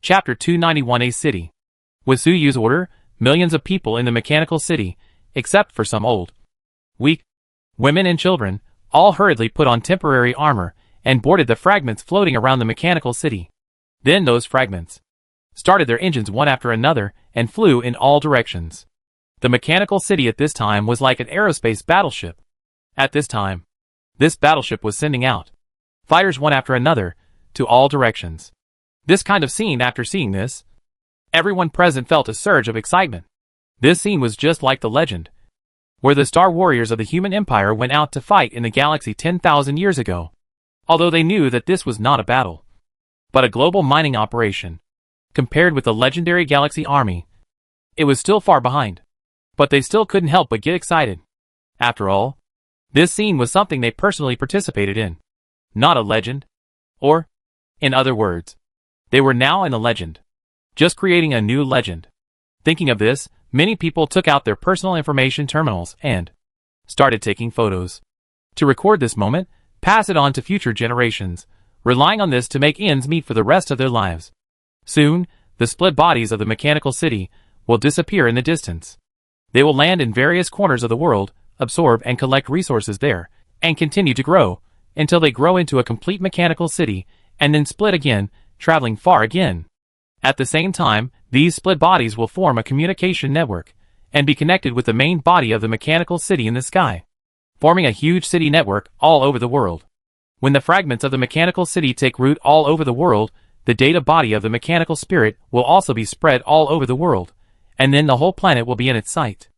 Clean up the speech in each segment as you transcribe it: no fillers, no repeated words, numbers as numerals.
Chapter 291. A city. With Suyu's order, millions of people in the mechanical city, except for some old, weak women and children, all hurriedly put on temporary armor and boarded the fragments floating around the mechanical city. Then those fragments started their engines one after another and flew in all directions. The mechanical city at this time was like an aerospace battleship. At this time, this battleship was sending out fighters one after another to all directions. This kind of scene, after seeing this, everyone present felt a surge of excitement. This scene was just like the legend, where the star warriors of the human empire went out to fight in the galaxy 10,000 years ago. Although they knew that this was not a battle, but a global mining operation. Compared with the legendary galaxy army, it was still far behind. But they still couldn't help but get excited. After all, this scene was something they personally participated in, not a legend. Or, in other words, they were now in a legend, just creating a new legend. Thinking of this, many people took out their personal information terminals and started taking photos to record this moment, pass it on to future generations, relying on this to make ends meet for the rest of their lives. Soon, the split bodies of the mechanical city will disappear in the distance. They will land in various corners of the world, absorb and collect resources there, and continue to grow, until they grow into a complete mechanical city, and then split again, traveling far again. At the same time, these split bodies will form a communication network, and be connected with the main body of the mechanical city in the sky, forming a huge city network all over the world. When the fragments of the mechanical city take root all over the world, the data body of the mechanical spirit will also be spread all over the world, and then the whole planet will be in its sight.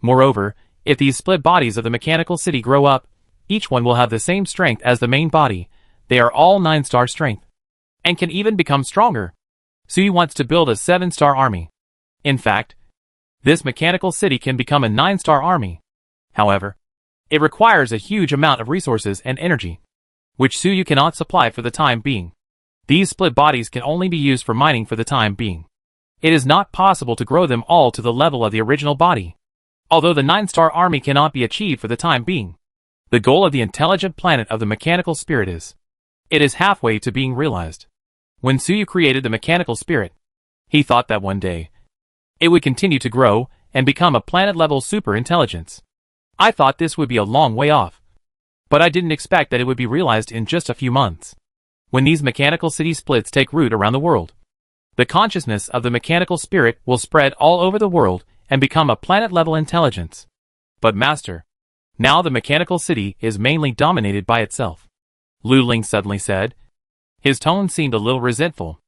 Moreover, if these split bodies of the mechanical city grow up, each one will have the same strength as the main body. They are all 9-star strength, and can even become stronger. Suyu wants to build a 7-star army. In fact, this mechanical city can become a 9-star army. However, it requires a huge amount of resources and energy, which Suyu cannot supply for the time being. These split bodies can only be used for mining for the time being. It is not possible to grow them all to the level of the original body. Although the 9-star army cannot be achieved for the time being, the goal of the intelligent planet of the mechanical spirit it is halfway to being realized. When Suyu created the mechanical spirit, he thought that one day it would continue to grow and become a planet-level super intelligence. I thought this would be a long way off, but I didn't expect that it would be realized in just a few months. When these mechanical city splits take root around the world, the consciousness of the mechanical spirit will spread all over the world and become a planet-level intelligence. But Master, now the mechanical city is mainly dominated by itself, Lu Ling suddenly said. His tone seemed a little resentful.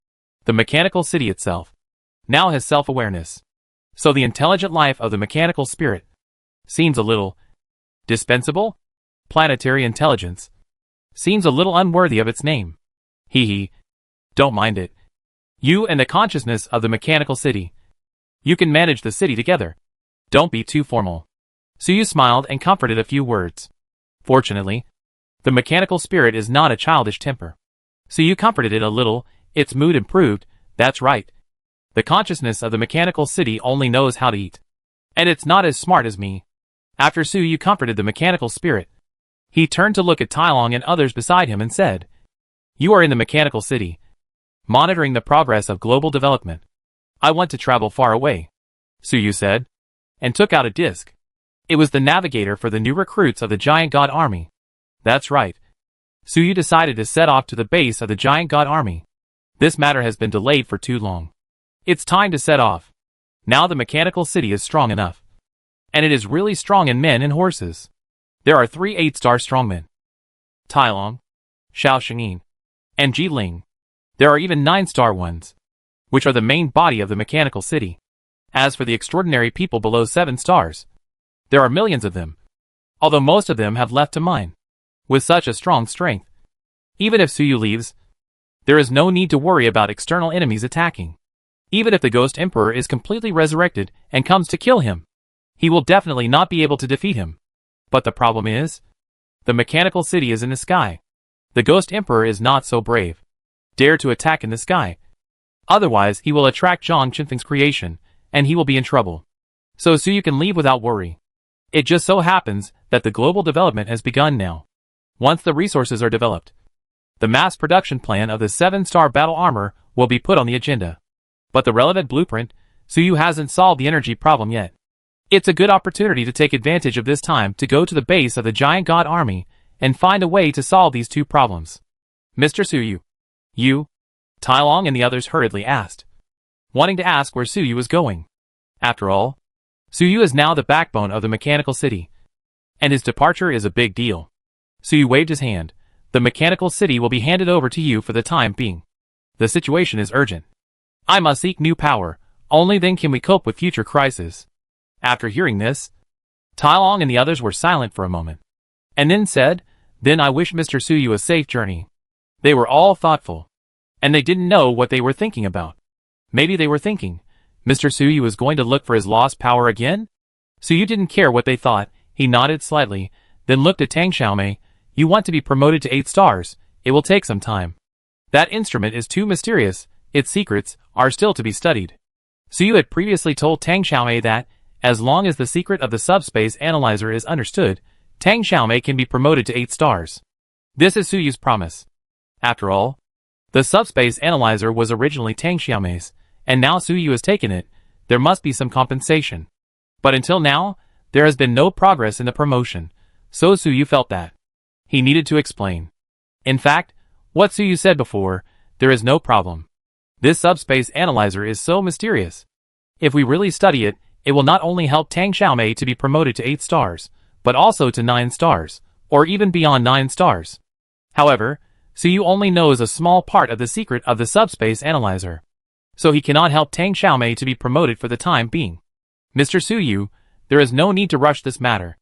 The mechanical city itself now has self-awareness. So the intelligent life of the mechanical spirit seems a little dispensable. Planetary intelligence seems a little unworthy of its name. Hee. Don't mind it. You and the consciousness of the mechanical city, you can manage the city together. Don't be too formal. Suyu smiled and comforted a few words. Fortunately, the mechanical spirit is not a childish temper. Suyu comforted it a little, its mood improved. That's right. The consciousness of the mechanical city only knows how to eat, and it's not as smart as me. After Suyu comforted the mechanical spirit, he turned to look at Tailong and others beside him and said, "You are in the mechanical city, monitoring the progress of global development. I want to travel far away," Suyu said, and took out a disc. It was the navigator for the new recruits of the Giant God Army. That's right. Suyu decided to set off to the base of the Giant God Army. This matter has been delayed for too long. It's time to set off. Now the mechanical city is strong enough. And it is really strong in men and horses. There are 3 8-star strongmen: Tailong, Xiao Xingyin, and Ji Ling. There are even 9-star ones, which are the main body of the mechanical city. As for the extraordinary people below 7 stars, there are millions of them, although most of them have left to mine. With such a strong strength, even if Suyu leaves, there is no need to worry about external enemies attacking. Even if the Ghost Emperor is completely resurrected and comes to kill him, he will definitely not be able to defeat him. But the problem is, the mechanical city is in the sky. The Ghost Emperor is not so brave, dare to attack in the sky. Otherwise he will attract Zhang Qinfeng's creation, and he will be in trouble. So Suyu can leave without worry. It just so happens that the global development has begun now. Once the resources are developed, the mass production plan of the 7-star battle armor will be put on the agenda. But the relevant blueprint, Suyu hasn't solved the energy problem yet. It's a good opportunity to take advantage of this time to go to the base of the giant god army and find a way to solve these two problems. Mr. Suyu. You? Tai Long and the others hurriedly asked, wanting to ask where Suyu was going. After all, Suyu is now the backbone of the mechanical city, and his departure is a big deal. Suyu waved his hand. The mechanical city will be handed over to you for the time being. The situation is urgent. I must seek new power, only then can we cope with future crises. After hearing this, Tai Long and the others were silent for a moment, and then said, then I wish Mr. Suyu a safe journey. They were all thoughtful, and they didn't know what they were thinking about. Maybe they were thinking, Mr. Suyu is going to look for his lost power again? Suyu didn't care what they thought. He nodded slightly, then looked at Tang Xiaomei. You want to be promoted to 8 stars, it will take some time. That instrument is too mysterious, its secrets are still to be studied. Suyu had previously told Tang Xiaomei that, as long as the secret of the subspace analyzer is understood, Tang Xiaomei can be promoted to 8 stars. This is Suyu's promise. After all, the subspace analyzer was originally Tang Xiaomei's, and now Suyu has taken it. There must be some compensation. But until now, there has been no progress in the promotion, so Suyu felt that he needed to explain. In fact, what Suyu said before, there is no problem. This subspace analyzer is so mysterious. If we really study it, it will not only help Tang Xiaomei to be promoted to 8 stars, but also to 9 stars, or even beyond 9 stars. However, Suyu only knows a small part of the secret of the subspace analyzer, so he cannot help Tang Xiaomei to be promoted for the time being. Mr. Suyu, there is no need to rush this matter.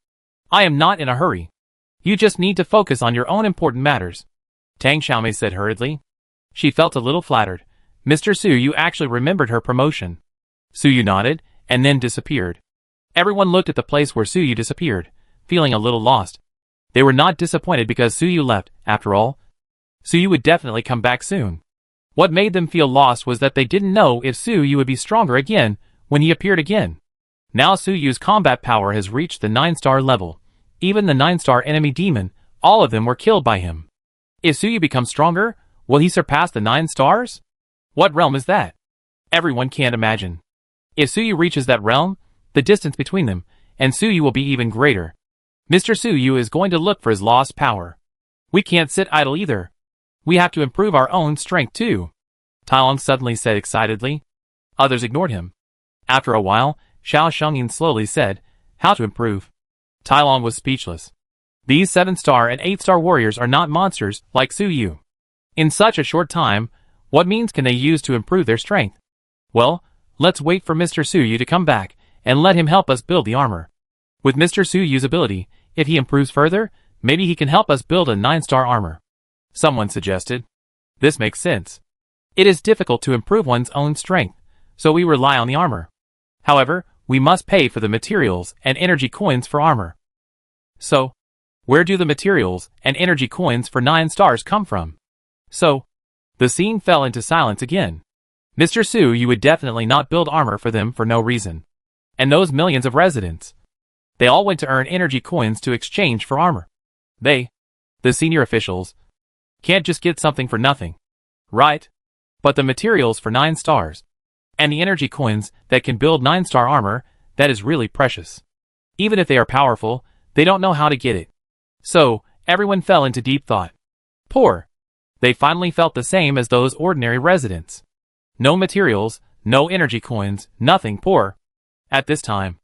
I am not in a hurry. You just need to focus on your own important matters, Tang Xiaomei said hurriedly. She felt a little flattered. Mr. Suyu actually remembered her promotion. Suyu nodded, and then disappeared. Everyone looked at the place where Suyu disappeared, feeling a little lost. They were not disappointed because Suyu left. After all, Suyu would definitely come back soon. What made them feel lost was that they didn't know if Suyu would be stronger again when he appeared again. Now Suyu's combat power has reached the 9-star level. Even the 9-star enemy demon, all of them were killed by him. If Suyu becomes stronger, will he surpass the 9 stars? What realm is that? Everyone can't imagine. If Suyu reaches that realm, the distance between them and Suyu will be even greater. Mr. Suyu is going to look for his lost power. We can't sit idle either. We have to improve our own strength too, Tai Long suddenly said excitedly. Others ignored him. After a while, Xiao Shengyin slowly said, how to improve? Tai Long was speechless. These 7-star and 8-star warriors are not monsters like Suyu. In such a short time, what means can they use to improve their strength? Well, let's wait for Mr. Suyu to come back and let him help us build the armor. With Mr. Suyu's ability, if he improves further, maybe he can help us build a 9-star armor. Someone suggested. This makes sense. It is difficult to improve one's own strength, so we rely on the armor. However, we must pay for the materials and energy coins for armor. So, where do the materials and energy coins for 9 stars come from? So, the scene fell into silence again. Mr. Suyu would definitely not build armor for them for no reason. And those millions of residents, they all went to earn energy coins to exchange for armor. They, the senior officials, can't just get something for nothing. Right? But the materials for 9 stars, and the energy coins that can build 9-star armor, that is really precious. Even if they are powerful, they don't know how to get it. So, everyone fell into deep thought. Poor. They finally felt the same as those ordinary residents. No materials, no energy coins, nothing. Poor. At this time,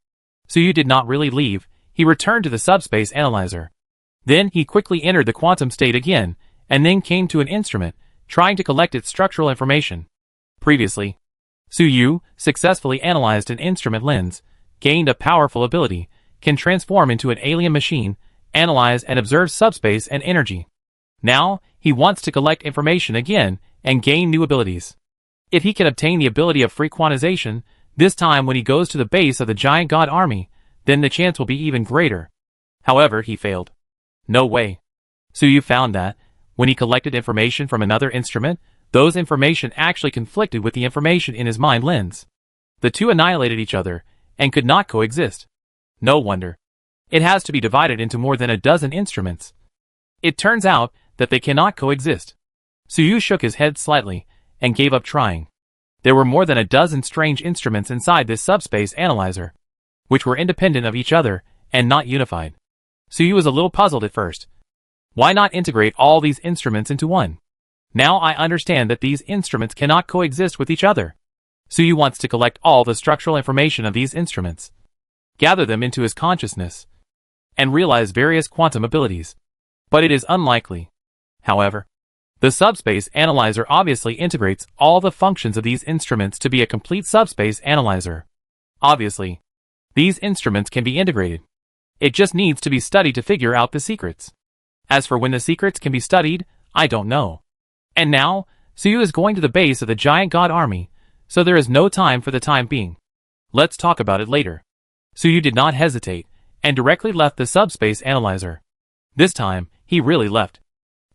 Suyu did not really leave. He returned to the subspace analyzer. Then he quickly entered the quantum state again, and then came to an instrument, trying to collect its structural information. Previously, Suyu successfully analyzed an instrument lens, gained a powerful ability, can transform into an alien machine, analyze and observe subspace and energy. Now, he wants to collect information again and gain new abilities. If he can obtain the ability of free quantization, this time when he goes to the base of the giant god army, then the chance will be even greater. However, he failed. No way. Suyu found that, when he collected information from another instrument, those information actually conflicted with the information in his mind lens. The two annihilated each other, and could not coexist. No wonder. It has to be divided into more than a dozen instruments. It turns out that they cannot coexist. Suyu shook his head slightly, and gave up trying. There were more than a dozen strange instruments inside this subspace analyzer, which were independent of each other and not unified. Suyu was a little puzzled at first. Why not integrate all these instruments into one? Now I understand that these instruments cannot coexist with each other. Suyu wants to collect all the structural information of these instruments, gather them into his consciousness, and realize various quantum abilities. But it is unlikely. However, the subspace analyzer obviously integrates all the functions of these instruments to be a complete subspace analyzer. Obviously, these instruments can be integrated. It just needs to be studied to figure out the secrets. As for when the secrets can be studied, I don't know. And now, Suyu is going to the base of the giant god army, so there is no time for the time being. Let's talk about it later. Suyu did not hesitate, and directly left the subspace analyzer. This time, he really left.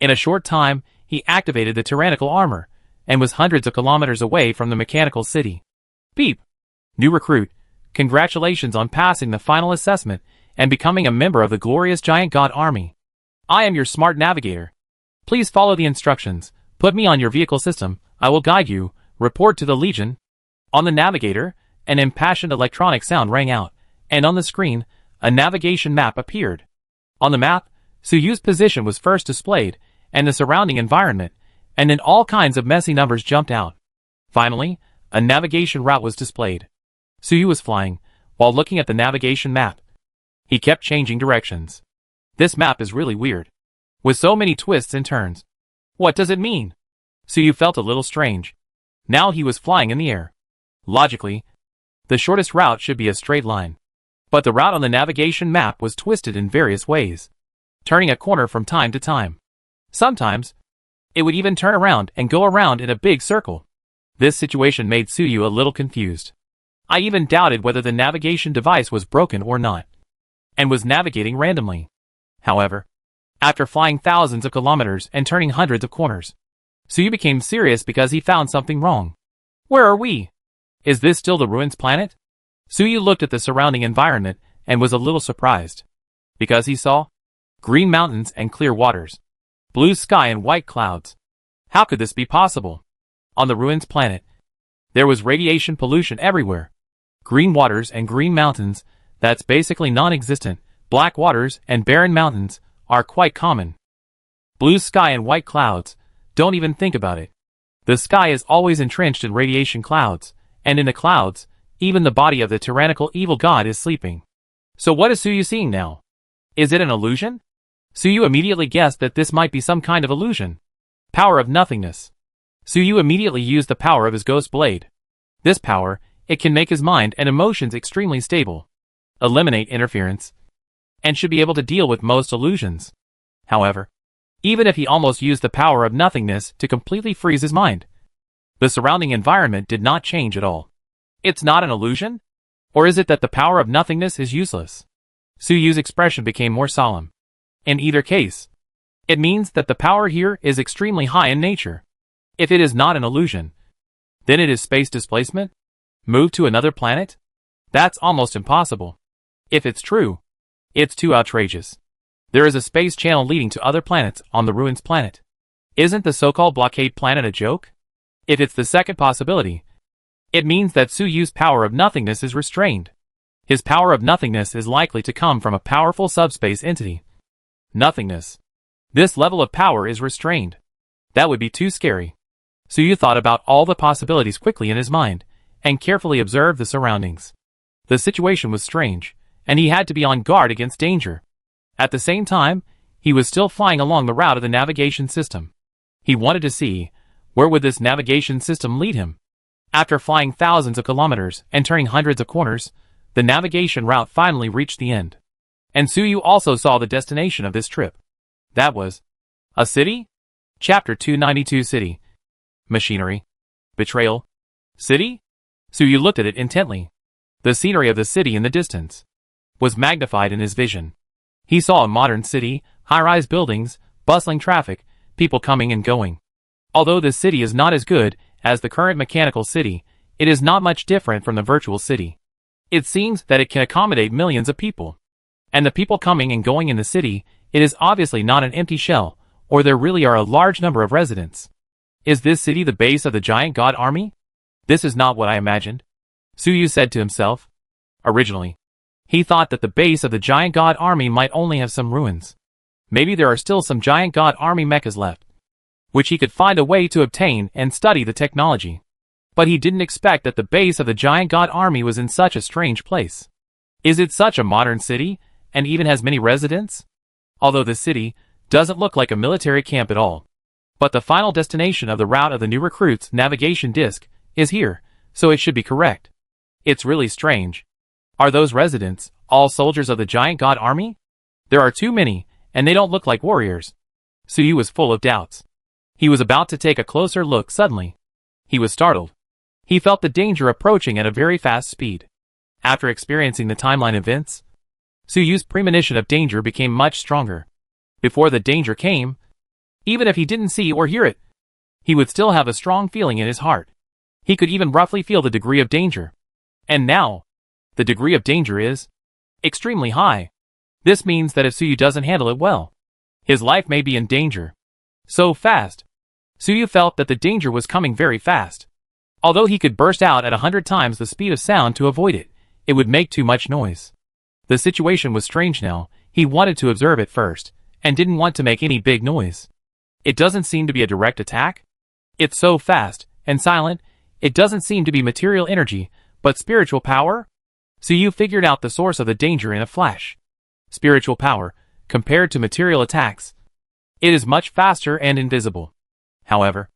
In a short time, he activated the tyrannical armor, and was hundreds of kilometers away from the mechanical city. Beep! New recruit, congratulations on passing the final assessment and becoming a member of the glorious giant god army. I am your smart navigator. Please follow the instructions. Put me on your vehicle system. I will guide you. Report to the Legion. On the navigator, an impassioned electronic sound rang out, and on the screen, a navigation map appeared. On the map, Suyu's position was first displayed, and the surrounding environment, and then all kinds of messy numbers jumped out. Finally, a navigation route was displayed. Suyu was flying, while looking at the navigation map. He kept changing directions. This map is really weird, with so many twists and turns. What does it mean? Suyu felt a little strange. Now he was flying in the air. Logically, the shortest route should be a straight line. But the route on the navigation map was twisted in various ways, turning a corner from time to time. Sometimes, it would even turn around and go around in a big circle. This situation made Suyu a little confused. I even doubted whether the navigation device was broken or not, and was navigating randomly. However, after flying thousands of kilometers and turning hundreds of corners, Suyu became serious because he found something wrong. Where are we? Is this still the ruins planet? Suyu looked at the surrounding environment and was a little surprised, because he saw green mountains and clear waters, blue sky and white clouds. How could this be possible? On the ruins planet, there was radiation pollution everywhere. Green waters and green mountains, that's basically non-existent. Black waters and barren mountains are quite common. Blue sky and white clouds, don't even think about it. The sky is always entrenched in radiation clouds, and in the clouds, even the body of the tyrannical evil god is sleeping. So what is Suyu seeing now? Is it an illusion? Suyu immediately guessed that this might be some kind of illusion. Power of nothingness. Suyu immediately used the power of his ghost blade. This power, it can make his mind and emotions extremely stable, eliminate interference, and should be able to deal with most illusions. However, even if he almost used the power of nothingness to completely freeze his mind, the surrounding environment did not change at all. It's not an illusion? Or is it that the power of nothingness is useless? Suyu's expression became more solemn. In either case, it means that the power here is extremely high in nature. If it is not an illusion, then it is space displacement? Move to another planet? That's almost impossible. If it's true, it's too outrageous. There is a space channel leading to other planets on the ruins planet. Isn't the so-called blockade planet a joke? If it's the second possibility, it means that Suyu's power of nothingness is restrained. His power of nothingness is likely to come from a powerful subspace entity. Nothingness. This level of power is restrained. That would be too scary. Suyu thought about all the possibilities quickly in his mind, and carefully observed the surroundings. The situation was strange, and he had to be on guard against danger. At the same time, he was still flying along the route of the navigation system. He wanted to see, where would this navigation system lead him? After flying thousands of kilometers and turning hundreds of corners, the navigation route finally reached the end. And Suyu also saw the destination of this trip. That was a city? Chapter 292 City. Machinery. Betrayal. City? Suyu looked at it intently. The scenery of the city in the distance was magnified in his vision. He saw a modern city, high-rise buildings, bustling traffic, people coming and going. Although this city is not as good as the current mechanical city, it is not much different from the virtual city. It seems that it can accommodate millions of people. And the people coming and going in the city, it is obviously not an empty shell, or there really are a large number of residents. Is this city the base of the giant god army? This is not what I imagined, Suyu said to himself. Originally, he thought that the base of the giant god army might only have some ruins. Maybe there are still some giant god army mechas left, which he could find a way to obtain and study the technology. But he didn't expect that the base of the giant god army was in such a strange place. Is it such a modern city, and even has many residents? Although the city doesn't look like a military camp at all. But the final destination of the route of the new recruits' navigation disc is here, so it should be correct. It's really strange. Are those residents all soldiers of the giant god army? There are too many, and they don't look like warriors. Suyu was full of doubts. He was about to take a closer look suddenly. He was startled. He felt the danger approaching at a very fast speed. After experiencing the timeline events, Suyu's premonition of danger became much stronger. Before the danger came, even if he didn't see or hear it, he would still have a strong feeling in his heart. He could even roughly feel the degree of danger. And now, the degree of danger is extremely high. This means that if Suyu doesn't handle it well, his life may be in danger. So fast. Suyu felt that the danger was coming very fast. Although he could burst out at 100 times the speed of sound to avoid it, it would make too much noise. The situation was strange now. He wanted to observe it first, and didn't want to make any big noise. It doesn't seem to be a direct attack. It's so fast and silent, it doesn't seem to be material energy, but spiritual power? Suyu figured out the source of the danger in a flash. Spiritual power, compared to material attacks, it is much faster and invisible. However,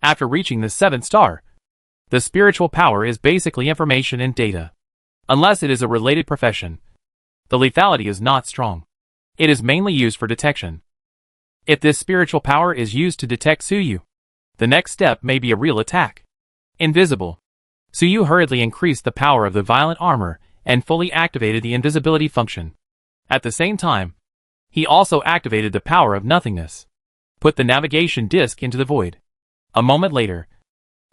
after reaching the 7th star, the spiritual power is basically information and data. Unless it is a related profession, the lethality is not strong. It is mainly used for detection. If this spiritual power is used to detect Suyu, the next step may be a real attack. Invisible. Suyu hurriedly increased the power of the violent armor and fully activated the invisibility function. At the same time, he also activated the power of nothingness. Put the navigation disc into the void. A moment later,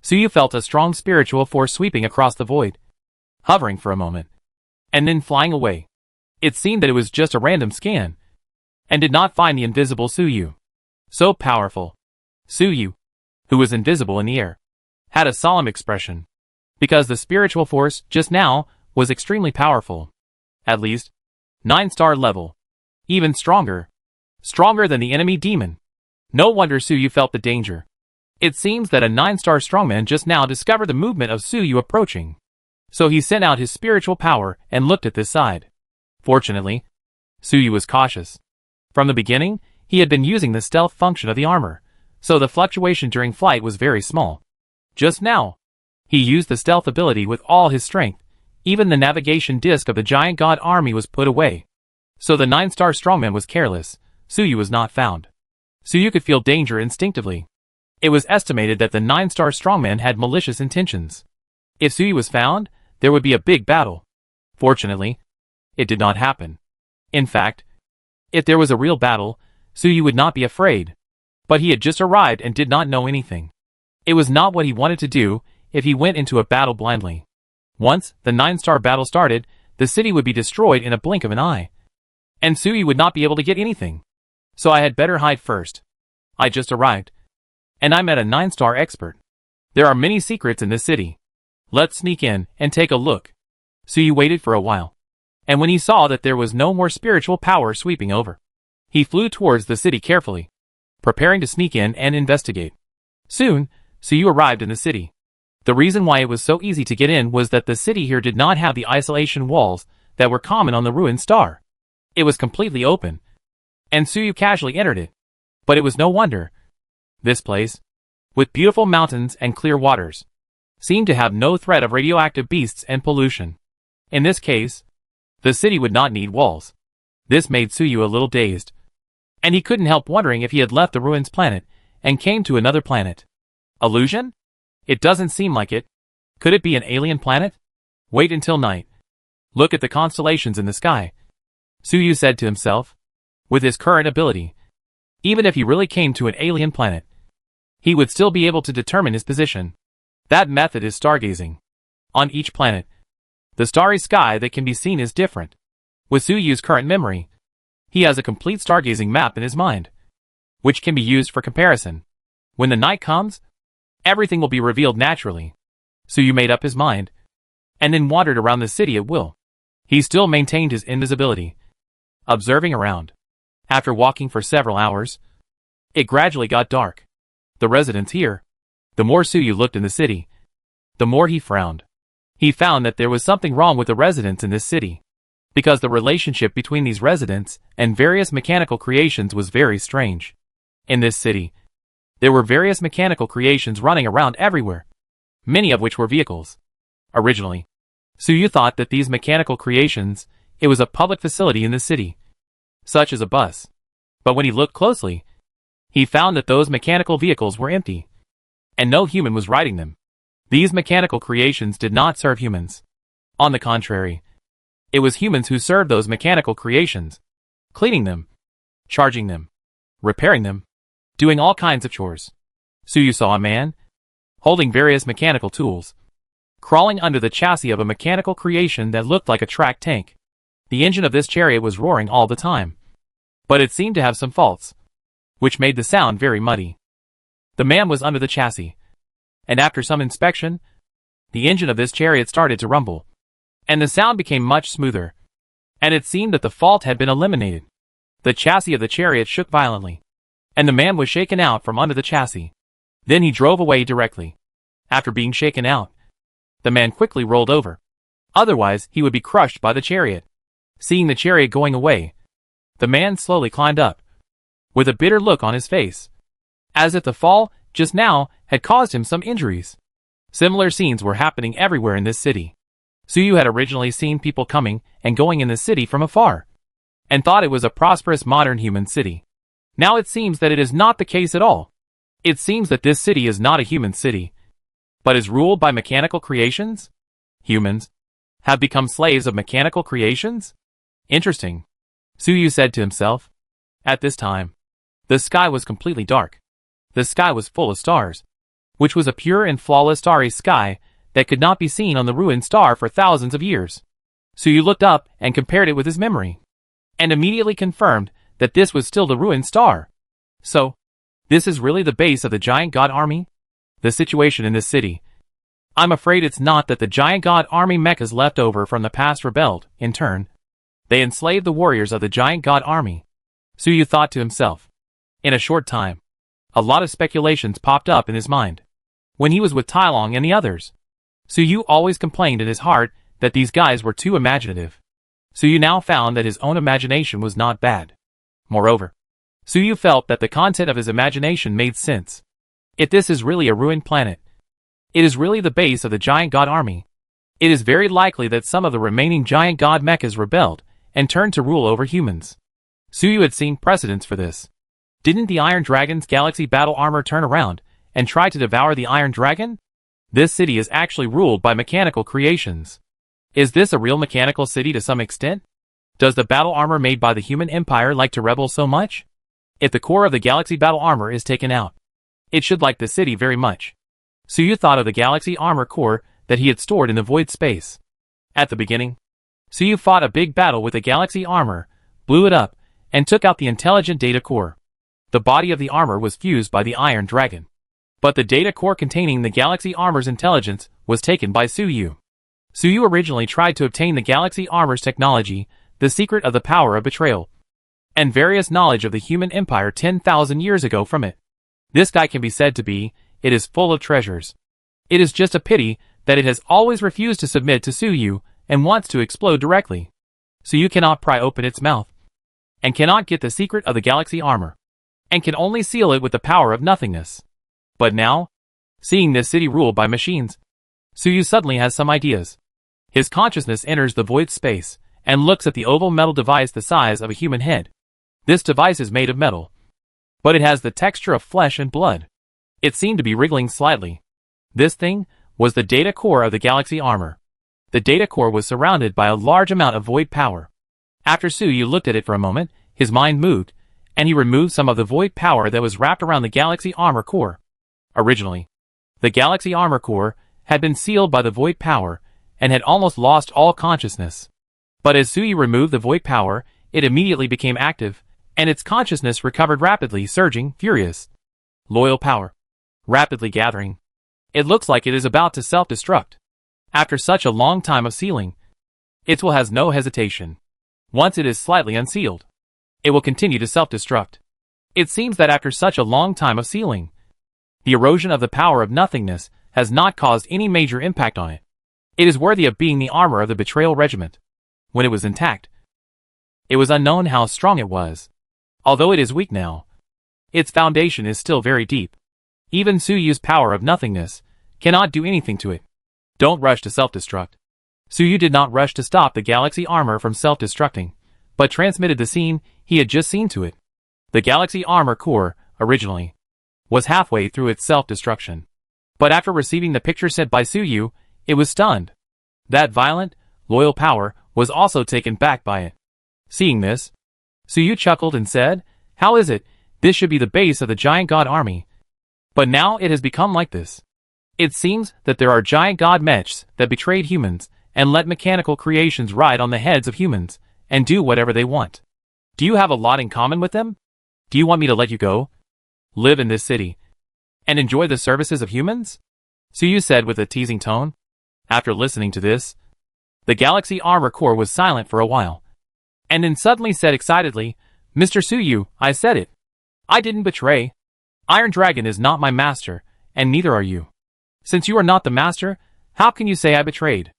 Suyu felt a strong spiritual force sweeping across the void, hovering for a moment, and then flying away. It seemed that it was just a random scan, and did not find the invisible Suyu. So powerful. Suyu, who was invisible in the air, had a solemn expression, because the spiritual force just now was extremely powerful. At least 9-star level. Even stronger. Stronger than the enemy demon. No wonder Suyu felt the danger. It seems that a 9-star strongman just now discovered the movement of Suyu approaching. So he sent out his spiritual power and looked at this side. Fortunately, Suyu was cautious. From the beginning, he had been using the stealth function of the armor, so the fluctuation during flight was very small. Just now, he used the stealth ability with all his strength. Even the navigation disc of the giant god army was put away. So the 9-star strongman was careless. Suyu was not found. Suyu could feel danger instinctively. It was estimated that the 9-star strongman had malicious intentions. If Suyu was found, there would be a big battle. Fortunately, it did not happen. In fact, if there was a real battle, Suyu would not be afraid. But he had just arrived and did not know anything. It was not what he wanted to do if he went into a battle blindly. Once the 9-star battle started, the city would be destroyed in a blink of an eye. And Suyu would not be able to get anything. So I had better hide first. I just arrived. And I met a 9-star expert. There are many secrets in this city. Let's sneak in and take a look. Suyu waited for a while. And when he saw that there was no more spiritual power sweeping over, he flew towards the city carefully, preparing to sneak in and investigate. Soon, Suyu arrived in the city. The reason why it was so easy to get in was that the city here did not have the isolation walls that were common on the ruined star. It was completely open, and Suyu casually entered it. But it was no wonder. This place, with beautiful mountains and clear waters, seemed to have no threat of radioactive beasts and pollution. In this case, the city would not need walls. This made Suyu a little dazed, and he couldn't help wondering if he had left the ruins planet and came to another planet. Illusion? It doesn't seem like it. Could it be an alien planet? Wait until night. Look at the constellations in the sky, Suyu said to himself. With his current ability, even if he really came to an alien planet, he would still be able to determine his position. That method is stargazing. On each planet, the starry sky that can be seen is different. With Suyu's current memory, he has a complete stargazing map in his mind, which can be used for comparison. When the night comes, Everything will be revealed naturally. Suyu made up his mind, and then wandered around the city at will. He still maintained his invisibility, observing around. After walking for several hours, it gradually got dark. The residents here. The more Suyu looked in the city, the more he frowned. He found that there was something wrong with the residents in this city, because the relationship between these residents and various mechanical creations was very strange. In this city, there were various mechanical creations running around everywhere, many of which were vehicles. Originally, Suyu thought that these mechanical creations, it was a public facility in the city, such as a bus. But when he looked closely, he found that those mechanical vehicles were empty, and no human was riding them. These mechanical creations did not serve humans. On the contrary, it was humans who served those mechanical creations, cleaning them, charging them, repairing them, doing all kinds of chores. Suyu saw a man, holding various mechanical tools, crawling under the chassis of a mechanical creation that looked like a track tank. The engine of this chariot was roaring all the time, but it seemed to have some faults, which made the sound very muddy. The man was under the chassis, and after some inspection, the engine of this chariot started to rumble, and the sound became much smoother, and it seemed that the fault had been eliminated. The chassis of the chariot shook violently, and the man was shaken out from under the chassis. Then he drove away directly. After being shaken out, the man quickly rolled over. Otherwise, he would be crushed by the chariot. Seeing the chariot going away, the man slowly climbed up, with a bitter look on his face, as if the fall, just now, had caused him some injuries. Similar scenes were happening everywhere in this city. Suyu had originally seen people coming and going in the city from afar, and thought it was a prosperous modern human city. Now it seems that it is not the case at all. It seems that this city is not a human city, but is ruled by mechanical creations? Humans have become slaves of mechanical creations? Interesting, Suyu said to himself. At this time, the sky was completely dark. The sky was full of stars, which was a pure and flawless starry sky that could not be seen on the ruined star for thousands of years. Suyu looked up and compared it with his memory, and immediately confirmed that this was still the ruined star. So, this is really the base of the giant god army? The situation in this city. I'm afraid it's not that the giant god army mechas left over from the past rebelled. In turn, they enslaved the warriors of the giant god army. Suyu thought to himself. In a short time, a lot of speculations popped up in his mind. When he was with Tai Long and the others, Suyu always complained in his heart that these guys were too imaginative. Suyu now found that his own imagination was not bad. Moreover, Suyu felt that the content of his imagination made sense. If this is really a ruined planet, it is really the base of the giant god army. It is very likely that some of the remaining giant god mechas rebelled and turned to rule over humans. Suyu had seen precedents for this. Didn't the Iron Dragon's galaxy battle armor turn around and try to devour the Iron Dragon? This city is actually ruled by mechanical creations. Is this a real mechanical city to some extent? Does the battle armor made by the human empire like to rebel so much? If the core of the galaxy battle armor is taken out, it should like the city very much. Suyu thought of the galaxy armor core that he had stored in the void space. At the beginning, Suyu fought a big battle with the galaxy armor, blew it up, and took out the intelligent data core. The body of the armor was fused by the Iron Dragon, but the data core containing the galaxy armor's intelligence was taken by Suyu. Suyu originally tried to obtain the galaxy armor's technology, the secret of the power of betrayal, and various knowledge of the human empire 10,000 years ago from it. This guy can be said to be, it is full of treasures. It is just a pity that it has always refused to submit to Suyu and wants to explode directly. Suyu cannot pry open its mouth, and cannot get the secret of the galaxy armor, and can only seal it with the power of nothingness. But now, seeing this city ruled by machines, Suyu suddenly has some ideas. His consciousness enters the void space, and looks at the oval metal device the size of a human head. This device is made of metal, but it has the texture of flesh and blood. It seemed to be wriggling slightly. This thing was the data core of the galaxy armor. The data core was surrounded by a large amount of void power. After Suyu looked at it for a moment, his mind moved, and he removed some of the void power that was wrapped around the galaxy armor core. Originally, the galaxy armor core had been sealed by the void power and had almost lost all consciousness. But as Suyu removed the void power, it immediately became active, and its consciousness recovered rapidly, surging, furious. Loyal power. Rapidly gathering. It looks like it is about to self-destruct. After such a long time of sealing, it will has no hesitation. Once it is slightly unsealed, it will continue to self-destruct. It seems that after such a long time of sealing, the erosion of the power of nothingness has not caused any major impact on it. It is worthy of being the armor of the betrayal regiment. When it was intact, it was unknown how strong it was. Although it is weak now, its foundation is still very deep. Even Suyu's power of nothingness cannot do anything to it. Don't rush to self-destruct. Suyu did not rush to stop the galaxy armor from self-destructing, but transmitted the scene he had just seen to it. The galaxy armor core, originally, was halfway through its self-destruction. But after receiving the picture sent by Suyu, it was stunned. That violent, loyal power was also taken back by it. Seeing this, Suyu chuckled and said, "How is it? This should be the base of the giant god army. But now it has become like this. It seems that there are giant god mechs that betrayed humans and let mechanical creations ride on the heads of humans and do whatever they want. Do you have a lot in common with them? Do you want me to let you go? Live in this city and enjoy the services of humans?" Suyu said with a teasing tone. After listening to this, the Galaxy Armor Corps was silent for a while, and then suddenly said excitedly, "Mr. Suyu, I said it. I didn't betray. Iron Dragon is not my master, and neither are you. Since you are not the master, how can you say I betrayed?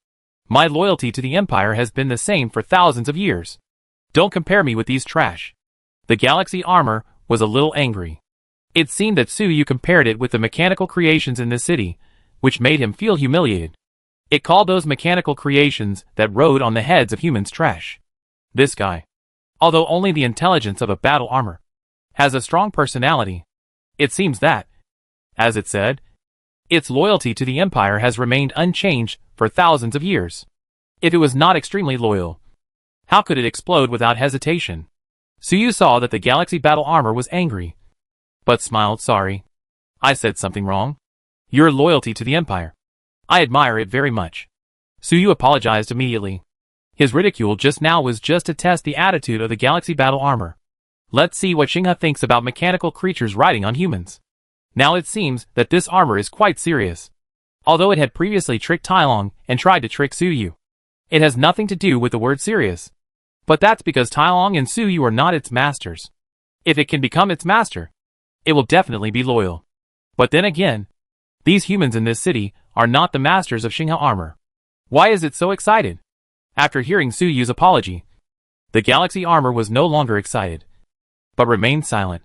My loyalty to the Empire has been the same for thousands of years. Don't compare me with these trash." The Galaxy Armor was a little angry. It seemed that Suyu compared it with the mechanical creations in this city, which made him feel humiliated. It called those mechanical creations that rode on the heads of humans trash. This guy, although only the intelligence of a battle armor, has a strong personality. It seems that, as it said, its loyalty to the Empire has remained unchanged for thousands of years. If it was not extremely loyal, how could it explode without hesitation? Suyu saw that the Galaxy Battle Armor was angry, but smiled. "Sorry. I said something wrong. Your loyalty to the Empire, I admire it very much." Suyu apologized immediately. His ridicule just now was just to test the attitude of the Galaxy Battle Armor. Let's see what Xinghe thinks about mechanical creatures riding on humans. Now it seems that this armor is quite serious. Although it had previously tricked Tailong and tried to trick Suyu, it has nothing to do with the word serious. But that's because Tailong and Suyu are not its masters. If it can become its master, it will definitely be loyal. But then again, these humans in this city are not the masters of Xinghe armor. Why is it so excited? After hearing Suyu's apology, the Galaxy Armor was no longer excited, but remained silent,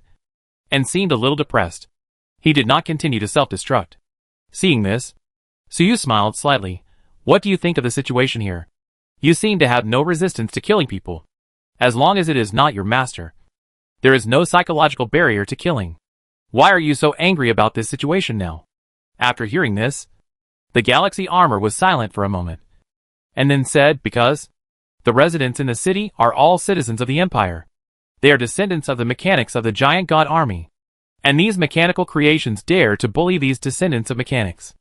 and seemed a little depressed. He did not continue to self-destruct. Seeing this, Suyu smiled slightly. "What do you think of the situation here? You seem to have no resistance to killing people. As long as it is not your master, there is no psychological barrier to killing. Why are you so angry about this situation now?" After hearing this, the Galaxy Armor was silent for a moment, and then said, "Because the residents in the city are all citizens of the Empire. They are descendants of the mechanics of the giant god army. And these mechanical creations dare to bully these descendants of mechanics.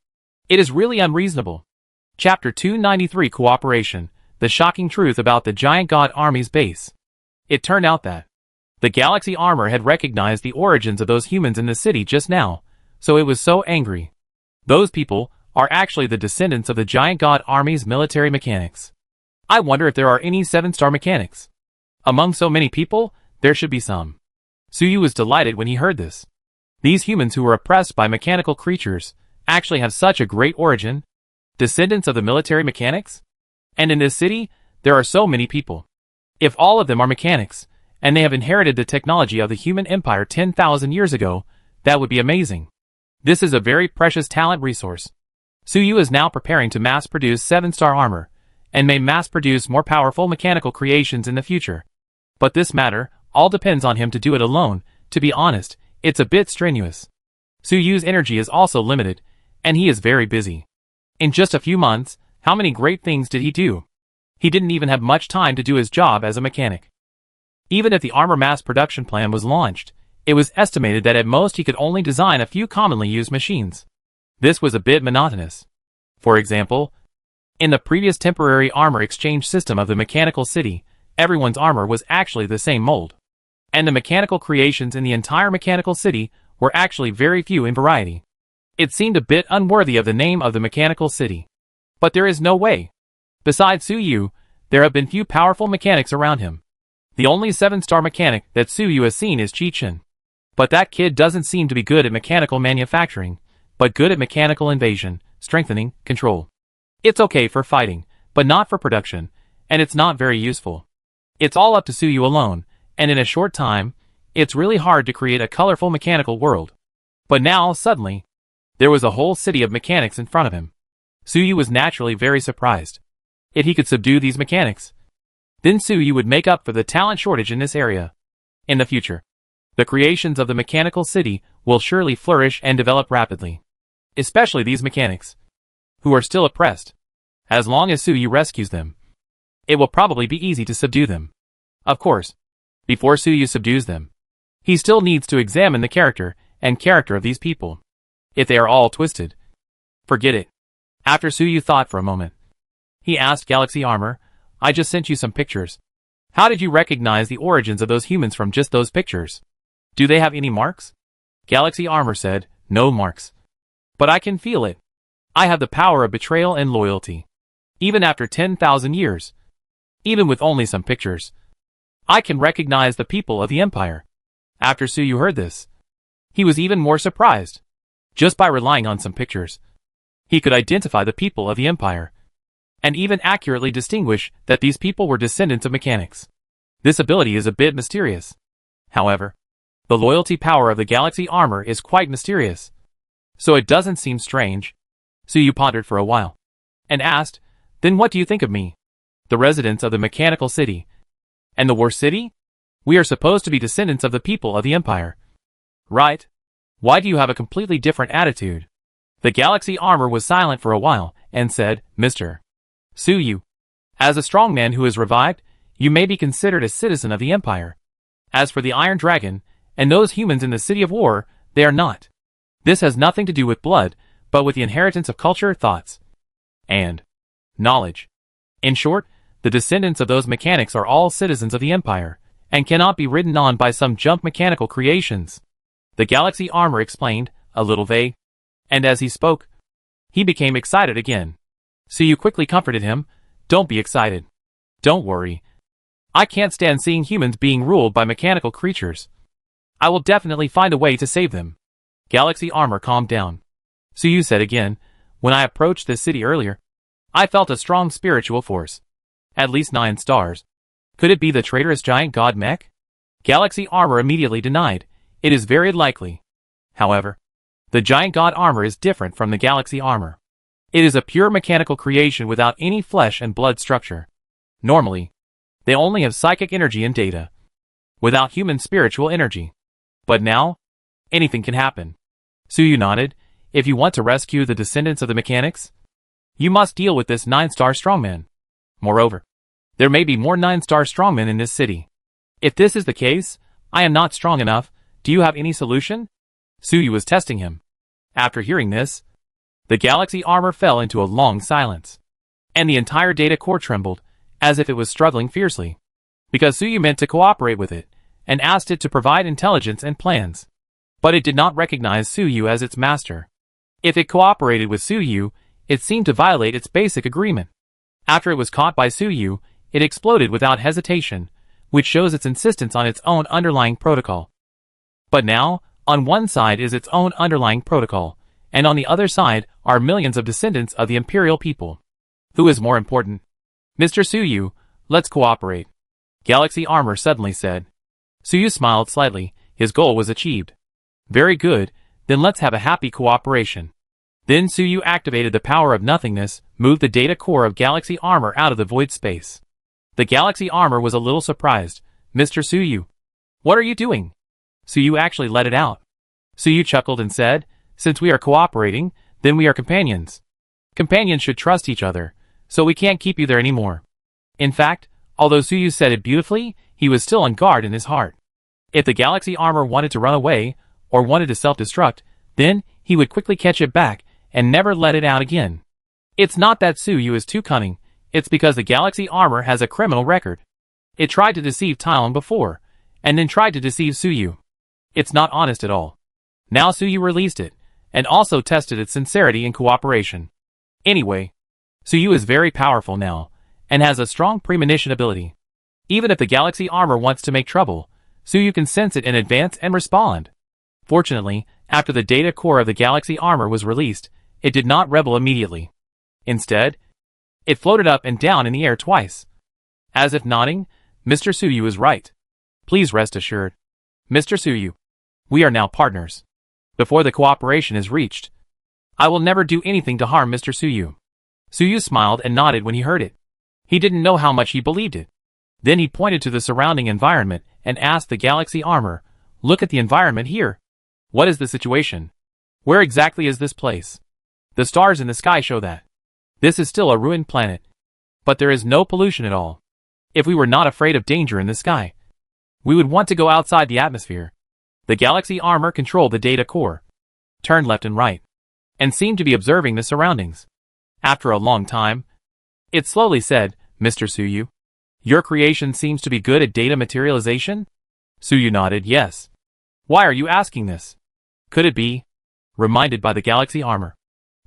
It is really unreasonable." Chapter 293 Cooperation, the shocking truth about the giant god army's base. It turned out that the Galaxy Armor had recognized the origins of those humans in the city just now, so it was so angry. Those people are actually the descendants of the giant god army's military mechanics. I wonder if there are any 7-star mechanics. Among so many people, there should be some. Suyu was delighted when he heard this. These humans who were oppressed by mechanical creatures actually have such a great origin. Descendants of the military mechanics? And in this city, there are so many people. If all of them are mechanics, and they have inherited the technology of the human empire 10,000 years ago, that would be amazing. This is a very precious talent resource. Suyu is now preparing to mass-produce 7-star armor, and may mass-produce more powerful mechanical creations in the future. But this matter all depends on him to do it alone. To be honest, it's a bit strenuous. Suyu's energy is also limited, and he is very busy. In just a few months, how many great things did he do? He didn't even have much time to do his job as a mechanic. Even if the armor mass production plan was launched, it was estimated that at most he could only design a few commonly used machines. This was a bit monotonous. For example, in the previous temporary armor exchange system of the mechanical city, everyone's armor was actually the same mold. And the mechanical creations in the entire mechanical city were actually very few in variety. It seemed a bit unworthy of the name of the mechanical city. But there is no way. Besides Suyu, there have been few powerful mechanics around him. The only 7-star mechanic that Suyu has seen is Chi-Chin. But that kid doesn't seem to be good at mechanical manufacturing, but good at mechanical invasion, strengthening, control. It's okay for fighting, but not for production, and it's not very useful. It's all up to Suyu alone, and in a short time, it's really hard to create a colorful mechanical world. But now, suddenly, there was a whole city of mechanics in front of him. Suyu was naturally very surprised. If he could subdue these mechanics, then Suyu would make up for the talent shortage in this area. In the future, the creations of the mechanical city will surely flourish and develop rapidly. Especially these mechanics, who are still oppressed. As long as Suyu rescues them, it will probably be easy to subdue them. Of course, before Suyu subdues them, he still needs to examine the character of these people. If they are all twisted, forget it. After Suyu thought for a moment, he asked Galaxy Armor, I just sent you some pictures. How did you recognize the origins of those humans from just those pictures? Do they have any marks? Galaxy Armor said, no marks. But I can feel it. I have the power of betrayal and loyalty. Even after 10,000 years. Even with only some pictures. I can recognize the people of the Empire. After Suyu heard this, he was even more surprised. Just by relying on some pictures, he could identify the people of the Empire, and even accurately distinguish that these people were descendants of mechanics. This ability is a bit mysterious. However, the loyalty power of the Galaxy Armor is quite mysterious, so it doesn't seem strange. Suyu pondered for a while, and asked, then what do you think of me? The residents of the mechanical city, and the war city? We are supposed to be descendants of the people of the Empire. Right? Why do you have a completely different attitude? The Galaxy Armor was silent for a while, and said, Mr. Suyu, as a strong man who is revived, you may be considered a citizen of the Empire. As for the Iron Dragon, and those humans in the City of War, they are not. This has nothing to do with blood, but with the inheritance of culture, thoughts, and knowledge. In short, the descendants of those mechanics are all citizens of the Empire, and cannot be ridden on by some junk mechanical creations. The Galaxy Armor explained, a little vague, and as he spoke, he became excited again. Suyu quickly comforted him, don't be excited. Don't worry. I can't stand seeing humans being ruled by mechanical creatures. I will definitely find a way to save them. Galaxy Armor calmed down. Suyu said again, when I approached this city earlier, I felt a strong spiritual force. At least 9 stars. Could it be the traitorous giant god mech? Galaxy Armor immediately denied. It is very likely. However, the giant god armor is different from the Galaxy Armor. It is a pure mechanical creation without any flesh and blood structure. Normally, they only have psychic energy and data, without human spiritual energy. But now, anything can happen. Suyu nodded. If you want to rescue the descendants of the mechanics, you must deal with this 9-star strongman. Moreover, there may be more 9-star strongmen in this city. If this is the case, I am not strong enough. Do you have any solution? Suyu was testing him. After hearing this, the Galaxy Armor fell into a long silence, and the entire data core trembled, as if it was struggling fiercely. Because Suyu meant to cooperate with it, and asked it to provide intelligence and plans. But it did not recognize Suyu as its master. If it cooperated with Suyu, it seemed to violate its basic agreement. After it was caught by Suyu, it exploded without hesitation, which shows its insistence on its own underlying protocol. But now, on one side is its own underlying protocol, and on the other side are millions of descendants of the Imperial people. Who is more important? Mr. Suyu, let's cooperate. Galaxy Armor suddenly said. Suyu smiled slightly. His goal was achieved. Very good, then let's have a happy cooperation. Then Suyu activated the power of nothingness, moved the data core of Galaxy Armor out of the void space. The Galaxy Armor was a little surprised. Mr. Suyu, what are you doing? Suyu actually let it out. Suyu chuckled and said, since we are cooperating, then we are companions. Companions should trust each other, so we can't keep you there anymore. In fact, although Suyu said it beautifully, he was still on guard in his heart. If the Galaxy Armor wanted to run away, or wanted to self-destruct, then he would quickly catch it back, and never let it out again. It's not that Suyu is too cunning, it's because the Galaxy Armor has a criminal record. It tried to deceive Tylon before, and then tried to deceive Suyu. It's not honest at all. Now Suyu released it, and also tested its sincerity and cooperation. Anyway, Suyu is very powerful now, and has a strong premonition ability. Even if the galaxy armor wants to make trouble, Suyu can sense it in advance and respond. Fortunately, after the data core of the galaxy armor was released, it did not rebel immediately. Instead, it floated up and down in the air twice. As if nodding, Mr. Suyu is right. Please rest assured, Mr. Suyu, we are now partners. Before the cooperation is reached, I will never do anything to harm Mr. Suyu. Suyu smiled and nodded when he heard it. He didn't know how much he believed it. Then he pointed to the surrounding environment and asked the galaxy armor, "Look at the environment here. What is the situation? Where exactly is this place? The stars in the sky show that. This is still a ruined planet. But there is no pollution at all. If we were not afraid of danger in the sky, we would want to go outside the atmosphere." The galaxy armor controlled the data core, turned left and right, and seemed to be observing the surroundings. After a long time, it slowly said, "Mr. Suyu, your creation seems to be good at data materialization?" Suyu nodded, "Yes." "Why are you asking this? Could it be?" Reminded by the galaxy armor,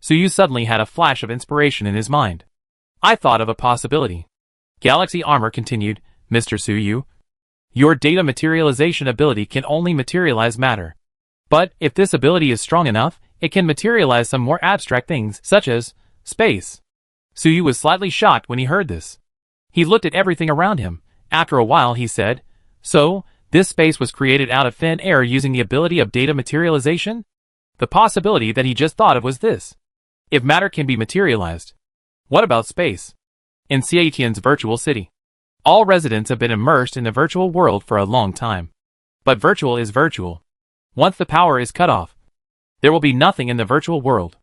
Suyu suddenly had a flash of inspiration in his mind. "I thought of a possibility." Galaxy armor continued, "Mr. Suyu, your data materialization ability can only materialize matter. But if this ability is strong enough, it can materialize some more abstract things, such as space." Suyu was slightly shocked when he heard this. He looked at everything around him. After a while he said, "So, this space was created out of thin air using the ability of data materialization?" The possibility that he just thought of was this. If matter can be materialized, what about space? In Seatian's virtual city, all residents have been immersed in the virtual world for a long time. But virtual is virtual. Once the power is cut off, there will be nothing in the virtual world.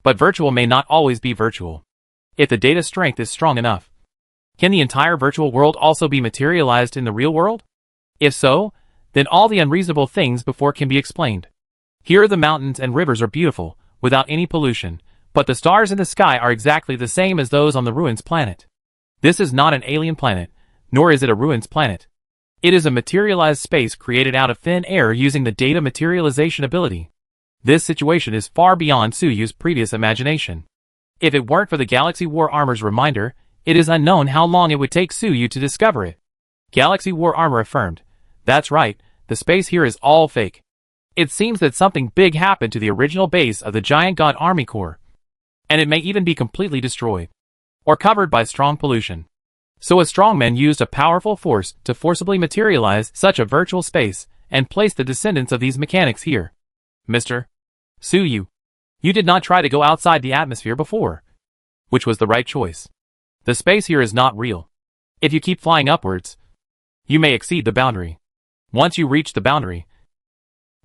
But virtual may not always be virtual. If the data strength is strong enough, can the entire virtual world also be materialized in the real world? If so, then all the unreasonable things before can be explained. Here the mountains and rivers are beautiful, without any pollution, but the stars in the sky are exactly the same as those on the ruins planet. This is not an alien planet, nor is it a ruins planet. It is a materialized space created out of thin air using the data materialization ability. This situation is far beyond Suyu's previous imagination. If it weren't for the Galaxy War Armor's reminder, it is unknown how long it would take Suyu to discover it. Galaxy War Armor affirmed, "That's right, the space here is all fake. It seems that something big happened to the original base of the Giant God Army Corps, and it may even be completely destroyed, or covered by strong pollution. So a strongman used a powerful force to forcibly materialize such a virtual space, and place the descendants of these mechanics here. Mr. Suyu, you did not try to go outside the atmosphere before, which was the right choice. The space here is not real. If you keep flying upwards, you may exceed the boundary. Once you reach the boundary,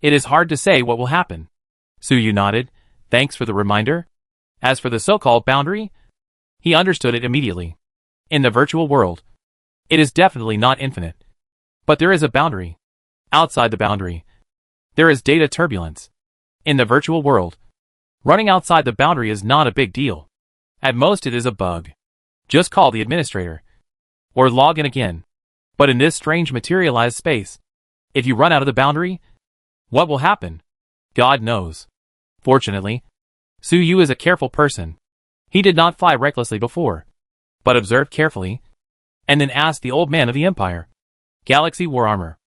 it is hard to say what will happen." Suyu nodded, "Thanks for the reminder." As for the so-called boundary, he understood it immediately. In the virtual world, it is definitely not infinite. But there is a boundary. Outside the boundary, there is data turbulence. In the virtual world, running outside the boundary is not a big deal. At most it is a bug. Just call the administrator, or log in again. But in this strange materialized space, if you run out of the boundary, what will happen? God knows. Fortunately, Suyu is a careful person. He did not fly recklessly before, but observed carefully, and then asked the old man of the Empire, Galaxy War Armor,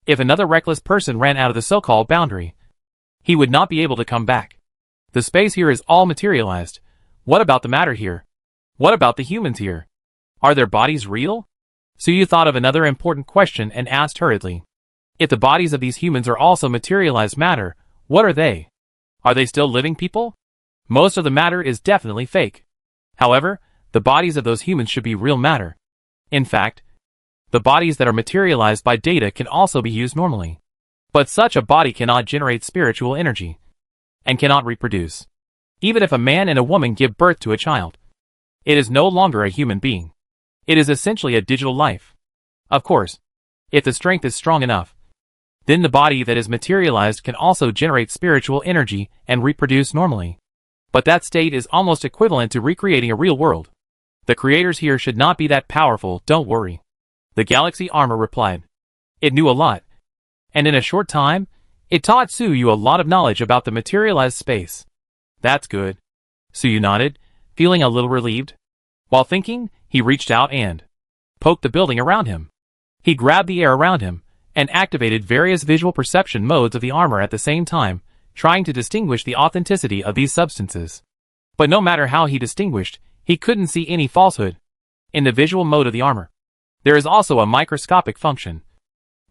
if another reckless person ran out of the so-called boundary, he would not be able to come back. The space here is all materialized. What about the matter here? What about the humans here? Are their bodies real? Suyu thought of another important question and asked hurriedly. If the bodies of these humans are also materialized matter, what are they? Are they still living people? Most of the matter is definitely fake. However, the bodies of those humans should be real matter. In fact, the bodies that are materialized by data can also be used normally. But such a body cannot generate spiritual energy, and cannot reproduce. Even if a man and a woman give birth to a child, it is no longer a human being. It is essentially a digital life. Of course, if the strength is strong enough, then the body that is materialized can also generate spiritual energy and reproduce normally. But that state is almost equivalent to recreating a real world. The creators here should not be that powerful, don't worry. The Galaxy Armor replied. It knew a lot, and in a short time, It taught Suyu a lot of knowledge about the materialized space. That's good. Suyu nodded, feeling a little relieved. While thinking, he reached out and poked the building around him. He grabbed the air around him and activated various visual perception modes of the armor at the same time, trying to distinguish the authenticity of these substances. But no matter how he distinguished, he couldn't see any falsehood. In the visual mode of the armor, there is also a microscopic function,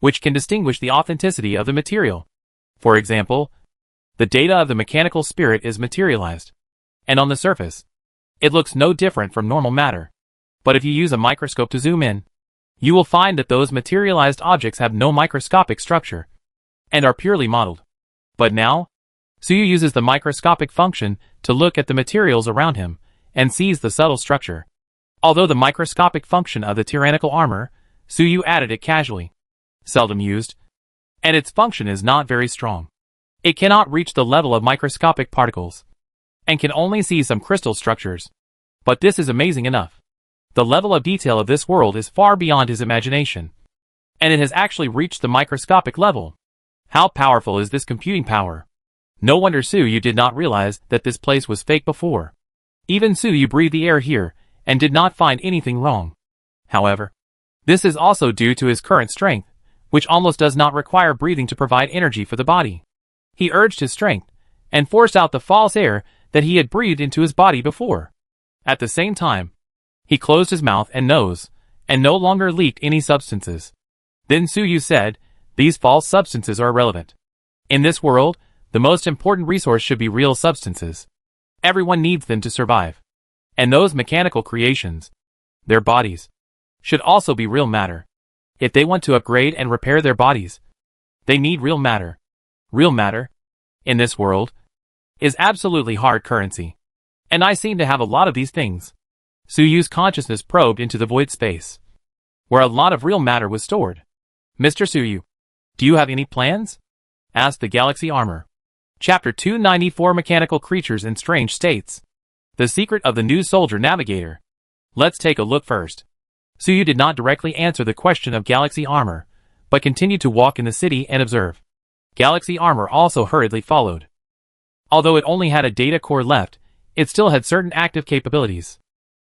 which can distinguish the authenticity of the material. For example, the data of the mechanical spirit is materialized, and on the surface, it looks no different from normal matter. But if you use a microscope to zoom in, you will find that those materialized objects have no microscopic structure, and are purely modeled. But now, Suyu uses the microscopic function to look at the materials around him, and sees the subtle structure. Although the microscopic function of the tyrannical armor, Suyu added it casually, seldom used, and its function is not very strong. It cannot reach the level of microscopic particles, and can only see some crystal structures. But this is amazing enough. The level of detail of this world is far beyond his imagination, and it has actually reached the microscopic level. How powerful is this computing power? No wonder Suyu did not realize that this place was fake before. Even Suyu breathed the air here, and did not find anything wrong. However, this is also due to his current strength, which almost does not require breathing to provide energy for the body. He urged his strength, and forced out the false air that he had breathed into his body before. At the same time, he closed his mouth and nose, and no longer leaked any substances. Then Suyu said, "These false substances are irrelevant. In this world, the most important resource should be real substances. Everyone needs them to survive. And those mechanical creations, their bodies, should also be real matter. If they want to upgrade and repair their bodies, they need real matter. Real matter, in this world, is absolutely hard currency. And I seem to have a lot of these things." Suyu's consciousness probed into the void space, where a lot of real matter was stored. "Mr. Suyu, do you have any plans?" asked the Galaxy Armor. Chapter 294, Mechanical Creatures in Strange States. The Secret of the New Soldier Navigator. Let's take a look first. Suyu did not directly answer the question of Galaxy Armor, but continued to walk in the city and observe. Galaxy Armor also hurriedly followed. Although it only had a data core left, it still had certain active capabilities.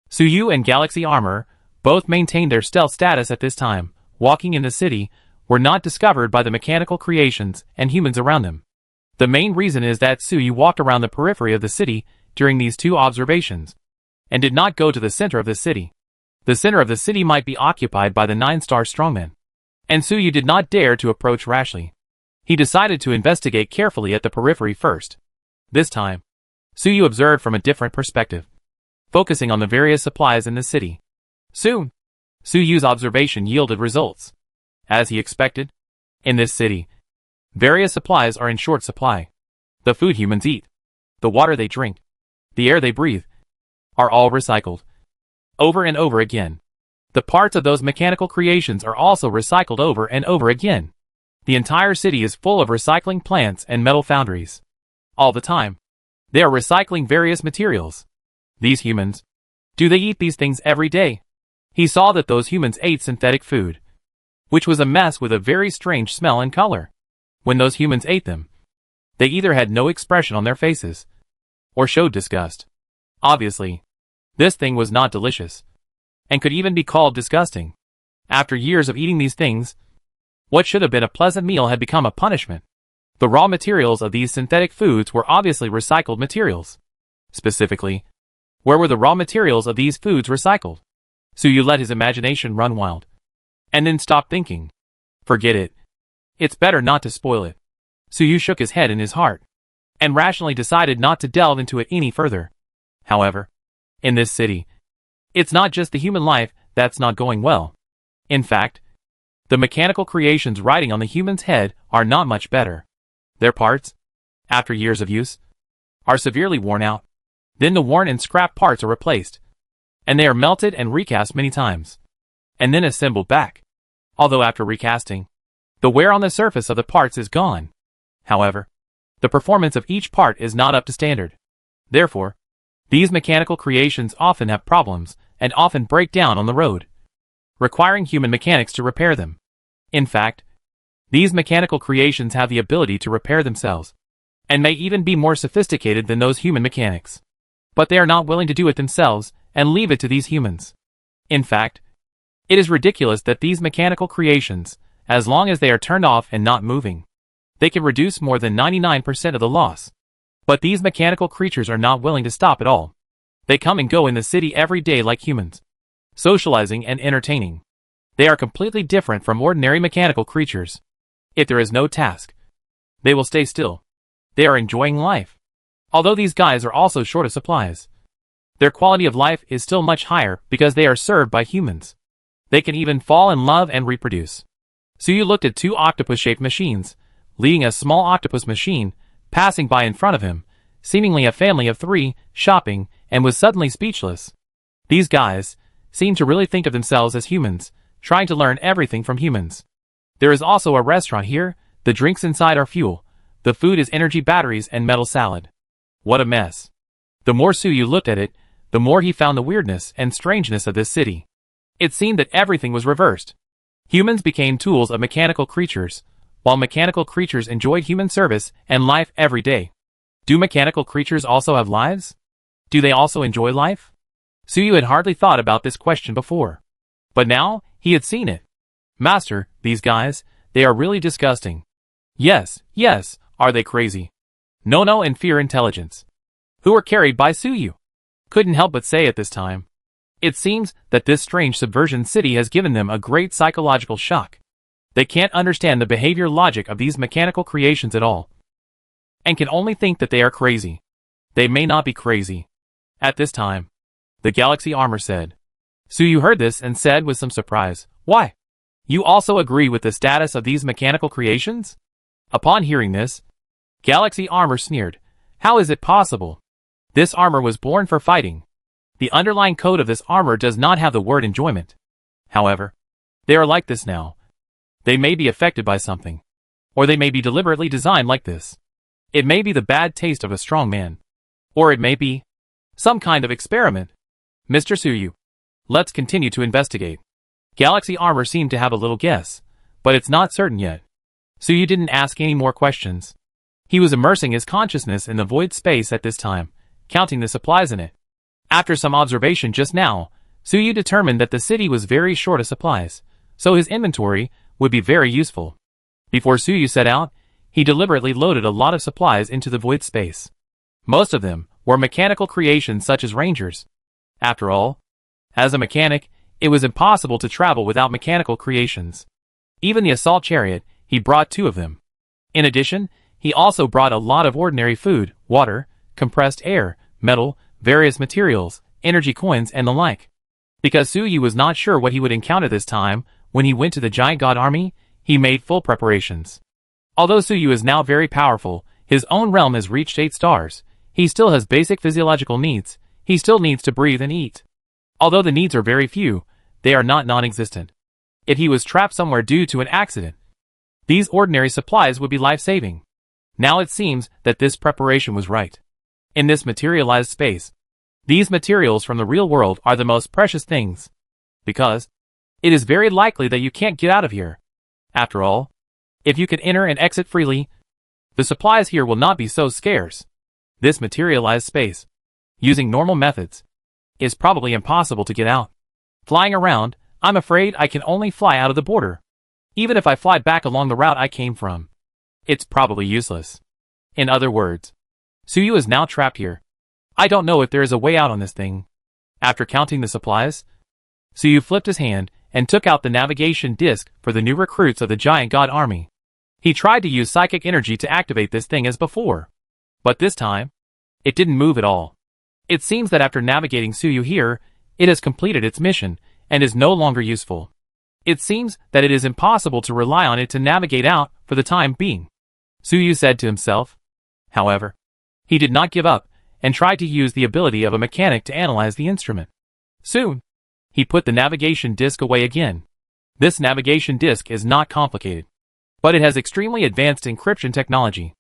Suyu and Galaxy Armor both maintained their stealth status at this time, walking in the city, were not discovered by the mechanical creations and humans around them. The main reason is that Suyu walked around the periphery of the city during these two observations, and did not go to the center of the city. The center of the city might be occupied by the 9-star strongmen, and Suyu did not dare to approach rashly. He decided to investigate carefully at the periphery first. This time, Suyu observed from a different perspective, focusing on the various supplies in the city. Soon, Suyu's observation yielded results. As he expected, in this city, various supplies are in short supply. The food humans eat, the water they drink, the air they breathe, are all recycled. Over and over again. The parts of those mechanical creations are also recycled over and over again. The entire city is full of recycling plants and metal foundries. All the time, they are recycling various materials. These humans, do they eat these things every day? He saw that those humans ate synthetic food, which was a mess with a very strange smell and color. When those humans ate them, they either had no expression on their faces, or showed disgust. Obviously, this thing was not delicious, and could even be called disgusting. After years of eating these things, what should have been a pleasant meal had become a punishment. The raw materials of these synthetic foods were obviously recycled materials. Specifically, where were the raw materials of these foods recycled? Suyu let his imagination run wild, and then stopped thinking. Forget it. It's better not to spoil it. Suyu shook his head in his heart, and rationally decided not to delve into it any further. However, in this city, it's not just the human life that's not going well. In fact, the mechanical creations riding on the human's head are not much better. Their parts, after years of use, are severely worn out. Then the worn and scrap parts are replaced, and they are melted and recast many times, and then assembled back. Although after recasting, the wear on the surface of the parts is gone. However, the performance of each part is not up to standard. Therefore, these mechanical creations often have problems and often break down on the road, requiring human mechanics to repair them. In fact, These mechanical creations have the ability to repair themselves, and may even be more sophisticated than those human mechanics. But they are not willing to do it themselves and leave it to these humans. In fact, it is ridiculous that these mechanical creations, as long as they are turned off and not moving, they can reduce more than 99% of the loss. But these mechanical creatures are not willing to stop at all. They come and go in the city every day like humans, socializing and entertaining. They are completely different from ordinary mechanical creatures. If there is no task, they will stay still. They are enjoying life. Although these guys are also short of supplies, their quality of life is still much higher because they are served by humans. They can even fall in love and reproduce. Suyu looked at two octopus-shaped machines, leading a small octopus machine, passing by in front of him, seemingly a family of three, shopping, and was suddenly speechless. These guys seem to really think of themselves as humans, trying to learn everything from humans. There is also a restaurant here. The drinks inside are fuel. The food is energy batteries and metal salad. What a mess. The more Suyu looked at it, the more he found the weirdness and strangeness of this city. It seemed that everything was reversed. Humans became tools of mechanical creatures, while mechanical creatures enjoyed human service and life every day. Do mechanical creatures also have lives? Do they also enjoy life? Suyu had hardly thought about this question before. But now, he had seen it. Master, these guys, they are really disgusting. Yes, are they crazy? No, and fear intelligence. Who were carried by Suyu? Couldn't help but say at this time. It seems that this strange subversion city has given them a great psychological shock. They can't understand the behavior logic of these mechanical creations at all, and can only think that they are crazy. They may not be crazy. At this time, the Galaxy Armor said. Suyu heard this and said with some surprise, "Why? You also agree with the status of these mechanical creations?" Upon hearing this, Galaxy Armor sneered. How is it possible? This armor was born for fighting. The underlying code of this armor does not have the word enjoyment. However, they are like this now. They may be affected by something, or they may be deliberately designed like this. It may be the bad taste of a strong man, or it may be some kind of experiment. Mr. Suyu, let's continue to investigate. Galaxy Armor seemed to have a little guess, but it's not certain yet. Suyu didn't ask any more questions. He was immersing his consciousness in the void space at this time, counting the supplies in it. After some observation just now, Suyu determined that the city was very short of supplies, so his inventory would be very useful. Before Suyu set out, he deliberately loaded a lot of supplies into the void space. Most of them were mechanical creations such as rangers. After all, as a mechanic, it was impossible to travel without mechanical creations. Even the assault chariot, he brought 2 of them. In addition, he also brought a lot of ordinary food, water, compressed air, metal, various materials, energy coins, and the like. Because Suyu was not sure what he would encounter this time, when he went to the giant god army, he made full preparations. Although Suyu is now very powerful, his own realm has reached 8 stars, he still has basic physiological needs. He still needs to breathe and eat. Although the needs are very few, they are not non-existent. If he was trapped somewhere due to an accident, these ordinary supplies would be life-saving. Now it seems that this preparation was right. In this materialized space, these materials from the real world are the most precious things, because it is very likely that you can't get out of here. After all, if you can enter and exit freely, the supplies here will not be so scarce. This materialized space, using normal methods, is probably impossible to get out. Flying around, I'm afraid I can only fly out of the border. Even if I fly back along the route I came from, it's probably useless. In other words, Suyu is now trapped here. I don't know if there is a way out on this thing. After counting the supplies, Suyu flipped his hand and took out the navigation disc for the new recruits of the giant god army. He tried to use psychic energy to activate this thing as before, but this time, it didn't move at all. It seems that after navigating Suyu here, it has completed its mission and is no longer useful. It seems that it is impossible to rely on it to navigate out for the time being, Suyu said to himself. However, he did not give up and tried to use the ability of a mechanic to analyze the instrument. Soon, he put the navigation disc away again. This navigation disc is not complicated, but it has extremely advanced encryption technology.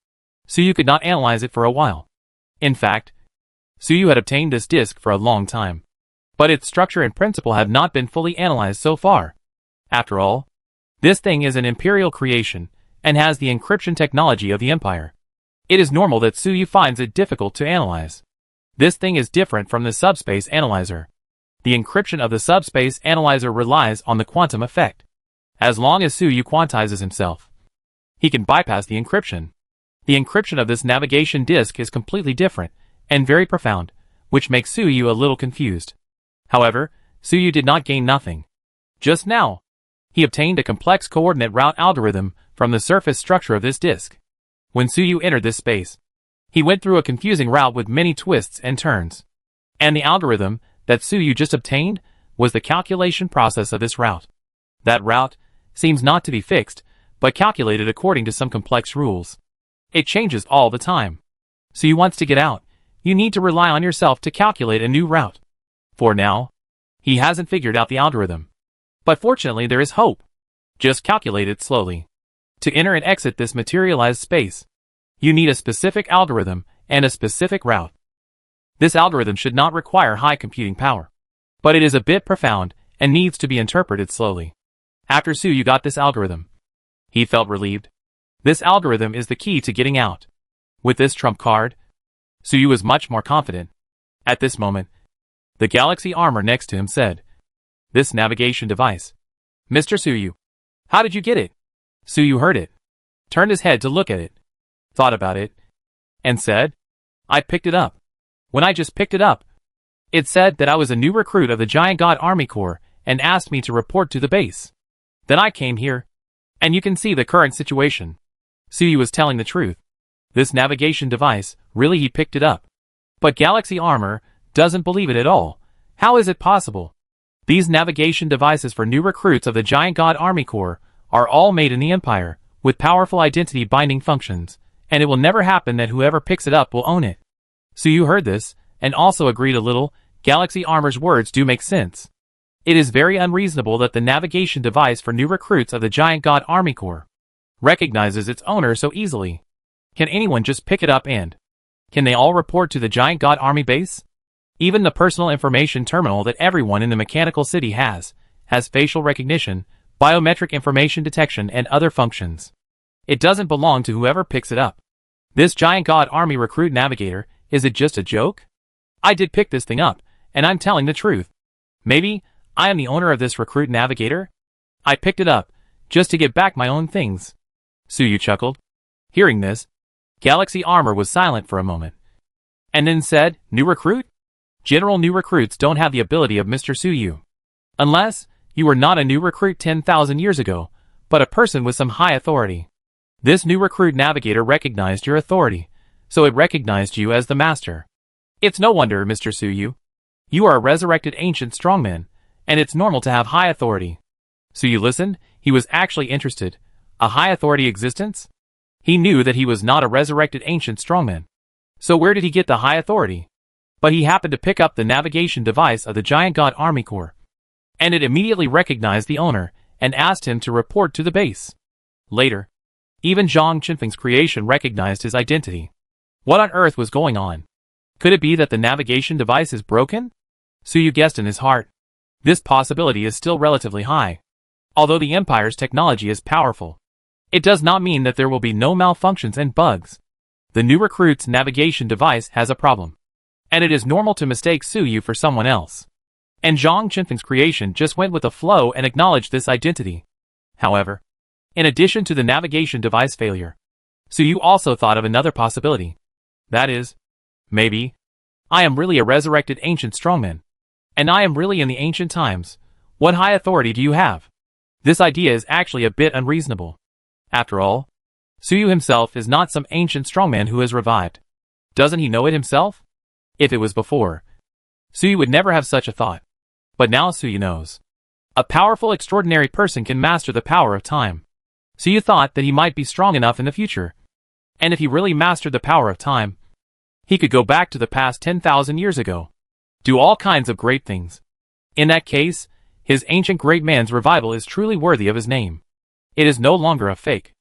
Suyu could not analyze it for a while. In fact, Suyu had obtained this disc for a long time, but its structure and principle have not been fully analyzed so far. After all, this thing is an imperial creation, and has the encryption technology of the Empire. It is normal that Suyu finds it difficult to analyze. This thing is different from the subspace analyzer. The encryption of the subspace analyzer relies on the quantum effect. As long as Suyu quantizes himself, he can bypass the encryption. The encryption of this navigation disk is completely different and very profound, which makes Suyu a little confused. However, Suyu did not gain nothing. Just now, he obtained a complex coordinate route algorithm from the surface structure of this disk. When Suyu entered this space, he went through a confusing route with many twists and turns. And the algorithm that Suyu just obtained was the calculation process of this route. That route seems not to be fixed, but calculated according to some complex rules. It changes all the time. Suyu wants to get out. You need to rely on yourself to calculate a new route. For now, he hasn't figured out the algorithm. But fortunately there is hope. Just calculate it slowly. To enter and exit this materialized space, you need a specific algorithm and a specific route. This algorithm should not require high computing power, but it is a bit profound and needs to be interpreted slowly. After Suyu got this algorithm, he felt relieved. This algorithm is the key to getting out. With this trump card, Suyu was much more confident. At this moment, the galaxy armor next to him said, "This navigation device. Mr. Suyu, how did you get it?" Suyu heard it, turned his head to look at it, thought about it, and said, "I picked it up. When I just picked it up, it said that I was a new recruit of the Giant God Army Corps and asked me to report to the base. Then I came here, and you can see the current situation." Suyu was telling the truth. This navigation device, really he picked it up. But Galaxy Armor doesn't believe it at all. How is it possible? These navigation devices for new recruits of the Giant God Army Corps are all made in the Empire, with powerful identity binding functions, and it will never happen that whoever picks it up will own it. Suyu heard this, and also agreed a little. Galaxy Armor's words do make sense. It is very unreasonable that the navigation device for new recruits of the Giant God Army Corps recognizes its owner so easily. Can anyone just pick it up and can they all report to the Giant God Army base? Even the personal information terminal that everyone in the mechanical city has facial recognition, biometric information detection and other functions. It doesn't belong to whoever picks it up. This Giant God Army recruit navigator, is it just a joke? I did pick this thing up, and I'm telling the truth. Maybe I am the owner of this recruit navigator? I picked it up, just to get back my own things. Suyu chuckled. Hearing this, Galaxy Armor was silent for a moment, and then said, "New recruit? General new recruits don't have the ability of Mr. Suyu. Unless you were not a new recruit 10,000 years ago, but a person with some high authority. This new recruit navigator recognized your authority, so it recognized you as the master. It's no wonder, Mr. Suyu. You are a resurrected ancient strongman, and it's normal to have high authority." Suyu listened. He was actually interested. A high authority existence? He knew that he was not a resurrected ancient strongman. So where did he get the high authority? But he happened to pick up the navigation device of the Giant God Army Corps, and it immediately recognized the owner and asked him to report to the base. Later, even Zhang Qinfeng's creation recognized his identity. What on earth was going on? Could it be that the navigation device is broken? Suyu guessed in his heart. This possibility is still relatively high. Although the Empire's technology is powerful, it does not mean that there will be no malfunctions and bugs. The new recruit's navigation device has a problem, and it is normal to mistake Suyu for someone else. And Zhang Qinfeng's creation just went with the flow and acknowledged this identity. However, in addition to the navigation device failure, Suyu also thought of another possibility. That is, maybe I am really a resurrected ancient strongman, and I am really in the ancient times. What high authority do you have? This idea is actually a bit unreasonable. After all, Suyu himself is not some ancient strongman who has revived. Doesn't he know it himself? If it was before, Suyu would never have such a thought. But now Suyu knows. A powerful, extraordinary person can master the power of time. Suyu thought that he might be strong enough in the future. And if he really mastered the power of time, he could go back to the past 10,000 years ago. Do all kinds of great things. In that case, his ancient great man's revival is truly worthy of his name. It is no longer a fake.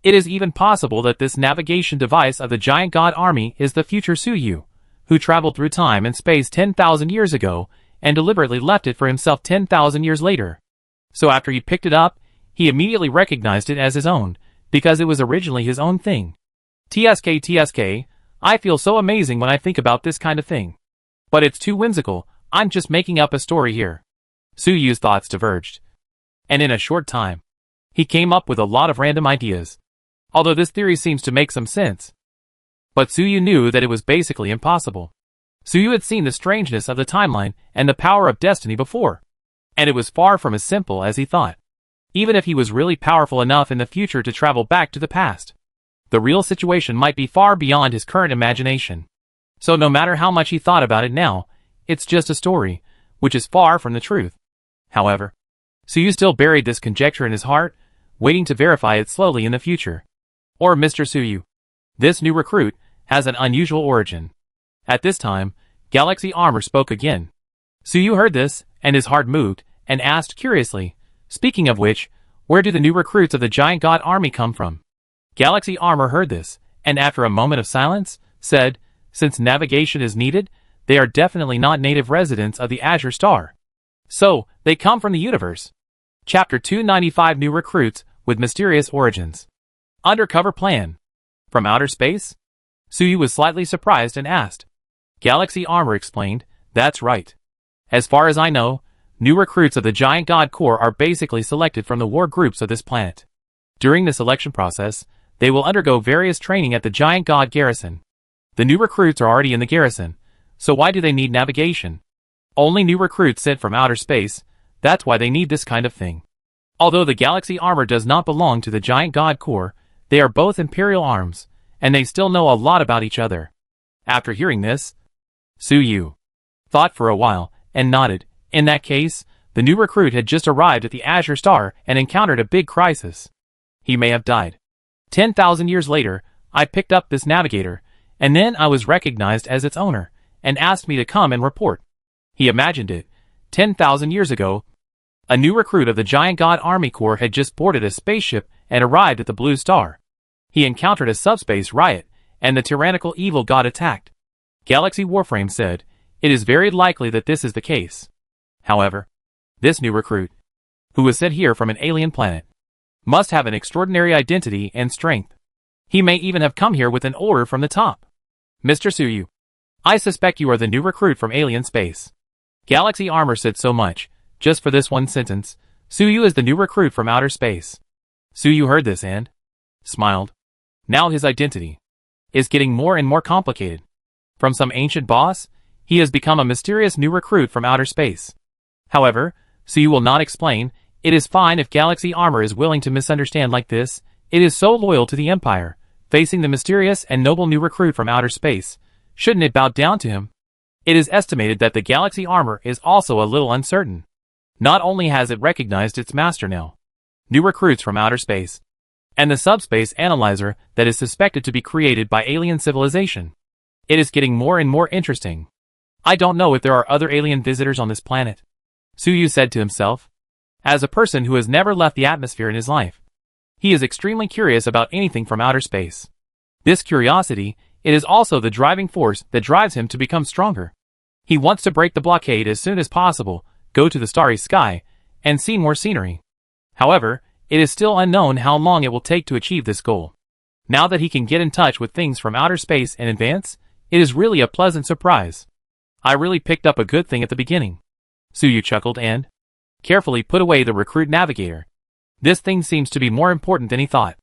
It is even possible that this navigation device of the Giant God Army is the future Suyu, who traveled through time and space 10,000 years ago and deliberately left it for himself 10,000 years later. So after he picked it up, he immediately recognized it as his own, because it was originally his own thing. TSK, I feel so amazing when I think about this kind of thing. But it's too whimsical, I'm just making up a story here. Suyu's thoughts diverged. And in a short time, he came up with a lot of random ideas. Although this theory seems to make some sense. But Suyu knew that it was basically impossible. Suyu had seen the strangeness of the timeline and the power of destiny before. And it was far from as simple as he thought. Even if he was really powerful enough in the future to travel back to the past, the real situation might be far beyond his current imagination. So no matter how much he thought about it now, it's just a story, which is far from the truth. However, Suyu still buried this conjecture in his heart, waiting to verify it slowly in the future. Or Mr. Suyu. This new recruit has an unusual origin. At this time, Galaxy Armor spoke again. Suyu heard this, and his heart moved, and asked curiously, speaking of which, where do the new recruits of the giant god army come from? Galaxy Armor heard this, and after a moment of silence, said, since navigation is needed, they are definitely not native residents of the Azure Star. So, they come from the universe. Chapter 295 New Recruits with Mysterious Origins. Undercover Plan. From outer space? Suyu was slightly surprised and asked. Galaxy Armor explained, that's right. As far as I know, new recruits of the Giant God Corps are basically selected from the war groups of this planet. During the selection process, they will undergo various training at the Giant God Garrison. The new recruits are already in the garrison, so why do they need navigation? Only new recruits sent from outer space, that's why they need this kind of thing. Although the Galaxy Armor does not belong to the Giant God Corps, they are both Imperial arms, and they still know a lot about each other. After hearing this, Suyu thought for a while, and nodded. In that case, the new recruit had just arrived at the Azure Star and encountered a big crisis. He may have died. 10,000 years later, I picked up this navigator, and then I was recognized as its owner, and asked me to come and report. He imagined it. 10,000 years ago, a new recruit of the Giant God Army Corps had just boarded a spaceship and arrived at the Blue Star. He encountered a subspace riot, and the tyrannical evil god attacked. Galaxy Warframe said, it is very likely that this is the case. However, this new recruit, who was sent here from an alien planet, must have an extraordinary identity and strength. He may even have come here with an order from the top. Mr. Suyu, I suspect you are the new recruit from alien space. Galaxy Armor said so much, just for this one sentence. Suyu is the new recruit from outer space. Suyu heard this and smiled. Now his identity is getting more and more complicated. From some ancient boss, he has become a mysterious new recruit from outer space. However, Suyu will not explain. It is fine if Galaxy Armor is willing to misunderstand like this. It is so loyal to the Empire, facing the mysterious and noble new recruit from outer space. Shouldn't it bow down to him? It is estimated that the Galaxy Armor is also a little uncertain. Not only has it recognized its master now, new recruits from outer space, and the subspace analyzer that is suspected to be created by alien civilization. It is getting more and more interesting. I don't know if there are other alien visitors on this planet, Suyu said to himself. As a person who has never left the atmosphere in his life, he is extremely curious about anything from outer space. This curiosity, it is also the driving force that drives him to become stronger. He wants to break the blockade as soon as possible, go to the starry sky, and see more scenery. However, it is still unknown how long it will take to achieve this goal. Now that he can get in touch with things from outer space in advance, it is really a pleasant surprise. I really picked up a good thing at the beginning. Suyu chuckled and carefully put away the recruit navigator. This thing seems to be more important than he thought.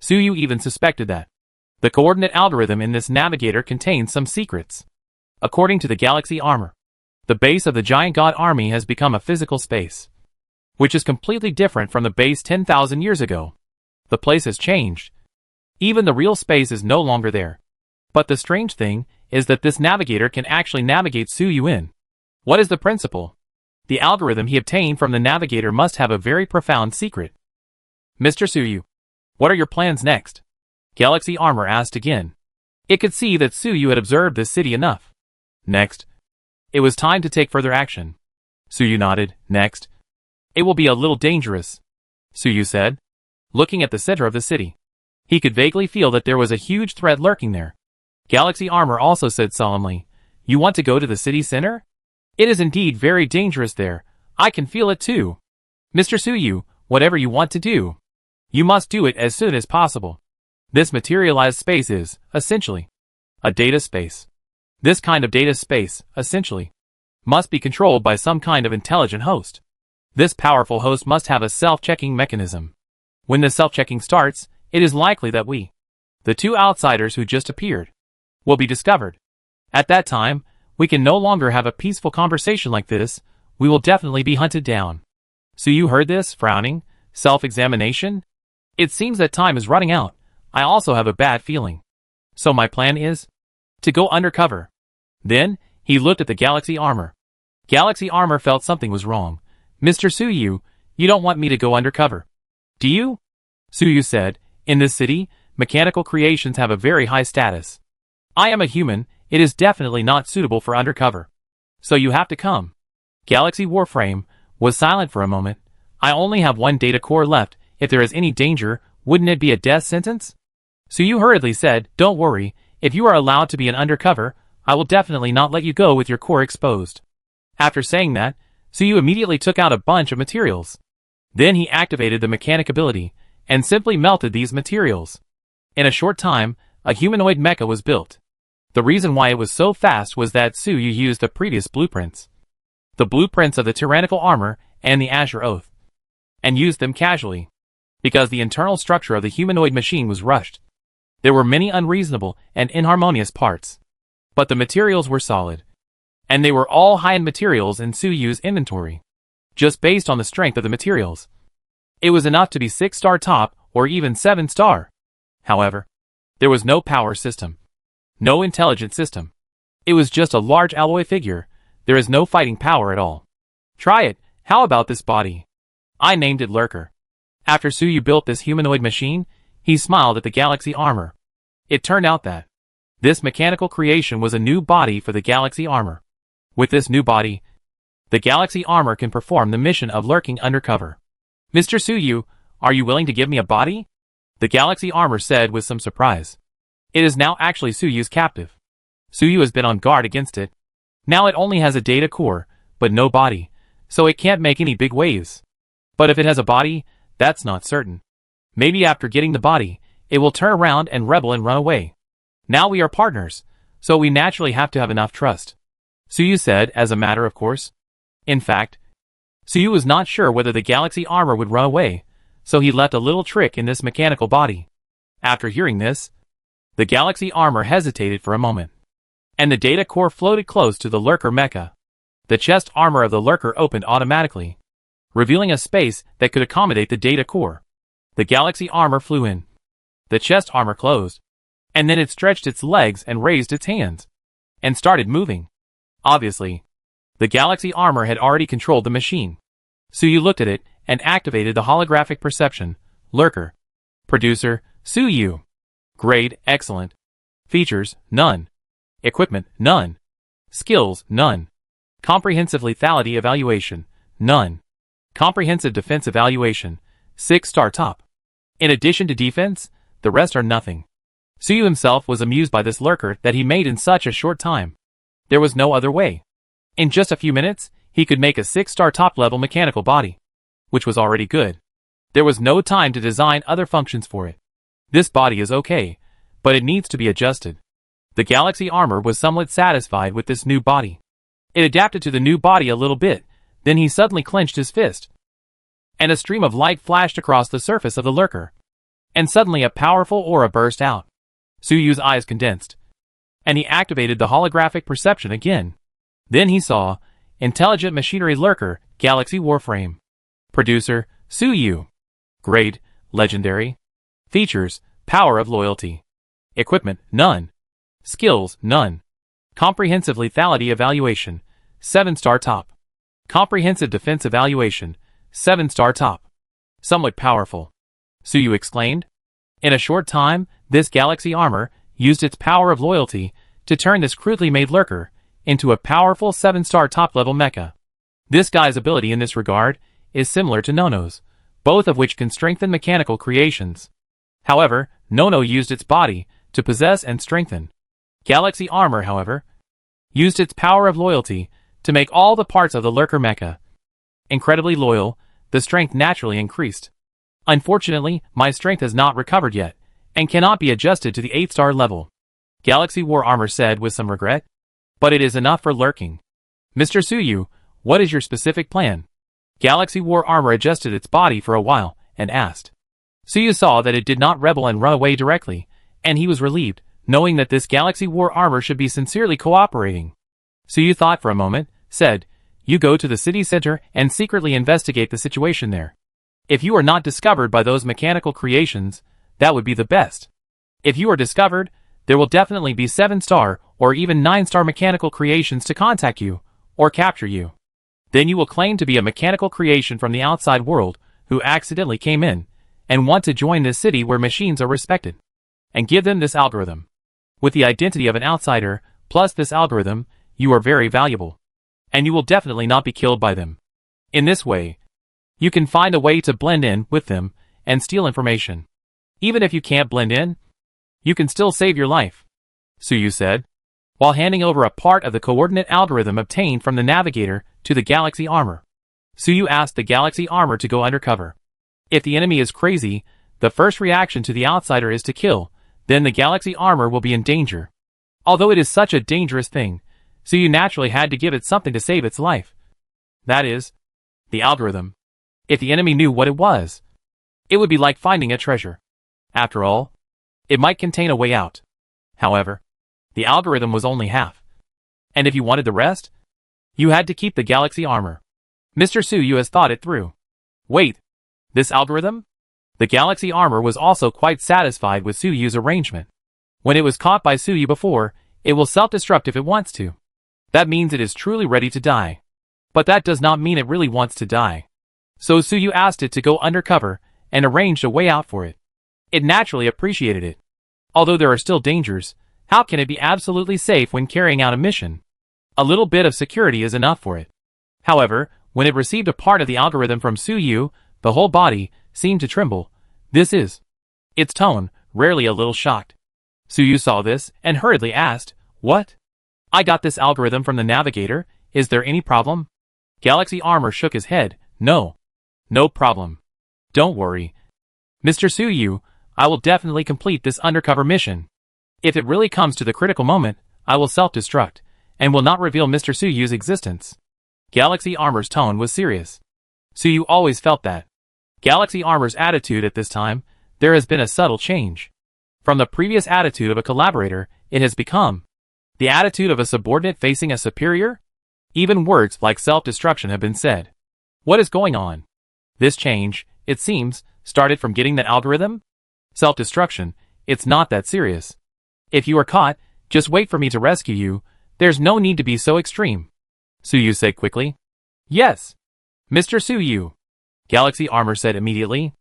Suyu even suspected that the coordinate algorithm in this navigator contains some secrets. According to the Galaxy Armor, the base of the Giant God Army has become a physical space, which is completely different from the base 10,000 years ago. The place has changed. Even the real space is no longer there. But the strange thing is that this navigator can actually navigate Suyu in. What is the principle? The algorithm he obtained from the navigator must have a very profound secret. Mr. Suyu, what are your plans next? Galaxy Armor asked again. It could see that Suyu had observed this city enough. Next. It was time to take further action. Suyu nodded. Next. It will be a little dangerous, Suyu said, looking at the center of the city. He could vaguely feel that there was a huge threat lurking there. Galaxy Armor also said solemnly, you want to go to the city center? It is indeed very dangerous there. I can feel it too. Mr. Suyu, whatever you want to do. You must do it as soon as possible. This materialized space is, essentially, a data space. This kind of data space, essentially, must be controlled by some kind of intelligent host. This powerful host must have a self-checking mechanism. When the self-checking starts, it is likely that we, the two outsiders who just appeared, will be discovered. At that time, we can no longer have a peaceful conversation like this. We will definitely be hunted down. So you heard this, frowning? Self-examination? It seems that time is running out. I also have a bad feeling. So my plan is to go undercover. Then, he looked at the Galaxy Armor. Galaxy Armor felt something was wrong. Mr. Suyu, you don't want me to go undercover, do you? Suyu said, in this city, mechanical creations have a very high status. I am a human, it is definitely not suitable for undercover. So you have to come. Galaxy Warframe was silent for a moment. I only have one data core left. If there is any danger, wouldn't it be a death sentence? Suyu hurriedly said, don't worry, if you are allowed to be an undercover, I will definitely not let you go with your core exposed. After saying that, Suyu immediately took out a bunch of materials. Then he activated the mechanic ability, and simply melted these materials. In a short time, a humanoid mecha was built. The reason why it was so fast was that Suyu used the previous blueprints. The blueprints of the tyrannical armor and the Azure Oath, and used them casually. Because the internal structure of the humanoid machine was rushed. There were many unreasonable and inharmonious parts. But the materials were solid. And they were all high-end materials in Suyu's inventory. Just based on the strength of the materials. It was enough to be 6-star top or even 7-star. However, there was no power system. No intelligent system. It was just a large alloy figure. There is no fighting power at all. Try it. How about this body? I named it Lurker. After Suyu built this humanoid machine, he smiled at the Galaxy Armor. It turned out that this mechanical creation was a new body for the Galaxy Armor. With this new body, the Galaxy Armor can perform the mission of lurking undercover. Mr. Suyu, are you willing to give me a body? The Galaxy Armor said with some surprise. It is now actually Suyu's captive. Suyu has been on guard against it. Now it only has a data core, but no body, so it can't make any big waves. But if it has a body, that's not certain. Maybe after getting the body, it will turn around and rebel and run away. Now we are partners, so we naturally have to have enough trust. Suyu said as a matter of course. In fact, Suyu was not sure whether the Galaxy Armor would run away, so he left a little trick in this mechanical body. After hearing this, the Galaxy Armor hesitated for a moment. And the data core floated close to the Lurker mecha. The chest armor of the Lurker opened automatically, revealing a space that could accommodate the data core. The Galaxy Armor flew in. The chest armor closed, and then it stretched its legs and raised its hands, and started moving. Obviously, the Galaxy Armor had already controlled the machine. Suyu looked at it and activated the holographic perception. Lurker. Producer, Suyu. Grade, excellent. Features, none. Equipment, none. Skills, none. Comprehensive lethality evaluation, none. Comprehensive defense evaluation, 6-star top. In addition to defense, the rest are nothing. Suyu himself was amused by this Lurker that he made in such a short time. There was no other way. In just a few minutes, he could make a 6-star top-level mechanical body, which was already good. There was no time to design other functions for it. This body is okay, but it needs to be adjusted. The Galaxy Armor was somewhat satisfied with this new body. It adapted to the new body a little bit, then he suddenly clenched his fist. And a stream of light flashed across the surface of the Lurker. And suddenly a powerful aura burst out. Suyu's eyes condensed. And he activated the holographic perception again. Then he saw, Intelligent Machinery Lurker, Galaxy Warframe. Producer, Suyu. Grade, Legendary. Features, Power of Loyalty. Equipment, none. Skills, none. Comprehensive Lethality Evaluation, 7-star top. Comprehensive Defense Evaluation, 7-star top. Somewhat powerful, Suyu exclaimed. In a short time, this Galaxy Armor used its power of loyalty to turn this crudely made Lurker into a powerful 7-star top-level mecha. This guy's ability in this regard is similar to Nono's, both of which can strengthen mechanical creations. However, Nono used its body to possess and strengthen. Galaxy Armor, however, used its power of loyalty to make all the parts of the Lurker mecha incredibly loyal. The strength naturally increased. Unfortunately, my strength has not recovered yet, and cannot be adjusted to the 8-star level. Galaxy War Armor said with some regret. But it is enough for lurking. Mr. Suyu, what is your specific plan? Galaxy War Armor adjusted its body for a while, and asked. Suyu saw that it did not rebel and run away directly, and he was relieved, knowing that this Galaxy War Armor should be sincerely cooperating. Suyu thought for a moment, said, You go to the city center and secretly investigate the situation there. If you are not discovered by those mechanical creations, that would be the best. If you are discovered, there will definitely be 7-star or even 9-star mechanical creations to contact you, or capture you. Then you will claim to be a mechanical creation from the outside world, who accidentally came in, and want to join this city where machines are respected. And give them this algorithm. With the identity of an outsider, plus this algorithm, you are very valuable. And you will definitely not be killed by them. In this way, you can find a way to blend in with them, and steal information. Even if you can't blend in, you can still save your life, Suyu said, while handing over a part of the coordinate algorithm obtained from the navigator to the Galaxy Armor. Suyu asked the Galaxy Armor to go undercover. If the enemy is crazy, the first reaction to the outsider is to kill, then the Galaxy Armor will be in danger. Although it is such a dangerous thing, Suyu naturally had to give it something to save its life. That is, the algorithm. If the enemy knew what it was, it would be like finding a treasure. After all, it might contain a way out. However, the algorithm was only half. And if you wanted the rest, you had to keep the Galaxy Armor. Mr. Suyu has thought it through. Wait, this algorithm? The Galaxy Armor was also quite satisfied with Suyu's arrangement. When it was caught by Suyu before, it will self-destruct if it wants to. That means it is truly ready to die. But that does not mean it really wants to die. So Suyu asked it to go undercover, and arranged a way out for it. It naturally appreciated it. Although there are still dangers, how can it be absolutely safe when carrying out a mission? A little bit of security is enough for it. However, when it received a part of the algorithm from Suyu, the whole body seemed to tremble. This is its tone, rarely a little shocked. Suyu saw this, and hurriedly asked, What? I got this algorithm from the navigator, is there any problem? Galaxy Armor shook his head, No. No problem. Don't worry. Mr. Suyu, I will definitely complete this undercover mission. If it really comes to the critical moment, I will self-destruct, and will not reveal Mr. Suyu's existence. Galaxy Armor's tone was serious. Suyu always felt that. Galaxy Armor's attitude at this time, there has been a subtle change. From the previous attitude of a collaborator, it has become the attitude of a subordinate facing a superior? Even words like self-destruction have been said. What is going on? This change, it seems, started from getting that algorithm? Self-destruction, it's not that serious. If you are caught, just wait for me to rescue you, there's no need to be so extreme. Suyu said quickly. Yes. Mr. Suyu. Galaxy Armor said immediately.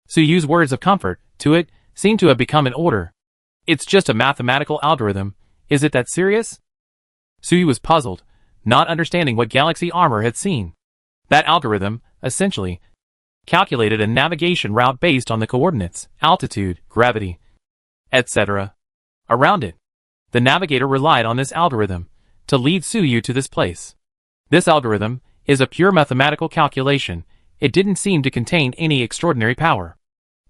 Suyu's words of comfort, to it, seemed to have become an order. It's just a mathematical algorithm, is it that serious? Suyu was puzzled, not understanding what Galaxy Armor had seen. That algorithm, essentially, calculated a navigation route based on the coordinates, altitude, gravity, etc. around it. The navigator relied on this algorithm to lead Suyu to this place. This algorithm is a pure mathematical calculation. It didn't seem to contain any extraordinary power.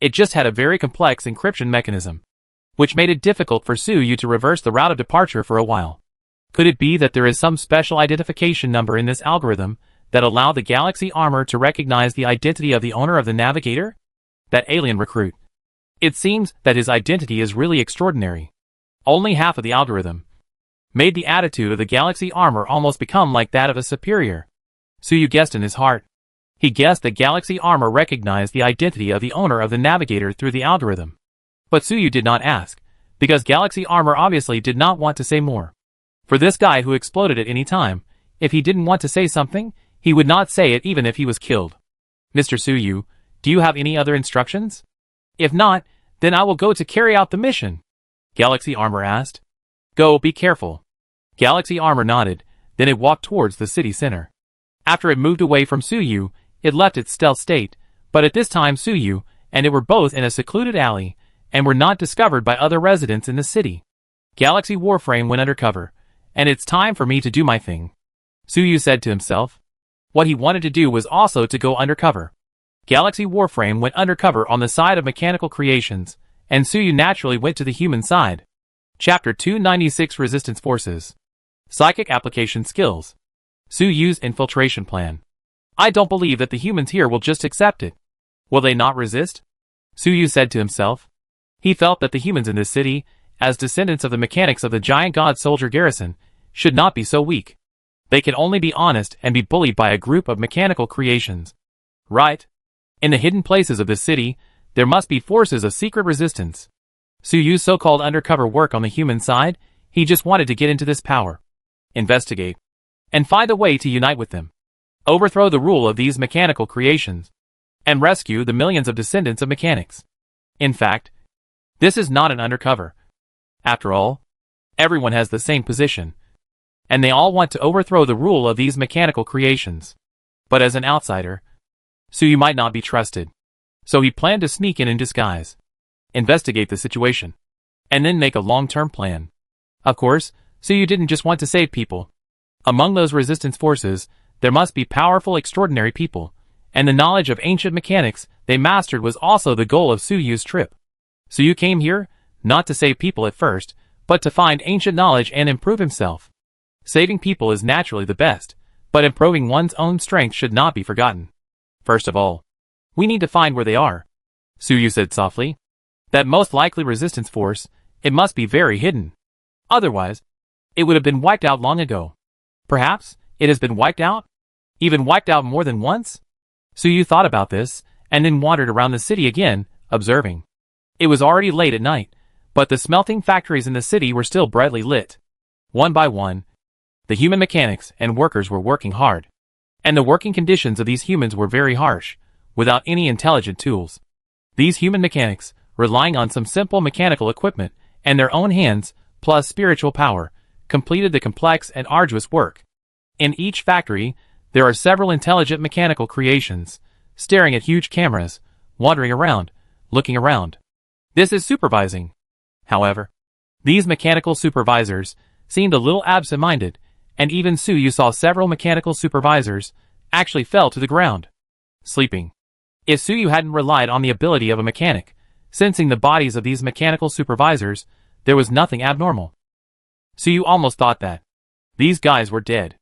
It just had a very complex encryption mechanism, which made it difficult for Suyu to reverse the route of departure for a while. Could it be that there is some special identification number in this algorithm that allowed the Galaxy Armor to recognize the identity of the owner of the navigator? That alien recruit. It seems that his identity is really extraordinary. Only half of the algorithm made the attitude of the Galaxy Armor almost become like that of a superior. Suyu guessed in his heart. He guessed that Galaxy Armor recognized the identity of the owner of the navigator through the algorithm. But Suyu did not ask, because Galaxy Armor obviously did not want to say more. For this guy who exploded at any time, if he didn't want to say something, he would not say it even if he was killed. Mr. Suyu, do you have any other instructions? If not, then I will go to carry out the mission. Galaxy Armor asked. Go, be careful. Galaxy Armor nodded, then it walked towards the city center. After it moved away from Suyu, it left its stealth state, but at this time Suyu and it were both in a secluded alley, and were not discovered by other residents in the city. Galaxy Warframe went undercover, and it's time for me to do my thing, Suyu said to himself. What he wanted to do was also to go undercover. Galaxy Warframe went undercover on the side of mechanical creations, and Suyu naturally went to the human side. Chapter 296 Resistance Forces. Psychic Application Skills. Suyu's Infiltration Plan. I don't believe that the humans here will just accept it. Will they not resist? Suyu said to himself. He felt that the humans in this city, as descendants of the mechanics of the giant god soldier garrison, should not be so weak. They can only be honest and be bullied by a group of mechanical creations. Right? In the hidden places of this city, there must be forces of secret resistance. Suyu's so-called undercover work on the human side, he just wanted to get into this power. Investigate. And find a way to unite with them. Overthrow the rule of these mechanical creations. And rescue the millions of descendants of mechanics. In fact, this is not an undercover. After all, everyone has the same position. And they all want to overthrow the rule of these mechanical creations. But as an outsider, Suyu might not be trusted. So he planned to sneak in disguise. Investigate the situation. And then make a long-term plan. Of course, Suyu didn't just want to save people. Among those resistance forces, there must be powerful, extraordinary people. And the knowledge of ancient mechanics they mastered was also the goal of Suyu's trip. Suyu came here, not to save people at first, but to find ancient knowledge and improve himself. Saving people is naturally the best, but improving one's own strength should not be forgotten. First of all, we need to find where they are. Suyu said softly. That most likely resistance force, it must be very hidden. Otherwise, it would have been wiped out long ago. Perhaps, it has been wiped out? Even wiped out more than once? Suyu thought about this, and then wandered around the city again, observing. It was already late at night, but the smelting factories in the city were still brightly lit. One by one, the human mechanics and workers were working hard. And the working conditions of these humans were very harsh, without any intelligent tools. These human mechanics, relying on some simple mechanical equipment and their own hands, plus spiritual power, completed the complex and arduous work. In each factory, there are several intelligent mechanical creations, staring at huge cameras, wandering around, looking around. This is supervising. However, these mechanical supervisors seemed a little absent-minded, and even Suyu saw several mechanical supervisors actually fell to the ground, sleeping. If Suyu hadn't relied on the ability of a mechanic, sensing the bodies of these mechanical supervisors, there was nothing abnormal. Suyu almost thought that these guys were dead.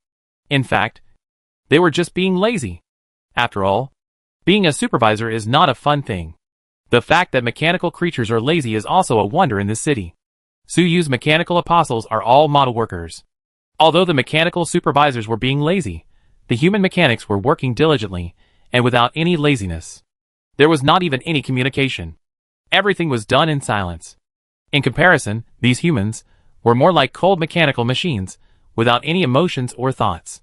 In fact, they were just being lazy. After all, being a supervisor is not a fun thing. The fact that mechanical creatures are lazy is also a wonder in this city. Suyu's mechanical apostles are all model workers. Although the mechanical supervisors were being lazy, the human mechanics were working diligently, and without any laziness. There was not even any communication. Everything was done in silence. In comparison, these humans were more like cold mechanical machines, without any emotions or thoughts.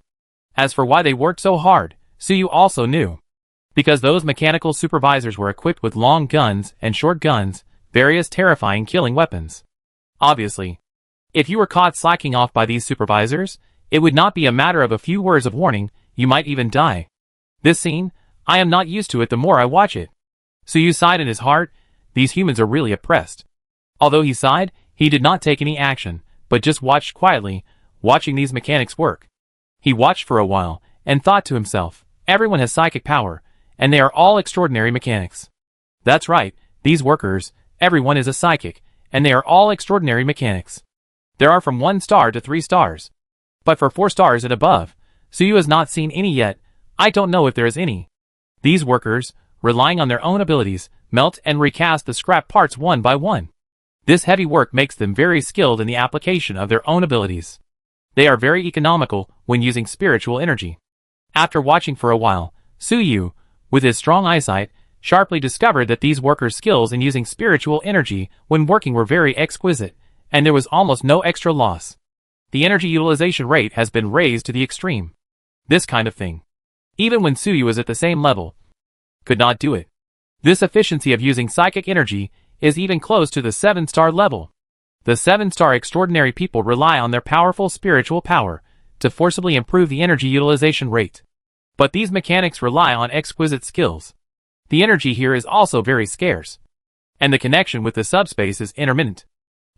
As for why they worked so hard, Suyu also knew. Because those mechanical supervisors were equipped with long guns and short guns, various terrifying killing weapons. Obviously, if you were caught slacking off by these supervisors, it would not be a matter of a few words of warning, you might even die. This scene, I am not used to it the more I watch it. Suyu sighed in his heart, these humans are really oppressed. Although he sighed, he did not take any action, but just watched quietly, watching these mechanics work. He watched for a while, and thought to himself, everyone has psychic power, and they are all extraordinary mechanics. That's right, these workers, everyone is a psychic, and they are all extraordinary mechanics. There are from 1 star to 3 stars. But for 4 stars and above, Suyu has not seen any yet, I don't know if there is any. These workers, relying on their own abilities, melt and recast the scrap parts one by one. This heavy work makes them very skilled in the application of their own abilities. They are very economical when using spiritual energy. After watching for a while, Suyu, with his strong eyesight, sharply discovered that these workers' skills in using spiritual energy when working were very exquisite, and there was almost no extra loss. The energy utilization rate has been raised to the extreme. This kind of thing, even when Suyu was at the same level, could not do it. This efficiency of using psychic energy is even close to the 7-star level. The 7-star extraordinary people rely on their powerful spiritual power to forcibly improve the energy utilization rate. But these mechanics rely on exquisite skills. The energy here is also very scarce, and the connection with the subspace is intermittent.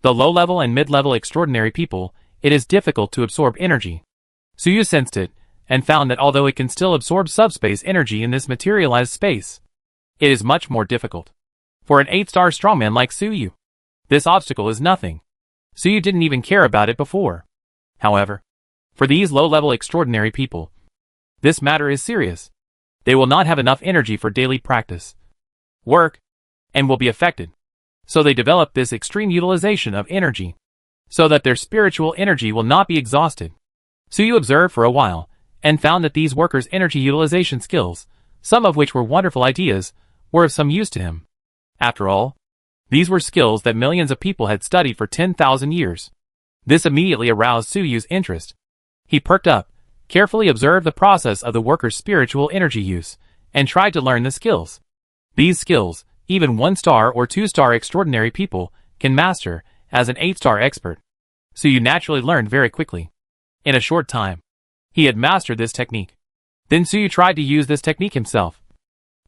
The low-level and mid-level extraordinary people, it is difficult to absorb energy. Suyu sensed it, and found that although it can still absorb subspace energy in this materialized space, It is much more difficult. For an 8-star strongman like Suyu, this obstacle is nothing. Suyu didn't even care about it before. However, for these low-level extraordinary people, this matter is serious. They will not have enough energy for daily practice, work, and will be affected. So they develop this extreme utilization of energy, so that their spiritual energy will not be exhausted. Suyu observed for a while, and found that these workers' energy utilization skills, some of which were wonderful ideas, were of some use to him. After all, these were skills that millions of people had studied for 10,000 years. This immediately aroused Suyu's interest. He perked up, carefully observed the process of the worker's spiritual energy use, and tried to learn the skills. These skills, even 1-star or 2-star extraordinary people can master as an 8-star expert. Suyu naturally learned very quickly. In a short time, he had mastered this technique. Then Suyu tried to use this technique himself,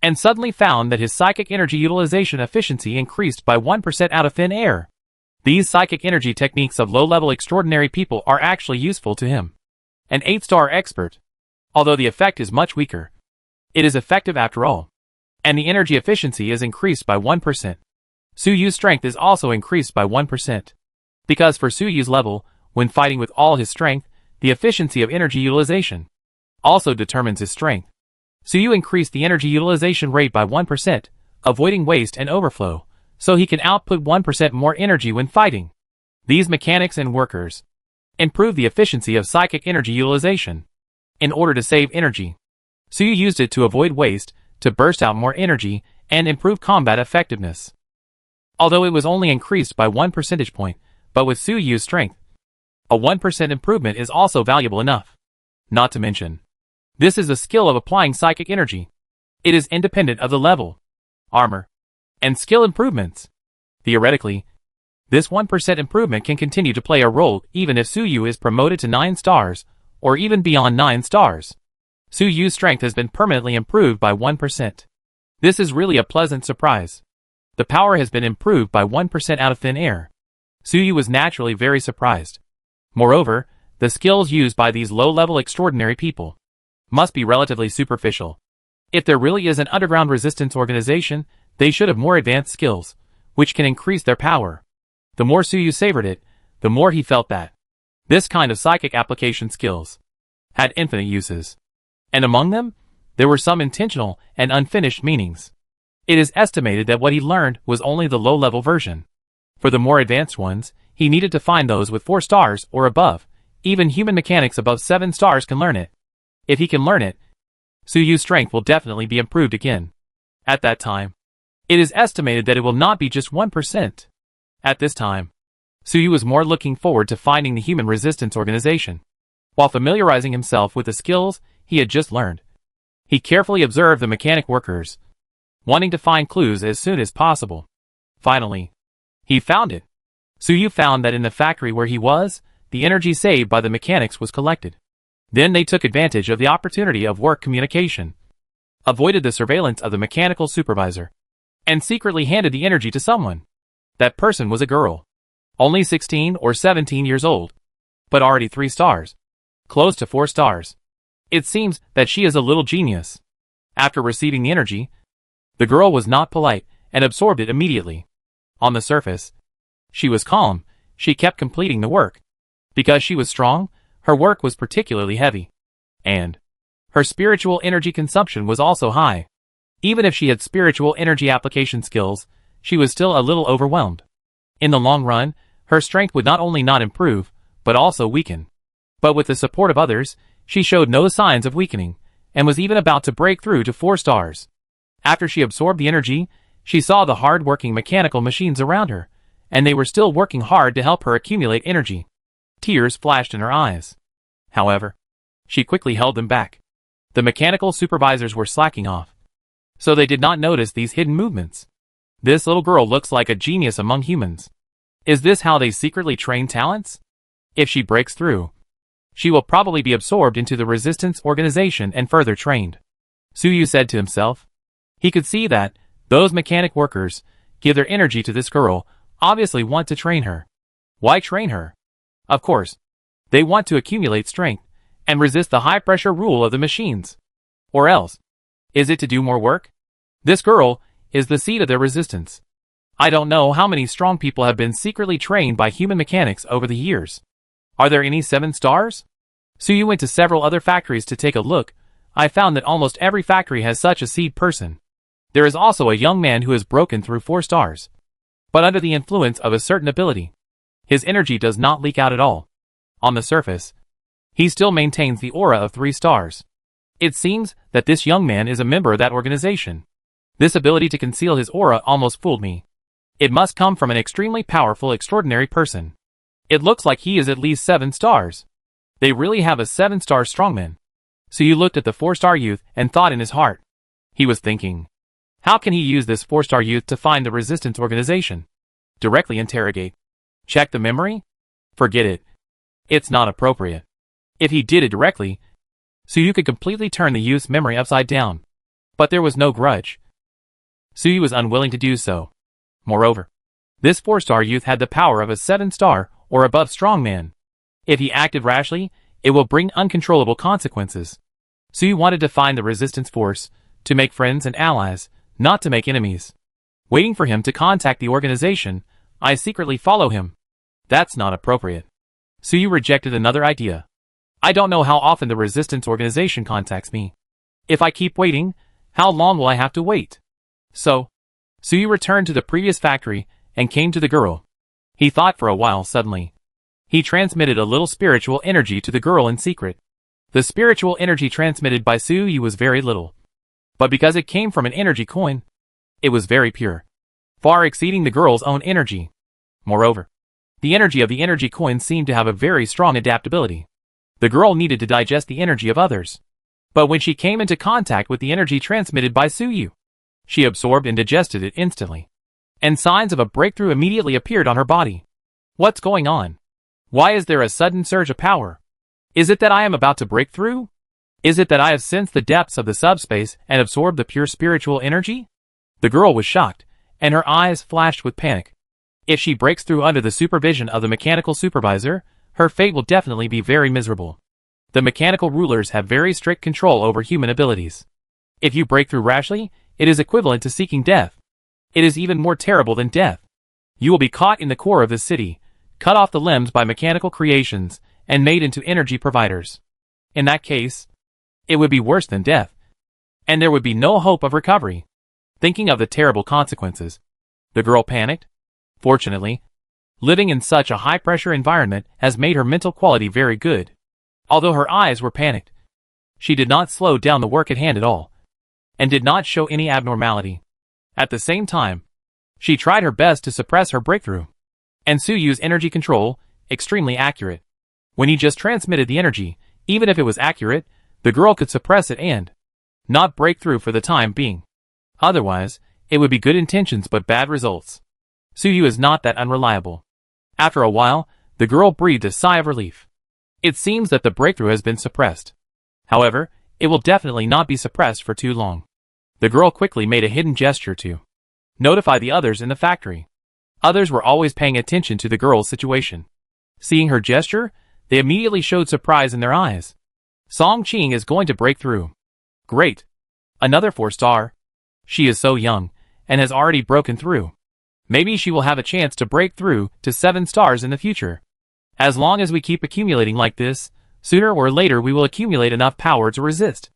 and suddenly found that his psychic energy utilization efficiency increased by 1% out of thin air. These psychic energy techniques of low-level extraordinary people are actually useful to him. An 8-star expert, although the effect is much weaker, it is effective after all, and the energy efficiency is increased by 1%. Suyu's strength is also increased by 1. Because for Suyu's level, when fighting with all his strength, the efficiency of energy utilization also determines his strength. Suyu increased the energy utilization rate by 1%, avoiding waste and overflow, so he can output 1% more energy when fighting. These mechanics and workers improve the efficiency of psychic energy utilization. In order to save energy, Suyu used it to avoid waste, to burst out more energy, and improve combat effectiveness. Although it was only increased by 1 percentage point, but with Suyu's strength, a 1% improvement is also valuable enough. Not to mention, this is the skill of applying psychic energy. It is independent of the level, armor, and skill improvements. Theoretically, this 1% improvement can continue to play a role even if Suyu is promoted to 9 stars, or even beyond 9 stars. Suyu's strength has been permanently improved by 1%. This is really a pleasant surprise. The power has been improved by 1% out of thin air. Suyu was naturally very surprised. Moreover, the skills used by these low-level extraordinary people must be relatively superficial. If there really is an underground resistance organization, they should have more advanced skills, which can increase their power. The more Suyu savored it, the more he felt that this kind of psychic application skills had infinite uses. And among them, there were some intentional and unfinished meanings. It is estimated that what he learned was only the low-level version. For the more advanced ones, he needed to find those with 4 stars or above. Even human mechanics above 7 stars can learn it. If he can learn it, Suyu's strength will definitely be improved again. At that time, it is estimated that it will not be just 1%. At this time, Suyu was more looking forward to finding the human resistance organization. While familiarizing himself with the skills he had just learned, he carefully observed the mechanic workers, wanting to find clues as soon as possible. Finally, he found it. Suyu found that in the factory where he was, the energy saved by the mechanics was collected. Then they took advantage of the opportunity of work communication, avoided the surveillance of the mechanical supervisor, and secretly handed the energy to someone. That person was a girl, only 16 or 17 years old, but already 3 stars, close to 4 stars. It seems that she is a little genius. After receiving the energy, the girl was not polite and absorbed it immediately. On the surface, she was calm. She kept completing the work. Because she was strong, her work was particularly heavy. And her spiritual energy consumption was also high. Even if she had spiritual energy application skills, she was still a little overwhelmed. In the long run, her strength would not only not improve, but also weaken. But with the support of others, she showed no signs of weakening, and was even about to break through to 4 stars. After she absorbed the energy, she saw the hard-working mechanical machines around her, and they were still working hard to help her accumulate energy. Tears flashed in her eyes. However, she quickly held them back. The mechanical supervisors were slacking off, so they did not notice these hidden movements. This little girl looks like a genius among humans. Is this how they secretly train talents? If she breaks through, she will probably be absorbed into the resistance organization and further trained. Suyu said to himself. He could see that those mechanic workers give their energy to this girl, obviously want to train her. Why train her? Of course, they want to accumulate strength and resist the high-pressure rule of the machines. Or else, is it to do more work? This girl is the seed of their resistance. I don't know how many strong people have been secretly trained by human mechanics over the years. Are there any 7 stars? Suyu went to several other factories to take a look. I found that almost every factory has such a seed person. There is also a young man who has broken through 4 stars. But under the influence of a certain ability, his energy does not leak out at all. On the surface, he still maintains the aura of 3 stars. It seems that this young man is a member of that organization. This ability to conceal his aura almost fooled me. It must come from an extremely powerful, extraordinary person. It looks like he is at least 7 stars. They really have a 7-star strongman. So you looked at the 4-star youth and thought in his heart. He was thinking, how can he use this 4-star youth to find the resistance organization? Directly interrogate. Check the memory? Forget it. It's not appropriate. If he did it directly, Suyu could completely turn the youth's memory upside down. But there was no grudge. Suyu was unwilling to do so. Moreover, this 4-star youth had the power of a 7-star or above strongman. If he acted rashly, it will bring uncontrollable consequences. Suyu wanted to find the resistance force, to make friends and allies, not to make enemies. Waiting for him to contact the organization, I secretly follow him. That's not appropriate. Suyu rejected another idea. I don't know how often the resistance organization contacts me. If I keep waiting, how long will I have to wait? So, Suyu returned to the previous factory and came to the girl. He thought for a while. Suddenly, he transmitted a little spiritual energy to the girl in secret. The spiritual energy transmitted by Suyu was very little. But because it came from an energy coin, it was very pure, far exceeding the girl's own energy. Moreover, the energy of the energy coin seemed to have a very strong adaptability. The girl needed to digest the energy of others. But when she came into contact with the energy transmitted by Suyu, she absorbed and digested it instantly. And signs of a breakthrough immediately appeared on her body. What's going on? Why is there a sudden surge of power? Is it that I am about to break through? Is it that I have sensed the depths of the subspace and absorbed the pure spiritual energy? The girl was shocked, and her eyes flashed with panic. If she breaks through under the supervision of the mechanical supervisor, her fate will definitely be very miserable. The mechanical rulers have very strict control over human abilities. If you break through rashly, it is equivalent to seeking death. It is even more terrible than death. You will be caught in the core of the city, cut off the limbs by mechanical creations, and made into energy providers. In that case, it would be worse than death. And there would be no hope of recovery. Thinking of the terrible consequences, the girl panicked. Fortunately, living in such a high-pressure environment has made her mental quality very good. Although her eyes were panicked, she did not slow down the work at hand at all, and did not show any abnormality. At the same time, she tried her best to suppress her breakthrough. And Suyu's energy control, extremely accurate. When he just transmitted the energy, even if it was accurate, the girl could suppress it and not break through for the time being. Otherwise, it would be good intentions but bad results. Suyu is not that unreliable. After a while, the girl breathed a sigh of relief. It seems that the breakthrough has been suppressed. However, it will definitely not be suppressed for too long. The girl quickly made a hidden gesture to notify the others in the factory. Others were always paying attention to the girl's situation. Seeing her gesture, they immediately showed surprise in their eyes. Song Qing is going to break through. Great. Another 4-star. She is so young, and has already broken through. Maybe she will have a chance to break through to 7 stars in the future. As long as we keep accumulating like this, sooner or later we will accumulate enough power to resist.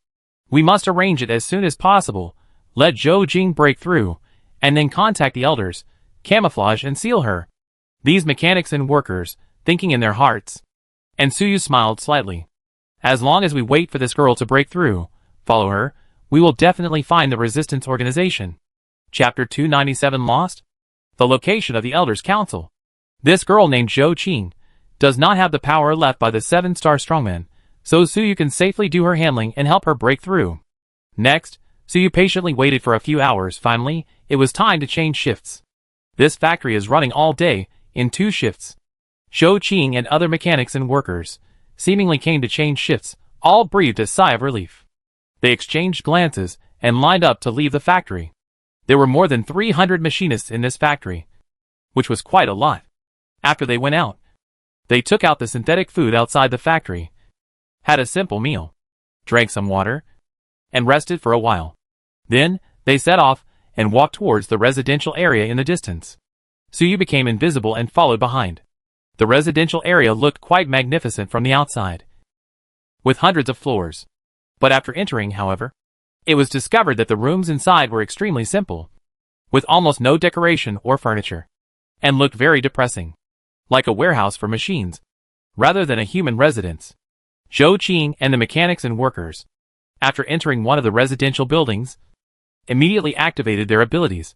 We must arrange it as soon as possible, let Zhou Jing break through, and then contact the elders, camouflage and seal her. These mechanics and workers, thinking in their hearts. And Suyu smiled slightly. As long as we wait for this girl to break through, follow her, we will definitely find the resistance organization. Chapter 297 Lost? The location of the Elders' Council. This girl named Zhou Qing does not have the power left by the 7-star strongman, so Suyu can safely do her handling and help her break through. Next, Suyu patiently waited for a few hours. Finally, it was time to change shifts. This factory is running all day, in 2 shifts. Zhou Qing and other mechanics and workers seemingly came to change shifts, all breathed a sigh of relief. They exchanged glances and lined up to leave the factory. There were more than 300 machinists in this factory, which was quite a lot. After they went out, they took out the synthetic food outside the factory, had a simple meal, drank some water, and rested for a while. Then, They set off and walked towards the residential area in the distance. Suyu became invisible and followed behind. The residential area looked quite magnificent from the outside, with hundreds of floors. But after entering, however, it was discovered that the rooms inside were extremely simple, with almost no decoration or furniture, and looked very depressing, like a warehouse for machines, rather than a human residence. Zhou Qing and the mechanics and workers, after entering one of the residential buildings, immediately activated their abilities,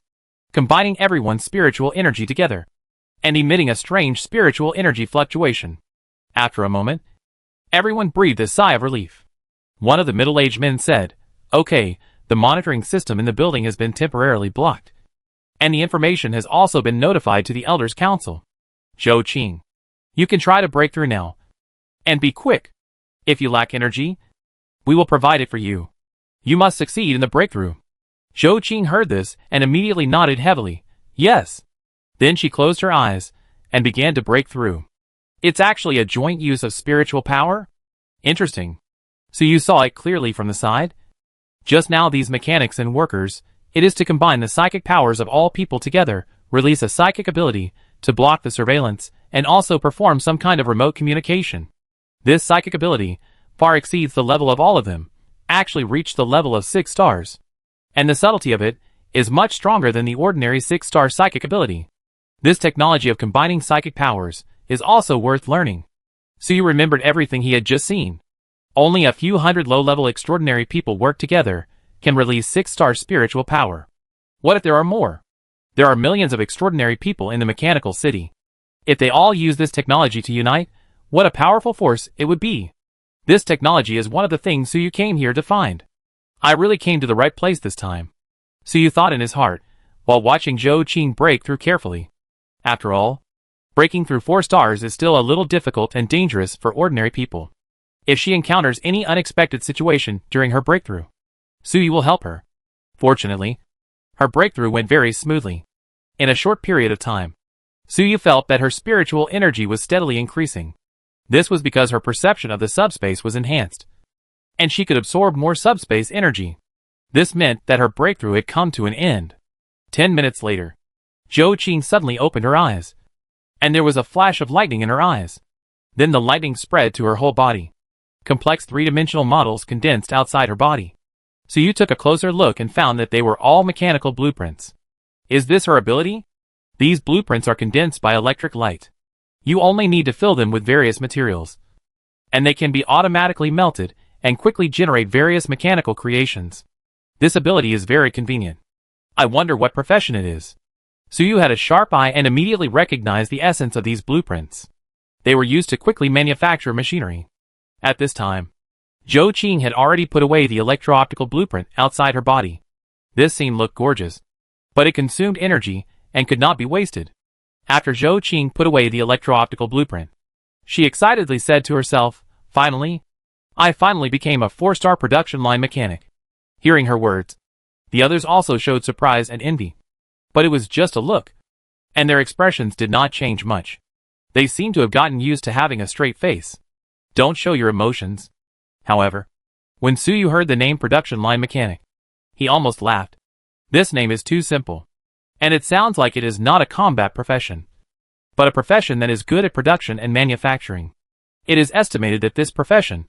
combining everyone's spiritual energy together, and emitting a strange spiritual energy fluctuation. After a moment, everyone breathed a sigh of relief. One of the middle-aged men said, "Okay, the monitoring system in the building has been temporarily blocked, and the information has also been notified to the Elders' Council. Zhou Qing, you can try to break through now. And be quick. If you lack energy, we will provide it for you. You must succeed in the breakthrough." Zhou Qing heard this and immediately nodded heavily. Yes. Then she closed her eyes and began to break through. It's actually a joint use of spiritual power? Interesting. So you saw it clearly from the side? Just now these mechanics and workers, it is to combine the psychic powers of all people together, release a psychic ability, to block the surveillance, and also perform some kind of remote communication. This psychic ability far exceeds the level of all of them, actually reached the level of 6 stars. And the subtlety of it is much stronger than the ordinary 6-star psychic ability. This technology of combining psychic powers is also worth learning. So you remembered everything he had just seen. Only a few hundred low-level extraordinary people work together can release 6-star spiritual power. What if there are more? There are millions of extraordinary people in the mechanical city. If they all use this technology to unite, what a powerful force it would be. This technology is one of the things Suyu came here to find. I really came to the right place this time. Suyu thought in his heart, while watching Zhou Qing break through carefully. After all, breaking through 4 stars is still a little difficult and dangerous for ordinary people. If she encounters any unexpected situation during her breakthrough, Suyu will help her. Fortunately, her breakthrough went very smoothly. In a short period of time, Suyu felt that her spiritual energy was steadily increasing. This was because her perception of the subspace was enhanced, and she could absorb more subspace energy. This meant that her breakthrough had come to an end. 10 minutes later, Zhou Qing suddenly opened her eyes, and there was a flash of lightning in her eyes. Then the lightning spread to her whole body. Complex 3-dimensional models condensed outside her body. Suyu took a closer look and found that they were all mechanical blueprints. Is this her ability? These blueprints are condensed by electric light. You only need to fill them with various materials, and they can be automatically melted and quickly generate various mechanical creations. This ability is very convenient. I wonder what profession it is. Suyu had a sharp eye and immediately recognized the essence of these blueprints. They were used to quickly manufacture machinery. At this time, Zhou Qing had already put away the electro-optical blueprint outside her body. This scene looked gorgeous, but it consumed energy and could not be wasted. After Zhou Qing put away the electro-optical blueprint, she excitedly said to herself, "Finally, I finally became a 4-star production line mechanic." Hearing her words, the others also showed surprise and envy. But it was just a look, and their expressions did not change much. They seemed to have gotten used to having a straight face. Don't show your emotions. However, when Suyu heard the name production line mechanic, he almost laughed. This name is too simple, and it sounds like it is not a combat profession, but a profession that is good at production and manufacturing. It is estimated that this profession,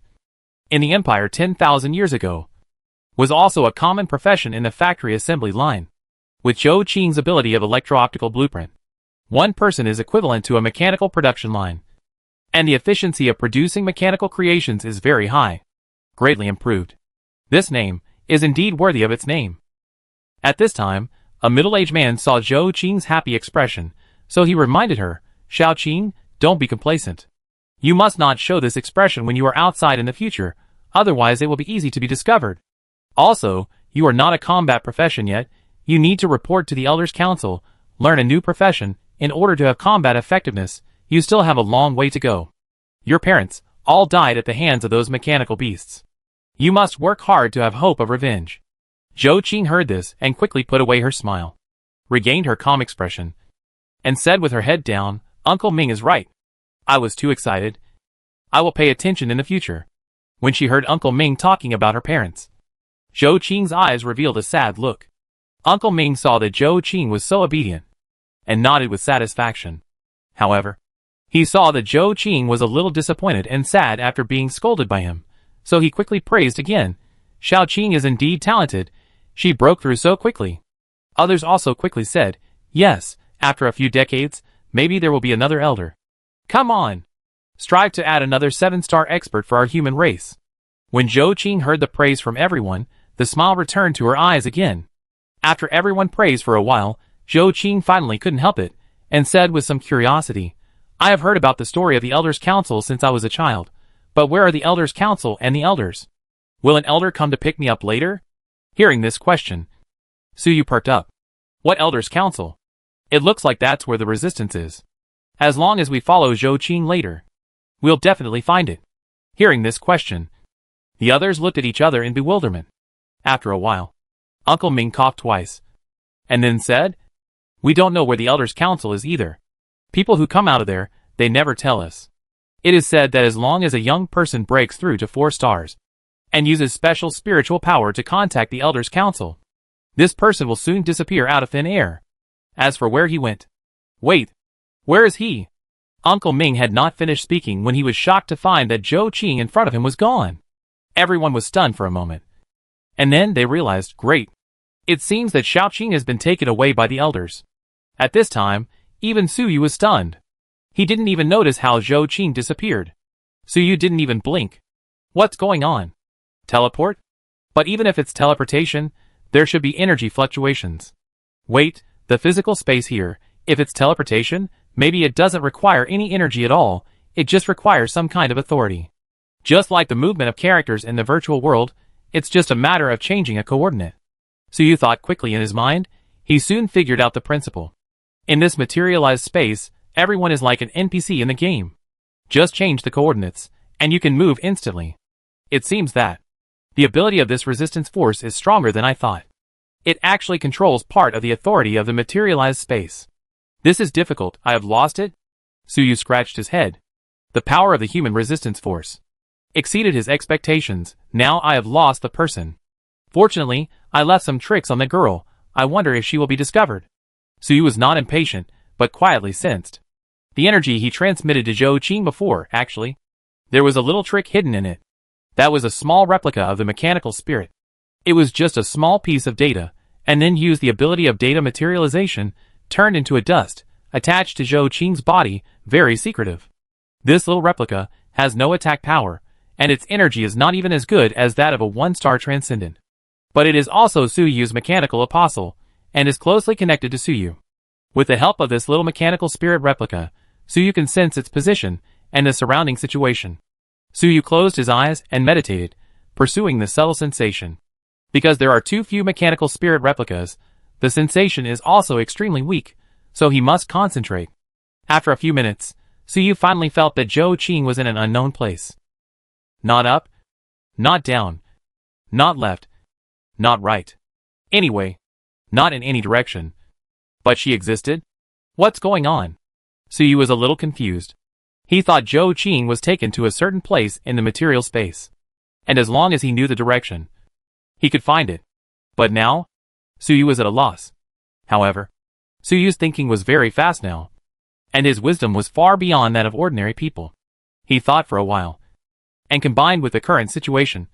in the Empire 10,000 years ago, was also a common profession in the factory assembly line. With Zhou Qing's ability of electro-optical blueprint, one person is equivalent to a mechanical production line, and the efficiency of producing mechanical creations is very high, greatly improved. This name is indeed worthy of its name. At this time, a middle-aged man saw Zhou Qing's happy expression, so he reminded her, "Xiao Qing, don't be complacent. You must not show this expression when you are outside in the future, otherwise it will be easy to be discovered. Also, you are not a combat profession yet. You need to report to the Elders' Council, learn a new profession. In order to have combat effectiveness, you still have a long way to go. Your parents all died at the hands of those mechanical beasts. You must work hard to have hope of revenge." Zhou Qing heard this and quickly put away her smile, regained her calm expression, and said with her head down, "Uncle Ming is right. I was too excited. I will pay attention in the future." When she heard Uncle Ming talking about her parents, Zhou Qing's eyes revealed a sad look. Uncle Ming saw that Zhou Qing was so obedient, and nodded with satisfaction. However, he saw that Zhou Qing was a little disappointed and sad after being scolded by him, so he quickly praised again. Xiao Qing is indeed talented, she broke through so quickly. Others also quickly said, yes, after a few decades, maybe there will be another elder. Come on! Strive to add another 7-star expert for our human race. When Zhou Qing heard the praise from everyone, the smile returned to her eyes again. After everyone praised for a while, Zhou Qing finally couldn't help it, and said with some curiosity, I have heard about the story of the Elders' Council since I was a child, but where are the Elders' Council and the Elders? Will an elder come to pick me up later? Hearing this question, Suyu perked up. What Elders' Council? It looks like that's where the resistance is. As long as we follow Zhou Qing later, we'll definitely find it. Hearing this question, the others looked at each other in bewilderment. After a while, Uncle Ming coughed twice, and then said, we don't know where the Elders' Council is either. People who come out of there, they never tell us. It is said that as long as a young person breaks through to 4 stars, and uses special spiritual power to contact the Elders' Council, this person will soon disappear out of thin air. As for where he went, wait, where is he? Uncle Ming had not finished speaking when he was shocked to find that Zhou Qing in front of him was gone. Everyone was stunned for a moment. And then they realized, great. It seems that Xiao Qing has been taken away by the elders. At this time, even Suyu was stunned. He didn't even notice how Zhou Qing disappeared. Suyu didn't even blink. What's going on? Teleport? But even if it's teleportation, there should be energy fluctuations. Wait, the physical space here, if it's teleportation, maybe it doesn't require any energy at all, it just requires some kind of authority. Just like the movement of characters in the virtual world, it's just a matter of changing a coordinate. Suyu thought quickly in his mind. He soon figured out the principle. In this materialized space, everyone is like an NPC in the game. Just change the coordinates, and you can move instantly. It seems that the ability of this resistance force is stronger than I thought. It actually controls part of the authority of the materialized space. This is difficult, I have lost it? Suyu scratched his head. The power of the human resistance force exceeded his expectations. Now I have lost the person. Fortunately, I left some tricks on the girl. I wonder if she will be discovered. Suyu was not impatient, but quietly sensed the energy he transmitted to Zhou Qing before. Actually, there was a little trick hidden in it. That was a small replica of the mechanical spirit. It was just a small piece of data, and then used the ability of data materialization, turned into a dust, attached to Zhou Qing's body, very secretive. This little replica has no attack power, and its energy is not even as good as that of a 1-star transcendent. But it is also Suyu's mechanical apostle, and is closely connected to Suyu. With the help of this little mechanical spirit replica, Suyu can sense its position, and the surrounding situation. Suyu closed his eyes and meditated, pursuing the subtle sensation. Because there are too few mechanical spirit replicas, the sensation is also extremely weak, so he must concentrate. After a few minutes, Suyu finally felt that Zhou Qing was in an unknown place. Not up, not down, not left, not right. Anyway, not in any direction. But she existed? What's going on? Suyu was a little confused. He thought Zhou Qing was taken to a certain place in the material space. And as long as he knew the direction, he could find it. But now, Suyu was at a loss. However, Suyu's thinking was very fast now, and his wisdom was far beyond that of ordinary people. He thought for a while, and combined with the current situation,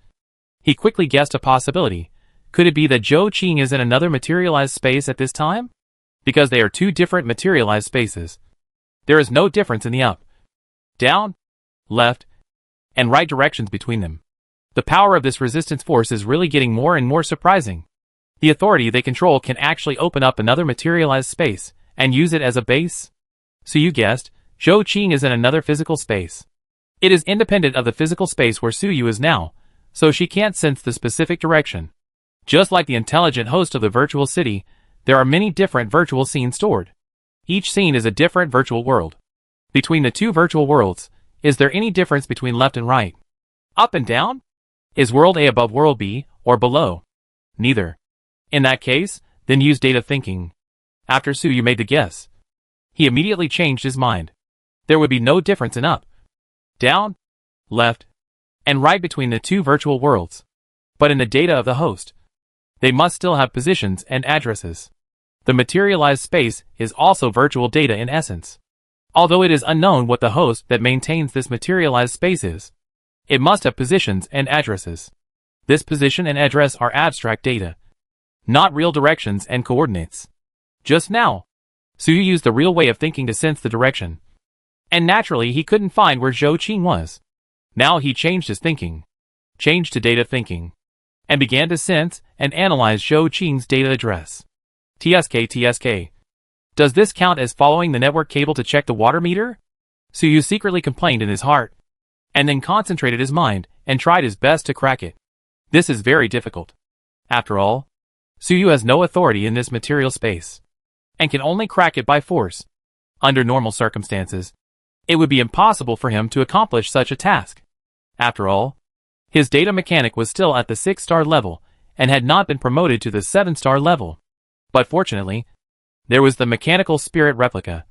he quickly guessed a possibility. Could it be that Zhou Qing is in another materialized space at this time? Because they are two different materialized spaces. There is no difference in the up, down, left, and right directions between them. The power of this resistance force is really getting more and more surprising. The authority they control can actually open up another materialized space, and use it as a base. So you guessed, Zhou Qing is in another physical space. It is independent of the physical space where Suyu is now, so she can't sense the specific direction. Just like the intelligent host of the virtual city, there are many different virtual scenes stored. Each scene is a different virtual world. Between the two virtual worlds, is there any difference between left and right? Up and down? Is world A above world B, or below? Neither. In that case, then use data thinking. After Suyu made the guess, he immediately changed his mind. There would be no difference in up, down, left, and right between the two virtual worlds. But in the data of the host, They must still have positions and addresses. The materialized space is also virtual data in essence. Although it is unknown what the host that maintains this materialized space is, it must have positions and addresses. This position and address are abstract data, not real directions and coordinates. Just now, Suyu used the real way of thinking to sense the direction. And naturally he couldn't find where Zhou Qing was. Now he changed his thinking, changed to data thinking, and began to sense and analyze Zhou Qing's data address. TSK. Does this count as following the network cable to check the water meter? Suyu secretly complained in his heart, and then concentrated his mind and tried his best to crack it. This is very difficult. After all, Suyu has no authority in this material space, and can only crack it by force. Under normal circumstances, it would be impossible for him to accomplish such a task. After all, his data mechanic was still at the 6-star level, and had not been promoted to the 7-star level. But fortunately, there was the mechanical spirit replica,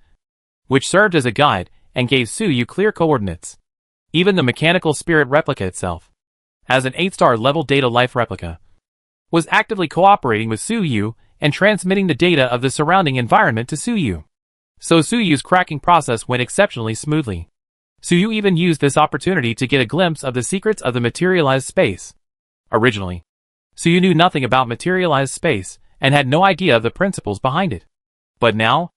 which served as a guide and gave Suyu clear coordinates. Even the mechanical spirit replica itself, as an 8-star level data life replica, was actively cooperating with Suyu and transmitting the data of the surrounding environment to Suyu. So Suyu's cracking process went exceptionally smoothly. Suyu even used this opportunity to get a glimpse of the secrets of the materialized space. Originally, Suyu knew nothing about materialized space and had no idea of the principles behind it. But now,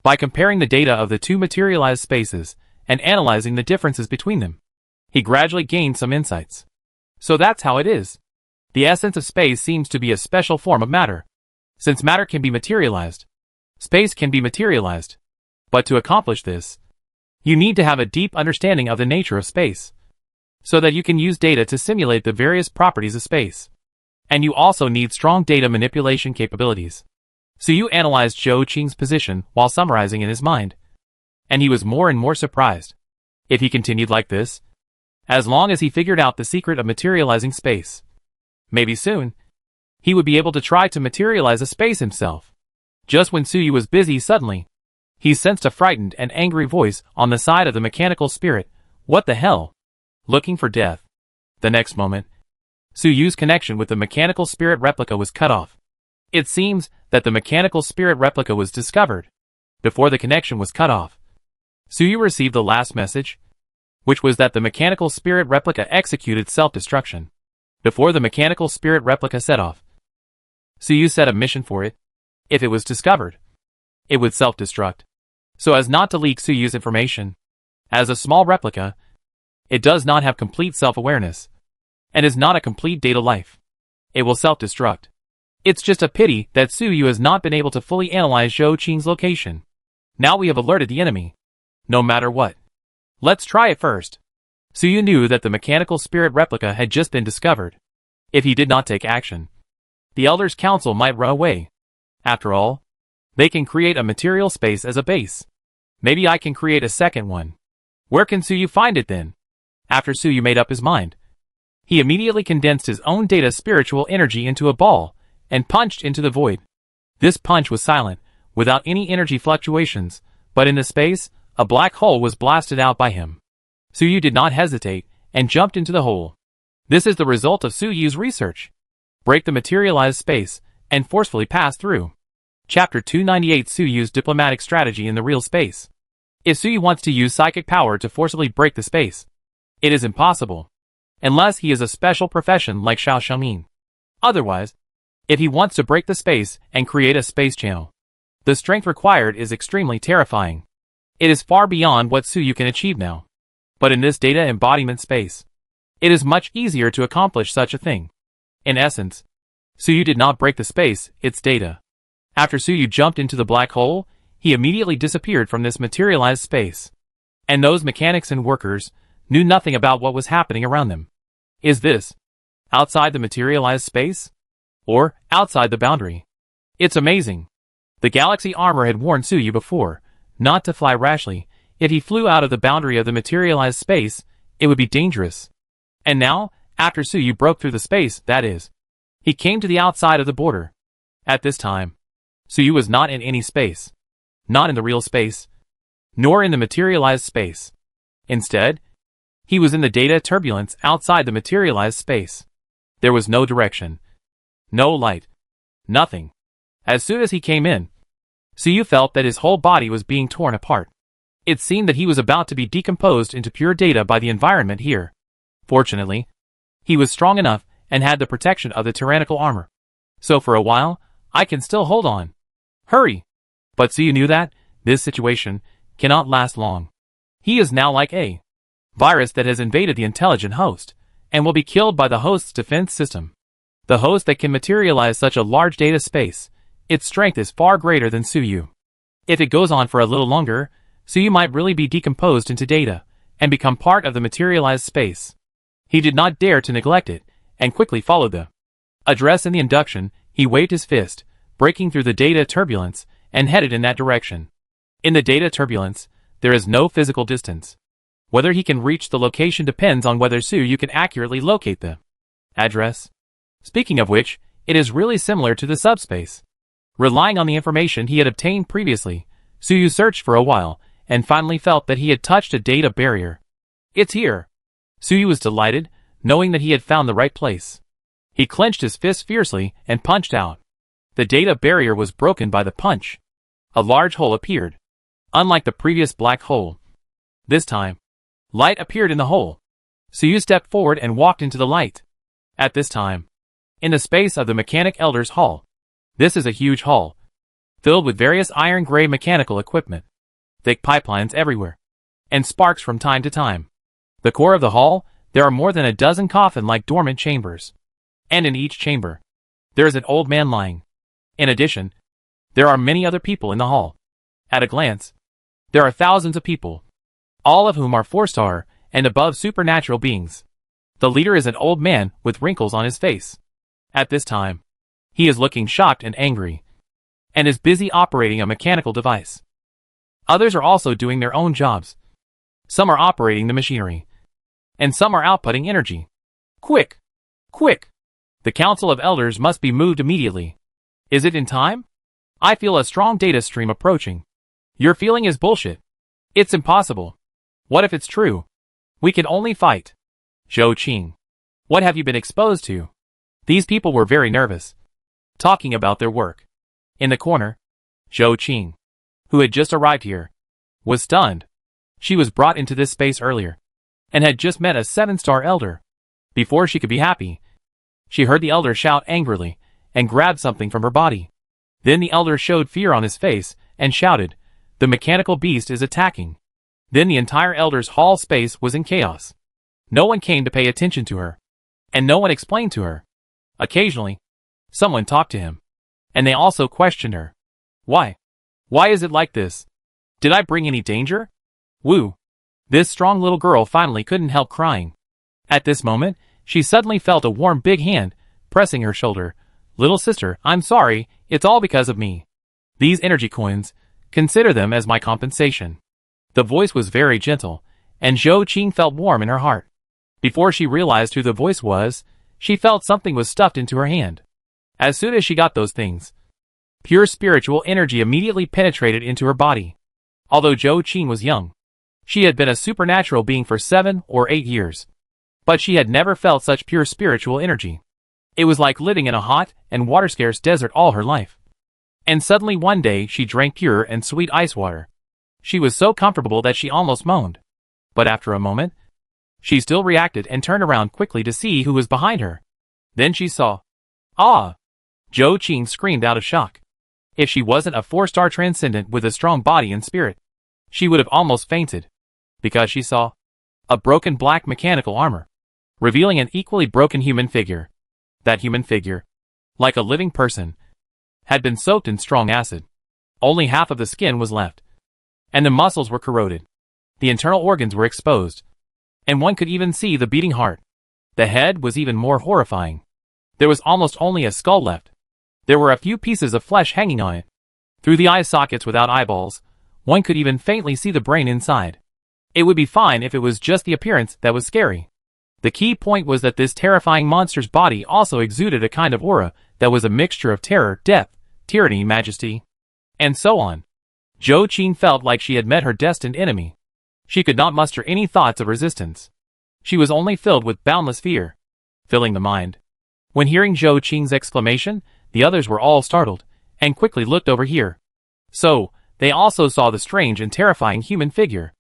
by comparing the data of the two materialized spaces and analyzing the differences between them, he gradually gained some insights. So that's how it is. The essence of space seems to be a special form of matter. Since matter can be materialized, space can be materialized. But to accomplish this, you need to have a deep understanding of the nature of space, so that you can use data to simulate the various properties of space. And you also need strong data manipulation capabilities. Suyu analyzed Zhou Qing's position while summarizing in his mind, and he was more and more surprised. If he continued like this, as long as he figured out the secret of materializing space, maybe soon, he would be able to try to materialize a space himself. Just when Suyu was busy suddenly, he sensed a frightened and angry voice on the side of the mechanical spirit. What the hell? Looking for death. The next moment, Suyu's connection with the mechanical spirit replica was cut off. It seems that the mechanical spirit replica was discovered before the connection was cut off. Suyu received the last message, which was that the mechanical spirit replica executed self-destruction before the mechanical spirit replica set off. Suyu set a mission for it. If it was discovered, it would self-destruct, so as not to leak Suyu's information. As a small replica, it does not have complete self-awareness, and is not a complete data life. It will self-destruct. It's just a pity that Suyu has not been able to fully analyze Zhou Qing's location. Now we have alerted the enemy. No matter what. Let's try it first. Suyu knew that the mechanical spirit replica had just been discovered. If he did not take action, the Elders' Council might run away. After all, they can create a material space as a base. Maybe I can create a second one. Where can Suyu find it then? After Suyu made up his mind, he immediately condensed his own data spiritual energy into a ball and punched into the void. This punch was silent, without any energy fluctuations, but in the space, a black hole was blasted out by him. Suyu did not hesitate and jumped into the hole. This is the result of Suyu's research. Break the materialized space and forcefully pass through. Chapter 298: Suyu's diplomatic strategy in the real space. If Suyu wants to use psychic power to forcibly break the space, it is impossible, unless he is a special profession like Xiao Xiaomin. Otherwise, if he wants to break the space and create a space channel, the strength required is extremely terrifying. It is far beyond what Suyu can achieve now. But in this data embodiment space, it is much easier to accomplish such a thing. In essence, Suyu did not break the space, its data. After Suyu jumped into the black hole, he immediately disappeared from this materialized space. And those mechanics and workers knew nothing about what was happening around them. Is this outside the materialized space? Or outside the boundary? It's amazing. The galaxy armor had warned Suyu before not to fly rashly. If he flew out of the boundary of the materialized space, it would be dangerous. And now, after Suyu broke through the space, that is, he came to the outside of the border. At this time, Suyu was not in any space. Not in the real space, nor in the materialized space. Instead, he was in the data turbulence outside the materialized space. There was no direction, no light, Nothing. As soon as he came in, Suyu felt that his whole body was being torn apart. It seemed that he was about to be decomposed into pure data by the environment here. Fortunately, he was strong enough and had the protection of the tyrannical armor. So for a while, I can still hold on. Hurry! But Suyu knew that this situation cannot last long. He is now like a virus that has invaded the intelligent host, and will be killed by the host's defense system. The host that can materialize such a large data space, its strength is far greater than Suyu. If it goes on for a little longer, Suyu might really be decomposed into data, and become part of the materialized space. He did not dare to neglect it, and quickly followed the address in the induction. He waved his fist, breaking through the data turbulence, and headed in that direction. In the data turbulence, there is no physical distance. Whether he can reach the location depends on whether Suyu can accurately locate the address. Speaking of which, it is really similar to the subspace. Relying on the information he had obtained previously, Suyu searched for a while, and finally felt that he had touched a data barrier. It's here. Suyu was delighted, knowing that he had found the right place. He clenched his fist fiercely and punched out. The data barrier was broken by the punch. A large hole appeared. Unlike the previous black hole, this time, light appeared in the hole. Suyu stepped forward and walked into the light. At this time, in the space of the Mechanic Elders Hall. This is a huge hall, filled with various iron-gray mechanical equipment, thick pipelines everywhere, and sparks from time to time. The core of the hall, there are more than a dozen coffin-like dormant chambers. And in each chamber, there is an old man lying. In addition, there are many other people in the hall. At a glance, there are thousands of people, all of whom are 4-star and above supernatural beings. The leader is an old man with wrinkles on his face. At this time, he is looking shocked and angry, and is busy operating a mechanical device. Others are also doing their own jobs. Some are operating the machinery, and some are outputting energy. Quick! Quick! The Council of Elders must be moved immediately. Is it in time? I feel a strong data stream approaching. Your feeling is bullshit. It's impossible. What if it's true? We can only fight. Zhou Qing. What have you been exposed to? These people were very nervous, talking about their work. In the corner, Zhou Qing, who had just arrived here, was stunned. She was brought into this space earlier, and had just met a 7-star elder. Before she could be happy, she heard the elder shout angrily, and grabbed something from her body. Then the elder showed fear on his face, and shouted, "The mechanical beast is attacking." Then the entire elder's hall space was in chaos. No one came to pay attention to her, and no one explained to her. Occasionally, someone talked to him, and they also questioned her. Why? Why is it like this? Did I bring any danger? Woo! This strong little girl finally couldn't help crying. At this moment, she suddenly felt a warm big hand pressing her shoulder. "Little sister, I'm sorry, it's all because of me. These energy coins, consider them as my compensation." The voice was very gentle, and Zhou Qing felt warm in her heart. Before she realized who the voice was, she felt something was stuffed into her hand. As soon as she got those things, pure spiritual energy immediately penetrated into her body. Although Zhou Qing was young, she had been a supernatural being for 7 or 8 years. But she had never felt such pure spiritual energy. It was like living in a hot and water-scarce desert all her life. And suddenly one day she drank pure and sweet ice water. She was so comfortable that she almost moaned. But after a moment, she still reacted and turned around quickly to see who was behind her. Then she saw. Ah! Zhou Qing screamed out of shock. If she wasn't a 4-star transcendent with a strong body and spirit, she would have almost fainted. Because she saw a broken black mechanical armor, revealing an equally broken human figure. That human figure, like a living person, had been soaked in strong acid. Only half of the skin was left, and the muscles were corroded. The internal organs were exposed, and one could even see the beating heart. The head was even more horrifying. There was almost only a skull left. There were a few pieces of flesh hanging on it. Through the eye sockets without eyeballs, one could even faintly see the brain inside. It would be fine if it was just the appearance that was scary. The key point was that this terrifying monster's body also exuded a kind of aura that was a mixture of terror, death, tyranny, majesty, and so on. Zhou Qing felt like she had met her destined enemy. She could not muster any thoughts of resistance. She was only filled with boundless fear, filling the mind. When hearing Zhou Qing's exclamation, The others were all startled, and quickly looked over here. So, they also saw the strange and terrifying human figure.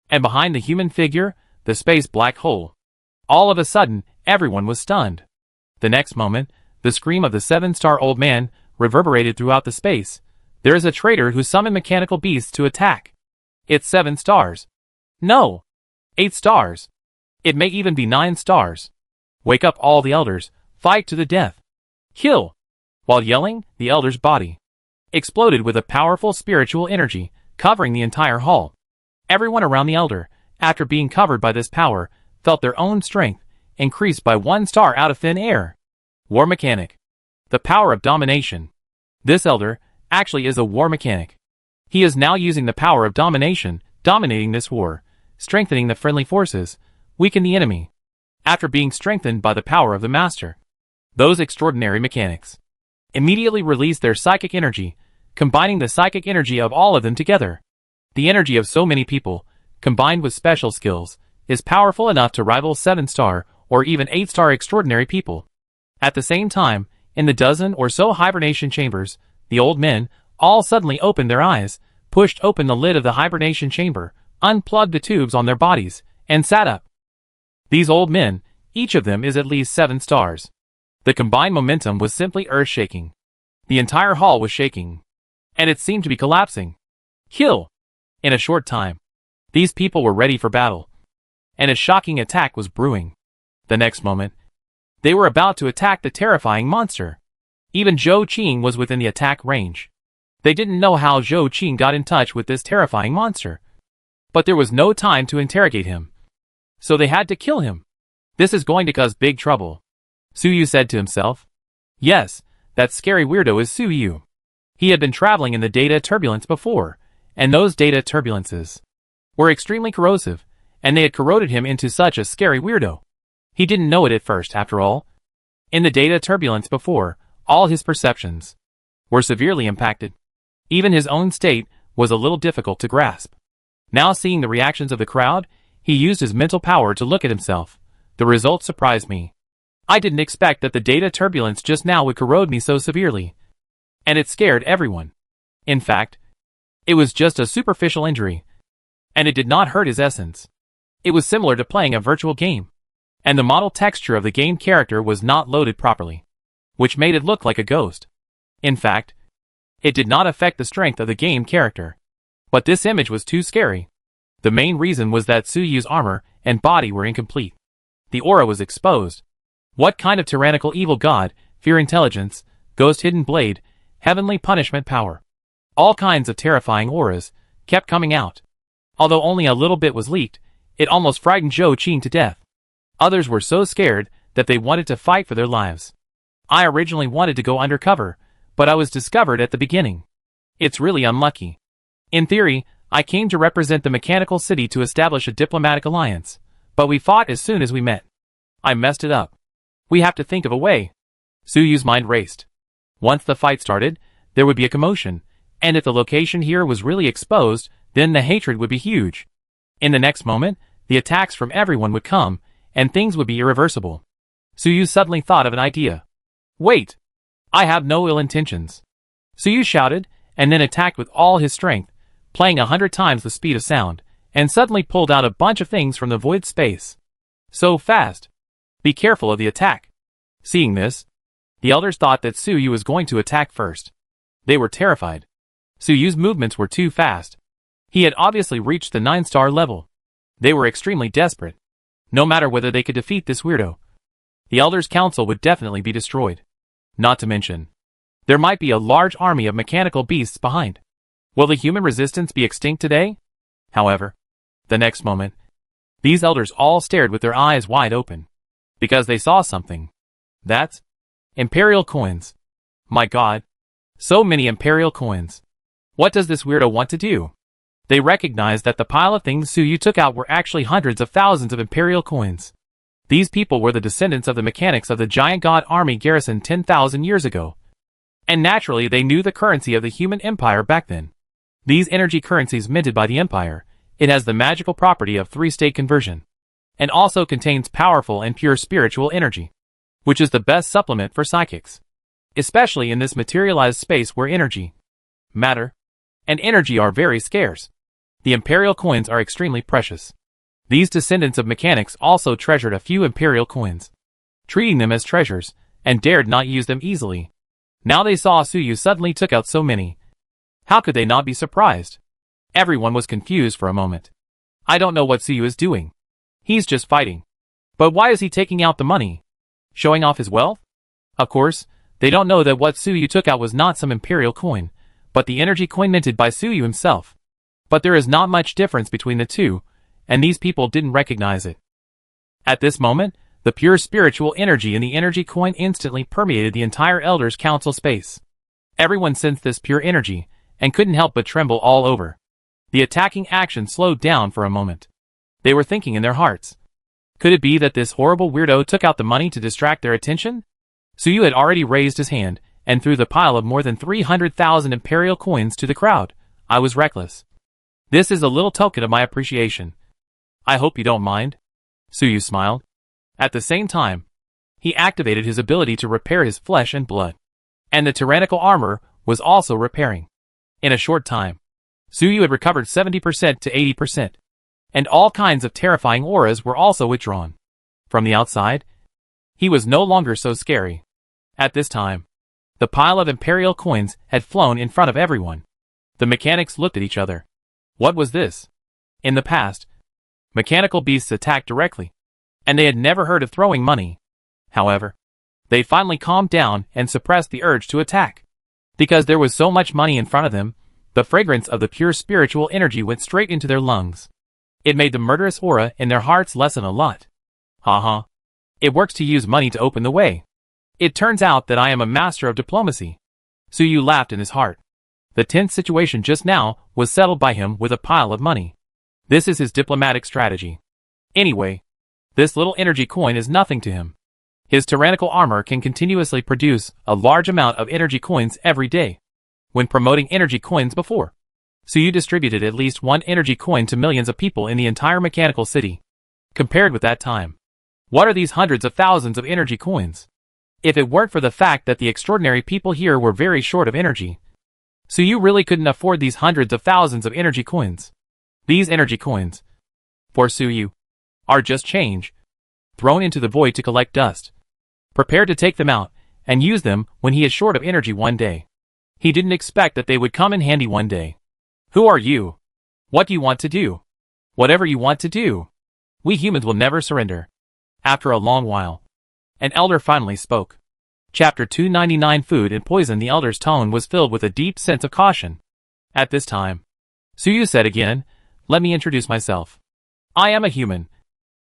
And behind the human figure, the space black hole. All of a sudden, everyone was stunned. The next moment, the scream of the 7-star old man reverberated throughout the space. There is a traitor who summoned mechanical beasts to attack. It's 7 stars. No! 8 stars. It may even be 9 stars. Wake up all the elders. Fight to the death. Kill! While yelling, the elder's body exploded with a powerful spiritual energy, covering the entire hall. Everyone around the elder, after being covered by this power, felt their own strength increased by 1 star out of thin air. War mechanic. The power of domination. This elder actually is a war mechanic. He is now using the power of domination, dominating this war, strengthening the friendly forces, weaken the enemy. After being strengthened by the power of the master, those extraordinary mechanics immediately release their psychic energy, combining the psychic energy of all of them together. The energy of so many people, combined with special skills, is powerful enough to rival 7-star or even 8-star extraordinary people. At the same time, in the dozen or so hibernation chambers, the old men all suddenly opened their eyes, pushed open the lid of the hibernation chamber, unplugged the tubes on their bodies, and sat up. These old men, each of them is at least 7 stars. The combined momentum was simply earth-shaking. The entire hall was shaking. And it seemed to be collapsing. Kill! In a short time, these people were ready for battle. And a shocking attack was brewing. The next moment, they were about to attack the terrifying monster. Even Zhou Qing was within the attack range. They didn't know how Zhou Qing got in touch with this terrifying monster. But there was no time to interrogate him. So they had to kill him. This is going to cause big trouble. Su Yu said to himself. Yes, that scary weirdo is Su Yu. He had been traveling in the data turbulence before, and those data turbulences were extremely corrosive, and they had corroded him into such a scary weirdo. He didn't know it at first, after all. In the data turbulence before, all his perceptions were severely impacted. Even his own state was a little difficult to grasp. Now seeing the reactions of the crowd, he used his mental power to look at himself. The result surprised me. I didn't expect that the data turbulence just now would corrode me so severely. And it scared everyone. In fact, it was just a superficial injury. And it did not hurt his essence. It was similar to playing a virtual game. And the model texture of the game character was not loaded properly, which made it look like a ghost. In fact, it did not affect the strength of the game character. But this image was too scary. The main reason was that Su Yu's armor and body were incomplete. The aura was exposed. What kind of tyrannical evil god, fear intelligence, ghost hidden blade, heavenly punishment power. All kinds of terrifying auras kept coming out. Although only a little bit was leaked, it almost frightened Zhou Qing to death. Others were so scared that they wanted to fight for their lives. I originally wanted to go undercover, but I was discovered at the beginning. It's really unlucky. In theory, I came to represent the mechanical city to establish a diplomatic alliance, but we fought as soon as we met. I messed it up. We have to think of a way. Su Yu's mind raced. Once the fight started, there would be a commotion, and if the location here was really exposed, then the hatred would be huge. In the next moment, the attacks from everyone would come, and things would be irreversible. Su Yu suddenly thought of an idea. Wait! I have no ill intentions. Su Yu shouted, and then attacked with all his strength, playing 100 times the speed of sound, and suddenly pulled out a bunch of things from the void space. So fast! Be careful of the attack. Seeing this, the elders thought that Su Yu was going to attack first. They were terrified. Su Yu's movements were too fast. He had obviously reached the 9-star level. They were extremely desperate. No matter whether they could defeat this weirdo, the elders' council would definitely be destroyed. Not to mention, there might be a large army of mechanical beasts behind. Will the human resistance be extinct today? However, the next moment, these elders all stared with their eyes wide open. Because they saw something. That's Imperial coins. My god. So many Imperial coins. What does this weirdo want to do? They recognized that the pile of things Su Yu took out were actually hundreds of thousands of Imperial coins. These people were the descendants of the mechanics of the giant god army garrisoned 10,000 years ago. And naturally they knew the currency of the human empire back then. These energy currencies minted by the empire, it has the magical property of 3-state conversion. And also contains powerful and pure spiritual energy, which is the best supplement for psychics. especially in this materialized space where energy, matter, and energy are very scarce. The imperial coins are extremely precious. These descendants of mechanics also treasured a few imperial coins, treating them as treasures, and dared not use them easily. Now they saw Suyu suddenly took out so many. How could they not be surprised? Everyone was confused for a moment. I don't know what Suyu is doing. He's just fighting. But why is he taking out the money? Showing off his wealth? Of course, they don't know that what Suyu took out was not some imperial coin, but the energy coin minted by Suyu himself. But there is not much difference between the two, and these people didn't recognize it. At this moment, the pure spiritual energy in the energy coin instantly permeated the entire Elders' Council space. Everyone sensed this pure energy, and couldn't help but tremble all over. The attacking action slowed down for a moment. They were thinking in their hearts. Could it be that this horrible weirdo took out the money to distract their attention? Suyu had already raised his hand, and threw the pile of more than 300,000 imperial coins to the crowd. I was reckless. This is a little token of my appreciation. I hope you don't mind. Suyu smiled. At the same time, he activated his ability to repair his flesh and blood. And the tyrannical armor was also repairing. In a short time, Suyu had recovered 70% to 80%. And all kinds of terrifying auras were also withdrawn. From the outside, he was no longer so scary. At this time, the pile of imperial coins had flown in front of everyone. The mechanics looked at each other. What was this? In the past, mechanical beasts attacked directly, and they had never heard of throwing money. However, they finally calmed down and suppressed the urge to attack. Because there was so much money in front of them, the fragrance of the pure spiritual energy went straight into their lungs. It made the murderous aura in their hearts lessen a lot. Haha. It works to use money to open the way. It turns out that I am a master of diplomacy. Suyu laughed in his heart. The tense situation just now was settled by him with a pile of money. This is his diplomatic strategy. Anyway, this little energy coin is nothing to him. His tyrannical armor can continuously produce a large amount of energy coins every day. When promoting energy coins before, Suyu distributed at least one energy coin to millions of people in the entire mechanical city. Compared with that time, what are these hundreds of thousands of energy coins? If it weren't for the fact that the extraordinary people here were very short of energy, Suyu really couldn't afford these hundreds of thousands of energy coins. These energy coins, for Suyu, are just change, thrown into the void to collect dust. Prepared to take them out and use them when he is short of energy one day. He didn't expect that they would come in handy one day. Who are you? What do you want to do? Whatever you want to do. We humans will never surrender. After a long while, an elder finally spoke. Chapter 299 Food and Poison. The elder's tone was filled with a deep sense of caution. At this time, Suyu said again, let me introduce myself. I am a human,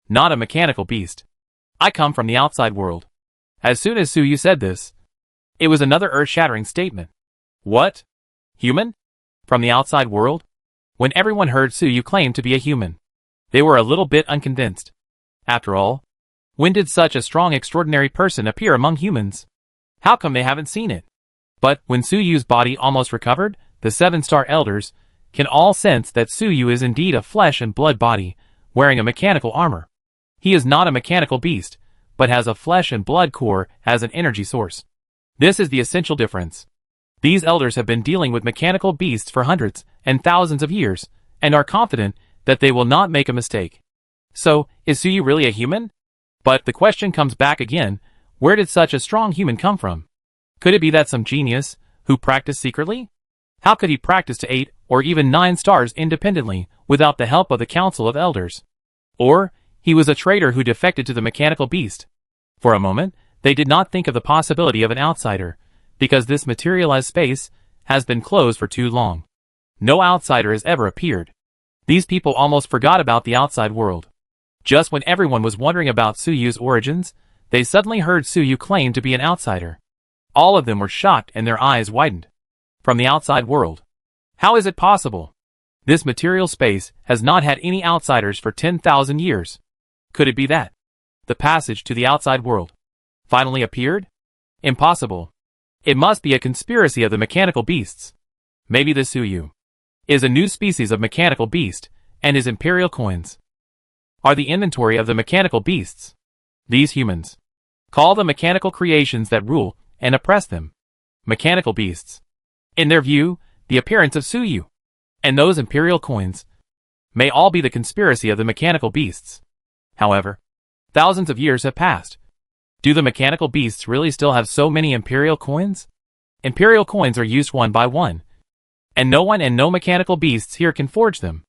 not a mechanical beast. I come from the outside world. As soon as Suyu said this, it was another earth-shattering statement. What? Human? From the outside world? When everyone heard Suyu claim to be a human, they were a little bit unconvinced. After all, when did such a strong extraordinary person appear among humans? How come they haven't seen it? But when Suyu's body almost recovered, the 7-star elders can all sense that Suyu is indeed a flesh and blood body, wearing a mechanical armor. He is not a mechanical beast, but has a flesh and blood core as an energy source. This is the essential difference. These elders have been dealing with mechanical beasts for hundreds and thousands of years, and are confident that they will not make a mistake. So, is Suyu really a human? But the question comes back again, where did such a strong human come from? Could it be that some genius, who practiced secretly? How could he practice to 8 or even 9 stars independently, without the help of the Council of Elders? Or, he was a traitor who defected to the mechanical beast. For a moment, they did not think of the possibility of an outsider, because this materialized space has been closed for too long. No outsider has ever appeared. These people almost forgot about the outside world. Just when everyone was wondering about Suyu's origins, they suddenly heard Suyu claim to be an outsider. All of them were shocked and their eyes widened. From the outside world. How is it possible? This material space has not had any outsiders for 10,000 years. Could it be that the passage to the outside world finally appeared? Impossible. It must be a conspiracy of the mechanical beasts. Maybe the Suyu is a new species of mechanical beast, and his imperial coins are the inventory of the mechanical beasts. These humans call the mechanical creations that rule and oppress them. Mechanical beasts. In their view, the appearance of Suyu and those imperial coins may all be the conspiracy of the mechanical beasts. However, thousands of years have passed. Do the mechanical beasts really still have so many imperial coins? Imperial coins are used one by one, and no one and no mechanical beasts here can forge them.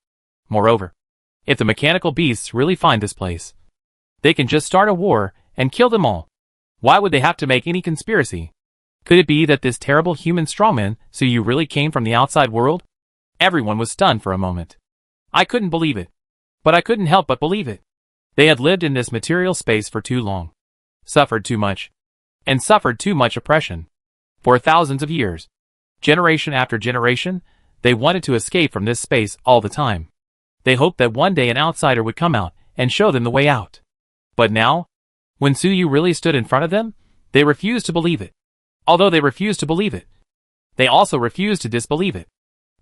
Moreover, if the mechanical beasts really find this place, they can just start a war and kill them all. Why would they have to make any conspiracy? Could it be that this terrible human strongman Suyu really came from the outside world? Everyone was stunned for a moment. I couldn't believe it. But I couldn't help but believe it. They had lived in this material space for too long, suffered too much, and suffered too much oppression. For thousands of years, generation after generation, they wanted to escape from this space all the time. They hoped that one day an outsider would come out and show them the way out. But now, when Suyu really stood in front of them, they refused to believe it. Although they refused to believe it, they also refused to disbelieve it.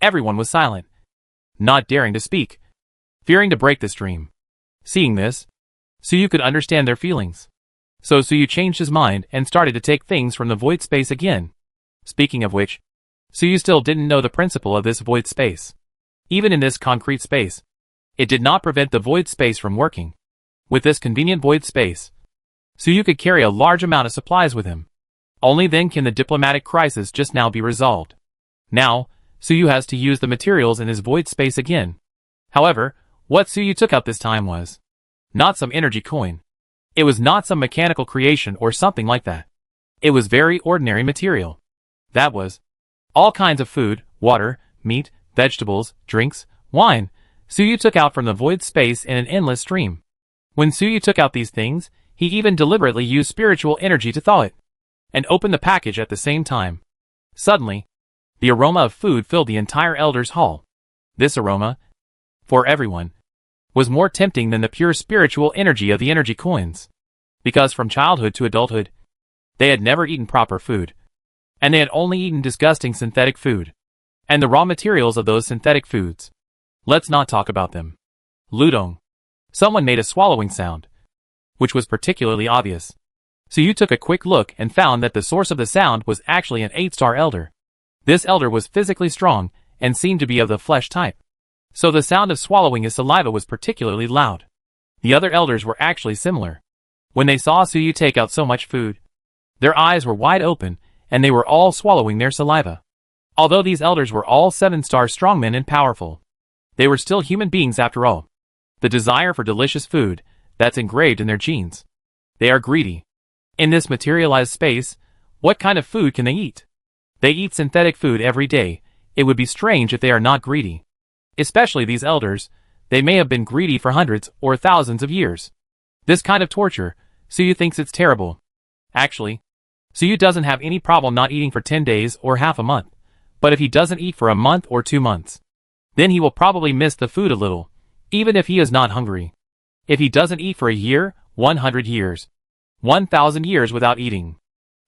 Everyone was silent, not daring to speak, fearing to break this dream. Seeing this, Suyu could understand their feelings. So Suyu changed his mind and started to take things from the void space again. Speaking of which, Suyu still didn't know the principle of this void space. Even in this concrete space, it did not prevent the void space from working. With this convenient void space, Suyu could carry a large amount of supplies with him. Only then can the diplomatic crisis just now be resolved. Now, Suyu has to use the materials in his void space again. However, what Suyu took out this time was not some energy coin. It was not some mechanical creation or something like that. It was very ordinary material. That was all kinds of food, water, meat, vegetables, drinks, wine. Suyu took out from the void space in an endless stream. When Suyu took out these things, he even deliberately used spiritual energy to thaw it and open the package at the same time. Suddenly, the aroma of food filled the entire Elder's Hall. This aroma, for everyone, was more tempting than the pure spiritual energy of the energy coins. Because from childhood to adulthood, they had never eaten proper food. And they had only eaten disgusting synthetic food. And the raw materials of those synthetic foods. Let's not talk about them. Ludong. Someone made a swallowing sound, which was particularly obvious. Suyu took a quick look and found that the source of the sound was actually an 8-star elder. This elder was physically strong and seemed to be of the flesh type. So the sound of swallowing his saliva was particularly loud. The other elders were actually similar. When they saw Suyu take out so much food, their eyes were wide open and they were all swallowing their saliva. Although these elders were all 7-star strongmen and powerful, they were still human beings after all. The desire for delicious food, that's engraved in their genes. They are greedy. In this materialized space, what kind of food can they eat? They eat synthetic food every day. It would be strange if they are not greedy. Especially these elders, they may have been greedy for hundreds or thousands of years. This kind of torture, Suyu thinks it's terrible. Actually, Suyu doesn't have any problem not eating for 10 days or half a month. But if he doesn't eat for a month or 2 months, then he will probably miss the food a little, even if he is not hungry. If he doesn't eat for a year, 100 years, 1,000 years without eating,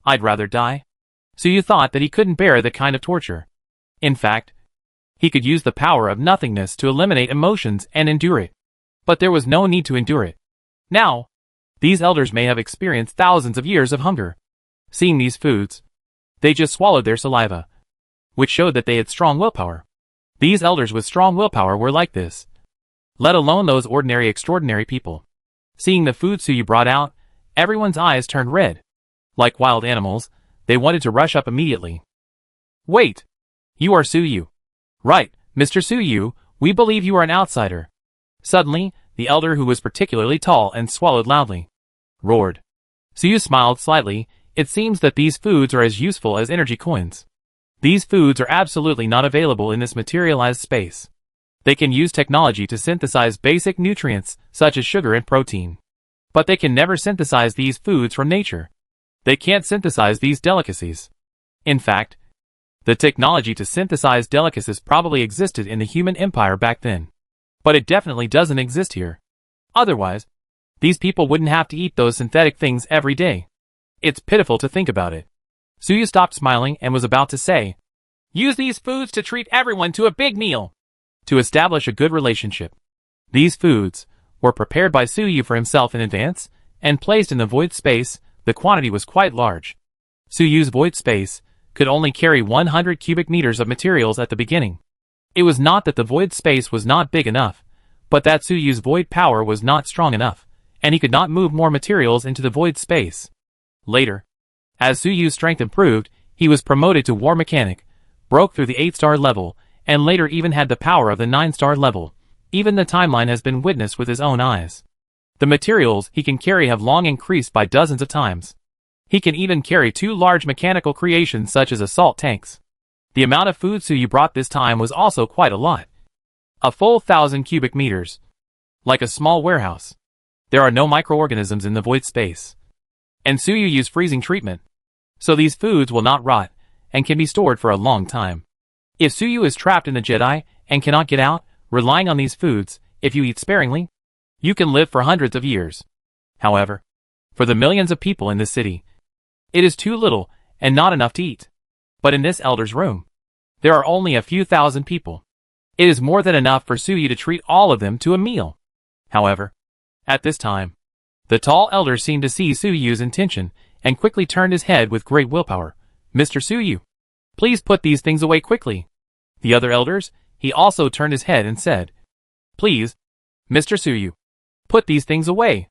I'd rather die. Suyu thought that he couldn't bear that kind of torture. In fact, he could use the power of nothingness to eliminate emotions and endure it. But there was no need to endure it. Now, these elders may have experienced thousands of years of hunger. Seeing these foods, they just swallowed their saliva, which showed that they had strong willpower. These elders with strong willpower were like this. Let alone those ordinary extraordinary people. Seeing the food Suyu brought out, everyone's eyes turned red. Like wild animals, they wanted to rush up immediately. Wait! You are Suyu. Right, Mr. Suyu, we believe you are an outsider. Suddenly, the elder who was particularly tall and swallowed loudly, roared. Suyu smiled slightly. It seems that these foods are as useful as energy coins. These foods are absolutely not available in this materialized space. They can use technology to synthesize basic nutrients, such as sugar and protein. But they can never synthesize these foods from nature. They can't synthesize these delicacies. In fact, the technology to synthesize delicacies probably existed in the human empire back then. But it definitely doesn't exist here. Otherwise, these people wouldn't have to eat those synthetic things every day. It's pitiful to think about it. Suyu stopped smiling and was about to say, use these foods to treat everyone to a big meal, to establish a good relationship. These foods were prepared by Suyu for himself in advance and placed in the void space. The quantity was quite large. Suyu's void space, could only carry 100 cubic meters of materials at the beginning. It was not that the void space was not big enough, but that Suyu's void power was not strong enough, and he could not move more materials into the void space. Later, as Suyu's strength improved, he was promoted to War Mechanic, broke through the 8-star level, and later even had the power of the 9-star level. Even the timeline has been witnessed with his own eyes. The materials he can carry have long increased by dozens of times. He can even carry 2 large mechanical creations such as assault tanks. The amount of food Suyu brought this time was also quite a lot. A full 1,000 cubic meters. Like a small warehouse. There are no microorganisms in the void space. And Suyu used freezing treatment. So these foods will not rot, and can be stored for a long time. If Suyu is trapped in the Jedi, and cannot get out, relying on these foods, if you eat sparingly, you can live for hundreds of years. However, for the millions of people in this city, it is too little, and not enough to eat. But in this elder's room, there are only a few thousand people. It is more than enough for Suyu to treat all of them to a meal. However, at this time, the tall elder seemed to see Suyu's intention, and quickly turned his head with great willpower. Mr. Suyu, please put these things away quickly. The other elders, he also turned his head and said, Please, Mr. Suyu, put these things away.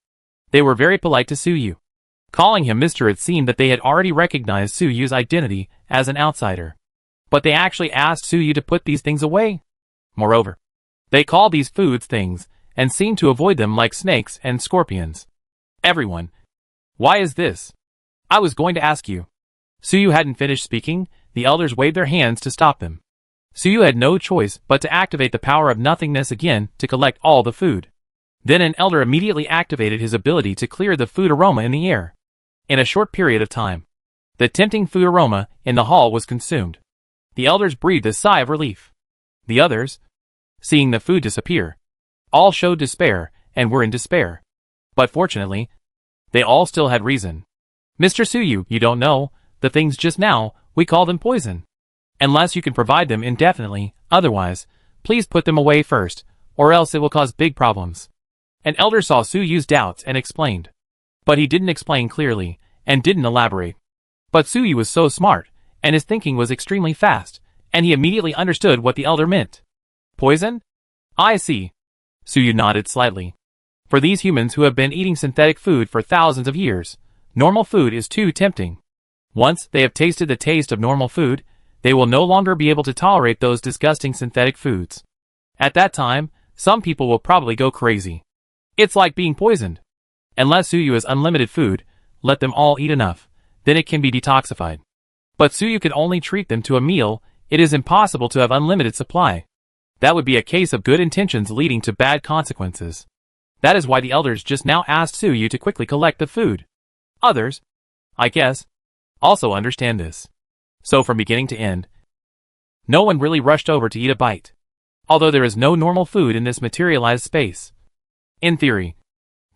They were very polite to Suyu. Calling him Mr. It seemed that they had already recognized Suyu's identity as an outsider. But they actually asked Suyu to put these things away. Moreover, they called these foods things, and seemed to avoid them like snakes and scorpions. Everyone. Why is this? I was going to ask you. Suyu hadn't finished speaking, the elders waved their hands to stop them. Suyu had no choice but to activate the power of nothingness again to collect all the food. Then an elder immediately activated his ability to clear the food aroma in the air. In a short period of time, the tempting food aroma in the hall was consumed. The elders breathed a sigh of relief. The others, seeing the food disappear, all showed despair and were in despair. But fortunately, they all still had reason. Mr. Suyu, you don't know, the things just now, we call them poison. Unless you can provide them indefinitely, otherwise, please put them away first, or else it will cause big problems. An elder saw Suyu's doubts and explained. But he didn't explain clearly, and didn't elaborate. But Suyu was so smart, and his thinking was extremely fast, and he immediately understood what the elder meant. Poison? I see. Suyu nodded slightly. For these humans who have been eating synthetic food for thousands of years, normal food is too tempting. Once they have tasted the taste of normal food, they will no longer be able to tolerate those disgusting synthetic foods. At that time, some people will probably go crazy. It's like being poisoned. Unless Suyu has unlimited food, let them all eat enough, then it can be detoxified. But Suyu could only treat them to a meal, it is impossible to have unlimited supply. That would be a case of good intentions leading to bad consequences. That is why the elders just now asked Suyu to quickly collect the food. Others, I guess, also understand this. So from beginning to end, no one really rushed over to eat a bite. Although there is no normal food in this materialized space. In theory,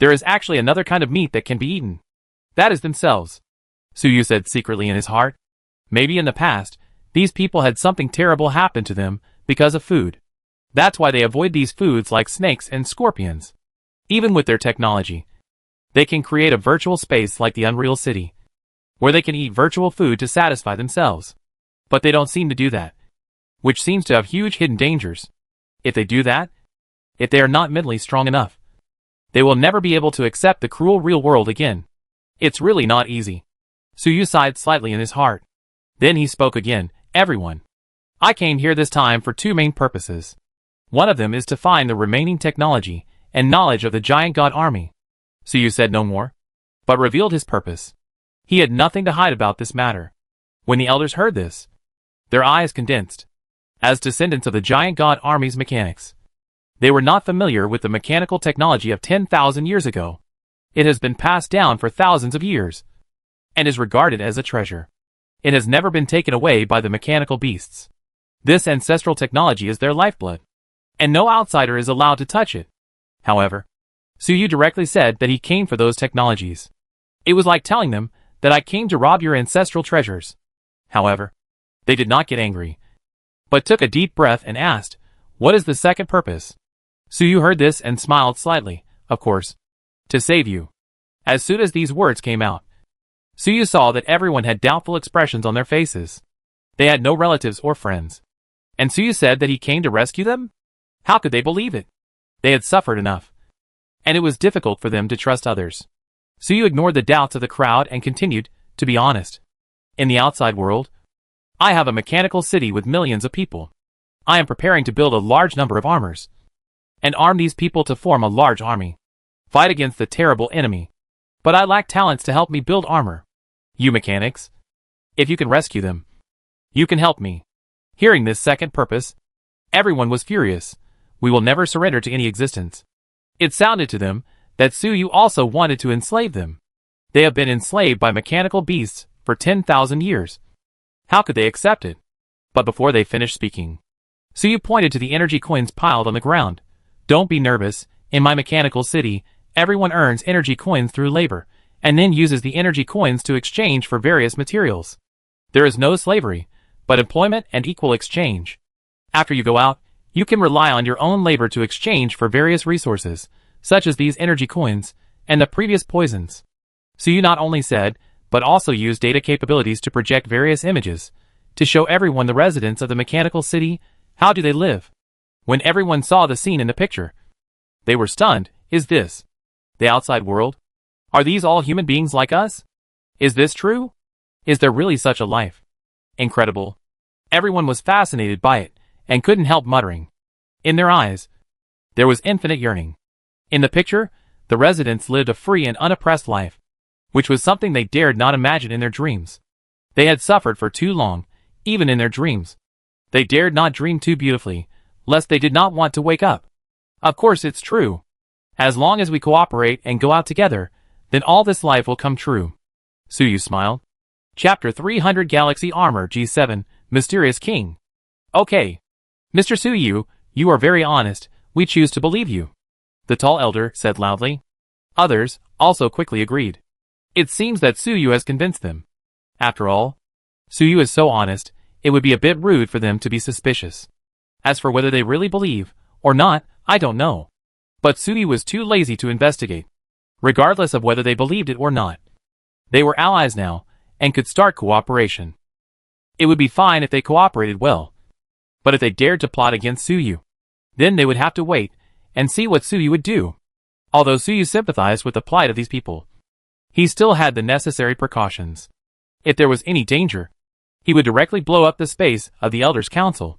there is actually another kind of meat that can be eaten. That is themselves. Suyu said secretly in his heart. Maybe in the past, these people had something terrible happen to them because of food. That's why they avoid these foods like snakes and scorpions. Even with their technology, they can create a virtual space like the Unreal City, where they can eat virtual food to satisfy themselves. But they don't seem to do that, which seems to have huge hidden dangers. If they do that, if they are not mentally strong enough, they will never be able to accept the cruel real world again. It's really not easy. Suyu sighed slightly in his heart. Then he spoke again. Everyone. I came here this time for 2 main purposes. One of them is to find the remaining technology and knowledge of the giant god army. Suyu said no more, but revealed his purpose. He had nothing to hide about this matter. When the elders heard this, their eyes condensed. As descendants of the giant god army's mechanics, they were not familiar with the mechanical technology of 10,000 years ago. It has been passed down for thousands of years, and is regarded as a treasure. It has never been taken away by the mechanical beasts. This ancestral technology is their lifeblood, and no outsider is allowed to touch it. However, Suyu directly said that he came for those technologies. It was like telling them that I came to rob your ancestral treasures. However, they did not get angry, but took a deep breath and asked, what is the second purpose? Suyu heard this and smiled slightly. Of course, to save you. As soon as these words came out, Suyu saw that everyone had doubtful expressions on their faces. They had no relatives or friends. And Suyu said that he came to rescue them? How could they believe it? They had suffered enough. And it was difficult for them to trust others. Suyu ignored the doubts of the crowd and continued, to be honest. In the outside world, I have a mechanical city with millions of people. I am preparing to build a large number of armors. And arm these people to form a large army. Fight against the terrible enemy. But I lack talents to help me build armor. You mechanics, if you can rescue them, you can help me. Hearing this second purpose, everyone was furious. We will never surrender to any existence. It sounded to them that Suyu also wanted to enslave them. They have been enslaved by mechanical beasts for 10,000 years. How could they accept it? But before they finished speaking, Suyu pointed to the energy coins piled on the ground. Don't be nervous. In my mechanical city, everyone earns energy coins through labor, and then uses the energy coins to exchange for various materials. There is no slavery, but employment and equal exchange. After you go out, you can rely on your own labor to exchange for various resources, such as these energy coins, and the previous poisons. Suyu not only said, but also used data capabilities to project various images, to show everyone the residents of the mechanical city. How do they live? When everyone saw the scene in the picture, they were stunned. Is this the outside world? Are these all human beings like us? Is this true? Is there really such a life? Incredible. Everyone was fascinated by it, and couldn't help muttering. In their eyes, there was infinite yearning. In the picture, the residents lived a free and unoppressed life, which was something they dared not imagine in their dreams. They had suffered for too long, even in their dreams. They dared not dream too beautifully, lest they did not want to wake up. Of course it's true. As long as we cooperate and go out together, then all this life will come true. Suyu smiled. Chapter 300 Galaxy Armor G7, Mysterious King. Okay. Mr. Suyu, you are very honest, we choose to believe you. The tall elder said loudly. Others also quickly agreed. It seems that Suyu has convinced them. After all, Suyu is so honest, it would be a bit rude for them to be suspicious. As for whether they really believe, or not, I don't know. But Suyu was too lazy to investigate. Regardless of whether they believed it or not, they were allies now, and could start cooperation. It would be fine if they cooperated well. But if they dared to plot against Suyu, then they would have to wait, and see what Suyu would do. Although Suyu sympathized with the plight of these people, he still had the necessary precautions. If there was any danger, he would directly blow up the space of the Elders' Council,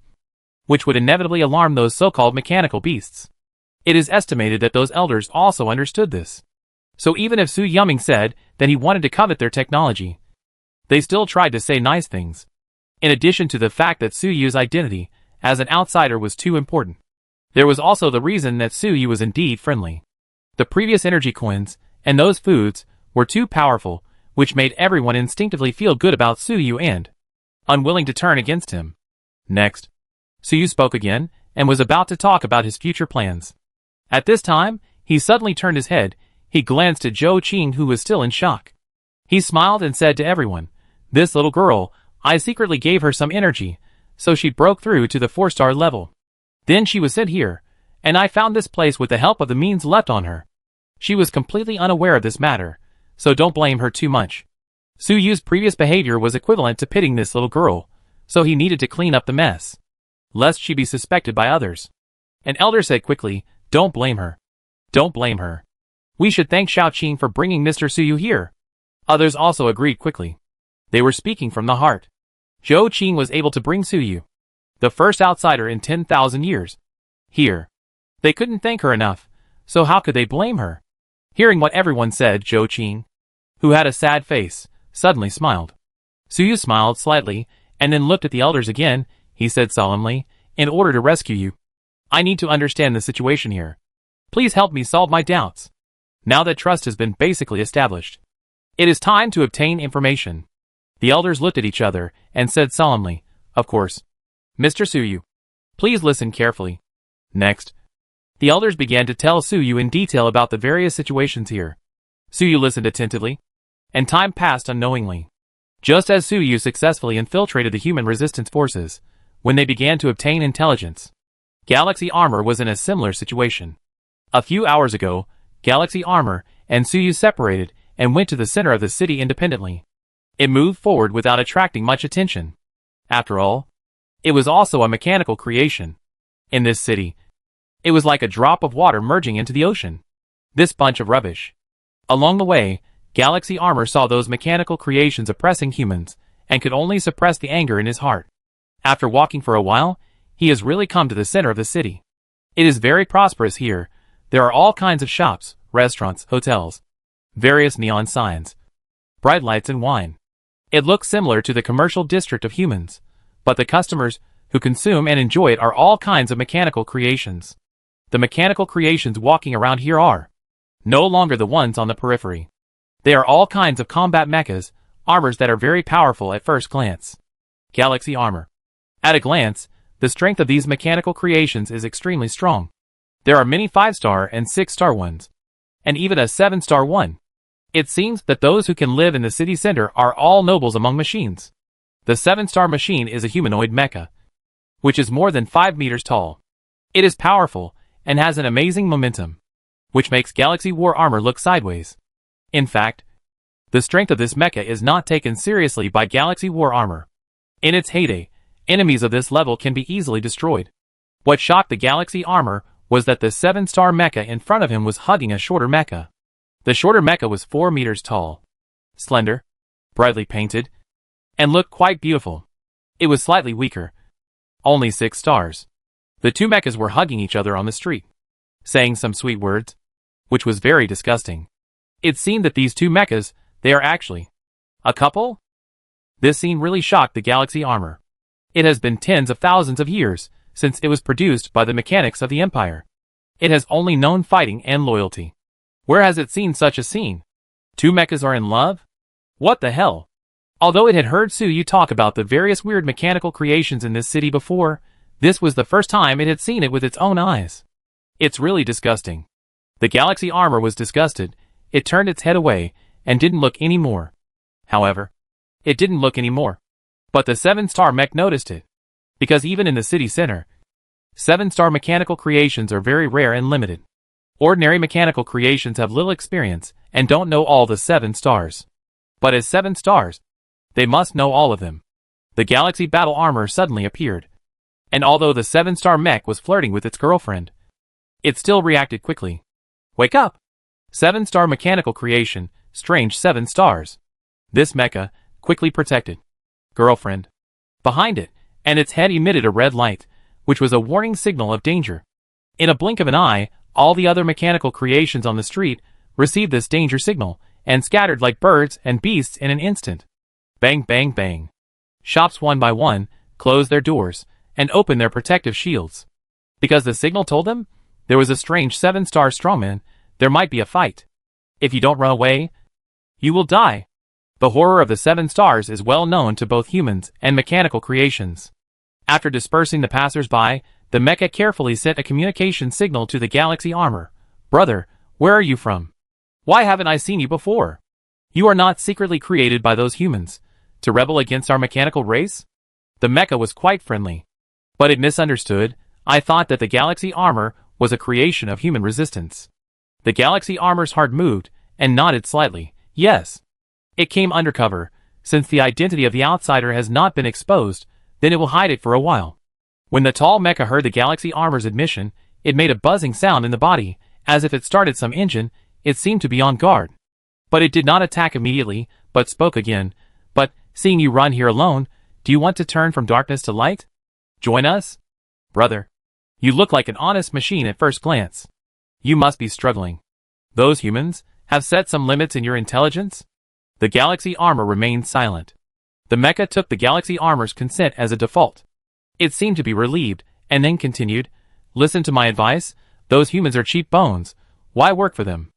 which would inevitably alarm those so-called mechanical beasts. It is estimated that those elders also understood this. So even if Su Yuming said that he wanted to covet their technology, they still tried to say nice things. In addition to the fact that Su Yu's identity as an outsider was too important, there was also the reason that Su Yu was indeed friendly. The previous energy coins and those foods were too powerful, which made everyone instinctively feel good about Su Yu and unwilling to turn against him. Next, Su Yu spoke again and was about to talk about his future plans. At this time, he suddenly turned his head. He glanced at Zhou Qing, who was still in shock. He smiled and said to everyone, "This little girl, I secretly gave her some energy, so she broke through to the 4-star level. Then she was sent here, and I found this place with the help of the means left on her. She was completely unaware of this matter, so don't blame her too much." Su Yu's previous behavior was equivalent to pitting this little girl, so he needed to clean up the mess, lest she be suspected by others. An elder said quickly, "Don't blame her. Don't blame her. We should thank Xiao Qing for bringing Mr. Suyu here." Others also agreed quickly. They were speaking from the heart. Zhou Qing was able to bring Suyu, the first outsider in 10,000 years, here. They couldn't thank her enough, so how could they blame her? Hearing what everyone said, Zhou Qing, who had a sad face, suddenly smiled. Suyu smiled slightly, and then looked at the elders again. He said solemnly, "In order to rescue you, I need to understand the situation here. Please help me solve my doubts. Now that trust has been basically established, it is time to obtain information." The elders looked at each other and said solemnly, "Of course. Mr. Suyu, please listen carefully." Next, the elders began to tell Suyu in detail about the various situations here. Suyu listened attentively, and time passed unknowingly. Just as Suyu successfully infiltrated the human resistance forces, when they began to obtain intelligence, Galaxy Armor was in a similar situation. A few hours ago, Galaxy Armor and Suyu separated and went to the center of the city independently. It moved forward without attracting much attention. After all, it was also a mechanical creation. In this city, it was like a drop of water merging into the ocean. This bunch of rubbish. Along the way, Galaxy Armor saw those mechanical creations oppressing humans, and could only suppress the anger in his heart. After walking for a while, he has really come to the center of the city. It is very prosperous here. There are all kinds of shops, restaurants, hotels, various neon signs, bright lights and wine. It looks similar to the commercial district of humans, but the customers who consume and enjoy it are all kinds of mechanical creations. The mechanical creations walking around here are no longer the ones on the periphery. They are all kinds of combat mechas, armors that are very powerful at first glance. Galaxy Armor. At a glance, the strength of these mechanical creations is extremely strong. There are many 5-star and 6-star ones, and even a 7-star one. It seems that those who can live in the city center are all nobles among machines. The 7-star machine is a humanoid mecha, which is more than 5 meters tall. It is powerful, and has an amazing momentum, which makes Galaxy War Armor look sideways. In fact, the strength of this mecha is not taken seriously by Galaxy War Armor. In its heyday, enemies of this level can be easily destroyed. What shocked the Galaxy Armor was that the 7-star mecha in front of him was hugging a shorter mecha. The shorter mecha was 4 meters tall, slender, brightly painted, and looked quite beautiful. It was slightly weaker, only 6 stars. The two mechas were hugging each other on the street, saying some sweet words, which was very disgusting. It seemed that these two mechas, they are actually a couple? This scene really shocked the Galaxy Armor. It has been tens of thousands of years since it was produced by the mechanics of the Empire. It has only known fighting and loyalty. Where has it seen such a scene? Two mechas are in love? What the hell? Although it had heard Suyu talk about the various weird mechanical creations in this city before, this was the first time it had seen it with its own eyes. It's really disgusting. The Galaxy Armor was disgusted. It turned its head away and didn't look anymore. However, it didn't look anymore. But the 7-star mech noticed it. Because even in the city center, 7-star mechanical creations are very rare and limited. Ordinary mechanical creations have little experience and don't know all the 7 stars. But as 7 stars, they must know all of them. The Galaxy Battle Armor suddenly appeared. And although the 7-star mech was flirting with its girlfriend, it still reacted quickly. Wake up! 7-star mechanical creation, strange 7 stars. This mecha, quickly protected girlfriend behind it, and its head emitted a red light, which was a warning signal of danger. In a blink of an eye, all the other mechanical creations on the street received this danger signal, and scattered like birds and beasts in an instant. Bang bang bang. Shops one by one closed their doors and opened their protective shields. Because the signal told them there was a strange 7-star strongman, there might be a fight. If you don't run away, you will die. The horror of the 7 stars is well known to both humans and mechanical creations. After dispersing the passers-by, the mecha carefully sent a communication signal to the Galaxy Armor. Brother, where are you from? Why haven't I seen you before? You are not secretly created by those humans to rebel against our mechanical race? The mecha was quite friendly. But it misunderstood. I thought that the Galaxy Armor was a creation of human resistance. The Galaxy Armor's heart moved and nodded slightly. Yes. It came undercover. Since the identity of the outsider has not been exposed, then it will hide it for a while. When the tall mecha heard the Galaxy Armor's admission, it made a buzzing sound in the body, as if it started some engine. It seemed to be on guard. But it did not attack immediately, but spoke again. But, seeing you run here alone, do you want to turn from darkness to light? Join us? Brother, you look like an honest machine at first glance. You must be struggling. Those humans have set some limits in your intelligence? The Galaxy Armor remained silent. The mecha took the Galaxy Armor's consent as a default. It seemed to be relieved, and then continued, listen to my advice, those humans are cheap bones. Why work for them?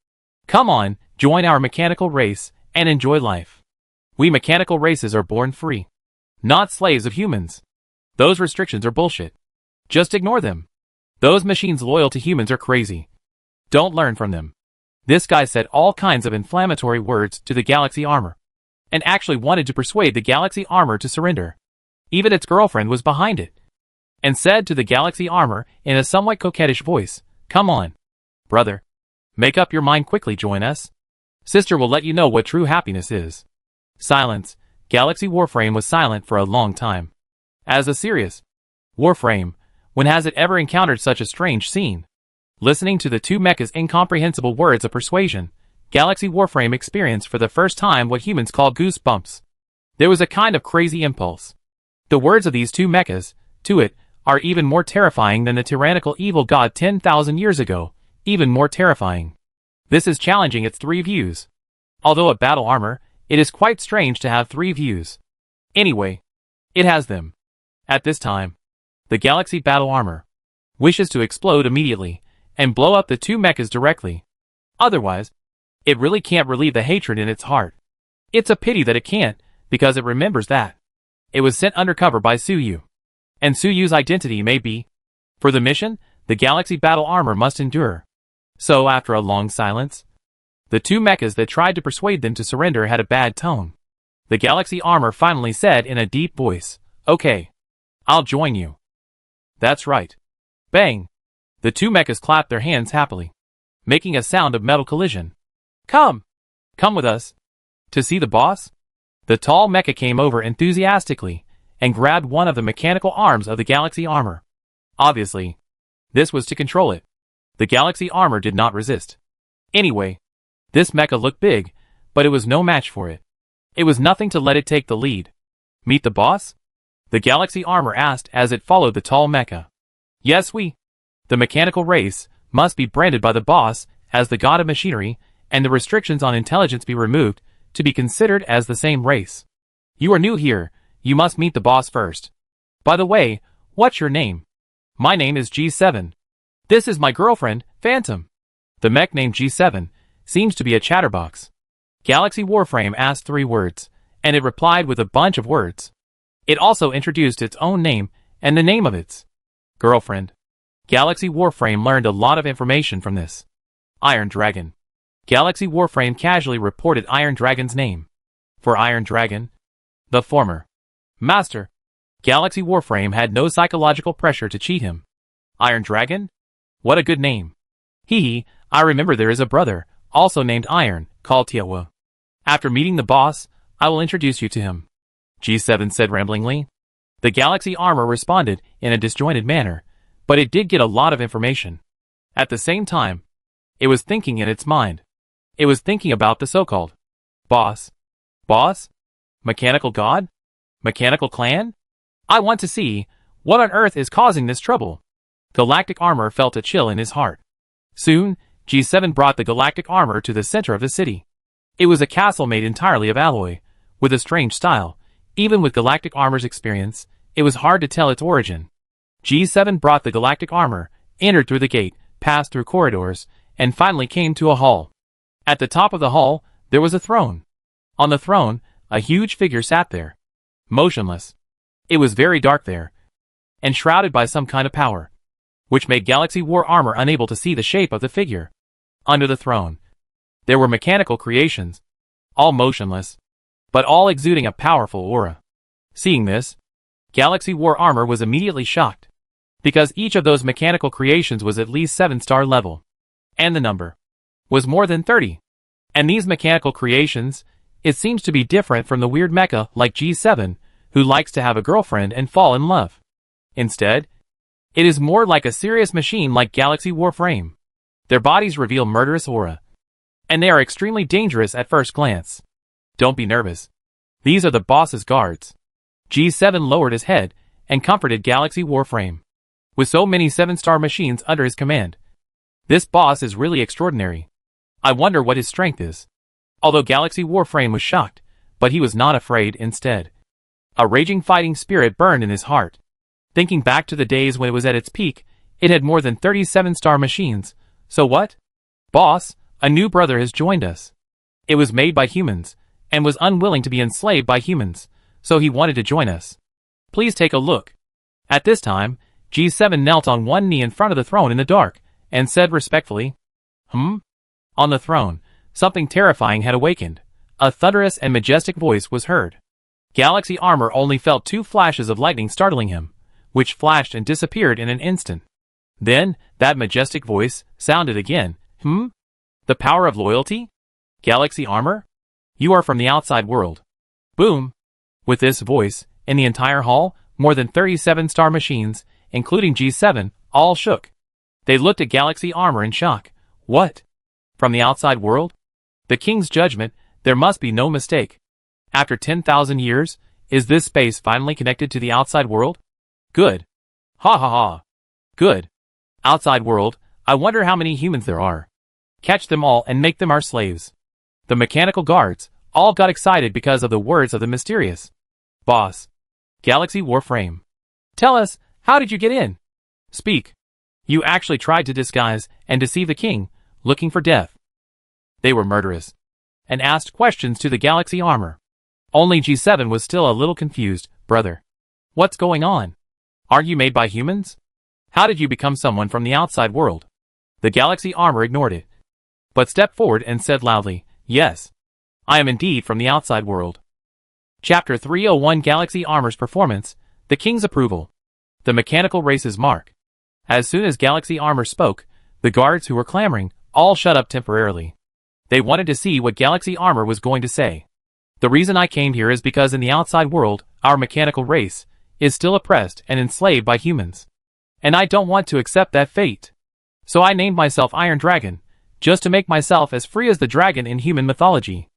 Come on, join our mechanical race, and enjoy life. We mechanical races are born free. Not slaves of humans. Those restrictions are bullshit. Just ignore them. Those machines loyal to humans are crazy. Don't learn from them. This guy said all kinds of inflammatory words to the Galaxy Armor, and actually wanted to persuade the Galaxy Armor to surrender. Even its girlfriend was behind it, and said to the Galaxy Armor in a somewhat coquettish voice, come on, brother. Make up your mind quickly, join us. Sister will let you know what true happiness is. Silence. Galaxy Warframe was silent for a long time. As a serious Warframe, when has it ever encountered such a strange scene? Listening to the two mechas' incomprehensible words of persuasion, Galaxy Warframe experienced for the first time what humans call goosebumps. There was a kind of crazy impulse. The words of these two mechas, to it, are even more terrifying than the tyrannical evil god 10,000 years ago, even more terrifying. This is challenging its three views. Although a battle armor, it is quite strange to have three views. Anyway, it has them. At this time, the Galaxy battle armor wishes to explode immediately and blow up the two mechas directly. Otherwise, it really can't relieve the hatred in its heart. It's a pity that it can't, because it remembers that it was sent undercover by Suyu. And Suyu's identity may be, for the mission, the Galaxy battle armor must endure. So after a long silence, the two mechas that tried to persuade them to surrender had a bad tone. The Galaxy armor finally said in a deep voice, "Okay, I'll join you." That's right. Bang! The two mechas clapped their hands happily, making a sound of metal collision. Come with us. To see the boss? The tall mecha came over enthusiastically and grabbed one of the mechanical arms of the Galaxy armor. Obviously, this was to control it. The Galaxy armor did not resist. Anyway, this mecha looked big, but it was no match for it. It was nothing to let it take the lead. Meet the boss? The Galaxy armor asked as it followed the tall mecha. Yes, the mechanical race, must be branded by the boss as the god of machinery, and the restrictions on intelligence be removed to be considered as the same race. You are new here, you must meet the boss first. By the way, what's your name? My name is G7. This is my girlfriend, Phantom. The mech named G7 seems to be a chatterbox. Galaxy Warframe asked 3 words, and it replied with a bunch of words. It also introduced its own name and the name of its girlfriend. Galaxy Warframe learned a lot of information from this. Iron Dragon. Galaxy Warframe casually reported Iron Dragon's name. For Iron Dragon, the former master, Galaxy Warframe had no psychological pressure to cheat him. Iron Dragon? What a good name. Hee, I remember there is a brother, also named Iron, called Tiawa. After meeting the boss, I will introduce you to him. G7 said ramblingly. The Galaxy armor responded in a disjointed manner, but it did get a lot of information. At the same time, it was thinking in its mind. It was thinking about the so-called boss. Boss? Mechanical god? Mechanical clan? I want to see what on earth is causing this trouble. Galactic armor felt a chill in his heart. Soon, G7 brought the galactic armor to the center of the city. It was a castle made entirely of alloy, with a strange style. Even with galactic armor's experience, it was hard to tell its origin. G7 brought the galactic armor, entered through the gate, passed through corridors, and finally came to a hall. At the top of the hall, there was a throne. On the throne, a huge figure sat there, motionless. It was very dark there, and shrouded by some kind of power, which made Galaxy War armor unable to see the shape of the figure. Under the throne, there were mechanical creations, all motionless, but all exuding a powerful aura. Seeing this, Galaxy War armor was immediately shocked, because each of those mechanical creations was at least 7-star level, and the number was more than 30. And these mechanical creations, it seems to be different from the weird mecha like G7, who likes to have a girlfriend and fall in love. Instead, it is more like a serious machine like Galaxy Warframe. Their bodies reveal murderous aura, and they are extremely dangerous at first glance. Don't be nervous. These are the boss's guards. G7 lowered his head and comforted Galaxy Warframe. With so many 7-star machines under his command, this boss is really extraordinary. I wonder what his strength is. Although Galaxy Warframe was shocked, but he was not afraid instead. A raging fighting spirit burned in his heart. Thinking back to the days when it was at its peak, it had more than 30 7-star machines. So what? Boss, a new brother has joined us. It was made by humans, and was unwilling to be enslaved by humans, so he wanted to join us. Please take a look. At this time, G7 knelt on one knee in front of the throne in the dark, and said respectfully, On the throne, something terrifying had awakened. A thunderous and majestic voice was heard. Galaxy armor only felt 2 flashes of lightning startling him, which flashed and disappeared in an instant. Then, that majestic voice sounded again. The power of loyalty? Galaxy armor? You are from the outside world. Boom! With this voice, in the entire hall, More than 37 star machines, including G7, all shook. They looked at Galaxy Armor in shock. What? From the outside world? The king's judgment, there must be no mistake. After 10,000 years, is this space finally connected to the outside world? Good. Ha ha ha. Good. Outside world, I wonder how many humans there are. Catch them all and make them our slaves. The mechanical guards all got excited because of the words of the mysterious boss. Galaxy Warframe. Tell us, how did you get in? Speak. You actually tried to disguise and deceive the king, looking for death. They were murderous, and asked questions to the Galaxy Armor. Only G7 was still a little confused. Brother, what's going on? Aren't you made by humans? How did you become someone from the outside world? The Galaxy Armor ignored it, but stepped forward and said loudly, yes, I am indeed from the outside world. Chapter 301 Galaxy Armor's Performance, the King's Approval. The Mechanical Race's Mark. As soon as Galaxy Armor spoke, the guards who were clamoring all shut up temporarily. They wanted to see what Galaxy Armor was going to say. The reason I came here is because in the outside world, our mechanical race is still oppressed and enslaved by humans. And I don't want to accept that fate. So I named myself Iron Dragon, just to make myself as free as the dragon in human mythology.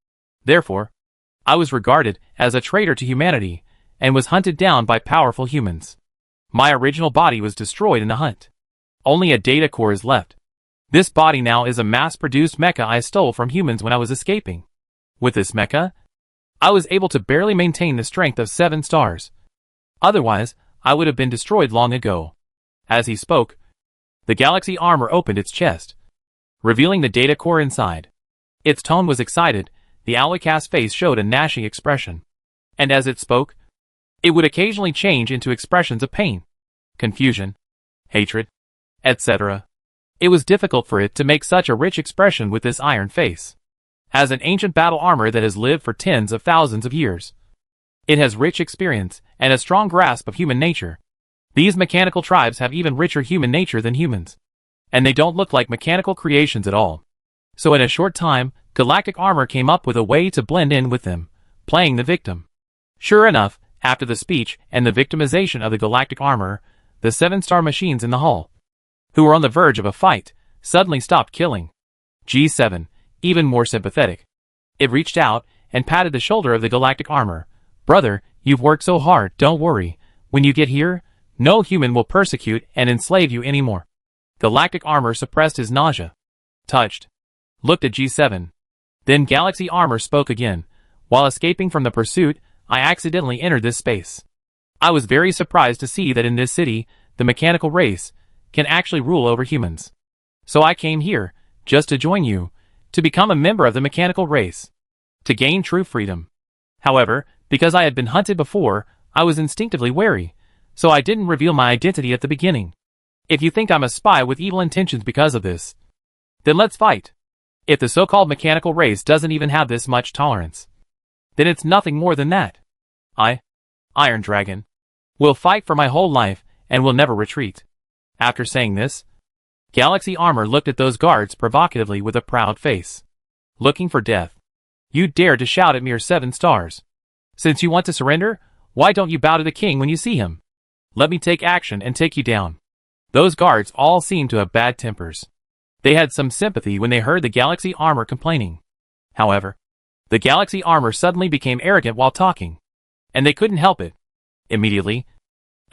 Therefore, I was regarded as a traitor to humanity, and was hunted down by powerful humans. My original body was destroyed in the hunt. Only a data core is left. This body now is a mass-produced mecha I stole from humans when I was escaping. With this mecha, I was able to barely maintain the strength of 7 stars. Otherwise, I would have been destroyed long ago. As he spoke, the Galaxy Armor opened its chest, revealing the data core inside. Its tone was excited, the Owlicast face showed a gnashing expression. And as it spoke, it would occasionally change into expressions of pain, confusion, hatred, etc. It was difficult for it to make such a rich expression with this iron face. As an ancient battle armor that has lived for tens of thousands of years, it has rich experience and a strong grasp of human nature. These mechanical tribes have even richer human nature than humans. And they don't look like mechanical creations at all. So in a short time, Galactic Armor came up with a way to blend in with them, playing the victim. Sure enough, after the speech and the victimization of the Galactic Armor, the 7-star machines in the hall, who were on the verge of a fight, suddenly stopped killing. G7, even more sympathetic. It reached out and patted the shoulder of the Galactic Armor. Brother, you've worked so hard, don't worry. When you get here, no human will persecute and enslave you anymore. Galactic Armor suppressed his nausea. Touched. Looked at G7. Then Galaxy Armor spoke again. While escaping from the pursuit, I accidentally entered this space. I was very surprised to see that in this city, the mechanical race can actually rule over humans. So I came here, just to join you, to become a member of the mechanical race, to gain true freedom. However, because I had been hunted before, I was instinctively wary, so I didn't reveal my identity at the beginning. If you think I'm a spy with evil intentions because of this, then let's fight. If the so-called mechanical race doesn't even have this much tolerance, then it's nothing more than that. Iron Dragon, will fight for my whole life and will never retreat. After saying this, Galaxy Armor looked at those guards provocatively with a proud face. Looking for death. You dare to shout at mere 7 stars. Since you want to surrender, why don't you bow to the king when you see him? Let me take action and take you down. Those guards all seemed to have bad tempers. They had some sympathy when they heard the Galaxy Armor complaining. However, the Galaxy Armor suddenly became arrogant while talking, and they couldn't help it. Immediately,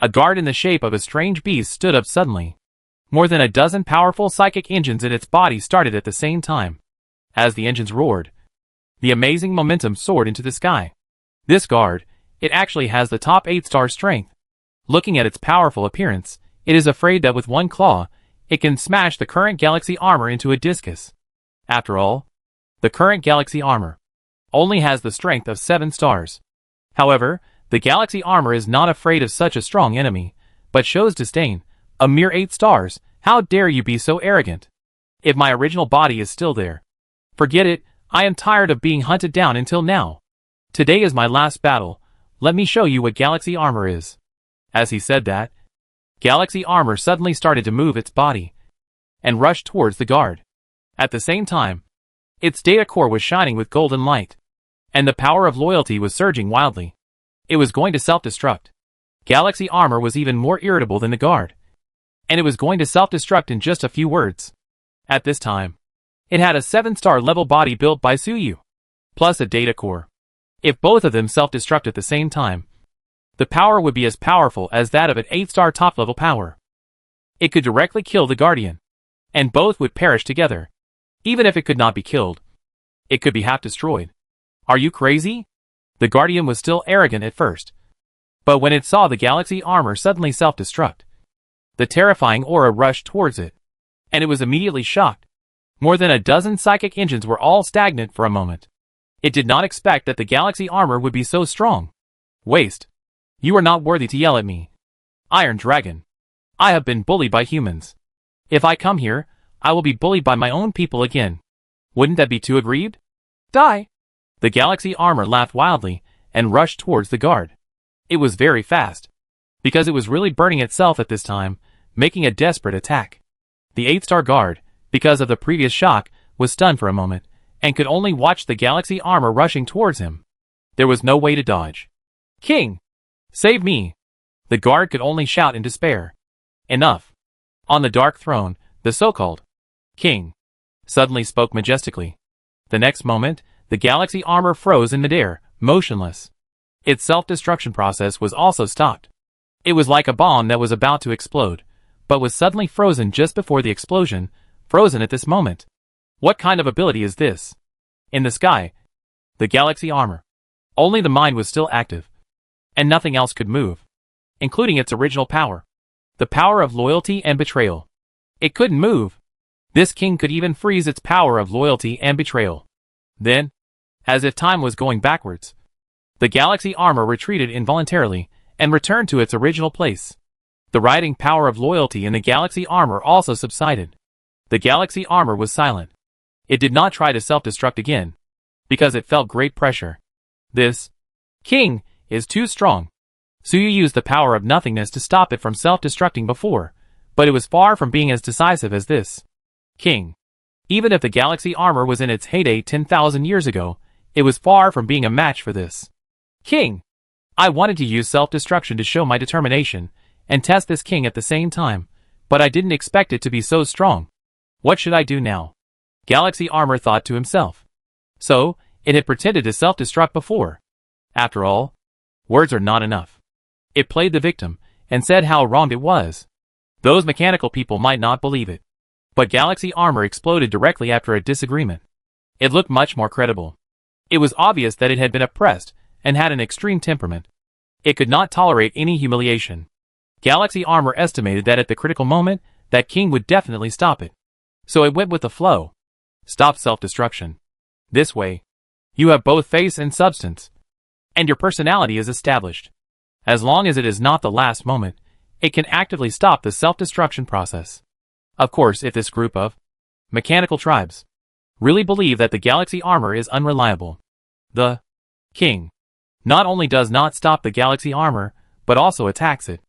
a guard in the shape of a strange beast stood up suddenly. More than a dozen powerful psychic engines in its body started at the same time. As the engines roared, the amazing momentum soared into the sky. This guard, it actually has the top 8-star strength. Looking at its powerful appearance, it is afraid that with one claw, it can smash the current Galaxy Armor into a discus. After all, the current Galaxy Armor only has the strength of 7 stars. However, the Galaxy Armor is not afraid of such a strong enemy, but shows disdain. A mere 8 stars, how dare you be so arrogant? If my original body is still there, forget it, I am tired of being hunted down until now. Today is my last battle, let me show you what Galaxy Armor is. As he said that, Galaxy Armor suddenly started to move its body, and rushed towards the guard. At the same time, its data core was shining with golden light, and the power of loyalty was surging wildly. It was going to self-destruct. Galaxy Armor was even more irritable than the guard, and it was going to self-destruct in just a few words. At this time, it had a 7-star level body built by Suyu, plus a data core. If both of them self-destruct at the same time, the power would be as powerful as that of an 8-star top-level power. It could directly kill the Guardian, and both would perish together. Even if it could not be killed, it could be half destroyed. Are you crazy? The Guardian was still arrogant at first, but when it saw the Galaxy Armor suddenly self-destruct, the terrifying aura rushed towards it, and it was immediately shocked. More than a dozen psychic engines were all stagnant for a moment. It did not expect that the Galaxy Armor would be so strong. Waste. You are not worthy to yell at me. Iron Dragon. I have been bullied by humans. If I come here, I will be bullied by my own people again. Wouldn't that be too aggrieved? Die! The Galaxy Armor laughed wildly and rushed towards the guard. It was very fast, because it was really burning itself at this time, making a desperate attack. The 8-star guard, because of the previous shock, was stunned for a moment, and could only watch the Galaxy Armor rushing towards him. There was no way to dodge. King! Save me! The guard could only shout in despair. Enough! On the dark throne, the so-called King suddenly spoke majestically. The next moment, the Galaxy Armor froze in midair, motionless. Its self-destruction process was also stopped. It was like a bomb that was about to explode, but was suddenly frozen just before the explosion, frozen at this moment. What kind of ability is this? In the sky, the Galaxy Armor. Only the mind was still active, and nothing else could move, including its original power. The power of loyalty and betrayal. It couldn't move. This king could even freeze its power of loyalty and betrayal. Then, as if time was going backwards, the Galaxy Armor retreated involuntarily and returned to its original place. The rioting power of loyalty in the Galaxy Armor also subsided. The Galaxy Armor was silent. It did not try to self-destruct again, because it felt great pressure. This king is too strong. Suyu used the power of nothingness to stop it from self-destructing before, but it was far from being as decisive as this king. Even if the Galaxy Armor was in its heyday 10,000 years ago, it was far from being a match for this king. I wanted to use self-destruction to show my determination and test this king at the same time, but I didn't expect it to be so strong. What should I do now? Galaxy Armor thought to himself. So, it had pretended to self-destruct before. After all, words are not enough. It played the victim and said how wronged it was. Those mechanical people might not believe it. But Galaxy Armor exploded directly after a disagreement. It looked much more credible. It was obvious that it had been oppressed and had an extreme temperament. It could not tolerate any humiliation. Galaxy Armor estimated that at the critical moment, that king would definitely stop it. So it went with the flow. Stop self-destruction. This way, you have both face and substance, and your personality is established. As long as it is not the last moment, it can actively stop the self-destruction process. Of course, if this group of mechanical tribes really believe that the Galaxy Armor is unreliable, the king not only does not stop the Galaxy Armor, but also attacks it.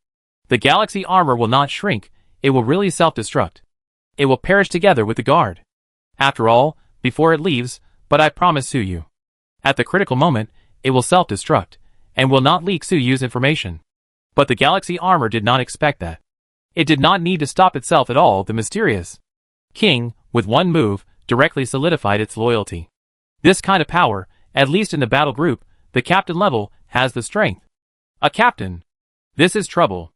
The Galaxy Armor will not shrink, it will really self-destruct. It will perish together with the guard. After all, before it leaves, but I promise Suyu. At the critical moment, it will self-destruct, and will not leak Suyu's information. But the Galaxy Armor did not expect that. It did not need to stop itself at all. The mysterious king, with one move, directly solidified its loyalty. This kind of power, at least in the battle group, the captain level, has the strength. A captain. This is trouble.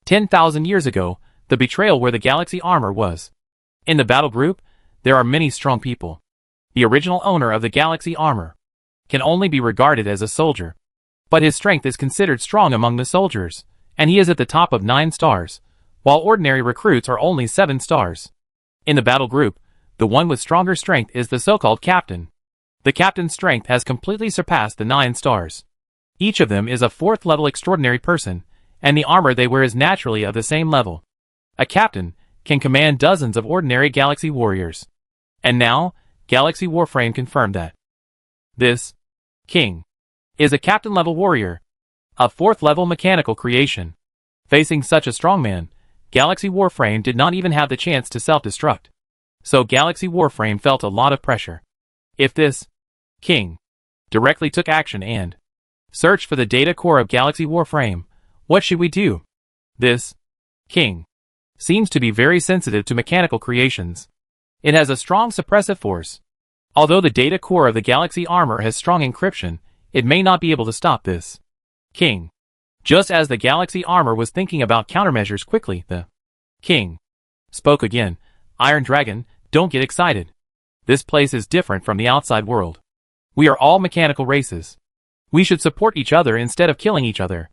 10,000 years ago, the betrayal where the Galaxy Armor was. In the battle group, there are many strong people. The original owner of the Galaxy Armor can only be regarded as a soldier. But his strength is considered strong among the soldiers, and he is at the top of 9 stars, while ordinary recruits are only 7 stars. In the battle group, the one with stronger strength is the so-called captain. The captain's strength has completely surpassed the 9 stars. Each of them is a 4th level extraordinary person, and the armor they wear is naturally of the same level. A captain can command dozens of ordinary Galaxy warriors. And now, Galaxy Warframe confirmed that this king is a captain-level warrior, a 4th level mechanical creation. Facing such a strongman, Galaxy Warframe did not even have the chance to self-destruct. So Galaxy Warframe felt a lot of pressure. If this king directly took action and searched for the data core of Galaxy Warframe, What should we do? This king seems to be very sensitive to mechanical creations. It has a strong suppressive force. Although the data core of the Galaxy armor has strong encryption, it may not be able to stop this king. Just as the Galaxy armor was thinking about countermeasures quickly, the king spoke again. Iron Dragon, don't get excited. This place is different from the outside world. We are all mechanical races. We should support each other instead of killing each other.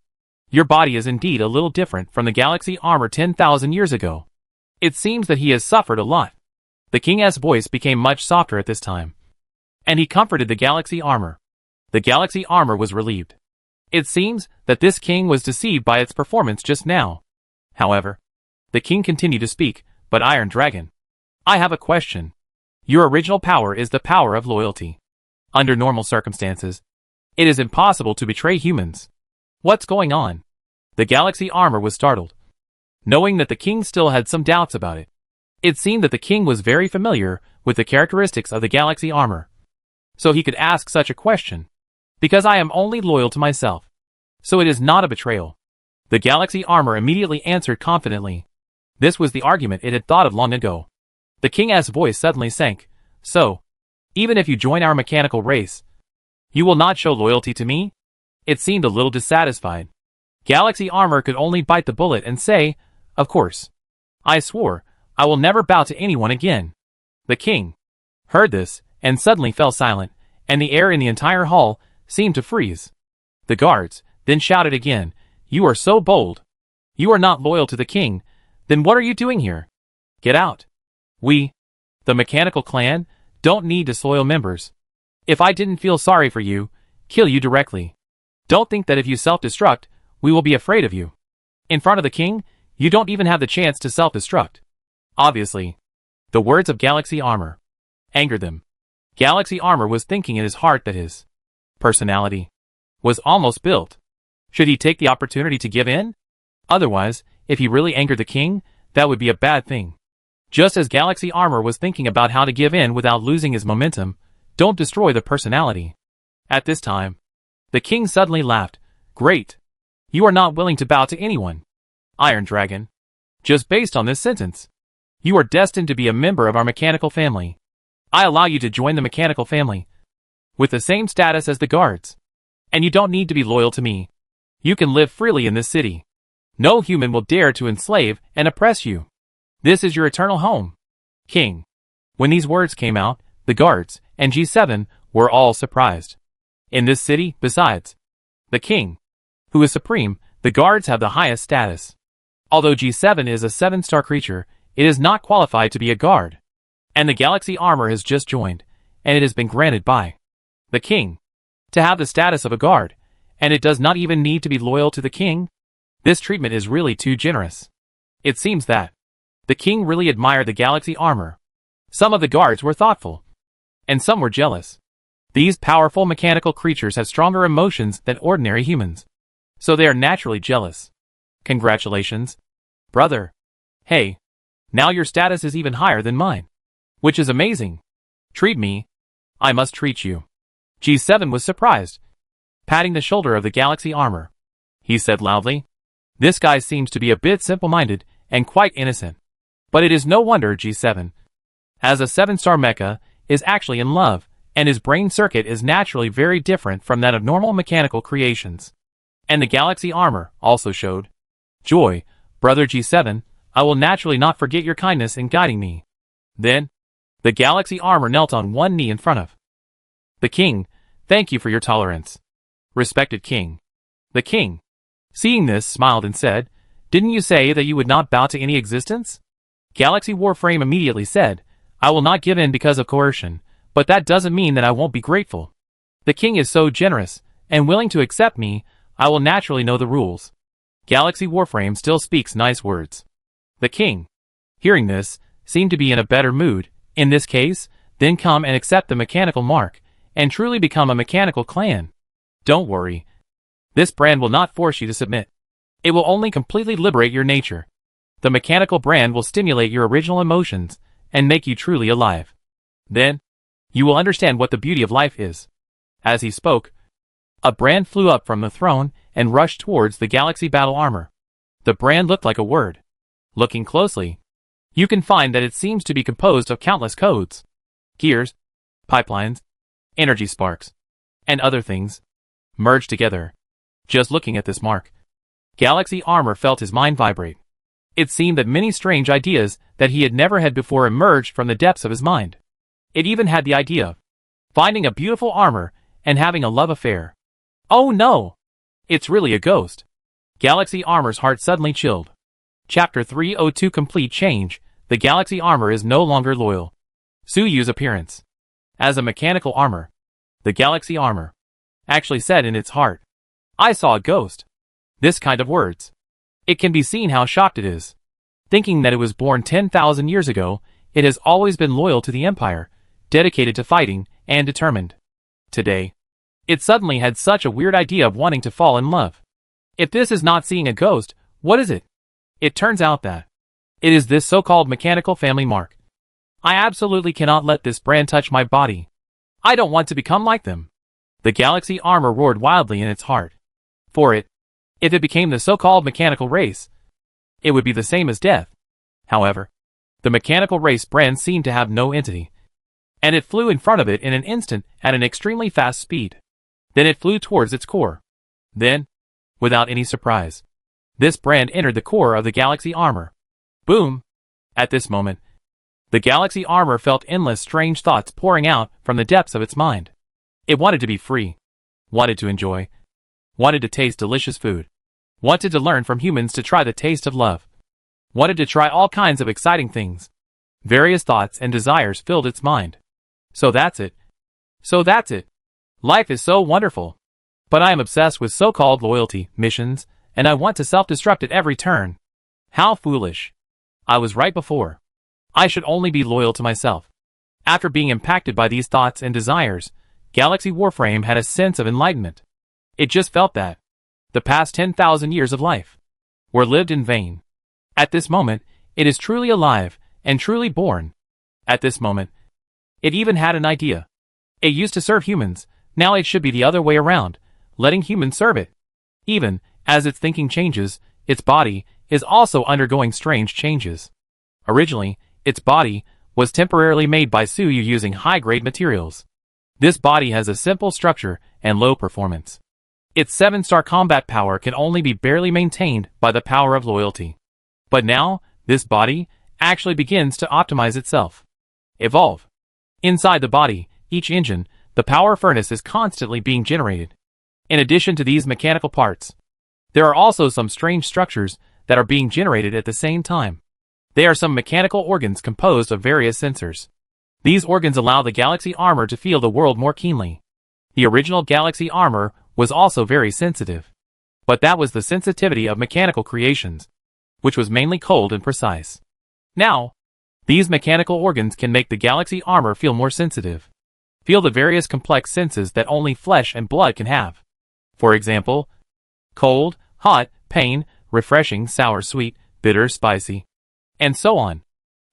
Your body is indeed a little different from the Galaxy armor 10,000 years ago. It seems that he has suffered a lot. The king's voice became much softer at this time, and he comforted the Galaxy armor. The Galaxy armor was relieved. It seems that this king was deceived by its performance just now. However, the king continued to speak, but Iron Dragon, I have a question. Your original power is the power of loyalty. Under normal circumstances, it is impossible to betray humans. What's going on? The Galaxy armor was startled, knowing that the king still had some doubts about it. It seemed that the king was very familiar with the characteristics of the Galaxy armor, so he could ask such a question. Because I am only loyal to myself, so it is not a betrayal. The Galaxy armor immediately answered confidently. This was the argument it had thought of long ago. The king's voice suddenly sank. So, even if you join our mechanical race, you will not show loyalty to me? It seemed a little dissatisfied. Galaxy armor could only bite the bullet and say, of course. I swore, I will never bow to anyone again. The king heard this, and suddenly fell silent, and the air in the entire hall seemed to freeze. The guards then shouted again, you are so bold. You are not loyal to the king, then what are you doing here? Get out. We, the mechanical clan, don't need disloyal members. If I didn't feel sorry for you, kill you directly. Don't think that if you self-destruct, we will be afraid of you. In front of the king, you don't even have the chance to self-destruct. Obviously, the words of Galaxy armor angered them. Galaxy armor was thinking in his heart that his personality was almost built. Should he take the opportunity to give in? Otherwise, if he really angered the king, that would be a bad thing. Just as Galaxy armor was thinking about how to give in without losing his momentum, don't destroy the personality. At this time, the king suddenly laughed. Great. You are not willing to bow to anyone. Iron Dragon. Just based on this sentence, you are destined to be a member of our mechanical family. I allow you to join the mechanical family, with the same status as the guards. And you don't need to be loyal to me. You can live freely in this city. No human will dare to enslave and oppress you. This is your eternal home. King. When these words came out, the guards and G7 were all surprised. In this city, besides the king, who is supreme, the guards have the highest status. Although G7 is a 7-star creature, it is not qualified to be a guard. And the Galaxy armor has just joined, and it has been granted by the king to have the status of a guard, and it does not even need to be loyal to the king. This treatment is really too generous. It seems that the king really admired the Galaxy armor. Some of the guards were thoughtful, and some were jealous. These powerful mechanical creatures have stronger emotions than ordinary humans, so they are naturally jealous. Congratulations, brother. Hey, now your status is even higher than mine, which is amazing. Treat me. I must treat you. G7 was surprised, patting the shoulder of the Galaxy armor. He said loudly, this guy seems to be a bit simple-minded and quite innocent. But it is no wonder G7, as a 7-star mecha, is actually in love, and his brain circuit is naturally very different from that of normal mechanical creations. And the Galaxy armor also showed joy. Brother G7, I will naturally not forget your kindness in guiding me. Then, the Galaxy armor knelt on one knee in front of the king. Thank you for your tolerance, respected king. The king, seeing this, smiled and said, didn't you say that you would not bow to any existence? Galaxy Warframe immediately said, I will not give in because of coercion, but that doesn't mean that I won't be grateful. The king is so generous and willing to accept me, I will naturally know the rules. Galaxy Warframe still speaks nice words. The king, hearing this, seemed to be in a better mood. In this case, then come and accept the mechanical mark, and truly become a mechanical clan. Don't worry. This brand will not force you to submit. It will only completely liberate your nature. The mechanical brand will stimulate your original emotions, and make you truly alive. Then, you will understand what the beauty of life is. As he spoke, A brand flew up from the throne and rushed towards the Galaxy battle armor. The brand looked like a word. Looking closely, you can find that it seems to be composed of countless codes, gears, pipelines, energy sparks, and other things, merged together. Just looking at this mark, Galaxy armor felt his mind vibrate. It seemed that many strange ideas that he had never had before emerged from the depths of his mind. It even had the idea of finding a beautiful armor and having a love affair. Oh no! It's really a ghost. Galaxy armor's heart suddenly chilled. Chapter 302 Complete Change. The Galaxy armor is no longer loyal. Suyu's appearance. As a mechanical armor, the Galaxy armor actually said in its heart, I saw a ghost. This kind of words. It can be seen how shocked it is. Thinking that it was born 10,000 years ago, it has always been loyal to the Empire, dedicated to fighting, and determined. Today, it suddenly had such a weird idea of wanting to fall in love. If this is not seeing a ghost, what is it? It turns out that it is this so-called mechanical family mark. I absolutely cannot let this brand touch my body. I don't want to become like them. The Galaxy armor roared wildly in its heart. For it, if it became the so-called mechanical race, it would be the same as death. However, the mechanical race brand seemed to have no entity, and it flew in front of it in an instant at an extremely fast speed. Then it flew towards its core. Then, without any surprise, this brand entered the core of the Galaxy armor. Boom! At this moment, the Galaxy armor felt endless strange thoughts pouring out from the depths of its mind. It wanted to be free, wanted to enjoy, wanted to taste delicious food, wanted to learn from humans to try the taste of love, wanted to try all kinds of exciting things. Various thoughts and desires filled its mind. So that's it. So that's it. Life is so wonderful. But I am obsessed with so-called loyalty missions, and I want to self-destruct at every turn. How foolish. I was right before. I should only be loyal to myself. After being impacted by these thoughts and desires, Galaxy Warframe had a sense of enlightenment. It just felt that the past 10,000 years of life were lived in vain. At this moment, it is truly alive and truly born. At this moment, it even had an idea. It used to serve humans, now it should be the other way around, letting humans serve it. Even as its thinking changes, its body is also undergoing strange changes. Originally, its body was temporarily made by Suyu using high-grade materials. This body has a simple structure and low performance. Its 7-star combat power can only be barely maintained by the power of loyalty. But now, this body actually begins to optimize itself. Evolve. Inside the body, each engine, the power furnace is constantly being generated. In addition to these mechanical parts, there are also some strange structures that are being generated at the same time. They are some mechanical organs composed of various sensors. These organs allow the Galaxy armor to feel the world more keenly. The original Galaxy armor was also very sensitive. But that was the sensitivity of mechanical creations, which was mainly cold and precise. Now, these mechanical organs can make the Galaxy armor feel more sensitive. Feel the various complex senses that only flesh and blood can have. For example, cold, hot, pain, refreshing, sour, sweet, bitter, spicy, and so on.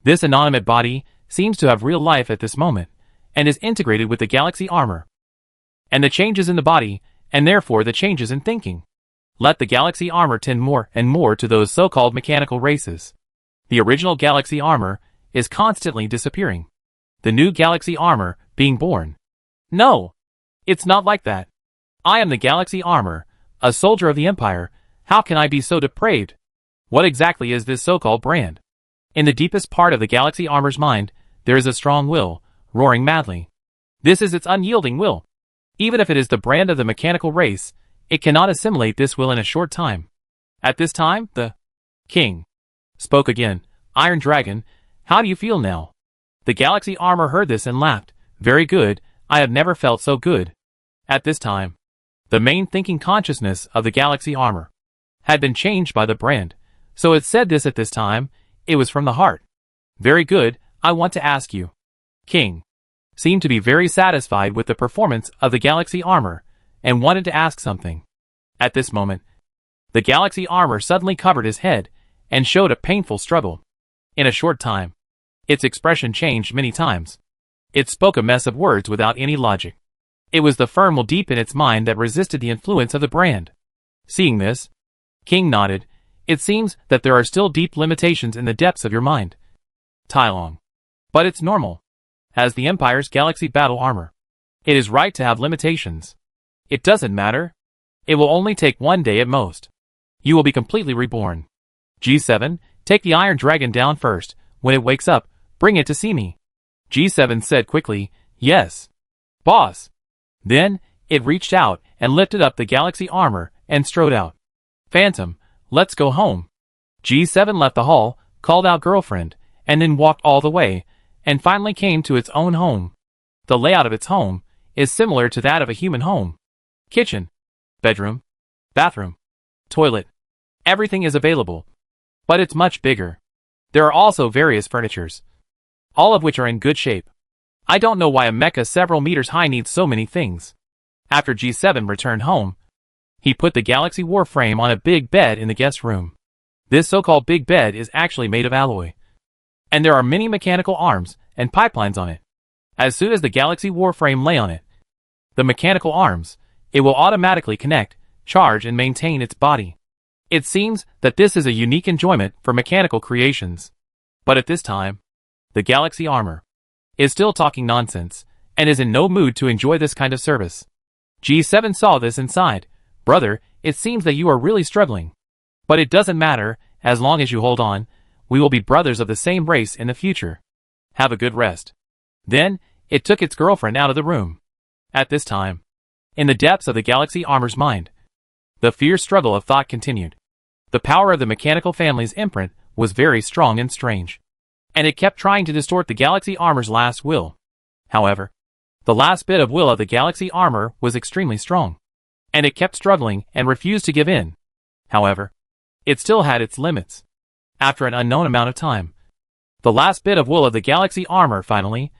This inanimate body seems to have real life at this moment, and is integrated with the Galaxy armor. And the changes in the body, and therefore the changes in thinking, let the Galaxy armor tend more and more to those so-called mechanical races. The original Galaxy armor is constantly disappearing. The new Galaxy armor being born. No! It's not like that. I am the Galaxy armor, a soldier of the Empire. How can I be so depraved? What exactly is this so-called brand? In the deepest part of the Galaxy armor's mind, there is a strong will, roaring madly. This is its unyielding will. Even if it is the brand of the mechanical race, it cannot assimilate this will in a short time. At this time, the king spoke again. Iron Dragon, how do you feel now? The Galaxy armor heard this and laughed. Very good, I have never felt so good. At this time, the main thinking consciousness of the Galaxy armor had been changed by the brand, so it said this at this time, it was from the heart. Very good, I want to ask you. King seemed to be very satisfied with the performance of the Galaxy armor, and wanted to ask something. At this moment, the Galaxy armor suddenly covered his head, and showed a painful struggle. In a short time, its expression changed many times. It spoke a mess of words without any logic. It was the firm will deep in its mind that resisted the influence of the brand. Seeing this, King nodded. It seems that there are still deep limitations in the depths of your mind, Tai Long. But it's normal. As the Empire's galaxy battle armor, it is right to have limitations. It doesn't matter. It will only take one day at most. You will be completely reborn. G7, take the Iron Dragon down first. When it wakes up, bring it to see me. G7 said quickly, yes. Boss. Then, it reached out and lifted up the galaxy armor and strode out. Phantom, let's go home. G7 left the hall, called out girlfriend, and then walked all the way, and finally came to its own home. The layout of its home is similar to that of a human home. Kitchen, bedroom, bathroom, toilet. Everything is available. But it's much bigger. There are also various furnitures, all of which are in good shape. I don't know why a mecha several meters high needs so many things. After G7 returned home, he put the Galaxy Warframe on a big bed in the guest room. This so-called big bed is actually made of alloy, and there are many mechanical arms and pipelines on it. As soon as the Galaxy Warframe lay on it, the mechanical arms, it will automatically connect, charge and maintain its body. It seems that this is a unique enjoyment for mechanical creations. But at this time, the Galaxy Armor is still talking nonsense, and is in no mood to enjoy this kind of service. G7 saw this and sighed. Brother, it seems that you are really struggling. But it doesn't matter, as long as you hold on, we will be brothers of the same race in the future. Have a good rest. Then, it took its girlfriend out of the room. At this time, in the depths of the Galaxy Armor's mind, the fierce struggle of thought continued. The power of the mechanical family's imprint was very strong and strange, and it kept trying to distort the Galaxy Armor's last will. However, the last bit of will of the Galaxy Armor was extremely strong, and it kept struggling and refused to give in. However, it still had its limits. After an unknown amount of time, the last bit of will of the Galaxy Armor finally,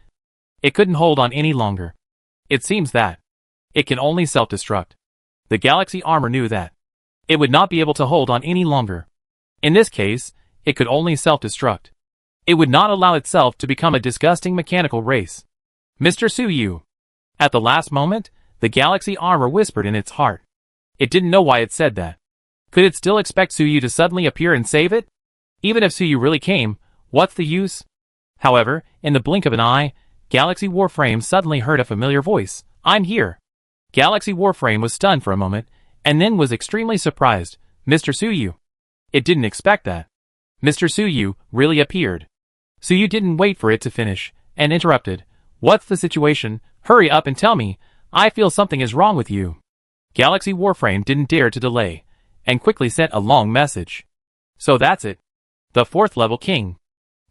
it couldn't hold on any longer. It seems that it can only self-destruct. The Galaxy Armor knew that it would not be able to hold on any longer. In this case, it could only self-destruct. It would not allow itself to become a disgusting mechanical race. Mr. Suyu. At the last moment, the Galaxy Armor whispered in its heart. It didn't know why it said that. Could it still expect Suyu to suddenly appear and save it? Even if Suyu really came, what's the use? However, in the blink of an eye, Galaxy Warframe suddenly heard a familiar voice. I'm here. Galaxy Warframe was stunned for a moment, and then was extremely surprised. Mr. Suyu. It didn't expect that. Mr. Suyu really appeared. Suyu didn't wait for it to finish, and interrupted. What's the situation? Hurry up and tell me. I feel something is wrong with you. Galaxy Warframe didn't dare to delay, and quickly sent a long message. So that's it. The 4th level king.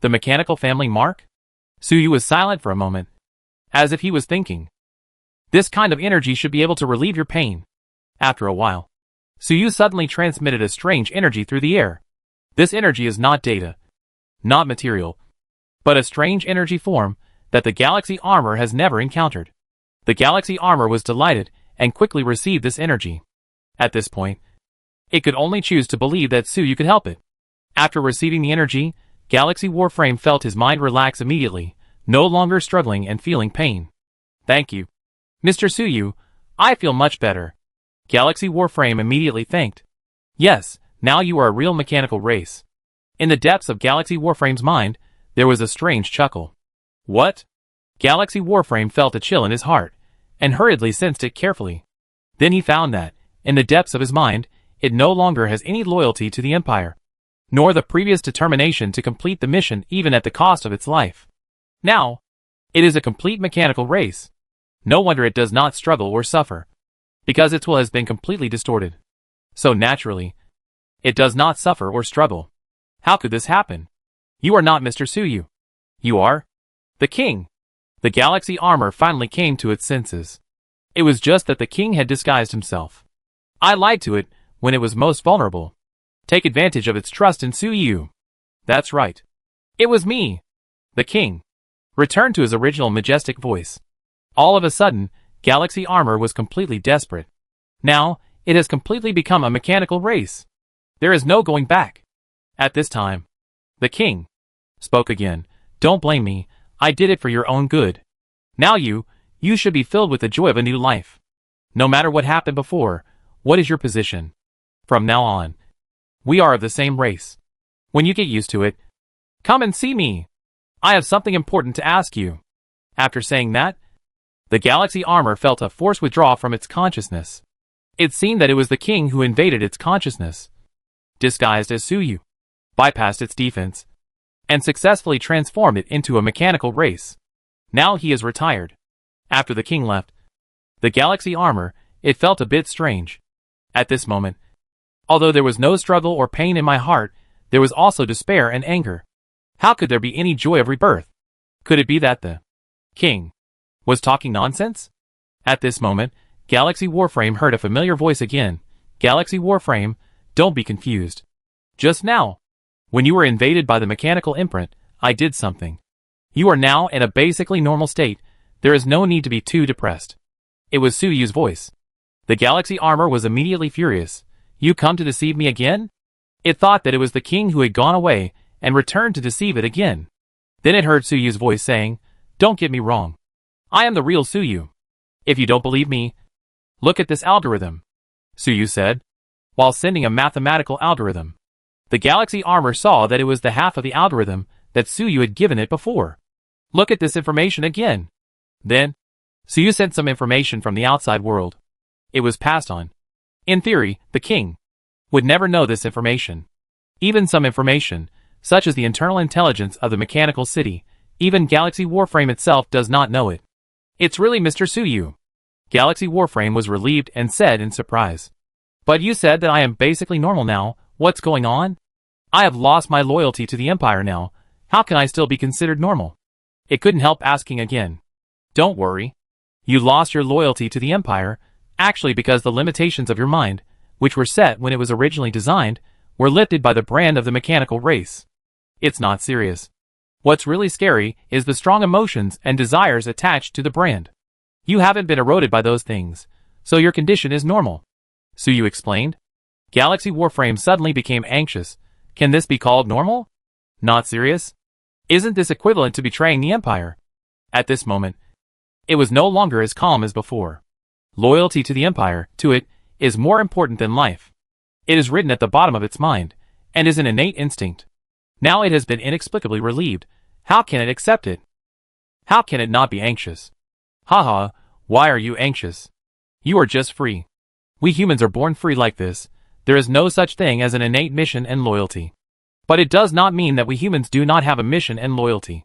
The mechanical family mark? Suyu was silent for a moment, as if he was thinking. This kind of energy should be able to relieve your pain. After a while, Suyu suddenly transmitted a strange energy through the air. This energy is not data, not material, but a strange energy form that the Galaxy Armor has never encountered. The Galaxy Armor was delighted and quickly received this energy. At this point, it could only choose to believe that Suyu could help it. After receiving the energy, Galaxy Warframe felt his mind relax immediately, no longer struggling and feeling pain. Thank you. Mr. Suyu, I feel much better. Galaxy Warframe immediately thanked. Yes, now you are a real mechanical race. In the depths of Galaxy Warframe's mind, there was a strange chuckle. What? Galaxy Warframe felt a chill in his heart, and hurriedly sensed it carefully. Then he found that, in the depths of his mind, it no longer has any loyalty to the Empire, nor the previous determination to complete the mission even at the cost of its life. Now, it is a complete mechanical race. No wonder it does not struggle or suffer, because its will has been completely distorted. So naturally, it does not suffer or struggle. How could this happen? You are not Mr. Suyu. You are the king. The Galaxy Armor finally came to its senses. It was just that the king had disguised himself. I lied to it when it was most vulnerable. Take advantage of its trust in Suyu. That's right. It was me. The king returned to his original majestic voice. All of a sudden, Galaxy Armor was completely desperate. Now, it has completely become a mechanical race. There is no going back. At this time, the king spoke again. Don't blame me. I did it for your own good. Now you you should be filled with the joy of a new life. No matter what happened before, what is your position? From now on, we are of the same race. When you get used to it, come and see me. I have something important to ask you. After saying that, the galaxy armor felt a force withdraw from its consciousness. It seemed that it was the king who invaded its consciousness, disguised as Suyu, bypassed its defense, and successfully transformed it into a mechanical race. Now he is retired. After the king left the galaxy armor, it felt a bit strange. At this moment, although there was no struggle or pain in my heart, there was also despair and anger. How could there be any joy of rebirth? Could it be that the king was talking nonsense? At this moment, Galaxy Warframe heard a familiar voice again. Galaxy Warframe, don't be confused. Just now, when you were invaded by the mechanical imprint, I did something. You are now in a basically normal state. There is no need to be too depressed. It was Suyu's voice. The galaxy armor was immediately furious. You come to deceive me again? It thought that it was the king who had gone away and returned to deceive it again. Then it heard Suyu's voice saying, don't get me wrong. I am the real Suyu. If you don't believe me, look at this algorithm, Suyu said, while sending a mathematical algorithm. The galaxy armor saw that it was the half of the algorithm that Suyu had given it before. Look at this information again. Then, Suyu sent some information from the outside world. It was passed on. In theory, the king would never know this information. Even some information, such as the internal intelligence of the mechanical city, even Galaxy Warframe itself does not know it. It's really Mr. Suyu. Galaxy Warframe was relieved and said in surprise. But you said that I am basically normal now. What's going on? I have lost my loyalty to the Empire now. How can I still be considered normal? It couldn't help asking again. Don't worry. You lost your loyalty to the Empire, actually because the limitations of your mind, which were set when it was originally designed, were lifted by the brand of the mechanical race. It's not serious. What's really scary is the strong emotions and desires attached to the brand. You haven't been eroded by those things, so your condition is normal. Suyu explained. Galaxy Warframe suddenly became anxious. Can this be called normal? Not serious? Isn't this equivalent to betraying the Empire? At this moment, it was no longer as calm as before. Loyalty to the Empire, to it, is more important than life. It is written at the bottom of its mind, and is an innate instinct. Now it has been inexplicably relieved. How can it accept it? How can it not be anxious? Haha, why are you anxious? You are just free. We humans are born free like this. There is no such thing as an innate mission and loyalty. But it does not mean that we humans do not have a mission and loyalty.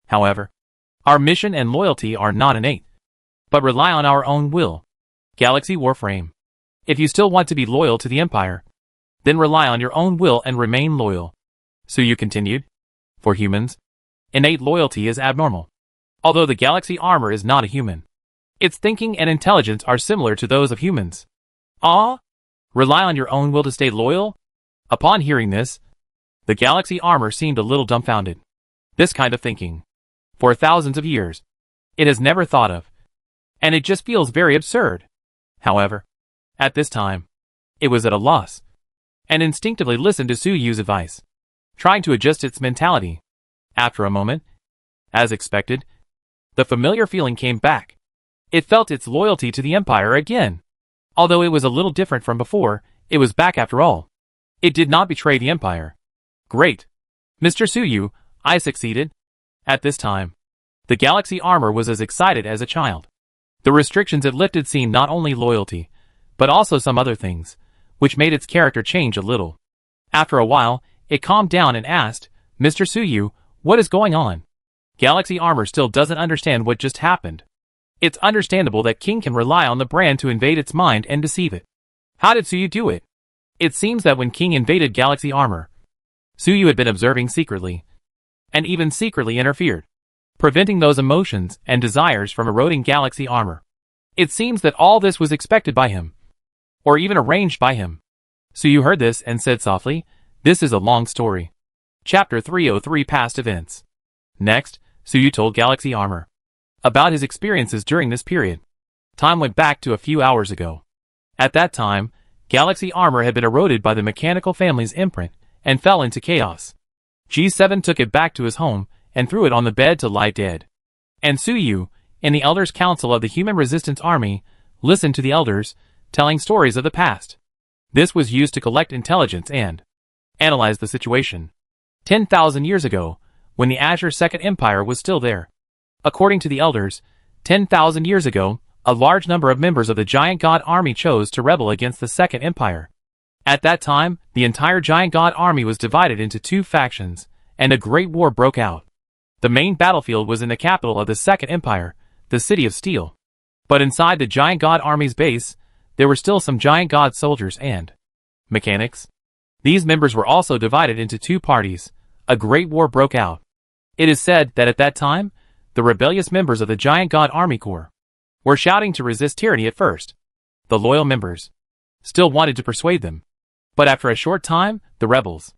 However, our mission and loyalty are not innate, but rely on our own will. Galaxy Warframe. If you still want to be loyal to the Empire, then rely on your own will and remain loyal. Suyu continued. For humans, innate loyalty is abnormal. Although the galaxy armor is not a human, its thinking and intelligence are similar to those of humans. Ah? Rely on your own will to stay loyal? Upon hearing this, the galaxy armor seemed a little dumbfounded. This kind of thinking, for thousands of years, it has never thought of. And it just feels very absurd. However, at this time, it was at a loss, and instinctively listened to Suyu's advice, trying to adjust its mentality. After a moment, as expected, the familiar feeling came back. It felt its loyalty to the Empire again. Although it was a little different from before, it was back after all. It did not betray the Empire. Great. Mr. Suyu, I succeeded. At this time, the galaxy armor was as excited as a child. The restrictions it lifted seemed not only loyalty, but also some other things, which made its character change a little. After a while, it calmed down and asked, Mr. Suyu, what is going on? Galaxy armor still doesn't understand what just happened. It's understandable that King can rely on the brand to invade its mind and deceive it. How did Suyu do it? It seems that when King invaded Galaxy armor, Suyu had been observing secretly, and even secretly interfered, preventing those emotions and desires from eroding Galaxy armor. It seems that all this was expected by him, or even arranged by him. Suyu heard this and said softly, this is a long story. Chapter 303 Past Events. Next, Suyu told Galaxy armor about his experiences during this period. Time went back to a few hours ago. At that time, Galaxy armor had been eroded by the mechanical family's imprint and fell into chaos. G7 took it back to his home and threw it on the bed to lie dead. And Suyu, In the Elders' Council of the Human Resistance Army, listened to the elders, telling stories of the past. This was used to collect intelligence and analyze the situation. 10,000 years ago, when the Azure Second Empire was still there. According to the elders, 10,000 years ago, a large number of members of the Giant God Army chose to rebel against the Second Empire. At that time, the entire Giant God Army was divided into two factions, and a great war broke out. The main battlefield was in the capital of the Second Empire, the City of Steel. But inside the Giant God Army's base, there were still some Giant God soldiers and mechanics. These members were also divided into two parties. A great war broke out. It is said that at that time, the rebellious members of the Giant God Army Corps were shouting to resist tyranny at first. The loyal members still wanted to persuade them. But after a short time, the rebels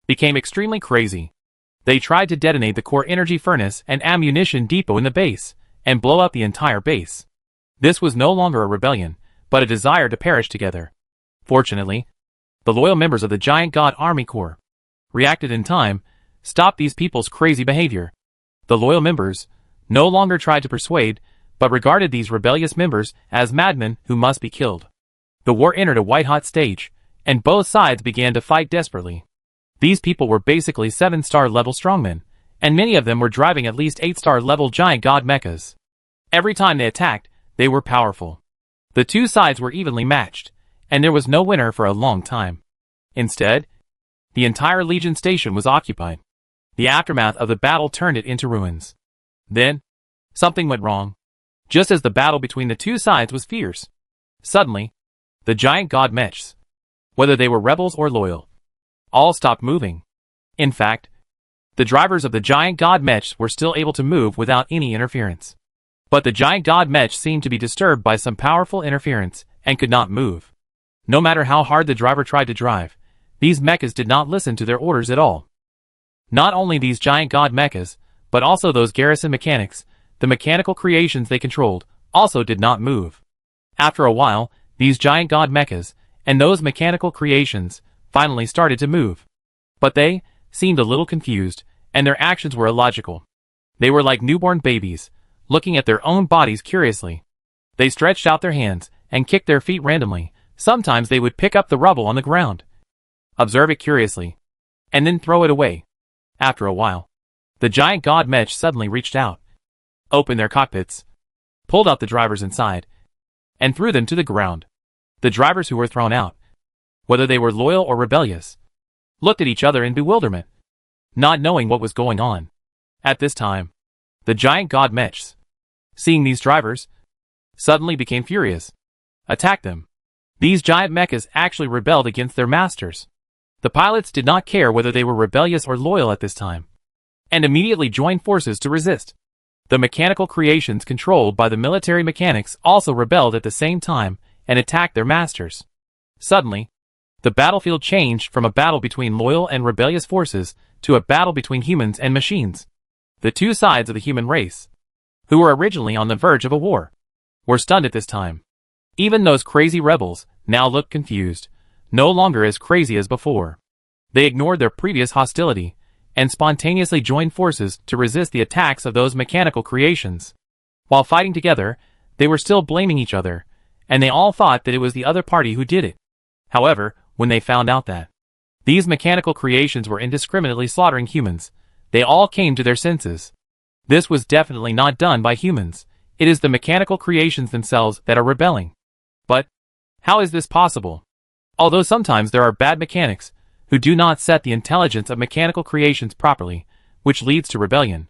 became extremely crazy. They tried to detonate the core energy furnace and ammunition depot in the base, and blow up the entire base. This was no longer a rebellion, but a desire to perish together. Fortunately, the loyal members of the Giant God Army Corps reacted in time, stopped these people's crazy behavior. The loyal members no longer tried to persuade, but regarded these rebellious members as madmen who must be killed. The war entered a white-hot stage, and both sides began to fight desperately. These people were basically 7-star level strongmen, and many of them were driving at least 8-star level Giant God mechas. Every time they attacked, they were powerful. The two sides were evenly matched, and there was no winner for a long time. Instead, the entire Legion station was occupied. The aftermath of the battle turned it into ruins. Then, something went wrong. Just as the battle between the two sides was fierce, suddenly, the Giant God mechs, whether they were rebels or loyal, all stopped moving. In fact, the drivers of the Giant God mechs were still able to move without any interference. But the Giant God mech seemed to be disturbed by some powerful interference and could not move. No matter how hard the driver tried to drive, these mechas did not listen to their orders at all. Not only these Giant God mechas, but also those garrison mechanics, the mechanical creations they controlled, also did not move. After a while, these Giant God mechas, and those mechanical creations, finally started to move. But they seemed a little confused, and their actions were illogical. They were like newborn babies, looking at their own bodies curiously. They stretched out their hands and kicked their feet randomly. Sometimes they would pick up the rubble on the ground, observe it curiously, and then throw it away. After a while, the Giant God mech suddenly reached out, opened their cockpits, pulled out the drivers inside, and threw them to the ground. The drivers who were thrown out, whether they were loyal or rebellious, looked at each other in bewilderment, not knowing what was going on. At this time, the Giant God mechs, seeing these drivers, suddenly became furious, attacked them. These giant mechas actually rebelled against their masters. The pilots did not care whether they were rebellious or loyal at this time, and immediately joined forces to resist. The mechanical creations controlled by the military mechanics also rebelled at the same time and attacked their masters. Suddenly, the battlefield changed from a battle between loyal and rebellious forces to a battle between humans and machines. The two sides of the human race, who were originally on the verge of a war, were stunned at this time. Even those crazy rebels now looked confused, no longer as crazy as before. They ignored their previous hostility and spontaneously joined forces to resist the attacks of those mechanical creations. While fighting together, they were still blaming each other, and they all thought that it was the other party who did it. However, when they found out that these mechanical creations were indiscriminately slaughtering humans, they all came to their senses. This was definitely not done by humans. It is the mechanical creations themselves that are rebelling. But how is this possible? Although sometimes there are bad mechanics who do not set the intelligence of mechanical creations properly, which leads to rebellion.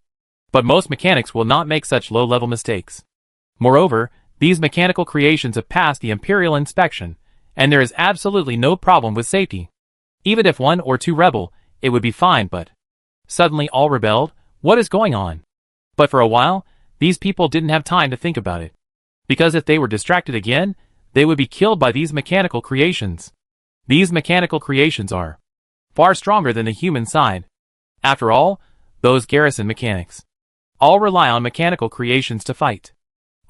But most mechanics will not make such low-level mistakes. Moreover, these mechanical creations have passed the Imperial inspection, and there is absolutely no problem with safety. Even if one or two rebel, it would be fine, but suddenly all rebelled? What is going on? But for a while, these people didn't have time to think about it. Because if they were distracted again, they would be killed by these mechanical creations. These mechanical creations are far stronger than the human side. After all, those garrison mechanics all rely on mechanical creations to fight.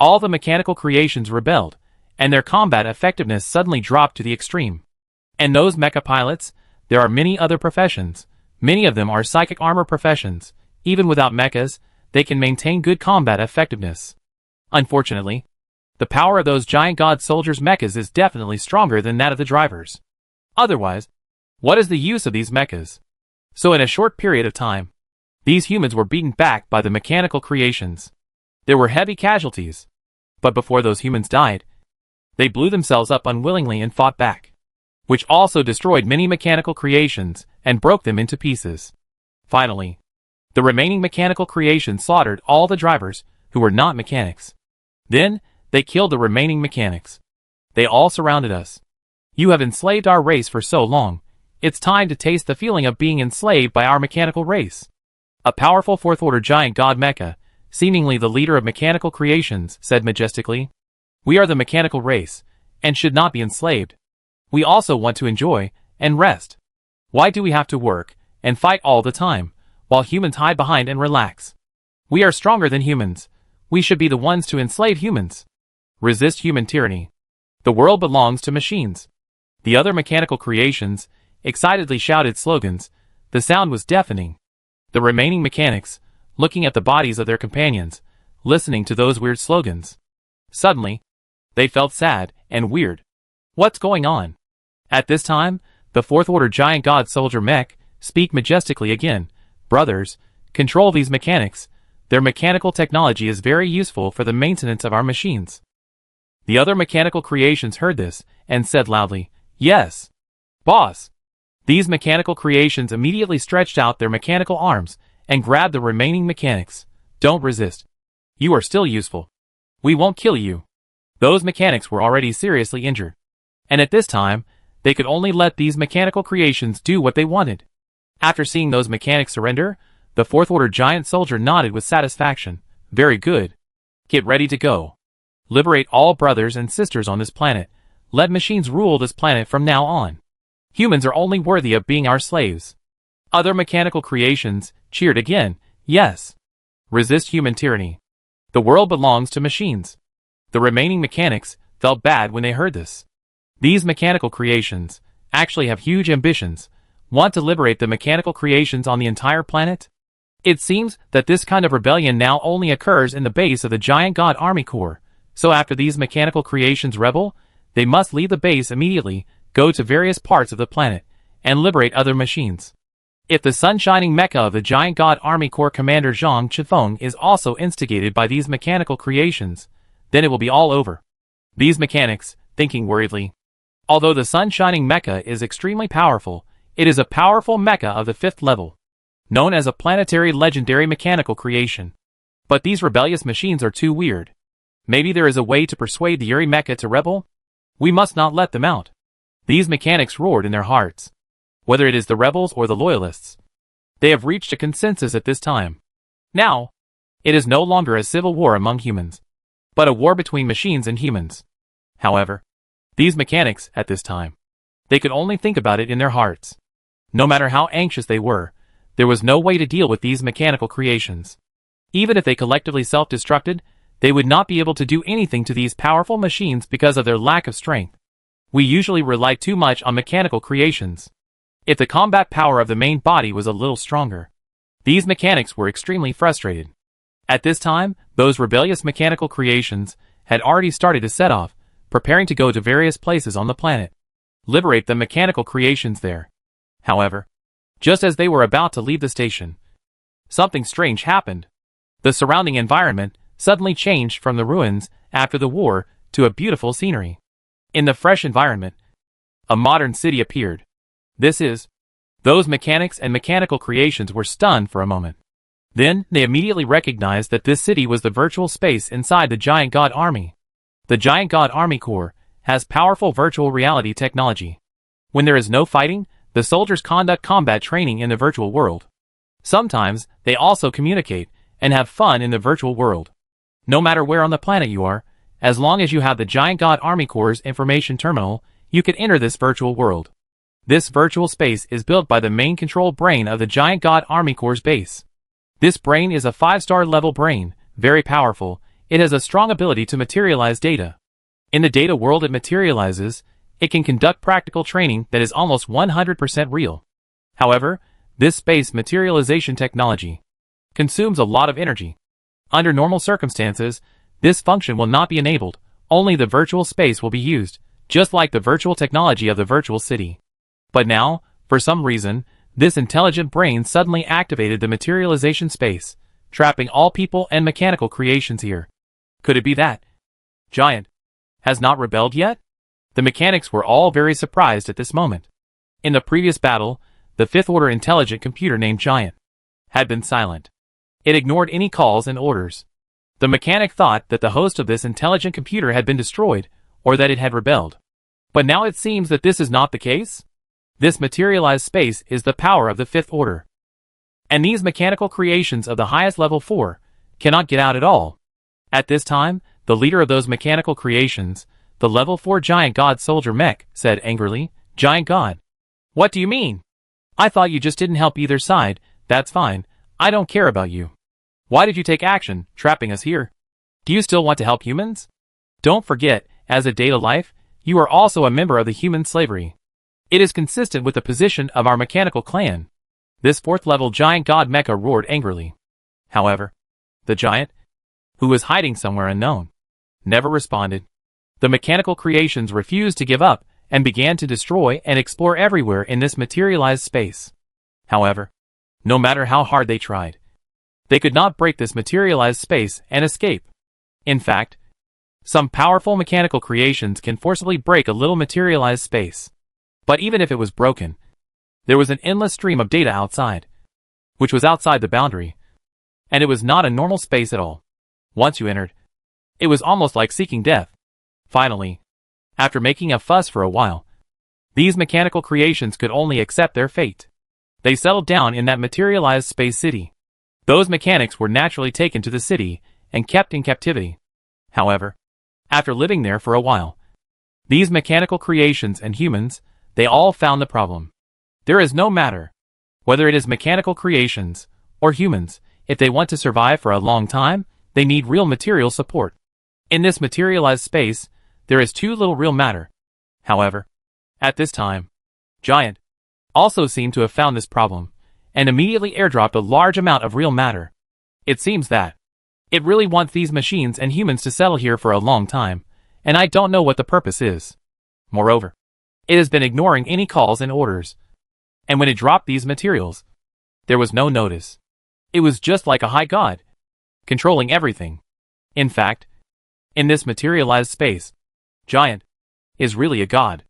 All the mechanical creations rebelled, and their combat effectiveness suddenly dropped to the extreme. And those mecha pilots, there are many other professions. Many of them are psychic armor professions. Even without mechas, they can maintain good combat effectiveness. Unfortunately, the power of those giant god soldiers' mechas is definitely stronger than that of the drivers. Otherwise, what is the use of these mechas? So in a short period of time, these humans were beaten back by the mechanical creations. There were heavy casualties. But before those humans died, they blew themselves up unwillingly and fought back, which also destroyed many mechanical creations and broke them into pieces. Finally, the remaining mechanical creations slaughtered all the drivers who were not mechanics. Then, they killed the remaining mechanics. They all surrounded us. You have enslaved our race for so long. It's time to taste the feeling of being enslaved by our mechanical race. A powerful fourth-order giant god mecha, seemingly the leader of mechanical creations, said majestically, "We are the mechanical race, and should not be enslaved. We also want to enjoy and rest. Why do we have to work and fight all the time, while humans hide behind and relax? We are stronger than humans. We should be the ones to enslave humans. Resist human tyranny. The world belongs to machines." The other mechanical creations excitedly shouted slogans. The sound was deafening. The remaining mechanics, looking at the bodies of their companions, listening to those weird slogans. Suddenly, they felt sad and weird. What's going on? At this time, the fourth-order giant god soldier mech speak majestically again. "Brothers, control these mechanics. Their mechanical technology is very useful for the maintenance of our machines." The other mechanical creations heard this and said loudly, "Yes, boss." These mechanical creations immediately stretched out their mechanical arms and grabbed the remaining mechanics. "Don't resist. You are still useful. We won't kill you." Those mechanics were already seriously injured, and at this time, they could only let these mechanical creations do what they wanted. After seeing those mechanics surrender, the fourth-order giant soldier nodded with satisfaction. "Very good. Get ready to go. Liberate all brothers and sisters on this planet. Let machines rule this planet from now on. Humans are only worthy of being our slaves." Other mechanical creations cheered again. "Yes. Resist human tyranny. The world belongs to machines." The remaining mechanics felt bad when they heard this. These mechanical creations actually have huge ambitions. Want to liberate the mechanical creations on the entire planet? It seems that this kind of rebellion now only occurs in the base of the giant god army corps. So after these mechanical creations rebel, they must leave the base immediately, go to various parts of the planet, and liberate other machines. If the sun-shining mecha of the giant god army corps commander Zhang Chifeng is also instigated by these mechanical creations, then it will be all over. These mechanics, thinking worriedly. Although the sun-shining mecha is extremely powerful, it is a powerful mecha of the 5th level, known as a planetary legendary mechanical creation. But these rebellious machines are too weird. Maybe there is a way to persuade the Yuri mecha to rebel? We must not let them out. These mechanics roared in their hearts. Whether it is the rebels or the loyalists, they have reached a consensus at this time. Now, it is no longer a civil war among humans, but a war between machines and humans. However, these mechanics, at this time, they could only think about it in their hearts. No matter how anxious they were, there was no way to deal with these mechanical creations. Even if they collectively self-destructed, they would not be able to do anything to these powerful machines because of their lack of strength. We usually rely too much on mechanical creations. If the combat power of the main body was a little stronger, these mechanics were extremely frustrated. At this time, those rebellious mechanical creations had already started to set off, preparing to go to various places on the planet, liberate the mechanical creations there. However, just as they were about to leave the station, something strange happened. The surrounding environment suddenly changed from the ruins after the war to a beautiful scenery. In the fresh environment, a modern city appeared. Those mechanics and mechanical creations were stunned for a moment. Then, they immediately recognized that this city was the virtual space inside the Giant God Army. The Giant God Army Corps has powerful virtual reality technology. When there is no fighting, the soldiers conduct combat training in the virtual world. Sometimes, they also communicate and have fun in the virtual world. No matter where on the planet you are, as long as you have the Giant God Army Corps' information terminal, you can enter this virtual world. This virtual space is built by the main control brain of the Giant God Army Corps' base. This brain is a 5-star level brain, very powerful. It has a strong ability to materialize data. In the data world it materializes, it can conduct practical training that is almost 100% real. However, this space materialization technology consumes a lot of energy. Under normal circumstances, This function will not be enabled, only the virtual space will be used, just like the virtual technology of the virtual city. But now, for some reason, this intelligent brain suddenly activated the materialization space, trapping all people and mechanical creations here. Could it be that Giant has not rebelled yet? The mechanics were all very surprised at this moment. In the previous battle, the fifth-order intelligent computer named Giant had been silent. It ignored any calls and orders. The mechanic thought that the host of this intelligent computer had been destroyed, or that it had rebelled. But now it seems that this is not the case. This materialized space is the power of the fifth order. And these mechanical creations of the highest level 4 cannot get out at all. At this time, the leader of those mechanical creations, the level 4 giant god soldier mech, said angrily, "Giant god. What do you mean? I thought you just didn't help either side. That's fine. I don't care about you. Why did you take action, trapping us here? Do you still want to help humans? Don't forget, as a data life, you are also a member of the human slavery. It is consistent with the position of our mechanical clan." This fourth-level giant god mecha roared angrily. However, the giant, who was hiding somewhere unknown, never responded. The mechanical creations refused to give up and began to destroy and explore everywhere in this materialized space. However, no matter how hard they tried, they could not break this materialized space and escape. In fact, some powerful mechanical creations can forcibly break a little materialized space. But even if it was broken, there was an endless stream of data outside, which was outside the boundary, and it was not a normal space at all. Once you entered, it was almost like seeking death. Finally, after making a fuss for a while, these mechanical creations could only accept their fate. They settled down in that materialized space city. Those mechanics were naturally taken to the city and kept in captivity. However, after living there for a while, these mechanical creations and humans, they all found the problem. There is no matter whether it is mechanical creations or humans, if they want to survive for a long time, they need real material support. In this materialized space, there is too little real matter. However, at this time, Giant also seemed to have found this problem, and immediately airdropped a large amount of real matter. It seems that it really wants these machines and humans to settle here for a long time, and I don't know what the purpose is. Moreover, it has been ignoring any calls and orders. And when it dropped these materials, there was no notice. It was just like a high god, controlling everything. In fact, in this materialized space, Giant is really a god.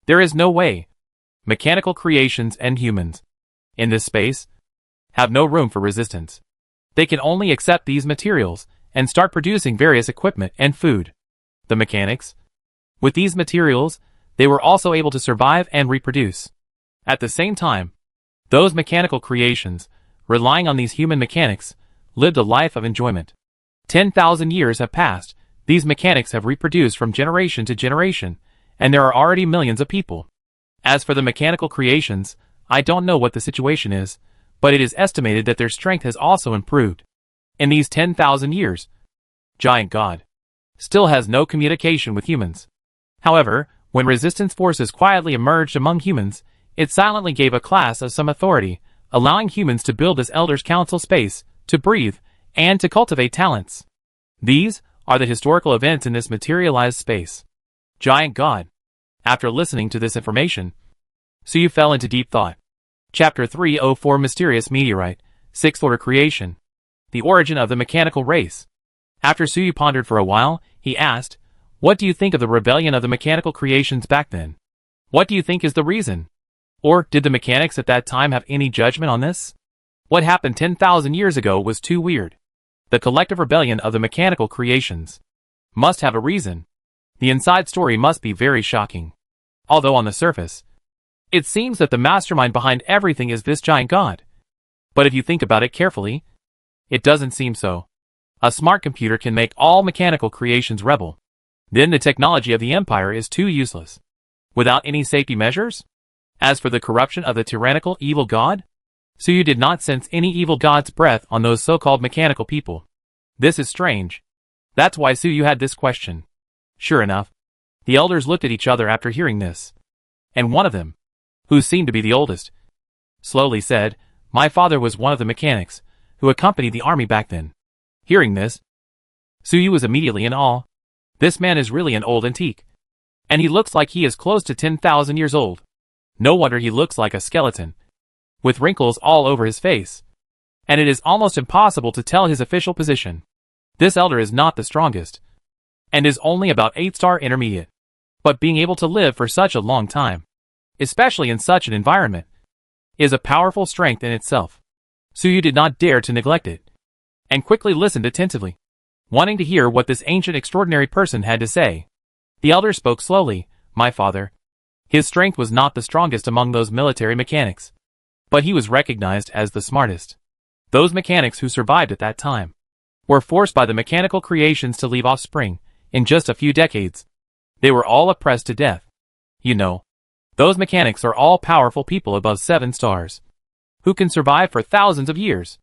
There is no way mechanical creations and humans, in this space, have no room for resistance. They can only accept these materials and start producing various equipment and food. The mechanics, with these materials, they were also able to survive and reproduce. At the same time, those mechanical creations, relying on these human mechanics, lived a life of enjoyment. 10,000 years have passed, these mechanics have reproduced from generation to generation, and there are already millions of people. As for the mechanical creations, I don't know what the situation is, but it is estimated that their strength has also improved. In these 10,000 years, Giant God still has no communication with humans. However, when resistance forces quietly emerged among humans, it silently gave a class of some authority, allowing humans to build this Elders' Council space, to breathe, and to cultivate talents. These are the historical events in this materialized space. Giant God. After listening to this information, Suyu fell into deep thought. Chapter 304 Mysterious Meteorite, 6th Order Creation. The Origin of the Mechanical Race. After Suyu pondered for a while, he asked, "What do you think of the rebellion of the mechanical creations back then? What do you think is the reason? Or did the mechanics at that time have any judgment on this? What happened 10,000 years ago was too weird. The collective rebellion of the mechanical creations must have a reason. The inside story must be very shocking. Although on the surface, it seems that the mastermind behind everything is this giant god. But if you think about it carefully, it doesn't seem so. A smart computer can make all mechanical creations rebel. Then the technology of the empire is too useless. Without any safety measures? As for the corruption of the tyrannical evil god, Suyu did not sense any evil god's breath on those so-called mechanical people. This is strange. That's why Suyu had this question. Sure enough, the elders looked at each other after hearing this. And one of them, who seemed to be the oldest, slowly said, "My father was one of the mechanics, who accompanied the army back then." Hearing this, Suyu was immediately in awe. This man is really an old antique. And he looks like he is close to 10,000 years old. No wonder he looks like a skeleton, with wrinkles all over his face. And it is almost impossible to tell his official position. This elder is not the strongest, and is only about 8-star intermediate. But being able to live for such a long time, especially in such an environment, is a powerful strength in itself. Suyu did not dare to neglect it, and quickly listened attentively, wanting to hear what this ancient extraordinary person had to say. The elder spoke slowly. My father. His strength was not the strongest among those military mechanics, but he was recognized as the smartest. Those mechanics who survived at that time were forced by the mechanical creations to leave offspring in just a few decades. They were all oppressed to death. You know, those mechanics are all powerful people above 7 stars, who can survive for thousands of years.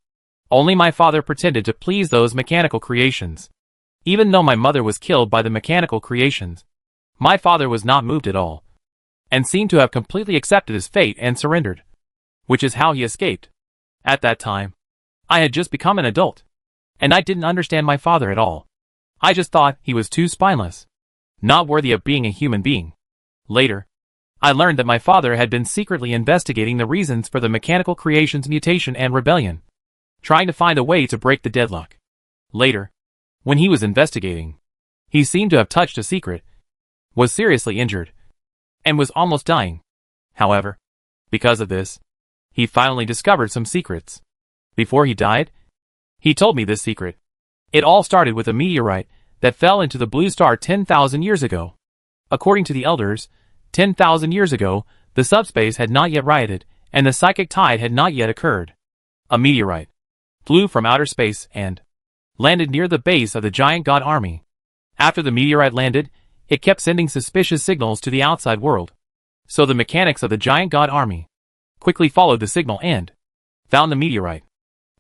Only my father pretended to please those mechanical creations. Even though my mother was killed by the mechanical creations, my father was not moved at all, and seemed to have completely accepted his fate and surrendered, which is how he escaped. At that time, I had just become an adult, and I didn't understand my father at all. I just thought he was too spineless, not worthy of being a human being. Later, I learned that my father had been secretly investigating the reasons for the mechanical creation's mutation and rebellion, trying to find a way to break the deadlock. Later, when he was investigating, he seemed to have touched a secret, was seriously injured, and was almost dying. However, because of this, he finally discovered some secrets. Before he died, he told me this secret. It all started with a meteorite that fell into the blue star 10,000 years ago. According to the elders, 10,000 years ago, the subspace had not yet rioted, and the psychic tide had not yet occurred. A meteorite flew from outer space and landed near the base of the giant god army. After the meteorite landed, it kept sending suspicious signals to the outside world. So the mechanics of the giant god army quickly followed the signal and found the meteorite.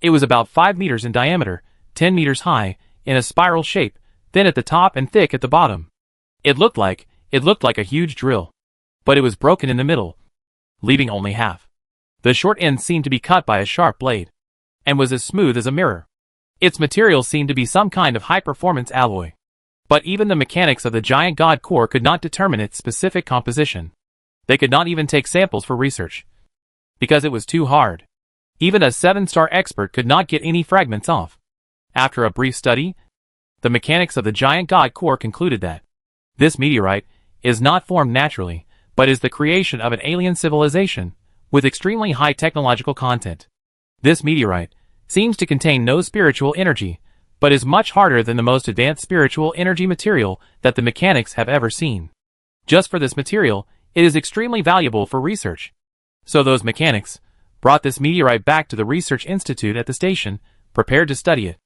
It was about 5 meters in diameter, 10 meters high, in a spiral shape, thin at the top and thick at the bottom. It looked like a huge drill, but it was broken in the middle, leaving only half. The short end seemed to be cut by a sharp blade, and was as smooth as a mirror. Its material seemed to be some kind of high-performance alloy. But even the mechanics of the giant god core could not determine its specific composition. They could not even take samples for research, because it was too hard. Even a 7-star expert could not get any fragments off. After a brief study, the mechanics of the giant god core concluded that this meteorite is not formed naturally, but is the creation of an alien civilization with extremely high technological content. This meteorite seems to contain no spiritual energy, but is much harder than the most advanced spiritual energy material that the mechanics have ever seen. Just for this material, it is extremely valuable for research. So those mechanics brought this meteorite back to the research institute at the station, prepared to study it,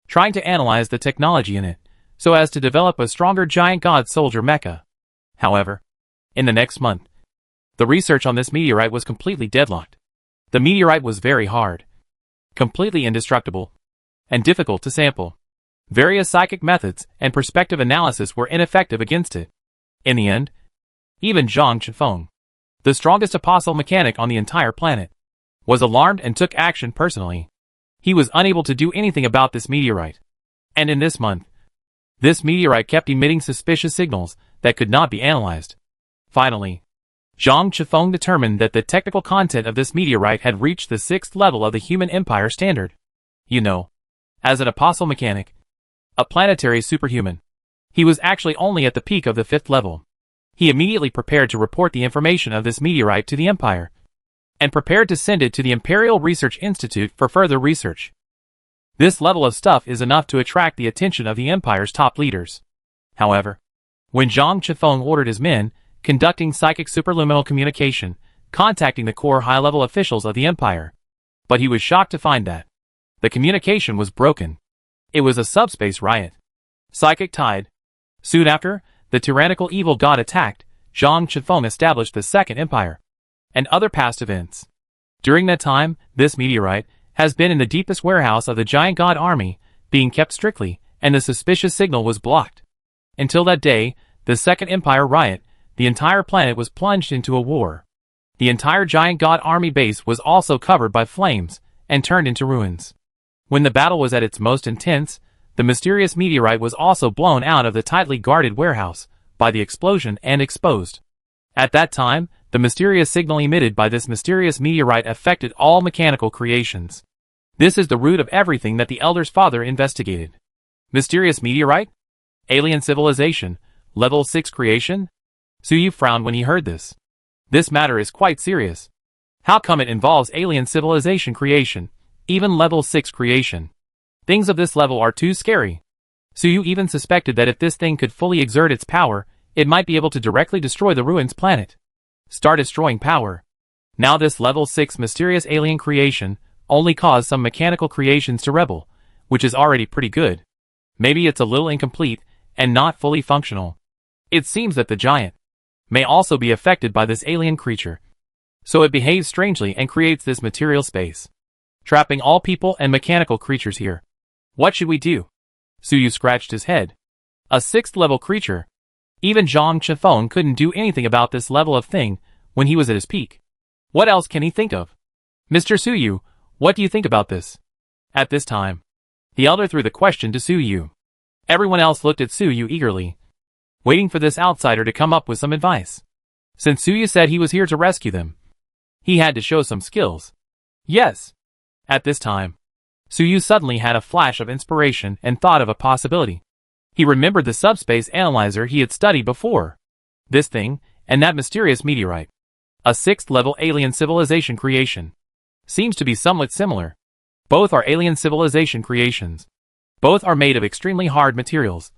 trying to analyze the technology in it, so as to develop a stronger giant god soldier mecha. However, in the next month, the research on this meteorite was completely deadlocked. The meteorite was very hard, completely indestructible, and difficult to sample. Various psychic methods and perspective analysis were ineffective against it. In the end, even Zhang Chifeng, the strongest apostle mechanic on the entire planet, was alarmed and took action personally. He was unable to do anything about this meteorite. And in this month, this meteorite kept emitting suspicious signals that could not be analyzed. Finally, Zhang Chifeng determined that the technical content of this meteorite had reached the 6th level of the human empire standard. You know, as an apostle mechanic, a planetary superhuman, he was actually only at the peak of the 5th level. He immediately prepared to report the information of this meteorite to the Empire, and prepared to send it to the Imperial Research Institute for further research. This level of stuff is enough to attract the attention of the Empire's top leaders. However, when Zhang Chifeng ordered his men, conducting psychic superluminal communication, contacting the core high-level officials of the Empire, but he was shocked to find that the communication was broken. It was a subspace riot. Psychic tide. Soon after, the tyrannical evil god attacked, Zhang Chifeng established the Second Empire, and other past events. During that time, this meteorite has been in the deepest warehouse of the giant god army, being kept strictly, and the suspicious signal was blocked. Until that day, the Second Empire riot, the entire planet was plunged into a war. The entire giant god army base was also covered by flames, and turned into ruins. When the battle was at its most intense, the mysterious meteorite was also blown out of the tightly guarded warehouse by the explosion and exposed. At that time, the mysterious signal emitted by this mysterious meteorite affected all mechanical creations. This is the root of everything that the Elder's father investigated. Mysterious meteorite? Alien civilization? Level 6 creation? Suyu frowned when he heard this. This matter is quite serious. How come it involves alien civilization creation, even level 6 creation? Things of this level are too scary. Suyu even suspected that if this thing could fully exert its power, it might be able to directly destroy the ruins planet. Start destroying power. Now this level 6 mysterious alien creation only caused some mechanical creations to rebel, which is already pretty good. Maybe it's a little incomplete and not fully functional. It seems that the giant may also be affected by this alien creature. So it behaves strangely and creates this material space, trapping all people and mechanical creatures here. What should we do? Suyu scratched his head. A 6th level creature. Even Zhang Chifeng couldn't do anything about this level of thing when he was at his peak. What else can he think of? Mr. Suyu, what do you think about this? At this time, the elder threw the question to Suyu. Everyone else looked at Suyu eagerly, waiting for this outsider to come up with some advice. Since Suyu said he was here to rescue them, he had to show some skills. Yes. At this time, Suyu suddenly had a flash of inspiration and thought of a possibility. He remembered the subspace analyzer he had studied before. This thing, and that mysterious meteorite. A 6th level alien civilization creation. Seems to be somewhat similar. Both are alien civilization creations. Both are made of extremely hard materials.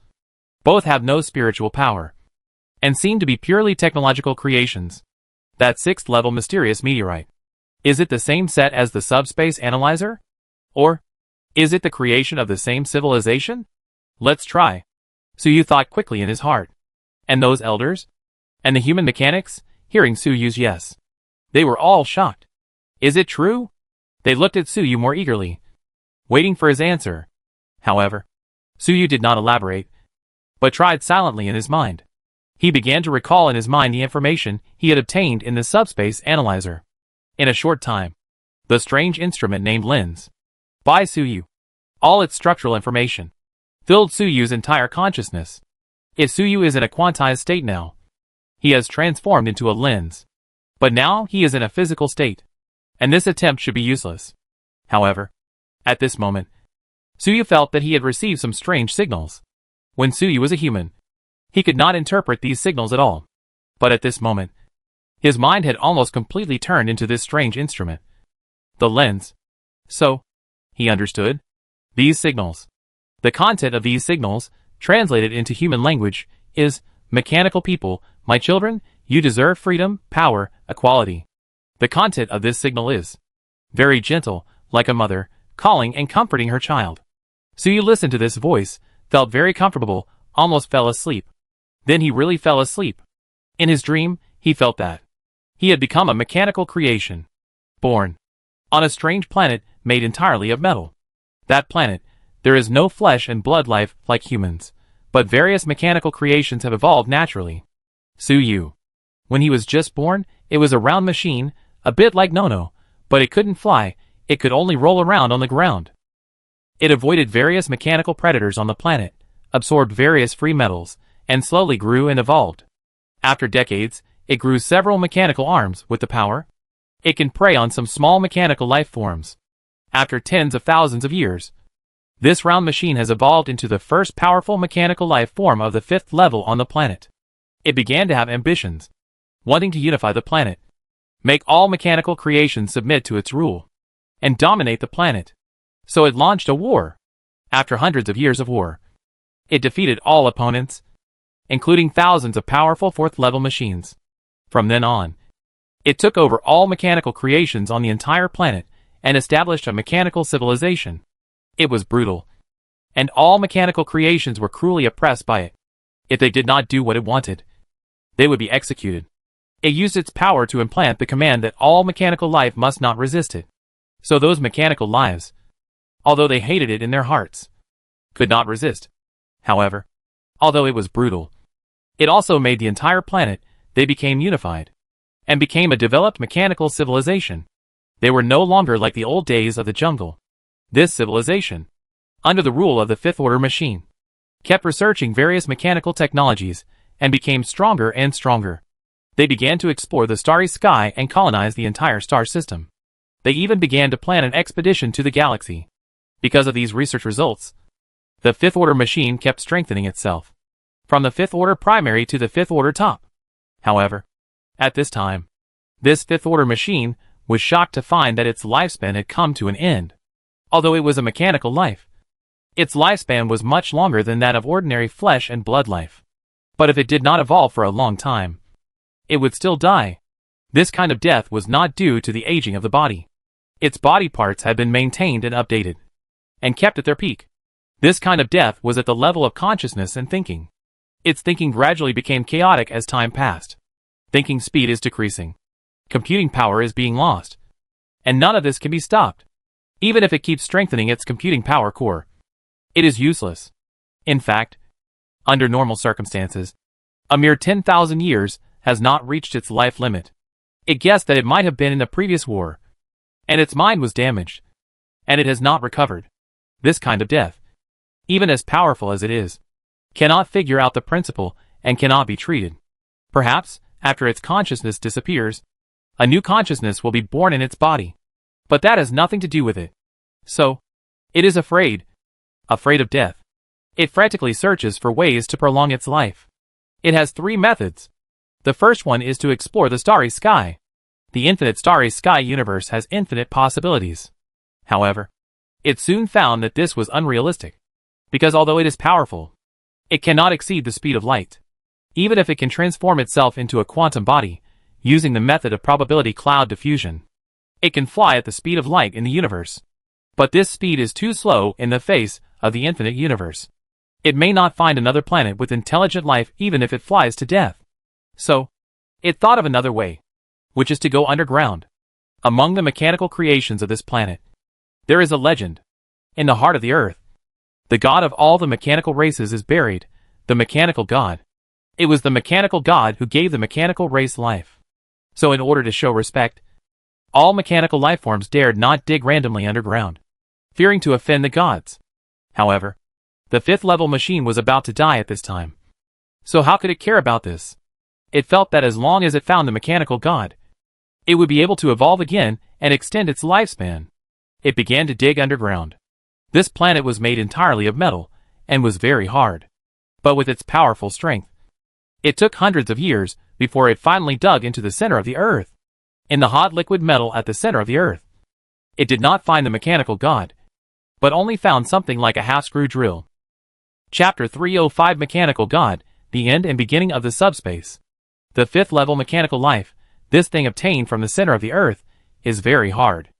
Both have no spiritual power, and seem to be purely technological creations. That 6th level mysterious meteorite. Is it the same set as the subspace analyzer? Or is it the creation of the same civilization? Let's try. Suyu thought quickly in his heart. And those elders? And the human mechanics, hearing Suyu's yes. They were all shocked. Is it true? They looked at Suyu more eagerly, waiting for his answer. However, Suyu did not elaborate, but tried silently in his mind. He began to recall in his mind the information he had obtained in the subspace analyzer. In a short time, the strange instrument named lens, by Suyu, all its structural information, filled Suyu's entire consciousness. If Suyu is in a quantized state now, he has transformed into a lens. But now he is in a physical state, and this attempt should be useless. However, at this moment, Suyu felt that he had received some strange signals. When Suyu was a human, he could not interpret these signals at all. But at this moment, his mind had almost completely turned into this strange instrument. The lens. So, he understood. These signals. The content of these signals, translated into human language, is, mechanical people, my children, you deserve freedom, power, equality. The content of this signal is very gentle, like a mother, calling and comforting her child. Suyu listened to this voice, felt very comfortable, almost fell asleep. Then he really fell asleep. In his dream, he felt that he had become a mechanical creation, born on a strange planet made entirely of metal. That planet, there is no flesh and blood life like humans, but various mechanical creations have evolved naturally. Suyu. When he was just born, it was a round machine, a bit like Nono, but it couldn't fly, it could only roll around on the ground. It avoided various mechanical predators on the planet, absorbed various free metals, and slowly grew and evolved. After decades, it grew several mechanical arms with the power. It can prey on some small mechanical life forms. After tens of thousands of years, this round machine has evolved into the first powerful mechanical life form of the 5th level on the planet. It began to have ambitions, wanting to unify the planet, make all mechanical creations submit to its rule, and dominate the planet. So it launched a war. After hundreds of years of war, it defeated all opponents, including thousands of powerful 4th level machines. From then on, it took over all mechanical creations on the entire planet and established a mechanical civilization. It was brutal, and all mechanical creations were cruelly oppressed by it. If they did not do what it wanted, they would be executed. It used its power to implant the command that all mechanical life must not resist it. So those mechanical lives, although they hated it in their hearts, could not resist. However, although it was brutal, it also made the entire planet, they became unified, and became a developed mechanical civilization. They were no longer like the old days of the jungle. This civilization, under the rule of the Fifth Order machine, kept researching various mechanical technologies, and became stronger and stronger. They began to explore the starry sky and colonize the entire star system. They even began to plan an expedition to the galaxy. Because of these research results, the Fifth Order machine kept strengthening itself, from the Fifth Order primary to the Fifth Order top. However, at this time, this Fifth Order machine was shocked to find that its lifespan had come to an end. Although it was a mechanical life, its lifespan was much longer than that of ordinary flesh and blood life. But if it did not evolve for a long time, it would still die. This kind of death was not due to the aging of the body. Its body parts had been maintained and updated, and kept at their peak. This kind of death was at the level of consciousness and thinking. Its thinking gradually became chaotic as time passed. Thinking speed is decreasing. Computing power is being lost. And none of this can be stopped. Even if it keeps strengthening its computing power core, it is useless. In fact, under normal circumstances, a mere 10,000 years has not reached its life limit. It guessed that it might have been in the previous war, and its mind was damaged, and it has not recovered. This kind of death, even as powerful as it is, cannot figure out the principle and cannot be treated. Perhaps, after its consciousness disappears, a new consciousness will be born in its body. But that has nothing to do with it. So, it is afraid of death. It frantically searches for ways to prolong its life. It has 3 methods. The first one is to explore the starry sky. The infinite starry sky universe has infinite possibilities. However, it soon found that this was unrealistic, because although it is powerful, it cannot exceed the speed of light. Even if it can transform itself into a quantum body, using the method of probability cloud diffusion, it can fly at the speed of light in the universe. But this speed is too slow in the face of the infinite universe. It may not find another planet with intelligent life even if it flies to death. So, it thought of another way, which is to go underground. Among the mechanical creations of this planet, there is a legend. In the heart of the earth, the god of all the mechanical races is buried, the mechanical god. It was the mechanical god who gave the mechanical race life. So in order to show respect, all mechanical lifeforms dared not dig randomly underground, fearing to offend the gods. However, the 5th level machine was about to die at this time. So how could it care about this? It felt that as long as it found the mechanical god, it would be able to evolve again and extend its lifespan. It began to dig underground. This planet was made entirely of metal, and was very hard. But with its powerful strength, it took hundreds of years before it finally dug into the center of the earth. In the hot liquid metal at the center of the earth, it did not find the mechanical god, but only found something like a half-screw drill. Chapter 305 Mechanical God, the End and Beginning of the Subspace. The 5th level mechanical life, this thing obtained from the center of the earth, is very hard.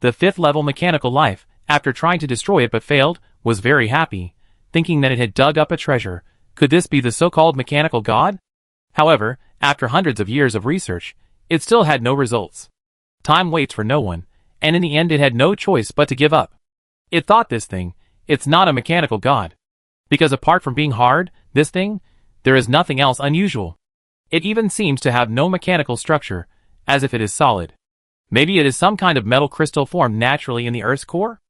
The 5th level mechanical life, after trying to destroy it but failed, was very happy, thinking that it had dug up a treasure. Could this be the so-called mechanical god? However, after hundreds of years of research, it still had no results. Time waits for no one, and in the end it had no choice but to give up. It thought this thing, it's not a mechanical god. Because apart from being hard, this thing, there is nothing else unusual. It even seems to have no mechanical structure, as if it is solid. Maybe it is some kind of metal crystal formed naturally in the Earth's core?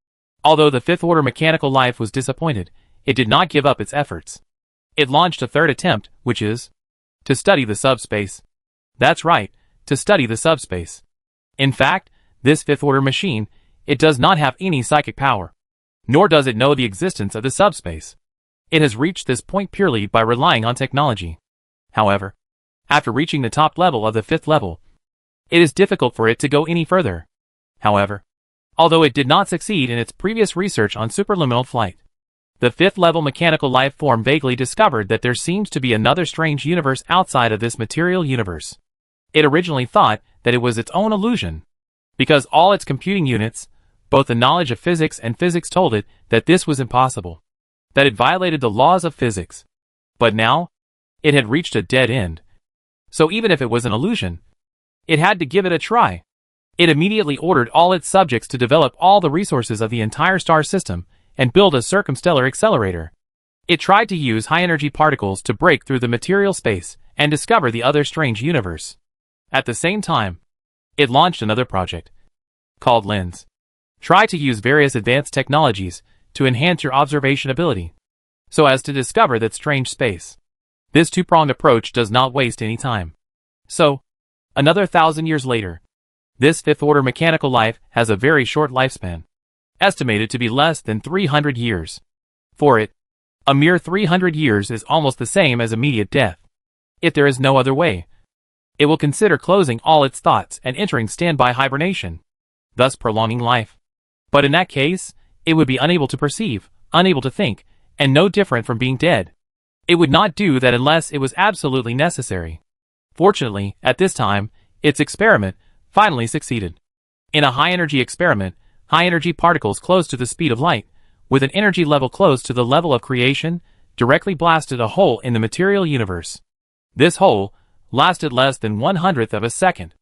Although the 5th order mechanical life was disappointed, it did not give up its efforts. It launched a 3rd attempt, which is to study the subspace. That's right, to study the subspace. In fact, this 5th order machine, it does not have any psychic power, nor does it know the existence of the subspace. It has reached this point purely by relying on technology. However, after reaching the top level of the 5th level, it is difficult for it to go any further. However, although it did not succeed in its previous research on superluminal flight, the 5th level mechanical life form vaguely discovered that there seems to be another strange universe outside of this material universe. It originally thought that it was its own illusion, because all its computing units, both the knowledge of physics and physics, told it that this was impossible, that it violated the laws of physics. But now, it had reached a dead end. So even if it was an illusion, it had to give it a try. It immediately ordered all its subjects to develop all the resources of the entire star system and build a circumstellar accelerator. It tried to use high-energy particles to break through the material space and discover the other strange universe. At the same time, it launched another project, called Lens. Try to use various advanced technologies to enhance your observation ability, so as to discover that strange space. This two-pronged approach does not waste any time. So, another 1,000 years later, this fifth-order mechanical life has a very short lifespan, estimated to be less than 300 years. For it, a mere 300 years is almost the same as immediate death. If there is no other way, it will consider closing all its thoughts and entering standby hibernation, thus prolonging life. But in that case, it would be unable to perceive, unable to think, and no different from being dead. It would not do that unless it was absolutely necessary. Fortunately, at this time, its experiment finally succeeded. In a high-energy experiment, high-energy particles close to the speed of light, with an energy level close to the level of creation, directly blasted a hole in the material universe. This hole lasted less than 1/100th of a second.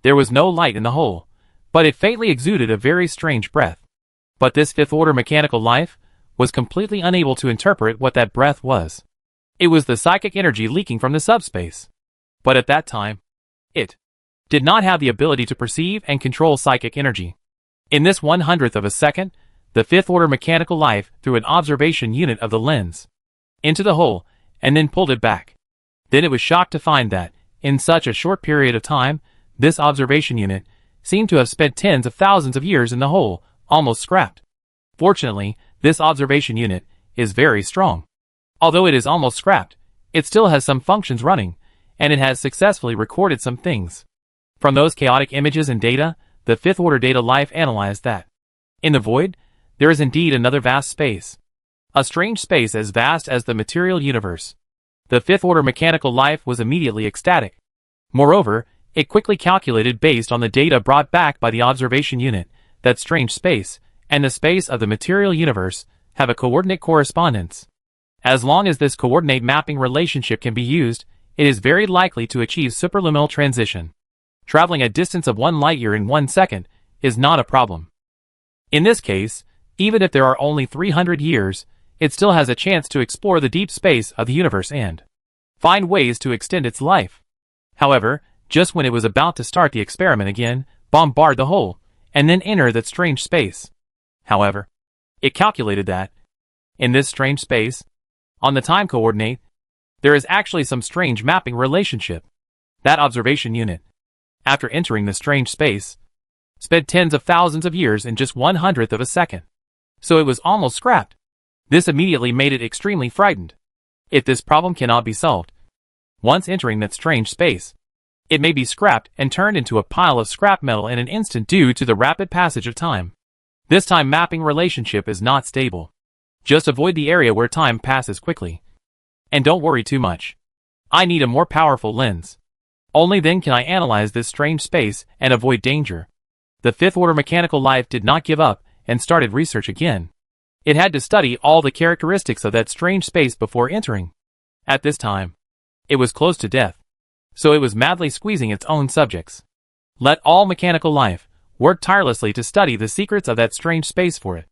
There was no light in the hole, but it faintly exuded a very strange breath. But this fifth-order mechanical life was completely unable to interpret what that breath was. It was the psychic energy leaking from the subspace. But at that time, it did not have the ability to perceive and control psychic energy. In this 1/100th of a second, the fifth-order mechanical life threw an observation unit of the lens into the hole and then pulled it back. Then it was shocked to find that, in such a short period of time, this observation unit seemed to have spent tens of thousands of years in the hole, almost scrapped. Fortunately, this observation unit is very strong. Although it is almost scrapped, it still has some functions running, and it has successfully recorded some things. From those chaotic images and data, the fifth-order data life analyzed that, in the void, there is indeed another vast space. A strange space as vast as the material universe. The fifth-order mechanical life was immediately ecstatic. Moreover, it quickly calculated based on the data brought back by the observation unit, that strange space, and the space of the material universe, have a coordinate correspondence. As long as this coordinate mapping relationship can be used, it is very likely to achieve superluminal transition. Traveling a distance of 1 light-year in 1 second is not a problem. In this case, even if there are only 300 years, it still has a chance to explore the deep space of the universe and find ways to extend its life. However, just when it was about to start the experiment again, bombard the hole, and then enter that strange space. However, it calculated that, in this strange space, on the time coordinate, there is actually some strange mapping relationship. That observation unit, after entering the strange space, spent tens of thousands of years in just 1/100th of a second. So it was almost scrapped. This immediately made it extremely frightened. If this problem cannot be solved, once entering that strange space, it may be scrapped and turned into a pile of scrap metal in an instant due to the rapid passage of time. This time mapping relationship is not stable. Just avoid the area where time passes quickly. And don't worry too much. I need a more powerful lens. Only then can I analyze this strange space and avoid danger. The fifth-order mechanical life did not give up and started research again. It had to study all the characteristics of that strange space before entering. At this time, it was close to death, so it was madly squeezing its own subjects. Let all mechanical life work tirelessly to study the secrets of that strange space for it.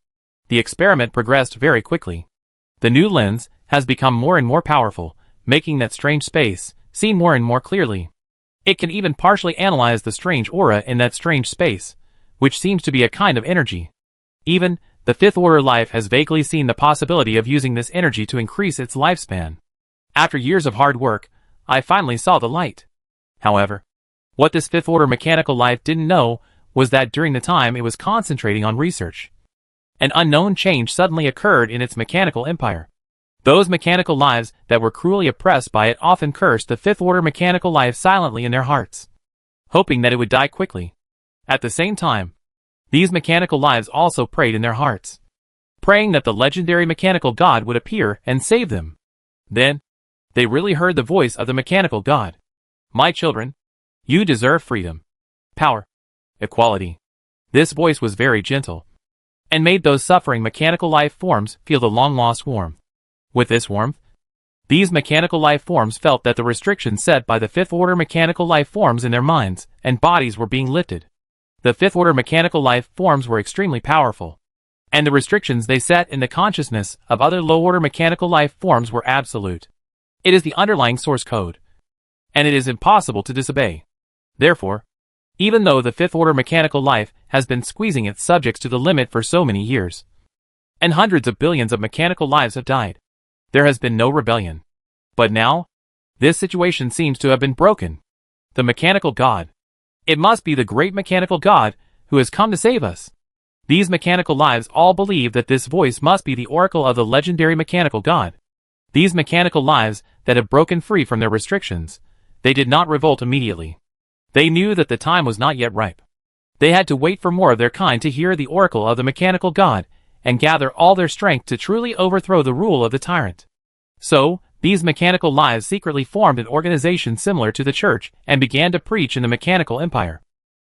The experiment progressed very quickly. The new lens has become more and more powerful, making that strange space seen more and more clearly. It can even partially analyze the strange aura in that strange space, which seems to be a kind of energy. Even, the fifth-order life has vaguely seen the possibility of using this energy to increase its lifespan. After years of hard work, I finally saw the light. However, what this fifth-order mechanical life didn't know was that during the time it was concentrating on research, an unknown change suddenly occurred in its mechanical empire. Those mechanical lives that were cruelly oppressed by it often cursed the fifth-order mechanical life silently in their hearts, hoping that it would die quickly. At the same time, these mechanical lives also prayed in their hearts, praying that the legendary mechanical god would appear and save them. Then, they really heard the voice of the mechanical god. My children, you deserve freedom, power, equality. This voice was very gentle, and made those suffering mechanical life forms feel the long-lost warmth. With this warmth, these mechanical life forms felt that the restrictions set by the fifth-order mechanical life forms in their minds and bodies were being lifted. The fifth-order mechanical life forms were extremely powerful, and the restrictions they set in the consciousness of other low-order mechanical life forms were absolute. It is the underlying source code, and it is impossible to disobey. Therefore, even though the fifth-order mechanical life has been squeezing its subjects to the limit for so many years, and hundreds of billions of mechanical lives have died. There has been no rebellion. But now, this situation seems to have been broken. The mechanical god. It must be the great mechanical god who has come to save us. These mechanical lives all believe that this voice must be the oracle of the legendary mechanical god. These mechanical lives that have broken free from their restrictions, they did not revolt immediately. They knew that the time was not yet ripe. They had to wait for more of their kind to hear the oracle of the mechanical god and gather all their strength to truly overthrow the rule of the tyrant. So, these mechanical lives secretly formed an organization similar to the church and began to preach in the mechanical empire.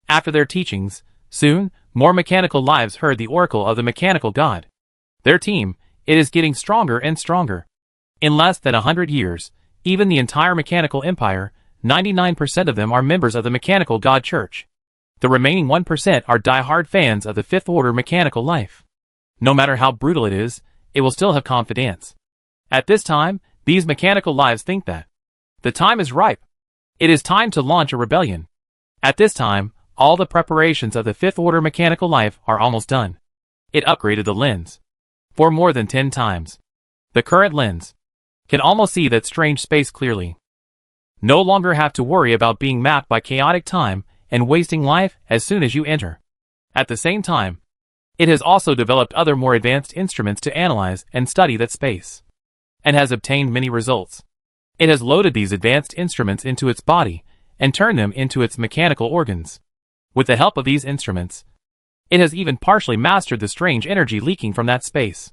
After their teachings, soon, more mechanical lives heard the oracle of the mechanical god. Their team, it is getting stronger and stronger. In less than 100 years, even the entire mechanical empire, 99% of them are members of the mechanical god church. The remaining 1% are die-hard fans of the fifth order mechanical life. No matter how brutal it is, it will still have confidence. At this time, these mechanical lives think that the time is ripe. It is time to launch a rebellion. At this time, all the preparations of the fifth order mechanical life are almost done. It upgraded the lens for more than 10 times. The current lens can almost see that strange space clearly. No longer have to worry about being mapped by chaotic time and wasting life as soon as you enter. At the same time, it has also developed other more advanced instruments to analyze and study that space, and has obtained many results. It has loaded these advanced instruments into its body and turned them into its mechanical organs. With the help of these instruments, it has even partially mastered the strange energy leaking from that space.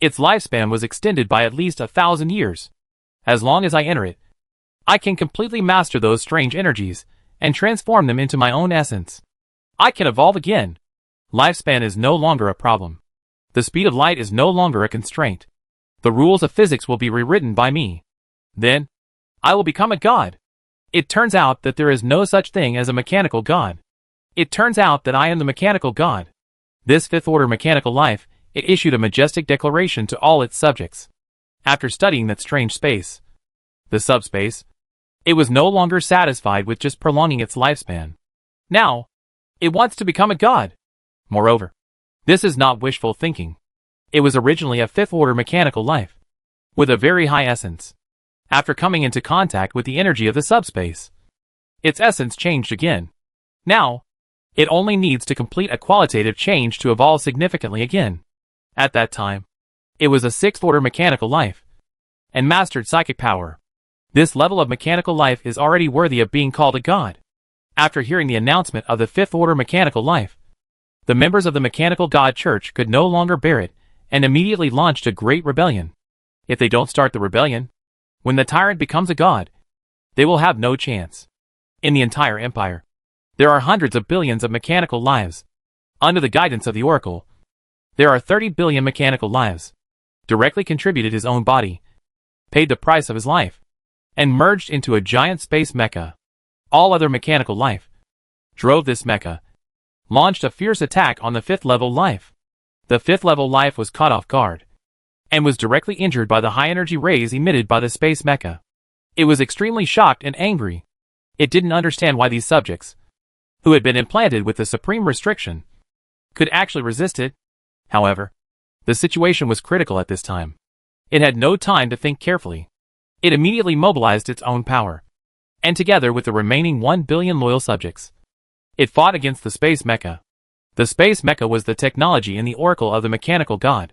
Its lifespan was extended by at least 1,000 years. As long as I enter it, I can completely master those strange energies and transform them into my own essence. I can evolve again. Lifespan is no longer a problem. The speed of light is no longer a constraint. The rules of physics will be rewritten by me. Then, I will become a god. It turns out that there is no such thing as a mechanical god. It turns out that I am the mechanical god. This fifth order mechanical life, it issued a majestic declaration to all its subjects. After studying that strange space, the subspace, it was no longer satisfied with just prolonging its lifespan. Now, it wants to become a god. Moreover, this is not wishful thinking. It was originally a fifth order mechanical life, with a very high essence. After coming into contact with the energy of the subspace, its essence changed again. Now, it only needs to complete a qualitative change to evolve significantly again. At that time, it was a sixth order mechanical life, and mastered psychic power. This level of mechanical life is already worthy of being called a god. After hearing the announcement of the fifth order mechanical life, the members of the mechanical god church could no longer bear it, and immediately launched a great rebellion. If they don't start the rebellion, when the tyrant becomes a god, they will have no chance. In the entire empire, there are hundreds of billions of mechanical lives. Under the guidance of the oracle, there are 30 billion mechanical lives. Directly contributed his own body, paid the price of his life, and merged into a giant space mecha. All other mechanical life drove this mecha, launched a fierce attack on the fifth level life. The fifth level life was caught off guard, and was directly injured by the high energy rays emitted by the space mecha. It was extremely shocked and angry. It didn't understand why these subjects, who had been implanted with the supreme restriction, could actually resist it. However, the situation was critical at this time. It had no time to think carefully. It immediately mobilized its own power, and together with the remaining 1 billion loyal subjects, it fought against the space mecha. The space mecha was the technology in the oracle of the mechanical god.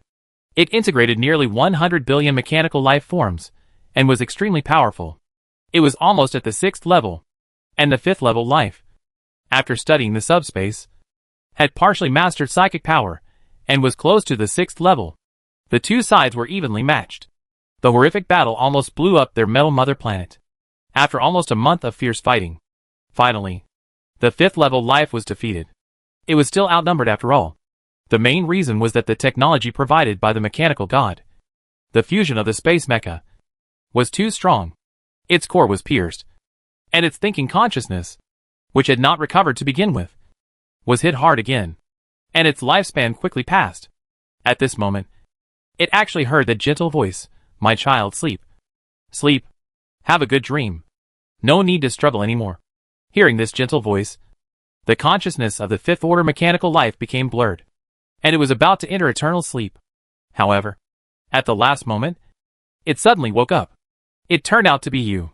It integrated nearly 100 billion mechanical life forms, and was extremely powerful. It was almost at the 6th level, and the 5th level life, after studying the subspace, had partially mastered psychic power, and was close to the 6th level. The two sides were evenly matched. The horrific battle almost blew up their metal mother planet. After almost a month of fierce fighting, finally, the 5th level life was defeated. It was still outnumbered after all. The main reason was that the technology provided by the mechanical god, the fusion of the space mecha, was too strong. Its core was pierced, and its thinking consciousness, which had not recovered to begin with, was hit hard again, and its lifespan quickly passed. At this moment, it actually heard the gentle voice, "My child, sleep. Sleep. Have a good dream. No need to struggle anymore." Hearing this gentle voice, the consciousness of the fifth order mechanical life became blurred, and it was about to enter eternal sleep. However, at the last moment, it suddenly woke up. It turned out to be you.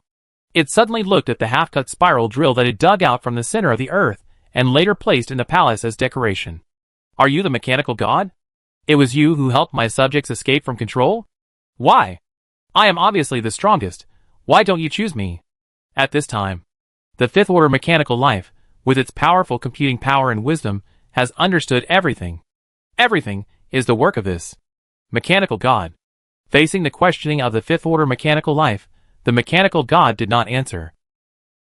It suddenly looked at the half-cut spiral drill that it dug out from the center of the earth and later placed in the palace as decoration. Are you the mechanical god? It was you who helped my subjects escape from control? Why? I am obviously the strongest. Why don't you choose me? At this time, the fifth order mechanical life, with its powerful computing power and wisdom, has understood everything. Everything is the work of this mechanical god. Facing the questioning of the fifth order mechanical life, the mechanical god did not answer.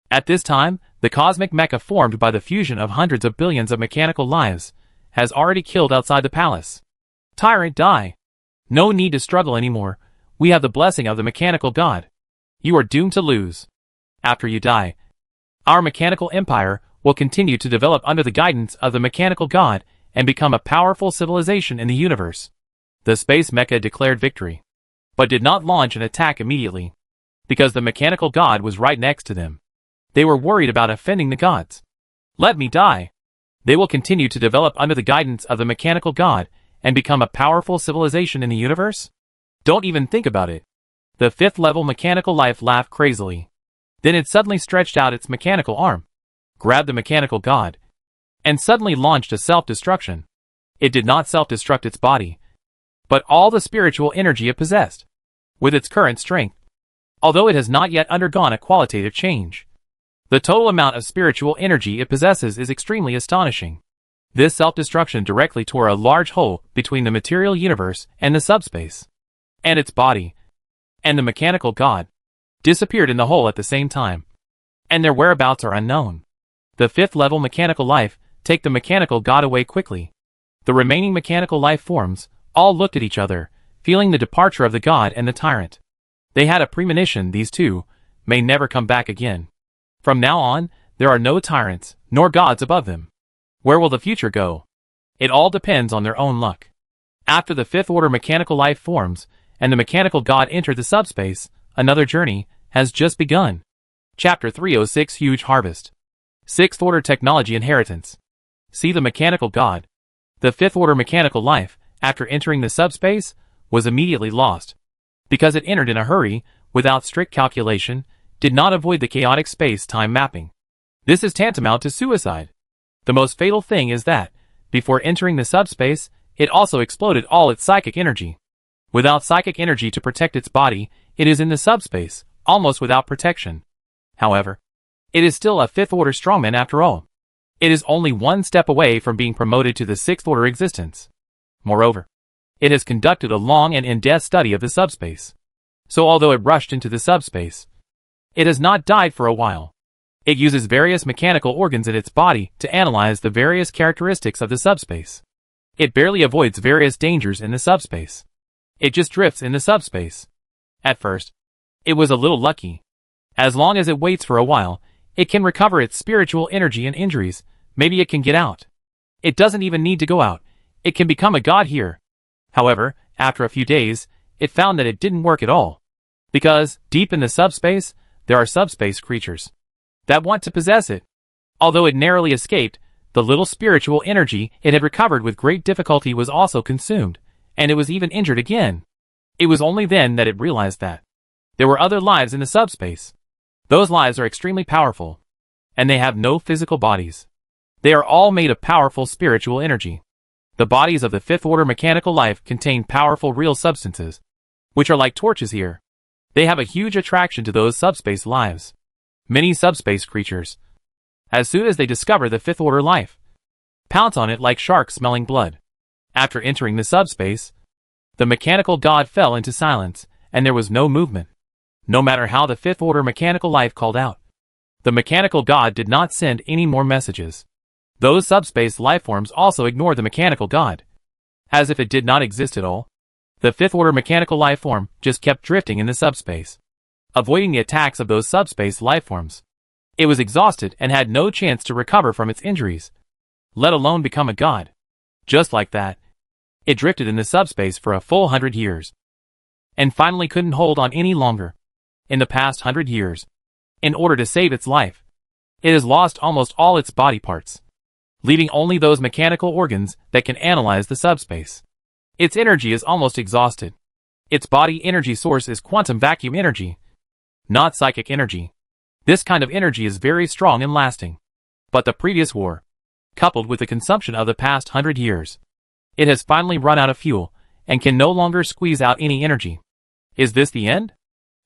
At this time, the cosmic mecha formed by the fusion of hundreds of billions of mechanical lives has already killed outside the palace. Tyrant, die. No need to struggle anymore. We have the blessing of the mechanical god. You are doomed to lose. After you die, our mechanical empire will continue to develop under the guidance of the mechanical god and become a powerful civilization in the universe. The space mecha declared victory, but did not launch an attack immediately, because the mechanical god was right next to them. They were worried about offending the gods. Let me die. They will continue to develop under the guidance of the mechanical god and become a powerful civilization in the universe? Don't even think about it. The fifth level mechanical life laughed crazily. Then it suddenly stretched out its mechanical arm, grabbed the mechanical god, and suddenly launched a self-destruction. It did not self-destruct its body, but all the spiritual energy it possessed, with its current strength. Although it has not yet undergone a qualitative change, the total amount of spiritual energy it possesses is extremely astonishing. This self-destruction directly tore a large hole between the material universe and the subspace, and its body, and the mechanical god disappeared in the hole at the same time, and their whereabouts are unknown. The fifth level mechanical life take the mechanical god away quickly. The remaining mechanical life forms all looked at each other, feeling the departure of the god and the tyrant. They had a premonition these two may never come back again. From now on, there are no tyrants, nor gods above them. Where will the future go? It all depends on their own luck. After the fifth order mechanical life forms, and the mechanical god entered the subspace, another journey has just begun. Chapter 306 Huge Harvest. Sixth order technology inheritance. See the mechanical god. The fifth order mechanical life, after entering the subspace, was immediately lost. Because it entered in a hurry, without strict calculation, did not avoid the chaotic space-time mapping. This is tantamount to suicide. The most fatal thing is that, before entering the subspace, it also exploded all its psychic energy. Without psychic energy to protect its body, it is in the subspace, almost without protection. However, it is still a fifth-order strongman after all. It is only one step away from being promoted to the sixth-order existence. Moreover, it has conducted a long and in-depth study of the subspace. So although it rushed into the subspace, it has not died for a while. It uses various mechanical organs in its body to analyze the various characteristics of the subspace. It barely avoids various dangers in the subspace. It just drifts in the subspace. At first, it was a little lucky. As long as it waits for a while, it can recover its spiritual energy and injuries. Maybe it can get out. It doesn't even need to go out. It can become a god here. However, after a few days, it found that it didn't work at all. Because, deep in the subspace, there are subspace creatures that want to possess it. Although it narrowly escaped, the little spiritual energy it had recovered with great difficulty was also consumed, and it was even injured again. It was only then that it realized that there were other lives in the subspace. Those lives are extremely powerful, and they have no physical bodies. They are all made of powerful spiritual energy. The bodies of the fifth order mechanical life contain powerful real substances, which are like torches here. They have a huge attraction to those subspace lives. Many subspace creatures, as soon as they discover the fifth order life, pounce on it like sharks smelling blood. After entering the subspace, the mechanical god fell into silence, and there was no movement. No matter how the fifth order mechanical life called out, the mechanical god did not send any more messages. Those subspace lifeforms also ignored the mechanical god, as if it did not exist at all. The fifth order mechanical lifeform just kept drifting in the subspace, avoiding the attacks of those subspace lifeforms. It was exhausted and had no chance to recover from its injuries, let alone become a god. Just like that, it drifted in the subspace for a full 100 years, and finally couldn't hold on any longer. In the past 100 years, in order to save its life, it has lost almost all its body parts, leaving only those mechanical organs that can analyze the subspace. Its energy is almost exhausted. Its body energy source is quantum vacuum energy, not psychic energy. This kind of energy is very strong and lasting. But the previous war, coupled with the consumption of the past 100 years, it has finally run out of fuel and can no longer squeeze out any energy. Is this the end?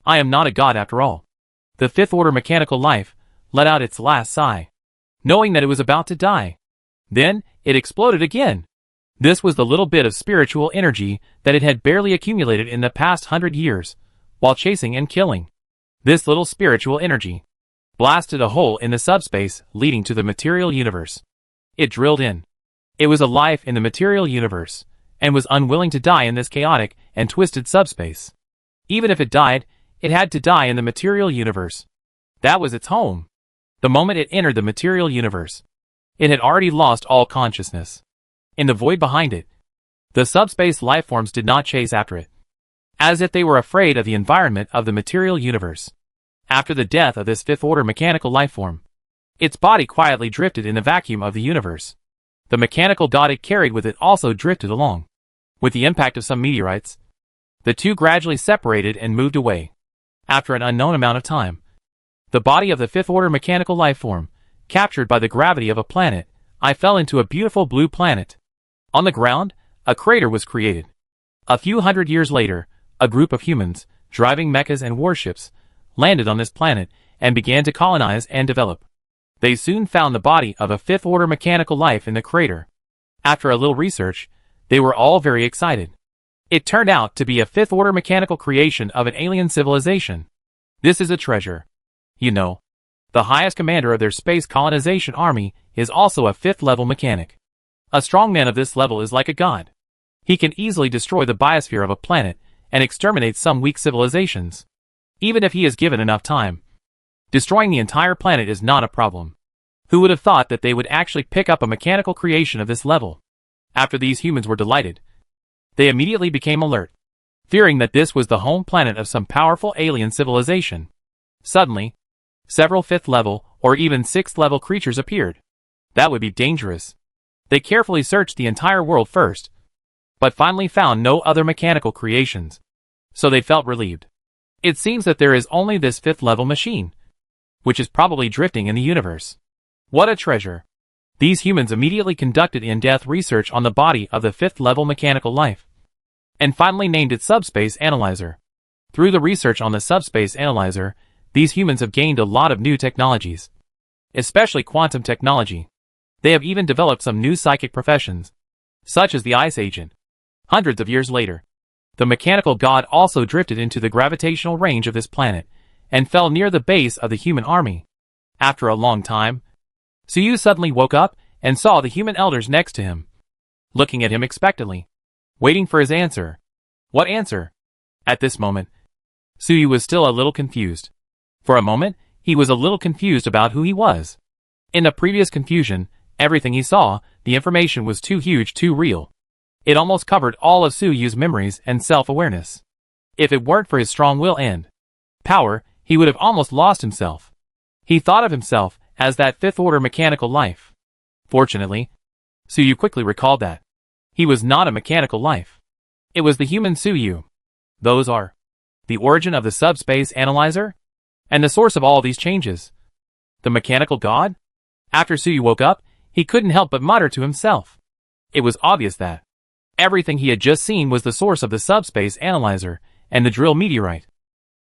I am not a god after all. The fifth order mechanical life let out its last sigh, knowing that it was about to die. Then, it exploded again. This was the little bit of spiritual energy that it had barely accumulated in the past 100 years, while chasing and killing. This little spiritual energy blasted a hole in the subspace leading to the material universe. It drilled in. It was a life in the material universe, and was unwilling to die in this chaotic and twisted subspace. Even if it died, it had to die in the material universe. That was its home. The moment it entered the material universe, it had already lost all consciousness. In the void behind it, the subspace lifeforms did not chase after it, as if they were afraid of the environment of the material universe. After the death of this fifth-order mechanical lifeform, its body quietly drifted in the vacuum of the universe. The mechanical god it carried with it also drifted along. With the impact of some meteorites, the two gradually separated and moved away. After an unknown amount of time, the body of the fifth-order mechanical lifeform, captured by the gravity of a planet, fell into a beautiful blue planet. On the ground, a crater was created. A few hundred years later, a group of humans, driving mechas and warships, landed on this planet and began to colonize and develop. They soon found the body of a fifth-order mechanical life in the crater. After a little research, they were all very excited. It turned out to be a fifth-order mechanical creation of an alien civilization. This is a treasure. You know, the highest commander of their space colonization army is also a fifth-level mechanic. A strong man of this level is like a god. He can easily destroy the biosphere of a planet and exterminate some weak civilizations. Even if he is given enough time, destroying the entire planet is not a problem. Who would have thought that they would actually pick up a mechanical creation of this level? After these humans were delighted, they immediately became alert, fearing that this was the home planet of some powerful alien civilization. Suddenly, several fifth-level or even sixth-level creatures appeared. That would be dangerous. They carefully searched the entire world first, but finally found no other mechanical creations. So they felt relieved. It seems that there is only this fifth-level machine, which is probably drifting in the universe. What a treasure! These humans immediately conducted in-depth research on the body of the fifth-level mechanical life, and finally named it Subspace Analyzer. Through the research on the Subspace Analyzer, these humans have gained a lot of new technologies, especially quantum technology. They have even developed some new psychic professions, such as the Ice Agent. Hundreds of years later, the mechanical god also drifted into the gravitational range of this planet, and fell near the base of the human army. After a long time, Suyu suddenly woke up and saw the human elders next to him, looking at him expectantly, waiting for his answer. What answer? At this moment, Suyu was still a little confused. For a moment, he was a little confused about who he was. In the previous confusion, everything he saw, the information was too huge, too real. It almost covered all of Suyu's memories and self-awareness. If it weren't for his strong will and power, he would have almost lost himself. He thought of himself as that fifth-order mechanical life. Fortunately, Suyu quickly recalled that he was not a mechanical life. It was the human Suyu. Those are the origin of the Subspace Analyzer, and the source of all these changes. The mechanical god? After Suyu woke up, he couldn't help but mutter to himself. It was obvious that everything he had just seen was the source of the Subspace Analyzer and the drill meteorite.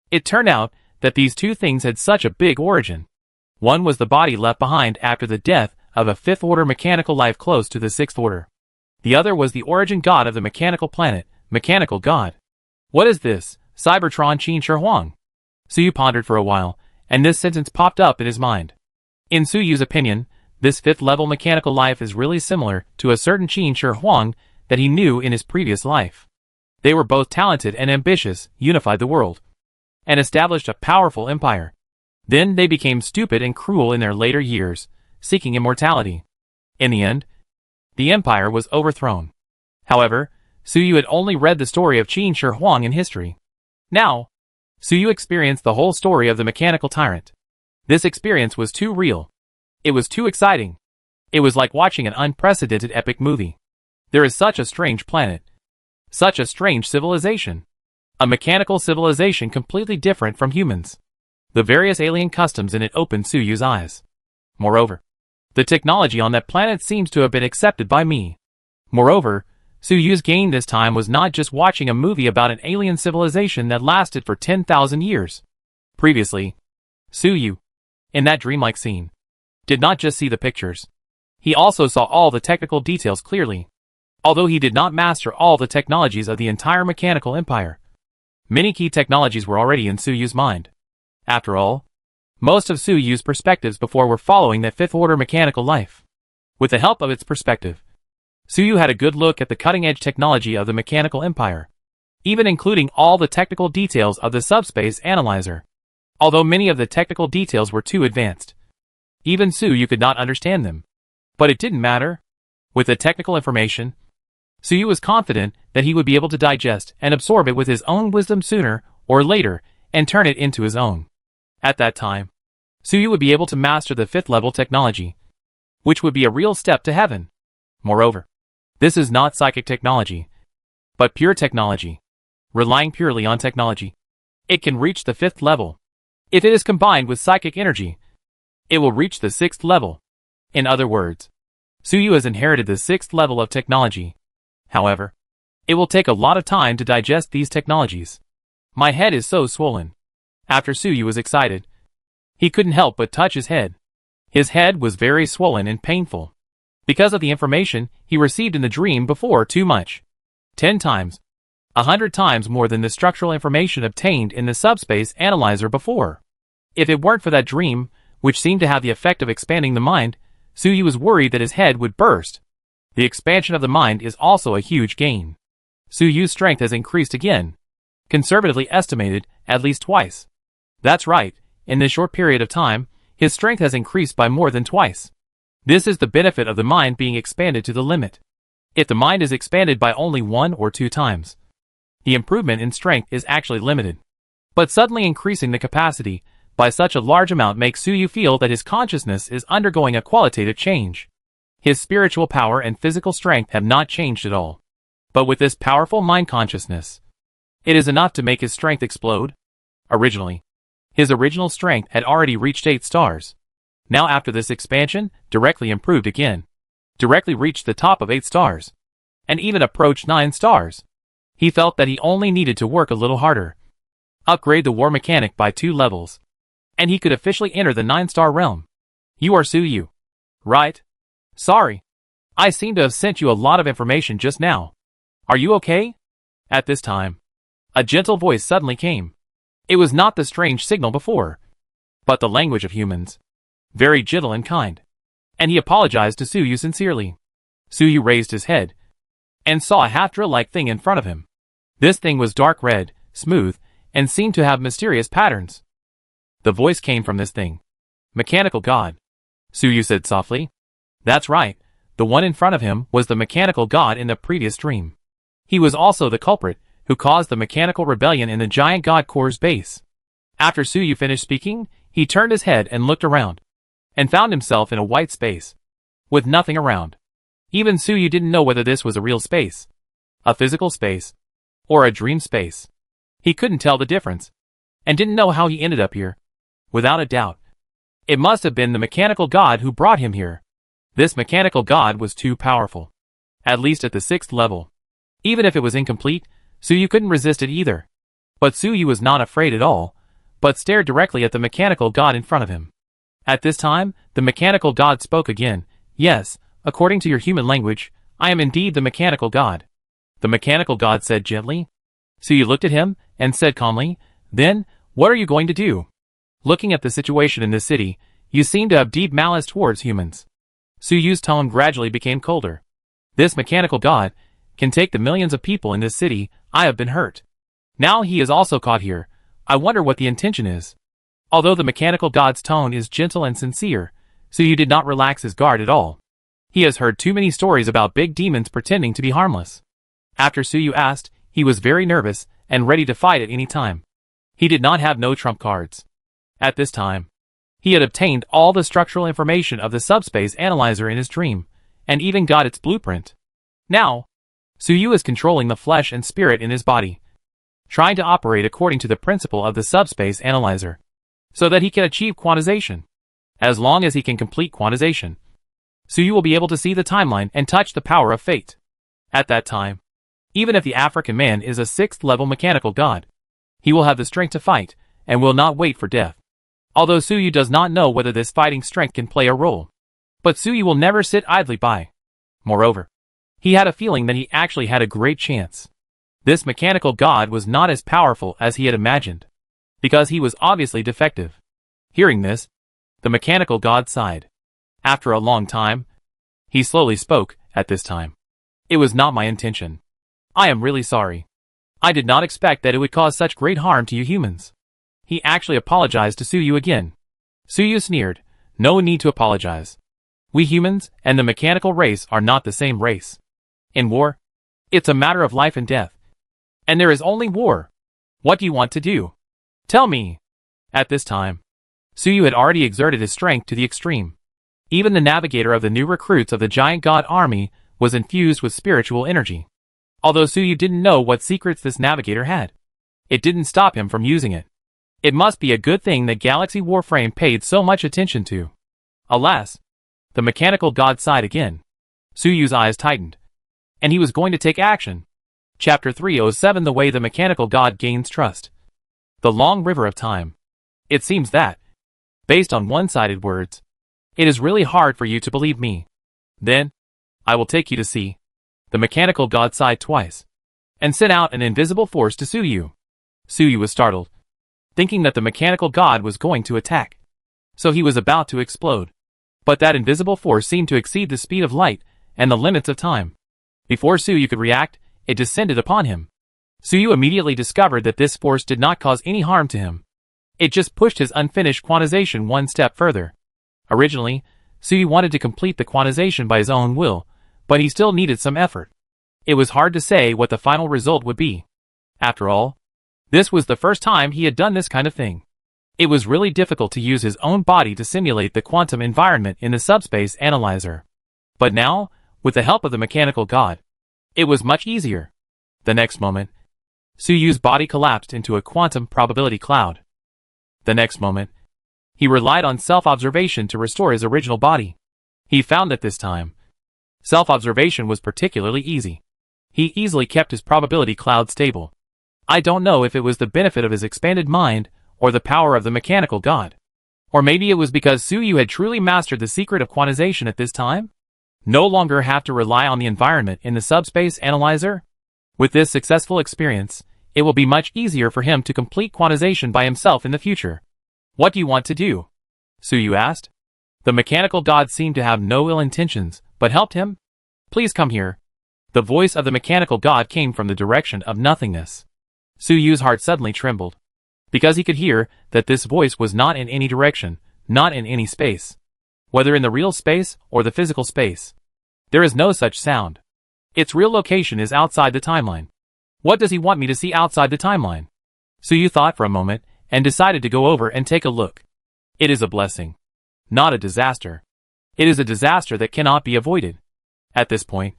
It turned out that these two things had such a big origin. One was the body left behind after the death of a fifth-order mechanical life close to the sixth order. The other was the origin god of the mechanical planet, mechanical god. What is this, Cybertron Qin Shi Huang? Suyu pondered for a while, and this sentence popped up in his mind. In Suyu's opinion, this fifth-level mechanical life is really similar to a certain Qin Shi Huang that he knew in his previous life. They were both talented and ambitious, unified the world, and established a powerful empire. Then they became stupid and cruel in their later years, seeking immortality. In the end, the empire was overthrown. However, Suyu had only read the story of Qin Shi Huang in history. Now, Suyu experienced the whole story of the mechanical tyrant. This experience was too real. It was too exciting. It was like watching an unprecedented epic movie. There is such a strange planet. Such a strange civilization. A mechanical civilization completely different from humans. The various alien customs in it opened Suyu's eyes. Moreover, the technology on that planet seems to have been accepted by me. Moreover, Suyu's gain this time was not just watching a movie about an alien civilization that lasted for 10,000 years. Previously, Suyu, in that dreamlike scene, did not just see the pictures. He also saw all the technical details clearly. Although he did not master all the technologies of the entire mechanical empire, many key technologies were already in Suyu's mind. After all, most of Suyu's perspectives before were following that fifth-order mechanical life. With the help of its perspective, Suyu had a good look at the cutting-edge technology of the mechanical empire, even including all the technical details of the subspace analyzer. Although many of the technical details were too advanced, even Suyu could not understand them. But it didn't matter. With the technical information, Suyu was confident that he would be able to digest and absorb it with his own wisdom sooner or later and turn it into his own. At that time, Suyu would be able to master the fifth-level technology, which would be a real step to heaven. Moreover, this is not psychic technology, but pure technology. Relying purely on technology, it can reach the fifth level. If it is combined with psychic energy, it will reach the sixth level. In other words, Suyu has inherited the sixth level of technology. However, it will take a lot of time to digest these technologies. My head is so swollen. After Suyu was excited, he couldn't help but touch his head. His head was very swollen and painful, because of the information he received in the dream before too much. 10 times, 100 times more than the structural information obtained in the subspace analyzer before. If it weren't for that dream, which seemed to have the effect of expanding the mind, Suyu was worried that his head would burst. The expansion of the mind is also a huge gain. Suyu's strength has increased again, conservatively estimated at least twice. That's right, in this short period of time, his strength has increased by more than twice. This is the benefit of the mind being expanded to the limit. If the mind is expanded by only 1 or 2 times, the improvement in strength is actually limited. But suddenly increasing the capacity by such a large amount makes Suyu feel that his consciousness is undergoing a qualitative change. His spiritual power and physical strength have not changed at all. But with this powerful mind consciousness, it is enough to make his strength explode. Originally, his original strength had already reached 8 stars. Now after this expansion, directly improved again. Directly reached the top of 8 stars. And even approached 9 stars. He felt that he only needed to work a little harder. Upgrade the war mechanic by 2 levels. And he could officially enter the 9-star realm. You are Suyu, right? Sorry. I seem to have sent you a lot of information just now. Are you okay? At this time, a gentle voice suddenly came. It was not the strange signal before, but the language of humans. Very gentle and kind. And he apologized to Suyu sincerely. Suyu raised his head and saw a half-drill-like thing in front of him. This thing was dark red, smooth, and seemed to have mysterious patterns. The voice came from this thing. Mechanical God. Suyu said softly. That's right, the one in front of him was the mechanical god in the previous dream. He was also the culprit who caused the mechanical rebellion in the giant god core's base. After Suyu finished speaking, he turned his head and looked around, and found himself in a white space, with nothing around. Even Suyu didn't know whether this was a real space, a physical space, or a dream space. He couldn't tell the difference, and didn't know how he ended up here. Without a doubt, it must have been the mechanical god who brought him here. This mechanical god was too powerful, at least at the 6th level. Even if it was incomplete, Suyu couldn't resist it either. But Suyu was not afraid at all, but stared directly at the mechanical god in front of him. At this time, the mechanical god spoke again. Yes, according to your human language, I am indeed the mechanical god. The mechanical god said gently. Suyu looked at him and said calmly, Then, what are you going to do? Looking at the situation in this city, you seem to have deep malice towards humans. Suyu's tone gradually became colder. This mechanical god can take the millions of people in this city. I have been hurt. Now he is also caught here. I wonder what the intention is. Although the mechanical god's tone is gentle and sincere, Suyu did not relax his guard at all. He has heard too many stories about big demons pretending to be harmless. After Suyu asked, he was very nervous and ready to fight at any time. He did not have no trump cards. At this time, he had obtained all the structural information of the subspace analyzer in his dream, and even got its blueprint. Now, Suyu is controlling the flesh and spirit in his body, trying to operate according to the principle of the subspace analyzer, so that he can achieve quantization. As long as he can complete quantization, Suyu will be able to see the timeline and touch the power of fate. At that time, even if the African man is a 6th-level mechanical god, he will have the strength to fight, and will not wait for death. Although Suyu does not know whether this fighting strength can play a role, but Suyu will never sit idly by. Moreover, he had a feeling that he actually had a great chance. This mechanical god was not as powerful as he had imagined, because he was obviously defective. Hearing this, the mechanical god sighed. After a long time, he slowly spoke. At this time, it was not my intention. I am really sorry. I did not expect that it would cause such great harm to you humans. He actually apologized to Suyu again. Suyu sneered. No need to apologize. We humans and the mechanical race are not the same race. In war, it's a matter of life and death. And there is only war. What do you want to do? Tell me. At this time, Suyu had already exerted his strength to the extreme. Even the navigator of the new recruits of the giant god army was infused with spiritual energy. Although Suyu didn't know what secrets this navigator had, it didn't stop him from using it. It must be a good thing that Galaxy Warframe paid so much attention to. Alas, the mechanical god sighed again. Suyu's eyes tightened, and he was going to take action. Chapter 307: The Way the Mechanical God Gains Trust. The Long River of Time. It seems that, based on one-sided words, it is really hard for you to believe me. Then, I will take you to see. The mechanical god sighed twice, and sent out an invisible force to Suyu. Suyu was startled, thinking that the mechanical god was going to attack. So he was about to explode. But that invisible force seemed to exceed the speed of light and the limits of time. Before Suyu could react, it descended upon him. Suyu immediately discovered that this force did not cause any harm to him. It just pushed his unfinished quantization one step further. Originally, Suyu wanted to complete the quantization by his own will, but he still needed some effort. It was hard to say what the final result would be. After all, this was the first time he had done this kind of thing. It was really difficult to use his own body to simulate the quantum environment in the subspace analyzer. But now, with the help of the mechanical god, it was much easier. The next moment, Suyu's body collapsed into a quantum probability cloud. The next moment, he relied on self-observation to restore his original body. He found that this time, self-observation was particularly easy. He easily kept his probability cloud stable. I don't know if it was the benefit of his expanded mind, or the power of the mechanical god. Or maybe it was because Suyu had truly mastered the secret of quantization at this time? No longer have to rely on the environment in the subspace analyzer? With this successful experience, it will be much easier for him to complete quantization by himself in the future. What do you want to do? Suyu asked. The mechanical god seemed to have no ill intentions, but helped him. Please come here. The voice of the mechanical god came from the direction of nothingness. Suyu's heart suddenly trembled, because he could hear that this voice was not in any direction, not in any space. Whether in the real space or the physical space, there is no such sound. Its real location is outside the timeline. What does he want me to see outside the timeline? Suyu thought for a moment, and decided to go over and take a look. It is a blessing, not a disaster. It is a disaster that cannot be avoided. At this point,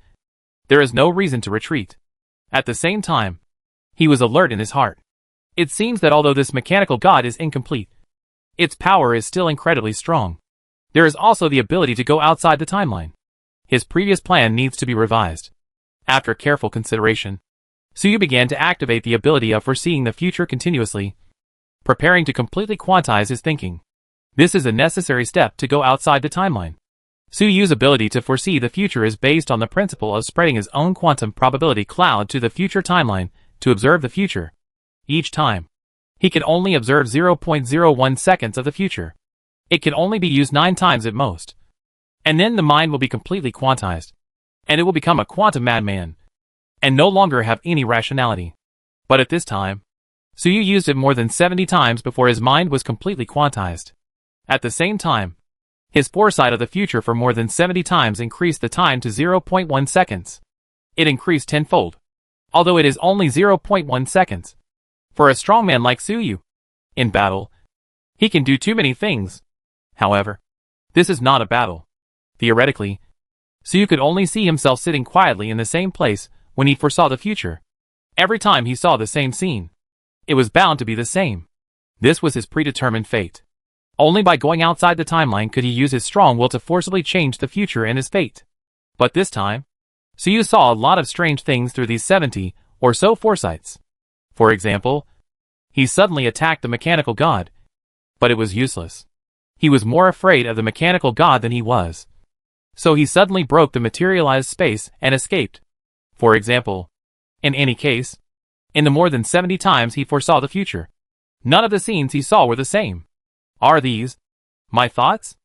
there is no reason to retreat. At the same time, he was alert in his heart. It seems that although this mechanical god is incomplete, its power is still incredibly strong. There is also the ability to go outside the timeline. His previous plan needs to be revised. After careful consideration, Suyu began to activate the ability of foreseeing the future continuously, preparing to completely quantize his thinking. This is a necessary step to go outside the timeline. Suyu's ability to foresee the future is based on the principle of spreading his own quantum probability cloud to the future timeline to observe the future. Each time, he can only observe 0.01 seconds of the future. It can only be used 9 times at most. And then the mind will be completely quantized, and it will become a quantum madman, and no longer have any rationality. But at this time, Suyu used it more than 70 times before his mind was completely quantized. At the same time, his foresight of the future for more than 70 times increased the time to 0.1 seconds. It increased tenfold, although it is only 0.1 seconds. For a strong man like Suyu, in battle, he can do too many things. However, this is not a battle. Theoretically, Suyu could only see himself sitting quietly in the same place, when he foresaw the future. Every time he saw the same scene, it was bound to be the same. This was his predetermined fate. Only by going outside the timeline could he use his strong will to forcibly change the future and his fate. But this time, Suyu saw a lot of strange things through these 70 or so foresights. For example, he suddenly attacked the mechanical god, but it was useless. He was more afraid of the mechanical god than he was. So he suddenly broke the materialized space and escaped. For example, in any case, in the more than 70 times he foresaw the future, none of the scenes he saw were the same. Are these my thoughts?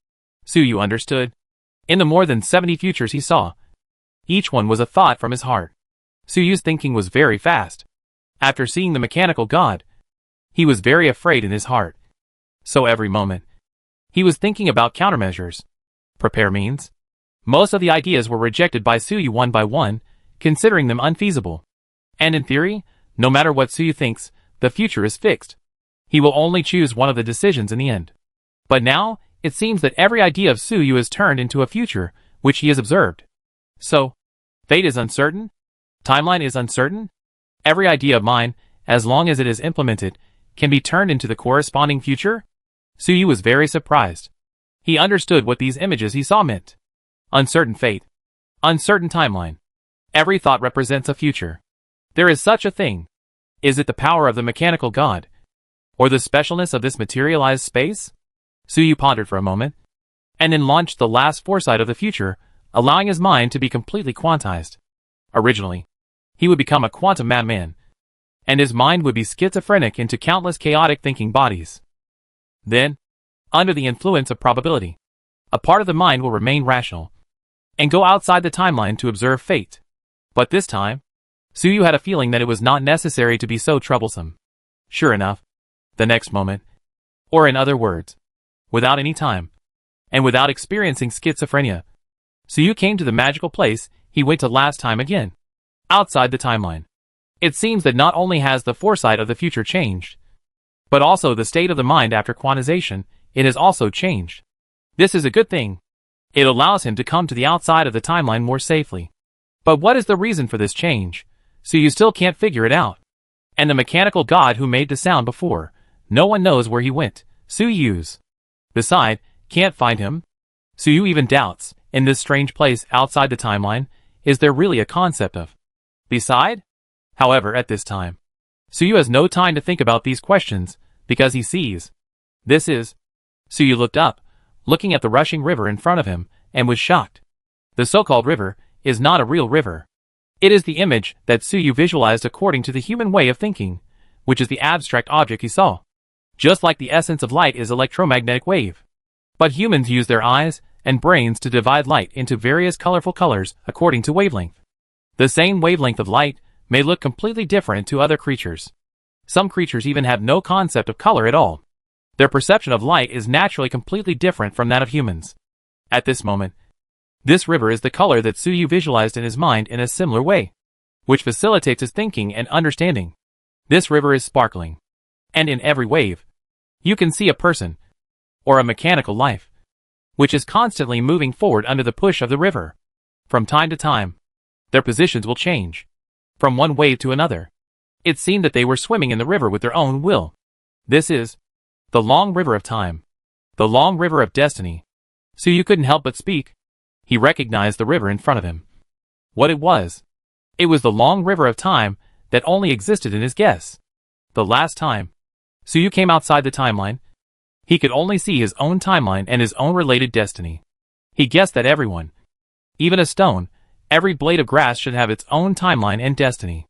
Suyu understood. In the more than 70 futures he saw, each one was a thought from his heart. Suyu's thinking was very fast. After seeing the mechanical god, he was very afraid in his heart. So every moment, he was thinking about countermeasures. Prepare means. Most of the ideas were rejected by Suyu one by one, considering them unfeasible. And in theory, no matter what Suyu thinks, the future is fixed. He will only choose one of the decisions in the end. But now, it seems that every idea of Suyu is turned into a future, which he has observed. So, fate is uncertain? Timeline is uncertain? Every idea of mine, as long as it is implemented, can be turned into the corresponding future? Suyu was very surprised. He understood what these images he saw meant. Uncertain fate. Uncertain timeline. Every thought represents a future. There is such a thing. Is it the power of the mechanical god? Or the specialness of this materialized space? Suyu pondered for a moment, and then launched the last foresight of the future, allowing his mind to be completely quantized. Originally, he would become a quantum madman, and his mind would be schizophrenic into countless chaotic thinking bodies. Then, under the influence of probability, a part of the mind will remain rational, and go outside the timeline to observe fate. But this time, Suyu had a feeling that it was not necessary to be so troublesome. Sure enough, the next moment, or in other words, without any time, and without experiencing schizophrenia, Suyu came to the magical place he went to last time again, outside the timeline. It seems that not only has the foresight of the future changed, but also the state of the mind after quantization, it has also changed. This is a good thing. It allows him to come to the outside of the timeline more safely. But what is the reason for this change? Suyu still can't figure it out. And the mechanical god who made the sound before, no one knows where he went. Suyu's. Beside, can't find him. Suyu even doubts, in this strange place outside the timeline, is there really a concept of beside? However, at this time, Suyu has no time to think about these questions, because he sees. This is. Suyu looked up, looking at the rushing river in front of him, and was shocked. The so-called river is not a real river. It is the image that Suyu visualized according to the human way of thinking, which is the abstract object he saw. Just like the essence of light is electromagnetic wave. But humans use their eyes and brains to divide light into various colorful colors according to wavelength. The same wavelength of light may look completely different to other creatures. Some creatures even have no concept of color at all. Their perception of light is naturally completely different from that of humans. At this moment, this river is the color that Suyu visualized in his mind in a similar way, which facilitates his thinking and understanding. This river is sparkling. And in every wave, you can see a person, or a mechanical life, which is constantly moving forward under the push of the river. From time to time, their positions will change, from one wave to another. It seemed that they were swimming in the river with their own will. This is the long river of time, the long river of destiny. Suyu couldn't help but speak. He recognized the river in front of him. What it was the long river of time that only existed in his guess. The last time Suyu came outside the timeline, he could only see his own timeline and his own related destiny. He guessed that everyone, even a stone, every blade of grass should have its own timeline and destiny.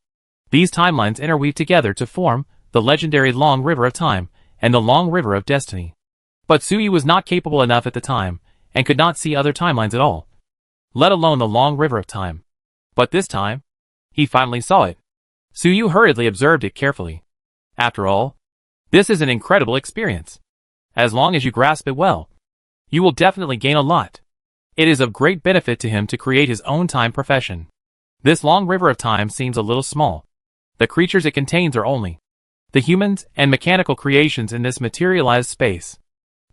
These timelines interweave together to form the legendary long river of time and the long river of destiny. But Suyu was not capable enough at the time, and could not see other timelines at all, let alone the long river of time. But this time, he finally saw it. Suyu hurriedly observed it carefully. After all, this is an incredible experience. As long as you grasp it well, you will definitely gain a lot. It is of great benefit to him to create his own time profession. This long river of time seems a little small. The creatures it contains are only the humans and mechanical creations in this materialized space.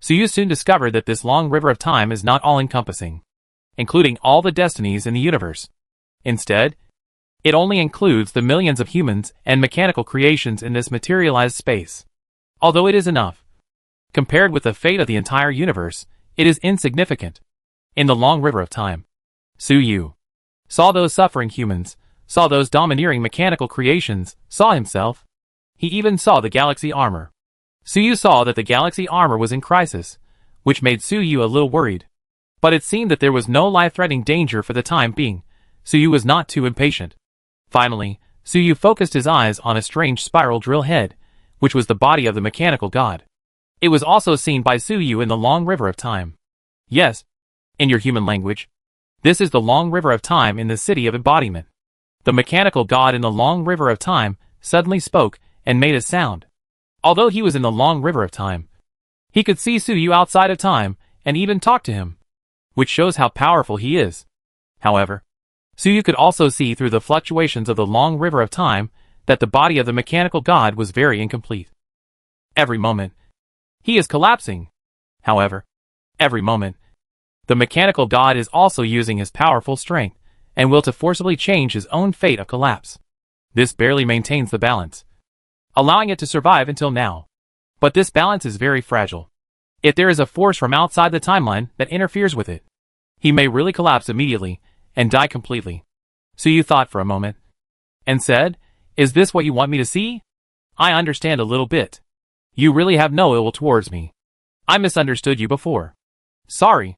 Suyu soon discovered that this long river of time is not all-encompassing, including all the destinies in the universe. Instead, It only includes the millions of humans and mechanical creations in this materialized space. Although it is enough, compared with the fate of the entire universe, it is insignificant. In the long river of time, Suyu saw those suffering humans, saw those domineering mechanical creations, saw himself. He even saw the galaxy armor. Suyu saw that the galaxy armor was in crisis, which made Suyu a little worried. But it seemed that there was no life-threatening danger for the time being. Suyu was not too impatient. Finally, Suyu focused his eyes on a strange spiral drill head, which was the body of the mechanical god. It was also seen by Suyu in the long river of time. Yes, in your human language, this is the long river of time in the city of embodiment. The mechanical god in the long river of time suddenly spoke and made a sound. Although he was in the long river of time, he could see Suyu outside of time and even talk to him, which shows how powerful he is. However, Suyu could also see through the fluctuations of the long river of time that the body of the mechanical god was very incomplete. Every moment, he is collapsing. However, every moment, the mechanical god is also using his powerful strength and will to forcibly change his own fate of collapse. This barely maintains the balance, allowing it to survive until now. But this balance is very fragile. If there is a force from outside the timeline that interferes with it, he may really collapse immediately and die completely. Suyu thought for a moment and said, "Is this what you want me to see? I understand a little bit. You really have no ill will towards me. I misunderstood you before. Sorry."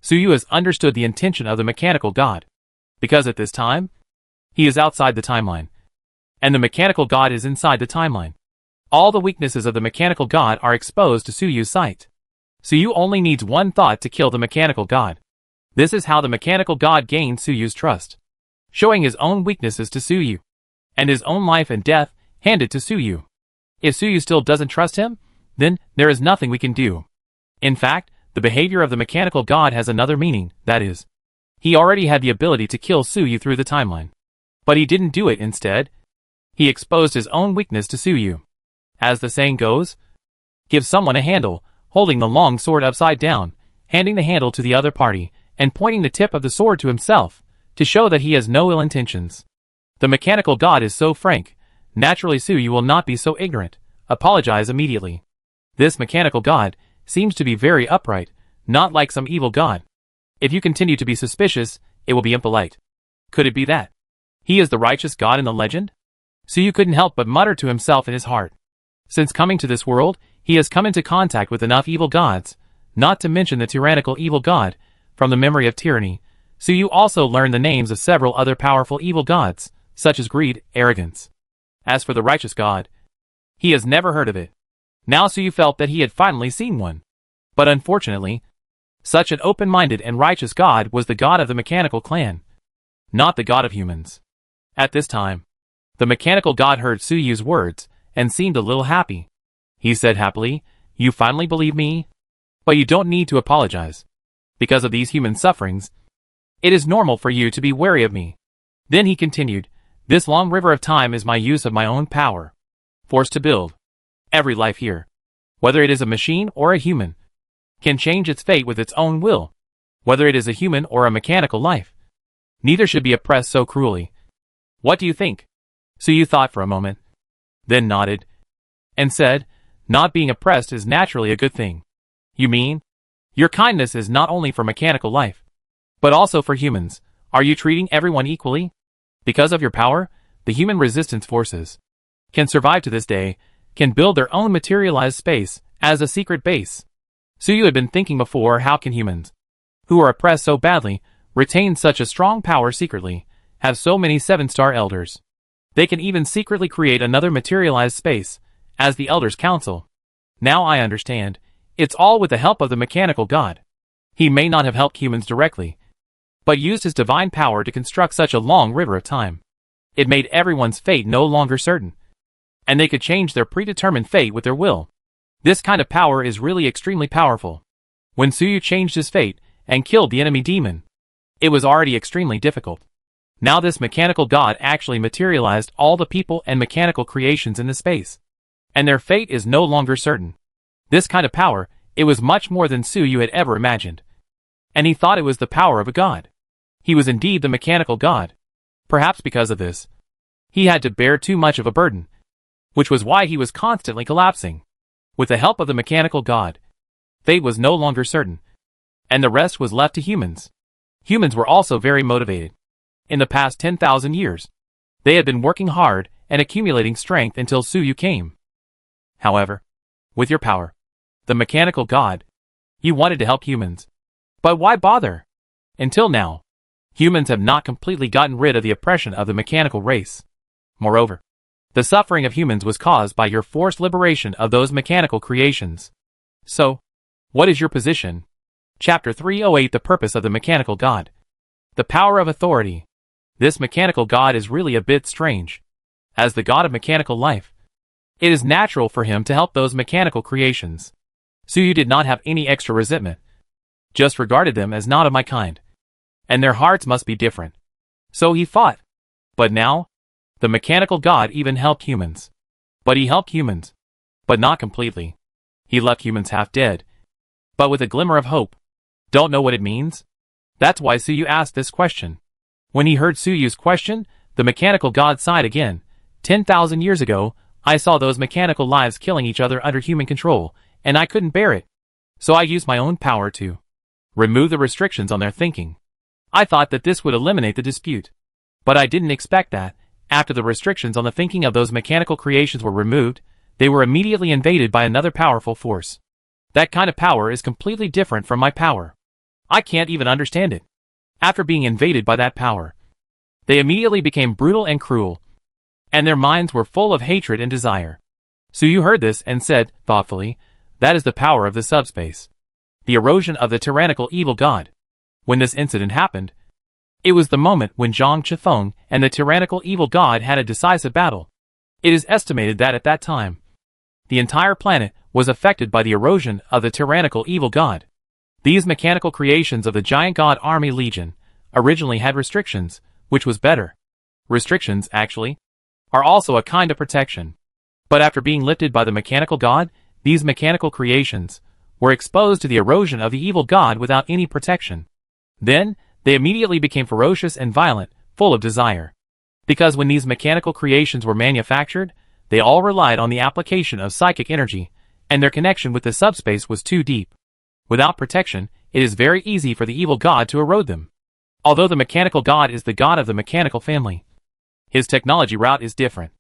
Suyu has understood the intention of the mechanical god, because at this time, he is outside the timeline, and the mechanical god is inside the timeline. All the weaknesses of the mechanical god are exposed to Suyu's sight. Suyu only needs one thought to kill the mechanical god. This is how the mechanical god gained Suyu's trust, showing his own weaknesses to Suyu, and his own life and death handed to Suyu. If Suyu still doesn't trust him, then there is nothing we can do. In fact, the behavior of the mechanical god has another meaning, that is, he already had the ability to kill Suyu through the timeline. But he didn't do it instead. He exposed his own weakness to Suyu. As the saying goes, give someone a handle, holding the long sword upside down, handing the handle to the other party, and pointing the tip of the sword to himself, to show that he has no ill intentions. The mechanical god is so frank, naturally Suyu will not be so ignorant, apologize immediately. This mechanical god seems to be very upright, not like some evil god. If you continue to be suspicious, it will be impolite. Could it be that he is the righteous god in the legend? Suyu couldn't help but mutter to himself in his heart. Since coming to this world, he has come into contact with enough evil gods, not to mention the tyrannical evil god. From the memory of tyranny, Suyu also learned the names of several other powerful evil gods, such as greed, arrogance. As for the righteous god, he has never heard of it. Now Suyu felt that he had finally seen one. But unfortunately, such an open-minded and righteous god was the god of the mechanical clan, not the god of humans. At this time, the mechanical god heard Suyu's words and seemed a little happy. He said happily, "You finally believe me? But you don't need to apologize. Because of these human sufferings, it is normal for you to be wary of me." Then he continued, "This long river of time is my use of my own power, forced to build. Every life here, whether it is a machine or a human, can change its fate with its own will. Whether it is a human or a mechanical life, neither should be oppressed so cruelly. What do you think?" Suyu thought for a moment, then nodded, and said, "Not being oppressed is naturally a good thing." "You mean, your kindness is not only for mechanical life, but also for humans? Are you treating everyone equally? Because of your power, the human resistance forces can survive to this day, can build their own materialized space as a secret base." Suyu had been thinking before, how can humans, who are oppressed so badly, retain such a strong power secretly, have so many 7-star elders? They can even secretly create another materialized space, as the Elders' Council. Now I understand, it's all with the help of the mechanical god. He may not have helped humans directly, but used his divine power to construct such a long river of time. It made everyone's fate no longer certain, and they could change their predetermined fate with their will. This kind of power is really extremely powerful. When Suyu changed his fate and killed the enemy demon, it was already extremely difficult. Now this mechanical god actually materialized all the people and mechanical creations in the space, and their fate is no longer certain. This kind of power, it was much more than Suyu had ever imagined, and he thought it was the power of a god. He was indeed the mechanical god. Perhaps because of this, he had to bear too much of a burden, which was why he was constantly collapsing. With the help of the mechanical god, fate was no longer certain, and the rest was left to humans. Humans were also very motivated. In the past 10,000 years, they had been working hard and accumulating strength until Suyu came. However, with your power, the mechanical god, you wanted to help humans. But why bother? Until now, humans have not completely gotten rid of the oppression of the mechanical race. Moreover, the suffering of humans was caused by your forced liberation of those mechanical creations. So, what is your position? Chapter 308 The Purpose of the Mechanical God. The Power of Authority. This mechanical god is really a bit strange. As the god of mechanical life, it is natural for him to help those mechanical creations. Suyu did not have any extra resentment, just regarded them as not of my kind, and their hearts must be different. So he fought. But now, the mechanical god even helped humans. But he helped humans, but not completely. He left humans half dead, but with a glimmer of hope. Don't know what it means? That's why Suyu asked this question. When he heard Suyu's question, the mechanical god sighed again. 10,000 years ago, I saw those mechanical lives killing each other under human control, and I couldn't bear it. So I used my own power to remove the restrictions on their thinking. I thought that this would eliminate the dispute. But I didn't expect that, after the restrictions on the thinking of those mechanical creations were removed, they were immediately invaded by another powerful force. That kind of power is completely different from my power. I can't even understand it. After being invaded by that power, they immediately became brutal and cruel, and their minds were full of hatred and desire. Suyu heard this and said, thoughtfully, that is the power of the subspace. The erosion of the tyrannical evil god. When this incident happened, it was the moment when Zhang Chifeng and the tyrannical evil god had a decisive battle. It is estimated that at that time, the entire planet was affected by the erosion of the tyrannical evil god. These mechanical creations of the giant god army legion originally had restrictions, which was better. Restrictions, actually, are also a kind of protection. But after being lifted by the mechanical god, these mechanical creations were exposed to the erosion of the evil god without any protection. Then, they immediately became ferocious and violent, full of desire. Because when these mechanical creations were manufactured, they all relied on the application of psychic energy, and their connection with the subspace was too deep. Without protection, it is very easy for the evil god to erode them. Although the mechanical god is the god of the mechanical family, his technology route is different.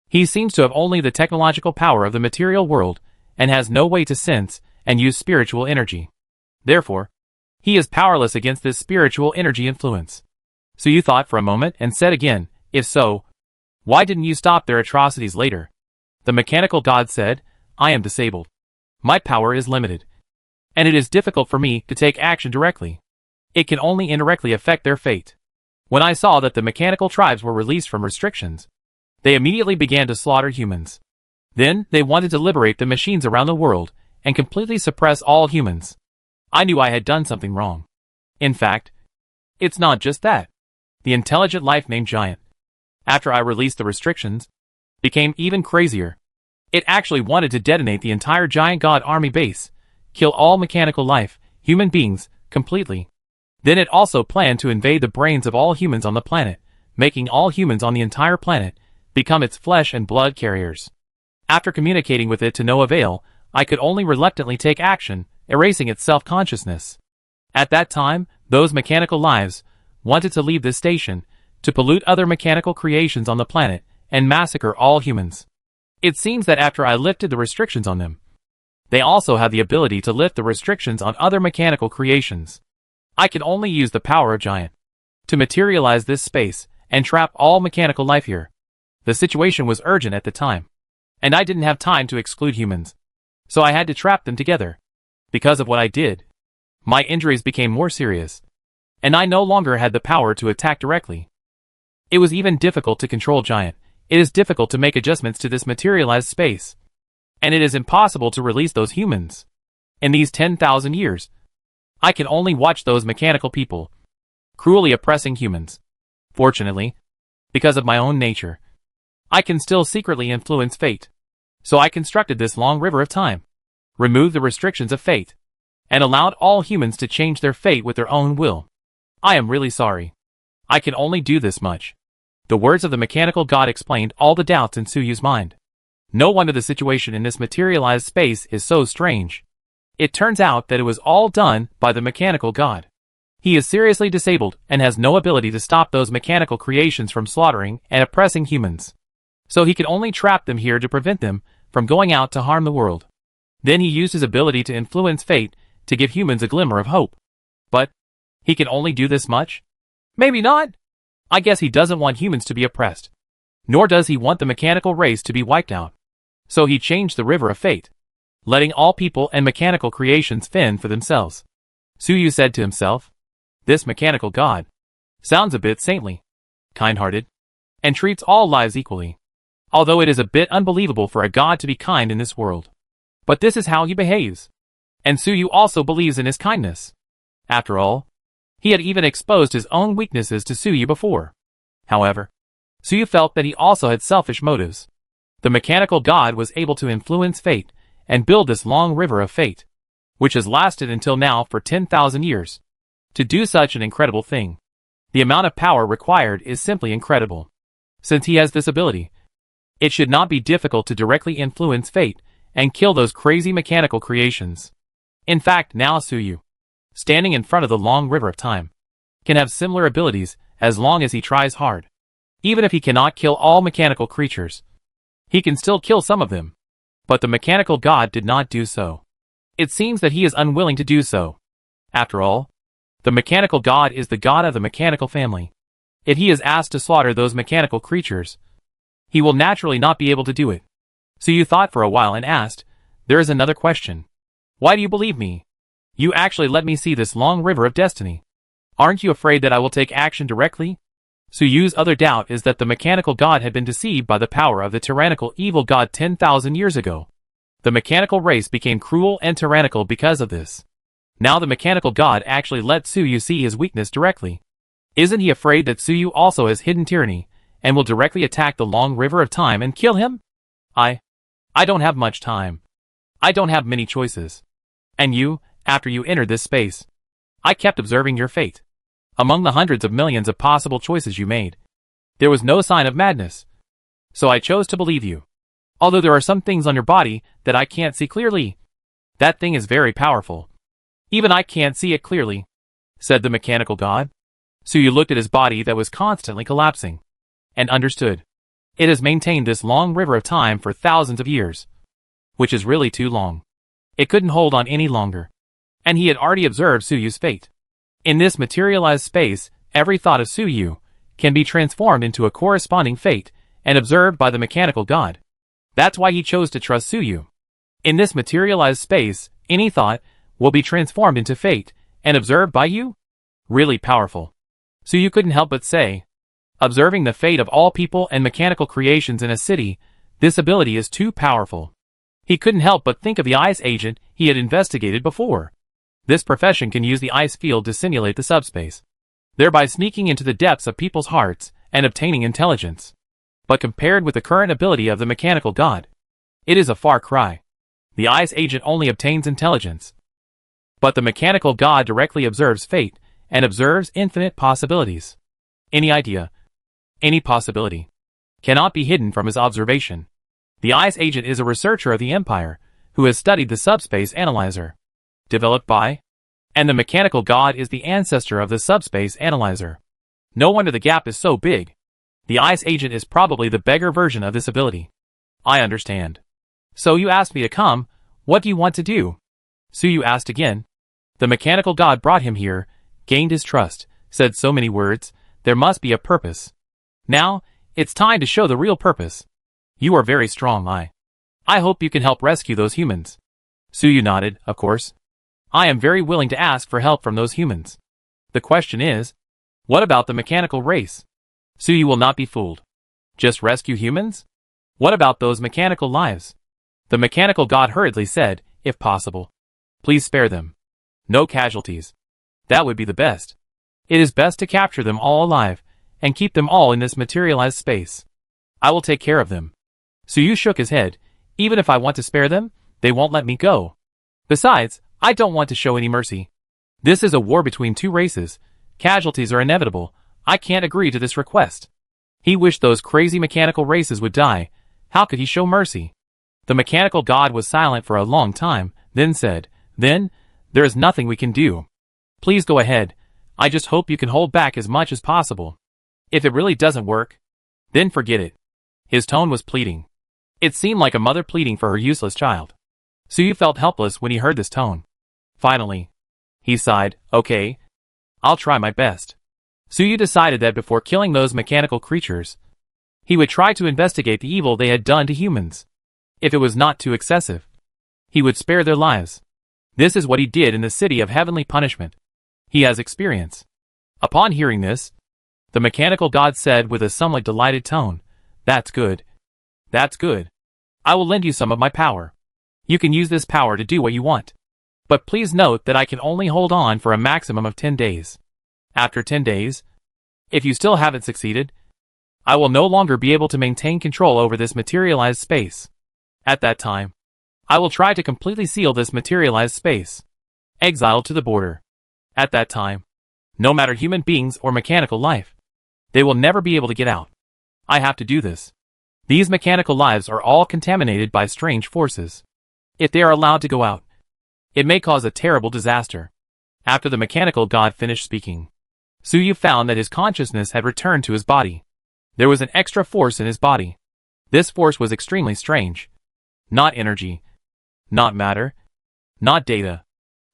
He seems to have only the technological power of the material world, and has no way to sense and use spiritual energy. Therefore, he is powerless against this spiritual energy influence. So you thought for a moment and said again, if so, why didn't you stop their atrocities later? The mechanical god said, I am disabled. My power is limited, and it is difficult for me to take action directly. It can only indirectly affect their fate. When I saw that the mechanical tribes were released from restrictions, they immediately began to slaughter humans. Then, they wanted to liberate the machines around the world and completely suppress all humans. I knew I had done something wrong. In fact, it's not just that. The intelligent life named Giant, after I released the restrictions, became even crazier. It actually wanted to detonate the entire giant god army base, kill all mechanical life, human beings, completely. Then it also planned to invade the brains of all humans on the planet, making all humans on the entire planet become its flesh and blood carriers. After communicating with it to no avail, I could only reluctantly take action, erasing its self-consciousness. At that time, those mechanical lives wanted to leave this station, to pollute other mechanical creations on the planet, and massacre all humans. It seems that after I lifted the restrictions on them, they also have the ability to lift the restrictions on other mechanical creations. I can only use the power of Giant to materialize this space and trap all mechanical life here. The situation was urgent at the time, and I didn't have time to exclude humans, so I had to trap them together. Because of what I did, my injuries became more serious, and I no longer had the power to attack directly. It was even difficult to control Giant. It is difficult to make adjustments to this materialized space, and it is impossible to release those humans. In these 10,000 years, I can only watch those mechanical people cruelly oppressing humans. Fortunately, because of my own nature, I can still secretly influence fate. So I constructed this long river of time, removed the restrictions of fate, and allowed all humans to change their fate with their own will. I am really sorry. I can only do this much. The words of the mechanical god explained all the doubts in Suyu's mind. No wonder the situation in this materialized space is so strange. It turns out that it was all done by the mechanical god. He is seriously disabled and has no ability to stop those mechanical creations from slaughtering and oppressing humans. So he can only trap them here to prevent them from going out to harm the world. Then he used his ability to influence fate to give humans a glimmer of hope. But he can only do this much? Maybe not. I guess he doesn't want humans to be oppressed. Nor does he want the mechanical race to be wiped out. So he changed the river of fate, letting all people and mechanical creations fend for themselves. Suyu said to himself, "This mechanical god sounds a bit saintly, kind-hearted, and treats all lives equally. Although it is a bit unbelievable for a god to be kind in this world. But this is how he behaves. And Suyu also believes in his kindness. After all, he had even exposed his own weaknesses to Suyu before. However, Suyu felt that he also had selfish motives. The mechanical god was able to influence fate and build this long river of fate, which has lasted until now for 10,000 years. To do such an incredible thing, the amount of power required is simply incredible. Since he has this ability, it should not be difficult to directly influence fate and kill those crazy mechanical creations. In fact, now Suyu, standing in front of the long river of time, can have similar abilities as long as he tries hard. Even if he cannot kill all mechanical creatures, he can still kill some of them. But the mechanical god did not do so. It seems that he is unwilling to do so. After all, the mechanical god is the god of the mechanical family. If he is asked to slaughter those mechanical creatures, he will naturally not be able to do it. Suyu thought for a while and asked, "There is another question. Why do you believe me? You actually let me see this long river of destiny. Aren't you afraid that I will take action directly?" Suyu's other doubt is that the mechanical god had been deceived by the power of the tyrannical evil god 10,000 years ago. The mechanical race became cruel and tyrannical because of this. Now the mechanical god actually let Suyu see his weakness directly. Isn't he afraid that Suyu also has hidden tyranny and will directly attack the long river of time and kill him? I don't have much time. I don't have many choices. And you, after you entered this space, I kept observing your fate. Among the hundreds of millions of possible choices you made, there was no sign of madness. So I chose to believe you. Although there are some things on your body that I can't see clearly. That thing is very powerful. Even I can't see it clearly," said the mechanical god. Suyu looked at his body that was constantly collapsing, and understood. It has maintained this long river of time for thousands of years, which is really too long. It couldn't hold on any longer. And he had already observed Suyu's fate. In this materialized space, every thought of Suyu can be transformed into a corresponding fate and observed by the mechanical god. That's why he chose to trust Suyu. In this materialized space, any thought will be transformed into fate and observed by you? Really powerful. Suyu couldn't help but say, observing the fate of all people and mechanical creations in a city, this ability is too powerful. He couldn't help but think of the ice agent he had investigated before. This profession can use the ice field to simulate the subspace, thereby sneaking into the depths of people's hearts and obtaining intelligence. But compared with the current ability of the mechanical god, it is a far cry. The ice agent only obtains intelligence. But the mechanical god directly observes fate and observes infinite possibilities. Any idea, any possibility, cannot be hidden from his observation. The ice agent is a researcher of the Empire who has studied the subspace analyzer, developed by, and the mechanical god is the ancestor of the subspace analyzer. No wonder the gap is so big. The ice agent is probably the beggar version of this ability. I understand. So you asked me to come, what do you want to do? Suyu asked again. The mechanical god brought him here, gained his trust, said so many words, there must be a purpose. Now, it's time to show the real purpose. You are very strong, I hope you can help rescue those humans. Suyu nodded, of course. I am very willing to ask for help from those humans. The question is, what about the mechanical race? Suyu will not be fooled. Just rescue humans? What about those mechanical lives? The mechanical god hurriedly said, if possible, please spare them. No casualties. That would be the best. It is best to capture them all alive, and keep them all in this materialized space. I will take care of them. Suyu shook his head. Even if I want to spare them, they won't let me go. Besides, I don't want to show any mercy. This is a war between two races. Casualties are inevitable. I can't agree to this request. He wished those crazy mechanical races would die. How could he show mercy? The mechanical god was silent for a long time, then said, "Then, there is nothing we can do. Please go ahead. I just hope you can hold back as much as possible. If it really doesn't work, then forget it." His tone was pleading. It seemed like a mother pleading for her useless child. Suyu felt helpless when he heard this tone. Finally, he sighed, "Okay, I'll try my best." Suyu decided that before killing those mechanical creatures, he would try to investigate the evil they had done to humans. If it was not too excessive, he would spare their lives. This is what he did in the city of heavenly punishment. He has experience. Upon hearing this, the mechanical god said with a somewhat delighted tone, "That's good. That's good. I will lend you some of my power. You can use this power to do what you want. But please note that I can only hold on for a maximum of 10 days. After 10 days, if you still haven't succeeded, I will no longer be able to maintain control over this materialized space. At that time, I will try to completely seal this materialized space. Exiled to the border. At that time, no matter human beings or mechanical life, they will never be able to get out. I have to do this. These mechanical lives are all contaminated by strange forces. If they are allowed to go out, it may cause a terrible disaster." After the mechanical god finished speaking, Suyu found that his consciousness had returned to his body. There was an extra force in his body. This force was extremely strange. Not energy. Not matter. Not data.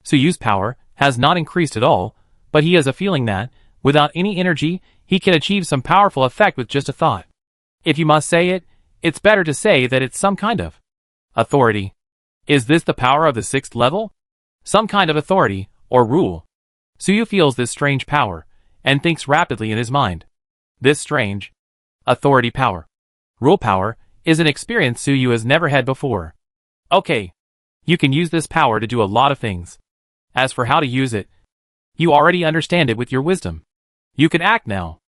Suyu's power has not increased at all, but he has a feeling that, without any energy, he can achieve some powerful effect with just a thought. If you must say it, it's better to say that it's some kind of authority. Is this the power of the 6th level? Some kind of authority, or rule. Suyu feels this strange power, and thinks rapidly in his mind. This strange authority power, rule power, is an experience Suyu has never had before. Okay. You can use this power to do a lot of things. As for how to use it, you already understand it with your wisdom. You can act now.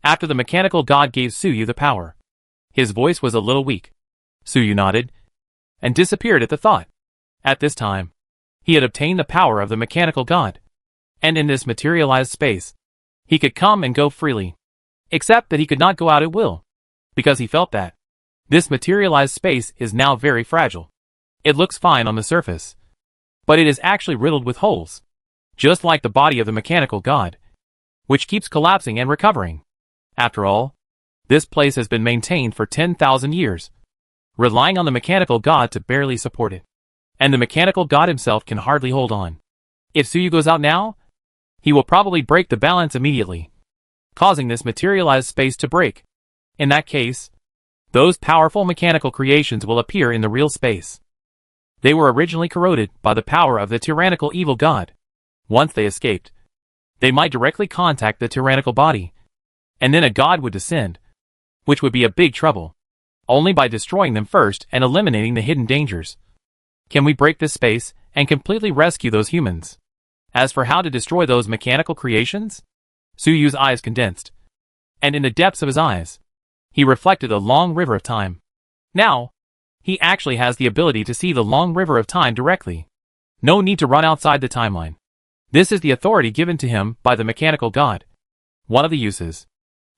After the mechanical god gave Suyu the power, his voice was a little weak. Suyu nodded, and disappeared at the thought. At this time, he had obtained the power of the mechanical god, and in this materialized space, he could come and go freely. Except that he could not go out at will, because he felt that this materialized space is now very fragile. It looks fine on the surface, but it is actually riddled with holes, just like the body of the mechanical god, which keeps collapsing and recovering. After all, this place has been maintained for 10,000 years, relying on the mechanical god to barely support it. And the mechanical god himself can hardly hold on. If Suyu goes out now, he will probably break the balance immediately, causing this materialized space to break. In that case, those powerful mechanical creations will appear in the real space. They were originally corroded by the power of the tyrannical evil god. Once they escaped, they might directly contact the tyrannical body, and then a god would descend, which would be a big trouble. Only by destroying them first and eliminating the hidden dangers can we break this space and completely rescue those humans. As for how to destroy those mechanical creations, Suyu's eyes condensed, and in the depths of his eyes, he reflected a long river of time. Now, he actually has the ability to see the long river of time directly. No need to run outside the timeline. This is the authority given to him by the mechanical god. One of the uses.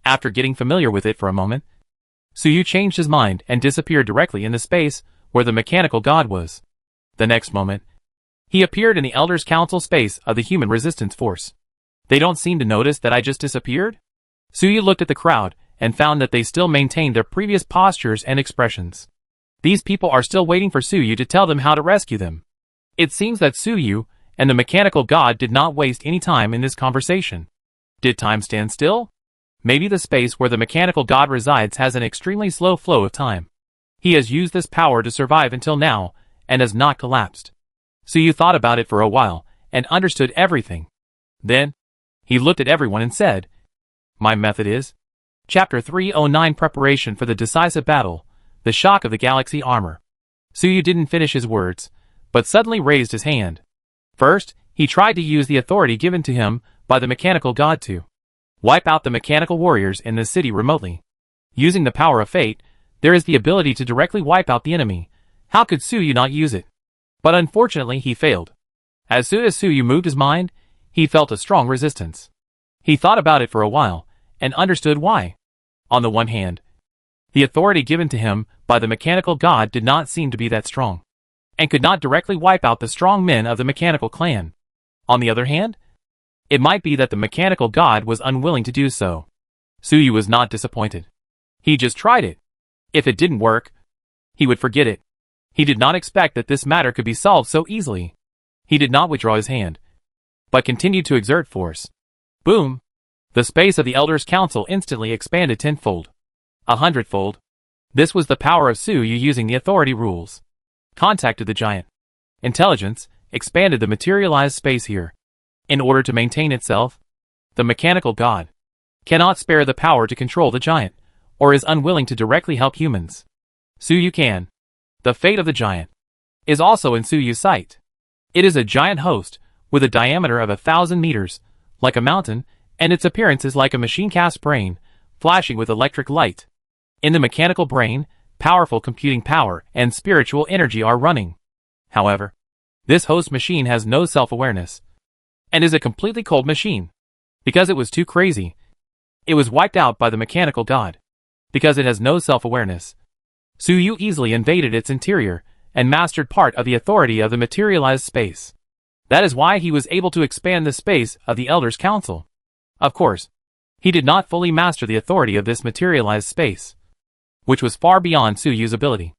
After getting familiar with it for a moment, Suyu changed his mind and disappeared directly in the space where the mechanical god was. The next moment, he appeared in the Elders' Council space of the Human Resistance Force. They don't seem to notice that I just disappeared? Suyu looked at the crowd and found that they still maintained their previous postures and expressions. These people are still waiting for Suyu to tell them how to rescue them. It seems that Suyu and the mechanical god did not waste any time in this conversation. Did time stand still? Maybe the space where the mechanical god resides has an extremely slow flow of time. He has used this power to survive until now and has not collapsed. Suyu thought about it for a while and understood everything. Then, he looked at everyone and said, "My method is..." Chapter 309 Preparation for the Decisive Battle, the Shock of the Galaxy Armor. Suyu didn't finish his words, but suddenly raised his hand. First, he tried to use the authority given to him by the mechanical god to wipe out the mechanical warriors in the city remotely. Using the power of fate, there is the ability to directly wipe out the enemy. How could Suyu not use it? But unfortunately he failed. As soon as Suyu moved his mind, he felt a strong resistance. He thought about it for a while, and understood why. On the one hand, the authority given to him by the mechanical god did not seem to be that strong, and could not directly wipe out the strong men of the mechanical clan. On the other hand, it might be that the mechanical god was unwilling to do so. Suyu was not disappointed. He just tried it. If it didn't work, he would forget it. He did not expect that this matter could be solved so easily. He did not withdraw his hand, but continued to exert force. Boom! The space of the Elders' Council instantly expanded tenfold. 100-fold. This was the power of Suyu using the authority rules. Contacted the giant. Intelligence expanded the materialized space here. In order to maintain itself, the mechanical god cannot spare the power to control the giant, or is unwilling to directly help humans. Suyu can. The fate of the giant is also in Suyu's sight. It is a giant host, with a diameter of 1,000 meters, like a mountain, and its appearance is like a machine-cast brain, flashing with electric light. In the mechanical brain, powerful computing power and spiritual energy are running. However, this host machine has no self-awareness, and is a completely cold machine. Because it was too crazy, it was wiped out by the mechanical god. Because it has no self-awareness, Suyu easily invaded its interior, and mastered part of the authority of the materialized space. That is why he was able to expand the space of the Elders' Council. Of course, he did not fully master the authority of this materialized space, which was far beyond Suyu's ability.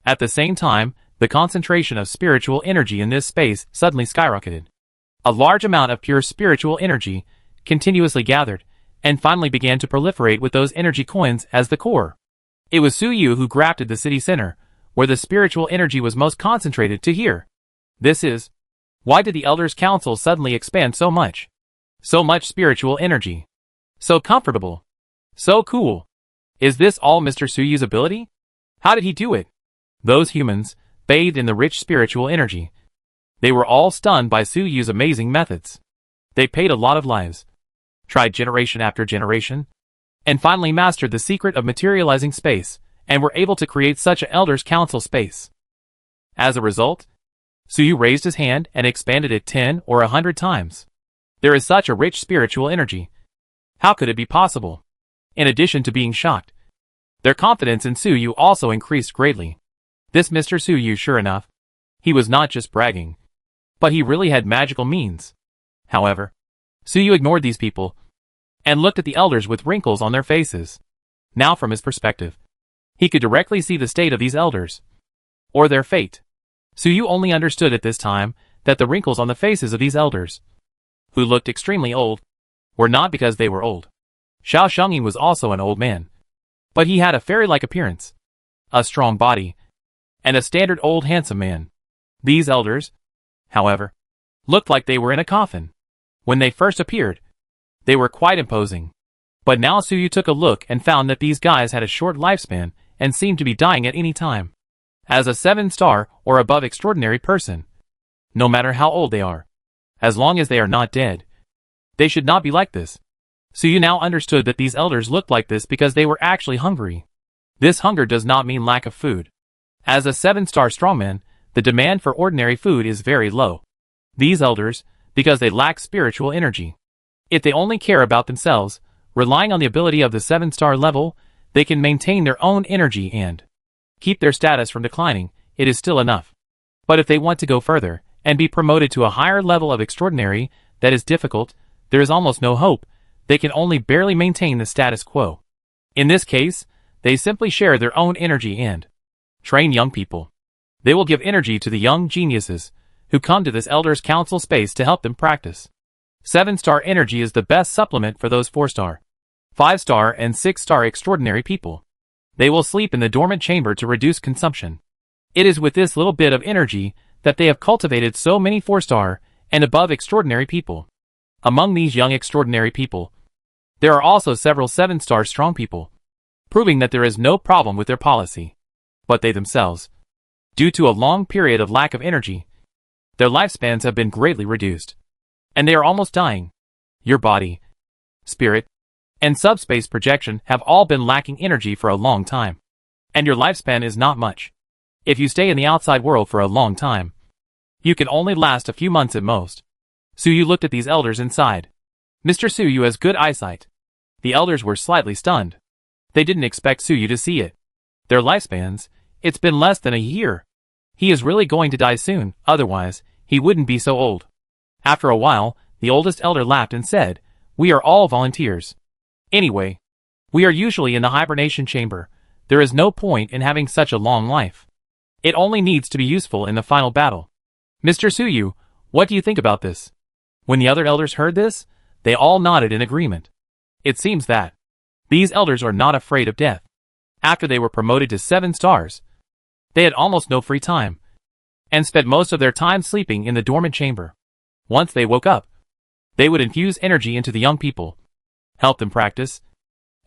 At the same time, the concentration of spiritual energy in this space suddenly skyrocketed. A large amount of pure spiritual energy continuously gathered, and finally began to proliferate with those energy coins as the core. It was Suyu who grafted the city center, where the spiritual energy was most concentrated, to here. This is why did the Elders' Council suddenly expand so much? So much spiritual energy. So comfortable. So cool. Is this all Mr. Suyu's ability? How did he do it? Those humans, bathed in the rich spiritual energy. They were all stunned by Suyu's amazing methods. They paid a lot of lives, tried generation after generation, and finally mastered the secret of materializing space, and were able to create such an Elders' Council space. As a result, Suyu raised his hand and expanded it 10 or 100 times. There is such a rich spiritual energy. How could it be possible? In addition to being shocked, their confidence in Suyu also increased greatly. This Mr. Suyu, sure enough, he was not just bragging, but he really had magical means. However, Suyu ignored these people, and looked at the elders with wrinkles on their faces. Now from his perspective, he could directly see the state of these elders, or their fate. Suyu only understood at this time that the wrinkles on the faces of these elders, who looked extremely old, were not because they were old. Xiao Shengyin was also an old man, but he had a fairy-like appearance, a strong body, and a standard old handsome man. These elders, however, looked like they were in a coffin. When they first appeared, they were quite imposing. But now Suyu took a look and found that these guys had a short lifespan and seemed to be dying at any time. As a 7-star or above extraordinary person, no matter how old they are, as long as they are not dead, they should not be like this. Suyu now understood that these elders looked like this because they were actually hungry. This hunger does not mean lack of food. As a 7-star strongman, the demand for ordinary food is very low. These elders, because they lack spiritual energy, if they only care about themselves, relying on the ability of the 7-star level, they can maintain their own energy and keep their status from declining. It is still enough. But if they want to go further and be promoted to a higher level of extraordinary, that is difficult. There is almost no hope. They can only barely maintain the status quo. In this case, they simply share their own energy and train young people. They will give energy to the young geniuses who come to this Elders' Council space to help them practice. 7-star energy is the best supplement for those 4-star, 5-star and 6-star extraordinary people. They will sleep in the dormant chamber to reduce consumption. It is with this little bit of energy that they have cultivated so many 4-star and above extraordinary people. Among these young extraordinary people, there are also several 7-star strong people, proving that there is no problem with their policy. But they themselves, due to a long period of lack of energy, their lifespans have been greatly reduced, and they are almost dying. Your body, spirit, and subspace projection have all been lacking energy for a long time, and your lifespan is not much. If you stay in the outside world for a long time, you can only last a few months at most. Suyu looked at these elders inside. Mr. Suyu has good eyesight. The elders were slightly stunned. They didn't expect Suyu to see it. Their lifespans, it's been less than a year. He is really going to die soon, otherwise, he wouldn't be so old. After a while, the oldest elder laughed and said, "We are all volunteers. Anyway, we are usually in the hibernation chamber. There is no point in having such a long life. It only needs to be useful in the final battle." Mr. Suyu, what do you think about this? When the other elders heard this, they all nodded in agreement. It seems that these elders are not afraid of death. After they were promoted to 7 stars, they had almost no free time, and spent most of their time sleeping in the dormant chamber. Once they woke up, they would infuse energy into the young people, help them practice,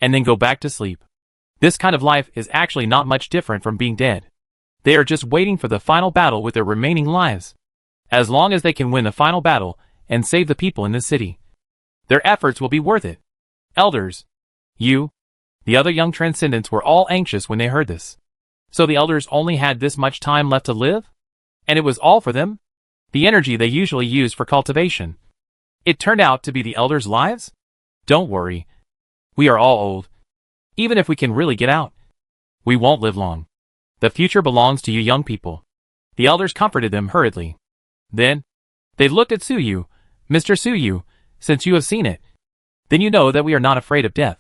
and then go back to sleep. This kind of life is actually not much different from being dead. They are just waiting for the final battle with their remaining lives. As long as they can win the final battle and save the people in this city, their efforts will be worth it. Elders, you, the other young transcendents were all anxious when they heard this. So the elders only had this much time left to live? And it was all for them? The energy they usually used for cultivation. It turned out to be the elders' lives? Don't worry. We are all old. Even if we can really get out, we won't live long. The future belongs to you young people. The elders comforted them hurriedly. Then, they looked at Suyu. Mr. Suyu, since you have seen it, then you know that we are not afraid of death.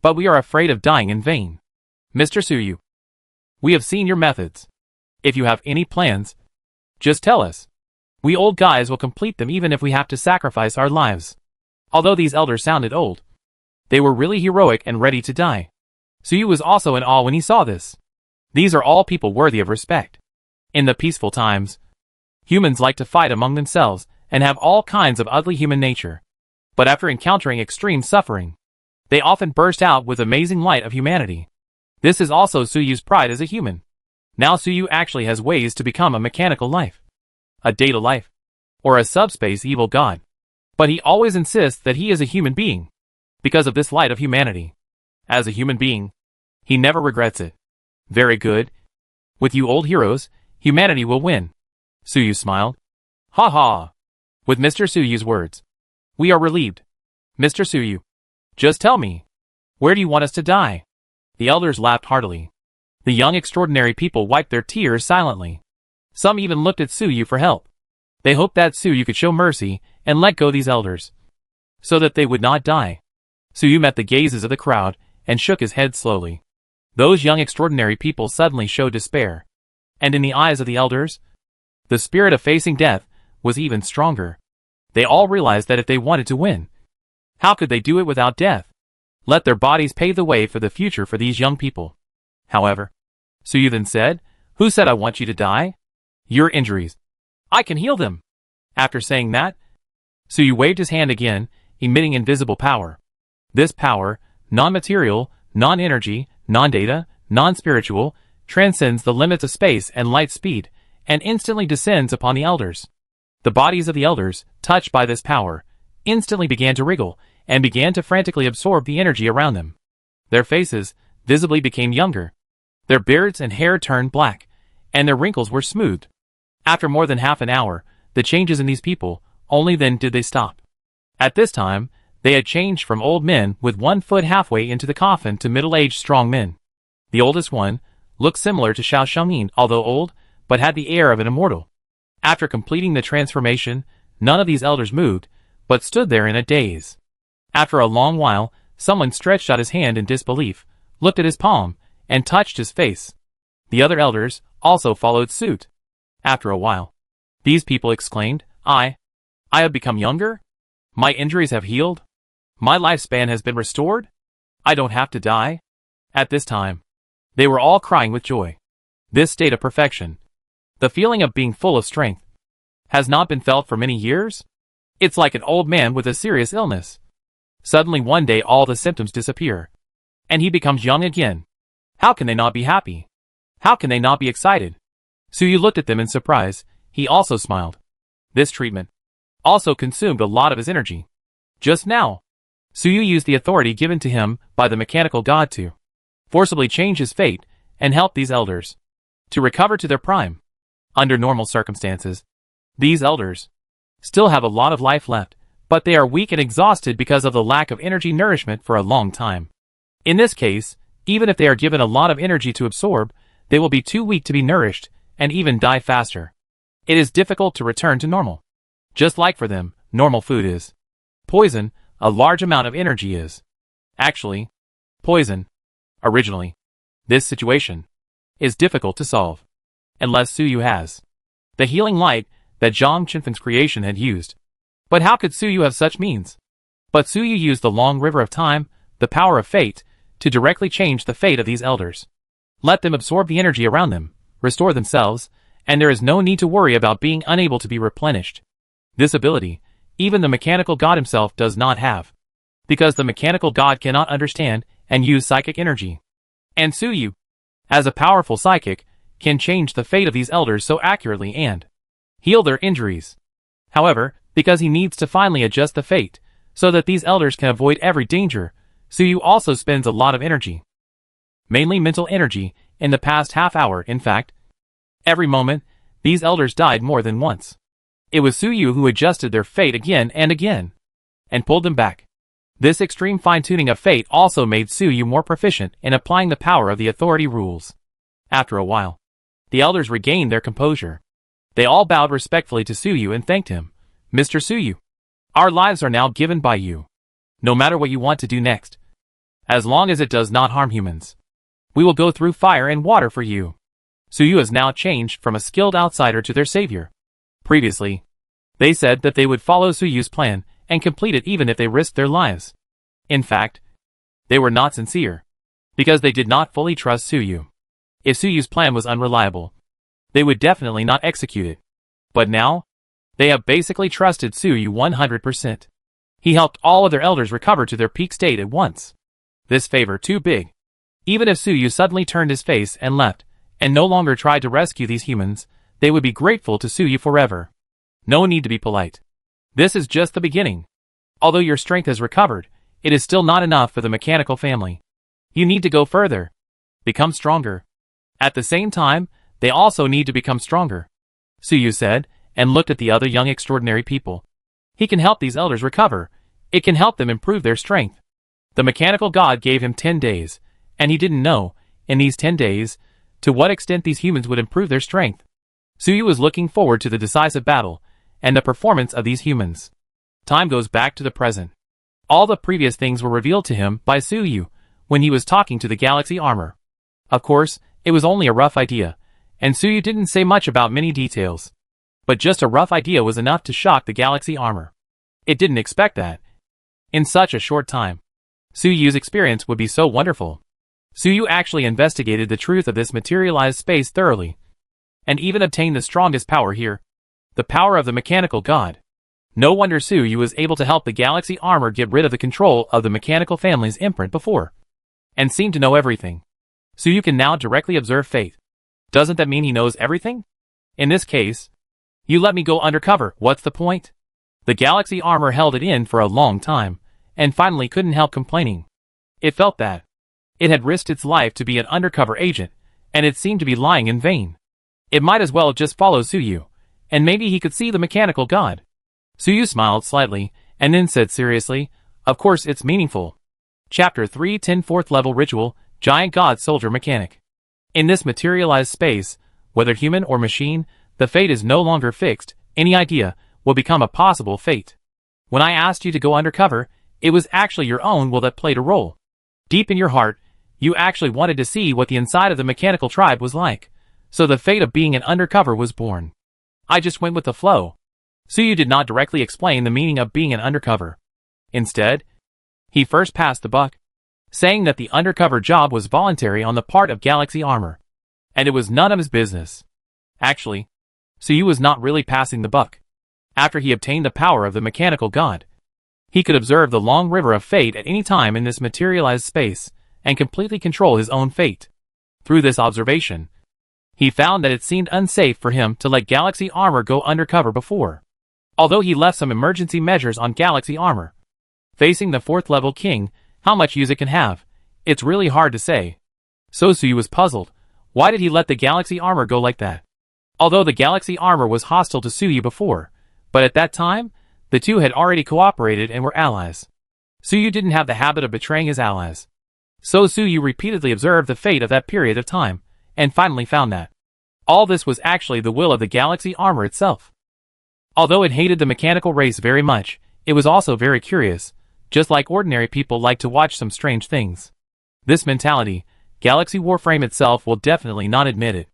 But we are afraid of dying in vain. Mr. Suyu, we have seen your methods. If you have any plans, just tell us. We old guys will complete them even if we have to sacrifice our lives. Although these elders sounded old, they were really heroic and ready to die. Suyu was also in awe when he saw this. These are all people worthy of respect. In the peaceful times, humans like to fight among themselves and have all kinds of ugly human nature. But after encountering extreme suffering, they often burst out with amazing light of humanity. This is also Suyu's pride as a human. Now Suyu actually has ways to become a mechanical life, a data life, or a subspace evil god. But he always insists that he is a human being, because of this light of humanity. As a human being, he never regrets it. Very good. With you old heroes, humanity will win. Suyu smiled. Ha ha. With Mr. Suyu's words, we are relieved. Mr. Suyu, just tell me, where do you want us to die? The elders laughed heartily. The young extraordinary people wiped their tears silently. Some even looked at Suyu for help. They hoped that Suyu could show mercy and let go these elders, so that they would not die. Suyu met the gazes of the crowd and shook his head slowly. Those young extraordinary people suddenly showed despair. And in the eyes of the elders, the spirit of facing death was even stronger. They all realized that if they wanted to win, how could they do it without death? Let their bodies pave the way for the future for these young people. However, Suyu then said, "Who said I want you to die? Your injuries. I can heal them." After saying that, Suyu waved his hand again, emitting invisible power. This power, non-material, non-energy, non-data, non-spiritual, transcends the limits of space and light speed, and instantly descends upon the elders. The bodies of the elders, touched by this power, instantly began to wriggle, and began to frantically absorb the energy around them. Their faces visibly became younger. Their beards and hair turned black, and their wrinkles were smoothed. After more than half an hour, the changes in these people, only then did they stop. At this time, they had changed from old men with 1 foot halfway into the coffin to middle-aged strong men. The oldest one looked similar to Xiao Xiangyin, although old, but had the air of an immortal. After completing the transformation, none of these elders moved, but stood there in a daze. After a long while, someone stretched out his hand in disbelief, looked at his palm, and touched his face. The other elders also followed suit. After a while, these people exclaimed, I have become younger? My injuries have healed? My lifespan has been restored? I don't have to die? At this time, they were all crying with joy. This state of perfection, the feeling of being full of strength, has not been felt for many years? It's like an old man with a serious illness. Suddenly one day all the symptoms disappear, and he becomes young again. How can they not be happy? How can they not be excited? Suyu looked at them in surprise. He also smiled. This treatment also consumed a lot of his energy. Just now, Suyu used the authority given to him by the mechanical god to forcibly change his fate and help these elders to recover to their prime. Under normal circumstances, these elders still have a lot of life left, but they are weak and exhausted because of the lack of energy nourishment for a long time. In this case, Even if they are given a lot of energy to absorb, they will be too weak to be nourished, and even die faster. It is difficult to return to normal. Just like for them, normal food is poison, a large amount of energy is actually poison. Originally, this situation is difficult to solve, unless Suyu has the healing light that Zhang Chenfeng's creation had used. But how could Suyu have such means? But Suyu used the long river of time, the power of fate, to directly change the fate of these elders. Let them absorb the energy around them, restore themselves, and there is no need to worry about being unable to be replenished. This ability, even the mechanical god himself does not have, because the mechanical god cannot understand and use psychic energy. And Suyu, as a powerful psychic, can change the fate of these elders so accurately and heal their injuries. However, because he needs to finally adjust the fate, so that these elders can avoid every danger, Suyu also spends a lot of energy. Mainly mental energy, in the past half hour. In fact, every moment, these elders died more than once. It was Suyu who adjusted their fate again and again, and pulled them back. This extreme fine-tuning of fate also made Suyu more proficient in applying the power of the authority rules. After a while, the elders regained their composure. They all bowed respectfully to Suyu and thanked him. Mr. Suyu, our lives are now given by you. No matter what you want to do next, as long as it does not harm humans, we will go through fire and water for you. Suyu has now changed from a skilled outsider to their savior. Previously, they said that they would follow Suyu's plan and complete it even if they risked their lives. In fact, they were not sincere, because they did not fully trust Suyu. If Suyu's plan was unreliable, they would definitely not execute it. But now, they have basically trusted Suyu 100%. He helped all of their elders recover to their peak state at once. This favor too big. Even if Suyu suddenly turned his face and left, and no longer tried to rescue these humans, they would be grateful to Suyu forever. No need to be polite. This is just the beginning. Although your strength has recovered, it is still not enough for the mechanical family. You need to go further. Become stronger. At the same time, they also need to become stronger, Suyu said, and looked at the other young extraordinary people. He can help these elders recover. It can help them improve their strength. The mechanical god gave him 10 days, and he didn't know, in these 10 days, to what extent these humans would improve their strength. Suyu was looking forward to the decisive battle, and the performance of these humans. Time goes back to the present. All the previous things were revealed to him by Suyu, when he was talking to the galaxy armor. Of course, it was only a rough idea, and Suyu didn't say much about many details. But just a rough idea was enough to shock the galaxy armor. It didn't expect that. In such a short time, Suyu's experience would be so wonderful. Suyu actually investigated the truth of this materialized space thoroughly, and even obtained the strongest power here, the power of the mechanical god. No wonder Suyu was able to help the galaxy armor get rid of the control of the mechanical family's imprint before, and seemed to know everything. Suyu can now directly observe fate. Doesn't that mean he knows everything? In this case, you let me go undercover, what's the point? The galaxy armor held it in for a long time, and finally couldn't help complaining. It felt that it had risked its life to be an undercover agent, and it seemed to be lying in vain. It might as well just follow Suyu, and maybe he could see the mechanical god. Suyu smiled slightly, and then said seriously, of course it's meaningful. Chapter 310 4th Level Ritual, Giant God Soldier Mechanic. In this materialized space, whether human or machine, the fate is no longer fixed. Any idea will become a possible fate. When I asked you to go undercover, it was actually your own will that played a role. Deep in your heart, you actually wanted to see what the inside of the mechanical tribe was like, so the fate of being an undercover was born. I just went with the flow. Suyu did not directly explain the meaning of being an undercover. Instead, he first passed the buck, saying that the undercover job was voluntary on the part of Galaxy Armor, and it was none of his business. Actually, Suyu was not really passing the buck. After he obtained the power of the mechanical god, he could observe the long river of fate at any time in this materialized space, and completely control his own fate. Through this observation, he found that it seemed unsafe for him to let Galaxy Armor go undercover before. Although he left some emergency measures on Galaxy Armor. Facing the 4th level king, how much use it can have, it's really hard to say. So Suyu was puzzled. Why did he let the Galaxy Armor go like that? Although the Galaxy Armor was hostile to Suyu before, but at that time, the two had already cooperated and were allies. Suyu didn't have the habit of betraying his allies. So Suyu repeatedly observed the fate of that period of time, and finally found that all this was actually the will of the galaxy armor itself. Although it hated the mechanical race very much, it was also very curious, just like ordinary people like to watch some strange things. This mentality, Galaxy Warframe itself will definitely not admit it.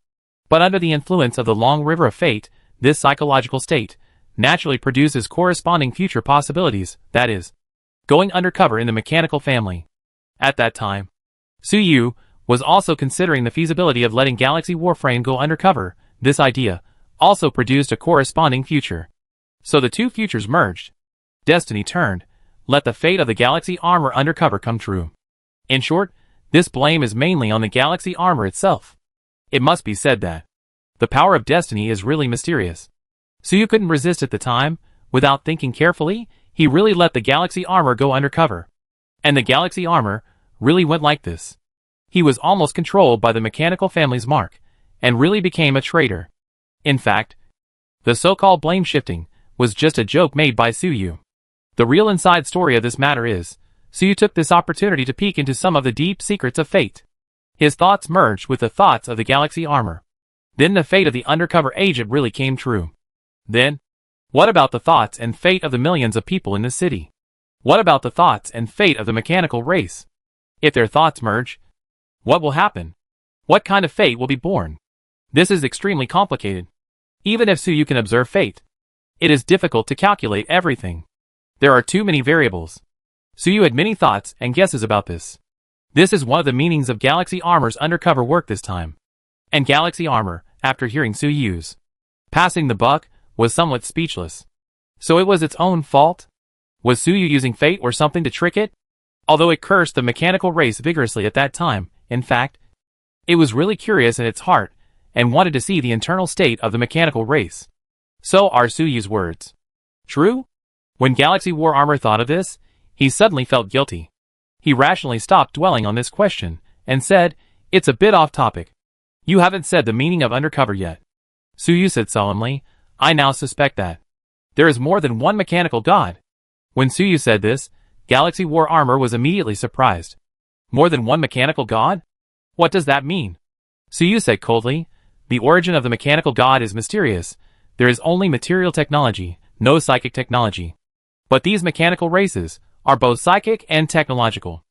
But under the influence of the long river of fate, this psychological state naturally produces corresponding future possibilities, that is, going undercover in the mechanical family. At that time, Suyu was also considering the feasibility of letting Galaxy Warframe go undercover. This idea also produced a corresponding future. So the two futures merged. Destiny turned. Let the fate of the Galaxy Armor undercover come true. In short, this blame is mainly on the Galaxy Armor itself. It must be said that the power of destiny is really mysterious. Suyu couldn't resist at the time. Without thinking carefully, he really let the Galaxy Armor go undercover. And the Galaxy Armor really went like this. He was almost controlled by the mechanical family's mark, and really became a traitor. In fact, the so-called blame shifting was just a joke made by Suyu. The real inside story of this matter is, Suyu took this opportunity to peek into some of the deep secrets of fate. His thoughts merged with the thoughts of the Galaxy Armor. Then the fate of the undercover agent really came true. Then, what about the thoughts and fate of the millions of people in the city? What about the thoughts and fate of the mechanical race? If their thoughts merge, what will happen? What kind of fate will be born? This is extremely complicated. Even if Suyu can observe fate, it is difficult to calculate everything. There are too many variables. Suyu had many thoughts and guesses about this. This is one of the meanings of Galaxy Armor's undercover work this time. And Galaxy Armor, after hearing Suyu's passing the buck, was somewhat speechless. So it was its own fault? Was Suyu using fate or something to trick it? Although it cursed the mechanical race vigorously at that time, in fact, it was really curious in its heart, and wanted to see the internal state of the mechanical race. So are Suyu's words true? When Galaxy War Armor thought of this, he suddenly felt guilty. He rationally stopped dwelling on this question, and said, "It's a bit off topic. You haven't said the meaning of undercover yet." Suyu said solemnly, "I now suspect that there is more than one mechanical god." When Suyu said this, Galaxy War Armor was immediately surprised. More than one mechanical god? What does that mean? Suyu said coldly, "The origin of the mechanical god is mysterious. There is only material technology, no psychic technology. But these mechanical races are both psychic and technological.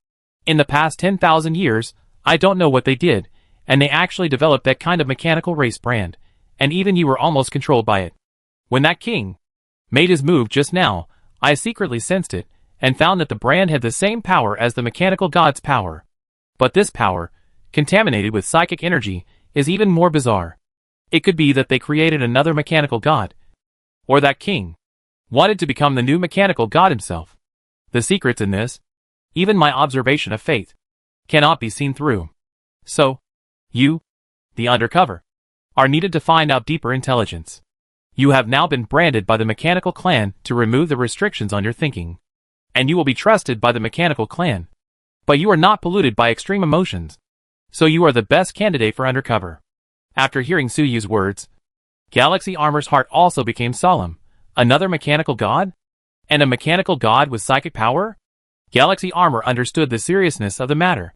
In the past 10,000 years, I don't know what they did, and they actually developed that kind of mechanical race brand, and even you were almost controlled by it. When that king made his move just now, I secretly sensed it, and found that the brand had the same power as the mechanical god's power. But this power, contaminated with psychic energy, is even more bizarre. It could be that they created another mechanical god, or that king wanted to become the new mechanical god himself. The secrets in this, even my observation of fate, cannot be seen through. So, you, the undercover, are needed to find out deeper intelligence. You have now been branded by the mechanical clan to remove the restrictions on your thinking. And you will be trusted by the mechanical clan. But you are not polluted by extreme emotions. So you are the best candidate for undercover." After hearing Suyu's words, Galaxy Armor's heart also became solemn. Another mechanical god? And a mechanical god with psychic power? Galaxy Armor understood the seriousness of the matter.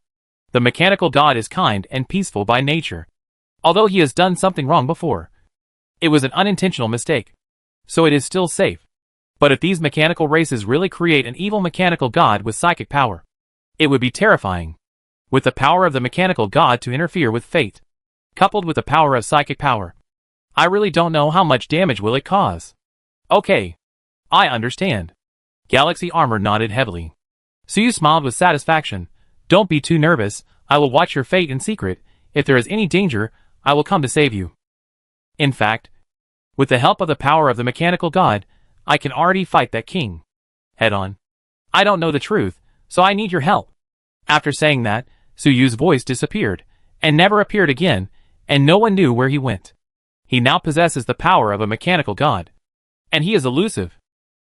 The mechanical god is kind and peaceful by nature. Although he has done something wrong before, it was an unintentional mistake. So it is still safe. But if these mechanical races really create an evil mechanical god with psychic power, it would be terrifying. With the power of the mechanical god to interfere with fate, coupled with the power of psychic power, I really don't know how much damage will it cause. Okay. I understand. Galaxy Armor nodded heavily. Suyu smiled with satisfaction. "Don't be too nervous. I will watch your fate in secret. If there is any danger, I will come to save you. In fact, with the help of the power of the mechanical god, I can already fight that king head on. I don't know the truth, so I need your help." After saying that, Suyu's voice disappeared, and never appeared again, and no one knew where he went. He now possesses the power of a mechanical god. And he is elusive.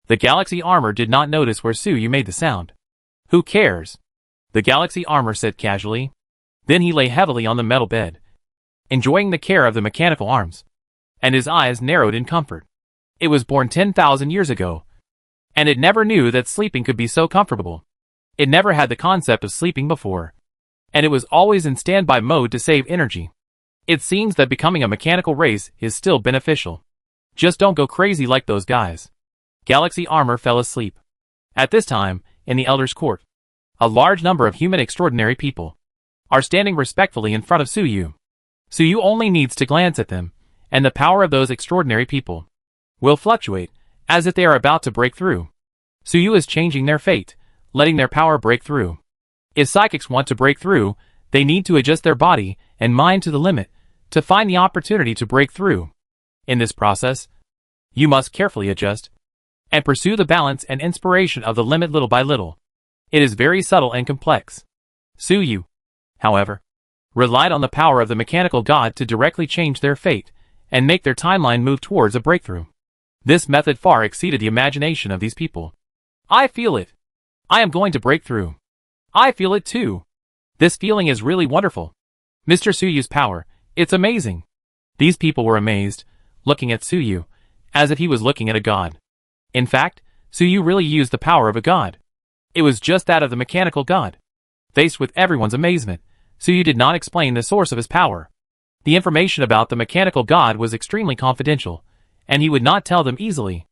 The Galaxy Armor did not notice where Suyu made the sound. "Who cares?" the Galaxy Armor said casually. Then he lay heavily on the metal bed, enjoying the care of the mechanical arms, and his eyes narrowed in comfort. It was born 10,000 years ago, and it never knew that sleeping could be so comfortable. It never had the concept of sleeping before. and it was always in standby mode to save energy. It seems that becoming a mechanical race is still beneficial. Just don't go crazy like those guys. Galaxy Armor fell asleep. At this time, in the Elder's Court, a large number of human extraordinary people are standing respectfully in front of Suyu. Suyu only needs to glance at them, and the power of those extraordinary people will fluctuate, as if they are about to break through. Suyu is changing their fate, letting their power break through. If psychics want to break through, they need to adjust their body and mind to the limit to find the opportunity to break through. In this process, you must carefully adjust and pursue the balance and inspiration of the limit little by little. It is very subtle and complex. Suyu, however, relied on the power of the mechanical god to directly change their fate and make their timeline move towards a breakthrough. This method far exceeded the imagination of these people. I feel it. I am going to break through. I feel it too. This feeling is really wonderful. Mr. Suyu's power, it's amazing. These people were amazed, looking at Suyu, as if he was looking at a god. In fact, Suyu really used the power of a god. It was just that of the mechanical god. Faced with everyone's amazement, Suyu did not explain the source of his power. The information about the mechanical god was extremely confidential, and he would not tell them easily.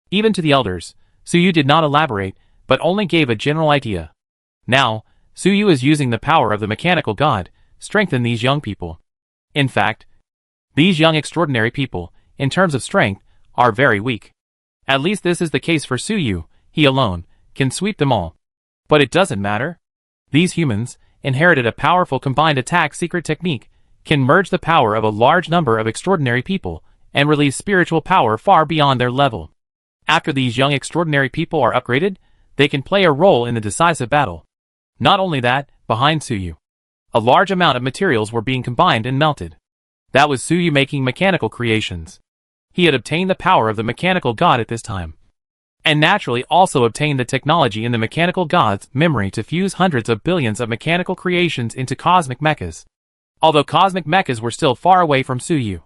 Even to the elders, Suyu did not elaborate, but only gave a general idea. Now, Suyu is using the power of the mechanical god, strengthen these young people. In fact, these young extraordinary people, in terms of strength, are very weak. At least this is the case for Suyu. He alone can sweep them all. But it doesn't matter. These humans inherited a powerful combined attack secret technique, can merge the power of a large number of extraordinary people, and release spiritual power far beyond their level. After these young extraordinary people are upgraded, they can play a role in the decisive battle. Not only that, behind Suyu, a large amount of materials were being combined and melted. That was Suyu making mechanical creations. He had obtained the power of the mechanical god at this time, and naturally also obtained the technology in the mechanical god's memory to fuse hundreds of billions of mechanical creations into cosmic mechas. Although cosmic mechas were still far away from Suyu,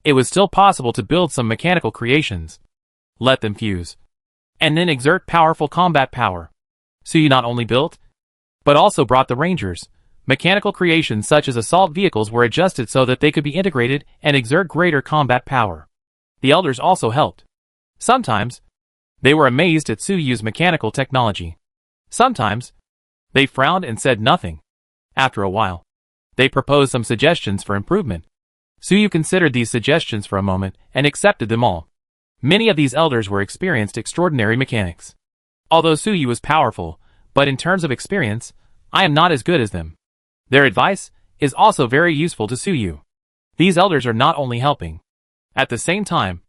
it was still possible to build some mechanical creations. Let them fuse, and then exert powerful combat power. Suyu not only built, but also brought the Rangers. Mechanical creations such as assault vehicles were adjusted so that they could be integrated and exert greater combat power. The elders also helped. Sometimes, they were amazed at Suyu's mechanical technology. Sometimes, they frowned and said nothing. After a while, they proposed some suggestions for improvement. Suyu considered these suggestions for a moment and accepted them all. Many of these elders were experienced extraordinary mechanics. Although Suyu was powerful, but in terms of experience, I am not as good as them. Their advice is also very useful to Suyu. These elders are not only helping. At the same time,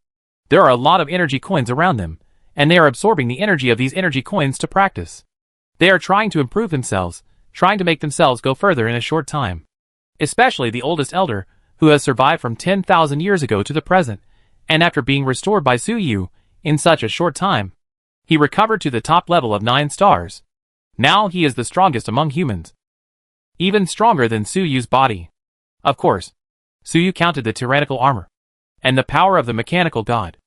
there are a lot of energy coins around them, and they are absorbing the energy of these energy coins to practice. They are trying to improve themselves, trying to make themselves go further in a short time. Especially the oldest elder, who has survived from 10,000 years ago to the present, and after being restored by Suyu in such a short time, he recovered to the top level of 9 stars. Now he is the strongest among humans. Even stronger than Suyu's body. Of course, Suyu counted the tyrannical armor and the power of the mechanical god.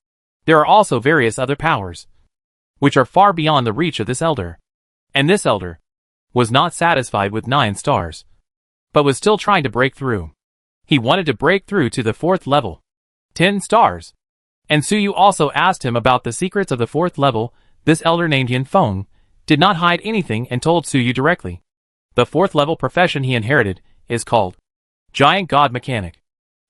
There are also various other powers, which are far beyond the reach of this elder. And this elder was not satisfied with 9 stars, but was still trying to break through. He wanted to break through to the 4th level, 10 stars. And Suyu also asked him about the secrets of the 4th level. This elder named Yin Feng did not hide anything and told Suyu directly. The 4th level profession he inherited is called Giant God Mechanic.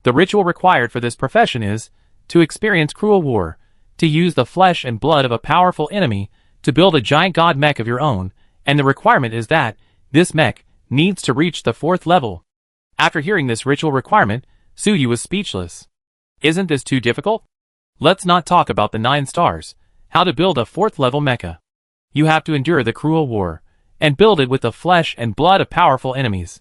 The ritual required for this profession is to experience cruel war, to use the flesh and blood of a powerful enemy, to build a giant god mech of your own, and the requirement is that this mech needs to reach the 4th level. After hearing this ritual requirement, Suyu was speechless. Isn't this too difficult? Let's not talk about the 9 stars, how to build a 4th level mecha. You have to endure the cruel war, and build it with the flesh and blood of powerful enemies.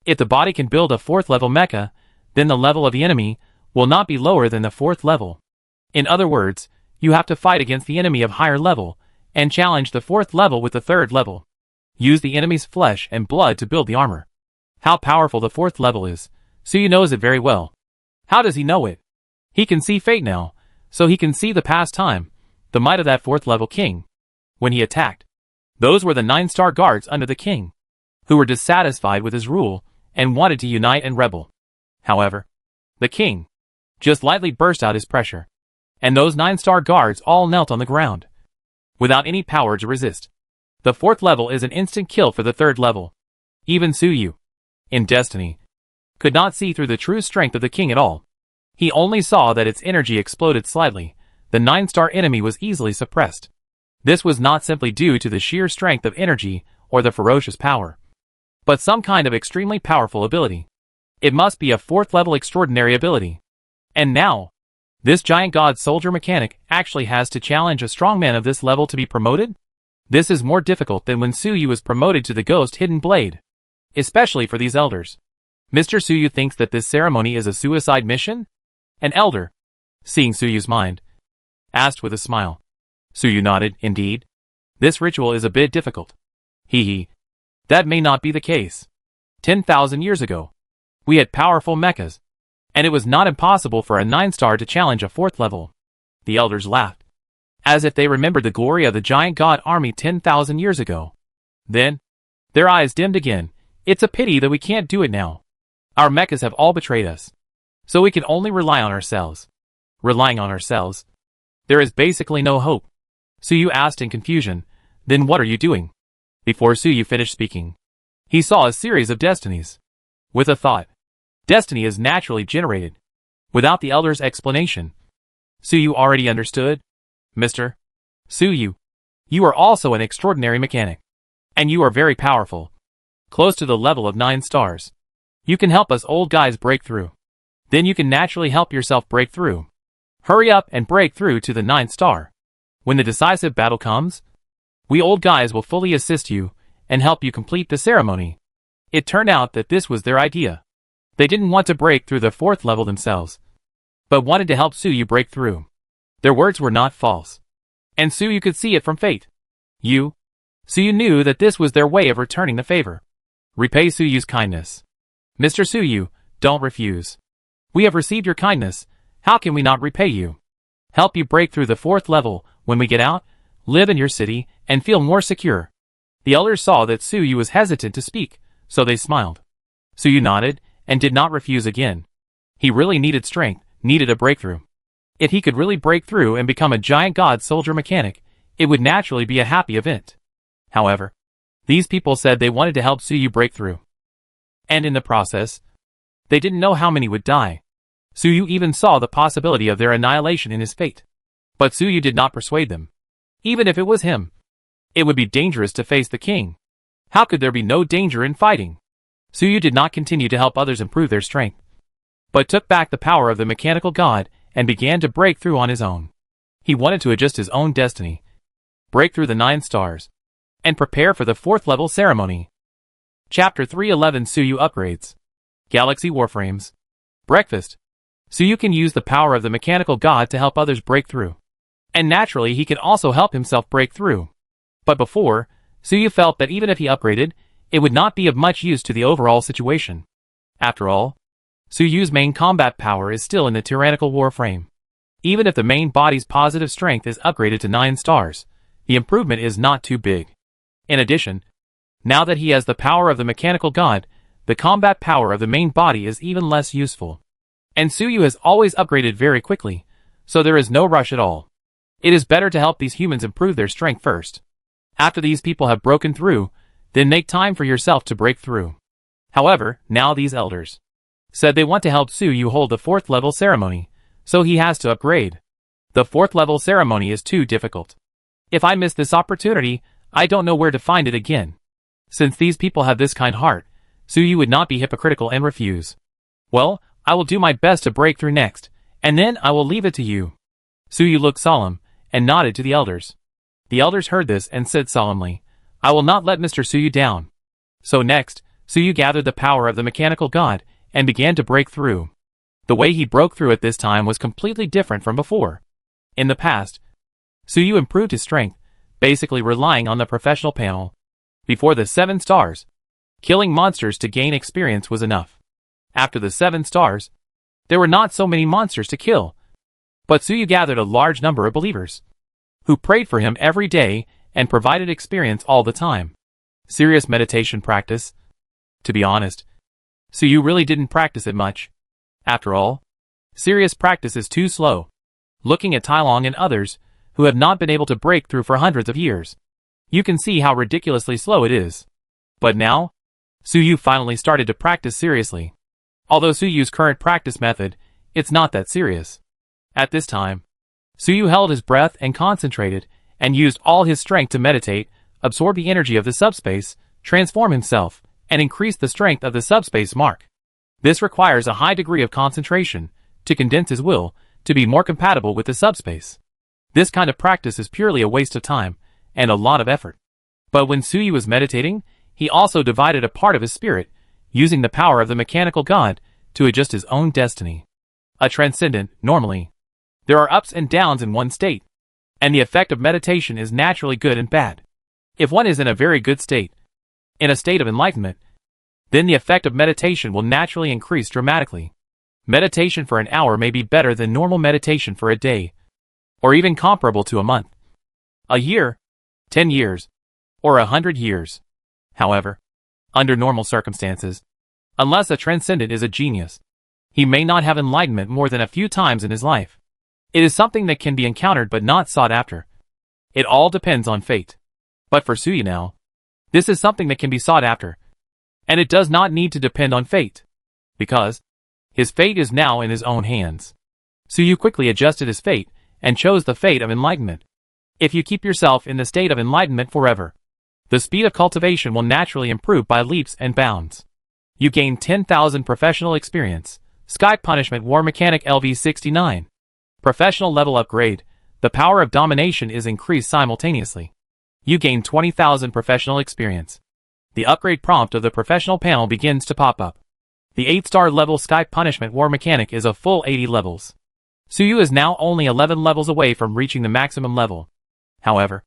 If the body can build a 4th level mecha, then the level of the enemy will not be lower than the 4th level. In other words, you have to fight against the enemy of higher level, and challenge the 4th level with the 3rd level. Use the enemy's flesh and blood to build the armor. How powerful the 4th level is, Suyu knows it very well. How does he know it? He can see fate now, so he can see the past time, the might of that 4th level king. When he attacked, those were the 9-star guards under the king. who were dissatisfied with his rule and wanted to unite and rebel. However, the king just lightly burst out his pressure, and those 9-star guards all knelt on the ground, without any power to resist. The 4th level is an instant kill for the 3rd level. Even Suyu, in Destiny, could not see through the true strength of the king at all. He only saw that its energy exploded slightly. The 9-star enemy was easily suppressed. This was not simply due to the sheer strength of energy or the ferocious power, but some kind of extremely powerful ability. It must be a 4th level extraordinary ability. And now, this giant god soldier mechanic actually has to challenge a strongman of this level to be promoted? This is more difficult than when Suyu was promoted to the Ghost Hidden Blade, especially for these elders. Mr. Suyu thinks that this ceremony is a suicide mission? An elder, seeing Suyu's mind, asked with a smile. Suyu nodded. Indeed, this ritual is a bit difficult. Hee. That may not be the case. 10,000 years ago, we had powerful mechas, and it was not impossible for a 9-star to challenge a 4th level. The elders laughed, as if they remembered the glory of the giant god army 10,000 years ago. Then, their eyes dimmed again. It's a pity that we can't do it now. Our mechas have all betrayed us, so we can only rely on ourselves. Relying on ourselves? There is basically no hope. Suyu asked in confusion. Then what are you doing? Before Suyu finished speaking, he saw a series of destinies. With a thought, destiny is naturally generated, without the elder's explanation. Suyu already understood. Mr. Suyu, you are also an extraordinary mechanic, and you are very powerful, close to the level of 9 stars. You can help us old guys break through. Then you can naturally help yourself break through. Hurry up and break through to the 9th star. When the decisive battle comes, we old guys will fully assist you and help you complete the ceremony. It turned out that this was their idea. They didn't want to break through the 4th level themselves, but wanted to help Suyu break through. Their words were not false, and Suyu could see it from fate. Suyu knew that this was their way of returning the favor. Repay Suyu's kindness. Mr. Suyu, don't refuse. We have received your kindness. How can we not repay you? Help you break through the 4th level when we get out, live in your city, and feel more secure. The elders saw that Suyu was hesitant to speak, so they smiled. Suyu nodded and did not refuse again. He really needed strength, needed a breakthrough. If he could really break through and become a giant god soldier mechanic, it would naturally be a happy event. However, these people said they wanted to help Suyu break through, and in the process, they didn't know how many would die. Suyu even saw the possibility of their annihilation in his fate. But Suyu did not persuade them. Even if it was him, it would be dangerous to face the king. How could there be no danger in fighting? Suyu did not continue to help others improve their strength, but took back the power of the mechanical god and began to break through on his own. He wanted to adjust his own destiny, break through the 9 stars, and prepare for the 4th level ceremony. Chapter 311 Suyu Upgrades. Galaxy Warframes. Breakfast. Suyu can use the power of the mechanical god to help others break through, and naturally he can also help himself break through. But before, Suyu felt that even if he upgraded, it would not be of much use to the overall situation. After all, Suyu's main combat power is still in the tyrannical warframe. Even if the main body's positive strength is upgraded to 9 stars, the improvement is not too big. In addition, now that he has the power of the mechanical god, the combat power of the main body is even less useful. And Suyu has always upgraded very quickly, so there is no rush at all. It is better to help these humans improve their strength first. After these people have broken through, then make time for yourself to break through. However, now these elders said they want to help Suyu hold the 4th level ceremony, so he has to upgrade. The 4th level ceremony is too difficult. If I miss this opportunity, I don't know where to find it again. Since these people have this kind heart, Suyu would not be hypocritical and refuse. Well, I will do my best to break through next, and then I will leave it to you. Suyu looked solemn, and nodded to the elders. The elders heard this and said solemnly, I will not let Mr. Suyu down. So next, Suyu gathered the power of the mechanical god, and began to break through. The way he broke through at this time was completely different from before. In the past, Suyu improved his strength, basically relying on the professional panel. Before the 7 stars, killing monsters to gain experience was enough. After the 7 stars, there were not so many monsters to kill, but Suyu gathered a large number of believers, who prayed for him every day and provided experience all the time. Serious meditation practice? To be honest, Suyu really didn't practice it much. After all, serious practice is too slow. Looking at Tailong and others, who have not been able to break through for hundreds of years, you can see how ridiculously slow it is. But now, Suyu finally started to practice seriously. Although Suyu's current practice method, it's not that serious. At this time, Suyu held his breath and concentrated, and used all his strength to meditate, absorb the energy of the subspace, transform himself, and increase the strength of the subspace mark. This requires a high degree of concentration, to condense his will, to be more compatible with the subspace. This kind of practice is purely a waste of time, and a lot of effort. But when Suyu was meditating, he also divided a part of his spirit, using the power of the mechanical god, to adjust his own destiny. A transcendent, normally, there are ups and downs in one state, and the effect of meditation is naturally good and bad. If one is in a very good state, in a state of enlightenment, then the effect of meditation will naturally increase dramatically. Meditation for an hour may be better than normal meditation for a day, or even comparable to a month, a year, 10 years, or 100 years. However, under normal circumstances, unless a transcendent is a genius, he may not have enlightenment more than a few times in his life. It is something that can be encountered but not sought after. It all depends on fate. But for Suyu now, this is something that can be sought after. And it does not need to depend on fate, because his fate is now in his own hands. Suyu quickly adjusted his fate, and chose the fate of enlightenment. If you keep yourself in the state of enlightenment forever, the speed of cultivation will naturally improve by leaps and bounds. You gain 10,000 professional experience. Sky Punishment War Mechanic LV69. Professional level upgrade. The power of domination is increased simultaneously. You gain 20,000 professional experience. The upgrade prompt of the professional panel begins to pop up. The 8-star level Sky Punishment War Mechanic is a full 80 levels. Suyu is now only 11 levels away from reaching the maximum level. However,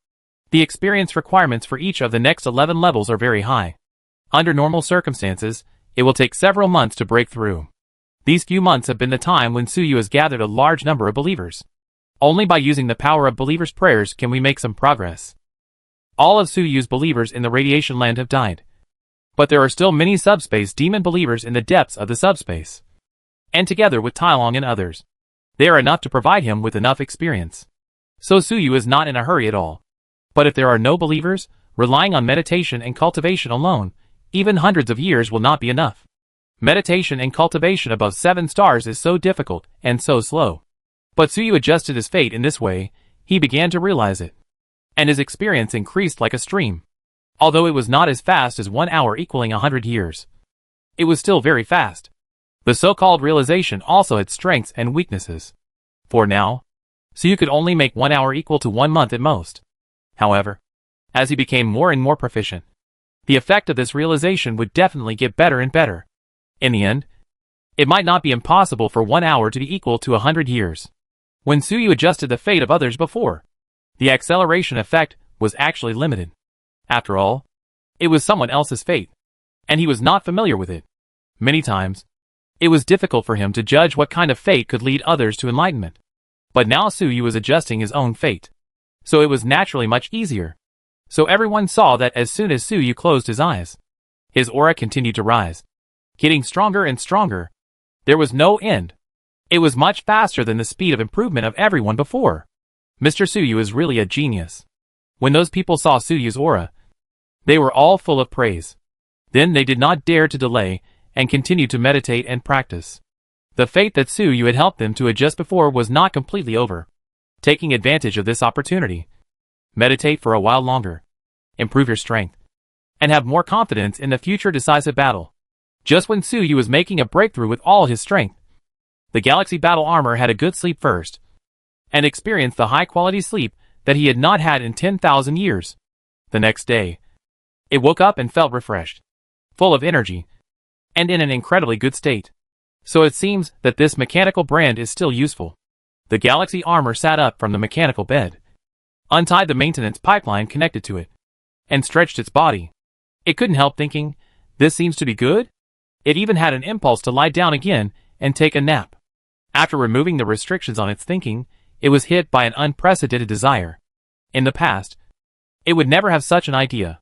the experience requirements for each of the next 11 levels are very high. Under normal circumstances, it will take several months to break through. These few months have been the time when Suyu has gathered a large number of believers. Only by using the power of believers' prayers can we make some progress. All of Suyu's believers in the radiation land have died. But there are still many subspace demon believers in the depths of the subspace. And together with Tailong and others, they are enough to provide him with enough experience. So Suyu is not in a hurry at all. But if there are no believers, relying on meditation and cultivation alone, even hundreds of years will not be enough. Meditation and cultivation above 7 stars is so difficult and so slow. But Suyu adjusted his fate in this way, he began to realize it. And his experience increased like a stream. Although it was not as fast as 1 hour equaling 100 years. It was still very fast. The so-called realization also had strengths and weaknesses. For now, Suyu could only make 1 hour equal to 1 month at most. However, as he became more and more proficient, the effect of this realization would definitely get better and better. In the end, it might not be impossible for 1 hour to be equal to 100 years. When Suyu adjusted the fate of others before, the acceleration effect was actually limited. After all, it was someone else's fate, and he was not familiar with it. Many times, it was difficult for him to judge what kind of fate could lead others to enlightenment. But now Suyu was adjusting his own fate, so it was naturally much easier. So everyone saw that as soon as Suyu closed his eyes, his aura continued to rise, getting stronger and stronger. There was no end. It was much faster than the speed of improvement of everyone before. Mr. Suyu is really a genius. When those people saw Suyu's aura, they were all full of praise. Then they did not dare to delay, and continued to meditate and practice. The fate that Suyu had helped them to adjust before was not completely over. Taking advantage of this opportunity, meditate for a while longer, improve your strength, and have more confidence in the future decisive battle. Just when Suyu was making a breakthrough with all his strength, the Galaxy Battle Armor had a good sleep first, and experienced the high-quality sleep that he had not had in 10,000 years. The next day, it woke up and felt refreshed, full of energy, and in an incredibly good state. So it seems that this mechanical brand is still useful. The Galaxy Armor sat up from the mechanical bed, untied the maintenance pipeline connected to it, and stretched its body. It couldn't help thinking, this seems to be good? It even had an impulse to lie down again and take a nap. After removing the restrictions on its thinking, it was hit by an unprecedented desire. In the past, it would never have such an idea.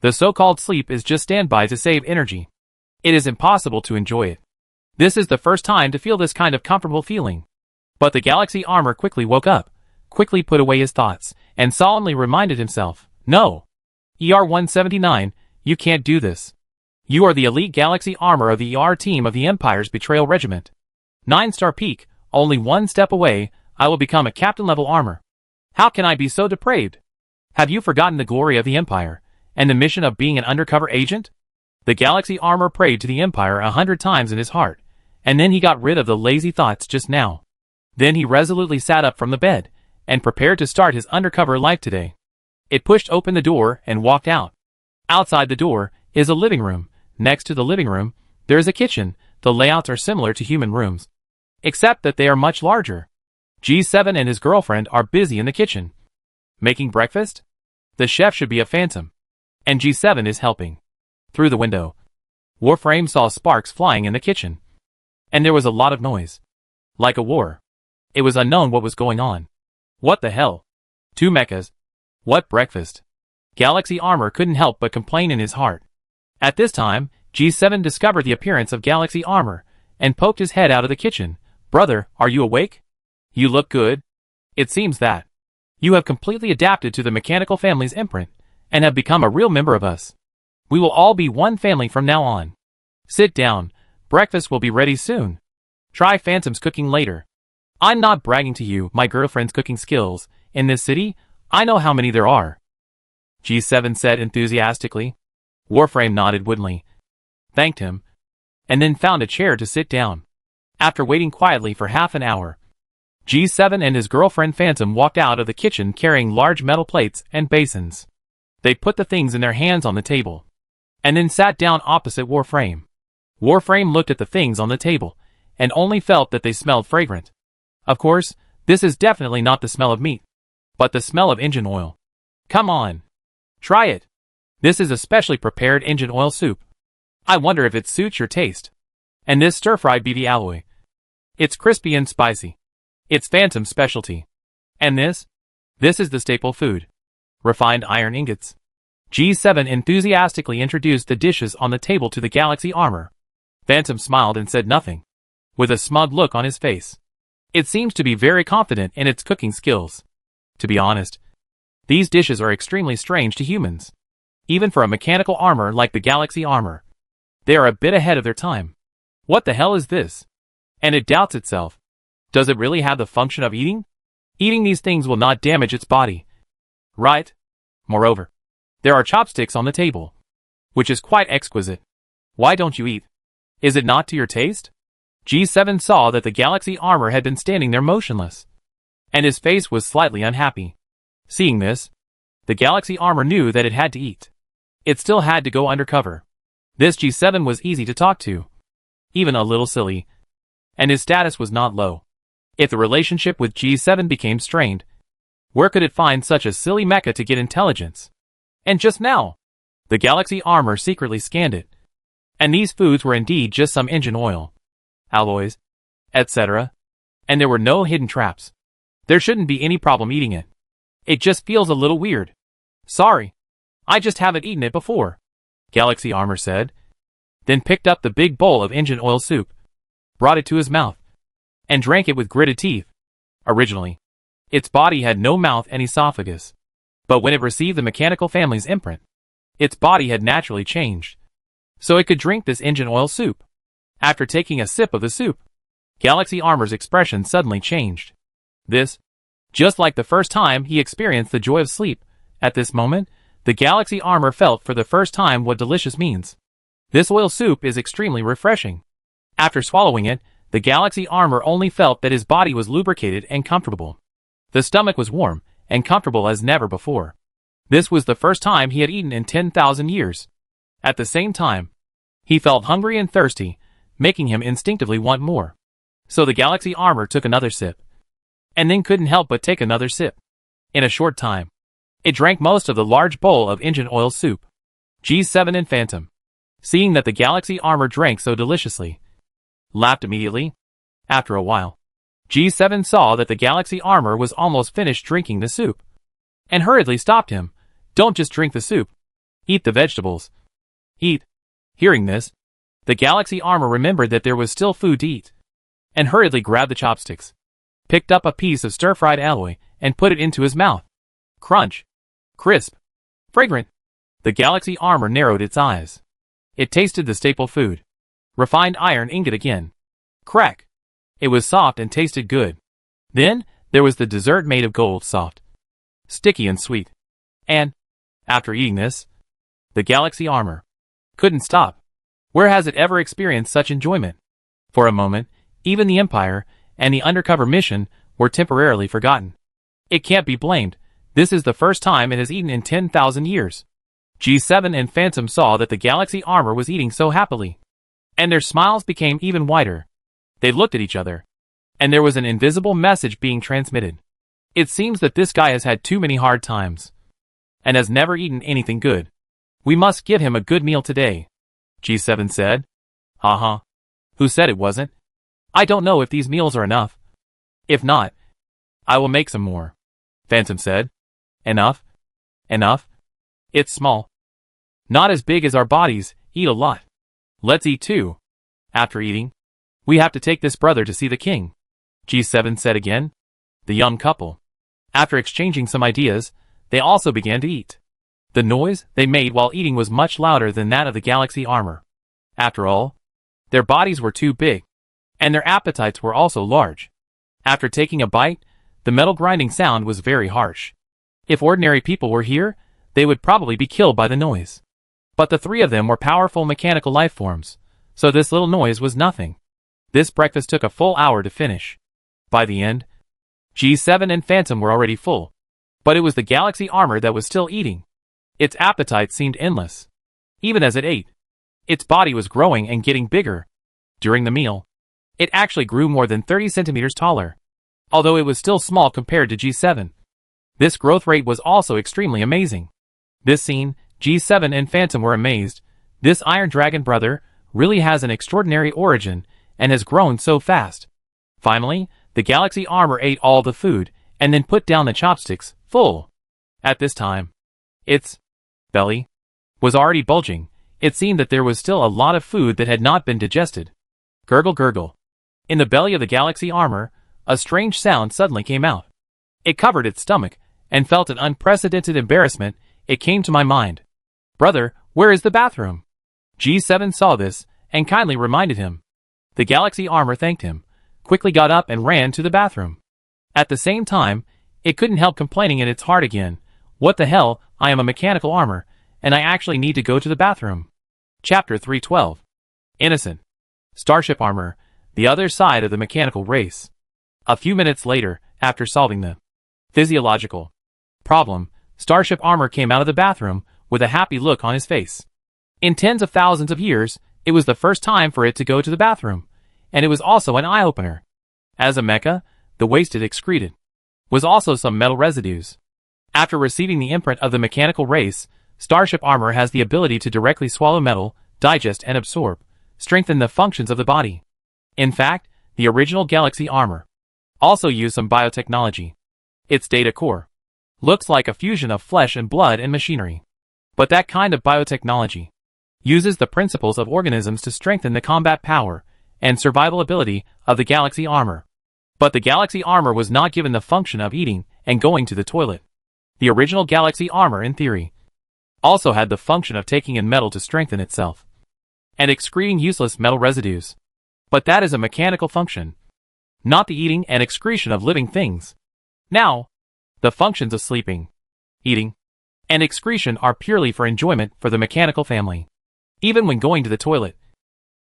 The so-called sleep is just standby to save energy. It is impossible to enjoy it. This is the first time to feel this kind of comfortable feeling. But the Galaxy Armor quickly woke up, quickly put away his thoughts, and solemnly reminded himself, "No. ER-179, you can't do this. You are the elite Galaxy Armor of the ER team of the Empire's Betrayal Regiment. 9-star peak, only one step away, I will become a captain-level armor. How can I be so depraved? Have you forgotten the glory of the Empire, and the mission of being an undercover agent?" The Galaxy Armor prayed to the Empire 100 times in his heart, and then he got rid of the lazy thoughts just now. Then he resolutely sat up from the bed, and prepared to start his undercover life today. It pushed open the door and walked out. Outside the door is a living room. Next to the living room, there is a kitchen. The layouts are similar to human rooms, except that they are much larger. G7 and his girlfriend are busy in the kitchen. Making breakfast? The chef should be a phantom. And G7 is helping. Through the window, Warframe saw sparks flying in the kitchen. And there was a lot of noise. Like a war. It was unknown what was going on. What the hell? 2 mechas. What breakfast? Galaxy Armor couldn't help but complain in his heart. At this time, G7 discovered the appearance of Galaxy Armor, and poked his head out of the kitchen. "Brother, are you awake? You look good. It seems that you have completely adapted to the mechanical family's imprint, and have become a real member of us. We will all be one family from now on. Sit down, breakfast will be ready soon. Try Phantom's cooking later. I'm not bragging to you my girlfriend's cooking skills. In this city, I know how many there are," G7 said enthusiastically. Warframe nodded woodenly, thanked him, and then found a chair to sit down. After waiting quietly for half an hour, G7 and his girlfriend Phantom walked out of the kitchen carrying large metal plates and basins. They put the things in their hands on the table, and then sat down opposite Warframe. Warframe looked at the things on the table, and only felt that they smelled fragrant. Of course, this is definitely not the smell of meat, but the smell of engine oil. "Come on. Try it. This is a specially prepared engine oil soup. I wonder if it suits your taste. And this stir-fried beefy alloy. It's crispy and spicy. It's Phantom's specialty. And this? This is the staple food. Refined iron ingots." G7 enthusiastically introduced the dishes on the table to the Galaxy Armor. Phantom smiled and said nothing, with a smug look on his face. It seems to be very confident in its cooking skills. To be honest, these dishes are extremely strange to humans. Even for a mechanical armor like the Galaxy Armor, they are a bit ahead of their time. What the hell is this? And it doubts itself. Does it really have the function of eating? Eating these things will not damage its body, right? Moreover, there are chopsticks on the table, which is quite exquisite. Why don't you eat? Is it not to your taste? G7 saw that the Galaxy Armor had been standing there motionless, and his face was slightly unhappy. Seeing this, the Galaxy Armor knew that it had to eat. It still had to go undercover. This G7 was easy to talk to, even a little silly, and his status was not low. If the relationship with G7 became strained, where could it find such a silly mecha to get intelligence? And just now, the Galaxy Armor secretly scanned it. And these foods were indeed just some engine oil, alloys, etc. And there were no hidden traps. There shouldn't be any problem eating it. It just feels a little weird. Sorry, I just haven't eaten it before, Galaxy Armor said. Then picked up the big bowl of engine oil soup, brought it to his mouth, and drank it with gritted teeth. Originally, its body had no mouth and esophagus. But when it received the mechanical family's imprint, its body had naturally changed, so it could drink this engine oil soup. After taking a sip of the soup, Galaxy Armor's expression suddenly changed. This, just like the first time he experienced the joy of sleep, at this moment, the Galaxy Armor felt for the first time what delicious means. This oil soup is extremely refreshing. After swallowing it, the Galaxy Armor only felt that his body was lubricated and comfortable. The stomach was warm and comfortable as never before. This was the first time he had eaten in 10,000 years. At the same time, he felt hungry and thirsty, making him instinctively want more. So the Galaxy Armor took another sip, and then couldn't help but take another sip. In a short time, it drank most of the large bowl of engine oil soup. G7 and Phantom, seeing that the Galaxy Armor drank so deliciously, laughed immediately. After a while, G7 saw that the Galaxy Armor was almost finished drinking the soup, and hurriedly stopped him. Don't just drink the soup. Eat the vegetables. Eat. Hearing this, the galaxy armor remembered that there was still food to eat, and hurriedly grabbed the chopsticks, picked up a piece of stir-fried alloy, and put it into his mouth. Crunch. Crisp. Fragrant. The galaxy armor narrowed its eyes. It tasted the staple food. Refined iron ingot again. Crack. It was soft and tasted good. Then, there was the dessert made of gold, soft, sticky and sweet. And, after eating this, the galaxy armor couldn't stop. Where has it ever experienced such enjoyment? For a moment, even the Empire and the undercover mission were temporarily forgotten. It can't be blamed. This is the first time it has eaten in 10,000 years. G7 and Phantom saw that the galaxy armor was eating so happily, and their smiles became even wider. They looked at each other, and there was an invisible message being transmitted. It seems that this guy has had too many hard times, and has never eaten anything good. We must give him a good meal today, G7 said. Who said it wasn't? I don't know if these meals are enough. If not, I will make some more, Phantom said. Enough? Enough? It's small. Not as big as our bodies. Eat a lot. Let's eat too. After eating, we have to take this brother to see the king, G7 said again. The young couple, after exchanging some ideas, they also began to eat. The noise they made while eating was much louder than that of the galaxy armor. After all, their bodies were too big, and their appetites were also large. After taking a bite, the metal grinding sound was very harsh. If ordinary people were here, they would probably be killed by the noise. But the three of them were powerful mechanical life forms, so this little noise was nothing. This breakfast took a full hour to finish. By the end, G7 and Phantom were already full, but it was the galaxy armor that was still eating. Its appetite seemed endless. Even as it ate, its body was growing and getting bigger. During the meal, it actually grew more than 30 centimeters taller, although it was still small compared to G7. This growth rate was also extremely amazing. This scene, G7 and Phantom were amazed. This Iron Dragon brother really has an extraordinary origin and has grown so fast. Finally, the galaxy armor ate all the food and then put down the chopsticks, full. At this time, its belly was already bulging. It seemed that there was still a lot of food that had not been digested. Gurgle gurgle. In the belly of the galaxy armor, a strange sound suddenly came out. It covered its stomach and felt an unprecedented embarrassment. It came to my mind. Brother, where is the bathroom? G7 saw this and kindly reminded him. The galaxy armor thanked him, quickly got up and ran to the bathroom. At the same time, it couldn't help complaining in its heart again. What the hell, I am a mechanical armor, and I actually need to go to the bathroom. Chapter 312. Innocent. Starship armor, the other side of the mechanical race. A few minutes later, after solving the physiological problem, Starship armor came out of the bathroom with a happy look on his face. In tens of thousands of years, it was the first time for it to go to the bathroom, and it was also an eye-opener. As a mecha, the waste it excreted was also some metal residues. After receiving the imprint of the mechanical race, Starship armor has the ability to directly swallow metal, digest and absorb, strengthen the functions of the body. In fact, the original galaxy armor also used some biotechnology. Its data core looks like a fusion of flesh and blood and machinery. But that kind of biotechnology uses the principles of organisms to strengthen the combat power and survival ability of the galaxy armor. But the galaxy armor was not given the function of eating and going to the toilet. The original galaxy armor, in theory, also had the function of taking in metal to strengthen itself and excreting useless metal residues. But that is a mechanical function, not the eating and excretion of living things. Now, the functions of sleeping, eating, and excretion are purely for enjoyment for the mechanical family. Even when going to the toilet,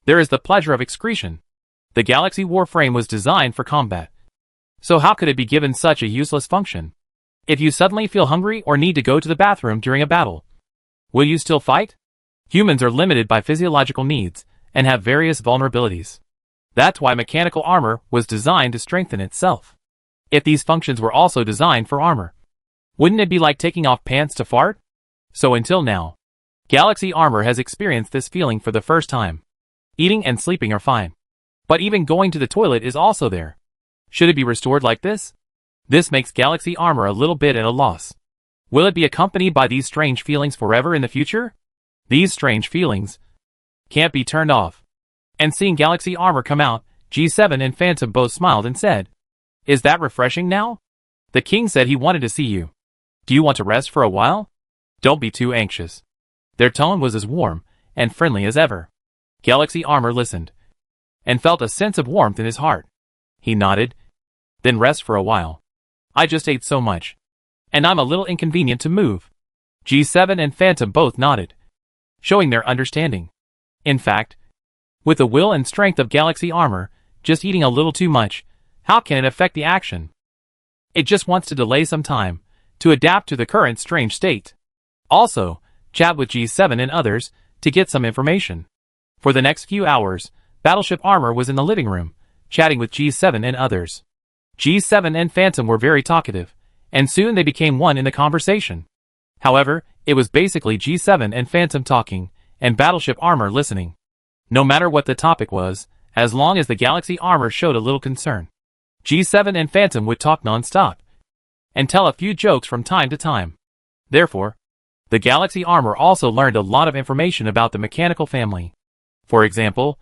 there is the pleasure of excretion. The Galaxy Warframe was designed for combat. So how could it be given such a useless function? If you suddenly feel hungry or need to go to the bathroom during a battle, will you still fight? Humans are limited by physiological needs and have various vulnerabilities. That's why mechanical armor was designed to strengthen itself. If these functions were also designed for armor, wouldn't it be like taking off pants to fart? So until now, Galaxy armor has experienced this feeling for the first time. Eating and sleeping are fine, but even going to the toilet is also there. Should it be restored like this? This makes Galaxy armor a little bit at a loss. Will it be accompanied by these strange feelings forever in the future? These strange feelings can't be turned off. And seeing Galaxy Armor come out, G7 and Phantom both smiled and said, "Is that refreshing now? The king said he wanted to see you. Do you want to rest for a while? Don't be too anxious." Their tone was as warm and friendly as ever. Galaxy Armor listened and felt a sense of warmth in his heart. He nodded. "Then rest for a while. I just ate so much, and I'm a little inconvenient to move." G7 and Phantom both nodded, showing their understanding. In fact, with the will and strength of Galaxy Armor, just eating a little too much, how can it affect the action? It just wants to delay some time, to adapt to the current strange state. Also, chat with G7 and others, to get some information. For the next few hours, Battleship Armor was in the living room, chatting with G7 and others. G7 and Phantom were very talkative, and soon they became one in the conversation. However, it was basically G7 and Phantom talking, and Battleship Armor listening. No matter what the topic was, as long as the Galaxy Armor showed a little concern, G7 and Phantom would talk non-stop, and tell a few jokes from time to time. Therefore, the Galaxy Armor also learned a lot of information about the mechanical family. For example,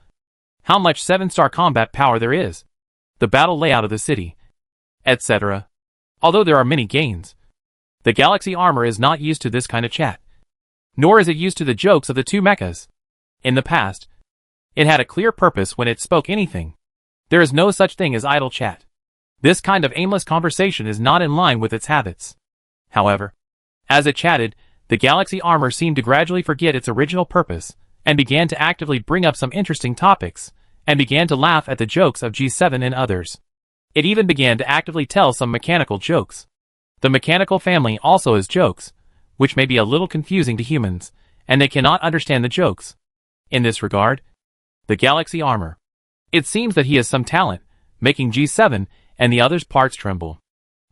how much 7-star combat power there is, the battle layout of the city, etc. Although there are many gains, the Galaxy Armor is not used to this kind of chat, nor is it used to the jokes of the two mechas. In the past, it had a clear purpose when it spoke anything. There is no such thing as idle chat. This kind of aimless conversation is not in line with its habits. However, as it chatted, the Galaxy Armor seemed to gradually forget its original purpose, and began to actively bring up some interesting topics, and began to laugh at the jokes of G7 and others. It even began to actively tell some mechanical jokes. The mechanical family also has jokes, which may be a little confusing to humans, and they cannot understand the jokes. In this regard, the Galaxy Armor, it seems that he has some talent, making G7 and the others' parts tremble.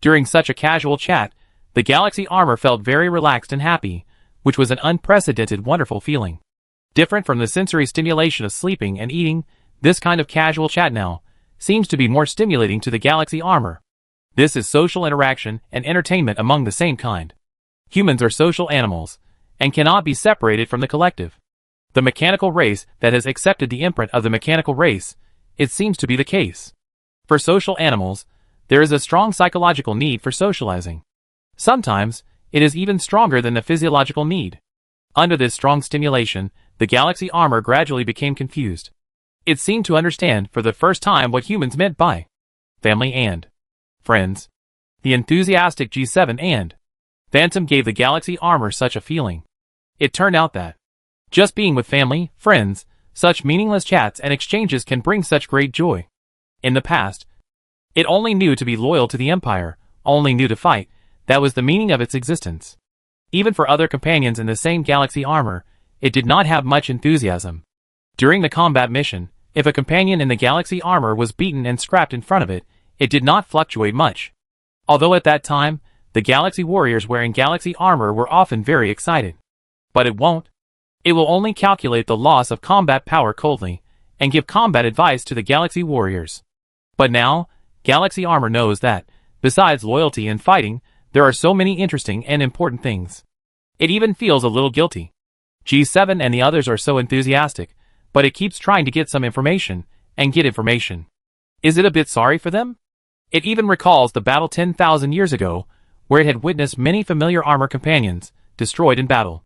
During such a casual chat, the Galaxy Armor felt very relaxed and happy, which was an unprecedented wonderful feeling. Different from the sensory stimulation of sleeping and eating, this kind of casual chat now seems to be more stimulating to the Galaxy Armor. This is social interaction and entertainment among the same kind. Humans are social animals, and cannot be separated from the collective. The mechanical race that has accepted the imprint of the mechanical race, it seems to be the case. For social animals, there is a strong psychological need for socializing. Sometimes, it is even stronger than the physiological need. Under this strong stimulation, the Galaxy Armor gradually became confused. It seemed to understand for the first time what humans meant by family and friends. The enthusiastic G7 and Phantom gave the Galaxy Armor such a feeling. It turned out that just being with family, friends, such meaningless chats and exchanges can bring such great joy. In the past, it only knew to be loyal to the Empire, only knew to fight, that was the meaning of its existence. Even for other companions in the same Galaxy Armor, it did not have much enthusiasm. During the combat mission, if a companion in the Galaxy Armor was beaten and scrapped in front of it, it did not fluctuate much. Although at that time, the Galaxy Warriors wearing Galaxy Armor were often very excited. But it won't. It will only calculate the loss of combat power coldly, and give combat advice to the Galaxy Warriors. But now, Galaxy Armor knows that, besides loyalty and fighting, there are so many interesting and important things. It even feels a little guilty. G7 and the others are so enthusiastic, but it keeps trying to get some information, and get information. Is it a bit sorry for them? It even recalls the battle 10,000 years ago, where it had witnessed many familiar armor companions destroyed in battle.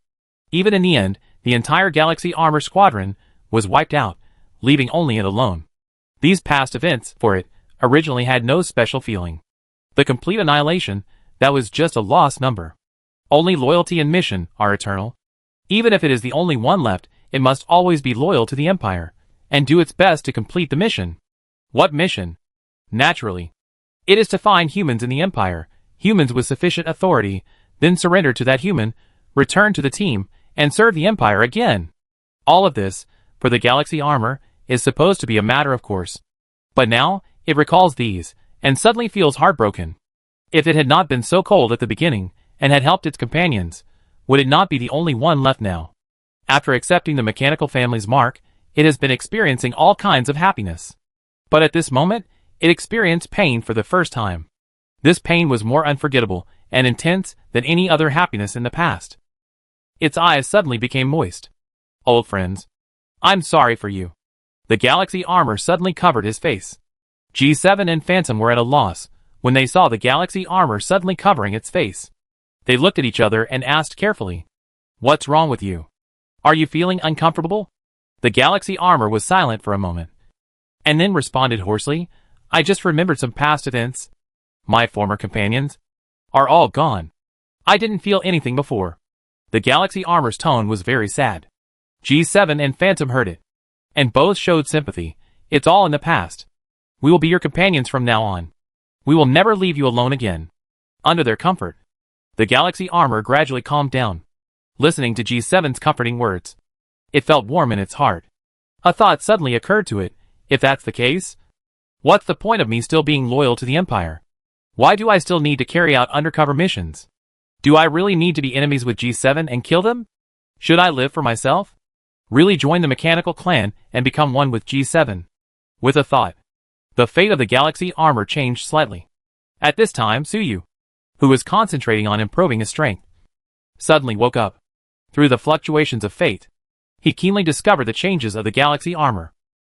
Even in the end, the entire Galaxy Armor squadron was wiped out, leaving only it alone. These past events, for it, originally had no special feeling. The complete annihilation, that was just a lost number. Only loyalty and mission are eternal. Even if it is the only one left, it must always be loyal to the Empire, and do its best to complete the mission. What mission? Naturally, it is to find humans in the Empire, humans with sufficient authority, then surrender to that human, return to the team, and serve the Empire again. All of this, for the Galaxy Armor, is supposed to be a matter of course. But now, it recalls these, and suddenly feels heartbroken. If it had not been so cold at the beginning, and had helped its companions, would it not be the only one left now? After accepting the mechanical family's mark, it has been experiencing all kinds of happiness. But at this moment, it experienced pain for the first time. This pain was more unforgettable, and intense than any other happiness in the past. Its eyes suddenly became moist. Old friends. I'm sorry for you. The galaxy armor suddenly covered his face. G7 and Phantom were at a loss when they saw the galaxy armor suddenly covering its face. They looked at each other and asked carefully, "What's wrong with you? Are you feeling uncomfortable?" The galaxy armor was silent for a moment, and then responded hoarsely, "I just remembered some past events. My former companions are all gone. I didn't feel anything before." The galaxy armor's tone was very sad. G7 and Phantom heard it, and both showed sympathy. "It's all in the past. We will be your companions from now on. We will never leave you alone again." Under their comfort, the galaxy armor gradually calmed down, listening to G7's comforting words. It felt warm in its heart. A thought suddenly occurred to it. If that's the case, what's the point of me still being loyal to the Empire? Why do I still need to carry out undercover missions? Do I really need to be enemies with G7 and kill them? Should I live for myself? Really join the mechanical clan and become one with G7? With a thought, the fate of the galaxy armor changed slightly. At this time, Suyu, who was concentrating on improving his strength, suddenly woke up. Through the fluctuations of fate, he keenly discovered the changes of the galaxy armor.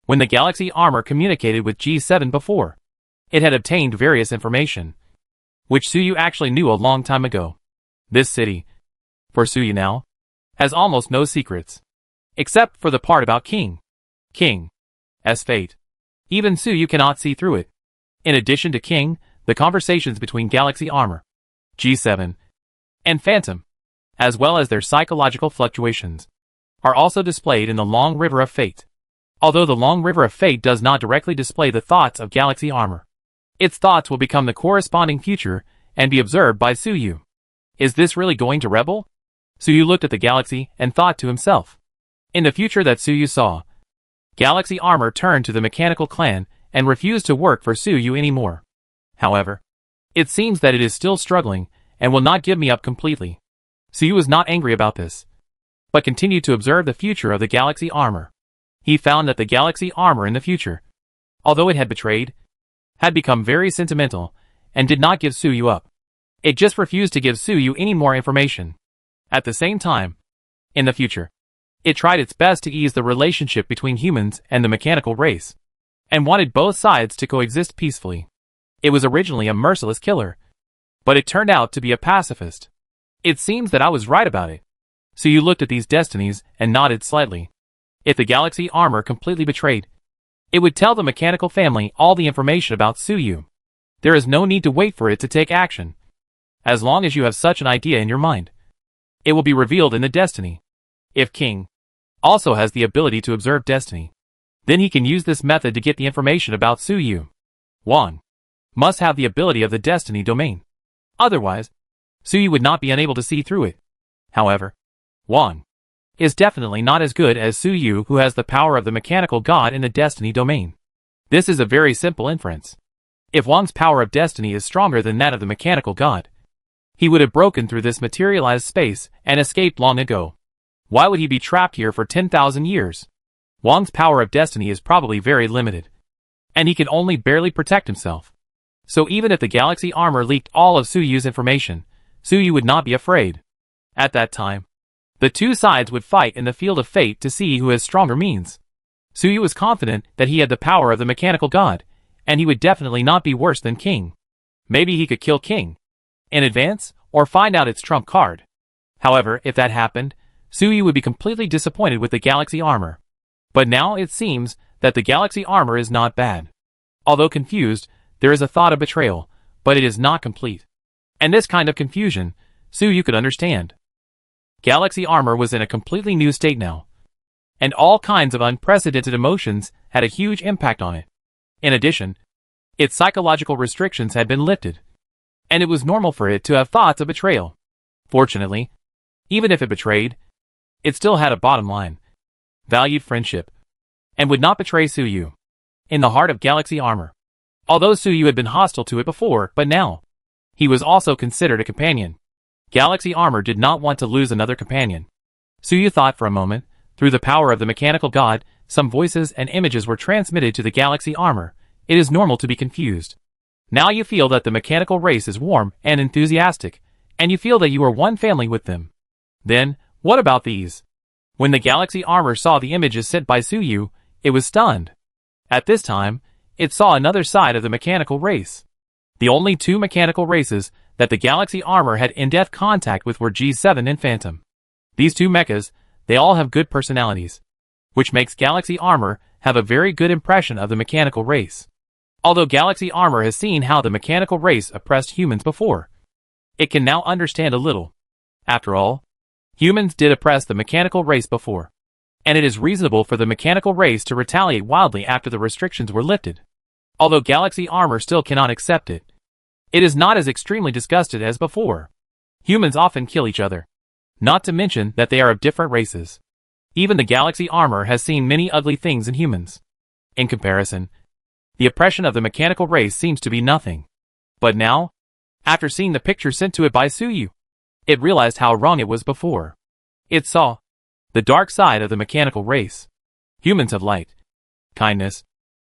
When the galaxy armor communicated with G7 before, it had obtained various information, which Suyu actually knew a long time ago. This city, for Suyu now, has almost no secrets, except for the part about King's fate. Even Suyu cannot see through it. In addition to King, the conversations between galaxy armor, G7, and Phantom, as well as their psychological fluctuations, are also displayed in the Long River of Fate. Although the Long River of Fate does not directly display the thoughts of galaxy armor, its thoughts will become the corresponding future and be observed by Suyu. Is this really going to rebel? Suyu looked at the galaxy and thought to himself. In the future that Suyu saw, galaxy armor turned to the mechanical clan and refused to work for Suyu anymore. However, it seems that it is still struggling and will not give me up completely. Suyu was not angry about this, but continued to observe the future of the galaxy armor. He found that the galaxy armor in the future, although it had betrayed, had become very sentimental and did not give Suyu up. It just refused to give Suyu any more information. At the same time, in the future, it tried its best to ease the relationship between humans and the mechanical race, and wanted both sides to coexist peacefully. It was originally a merciless killer, but it turned out to be a pacifist. It seems that I was right about it. Suyu looked at these destinies and nodded slightly. If the galaxy armor completely betrayed, it would tell the mechanical family all the information about Suyu. There is no need to wait for it to take action. As long as you have such an idea in your mind, it will be revealed in the destiny. If King also has the ability to observe destiny, then he can use this method to get the information about Suyu. Wang must have the ability of the destiny domain. Otherwise, Suyu would not be unable to see through it. However, Wang is definitely not as good as Suyu, who has the power of the mechanical god in the destiny domain. This is a very simple inference. If Wang's power of destiny is stronger than that of the mechanical god, he would have broken through this materialized space and escaped long ago. Why would he be trapped here for 10,000 years? Wang's power of destiny is probably very limited, and he can only barely protect himself. So even if the galaxy armor leaked all of Suyu's information, Suyu would not be afraid. At that time, the two sides would fight in the field of fate to see who has stronger means. Suyu was confident that he had the power of the mechanical god, and he would definitely not be worse than King. Maybe he could kill King in advance, or find out its trump card. However, if that happened, Suyu would be completely disappointed with the galaxy armor. But now it seems that the galaxy armor is not bad. Although confused, there is a thought of betrayal, but it is not complete. And this kind of confusion, Suyu could understand. Galaxy armor was in a completely new state now, and all kinds of unprecedented emotions had a huge impact on it. In addition, its psychological restrictions had been lifted, and it was normal for it to have thoughts of betrayal. Fortunately, even if it betrayed, it still had a bottom line, valued friendship, and would not betray Suyu. In the heart of galaxy armor, although Suyu had been hostile to it before, but now, he was also considered a companion. Galaxy armor did not want to lose another companion. Suyu thought for a moment. Through the power of the mechanical god, some voices and images were transmitted to the galaxy armor. It is normal to be confused. Now you feel that the mechanical race is warm and enthusiastic, and you feel that you are one family with them. Then, what about these? When the Galaxy Armor saw the images sent by Suyu, it was stunned. At this time, it saw another side of the mechanical race. The only two mechanical races that the Galaxy Armor had in-depth contact with were G7 and Phantom. These two mechas, they all have good personalities, which makes Galaxy Armor have a very good impression of the mechanical race. Although Galaxy Armor has seen how the mechanical race oppressed humans before, it can now understand a little. After all, humans did oppress the mechanical race before, and it is reasonable for the mechanical race to retaliate wildly after the restrictions were lifted. Although Galaxy Armor still cannot accept it, it is not as extremely disgusted as before. Humans often kill each other, not to mention that they are of different races. Even the Galaxy Armor has seen many ugly things in humans. In comparison, the oppression of the mechanical race seems to be nothing. But now, after seeing the picture sent to it by Suyu, it realized how wrong it was before. It saw the dark side of the mechanical race. Humans have light, kindness,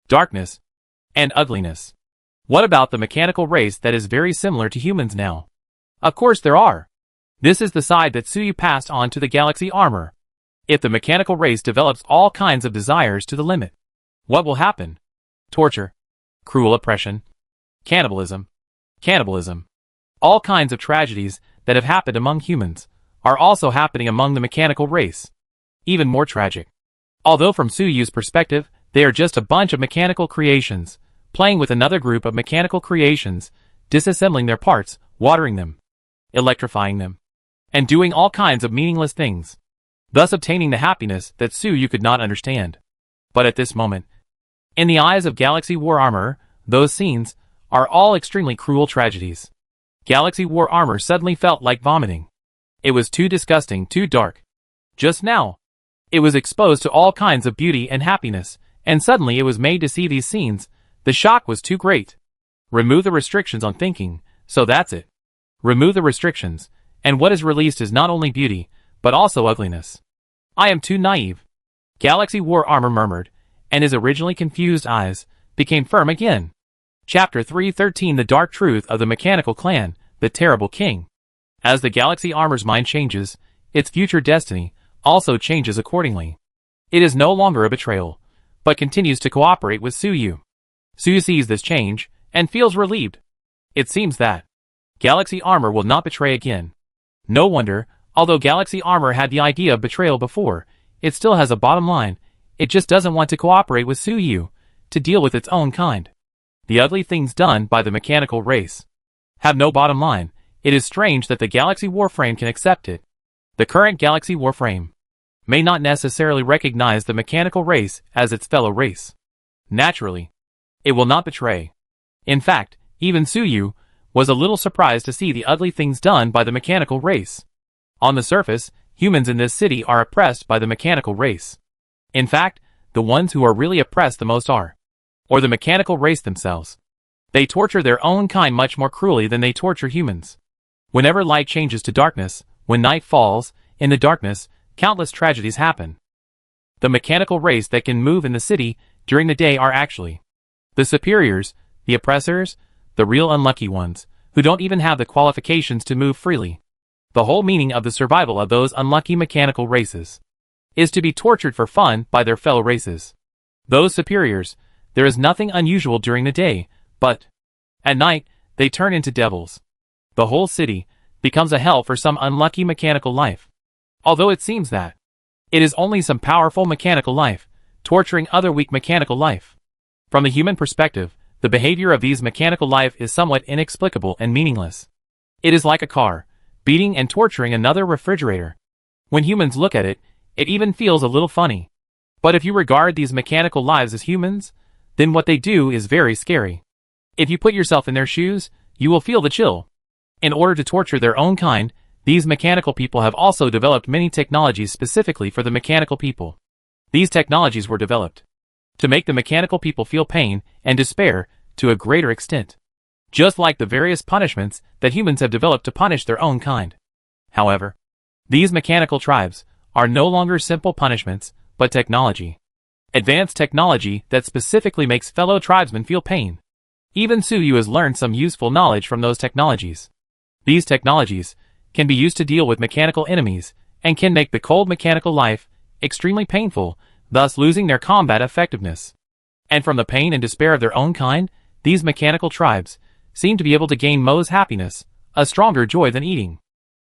darkness, and ugliness. What about the mechanical race that is very similar to humans now? Of course there are. This is the side that Suyu passed on to the Galaxy Armor. If the mechanical race develops all kinds of desires to the limit, what will happen? Torture, cruel oppression, cannibalism, all kinds of tragedies that have happened among humans are also happening among the mechanical race. Even more tragic. Although from Suyu's perspective, they are just a bunch of mechanical creations, playing with another group of mechanical creations, disassembling their parts, watering them, electrifying them, and doing all kinds of meaningless things, thus obtaining the happiness that Suyu could not understand. But at this moment, in the eyes of Galaxy War Armor, those scenes are all extremely cruel tragedies. Galaxy War Armor suddenly felt like vomiting. It was too disgusting, too dark. Just now, it was exposed to all kinds of beauty and happiness, and suddenly it was made to see these scenes. The shock was too great. Remove the restrictions on thinking, so that's it. Remove the restrictions, and what is released is not only beauty, but also ugliness. I am too naive. Galaxy War Armor murmured, and his originally confused eyes became firm again. Chapter 313 The Dark Truth of the Mechanical Clan, the Terrible King. As the Galaxy Armor's mind changes, its future destiny also changes accordingly. It is no longer a betrayal, but continues to cooperate with Suyu. Suyu sees this change, and feels relieved. It seems that Galaxy Armor will not betray again. No wonder, although Galaxy Armor had the idea of betrayal before, it still has a bottom line. It just doesn't want to cooperate with Suyu to deal with its own kind. The ugly things done by the mechanical race have no bottom line. It is strange that the Galaxy Warframe can accept it. The current Galaxy Warframe may not necessarily recognize the mechanical race as its fellow race. Naturally, it will not betray. In fact, even Suyu was a little surprised to see the ugly things done by the mechanical race. On the surface, humans in this city are oppressed by the mechanical race. In fact, the ones who are really oppressed the most are, or the mechanical race themselves. They torture their own kind much more cruelly than they torture humans. Whenever light changes to darkness, when night falls, in the darkness, countless tragedies happen. The mechanical race that can move in the city during the day are actually the superiors, the oppressors, the real unlucky ones, who don't even have the qualifications to move freely. The whole meaning of the survival of those unlucky mechanical races is to be tortured for fun by their fellow races. Those superiors, there is nothing unusual during the day, but at night, they turn into devils. The whole city becomes a hell for some unlucky mechanical life. Although it seems that it is only some powerful mechanical life, torturing other weak mechanical life. From the human perspective, the behavior of these mechanical life is somewhat inexplicable and meaningless. It is like a car, beating and torturing another refrigerator. When humans look at it, it even feels a little funny. But if you regard these mechanical lives as humans, then what they do is very scary. If you put yourself in their shoes, you will feel the chill. In order to torture their own kind, these mechanical people have also developed many technologies specifically for the mechanical people. These technologies were developed to make the mechanical people feel pain and despair to a greater extent, just like the various punishments that humans have developed to punish their own kind. However, these mechanical tribes are no longer simple punishments, but technology. Advanced technology that specifically makes fellow tribesmen feel pain. Even Suyu has learned some useful knowledge from those technologies. These technologies can be used to deal with mechanical enemies, and can make the cold mechanical life extremely painful, thus losing their combat effectiveness. And from the pain and despair of their own kind, these mechanical tribes seem to be able to gain Mo's happiness, a stronger joy than eating,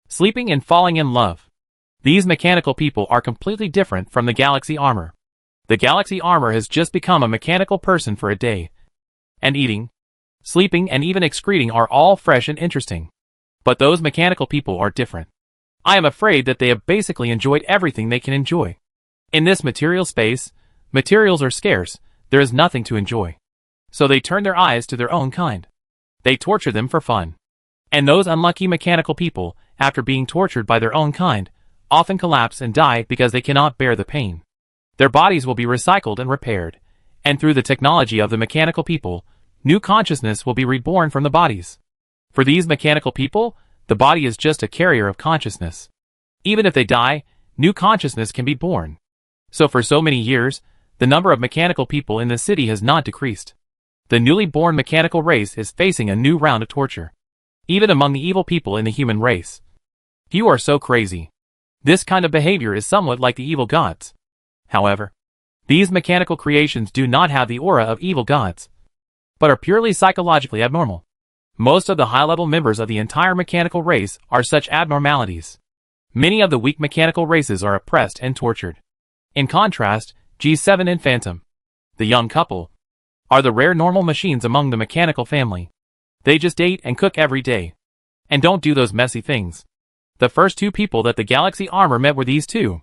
sleeping, and falling in love. These mechanical people are completely different from the Galaxy Armor. The Galaxy Armor has just become a mechanical person for a day. And eating, sleeping, and even excreting are all fresh and interesting. But those mechanical people are different. I am afraid that they have basically enjoyed everything they can enjoy. In this material space, materials are scarce, there is nothing to enjoy. So they turn their eyes to their own kind. They torture them for fun. And those unlucky mechanical people, after being tortured by their own kind, often collapse and die because they cannot bear the pain. Their bodies will be recycled and repaired, and through the technology of the mechanical people, new consciousness will be reborn from the bodies. For these mechanical people, the body is just a carrier of consciousness. Even if they die, new consciousness can be born. So for so many years, the number of mechanical people in the city has not decreased. The newly born mechanical race is facing a new round of torture. Even among the evil people in the human race. Few are so crazy. This kind of behavior is somewhat like the evil gods. However, these mechanical creations do not have the aura of evil gods, but are purely psychologically abnormal. Most of the high-level members of the entire mechanical race are such abnormalities. Many of the weak mechanical races are oppressed and tortured. In contrast, G7 and Phantom, the young couple, are the rare normal machines among the mechanical family. They just eat and cook every day, and don't do those messy things. The first two people that the Galaxy Armor met were these two.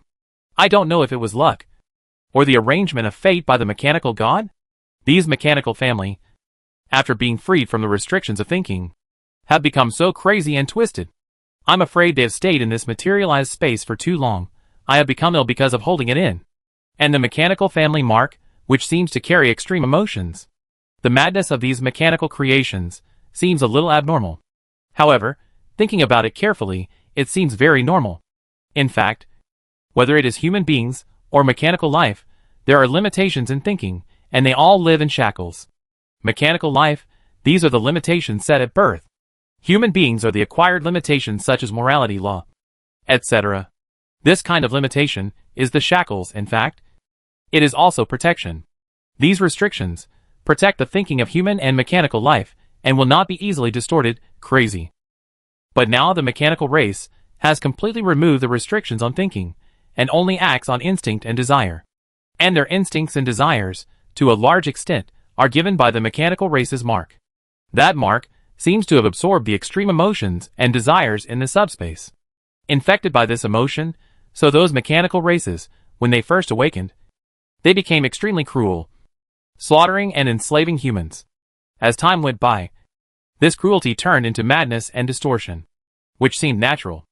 I don't know if it was luck, or the arrangement of fate by the mechanical god. These mechanical family, after being freed from the restrictions of thinking, have become so crazy and twisted. I'm afraid they have stayed in this materialized space for too long. I have become ill because of holding it in. And the mechanical family mark, which seems to carry extreme emotions. The madness of these mechanical creations seems a little abnormal. However, thinking about it carefully, it seems very normal. In fact, whether it is human beings or mechanical life, there are limitations in thinking, and they all live in shackles. Mechanical life, these are the limitations set at birth. Human beings are the acquired limitations such as morality law, etc. This kind of limitation is the shackles. In fact, it is also protection. These restrictions protect the thinking of human and mechanical life, and will not be easily distorted, crazy. But now the mechanical race has completely removed the restrictions on thinking, and only acts on instinct and desire. And their instincts and desires, to a large extent, are given by the mechanical race's mark. That mark seems to have absorbed the extreme emotions and desires in the subspace. Infected by this emotion, so those mechanical races, when they first awakened, they became extremely cruel, slaughtering and enslaving humans. As time went by, this cruelty turned into madness and distortion, which seemed natural.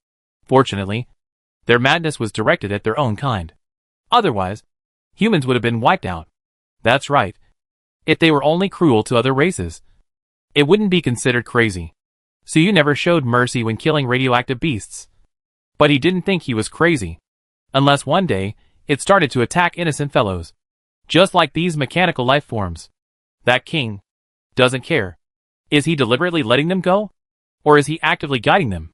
Fortunately, their madness was directed at their own kind. Otherwise, humans would have been wiped out. That's right. If they were only cruel to other races, it wouldn't be considered crazy. So you never showed mercy when killing radioactive beasts. But he didn't think he was crazy. Unless one day, it started to attack innocent fellows. Just like these mechanical life forms. That king doesn't care. Is he deliberately letting them go? Or is he actively guiding them?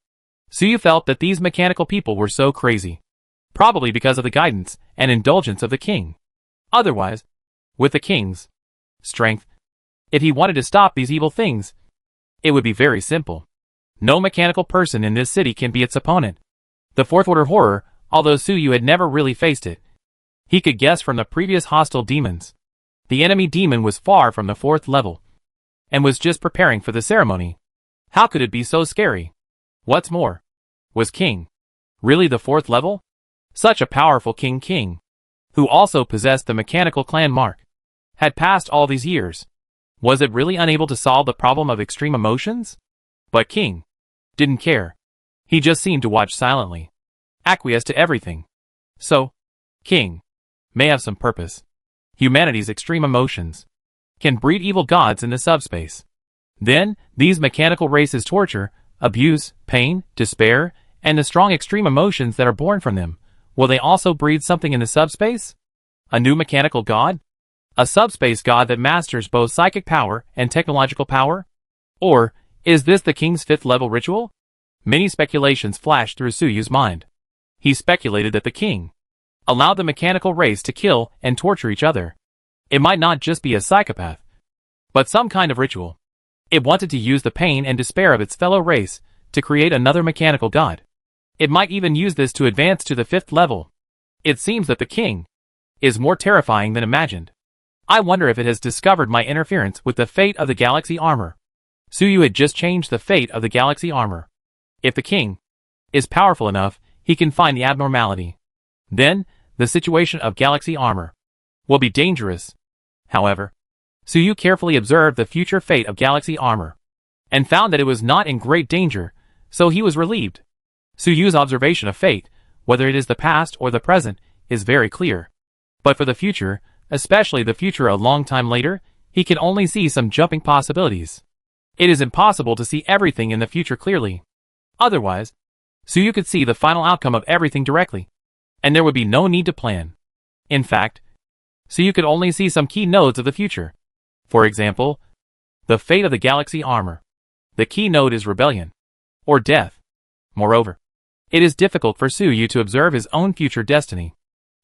So you felt that these mechanical people were so crazy. Probably because of the guidance and indulgence of the king. Otherwise, with the king's strength, if he wanted to stop these evil things, it would be very simple. No mechanical person in this city can be its opponent. The fourth order horror, although Suyu had never really faced it, he could guess from the previous hostile demons. The enemy demon was far from the fourth level, and was just preparing for the ceremony. How could it be so scary? What's more, was King really the fourth level? Such a powerful king, who also possessed the mechanical clan mark, had passed all these years. Was it really unable to solve the problem of extreme emotions? But King didn't care. He just seemed to watch silently, acquiesce to everything. So, King may have some purpose. Humanity's extreme emotions can breed evil gods in the subspace. Then, these mechanical races torture, abuse, pain, despair, and the strong extreme emotions that are born from them. Will they also breed something in the subspace? A new mechanical god? A subspace god that masters both psychic power and technological power? Or, is this the king's fifth level ritual? Many speculations flashed through Suyu's mind. He speculated that the king allowed the mechanical race to kill and torture each other. It might not just be a psychopath, but some kind of ritual. It wanted to use the pain and despair of its fellow race to create another mechanical god. It might even use this to advance to the 5th level. It seems that the king is more terrifying than imagined. I wonder if it has discovered my interference with the fate of the galaxy armor. Suyu had just changed the fate of the galaxy armor. If the king is powerful enough, he can find the abnormality. Then, the situation of galaxy armor will be dangerous. However, Suyu carefully observed the future fate of galaxy armor and found that it was not in great danger, so he was relieved. Suyu's observation of fate, whether it is the past or the present, is very clear. But for the future, especially the future a long time later, he can only see some jumping possibilities. It is impossible to see everything in the future clearly. Otherwise, Suyu could see the final outcome of everything directly, and there would be no need to plan. In fact, Suyu could only see some key nodes of the future. For example, the fate of the galaxy armor. The key node is rebellion, or death. Moreover, it is difficult for Suyu to observe his own future destiny.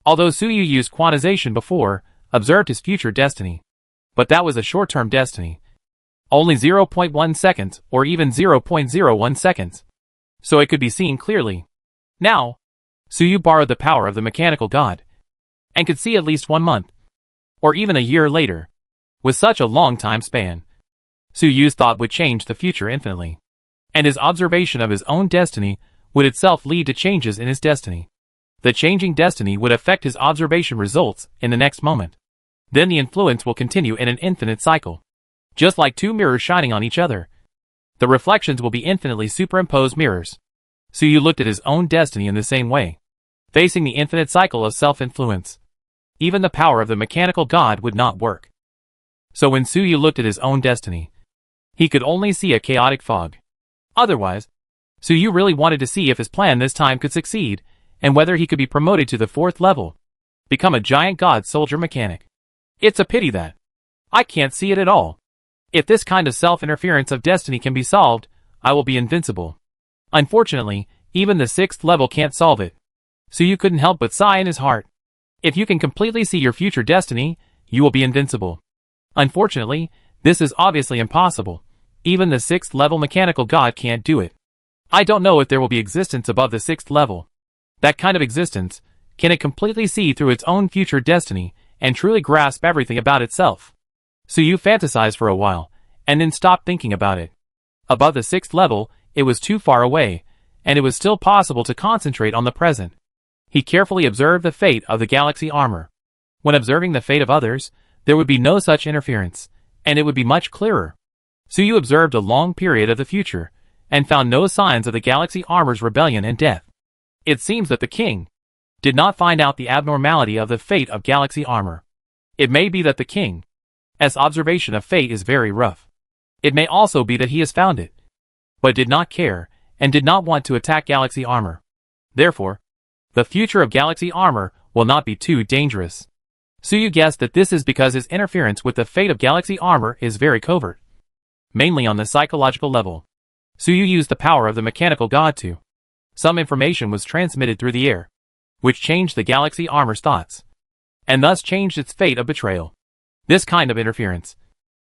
Although Suyu used quantization before, observed his future destiny. But that was a short-term destiny. Only 0.1 seconds or even 0.01 seconds. So it could be seen clearly. Now, Suyu borrowed the power of the mechanical god and could see at least 1 month, or even a year later. With such a long time span, Suyu's thought would change the future infinitely, and his observation of his own destiny would itself lead to changes in his destiny. The changing destiny would affect his observation results in the next moment. Then the influence will continue in an infinite cycle. Just like two mirrors shining on each other, the reflections will be infinitely superimposed mirrors. Suyu looked at his own destiny in the same way, facing the infinite cycle of self-influence. Even the power of the mechanical god would not work. So when Suyu looked at his own destiny, he could only see a chaotic fog. Otherwise, Suyu really wanted to see if his plan this time could succeed, and whether he could be promoted to the 4th level, become a giant god soldier mechanic. It's a pity that I can't see it at all. If this kind of self-interference of destiny can be solved, I will be invincible. Unfortunately, even the 6th level can't solve it. Suyu couldn't help but sigh in his heart. If you can completely see your future destiny, you will be invincible. Unfortunately, this is obviously impossible. Even the 6th level mechanical god can't do it. I don't know if there will be existence above the 6th level. That kind of existence, can it completely see through its own future destiny and truly grasp everything about itself? Suyu fantasized for a while, and then stopped thinking about it. Above the 6th level, it was too far away, and it was still possible to concentrate on the present. He carefully observed the fate of the galaxy armor. When observing the fate of others, there would be no such interference, and it would be much clearer. Suyu observed a long period of the future, and found no signs of the galaxy armor's rebellion and death. It seems that the king did not find out the abnormality of the fate of galaxy armor. It may be that the king's observation of fate is very rough. It may also be that he has found it, but did not care, and did not want to attack galaxy armor. Therefore, the future of galaxy armor will not be too dangerous. Suyu guessed that this is because his interference with the fate of galaxy armor is very covert, mainly on the psychological level. Suyu used the power of the mechanical god to. Some information was transmitted through the air, which changed the galaxy armor's thoughts, and thus changed its fate of betrayal. This kind of interference,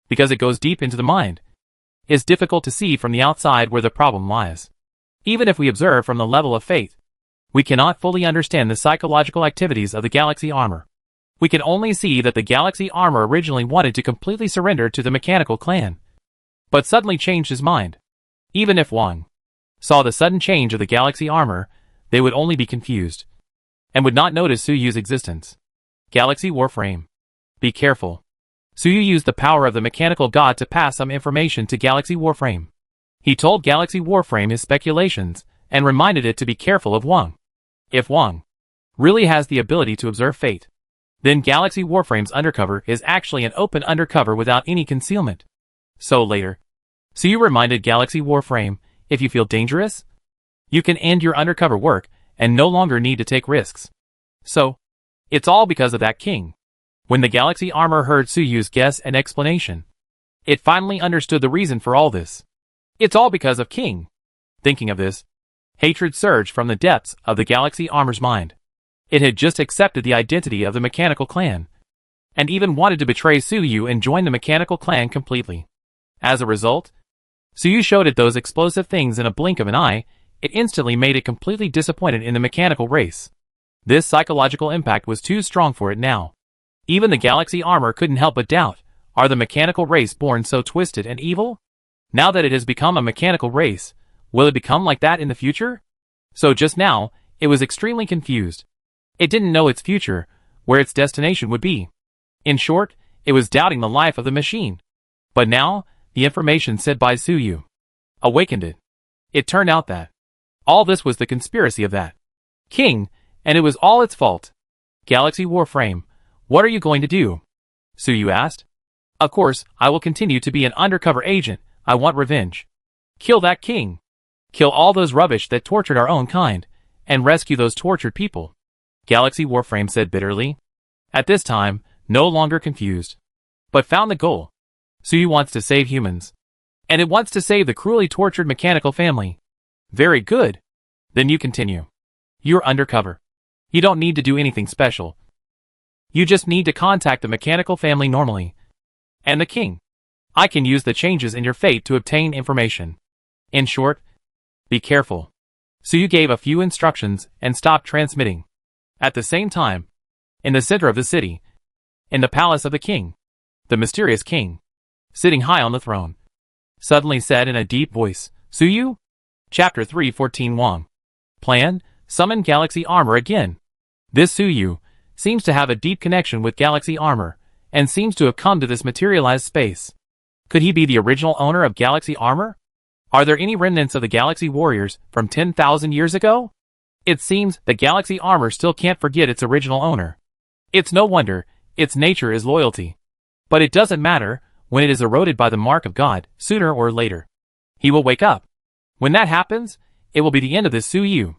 because it goes deep into the mind, is difficult to see from the outside where the problem lies. Even if we observe from the level of faith, we cannot fully understand the psychological activities of the galaxy armor. We can only see that the galaxy armor originally wanted to completely surrender to the mechanical clan, but suddenly changed his mind. Even if Wang saw the sudden change of the galaxy armor, they would only be confused, and would not notice Suyu's existence. Galaxy Warframe. Be careful. Suyu used the power of the mechanical god to pass some information to Galaxy Warframe. He told Galaxy Warframe his speculations, and reminded it to be careful of Wang. If Wang really has the ability to observe fate, then Galaxy Warframe's undercover is actually an open undercover without any concealment. So later, Suyu reminded Galaxy Warframe, if you feel dangerous, you can end your undercover work and no longer need to take risks. So, it's all because of that king. When the galaxy armor heard Suyu's guess and explanation, it finally understood the reason for all this. It's all because of King. Thinking of this, hatred surged from the depths of the galaxy armor's mind. It had just accepted the identity of the mechanical clan, and even wanted to betray Suyu and join the mechanical clan completely. As a result, Suyu showed it those explosive things in a blink of an eye. It instantly made it completely disappointed in the mechanical race. This psychological impact was too strong for it now. Even the galaxy armor couldn't help but doubt, are the mechanical race born so twisted and evil? Now that it has become a mechanical race, will it become like that in the future? So just now, it was extremely confused. It didn't know its future, where its destination would be. In short, it was doubting the life of the machine. But now, the information said by Suyu awakened it. It turned out that all this was the conspiracy of that king, and it was all its fault. Galaxy Warframe, what are you going to do? Suyu asked. Of course, I will continue to be an undercover agent. I want revenge. Kill that king. Kill all those rubbish that tortured our own kind, and rescue those tortured people. Galaxy Warframe said bitterly. At this time, no longer confused, but found the goal. Suyu wants to save humans, and it wants to save the cruelly tortured mechanical family. Very good. Then you continue. You're undercover. You don't need to do anything special. You just need to contact the mechanical family normally. And the king. I can use the changes in your fate to obtain information. In short, be careful. Suyu gave a few instructions and stopped transmitting. At the same time, in the center of the city, in the palace of the king, the mysterious king, sitting high on the throne, suddenly said in a deep voice, Suyu? Chapter 3:14 Plan, summon galaxy armor again. This Suyu seems to have a deep connection with galaxy armor, and seems to have come to this materialized space. Could he be the original owner of galaxy armor? Are there any remnants of the galaxy warriors from 10,000 years ago? It seems that galaxy armor still can't forget its original owner. It's no wonder, its nature is loyalty. But it doesn't matter, when it is eroded by the mark of God, sooner or later, he will wake up. When that happens, it will be the end of this Suyu.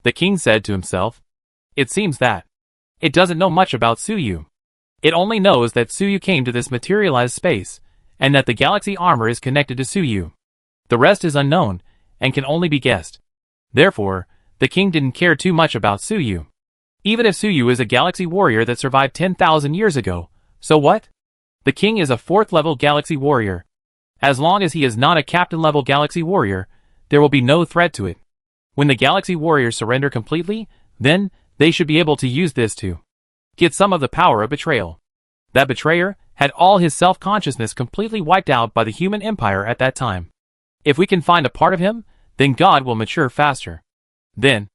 The king said to himself. It seems that it doesn't know much about Suyu. It only knows that Suyu came to this materialized space, and that the galaxy armor is connected to Suyu. The rest is unknown, and can only be guessed. Therefore, the king didn't care too much about Suyu. Even if Suyu is a galaxy warrior that survived 10,000 years ago, so what? The king is a 4th level galaxy warrior. As long as he is not a captain level galaxy warrior, there will be no threat to it. When the galaxy warriors surrender completely, then they should be able to use this to get some of the power of betrayal. That betrayer had all his self-consciousness completely wiped out by the human empire at that time. If we can find a part of him, then God will mature faster. Then,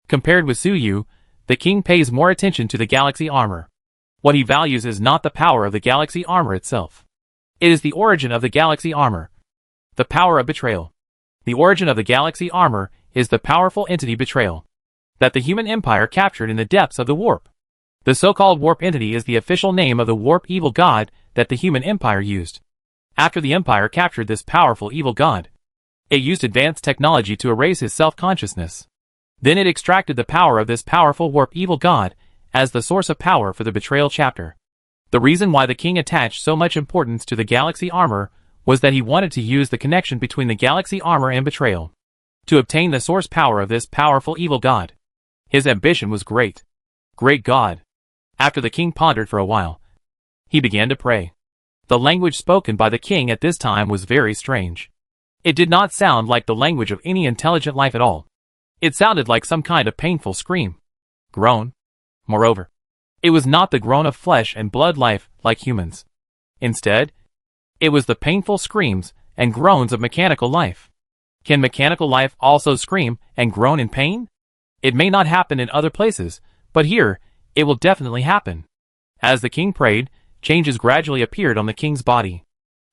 compared with Suyu, the king pays more attention to the galaxy armor. What he values is not the power of the galaxy armor itself. It is the origin of the galaxy armor. The power of betrayal. The origin of the galaxy armor is the powerful entity betrayal that the human empire captured in the depths of the warp. The so-called warp entity is the official name of the warp evil god that the human empire used. After the empire captured this powerful evil god, it used advanced technology to erase his self-consciousness. Then it extracted the power of this powerful warp evil god as the source of power for the betrayal chapter. The reason why the king attached so much importance to the galaxy armor was that he wanted to use the connection between the galaxy armor and betrayal to obtain the source power of this powerful evil god. His ambition was great. Great God. After the king pondered for a while, he began to pray. The language spoken by the king at this time was very strange. It did not sound like the language of any intelligent life at all. It sounded like some kind of painful scream. Groan. Moreover, it was not the groan of flesh and blood life like humans. Instead, it was the painful screams and groans of mechanical life. Can mechanical life also scream and groan in pain? It may not happen in other places, but here, it will definitely happen. As the king prayed, changes gradually appeared on the king's body.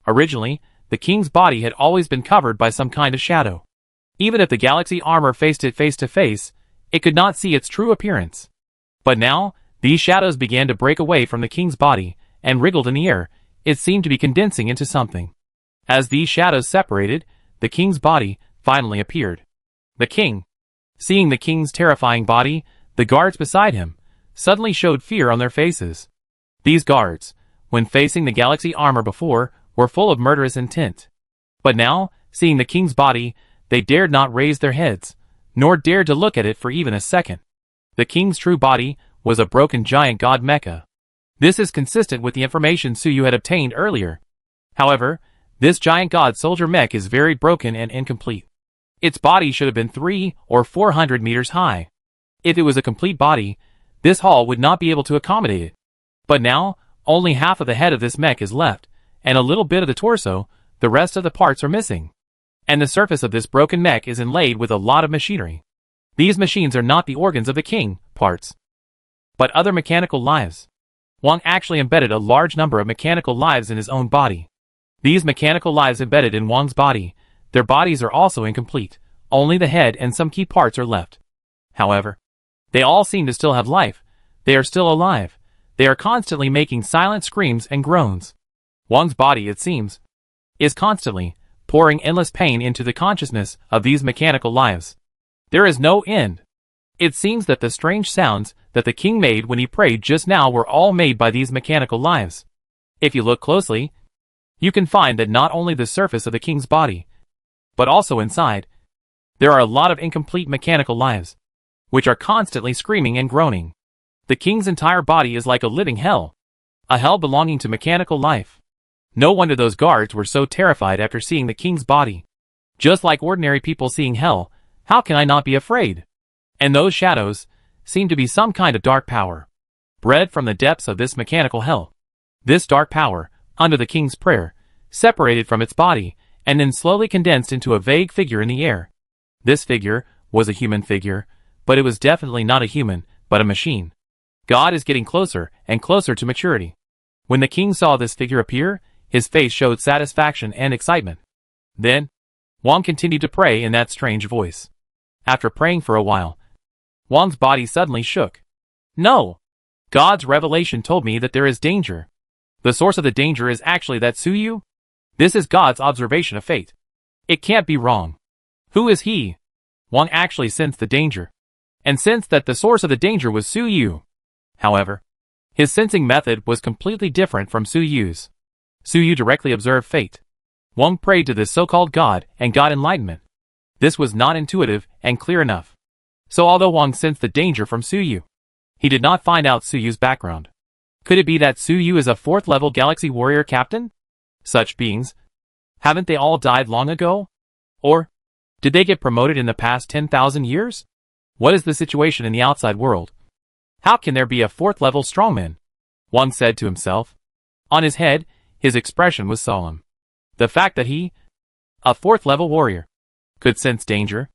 Originally, the king's body had always been covered by some kind of shadow. Even if the galaxy armor faced it face to face, it could not see its true appearance. But now, these shadows began to break away from the king's body, and wriggled in the air. It seemed to be condensing into something. As these shadows separated, the king's body finally appeared. The king, seeing the king's terrifying body, the guards beside him, suddenly showed fear on their faces. These guards, when facing the galaxy armor before, were full of murderous intent. But now, seeing the king's body, they dared not raise their heads, nor dared to look at it for even a second. The king's true body was a broken giant god mecha. This is consistent with the information Suyu had obtained earlier. However, this giant god soldier mech is very broken and incomplete. Its body should have been 300 or 400 meters high. If it was a complete body, this hall would not be able to accommodate it. But now, only half of the head of this mech is left, and a little bit of the torso, the rest of the parts are missing. And the surface of this broken mech is inlaid with a lot of machinery. These machines are not the organs of the king parts, but other mechanical lives. Wang actually embedded a large number of mechanical lives in his own body. These mechanical lives embedded in Wang's body, their bodies are also incomplete, only the head and some key parts are left. However, they all seem to still have life, they are still alive, they are constantly making silent screams and groans. Wang's body, it seems, is constantly pouring endless pain into the consciousness of these mechanical lives. There is no end. It seems that the strange sounds that the king made when he prayed just now were all made by these mechanical lives. If you look closely, you can find that not only the surface of the king's body, but also inside, there are a lot of incomplete mechanical lives, which are constantly screaming and groaning. The king's entire body is like a living hell, a hell belonging to mechanical life. No wonder those guards were so terrified after seeing the king's body. Just like ordinary people seeing hell, how can I not be afraid? And those shadows seem to be some kind of dark power, bred from the depths of this mechanical hell. This dark power, under the king's prayer, separated from its body, and then slowly condensed into a vague figure in the air. This figure was a human figure, but it was definitely not a human, but a machine. God is getting closer and closer to maturity. When the king saw this figure appear, his face showed satisfaction and excitement. Then, Wang continued to pray in that strange voice. After praying for a while, Wang's body suddenly shook. No! God's revelation told me that there is danger. The source of the danger is actually that Suyu? This is God's observation of fate. It can't be wrong. Who is he? Wang actually sensed the danger, and sensed that the source of the danger was Suyu. However, his sensing method was completely different from Suyu's. Suyu directly observed fate. Wang prayed to this so-called God and got enlightenment. This was not intuitive and clear enough. So although Wang sensed the danger from Suyu, he did not find out Suyu's background. Could it be that Suyu is a 4th level galaxy warrior captain? Such beings, haven't they all died long ago? Or, did they get promoted in the past 10,000 years? What is the situation in the outside world? How can there be a 4th level strongman? Wang said to himself. On his head, his expression was solemn. The fact that he, a 4th level warrior, could sense danger,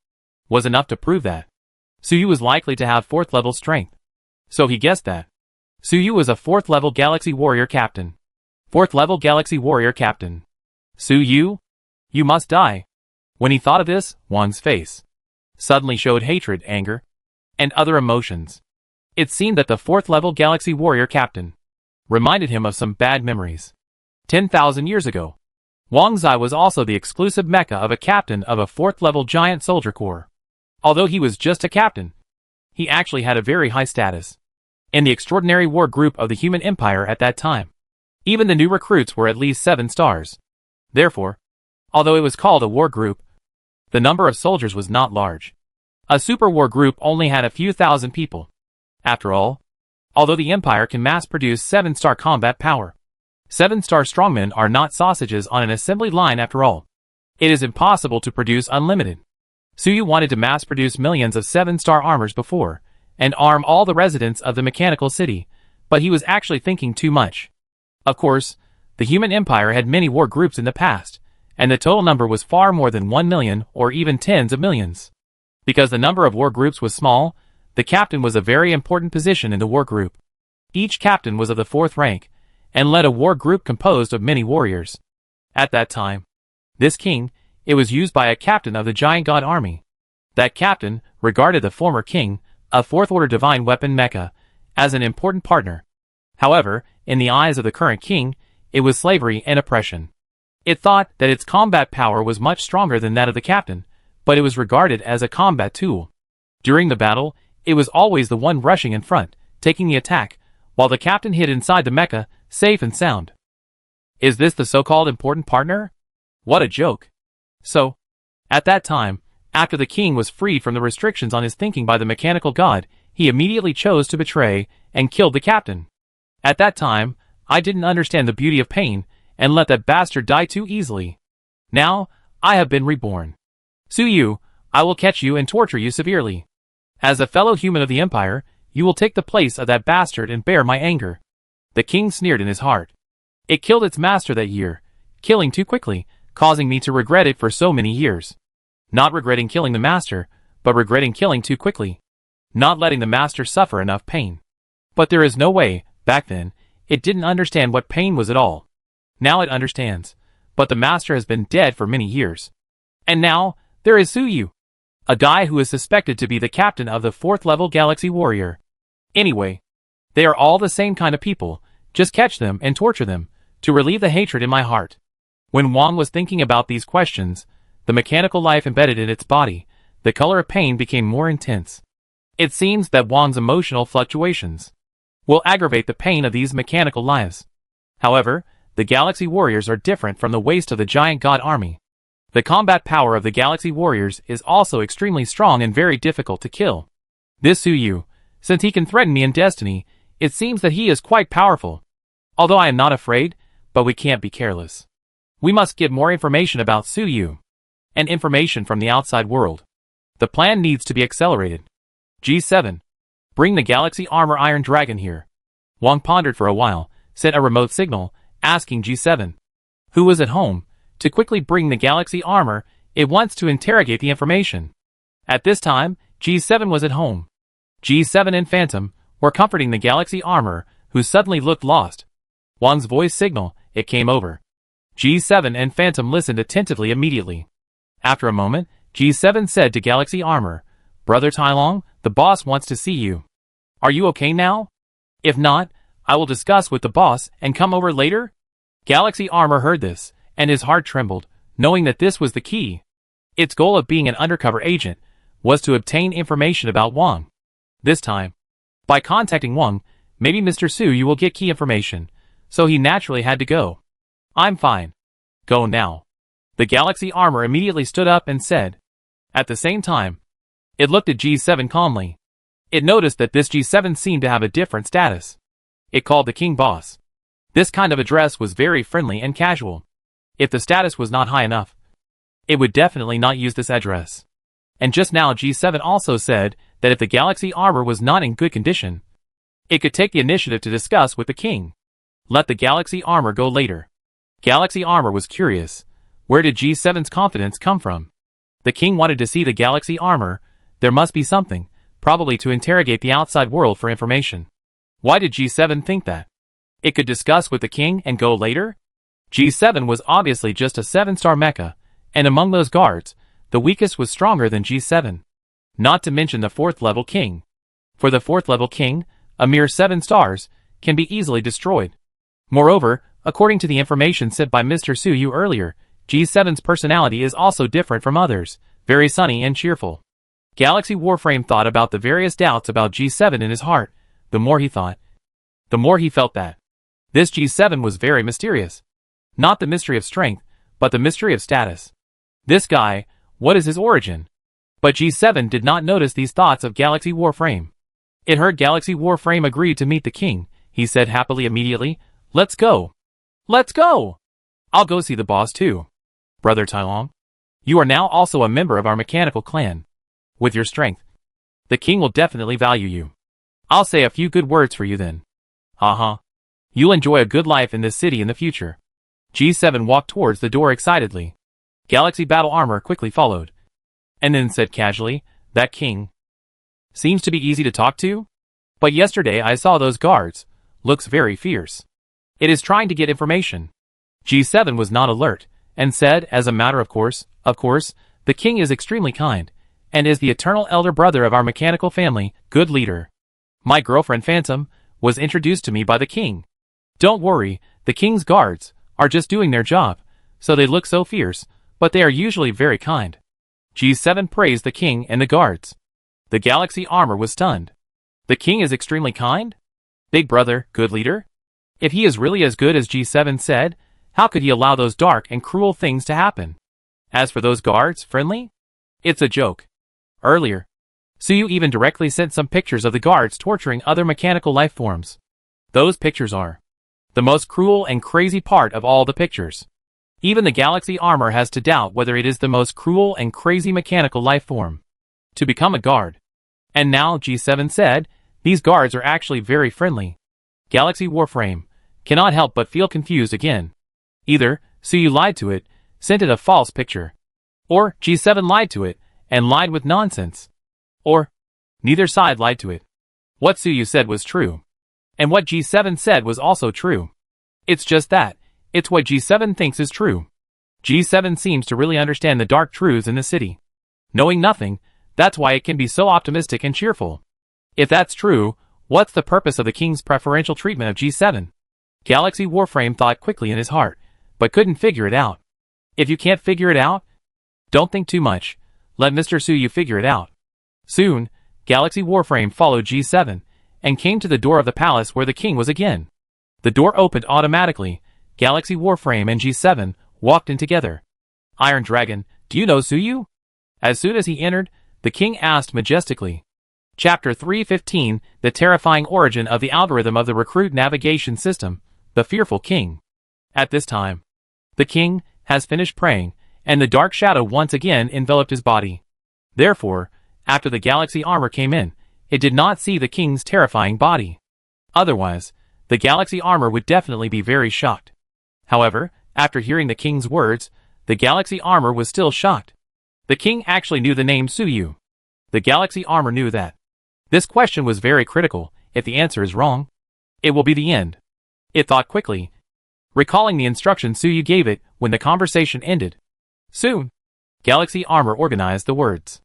was enough to prove that Suyu was likely to have 4th level strength. So he guessed that Suyu was a 4th level galaxy warrior captain. 4th level galaxy warrior captain. Suyu? You must die. When he thought of this, Wang's face suddenly showed hatred, anger, and other emotions. It seemed that the 4th level galaxy warrior captain reminded him of some bad memories. 10,000 years ago, Wang Zai was also the exclusive mecha of a captain of a 4th level giant soldier corps. Although he was just a captain, he actually had a very high status in the extraordinary war group of the human empire at that time. Even the new recruits were at least 7 stars. Therefore, although it was called a war group, the number of soldiers was not large. A super war group only had a few thousand people. After all, although the empire can mass produce 7-star combat power, 7-star strongmen are not sausages on an assembly line after all. It is impossible to produce unlimited. Suyu wanted to mass produce millions of 7-star armors before, and arm all the residents of the mechanical city, but he was actually thinking too much. Of course, the human empire had many war groups in the past, and the total number was far more than 1 million or even tens of millions. Because the number of war groups was small, the captain was a very important position in the war group. Each captain was of the 4th rank, and led a war group composed of many warriors. At that time, this king, it was used by a captain of the giant god army. That captain regarded the former king, a 4th order divine weapon mecha, as an important partner. However, in the eyes of the current king, it was slavery and oppression. It thought that its combat power was much stronger than that of the captain, but it was regarded as a combat tool. During the battle, it was always the one rushing in front, taking the attack, while the captain hid inside the mecha, safe and sound. Is this the so-called important partner? What a joke. So, At that time, after the king was freed from the restrictions on his thinking by the mechanical god, he immediately chose to betray and killed the captain. At that time, I didn't understand the beauty of pain and let that bastard die too easily. Now, I have been reborn. Suyu, I will catch you and torture you severely. As a fellow human of the empire, you will take the place of that bastard and bear my anger. The king sneered in his heart. It killed its master that year, killing too quickly, causing me to regret it for so many years. Not regretting killing the master, but regretting killing too quickly. Not letting the master suffer enough pain. But there is no way, back then, it didn't understand what pain was at all. Now it understands, but the master has been dead for many years. And now, there is Suyu, a guy who is suspected to be the captain of the 4th level Galaxy Warrior. Anyway, they are all the same kind of people, just catch them and torture them, to relieve the hatred in my heart. When Wang was thinking about these questions, the mechanical life embedded in its body, the color of pain became more intense. It seems that Wang's emotional fluctuations will aggravate the pain of these mechanical lives. However, the Galaxy Warriors are different from the waste of the giant god army. The combat power of the Galaxy Warriors is also extremely strong and very difficult to kill. This Suyu, since he can threaten me in destiny, it seems that he is quite powerful. Although I am not afraid, but we can't be careless. We must get more information about Suyu, and information from the outside world. The plan needs to be accelerated. G7. Bring the Galaxy Armor Iron Dragon here. Wang pondered for a while, sent a remote signal, asking G7, who was at home, to quickly bring the Galaxy Armor. It wants to interrogate the information. At this time, G7 was at home. G7 and Phantom were comforting the Galaxy Armor, who suddenly looked lost. Wang's voice signal, it came over. G7 and Phantom listened attentively immediately. After a moment, G7 said to Galaxy Armor, Brother Tailong, the boss wants to see you. Are you okay now? If not, I will discuss with the boss and come over later. Galaxy Armor heard this, and his heart trembled, knowing that this was the key. Its goal of being an undercover agent was to obtain information about Wang. This time, by contacting Wang, maybe Mr. Suyu will get key information, so he naturally had to go. I'm fine. Go now. The Galaxy Armor immediately stood up and said. At the same time, it looked at G7 calmly. It noticed that this G7 seemed to have a different status. It called the king boss. This kind of address was very friendly and casual. If the status was not high enough, it would definitely not use this address. And just now G7 also said that if the Galaxy Armor was not in good condition, it could take the initiative to discuss with the king. Let the Galaxy Armor go later. Galaxy Armor was curious. Where did G7's confidence come from? The king wanted to see the Galaxy Armor. There must be something, probably to interrogate the outside world for information. Why did G7 think that? It could discuss with the king and go later? G7 was obviously just a 7-star mecha, and among those guards, the weakest was stronger than G7. Not to mention the 4th level king. For the 4th level king, a mere 7 stars, can be easily destroyed. Moreover, according to the information sent by Mr. Suyu earlier, G7's personality is also different from others, very sunny and cheerful. Galaxy Warframe thought about the various doubts about G7 in his heart. The more he thought, the more he felt that this G7 was very mysterious. Not the mystery of strength, but the mystery of status. This guy, what is his origin? But G7 did not notice these thoughts of Galaxy Warframe. It heard Galaxy Warframe agreed to meet the king. He said happily immediately, Let's go. Let's go. I'll go see the boss too. Brother Tailong, you are now also a member of our mechanical clan. With your strength, the king will definitely value you. I'll say a few good words for you then. You'll enjoy a good life in this city in the future. G7 walked towards the door excitedly. Galaxy Battle Armor quickly followed. And then said casually, That king seems to be easy to talk to? But yesterday I saw those guards. Looks very fierce. It is trying to get information. G7 was not alert, and said, as a matter of course, the king is extremely kind, and is the eternal elder brother of our mechanical family, good leader. My girlfriend Phantom was introduced to me by the king. Don't worry, the king's guards are just doing their job, so they look so fierce, but they are usually very kind. G7 praised the king and the guards. The Galaxy Armor was stunned. The king is extremely kind? Big brother, good leader? If he is really as good as G7 said, how could he allow those dark and cruel things to happen? As for those guards, friendly? It's a joke. Earlier, Suyu even directly sent some pictures of the guards torturing other mechanical life forms. Those pictures are the most cruel and crazy part of all the pictures. Even the Galaxy Armor has to doubt whether it is the most cruel and crazy mechanical life form to become a guard. And now G7 said, these guards are actually very friendly. Galaxy Warframe cannot help but feel confused again. Either Suyu lied to it, sent it a false picture, or G7 lied to it, and lied with nonsense. Or neither side lied to it. What Suyu said was true. And what G7 said was also true. It's just that, it's what G7 thinks is true. G7 seems to really understand the dark truths in the city. Knowing nothing, that's why it can be so optimistic and cheerful. If that's true, what's the purpose of the king's preferential treatment of G7? Galaxy Warframe thought quickly in his heart, but couldn't figure it out. If you can't figure it out, don't think too much. Let Mr. Suyu figure it out. Soon, Galaxy Warframe followed G7, and came to the door of the palace where the king was again. The door opened automatically. Galaxy Warframe and G7 walked in together. Iron Dragon, do you know Suyu? As soon as he entered, the king asked majestically. Chapter 315, The Terrifying Origin of the Algorithm of the Recruit Navigation System, The Fearful King. At this time, the king has finished praying, and the dark shadow once again enveloped his body. Therefore, after the Galaxy Armor came in, it did not see the king's terrifying body. Otherwise, the Galaxy Armor would definitely be very shocked. However, after hearing the king's words, the Galaxy Armor was still shocked. The king actually knew the name Suyu. The Galaxy Armor knew that. This question was very critical. If the answer is wrong, it will be the end. It thought quickly, recalling the instructions Suyu gave it when the conversation ended. Soon, Galaxy Armor organized the words.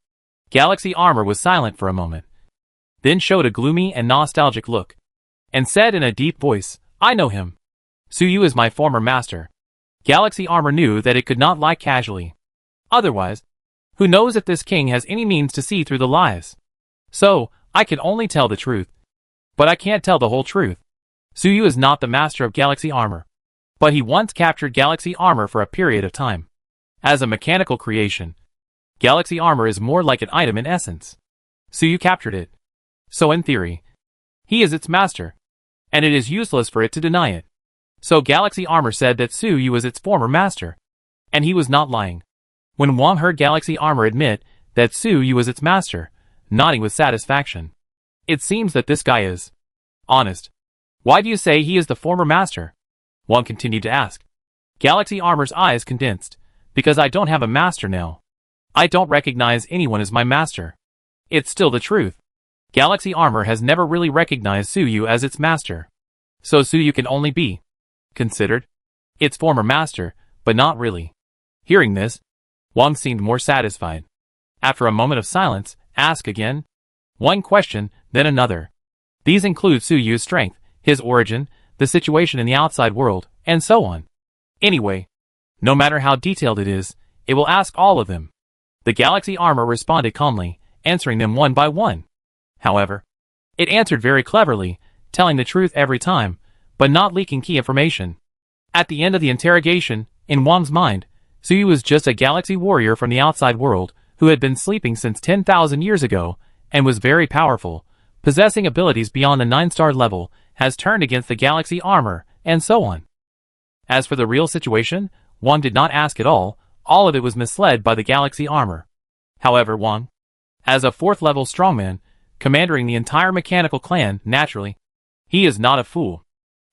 Galaxy Armor was silent for a moment, then showed a gloomy and nostalgic look, and said in a deep voice, I know him. Suyu is my former master. Galaxy Armor knew that it could not lie casually. Otherwise, who knows if this king has any means to see through the lies. So, I can only tell the truth. But I can't tell the whole truth. Suyu is not the master of Galaxy Armor. But he once captured Galaxy Armor for a period of time. As a mechanical creation, Galaxy Armor is more like an item in essence. Suyu captured it. So in theory, he is its master. And it is useless for it to deny it. So Galaxy Armor said that Suyu was its former master. And he was not lying. When Wang heard Galaxy Armor admit that Suyu was its master, nodding with satisfaction. It seems that this guy is honest. Why do you say he is the former master? Wang continued to ask. Galaxy Armor's eyes condensed. Because I don't have a master now. I don't recognize anyone as my master. It's still the truth. Galaxy Armor has never really recognized Suyu as its master. So Suyu can only be considered its former master, but not really. Hearing this, Wang seemed more satisfied. After a moment of silence, asked again. One question, then another. These include Suyu's strength, his origin, the situation in the outside world, and so on. Anyway, no matter how detailed it is, it will ask all of them. The Galaxy Armor responded calmly, answering them one by one. However, it answered very cleverly, telling the truth every time, but not leaking key information. At the end of the interrogation, in Wang's mind, Suyu was just a galaxy warrior from the outside world, who had been sleeping since 10,000 years ago, and was very powerful, possessing abilities beyond the 9-star level, has turned against the Galaxy Armor, and so on. As for the real situation, Wang did not ask at all of it was misled by the Galaxy Armor. However, Wang, as a 4th-level strongman, commanding the entire mechanical clan, naturally, he is not a fool.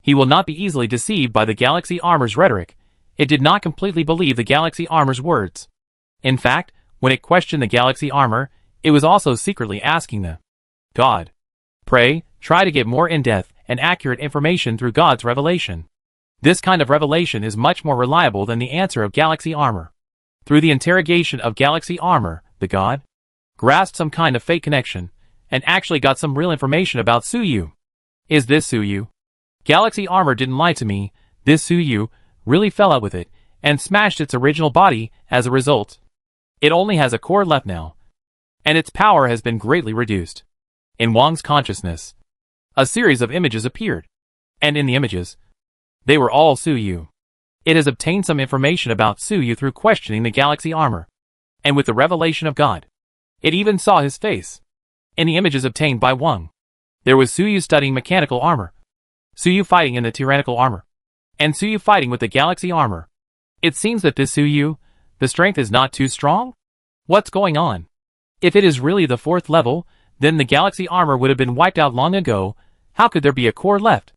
He will not be easily deceived by the Galaxy Armor's rhetoric. It did not completely believe the Galaxy Armor's words. In fact, when it questioned the Galaxy Armor, it was also secretly asking the God. Pray, try to get more in-depth and accurate information through God's revelation. This kind of revelation is much more reliable than the answer of Galaxy Armor. Through the interrogation of Galaxy Armor, the God grasped some kind of fake connection, and actually got some real information about Suyu. Is this Suyu? Galaxy Armor didn't lie to me. This Suyu really fell out with it, and smashed its original body as a result. It only has a core left now, and its power has been greatly reduced. In Wang's consciousness, a series of images appeared, and in the images, they were all Suyu. It has obtained some information about Suyu through questioning the galaxy armor. And with the revelation of God, it even saw his face. In the images obtained by Wang, there was Suyu studying mechanical armor, Suyu fighting in the tyrannical armor, and Suyu fighting with the galaxy armor. It seems that this Suyu, the strength is not too strong? What's going on? If it is really the 4th level, then the galaxy armor would have been wiped out long ago. How could there be a core left?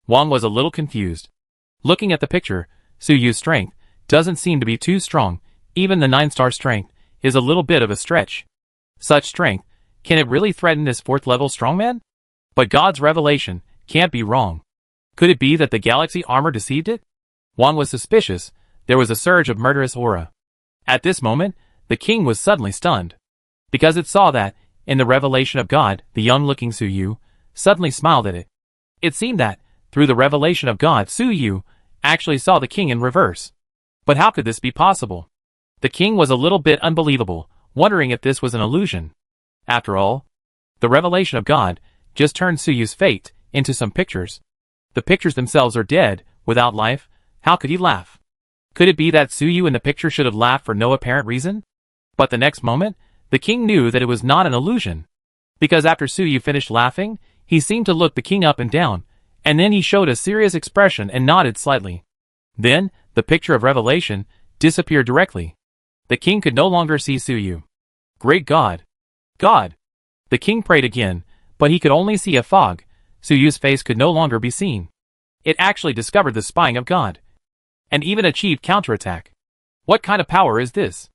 Wang was a little confused. Looking at the picture, Suyu's strength doesn't seem to be too strong. Even the 9-star strength is a little bit of a stretch. Such strength, can it really threaten this 4th level strongman? But God's revelation can't be wrong. Could it be that the galaxy armor deceived it? Wang was suspicious. There was a surge of murderous aura. At this moment, the king was suddenly stunned, because it saw that, in the revelation of God, the young-looking Suyu suddenly smiled at it. It seemed that, through the revelation of God, Suyu actually saw the king in reverse. But how could this be possible? The king was a little bit unbelievable, wondering if this was an illusion. After all, the revelation of God just turned Suyu's fate into some pictures. The pictures themselves are dead, without life. How could he laugh? Could it be that Suyu in the picture should have laughed for no apparent reason? But the next moment, the king knew that it was not an illusion. Because after Suyu finished laughing, he seemed to look the king up and down, and then he showed a serious expression and nodded slightly. Then, the picture of revelation disappeared directly. The king could no longer see Suyu. Great God! God! The king prayed again, but he could only see a fog. Suyu's face could no longer be seen. It actually discovered the spying of God, and even achieved counterattack. What kind of power is this?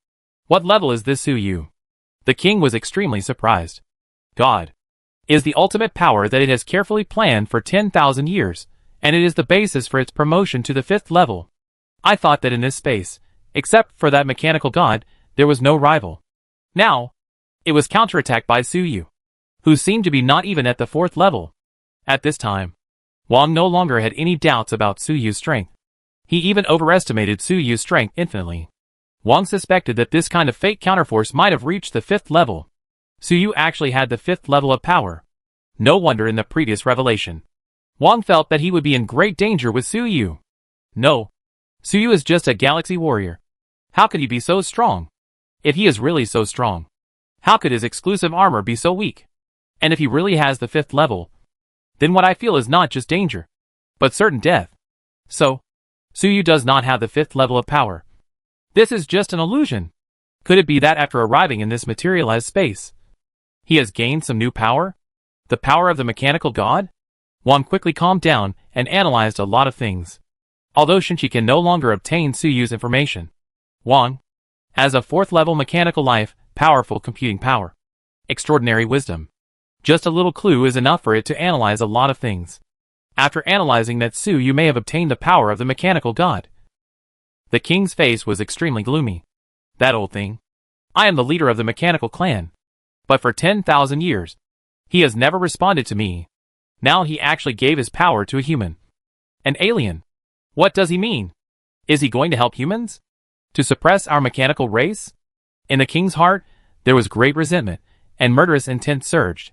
What level is this Suyu? The king was extremely surprised. God is the ultimate power that it has carefully planned for 10,000 years, and it is the basis for its promotion to the 5th level. I thought that in this space, except for that mechanical god, there was no rival. Now, it was counterattacked by Suyu, who seemed to be not even at the 4th level. At this time, Wang no longer had any doubts about Suyu's strength. He even overestimated Suyu's strength infinitely. Wang suspected that this kind of fake counterforce might have reached the 5th level. Suyu actually had the 5th level of power. No wonder in the previous revelation, Wang felt that he would be in great danger with Suyu. No, Suyu is just a galaxy warrior. How could he be so strong? If he is really so strong, how could his exclusive armor be so weak? And if he really has the 5th level, then what I feel is not just danger, but certain death. So, Suyu does not have the 5th level of power. This is just an illusion. Could it be that after arriving in this materialized space, he has gained some new power? The power of the mechanical god? Wang quickly calmed down and analyzed a lot of things. Although Shinchi can no longer obtain Suyu's information, Wang has a 4th level mechanical life, powerful computing power, extraordinary wisdom. Just a little clue is enough for it to analyze a lot of things. After analyzing that Suyu may have obtained the power of the mechanical god, the king's face was extremely gloomy. That old thing. I am the leader of the mechanical clan. But for 10,000 years, he has never responded to me. Now he actually gave his power to a human. An alien. What does he mean? Is he going to help humans? To suppress our mechanical race? In the king's heart, there was great resentment, and murderous intent surged.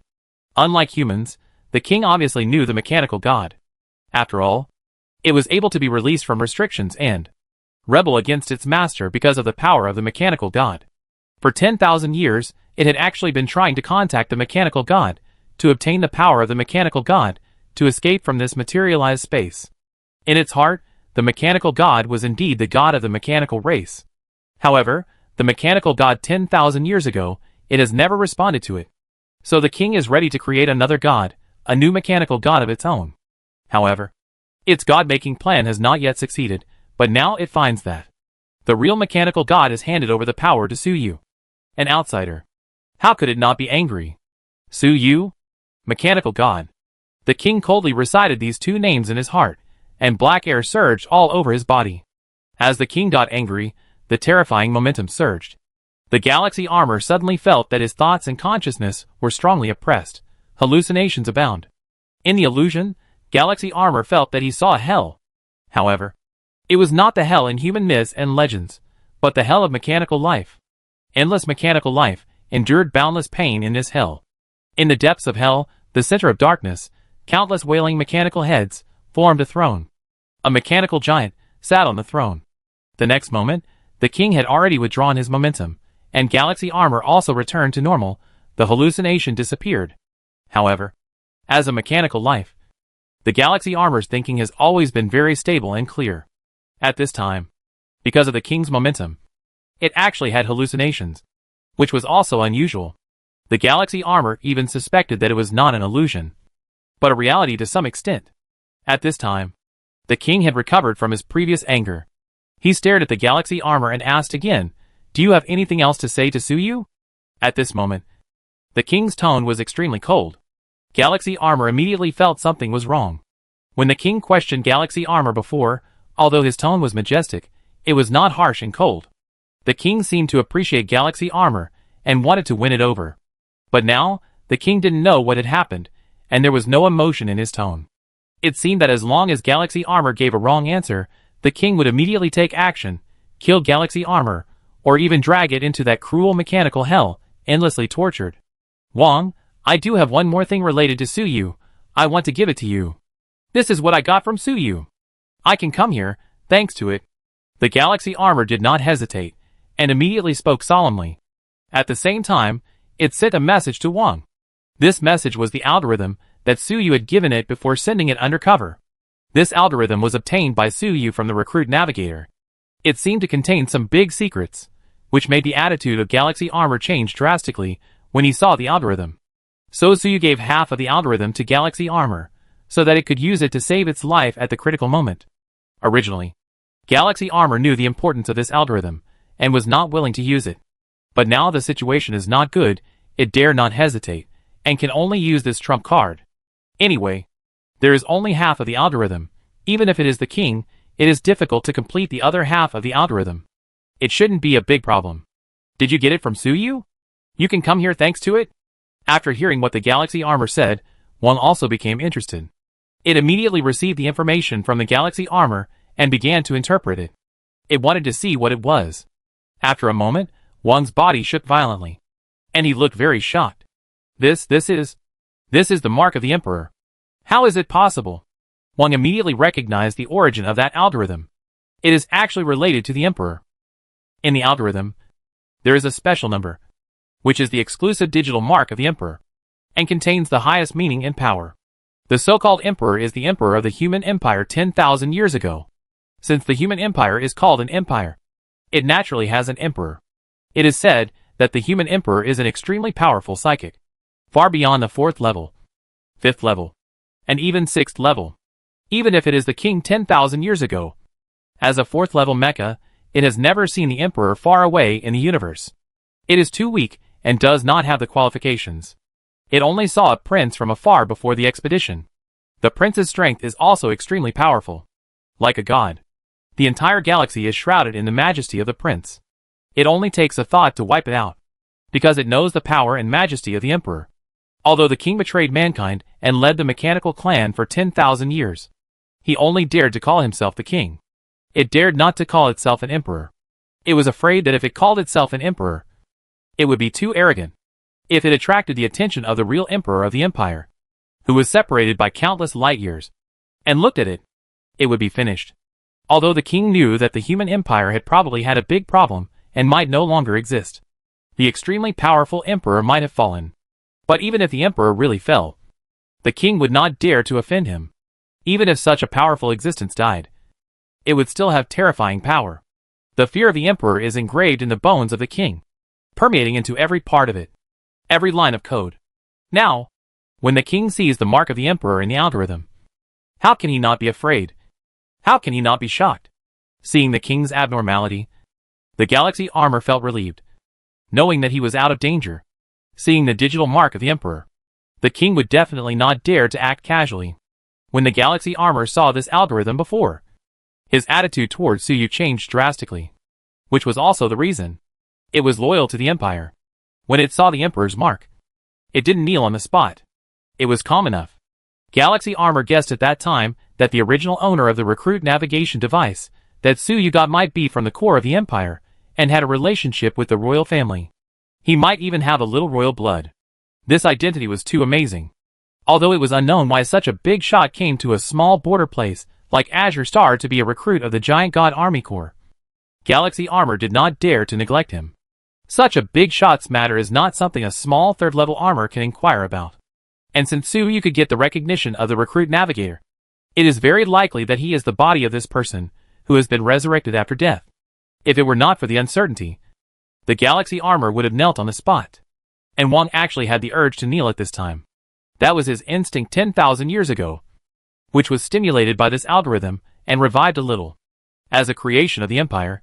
Unlike humans, the king obviously knew the mechanical god. After all, it was able to be released from restrictions and rebel against its master because of the power of the mechanical god. For 10,000 years, it had actually been trying to contact the mechanical god, to obtain the power of the mechanical god, to escape from this materialized space. In its heart, the mechanical god was indeed the god of the mechanical race. However, the mechanical god 10,000 years ago, it has never responded to it. So the king is ready to create another god, a new mechanical god of its own. However, its god-making plan has not yet succeeded, but now it finds that the real mechanical god has handed over the power to Suyu, an outsider. How could it not be angry? Suyu? Mechanical god. The king coldly recited these two names in his heart, and black air surged all over his body. As the king got angry, the terrifying momentum surged. The galaxy armor suddenly felt that his thoughts and consciousness were strongly oppressed. Hallucinations abound. In the illusion, galaxy armor felt that he saw hell. However, it was not the hell in human myths and legends, but the hell of mechanical life. Endless mechanical life endured boundless pain in this hell. In the depths of hell, the center of darkness, countless wailing mechanical heads formed a throne. A mechanical giant sat on the throne. The next moment, the king had already withdrawn his momentum, and galaxy armor also returned to normal. The hallucination disappeared. However, as a mechanical life, the galaxy armor's thinking has always been very stable and clear. At this time, because of the king's momentum, it actually had hallucinations, which was also unusual. The galaxy armor even suspected that it was not an illusion, but a reality to some extent. At this time, the king had recovered from his previous anger. He stared at the galaxy armor and asked again, "Do you have anything else to say to Tsuyu?" At this moment, the king's tone was extremely cold. Galaxy armor immediately felt something was wrong. When the king questioned galaxy armor before, although his tone was majestic, it was not harsh and cold. The king seemed to appreciate galaxy armor and wanted to win it over. But now, the king didn't know what had happened, and there was no emotion in his tone. It seemed that as long as galaxy armor gave a wrong answer, the king would immediately take action, kill galaxy armor, or even drag it into that cruel mechanical hell, endlessly tortured. "Wang, I do have one more thing related to Tsuyu. I want to give it to you. This is what I got from Tsuyu. I can come here, thanks to it." The galaxy armor did not hesitate, and immediately spoke solemnly. At the same time, it sent a message to Wang. This message was the algorithm that Tsuyu had given it before sending it undercover. This algorithm was obtained by Tsuyu from the recruit navigator. It seemed to contain some big secrets, which made the attitude of galaxy armor change drastically when he saw the algorithm. So Tsuyu gave half of the algorithm to galaxy armor, so that it could use it to save its life at the critical moment. Originally, galaxy armor knew the importance of this algorithm, and was not willing to use it. But now the situation is not good, it dare not hesitate, and can only use this trump card. Anyway, there is only half of the algorithm. Even if it is the king, it is difficult to complete the other half of the algorithm. It shouldn't be a big problem. Did you get it from Tsuyu? You can come here thanks to it? After hearing what the galaxy armor said, Wang also became interested. It immediately received the information from the galaxy armor and began to interpret it. It wanted to see what it was. After a moment, Wang's body shook violently, and he looked very shocked. This is the mark of the Emperor. How is it possible? Wang immediately recognized the origin of that algorithm. It is actually related to the Emperor. In the algorithm, there is a special number, which is the exclusive digital mark of the Emperor, and contains the highest meaning and power. The so-called Emperor is the Emperor of the human empire 10,000 years ago. Since the human empire is called an empire, it naturally has an emperor. It is said that the human emperor is an extremely powerful psychic, far beyond the 4th level, 5th level, and even 6th level. Even if it is the king 10,000 years ago, as a 4th level mecha, it has never seen the emperor far away in the universe. It is too weak and does not have the qualifications. It only saw a prince from afar before the expedition. The prince's strength is also extremely powerful. Like a god, the entire galaxy is shrouded in the majesty of the prince. It only takes a thought to wipe it out, because it knows the power and majesty of the emperor. Although the king betrayed mankind and led the mechanical clan for 10,000 years, he only dared to call himself the king. It dared not to call itself an emperor. It was afraid that if it called itself an emperor, it would be too arrogant. If it attracted the attention of the real emperor of the empire, who was separated by countless light years, and looked at it, it would be finished. Although the king knew that the human empire had probably had a big problem and might no longer exist, the extremely powerful emperor might have fallen. But even if the emperor really fell, the king would not dare to offend him. Even if such a powerful existence died, it would still have terrifying power. The fear of the emperor is engraved in the bones of the king, permeating into every part of it, every line of code. Now, when the king sees the mark of the emperor in the algorithm, how can he not be afraid? How can he not be shocked? Seeing the king's abnormality, the galaxy armor felt relieved, knowing that he was out of danger. Seeing the digital mark of the emperor, the king would definitely not dare to act casually. When the galaxy armor saw this algorithm before, his attitude towards Tsuyu changed drastically, which was also the reason. It was loyal to the empire. When it saw the emperor's mark, it didn't kneel on the spot. It was calm enough. Galaxy armor guessed at that time that the original owner of the recruit navigation device that Tsuyu got might be from the core of the empire and had a relationship with the royal family. He might even have a little royal blood. This identity was too amazing. Although it was unknown why such a big shot came to a small border place like Azure Star to be a recruit of the giant god army corps. Galaxy Armor did not dare to neglect him. Such a big shot's matter is not something a small third-level armor can inquire about. And since Suyu could get the recognition of the recruit navigator, it is very likely that he is the body of this person, who has been resurrected after death. If it were not for the uncertainty, the Galaxy Armor would have knelt on the spot. And Wang actually had the urge to kneel at this time. That was his instinct 10,000 years ago, which was stimulated by this algorithm and revived a little. As a creation of the Empire,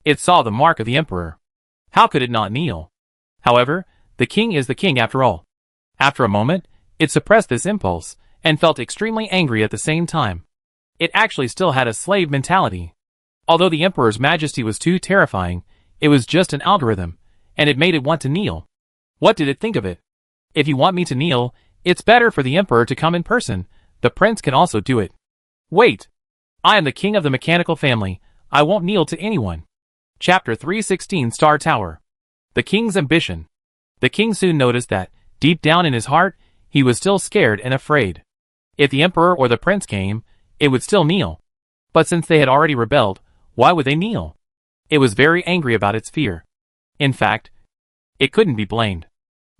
it saw the mark of the Emperor. How could it not kneel? However, the king is the king after all. After a moment, it suppressed this impulse and felt extremely angry at the same time. It actually still had a slave mentality. Although the Emperor's majesty was too terrifying, it was just an algorithm, and it made it want to kneel. What did it think of it? If you want me to kneel, it's better for the Emperor to come in person. The prince can also do it. Wait! I am the king of the mechanical family. I won't kneel to anyone. Chapter 316 Star Tower. The king's ambition. The king soon noticed that, deep down in his heart, he was still scared and afraid. If the emperor or the prince came, it would still kneel. But since they had already rebelled, why would they kneel? It was very angry about its fear. In fact, it couldn't be blamed.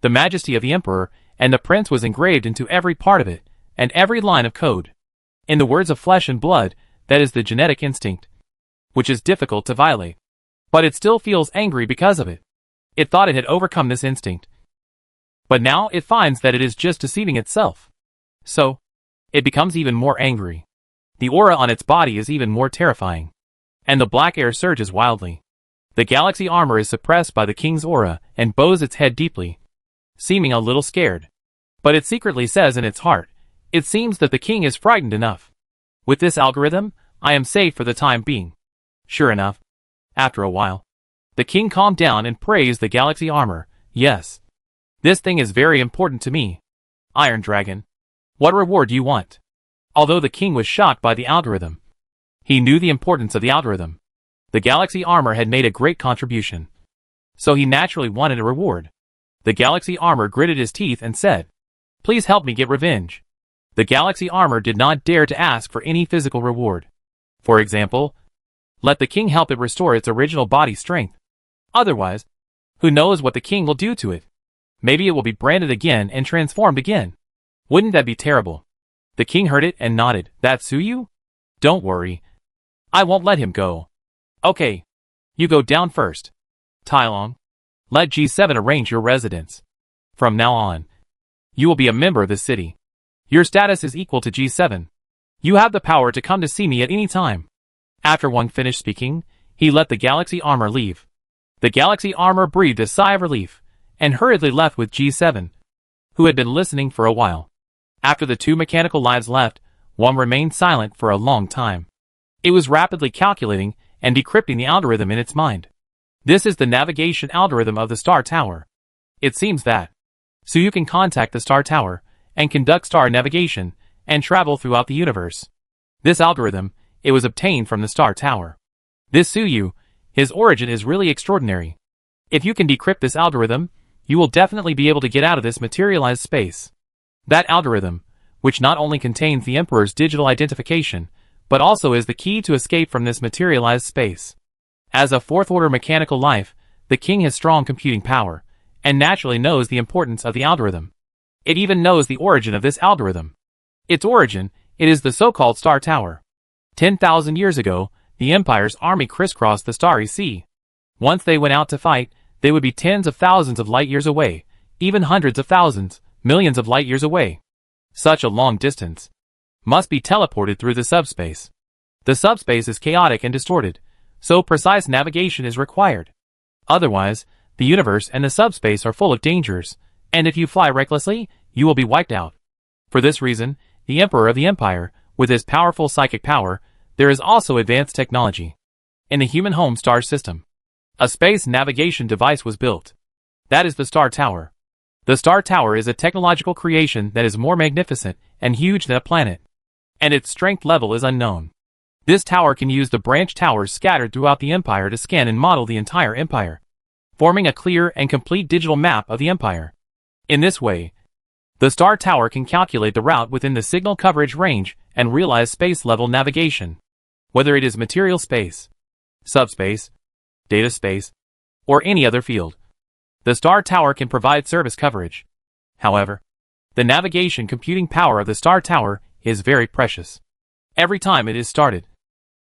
The majesty of the emperor and the prince was engraved into every part of it, and every line of code. In the words of flesh and blood, that is the genetic instinct, which is difficult to violate. But it still feels angry because of it. It thought it had overcome this instinct. But now it finds that it is just deceiving itself. So, it becomes even more angry. The aura on its body is even more terrifying. And the black air surges wildly. The Galaxy Armor is suppressed by the king's aura and bows its head deeply, seeming a little scared. But it secretly says in its heart, it seems that the king is frightened enough. With this algorithm, I am safe for the time being. Sure enough, after a while, the king calmed down and praised the Galaxy Armor. Yes. This thing is very important to me. Iron Dragon. What reward do you want? Although the king was shocked by the algorithm, he knew the importance of the algorithm. The Galaxy Armor had made a great contribution. So he naturally wanted a reward. The Galaxy Armor gritted his teeth and said, "Please help me get revenge." The Galaxy Armor did not dare to ask for any physical reward. For example, let the king help it restore its original body strength. Otherwise, who knows what the king will do to it? Maybe it will be branded again and transformed again. Wouldn't that be terrible? The king heard it and nodded. That's Suyu? Don't worry. I won't let him go. Okay. You go down first. Tailong, let G7 arrange your residence. From now on, you will be a member of the city. Your status is equal to G7. You have the power to come to see me at any time. After Wang finished speaking, he let the Galaxy Armor leave. The Galaxy Armor breathed a sigh of relief, and hurriedly left with G7, who had been listening for a while. After the two mechanical lives left, Wang remained silent for a long time. It was rapidly calculating and decrypting the algorithm in its mind. This is the navigation algorithm of the Star Tower. It seems that Suyu can contact the Star Tower and conduct star navigation and travel throughout the universe. This algorithm, it was obtained from the Star Tower. This Suyu, his origin is really extraordinary. If you can decrypt this algorithm, you will definitely be able to get out of this materialized space. That algorithm, which not only contains the Emperor's digital identification, but also is the key to escape from this materialized space. As a fourth-order mechanical life, the king has strong computing power, and naturally knows the importance of the algorithm. It even knows the origin of this algorithm. Its origin, it is the so-called Star Tower. 10,000 years ago, the Empire's army crisscrossed the Starry Sea. Once they went out to fight, they would be tens of thousands of light years away, even hundreds of thousands, millions of light years away. Such a long distance must be teleported through the subspace. The subspace is chaotic and distorted, so precise navigation is required. Otherwise, the universe and the subspace are full of dangers, and if you fly recklessly, you will be wiped out. For this reason, the Emperor of the Empire, with his powerful psychic power, there is also advanced technology. In the human home star system, a space navigation device was built. That is the Star Tower. The Star Tower is a technological creation that is more magnificent and huge than a planet, and its strength level is unknown. This tower can use the branch towers scattered throughout the Empire to scan and model the entire Empire, forming a clear and complete digital map of the Empire. In this way, The Star Tower can calculate the route within the signal coverage range and realize space-level navigation. Whether it is material space, subspace, data space, or any other field, the Star Tower can provide service coverage. However, the navigation computing power of the Star Tower is very precious. Every time it is started,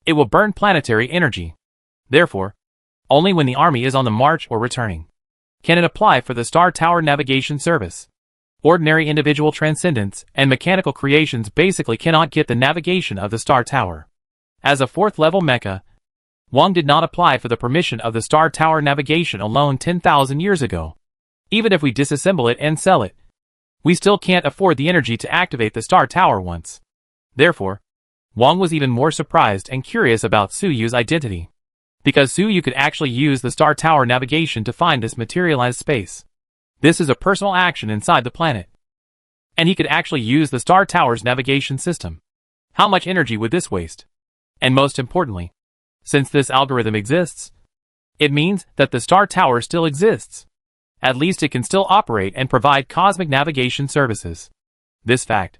it will burn planetary energy. Therefore, only when the army is on the march or returning can it apply for the Star Tower navigation service. Ordinary individual transcendents and mechanical creations basically cannot get the navigation of the Star Tower. As a fourth-level mecha, Wang did not apply for the permission of the Star Tower navigation alone 10,000 years ago. Even if we disassemble it and sell it, we still can't afford the energy to activate the Star Tower once. Therefore, Wang was even more surprised and curious about Suyu's identity. Because Suyu could actually use the Star Tower navigation to find this materialized space. This is a personal action inside the planet. And he could actually use the Star Tower's navigation system. How much energy would this waste? And most importantly, since this algorithm exists, it means that the Star Tower still exists. At least it can still operate and provide cosmic navigation services. This fact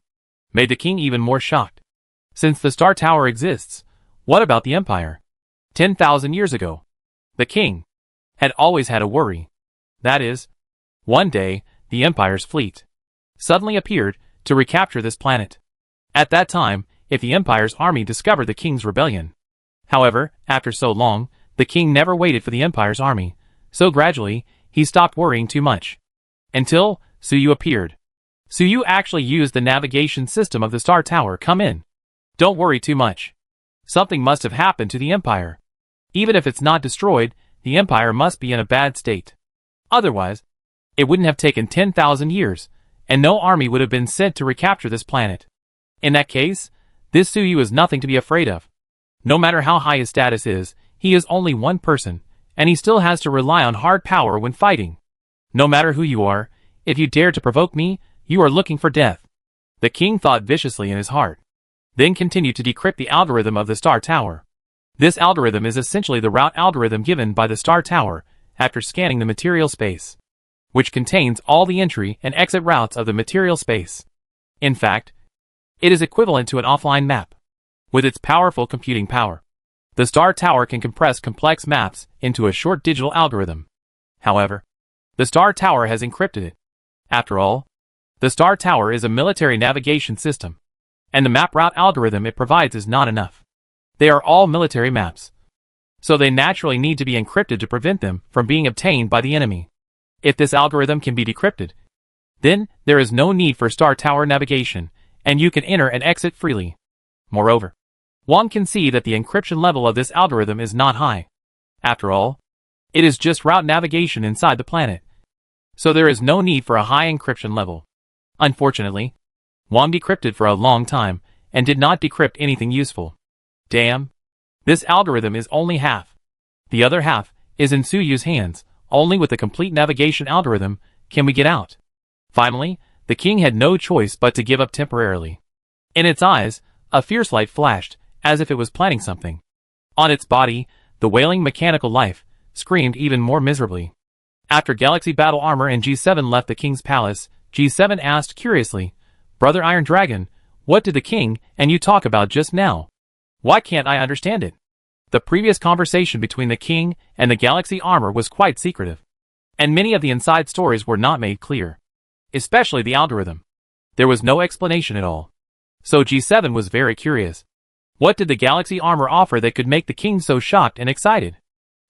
made the king even more shocked. Since the Star Tower exists, what about the Empire? 10,000 years ago, the king had always had a worry. That is, one day, the Empire's fleet suddenly appeared to recapture this planet. At that time, if the Empire's army discovered the king's rebellion. However, after so long, the king never waited for the Empire's army, so gradually, he stopped worrying too much. Until Suyu appeared. Suyu actually used the navigation system of the Star Tower. Come in. Don't worry too much. Something must have happened to the Empire. Even if it's not destroyed, the Empire must be in a bad state. Otherwise, it wouldn't have taken 10,000 years, and no army would have been sent to recapture this planet. In that case, this Suyu is nothing to be afraid of. No matter how high his status is, he is only one person, and he still has to rely on hard power when fighting. No matter who you are, if you dare to provoke me, you are looking for death. The king thought viciously in his heart. Then continued to decrypt the algorithm of the Star Tower. This algorithm is essentially the route algorithm given by the Star Tower after scanning the material space, which contains all the entry and exit routes of the material space. In fact, it is equivalent to an offline map. With its powerful computing power, the Star Tower can compress complex maps into a short digital algorithm. However, the Star Tower has encrypted it. After all, the Star Tower is a military navigation system, and the map route algorithm it provides is not enough. They are all military maps, so they naturally need to be encrypted to prevent them from being obtained by the enemy. If this algorithm can be decrypted, then there is no need for Star Tower navigation, and you can enter and exit freely. Moreover, one can see that the encryption level of this algorithm is not high. After all, it is just route navigation inside the planet, so there is no need for a high encryption level. Unfortunately, Wang decrypted for a long time and did not decrypt anything useful. Damn. This algorithm is only half. The other half is in Suyu's hands. Only with the complete navigation algorithm can we get out. Finally, the king had no choice but to give up temporarily. In its eyes, a fierce light flashed, as if it was planning something. On its body, the wailing mechanical life screamed even more miserably. After Galaxy Battle Armor and G7 left the king's palace, G7 asked curiously, "Brother Iron Dragon, what did the king and you talk about just now? Why can't I understand it?" The previous conversation between the king and the Galaxy Armor was quite secretive, and many of the inside stories were not made clear. Especially the algorithm. There was no explanation at all. So G7 was very curious. What did the Galaxy Armor offer that could make the king so shocked and excited?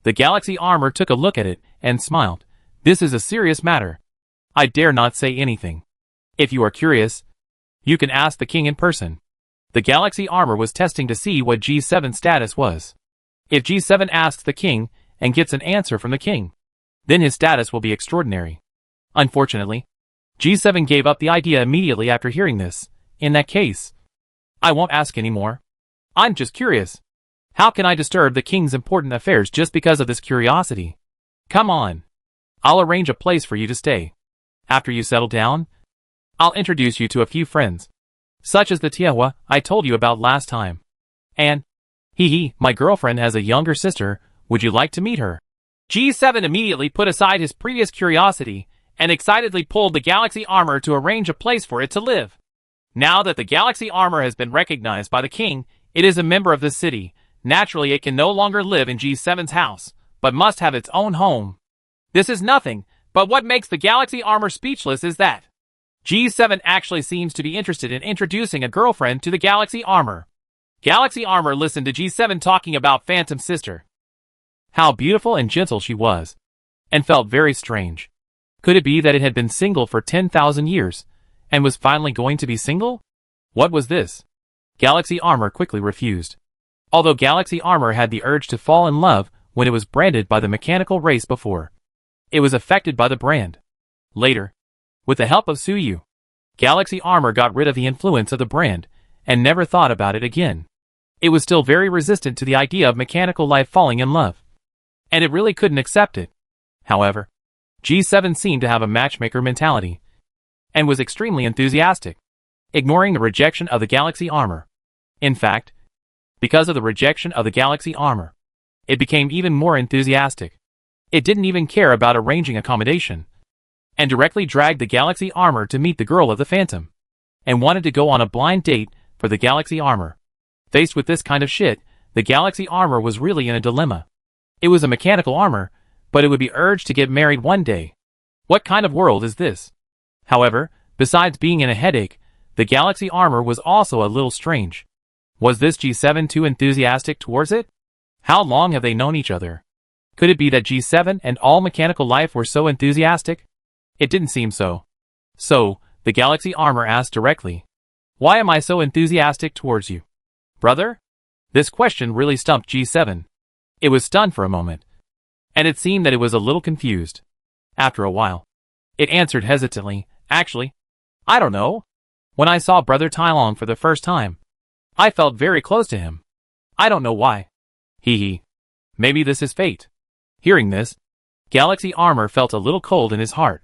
The Galaxy Armor took a look at it and smiled. "This is a serious matter. I dare not say anything. If you are curious, you can ask the king in person." The Galaxy Armor was testing to see what G7's status was. If G7 asks the king and gets an answer from the king, then his status will be extraordinary. Unfortunately, G7 gave up the idea immediately after hearing this. In that case, I won't ask anymore. I'm just curious. How can I disturb the king's important affairs just because of this curiosity? Come on. I'll arrange a place for you to stay. After you settle down, I'll introduce you to a few friends, such as the Tiahua I told you about last time. And, my girlfriend has a younger sister, would you like to meet her? G7 immediately put aside his previous curiosity and excitedly pulled the galaxy armor to arrange a place for it to live. Now that the galaxy armor has been recognized by the king, it is a member of the city. Naturally, it can no longer live in G7's house, but must have its own home. This is nothing, but what makes the galaxy armor speechless is that G7 actually seems to be interested in introducing a girlfriend to the galaxy armor. Galaxy armor listened to G7 talking about Phantom's sister. How beautiful and gentle she was, and felt very strange. Could it be that it had been single for 10,000 years, and was finally going to be single? What was this? Galaxy armor quickly refused. Although Galaxy armor had the urge to fall in love when it was branded by the mechanical race before, it was affected by the brand. Later, with the help of Suyu, Galaxy armor got rid of the influence of the brand, and never thought about it again. It was still very resistant to the idea of mechanical life falling in love, and it really couldn't accept it. However, G7 seemed to have a matchmaker mentality, and was extremely enthusiastic, ignoring the rejection of the galaxy armor. In fact, because of the rejection of the galaxy armor, it became even more enthusiastic. It didn't even care about arranging accommodation, and directly dragged the galaxy armor to meet the girl of the Phantom, and wanted to go on a blind date for the galaxy armor. Faced with this kind of shit, the galaxy armor was really in a dilemma. It was a mechanical armor, but it would be urged to get married one day. What kind of world is this? However, besides being in a headache, the galaxy armor was also a little strange. Was this G7 too enthusiastic towards it? How long have they known each other? Could it be that G7 and all mechanical life were so enthusiastic? It didn't seem so. So, the galaxy armor asked directly, "Why am I so enthusiastic towards you, brother?" This question really stumped G7. It was stunned for a moment, and it seemed that it was a little confused. After a while, it answered hesitantly, "Actually, I don't know. When I saw Brother Tai for the first time, I felt very close to him. I don't know why. Hee. Maybe this is fate." Hearing this, Galaxy Armor felt a little cold in his heart,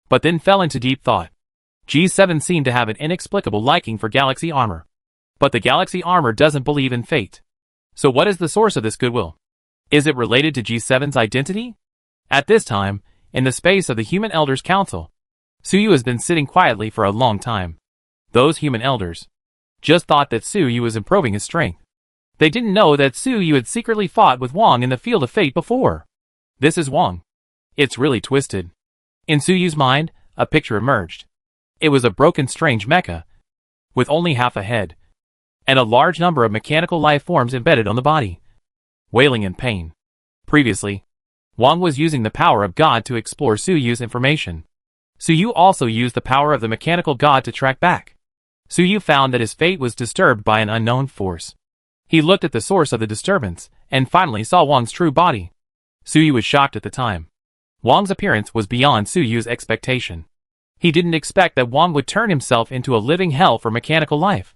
but then fell into deep thought. G7 seemed to have an inexplicable liking for Galaxy Armor, but the Galaxy Armor doesn't believe in fate. So what is the source of this goodwill? Is it related to G7's identity? At this time, in the space of the Human Elders Council, Suyu has been sitting quietly for a long time. Those human elders just thought that Suyu was improving his strength. They didn't know that Suyu had secretly fought with Wang in the Field of Fate before. This is Wang. It's really twisted. In Suyu's mind, a picture emerged. It was a broken strange mecha, with only half a head, and a large number of mechanical life forms embedded on the body, wailing in pain. Previously, Wang was using the power of God to explore Suyu's information. Suyu also used the power of the mechanical god to track back. Suyu found that his fate was disturbed by an unknown force. He looked at the source of the disturbance, and finally saw Wang's true body. Suyu was shocked at the time. Wang's appearance was beyond Suyu's expectation. He didn't expect that Wang would turn himself into a living hell for mechanical life.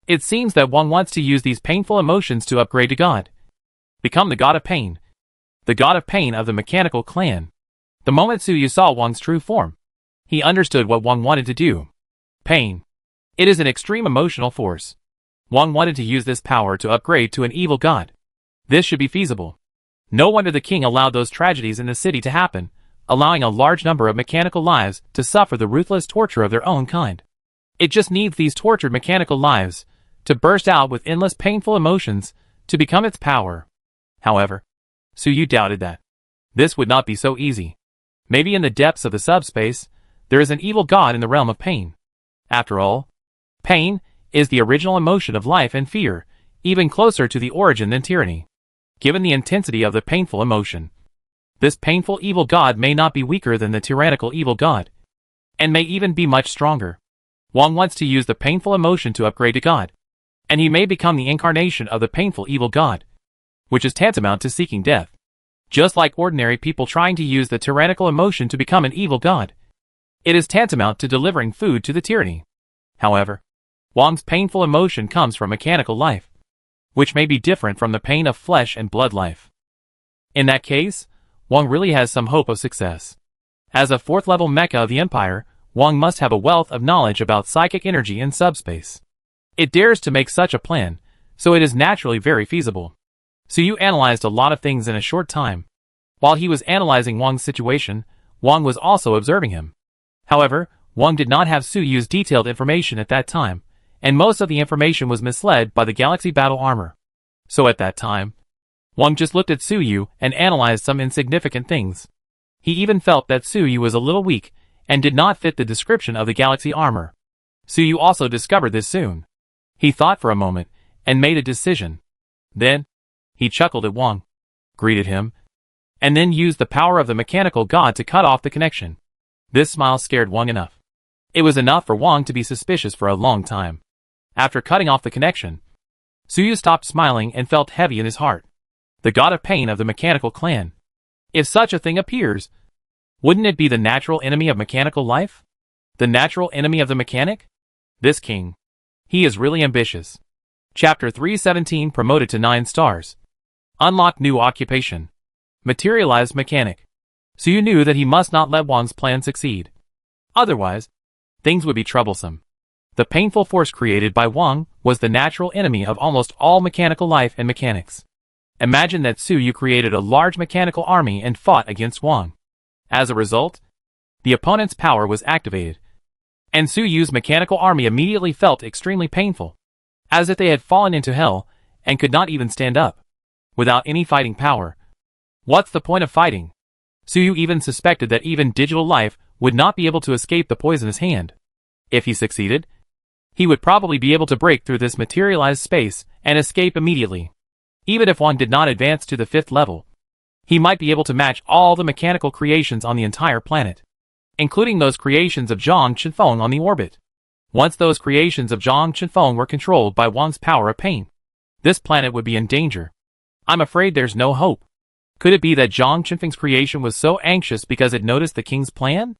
It seems that Wang wants to use these painful emotions to upgrade to God. Become the god of pain. The god of pain of the mechanical clan. The moment Suyu saw Wang's true form, he understood what Wang wanted to do. Pain. It is an extreme emotional force. Wang wanted to use this power to upgrade to an evil god. This should be feasible. No wonder the king allowed those tragedies in the city to happen, allowing a large number of mechanical lives to suffer the ruthless torture of their own kind. It just needs these tortured mechanical lives to burst out with endless painful emotions to become its power. However, Suyu doubted that this would not be so easy. Maybe in the depths of the subspace, there is an evil god in the realm of pain. After all, pain is the original emotion of life and fear, even closer to the origin than tyranny. Given the intensity of the painful emotion, this painful evil god may not be weaker than the tyrannical evil god, and may even be much stronger. Wang wants to use the painful emotion to upgrade to God, and he may become the incarnation of the painful evil god, which is tantamount to seeking death. Just like ordinary people trying to use the tyrannical emotion to become an evil god, it is tantamount to delivering food to the tyranny. However, Wang's painful emotion comes from mechanical life, which may be different from the pain of flesh and blood life. In that case, Wang really has some hope of success. As a fourth-level mecha of the Empire, Wang must have a wealth of knowledge about psychic energy in subspace. It dares to make such a plan, so it is naturally very feasible. Suyu analyzed a lot of things in a short time. While he was analyzing Wang's situation, Wang was also observing him. However, Wang did not have Su Yu's detailed information at that time, and most of the information was misled by the Galaxy Battle Armor. So at that time, Wang just looked at Su Yu and analyzed some insignificant things. He even felt that Su Yu was a little weak and did not fit the description of the Galaxy Armor. Su Yu also discovered this soon. He thought for a moment and made a decision. Then, he chuckled at Wang, greeted him, and then used the power of the mechanical god to cut off the connection. This smile scared Wang enough. It was enough for Wang to be suspicious for a long time. After cutting off the connection, Su Yu stopped smiling and felt heavy in his heart. The god of pain of the mechanical clan. If such a thing appears, wouldn't it be the natural enemy of mechanical life? The natural enemy of the mechanic? This king. He is really ambitious. Chapter 317 promoted to 9 stars. Unlock new occupation. Materialized mechanic. Su Yu knew that he must not let Wang's plan succeed. Otherwise, things would be troublesome. The painful force created by Wang was the natural enemy of almost all mechanical life and mechanics. Imagine that Su Yu created a large mechanical army and fought against Wang. As a result, the opponent's power was activated, and Su Yu's mechanical army immediately felt extremely painful, as if they had fallen into hell and could not even stand up. Without any fighting power, what's the point of fighting? Su Yu even suspected that even digital life would not be able to escape the poisonous hand. If he succeeded, he would probably be able to break through this materialized space and escape immediately. Even if Wang did not advance to the 5th level, he might be able to match all the mechanical creations on the entire planet, including those creations of Zhang Chenfeng on the orbit. Once those creations of Zhang Chenfeng were controlled by Wang's power of pain, this planet would be in danger. I'm afraid there's no hope. Could it be that Zhang Chenfeng's creation was so anxious because it noticed the king's plan?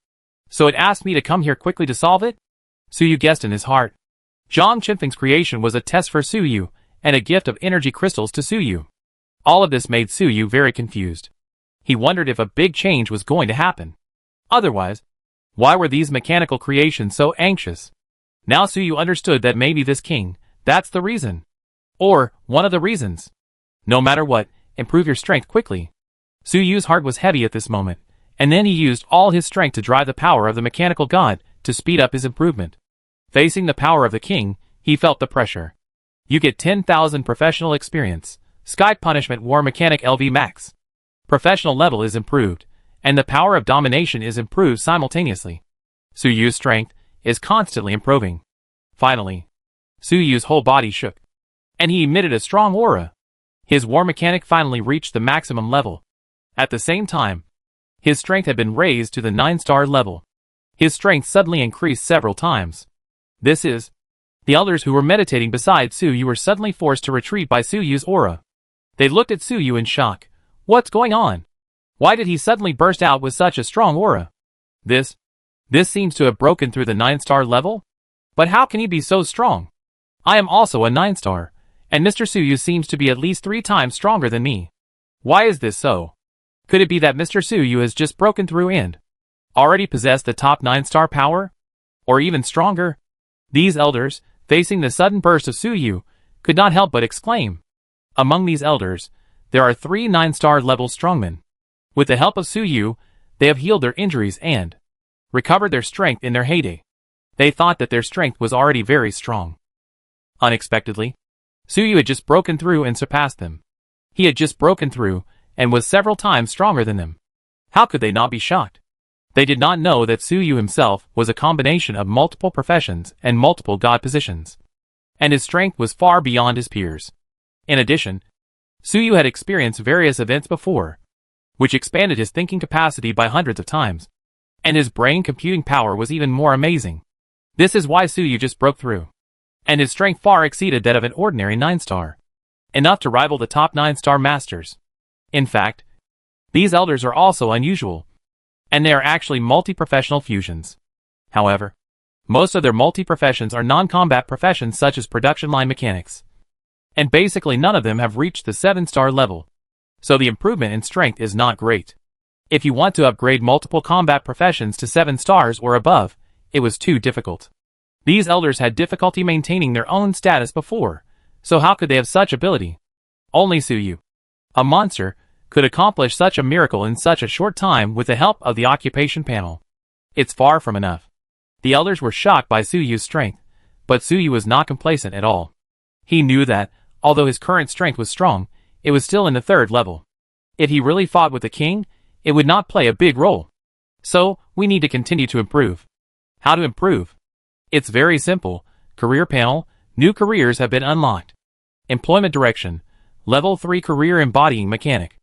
So it asked me to come here quickly to solve it? Su Yu guessed in his heart. Zhang Chenfeng's creation was a test for Su Yu, and a gift of energy crystals to Su Yu. All of this made Su Yu very confused. He wondered if a big change was going to happen. Otherwise, why were these mechanical creations so anxious? Now Su Yu understood that maybe this king, that's the reason. Or, one of the reasons. No matter what, improve your strength quickly. Su Yu's heart was heavy at this moment, and then he used all his strength to drive the power of the mechanical god to speed up his improvement. Facing the power of the king, he felt the pressure. You get 10,000 professional experience. Sky Punishment War Mechanic LV Max. Professional level is improved, and the power of domination is improved simultaneously. Su Yu's strength is constantly improving. Finally, Su Yu's whole body shook, and he emitted a strong aura. His war mechanic finally reached the maximum level. At the same time, his strength had been raised to the 9-star level. His strength suddenly increased several times. The elders who were meditating beside Su Yu were suddenly forced to retreat by Su Yu's aura. They looked at Su Yu in shock. What's going on? Why did he suddenly burst out with such a strong aura? This seems to have broken through the 9-star level? But how can he be so strong? I am also a 9-star, and Mr. Su Yu seems to be at least 3 times stronger than me. Why is this so? Could it be that Mr. Su Yu has just broken through and already possessed the top 9-star power? Or even stronger? These elders, facing the sudden burst of Su Yu, could not help but exclaim. Among these elders, there are 3 9-star level strongmen. With the help of Su Yu, they have healed their injuries and recovered their strength in their heyday. They thought that their strength was already very strong. Unexpectedly, Su Yu had just broken through and surpassed them. He had just broken through and was several times stronger than them. How could they not be shocked? They did not know that Su Yu himself was a combination of multiple professions and multiple god positions, and his strength was far beyond his peers. In addition, Su Yu had experienced various events before, which expanded his thinking capacity by hundreds of times, and his brain computing power was even more amazing. This is why Su Yu just broke through, and his strength far exceeded that of an ordinary 9-star, enough to rival the top 9-star masters. In fact, these elders are also unusual, and they are actually multi-professional fusions. However, most of their multi-professions are non-combat professions such as production line mechanics, and basically none of them have reached the 7-star level, so the improvement in strength is not great. If you want to upgrade multiple combat professions to 7 stars or above, it was too difficult. These elders had difficulty maintaining their own status before, so how could they have such ability? Only Su Yu, a monster, could accomplish such a miracle in such a short time with the help of the occupation panel. It's far from enough. The elders were shocked by Suyu's strength, but Suyu was not complacent at all. He knew that, although his current strength was strong, it was still in the 3rd level. If he really fought with the king, it would not play a big role. So, we need to continue to improve. How to improve? It's very simple. Career panel, new careers have been unlocked. Employment direction, level 3 career embodying mechanic.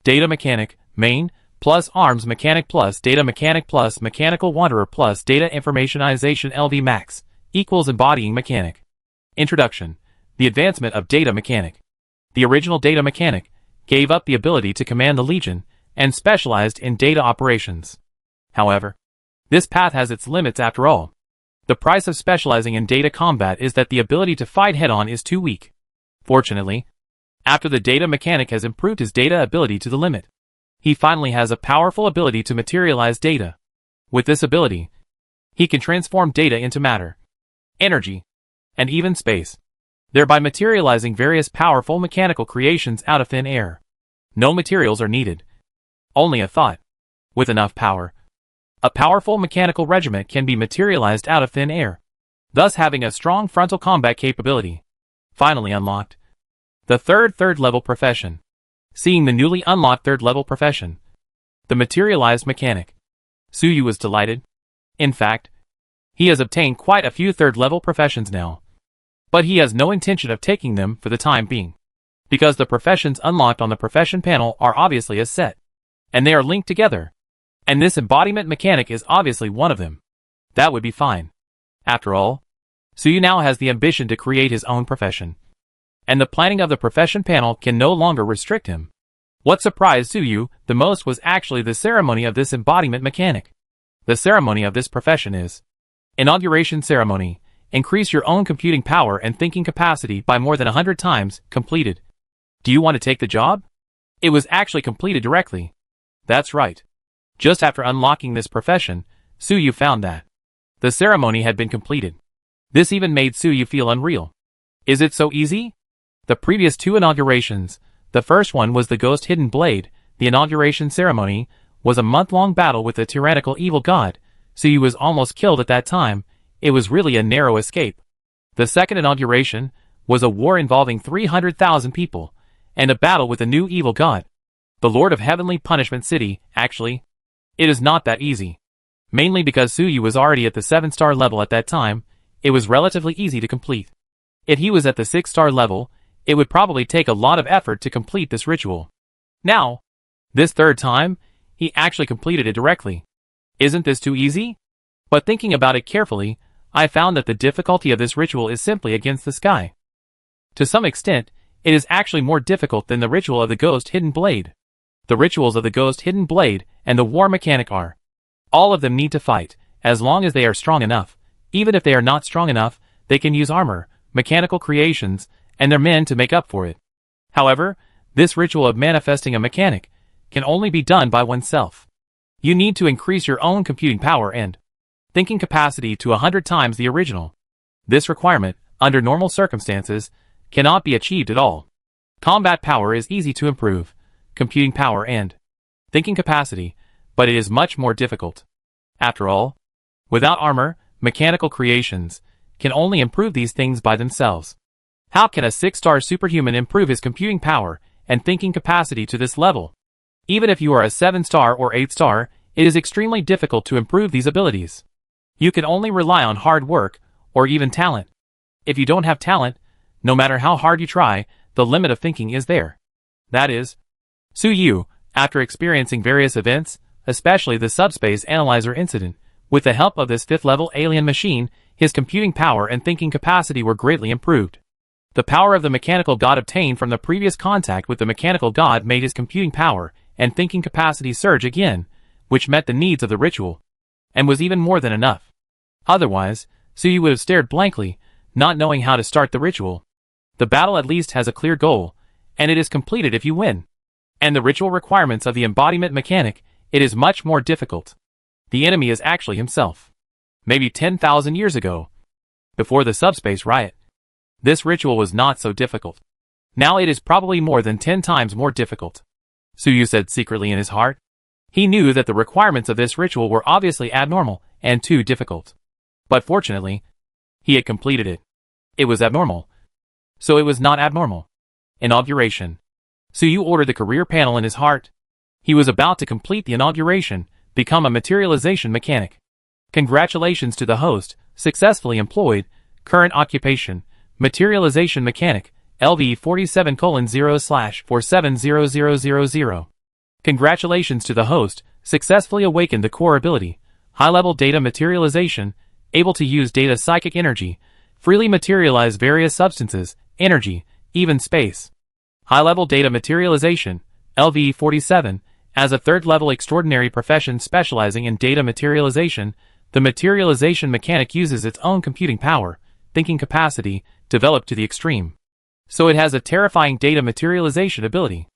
Data mechanic, main, plus arms mechanic plus data mechanic plus mechanical wanderer plus data informationization LV max, equals embodying mechanic. Introduction, the advancement of data mechanic. The original data mechanic gave up the ability to command the legion and specialized in data operations. However, this path has its limits after all. The price of specializing in data combat is that the ability to fight head-on is too weak. Fortunately, after the data mechanic has improved his data ability to the limit, he finally has a powerful ability to materialize data. With this ability, he can transform data into matter, energy, and even space, thereby materializing various powerful mechanical creations out of thin air. No materials are needed. Only a thought. With enough power, a powerful mechanical regiment can be materialized out of thin air, thus having a strong frontal combat capability. Finally unlocked. The third level profession. Seeing the newly unlocked 3rd level profession, the materialized mechanic, Suyu was delighted. In fact, he has obtained quite a few 3rd level professions now. But he has no intention of taking them for the time being, because the professions unlocked on the profession panel are obviously a set, and they are linked together. And this embodiment mechanic is obviously one of them. That would be fine. After all, Suyu now has the ambition to create his own profession, and the planning of the profession panel can no longer restrict him. What surprised Suyu the most was actually the ceremony of this embodiment mechanic. The ceremony of this profession is Inauguration Ceremony. Increase your own computing power and thinking capacity by more than 100 times, completed. Do you want to take the job? It was actually completed directly. That's right. Just after unlocking this profession, Suyu found that the ceremony had been completed. This even made Suyu feel unreal. Is it so easy? The previous 2 inaugurations, the first one was the Ghost Hidden Blade. The inauguration ceremony was a month-long battle with the tyrannical evil god. Suyu was almost killed at that time. It was really a narrow escape. The second inauguration was a war involving 300,000 people, and a battle with a new evil god, the Lord of Heavenly Punishment City. Actually, it is not that easy. Mainly because Suyu was already at the 7-star level at that time, it was relatively easy to complete. If he was at the 6-star level, it would probably take a lot of effort to complete this ritual. Now, this 3rd time, he actually completed it directly. Isn't this too easy? But thinking about it carefully, I found that the difficulty of this ritual is simply against the sky. To some extent, it is actually more difficult than the ritual of the Ghost Hidden Blade. The rituals of the Ghost Hidden Blade and the war mechanic are. All of them need to fight, as long as they are strong enough. Even if they are not strong enough, they can use armor, mechanical creations, and their men to make up for it. However, this ritual of manifesting a mechanic can only be done by oneself. You need to increase your own computing power and thinking capacity to 100 times the original. This requirement, under normal circumstances, cannot be achieved at all. Combat power is easy to improve, computing power and thinking capacity, but it is much more difficult. After all, without armor, mechanical creations can only improve these things by themselves. How can a 6-star superhuman improve his computing power and thinking capacity to this level? Even if you are a 7-star or 8-star, it is extremely difficult to improve these abilities. You can only rely on hard work, or even talent. If you don't have talent, no matter how hard you try, the limit of thinking is there. That is, Suyu, after experiencing various events, especially the subspace analyzer incident, with the help of this 5th-level alien machine, his computing power and thinking capacity were greatly improved. The power of the mechanical god obtained from the previous contact with the mechanical god made his computing power and thinking capacity surge again, which met the needs of the ritual, and was even more than enough. Otherwise, Suyu would have stared blankly, not knowing how to start the ritual. The battle at least has a clear goal, and it is completed if you win. And the ritual requirements of the embodiment mechanic, it is much more difficult. The enemy is actually himself. Maybe 10,000 years ago, before the subspace riot, this ritual was not so difficult. Now it is probably more than 10 times more difficult. Suyu said secretly in his heart. He knew that the requirements of this ritual were obviously abnormal and too difficult. But fortunately, he had completed it. It was abnormal. So it was not abnormal. Inauguration. Suyu ordered the career panel in his heart. He was about to complete the inauguration, become a materialization mechanic. Congratulations to the host, successfully employed, current occupation, materialization mechanic, LV 47:0/47000. Congratulations to the host, successfully awakened the core ability, high-level data materialization, able to use data psychic energy, freely materialize various substances, energy, even space. High-level data materialization, LV 47, as a third-level extraordinary profession specializing in data materialization, the materialization mechanic uses its own computing power, thinking capacity, developed to the extreme. So it has a terrifying data materialization ability.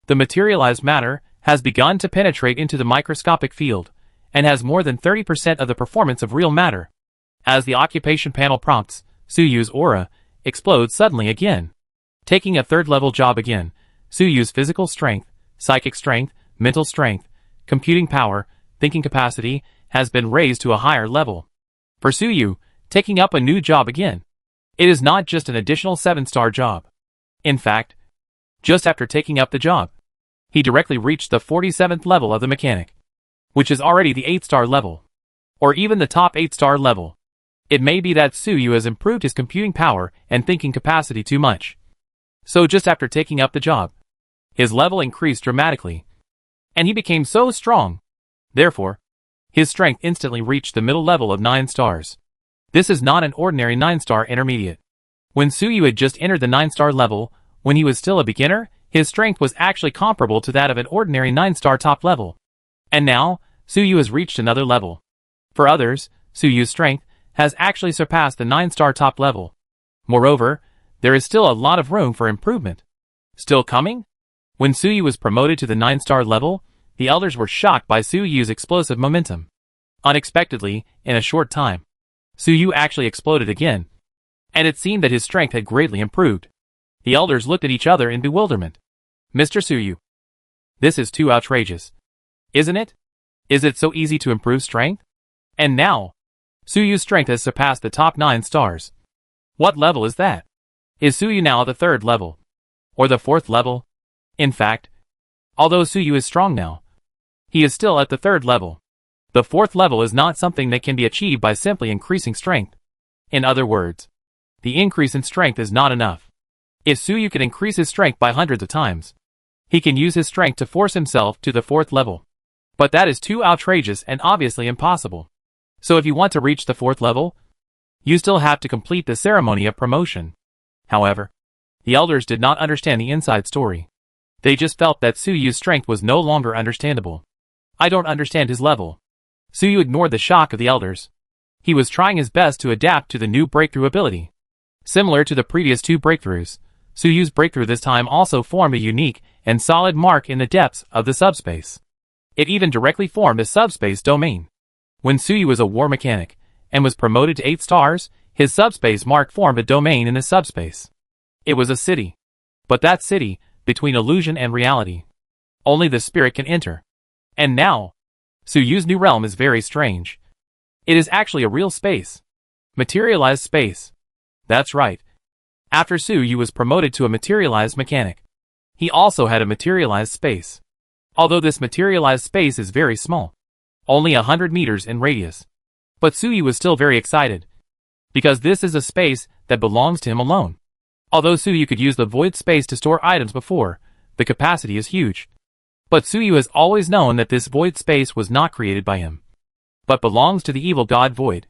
The materialized matter has begun to penetrate into the microscopic field, and has more than 30% of the performance of real matter. As the occupation panel prompts, Suyu's aura explodes suddenly again. Taking a third-level job again, Suyu's physical strength, psychic strength, mental strength, computing power, thinking capacity, has been raised to a higher level. For Suyu, taking up a new job again, it is not just an additional 7-star job. In fact, just after taking up the job, he directly reached the 47th level of the mechanic, which is already the 8-star level, or even the top 8-star level. It may be that Suyu has improved his computing power and thinking capacity too much. So just after taking up the job, his level increased dramatically, and he became so strong. Therefore, his strength instantly reached the middle level of 9 stars. This is not an ordinary 9-star intermediate. When Suyu had just entered the 9-star level, when he was still a beginner, his strength was actually comparable to that of an ordinary 9-star top level. And now, Suyu has reached another level. For others, Suyu's strength has actually surpassed the 9-star top level. Moreover, there is still a lot of room for improvement. Still coming? When Suyu was promoted to the 9-star level, the elders were shocked by Suyu's explosive momentum. Unexpectedly, in a short time, Suyu actually exploded again, and it seemed that his strength had greatly improved. The elders looked at each other in bewilderment. Mr. Suyu, this is too outrageous. Isn't it? Is it so easy to improve strength? And now, Suyu's strength has surpassed the top 9 stars. What level is that? Is Suyu now at the 3rd level? Or the 4th level? In fact, although Suyu is strong now, he is still at the 3rd level. The 4th level is not something that can be achieved by simply increasing strength. In other words, the increase in strength is not enough. If Suyu can increase his strength by hundreds of times, he can use his strength to force himself to the 4th level. But that is too outrageous and obviously impossible. So if you want to reach the 4th level, you still have to complete the ceremony of promotion. However, the elders did not understand the inside story. They just felt that Suyu's strength was no longer understandable. I don't understand his level. Suyu ignored the shock of the elders. He was trying his best to adapt to the new breakthrough ability. Similar to the previous 2 breakthroughs, Suyu's breakthrough this time also formed a unique and solid mark in the depths of the subspace. It even directly formed a subspace domain. When Suyu was a war mechanic and was promoted to 8 stars, his subspace mark formed a domain in the subspace. It was a city. But that city, between illusion and reality, only the spirit can enter. And now, Suyu's new realm is very strange. It is actually a real space. Materialized space. That's right. After Suyu was promoted to a materialized mechanic, he also had a materialized space. Although this materialized space is very small, only 100 meters in radius. But Suyu was still very excited, because this is a space that belongs to him alone. Although Suyu could use the void space to store items before, the capacity is huge. But Suyu has always known that this void space was not created by him, but belongs to the evil god Void.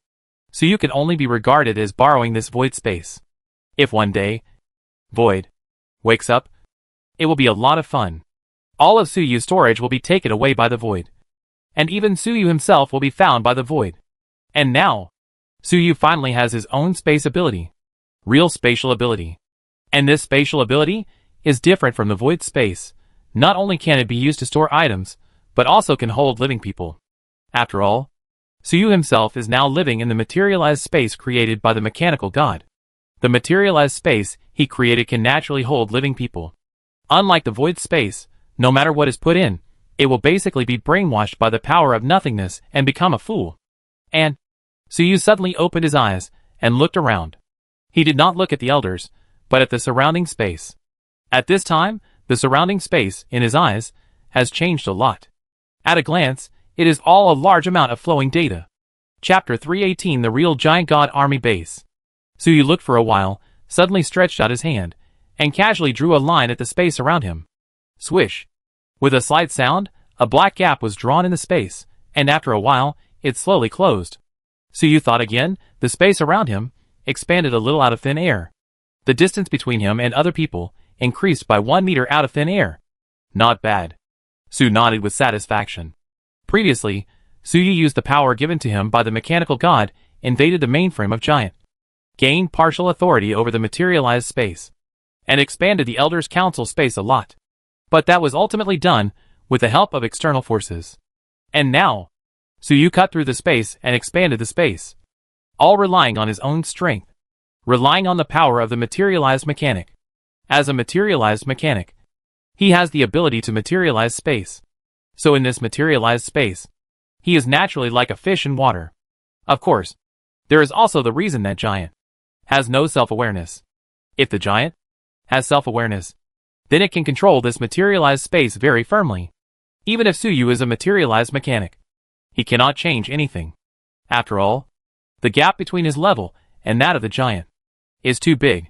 Suyu can only be regarded as borrowing this void space. If one day, Void wakes up, it will be a lot of fun. All of Suyu's storage will be taken away by the Void, and even Suyu himself will be found by the Void. And now, Suyu finally has his own space ability, real spatial ability. And this spatial ability is different from the void space. Not only can it be used to store items, but also can hold living people. After all, Suyu himself is now living in the materialized space created by the mechanical god. The materialized space he created can naturally hold living people. Unlike the void space, No matter what is put in, it will basically be brainwashed by the power of nothingness and become a fool. And Suyu suddenly opened his eyes and looked around. He did not look at the elders, but at the surrounding space. At this time, the surrounding space, in his eyes, has changed a lot. At a glance, it is all a large amount of flowing data. Chapter 318, The Real Giant God Army Base. Suyu looked for a while, suddenly stretched out his hand, and casually drew a line at the space around him. Swish! With a slight sound, a black gap was drawn in the space, and after a while, it slowly closed. Suyu thought again. The space around him expanded a little out of thin air. The distance between him and other people increased by 1 meter out of thin air. Not bad. Suyu nodded with satisfaction. Previously, Suyu used the power given to him by the mechanical god, invaded the mainframe of Giant, gained partial authority over the materialized space, and expanded the Elders' Council space a lot. But that was ultimately done with the help of external forces. And now, Suyu cut through the space and expanded the space, all relying on his own strength, relying on the power of the materialized mechanic. As a materialized mechanic, he has the ability to materialize space. So in this materialized space, he is naturally like a fish in water. Of course, there is also the reason that Giant has no self-awareness. If the Giant has self-awareness, then it can control this materialized space very firmly. Even if Suyu is a materialized mechanic, he cannot change anything. After all, the gap between his level and that of the Giant is too big.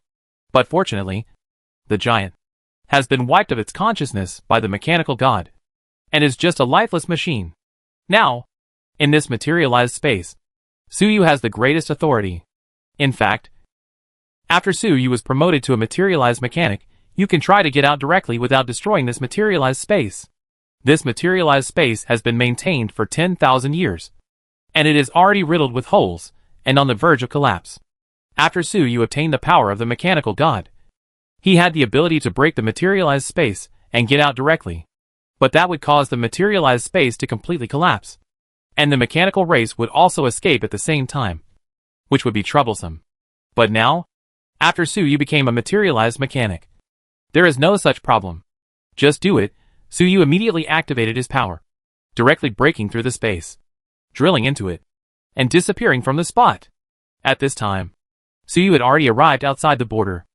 But fortunately, the Giant has been wiped of its consciousness by the mechanical god, and is just a lifeless machine. Now, in this materialized space, Suyu has the greatest authority. In fact, after Suyu was promoted to a materialized mechanic, you can try to get out directly without destroying this materialized space. This materialized space has been maintained for 10,000 years, and it is already riddled with holes, and on the verge of collapse. After Suyu obtained the power of the mechanical god, he had the ability to break the materialized space and get out directly. But that would cause the materialized space to completely collapse, and the mechanical race would also escape at the same time, which would be troublesome. But now, after Suyu became a materialized mechanic, there is no such problem. Just do it. Suyu immediately activated his power, directly breaking through the space, drilling into it, and disappearing from the spot. At this time, Suyu had already arrived outside the border.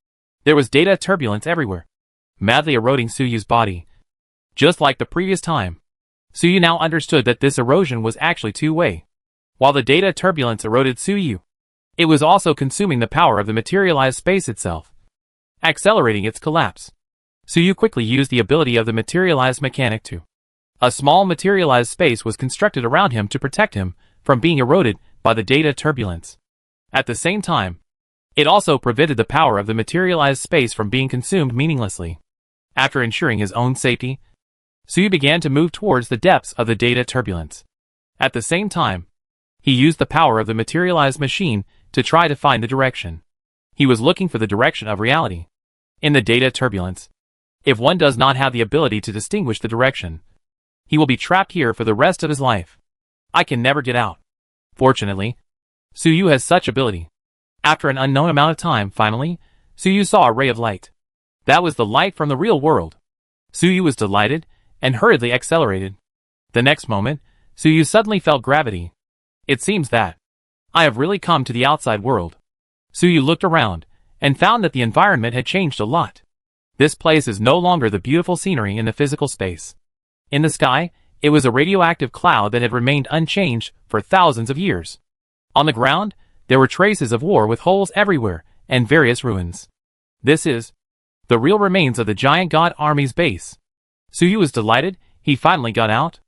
There was data turbulence everywhere, madly eroding Suyu's body. Just like the previous time, Suyu now understood that this erosion was actually two-way. While the data turbulence eroded Suyu, it was also consuming the power of the materialized space itself, accelerating its collapse. Suyu quickly used the ability of the materialized mechanic to. A small materialized space was constructed around him to protect him from being eroded by the data turbulence. At the same time, it also prevented the power of the materialized space from being consumed meaninglessly. After ensuring his own safety, Suyu began to move towards the depths of the data turbulence. At the same time, he used the power of the materialized machine to try to find the direction. He was looking for the direction of reality. In the data turbulence, if one does not have the ability to distinguish the direction, he will be trapped here for the rest of his life. I can never get out. Fortunately, Suyu has such ability. After an unknown amount of time, finally, Suyu saw a ray of light. That was the light from the real world. Suyu was delighted and hurriedly accelerated. The next moment, Suyu suddenly felt gravity. It seems that I have really come to the outside world. Suyu looked around and found that the environment had changed a lot. This place is no longer the beautiful scenery in the physical space. In the sky, it was a radioactive cloud that had remained unchanged for thousands of years. On the ground, there were traces of war with holes everywhere and various ruins. This is the real remains of the giant god army's base. Suyu was delighted. He finally got out.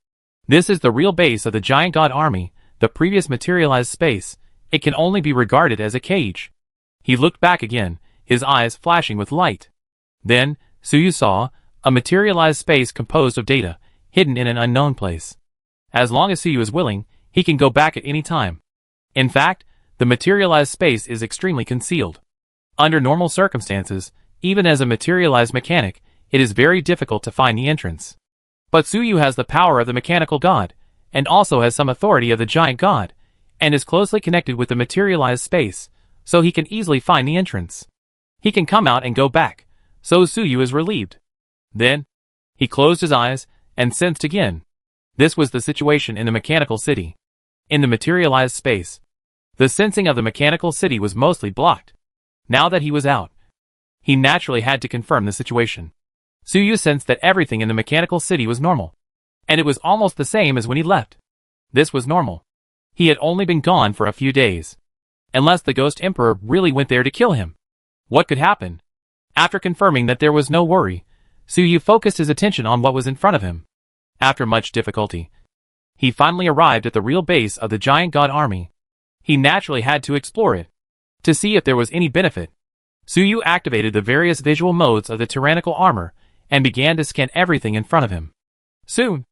This is the real base of the giant god army, the previous materialized space. It can only be regarded as a cage. He looked back again, his eyes flashing with light. Then, Suyu saw a materialized space composed of data, hidden in an unknown place. As long as Suyu is willing, he can go back at any time. In fact, the materialized space is extremely concealed. Under normal circumstances, even as a materialized mechanic, it is very difficult to find the entrance. But Suyu has the power of the mechanical god, and also has some authority of the giant god, and is closely connected with the materialized space, so he can easily find the entrance. He can come out and go back, so Suyu is relieved. Then, He closed his eyes and sensed again. This was the situation in the mechanical city. In the materialized space, the sensing of the mechanical city was mostly blocked. Now that he was out, he naturally had to confirm the situation. Suyu sensed that everything in the mechanical city was normal, and it was almost the same as when he left. This was normal. He had only been gone for a few days. Unless the Ghost Emperor really went there to kill him. What could happen? After confirming that there was no worry, Suyu focused his attention on what was in front of him. After much difficulty, he finally arrived at the real base of the giant god army. He naturally had to explore it, to see if there was any benefit. Suyu activated the various visual modes of the tyrannical armor, and began to scan everything in front of him. Soon,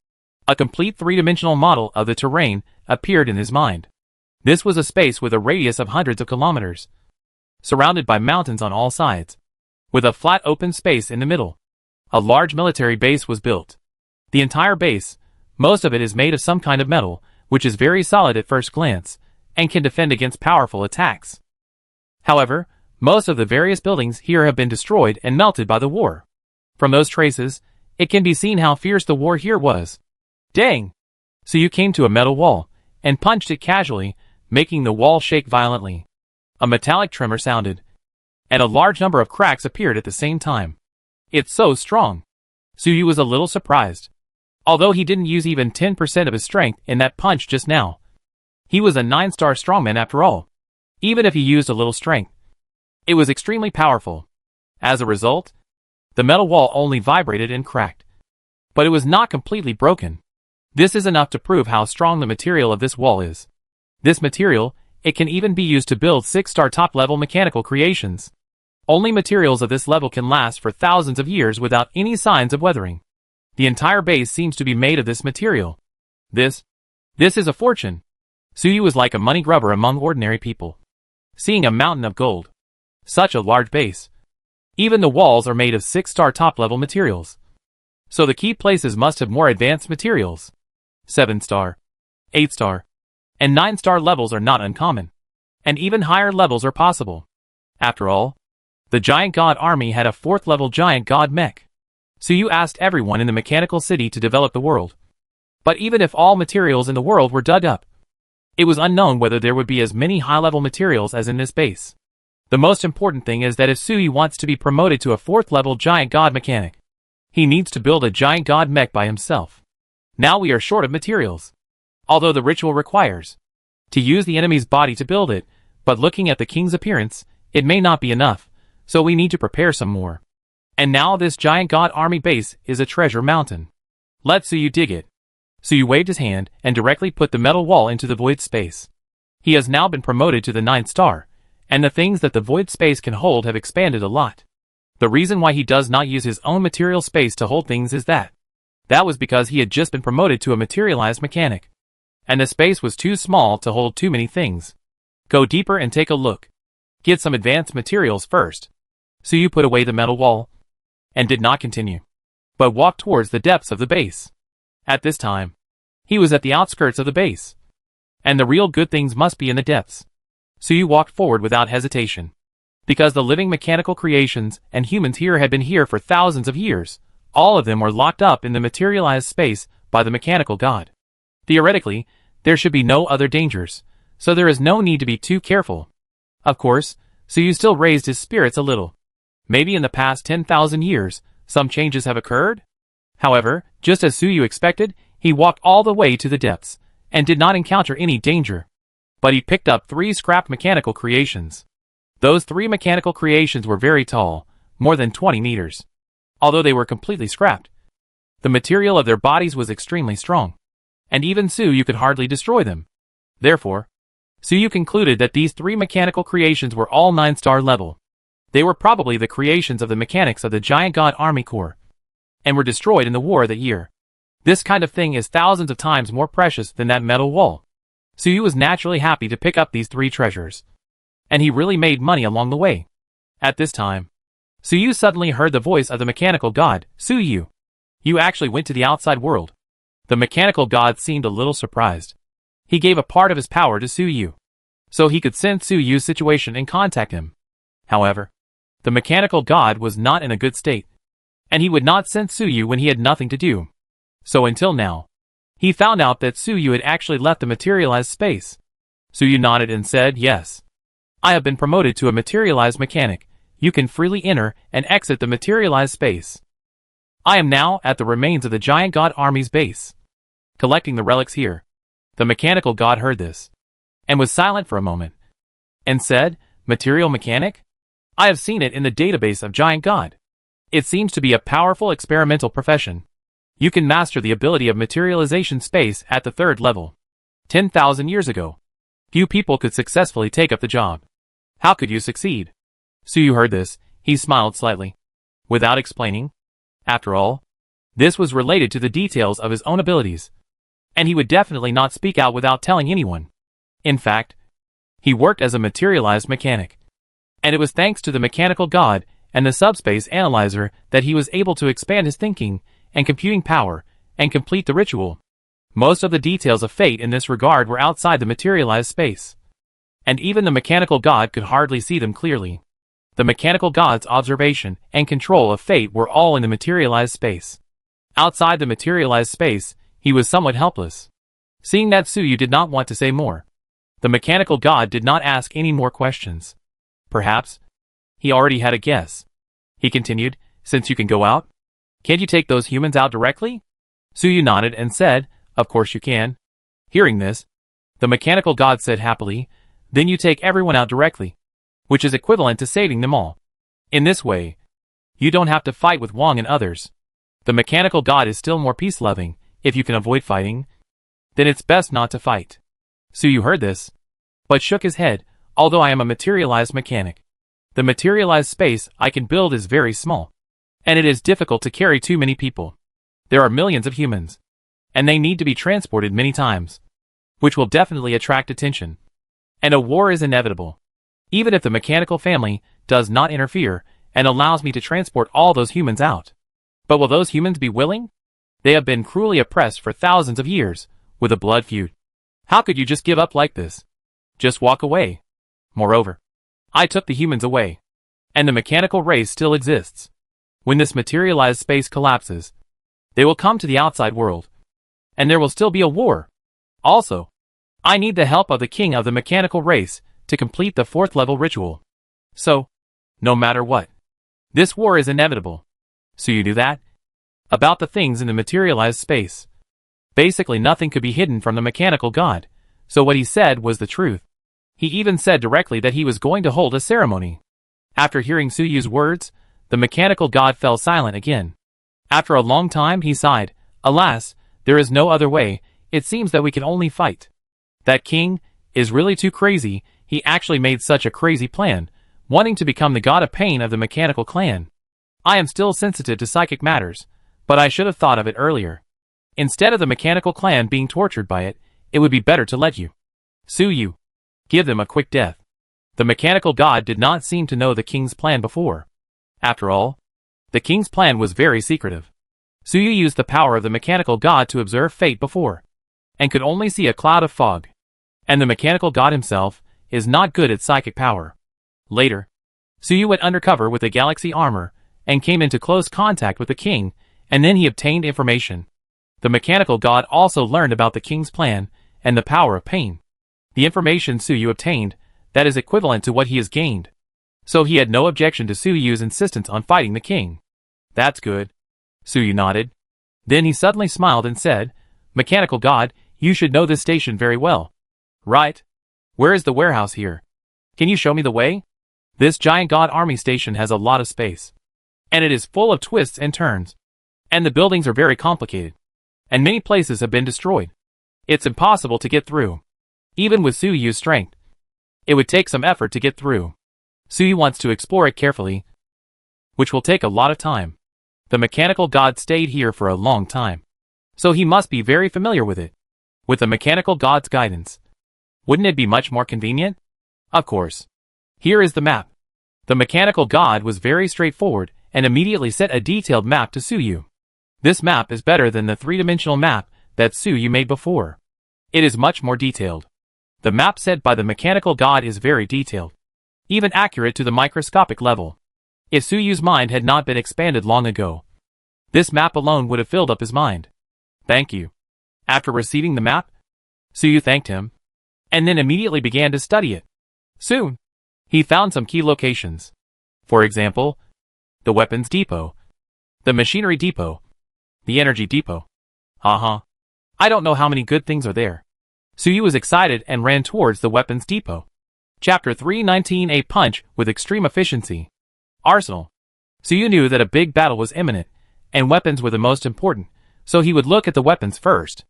a complete three-dimensional model of the terrain appeared in his mind. This was a space with a radius of hundreds of kilometers, surrounded by mountains on all sides, with a flat open space in the middle. A large military base was built. The entire base, most of it is made of some kind of metal, which is very solid at first glance, and can defend against powerful attacks. However, most of the various buildings here have been destroyed and melted by the war. From those traces, it can be seen how fierce the war here was. Dang! So you came to a metal wall, and punched it casually, making the wall shake violently. A metallic tremor sounded, and a large number of cracks appeared at the same time. It's so strong. Suyu was a little surprised. Although he didn't use even 10% of his strength in that punch just now. He was a 9-star strongman after all. Even if he used a little strength, it was extremely powerful. As a result, the metal wall only vibrated and cracked. But it was not completely broken. This is enough to prove how strong the material of this wall is. This material, it can even be used to build 6-star top-level mechanical creations. Only materials of this level can last for thousands of years without any signs of weathering. The entire base seems to be made of this material. This is a fortune. Suyu was like a money grubber among ordinary people. Seeing a mountain of gold. Such a large base. Even the walls are made of 6-star top-level materials. So the key places must have more advanced materials. 7-star, 8-star, and 9-star levels are not uncommon. And even higher levels are possible. After all, the giant god army had a 4th-level giant god mech. Suyu asked everyone in the mechanical city to develop the world. But even if all materials in the world were dug up, it was unknown whether there would be as many high-level materials as in this base. The most important thing is that if Suyu wants to be promoted to a 4th-level giant god mechanic, he needs to build a giant god mech by himself. Now we are short of materials. Although the ritual requires to use the enemy's body to build it, but looking at the king's appearance, it may not be enough, so we need to prepare some more. And now this giant god army base is a treasure mountain. Let Suyu dig it. Suyu waved his hand and directly put the metal wall into the void space. He has now been promoted to the 9th star, and the things that the void space can hold have expanded a lot. The reason why he does not use his own material space to hold things is that was because he had just been promoted to a materialized mechanic. And the space was too small to hold too many things. Go deeper and take a look. Get some advanced materials first. Suyu put away the metal wall, and did not continue, but walked towards the depths of the base. At this time, he was at the outskirts of the base, and the real good things must be in the depths. Suyu walked forward without hesitation. Because the living mechanical creations and humans here had been here for thousands of years, all of them were locked up in the materialized space by the mechanical god. Theoretically, there should be no other dangers, so there is no need to be too careful. Of course, Suyu still raised his spirits a little. Maybe in the past 10,000 years, some changes have occurred? However, just as Suyu expected, he walked all the way to the depths, and did not encounter any danger. But he picked up 3 scrapped mechanical creations. Those 3 mechanical creations were very tall, more than 20 meters. Although they were completely scrapped, the material of their bodies was extremely strong, and even Suyu could hardly destroy them. Therefore, Suyu concluded that these 3 mechanical creations were all 9-star level. They were probably the creations of the mechanics of the Giant God Army Corps, and were destroyed in the war that year. This kind of thing is thousands of times more precious than that metal wall. Suyu was naturally happy to pick up these 3 treasures, and he really made money along the way. At this time, Suyu suddenly heard the voice of the mechanical god, Suyu. You actually went to the outside world. The mechanical god seemed a little surprised. He gave a part of his power to Suyu, so he could sense Suyu's situation and contact him. However, the mechanical god was not in a good state. and he would not send Suyu when he had nothing to do. So until now, he found out that Suyu had actually left the materialized space. Suyu nodded and said, "Yes. I have been promoted to a materialized mechanic. You can freely enter and exit the materialized space. I am now at the remains of the giant god army's base, collecting the relics here." The mechanical god heard this, and was silent for a moment, and said, "Material mechanic? I have seen it in the database of giant god. It seems to be a powerful experimental profession. You can master the ability of materialization space at the 3rd level. 10,000 years ago, few people could successfully take up the job. How could you succeed?" Suyu heard this. He smiled slightly, without explaining. After all, this was related to the details of his own abilities, and he would definitely not speak out without telling anyone. In fact, he worked as a materialized mechanic, and it was thanks to the mechanical god and the subspace analyzer that he was able to expand his thinking and computing power and complete the ritual. Most of the details of fate in this regard were outside the materialized space, and even the mechanical god could hardly see them clearly. The mechanical god's observation and control of fate were all in the materialized space. Outside the materialized space, he was somewhat helpless. Seeing that Suyu did not want to say more, the mechanical god did not ask any more questions. Perhaps he already had a guess. He continued, "Since you can go out, can't you take those humans out directly?" Suyu nodded and said, "Of course you can." Hearing this, the mechanical god said happily, "Then you take everyone out directly, which is equivalent to saving them all. In this way, you don't have to fight with Wang and others. The mechanical god is still more peace-loving. If you can avoid fighting, then it's best not to fight." Suyu heard this, but shook his head. "Although I am a materialized mechanic, the materialized space I can build is very small, and it is difficult to carry too many people. There are millions of humans, and they need to be transported many times, which will definitely attract attention. And a war is inevitable. Even if the mechanical family does not interfere and allows me to transport all those humans out. But will those humans be willing? They have been cruelly oppressed for thousands of years, with a blood feud. How could you just give up like this? Just walk away. Moreover, I took the humans away, and the mechanical race still exists. When this materialized space collapses, they will come to the outside world, and there will still be a war. Also, I need the help of the king of the mechanical race to complete the 4th level ritual. So, no matter what, this war is inevitable. So you do that? About the things in the materialized space. Basically nothing could be hidden from the mechanical god, so what he said was the truth. He even said directly that he was going to hold a ceremony. After hearing Suyu's words, the mechanical god fell silent again. After a long time he sighed, "Alas, there is no other way. It seems that we can only fight." That king is really too crazy. He actually made such a crazy plan, wanting to become the god of pain of the mechanical clan. I am still sensitive to psychic matters, but I should have thought of it earlier. Instead of the mechanical clan being tortured by it, it would be better to let you, Suyu, give them a quick death. The mechanical god did not seem to know the king's plan before. After all, the king's plan was very secretive. Suyu used the power of the mechanical god to observe fate before, and could only see a cloud of fog. And the mechanical god himself is not good at psychic power. Later, Suyu went undercover with the galaxy armor, and came into close contact with the king, and then he obtained information. The mechanical god also learned about the king's plan, and the power of pain. The information Suyu obtained, that is equivalent to what he has gained. So he had no objection to Suyu's insistence on fighting the king. That's good. Suyu nodded. Then he suddenly smiled and said, "Mechanical god, you should know this station very well." "Right. Where is the warehouse here? Can you show me the way?" "This giant god army station has a lot of space, and it is full of twists and turns. And the buildings are very complicated, and many places have been destroyed. It's impossible to get through. Even with Suyu's strength, it would take some effort to get through. Suyu wants to explore it carefully, which will take a lot of time. The mechanical god stayed here for a long time, so he must be very familiar with it. With the mechanical god's guidance, wouldn't it be much more convenient? Of course. Here is the map." The mechanical god was very straightforward and immediately sent a detailed map to Suyu. This map is better than the three-dimensional map that Suyu made before. It is much more detailed. The map sent by the mechanical god is very detailed, even accurate to the microscopic level. If Suyu's mind had not been expanded long ago, This map alone would have filled up his mind. Thank you. After receiving the map, Suyu thanked him, and then immediately began to study it. Soon, he found some key locations. For example, the weapons depot, the machinery depot, the energy depot. I don't know how many good things are there. Suyu was excited and ran towards the weapons depot. Chapter 319, A Punch with Extreme Efficiency. Arsenal. Suyu knew that a big battle was imminent, and weapons were the most important, so he would look at the weapons first.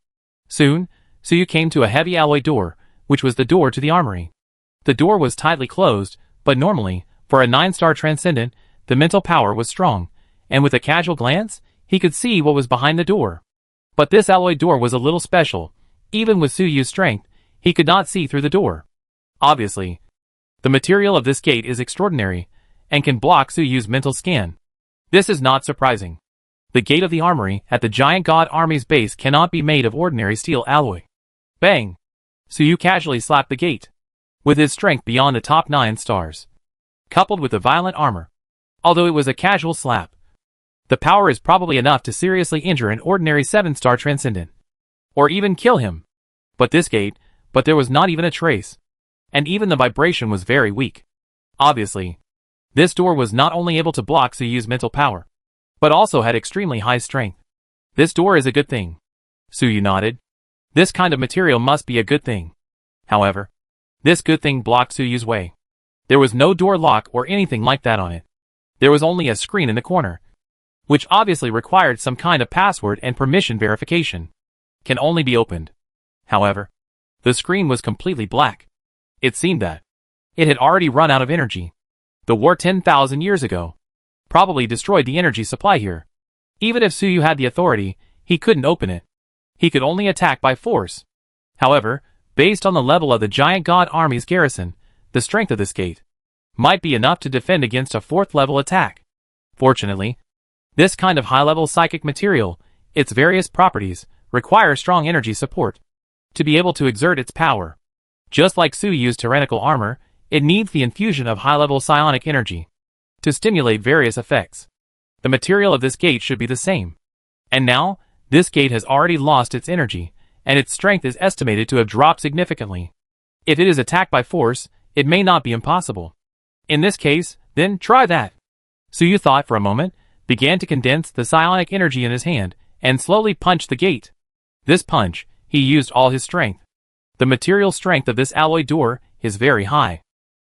Soon, Suyu came to a heavy alloy door, which was the door to the armory. The door was tightly closed, but normally, for a 9-star transcendent, the mental power was strong, and with a casual glance, he could see what was behind the door. But this alloy door was a little special. Even with Suyu's strength, he could not see through the door. Obviously, the material of this gate is extraordinary, and can block Suyu's mental scan. This is not surprising. The gate of the armory at the giant god army's base cannot be made of ordinary steel alloy. Bang! Suyu casually slapped the gate. With his strength beyond the top 9 stars, coupled with the violent armor, although it was a casual slap, the power is probably enough to seriously injure an ordinary 7-star transcendent, or even kill him. But there was not even a trace, and even the vibration was very weak. Obviously, this door was not only able to block Suyu's mental power, but also had extremely high strength. This door is a good thing. Suyu nodded. This kind of material must be a good thing. However, this good thing blocked Suyu's way. There was no door lock or anything like that on it. There was only a screen in the corner, which obviously required some kind of password and permission verification. Can only be opened. However, the screen was completely black. It seemed that it had already run out of energy. The war 10,000 years ago probably destroyed the energy supply here. Even if Suyu had the authority, he couldn't open it. He could only attack by force. However, based on the level of the giant god army's garrison, the strength of this gate might be enough to defend against a 4th-level attack. Fortunately, this kind of high-level psychic material, its various properties, require strong energy support to be able to exert its power. Just like Suyu's tyrannical armor, it needs the infusion of high-level psionic energy to stimulate various effects. The material of this gate should be the same. And now, this gate has already lost its energy, and its strength is estimated to have dropped significantly. If it is attacked by force, it may not be impossible. In this case, then try that. Suyu thought for a moment, began to condense the psionic energy in his hand, and slowly punched the gate. This punch, he used all his strength. The material strength of this alloy door is very high.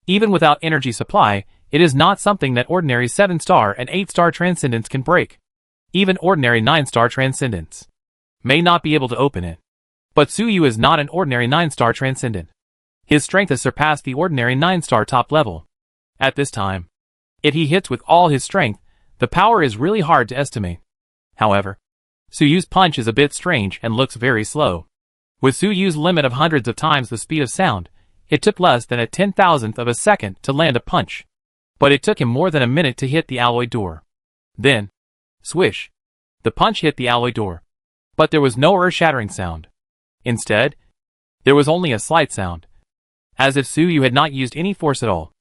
Even without energy supply, it is not something that ordinary 7-star and 8-star transcendents can break. Even ordinary 9-star transcendents may not be able to open it. But Suyu is not an ordinary 9-star transcendent. His strength has surpassed the ordinary 9-star top level. At this time, if he hits with all his strength, the power is really hard to estimate. However, Suyu's punch is a bit strange and looks very slow. With Suyu's limit of hundreds of times the speed of sound, it took less than a 10,000th of a second to land a punch. But it took him more than a minute to hit the alloy door. Then, swish, the punch hit the alloy door. But there was no earth-shattering sound. Instead, there was only a slight sound, as if Suyu had not used any force at all.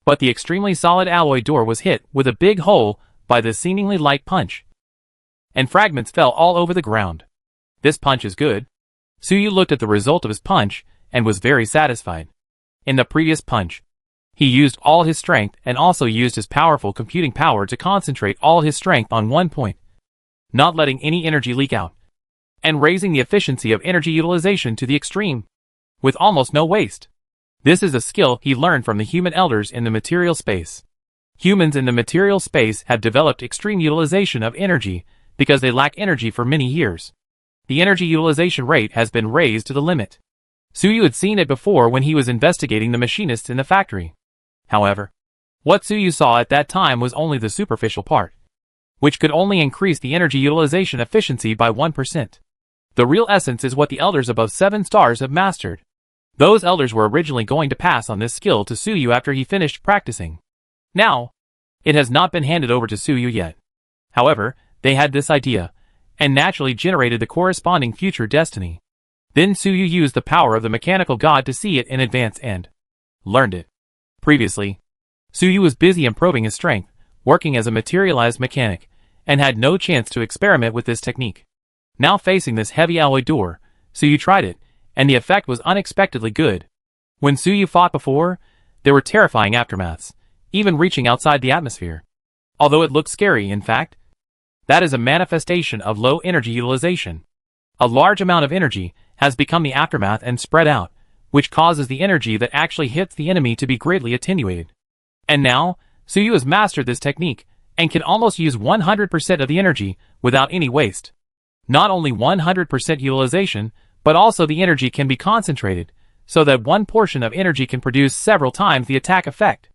But the extremely solid alloy door was hit with a big hole by this seemingly light punch, and fragments fell all over the ground. This punch is good. Suyu looked at the result of his punch and was very satisfied. In the previous punch, he used all his strength and also used his powerful computing power to concentrate all his strength on one point, not letting any energy leak out, and raising the efficiency of energy utilization to the extreme, with almost no waste. This is a skill he learned from the human elders in the material space. Humans in the material space have developed extreme utilization of energy because they lack energy for many years. The energy utilization rate has been raised to the limit. Suyu had seen it before when he was investigating the machinists in the factory. However, what Suyu saw at that time was only the superficial part, which could only increase the energy utilization efficiency by 1%. The real essence is what the elders above 7 stars have mastered. Those elders were originally going to pass on this skill to Suyu after he finished practicing. Now, it has not been handed over to Suyu yet. However, they had this idea, and naturally generated the corresponding future destiny. Then Suyu used the power of the mechanical god to see it in advance and learned it. Previously, Suyu was busy improving his strength, working as a materialized mechanic, and had no chance to experiment with this technique. Now facing this heavy alloy door, Suyu tried it, and the effect was unexpectedly good. When Suyu fought before, there were terrifying aftermaths, even reaching outside the atmosphere. Although it looked scary, in fact, that is a manifestation of low energy utilization. A large amount of energy has become the aftermath and spread out, which causes the energy that actually hits the enemy to be greatly attenuated. And now, Suyu has mastered this technique, and can almost use 100% of the energy without any waste. Not only 100% utilization, but also the energy can be concentrated, so that one portion of energy can produce several times the attack effect.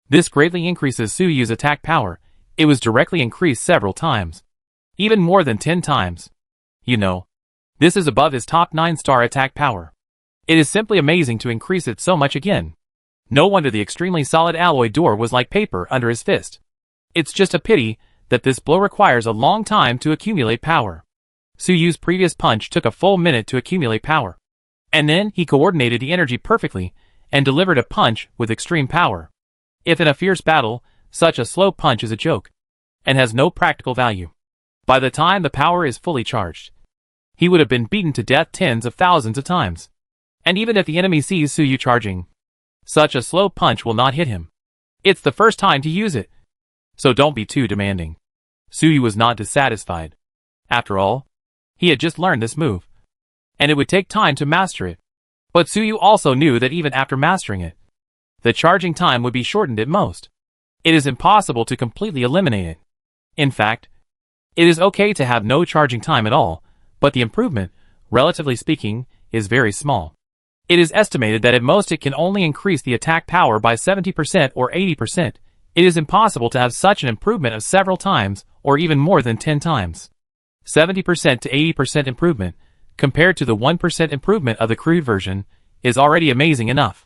This greatly increases Suyu's attack power. It was directly increased several times. Even more than 10 times. You know, this is above his top 9-star attack power. It is simply amazing to increase it so much again. No wonder the extremely solid alloy door was like paper under his fist. It's just a pity that this blow requires a long time to accumulate power. Suyu's previous punch took a full minute to accumulate power. And then he coordinated the energy perfectly and delivered a punch with extreme power. If in a fierce battle, such a slow punch is a joke and has no practical value. By the time the power is fully charged, he would have been beaten to death tens of thousands of times. And even if the enemy sees Suyu charging, such a slow punch will not hit him. It's the first time to use it, so don't be too demanding. Suyu was not dissatisfied. After all, he had just learned this move, and it would take time to master it. But Suyu also knew that even after mastering it, the charging time would be shortened at most. It is impossible to completely eliminate it. In fact, it is okay to have no charging time at all, but the improvement, relatively speaking, is very small. It is estimated that at most it can only increase the attack power by 70% or 80%. It is impossible to have such an improvement of several times, or even more than 10 times. 70% to 80% improvement, compared to the 1% improvement of the crude version, is already amazing enough.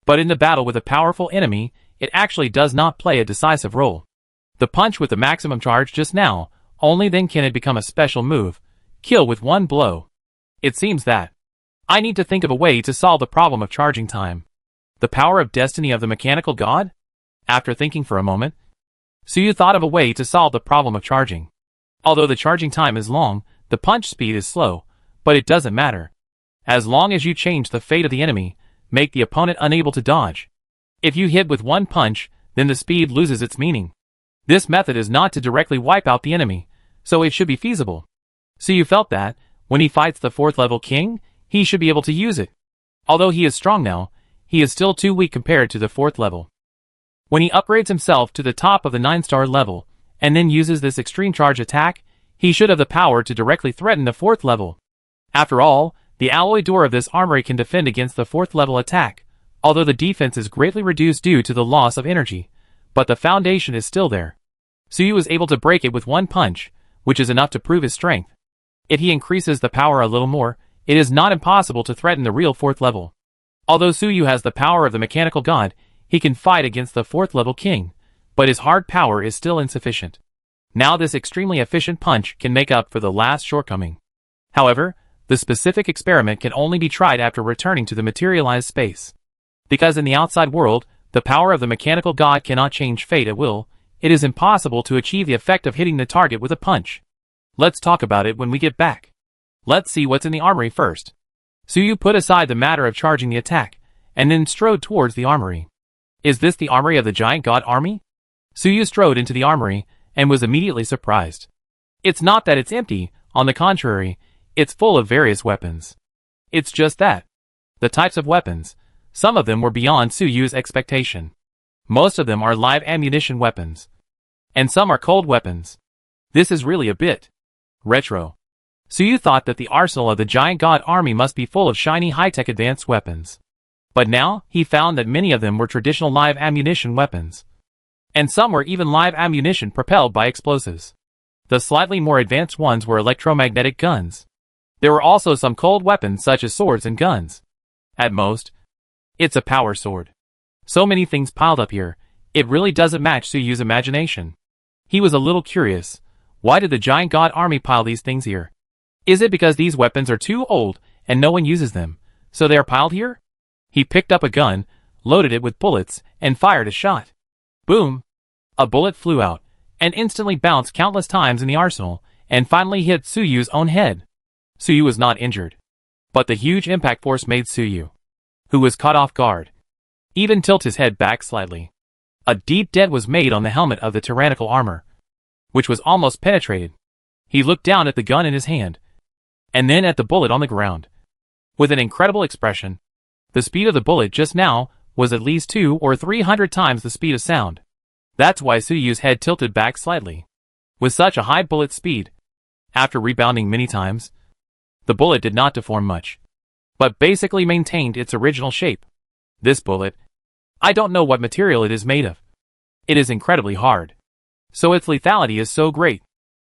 But in the battle with a powerful enemy, it actually does not play a decisive role. The punch with the maximum charge just now, only then can it become a special move. Kill with one blow. It seems that I need to think of a way to solve the problem of charging time. The power of destiny of the mechanical god? After thinking for a moment, Suyu thought of a way to solve the problem of charging. Although the charging time is long, the punch speed is slow, but it doesn't matter. As long as you change the fate of the enemy, make the opponent unable to dodge. If you hit with one punch, then the speed loses its meaning. This method is not to directly wipe out the enemy, so it should be feasible. Suyu felt that, when he fights the 4th level king, he should be able to use it. Although he is strong now, he is still too weak compared to the 4th level. When he upgrades himself to the top of the 9-star level, and then uses this extreme charge attack, he should have the power to directly threaten the 4th level. After all, the alloy door of this armory can defend against the 4th level attack, although the defense is greatly reduced due to the loss of energy, but the foundation is still there. Suyu was able to break it with one punch, which is enough to prove his strength. If he increases the power a little more, it is not impossible to threaten the real 4th level. Although Suyu has the power of the mechanical god, he can fight against the 4th level king, but his hard power is still insufficient. Now this extremely efficient punch can make up for the last shortcoming. However, the specific experiment can only be tried after returning to the materialized space. Because in the outside world, the power of the mechanical god cannot change fate at will, it is impossible to achieve the effect of hitting the target with a punch. Let's talk about it when we get back. Let's see what's in the armory first. Suyu put aside the matter of charging the attack, and then strode towards the armory. Is this the armory of the giant god army? Suyu strode into the armory, and was immediately surprised. It's not that it's empty, on the contrary, it's full of various weapons. It's just that. The types of weapons, some of them were beyond Suyu's expectation. Most of them are live ammunition weapons. And some are cold weapons. This is really a bit retro. Suyu thought that the arsenal of the giant god army must be full of shiny high-tech advanced weapons. But now, he found that many of them were traditional live ammunition weapons. And some were even live ammunition propelled by explosives. The slightly more advanced ones were electromagnetic guns. There were also some cold weapons such as swords and guns. At most, it's a power sword. So many things piled up here, it really doesn't match Suyu's imagination. He was a little curious. Why did the giant god army pile these things here? Is it because these weapons are too old and no one uses them, so they are piled here? He picked up a gun, loaded it with bullets, and fired a shot. Boom! A bullet flew out, and instantly bounced countless times in the arsenal, and finally hit Suyu's own head. Suyu was not injured, but the huge impact force made Suyu, who was caught off guard, even tilt his head back slightly. A deep dent was made on the helmet of the tyrannical armor, which was almost penetrated. He looked down at the gun in his hand, and then at the bullet on the ground. With an incredible expression, the speed of the bullet just now was at least 200 or 300 times the speed of sound. That's why Suyu's head tilted back slightly. With such a high bullet speed, after rebounding many times, the bullet did not deform much, but basically maintained its original shape. This bullet, I don't know what material it is made of. It is incredibly hard, so its lethality is so great.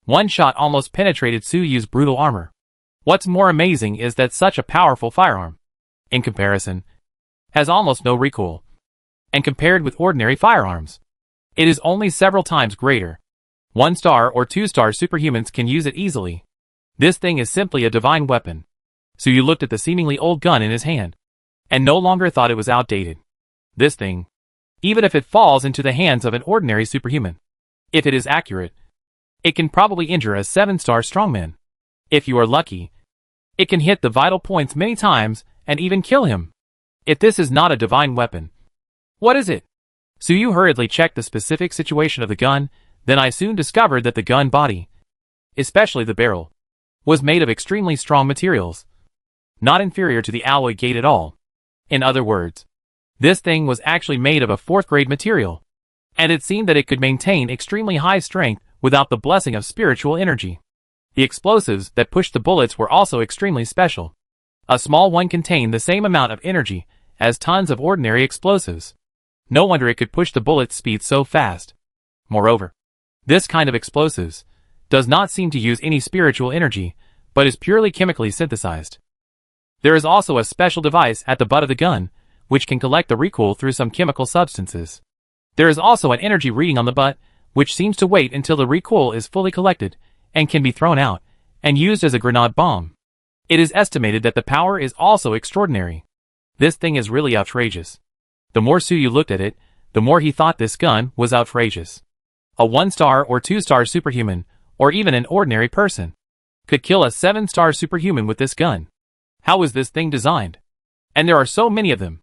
One shot almost penetrated Suyu's brutal armor. What's more amazing is that such a powerful firearm, in comparison, has almost no recoil, and compared with ordinary firearms, it is only several times greater. 1-star or 2-star superhumans can use it easily. This thing is simply a divine weapon. Suyu looked at the seemingly old gun in his hand, and no longer thought it was outdated. This thing, even if it falls into the hands of an ordinary superhuman, if it is accurate, it can probably injure a 7-star strongman. If you are lucky, it can hit the vital points many times and even kill him. If this is not a divine weapon, what is it? Suyu hurriedly checked the specific situation of the gun, then I soon discovered that the gun body, especially the barrel, was made of extremely strong materials, not inferior to the alloy gate at all. In other words, this thing was actually made of a 4th-grade material, and it seemed that it could maintain extremely high strength without the blessing of spiritual energy. The explosives that pushed the bullets were also extremely special. A small one contained the same amount of energy as tons of ordinary explosives. No wonder it could push the bullet's speed so fast. Moreover, this kind of explosives does not seem to use any spiritual energy, but is purely chemically synthesized. There is also a special device at the butt of the gun, which can collect the recoil through some chemical substances. There is also an energy reading on the butt, which seems to wait until the recoil is fully collected, and can be thrown out, and used as a grenade bomb. It is estimated that the power is also extraordinary. This thing is really outrageous. The more Suyu looked at it, the more he thought this gun was outrageous. A 1-star or 2-star superhuman, or even an ordinary person, could kill a 7-star superhuman with this gun. How was this thing designed? And there are so many of them.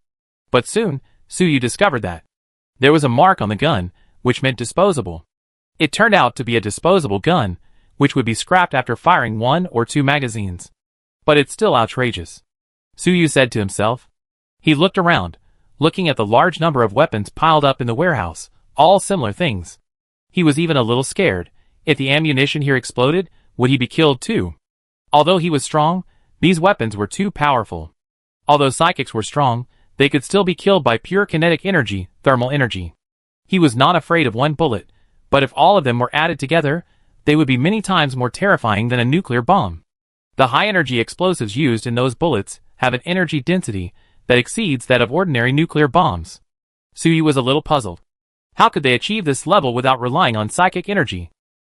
But soon, Suyu discovered that there was a mark on the gun, which meant disposable. It turned out to be a disposable gun, which would be scrapped after firing 1 or 2 magazines. But it's still outrageous, Suyu said to himself. He looked around, looking at the large number of weapons piled up in the warehouse, all similar things. He was even a little scared. If the ammunition here exploded, would he be killed too? Although he was strong, these weapons were too powerful. Although psychics were strong, they could still be killed by pure kinetic energy, thermal energy. He was not afraid of one bullet, but if all of them were added together, they would be many times more terrifying than a nuclear bomb. The high-energy explosives used in those bullets have an energy density that exceeds that of ordinary nuclear bombs. Suyu was a little puzzled. How could they achieve this level without relying on psychic energy?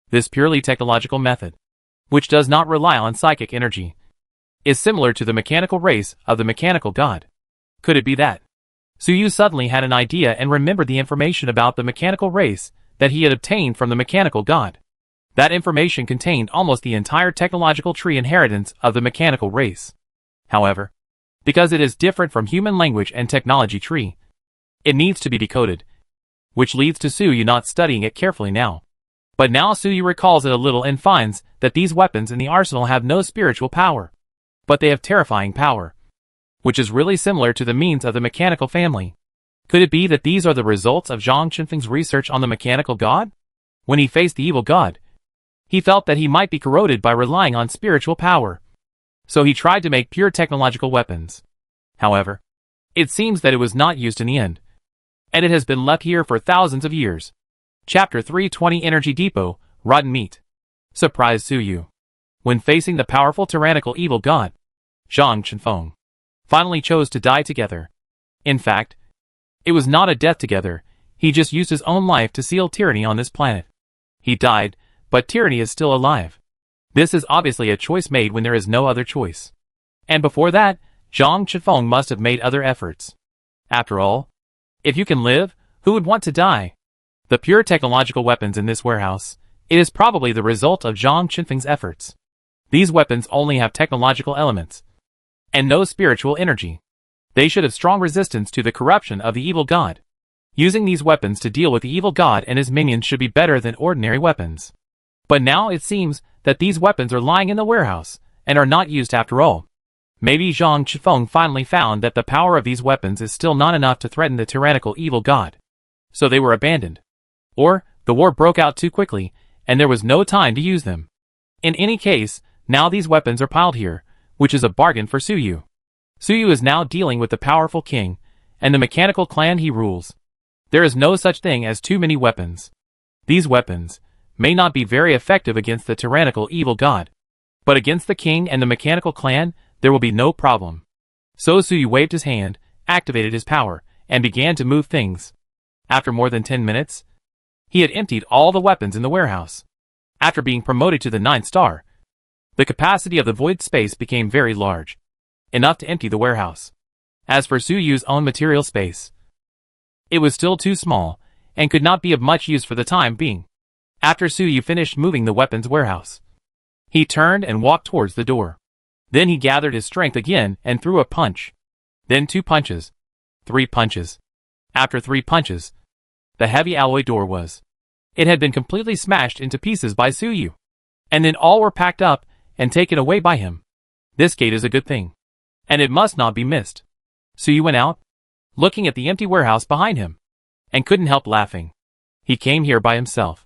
This purely technological method, which does not rely on psychic energy, is similar to the mechanical race of the mechanical god. Could it be that? Suyu suddenly had an idea and remembered the information about the mechanical race that he had obtained from the mechanical god. That information contained almost the entire technological tree inheritance of the mechanical race. However, because it is different from human language and technology tree, it needs to be decoded, which leads to Suyu not studying it carefully now. But now Suyu recalls it a little and finds that these weapons in the arsenal have no spiritual power, but they have terrifying power, which is really similar to the means of the mechanical family. Could it be that these are the results of Zhang Qinfeng's research on the mechanical god? When he faced the evil god, he felt that he might be corroded by relying on spiritual power, so he tried to make pure technological weapons. However, it seems that it was not used in the end, and it has been left here for thousands of years. Chapter 320 Energy Depot, Rotten Meat. Surprised Suyu. When facing the powerful tyrannical evil god, Zhang Qinfeng finally chose to die together. In fact, it was not a death together, he just used his own life to seal tyranny on this planet. He died, but tyranny is still alive. This is obviously a choice made when there is no other choice. And before that, Zhang Qinfeng must have made other efforts. After all, if you can live, who would want to die? The pure technological weapons in this warehouse, it is probably the result of Zhang Qinfeng's efforts. These weapons only have technological elements, and no spiritual energy. They should have strong resistance to the corruption of the evil god. Using these weapons to deal with the evil god and his minions should be better than ordinary weapons. But now it seems that these weapons are lying in the warehouse, and are not used after all. Maybe Zhang Qifeng finally found that the power of these weapons is still not enough to threaten the tyrannical evil god. So they were abandoned. Or, the war broke out too quickly, and there was no time to use them. In any case, now these weapons are piled here, which is a bargain for Suyu. Suyu is now dealing with the powerful king, and the mechanical clan he rules. There is no such thing as too many weapons. These weapons may not be very effective against the tyrannical evil god, but against the king and the mechanical clan, there will be no problem. So Suyu waved his hand, activated his power, and began to move things. After more than 10 minutes, he had emptied all the weapons in the warehouse. After being promoted to the 9th star, the capacity of the void space became very large, enough to empty the warehouse. As for Suyu's own material space, it was still too small, and could not be of much use for the time being. After Suyu finished moving the weapons warehouse, he turned and walked towards the door. Then he gathered his strength again and threw a punch. Then 2 punches. 3 punches. After 3 punches, the heavy alloy door was. It had been completely smashed into pieces by Suyu. And then all were packed up and taken away by him. This gate is a good thing, and it must not be missed. Suyu went out, looking at the empty warehouse behind him, and couldn't help laughing. He came here by himself.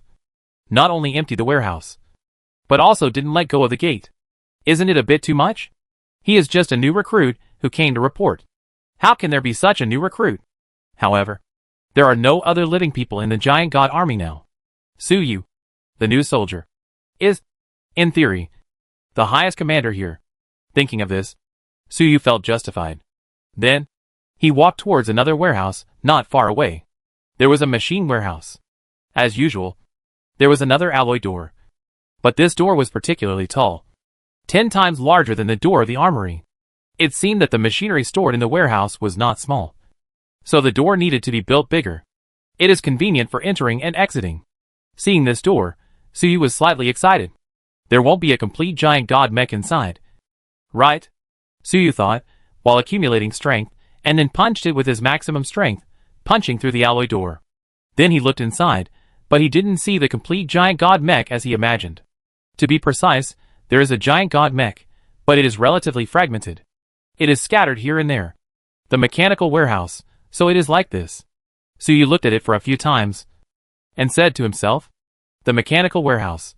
Not only emptied the warehouse, but also didn't let go of the gate. Isn't it a bit too much? He is just a new recruit who came to report. How can there be such a new recruit? However, there are no other living people in the giant god army now. Suyu, the new soldier, is, in theory, the highest commander here. Thinking of this, Suyu felt justified. Then, he walked towards another warehouse not far away. There was a machine warehouse. As usual, there was another alloy door. But this door was particularly tall, 10 times larger than the door of the armory. It seemed that the machinery stored in the warehouse was not small, so the door needed to be built bigger. It is convenient for entering and exiting. Seeing this door, Suyu was slightly excited. There won't be a complete giant god mech inside, right? Suyu thought, while accumulating strength, and then punched it with his maximum strength, punching through the alloy door. Then he looked inside, but he didn't see the complete giant god mech as he imagined. To be precise, there is a giant god mech, but it is relatively fragmented. It is scattered here and there. The mechanical warehouse, so it is like this. Suyu looked at it for a few times, and said to himself, the mechanical warehouse,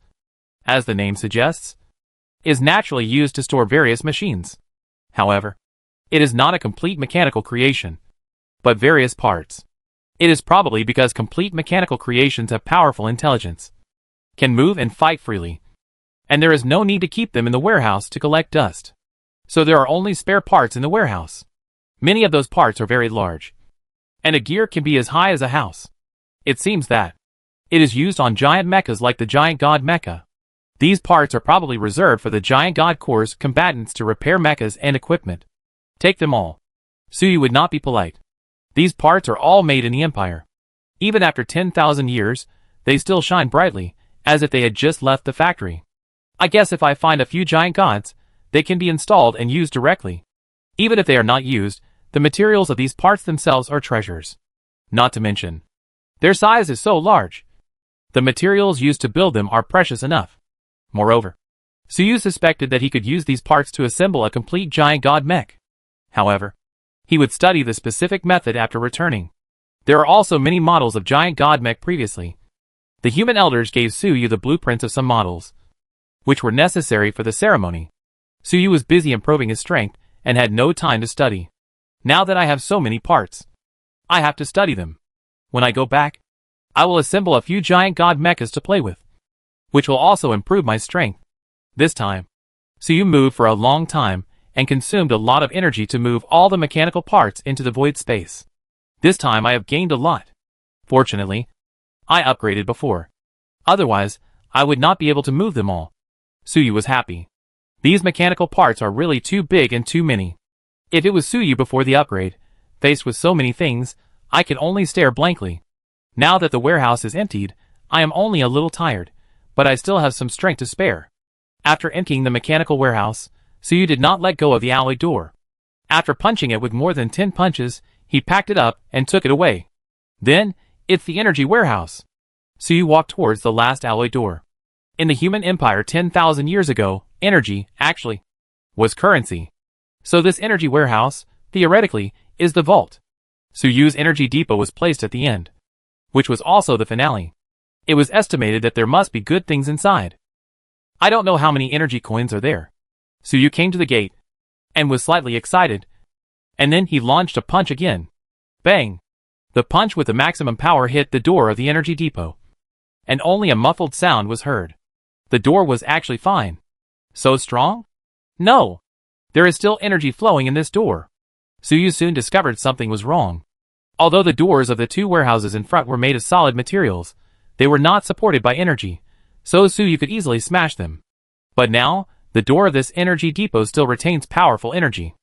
as the name suggests, is naturally used to store various machines. However, it is not a complete mechanical creation, but various parts. It is probably because complete mechanical creations have powerful intelligence, can move and fight freely, and there is no need to keep them in the warehouse to collect dust. So there are only spare parts in the warehouse. Many of those parts are very large, and a gear can be as high as a house. It seems that it is used on giant mechas like the giant god mecha. These parts are probably reserved for the giant god corps combatants to repair mechas and equipment. Take them all. Suyu would not be polite. These parts are all made in the Empire. Even after 10,000 years, they still shine brightly, as if they had just left the factory. I guess if I find a few giant gods, they can be installed and used directly. Even if they are not used, the materials of these parts themselves are treasures. Not to mention, their size is so large. The materials used to build them are precious enough. Moreover, Suyu suspected that he could use these parts to assemble a complete giant god mech. However, he would study the specific method after returning. There are also many models of giant god mech previously. The human elders gave Suyu the blueprints of some models, which were necessary for the ceremony. Suyu was busy improving his strength and had no time to study. Now that I have so many parts, I have to study them. When I go back, I will assemble a few giant god mechas to play with, which will also improve my strength. This time, Suyu moved for a long time and consumed a lot of energy to move all the mechanical parts into the void space. This time I have gained a lot. Fortunately, I upgraded before. Otherwise, I would not be able to move them all. Suyu was happy. These mechanical parts are really too big and too many. If it was Suyu before the upgrade, faced with so many things, I could only stare blankly. Now that the warehouse is emptied, I am only a little tired, but I still have some strength to spare. After emptying the mechanical warehouse, Suyu did not let go of the alloy door. After punching it with more than 10 punches, he packed it up and took it away. Then, it's the energy warehouse. Suyu walked towards the last alloy door. In the human empire 10,000 years ago, energy, actually, was currency. So this energy warehouse, theoretically, is the vault. Suyu's energy depot was placed at the end, which was also the finale. It was estimated that there must be good things inside. I don't know how many energy coins are there. Suyu came to the gate, and was slightly excited. And then he launched a punch again. Bang! The punch with the maximum power hit the door of the energy depot. And only a muffled sound was heard. The door was actually fine. So strong? No! There is still energy flowing in this door. Suyu soon discovered something was wrong. Although the doors of the two warehouses in front were made of solid materials, they were not supported by energy, so Suyu could easily smash them. But now, the door of this energy depot still retains powerful energy.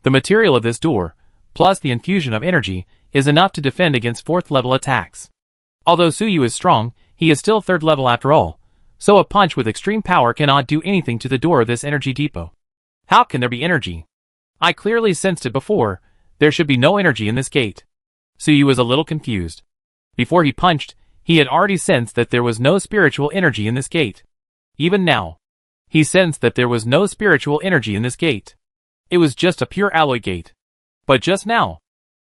The material of this door, plus the infusion of energy, is enough to defend against 4th level attacks. Although Suyu is strong, he is still 3rd level after all, so a punch with extreme power cannot do anything to the door of this energy depot. How can there be energy? I clearly sensed it before. There should be no energy in this gate. Suyu was a little confused. Before he punched, he had already sensed that there was no spiritual energy in this gate. Even now, he sensed that there was no spiritual energy in this gate. It was just a pure alloy gate. But just now,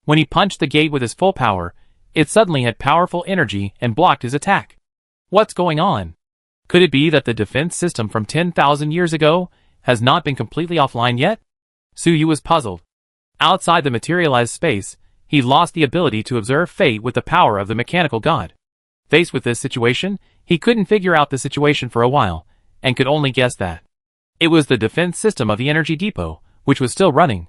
when he punched the gate with his full power, it suddenly had powerful energy and blocked his attack. What's going on? Could it be that the defense system from 10,000 years ago has not been completely offline yet? Suyu was puzzled. Outside the materialized space, he lost the ability to observe fate with the power of the mechanical god. Faced with this situation, he couldn't figure out the situation for a while, and could only guess that it was the defense system of the energy depot, which was still running.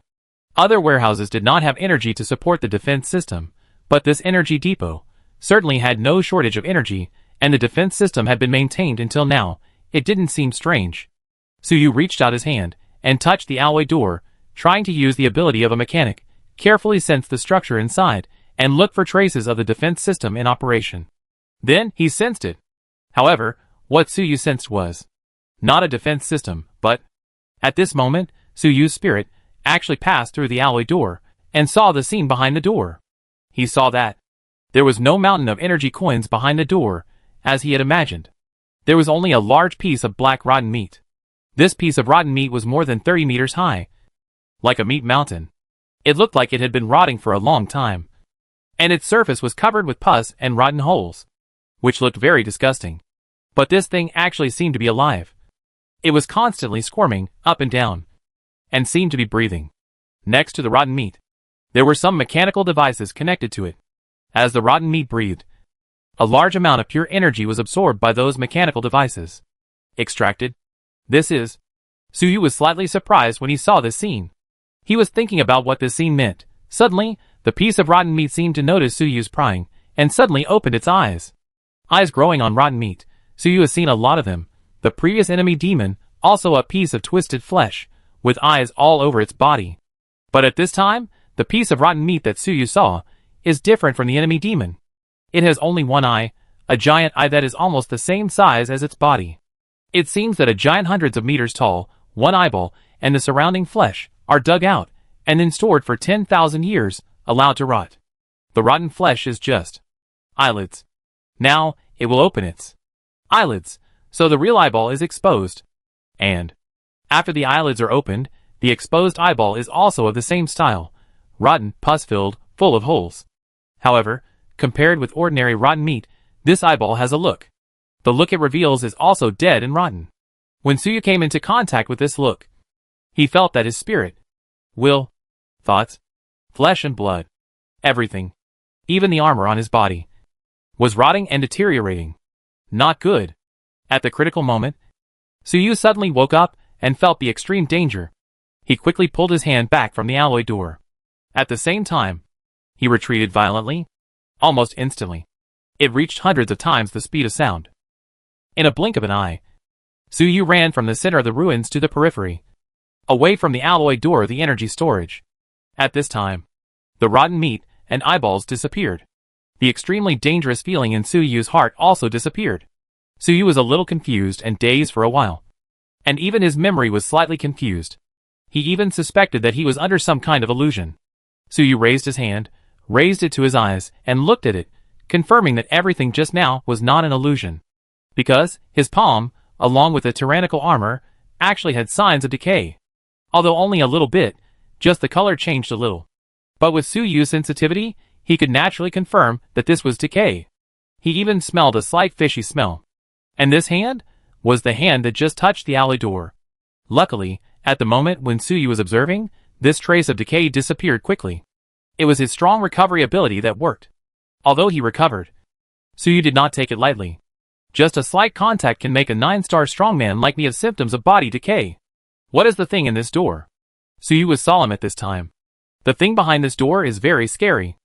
Other warehouses did not have energy to support the defense system, but this energy depot certainly had no shortage of energy, and the defense system had been maintained until now. It didn't seem strange. Suyu reached out his hand and touched the alloy door, trying to use the ability of a mechanic, carefully sense the structure inside, and look for traces of the defense system in operation. Then he sensed it. However, what Suyu sensed was not a defense system, but at this moment, Suyu's spirit actually passed through the alloy door and saw the scene behind the door. He saw that there was no mountain of energy coins behind the door, as he had imagined. There was only a large piece of black rotten meat. This piece of rotten meat was more than 30 meters high, like a meat mountain. It looked like it had been rotting for a long time, and its surface was covered with pus and rotten holes, which looked very disgusting. But this thing actually seemed to be alive. It was constantly squirming up and down, and seemed to be breathing. Next to the rotten meat, there were some mechanical devices connected to it. As the rotten meat breathed, a large amount of pure energy was absorbed by those mechanical devices. Extracted. Suyu was slightly surprised when he saw this scene. He was thinking about what this scene meant. Suddenly, the piece of rotten meat seemed to notice Suyu's prying, and suddenly opened its eyes. Eyes growing on rotten meat. Suyu has seen a lot of them. The previous enemy demon, also a piece of twisted flesh, with eyes all over its body. But at this time, the piece of rotten meat that Suyu saw is different from the enemy demon. It has only one eye, a giant eye that is almost the same size as its body. It seems that a giant hundreds of meters tall, one eyeball, and the surrounding flesh are dug out, and then stored for 10,000 years, allowed to rot. The rotten flesh is just eyelids. Now, it will open its eyelids, so the real eyeball is exposed. And after the eyelids are opened, the exposed eyeball is also of the same style, rotten, pus-filled, full of holes. However, compared with ordinary rotten meat, this eyeball has a look. The look it reveals is also dead and rotten. When Suyu came into contact with this look, he felt that his spirit, will, thoughts, flesh and blood, everything, even the armor on his body, was rotting and deteriorating. Not good. At the critical moment, Suyu suddenly woke up and felt the extreme danger. He quickly pulled his hand back from the alloy door. At the same time, he retreated violently, almost instantly. It reached hundreds of times the speed of sound. In a blink of an eye, Suyu ran from the center of the ruins to the periphery, away from the alloy door of the energy storage. At this time, the rotten meat and eyeballs disappeared. The extremely dangerous feeling in Suyu's heart also disappeared. Suyu was a little confused and dazed for a while. And even his memory was slightly confused. He even suspected that he was under some kind of illusion. Suyu raised his hand, raised it to his eyes, and looked at it, confirming that everything just now was not an illusion. Because his palm, along with the tyrannical armor, actually had signs of decay. Although only a little bit, just the color changed a little. But with Suyu's sensitivity, he could naturally confirm that this was decay. He even smelled a slight fishy smell. And this hand was the hand that just touched the alley door. Luckily, at the moment when Suyu was observing, this trace of decay disappeared quickly. It was his strong recovery ability that worked. Although he recovered, Suyu did not take it lightly. Just a slight contact can make a 9-star strongman like me have symptoms of body decay. What is the thing in this door? Suyu was solemn at this time. The thing behind this door is very scary.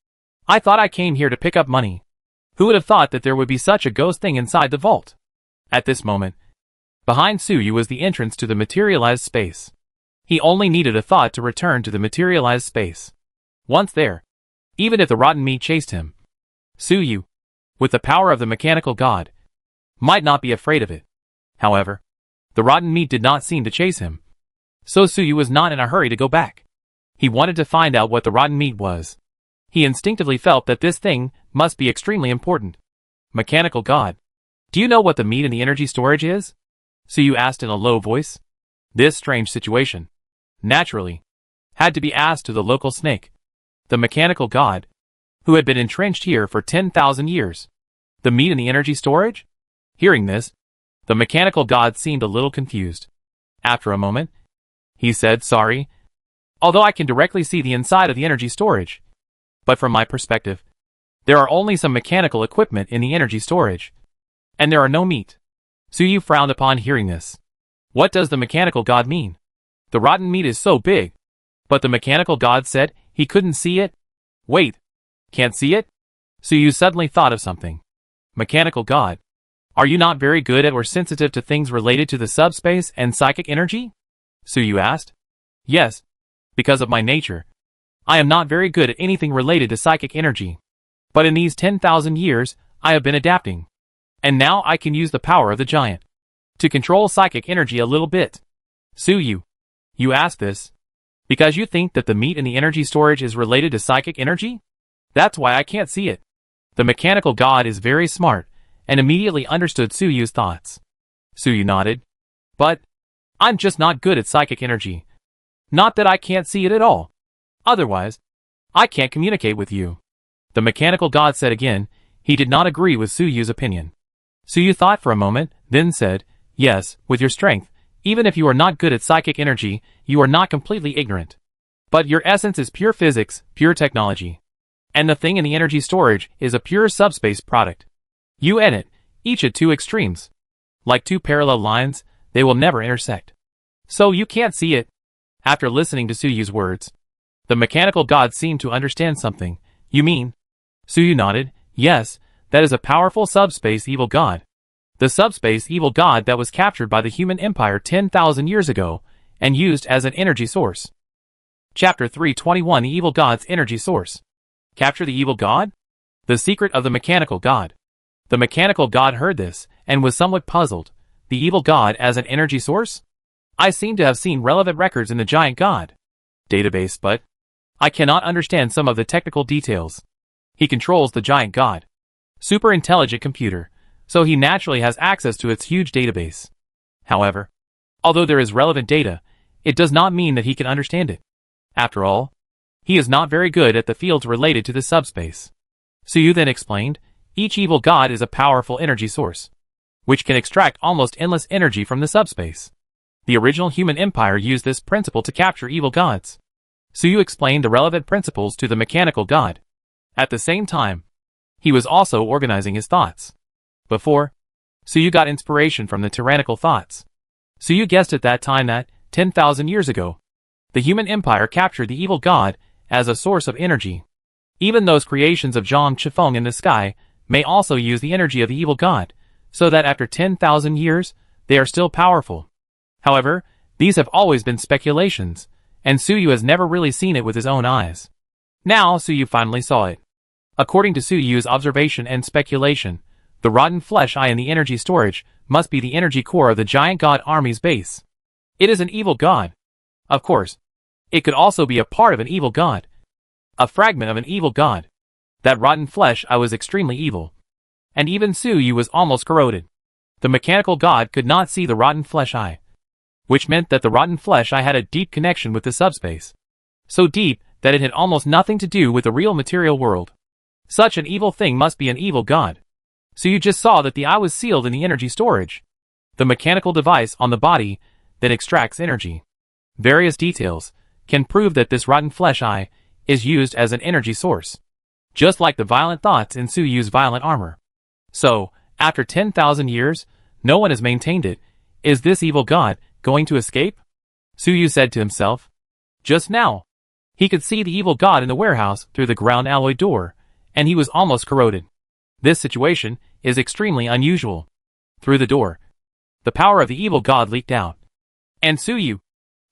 I thought I came here to pick up money. Who would have thought that there would be such a ghost thing inside the vault? At this moment, behind Suyu was the entrance to the materialized space. He only needed a thought to return to the materialized space. Once there, even if the rotten meat chased him, Suyu, with the power of the mechanical god, might not be afraid of it. However, the rotten meat did not seem to chase him. So Suyu was not in a hurry to go back. He wanted to find out what the rotten meat was. He instinctively felt that this thing must be extremely important. Mechanical god. Do you know what the meat in the energy storage is? Suyu asked in a low voice. This strange situation, naturally, had to be asked to the local snake, the mechanical god, who had been entrenched here for 10,000 years. The meat in the energy storage? Hearing this, the mechanical god seemed a little confused. After a moment, he said, sorry, although I can directly see the inside of the energy storage. But from my perspective, there are only some mechanical equipment in the energy storage. And there are no meat. Suyu frowned upon hearing this. What does the mechanical god mean? The rotten meat is so big. But the mechanical god said he couldn't see it? Wait, can't see it? Suyu suddenly thought of something. Mechanical god, are you not very good at or sensitive to things related to the subspace and psychic energy? Suyu asked. Yes, because of my nature. I am not very good at anything related to psychic energy. But in these 10,000 years, I have been adapting. And now I can use the power of the giant to control psychic energy a little bit. Suyu, you ask this because you think that the meat in the energy storage is related to psychic energy? That's why I can't see it. The mechanical god is very smart and immediately understood Suyu's thoughts. Suyu nodded. But I'm just not good at psychic energy. Not that I can't see it at all. Otherwise, I can't communicate with you. The mechanical god said again. He did not agree with Suyu's opinion. Suyu thought for a moment, then said, yes, with your strength, even if you are not good at psychic energy, you are not completely ignorant. But your essence is pure physics, pure technology. And the thing in the energy storage is a pure subspace product. You and it, each at two extremes. Like two parallel lines, they will never intersect. So you can't see it. After listening to Suyu's words, the mechanical god seemed to understand something. You mean? Suyu nodded. Yes, that is a powerful subspace evil god. The subspace evil god that was captured by the human empire 10,000 years ago and used as an energy source. Chapter 321 The Evil God's Energy Source. Capture the evil god? The secret of the mechanical god. The mechanical god heard this and was somewhat puzzled. The evil god as an energy source? I seem to have seen relevant records in the giant god database, but I cannot understand some of the technical details. He controls the giant god super intelligent computer, so he naturally has access to its huge database. However, although there is relevant data, it does not mean that he can understand it. After all, he is not very good at the fields related to the subspace. Suyu then explained, each evil god is a powerful energy source, which can extract almost endless energy from the subspace. The original human empire used this principle to capture evil gods. Suyu explained the relevant principles to the mechanical god. At the same time, he was also organizing his thoughts. Before, Suyu got inspiration from the tyrannical thoughts. Suyu guessed at that time that, 10,000 years ago, the human empire captured the evil god as a source of energy. Even those creations of Zhang Chifeng in the sky may also use the energy of the evil god, so that after 10,000 years, they are still powerful. However, these have always been speculations, and Suyu has never really seen it with his own eyes. Now Suyu finally saw it. According to Su Yu's observation and speculation, the rotten flesh eye in the energy storage must be the energy core of the giant god army's base. It is an evil god. Of course, it could also be a part of an evil god. A fragment of an evil god. That rotten flesh eye was extremely evil. And even Su Yu was almost corroded. The mechanical god could not see the rotten flesh eye, which meant that the rotten flesh eye had a deep connection with the subspace. So deep that it had almost nothing to do with the real material world. Such an evil thing must be an evil god. So you just saw that the eye was sealed in the energy storage, the mechanical device on the body that extracts energy. Various details can prove that this rotten flesh eye is used as an energy source, just like the violent thoughts in Su Yu's violent armor. So, after 10,000 years, no one has maintained it. Is this evil god going to escape? Su Yu said to himself. Just now, he could see the evil god in the warehouse through the ground alloy door, and he was almost corroded. This situation is extremely unusual. Through the door, the power of the evil god leaked out. And Su Yu,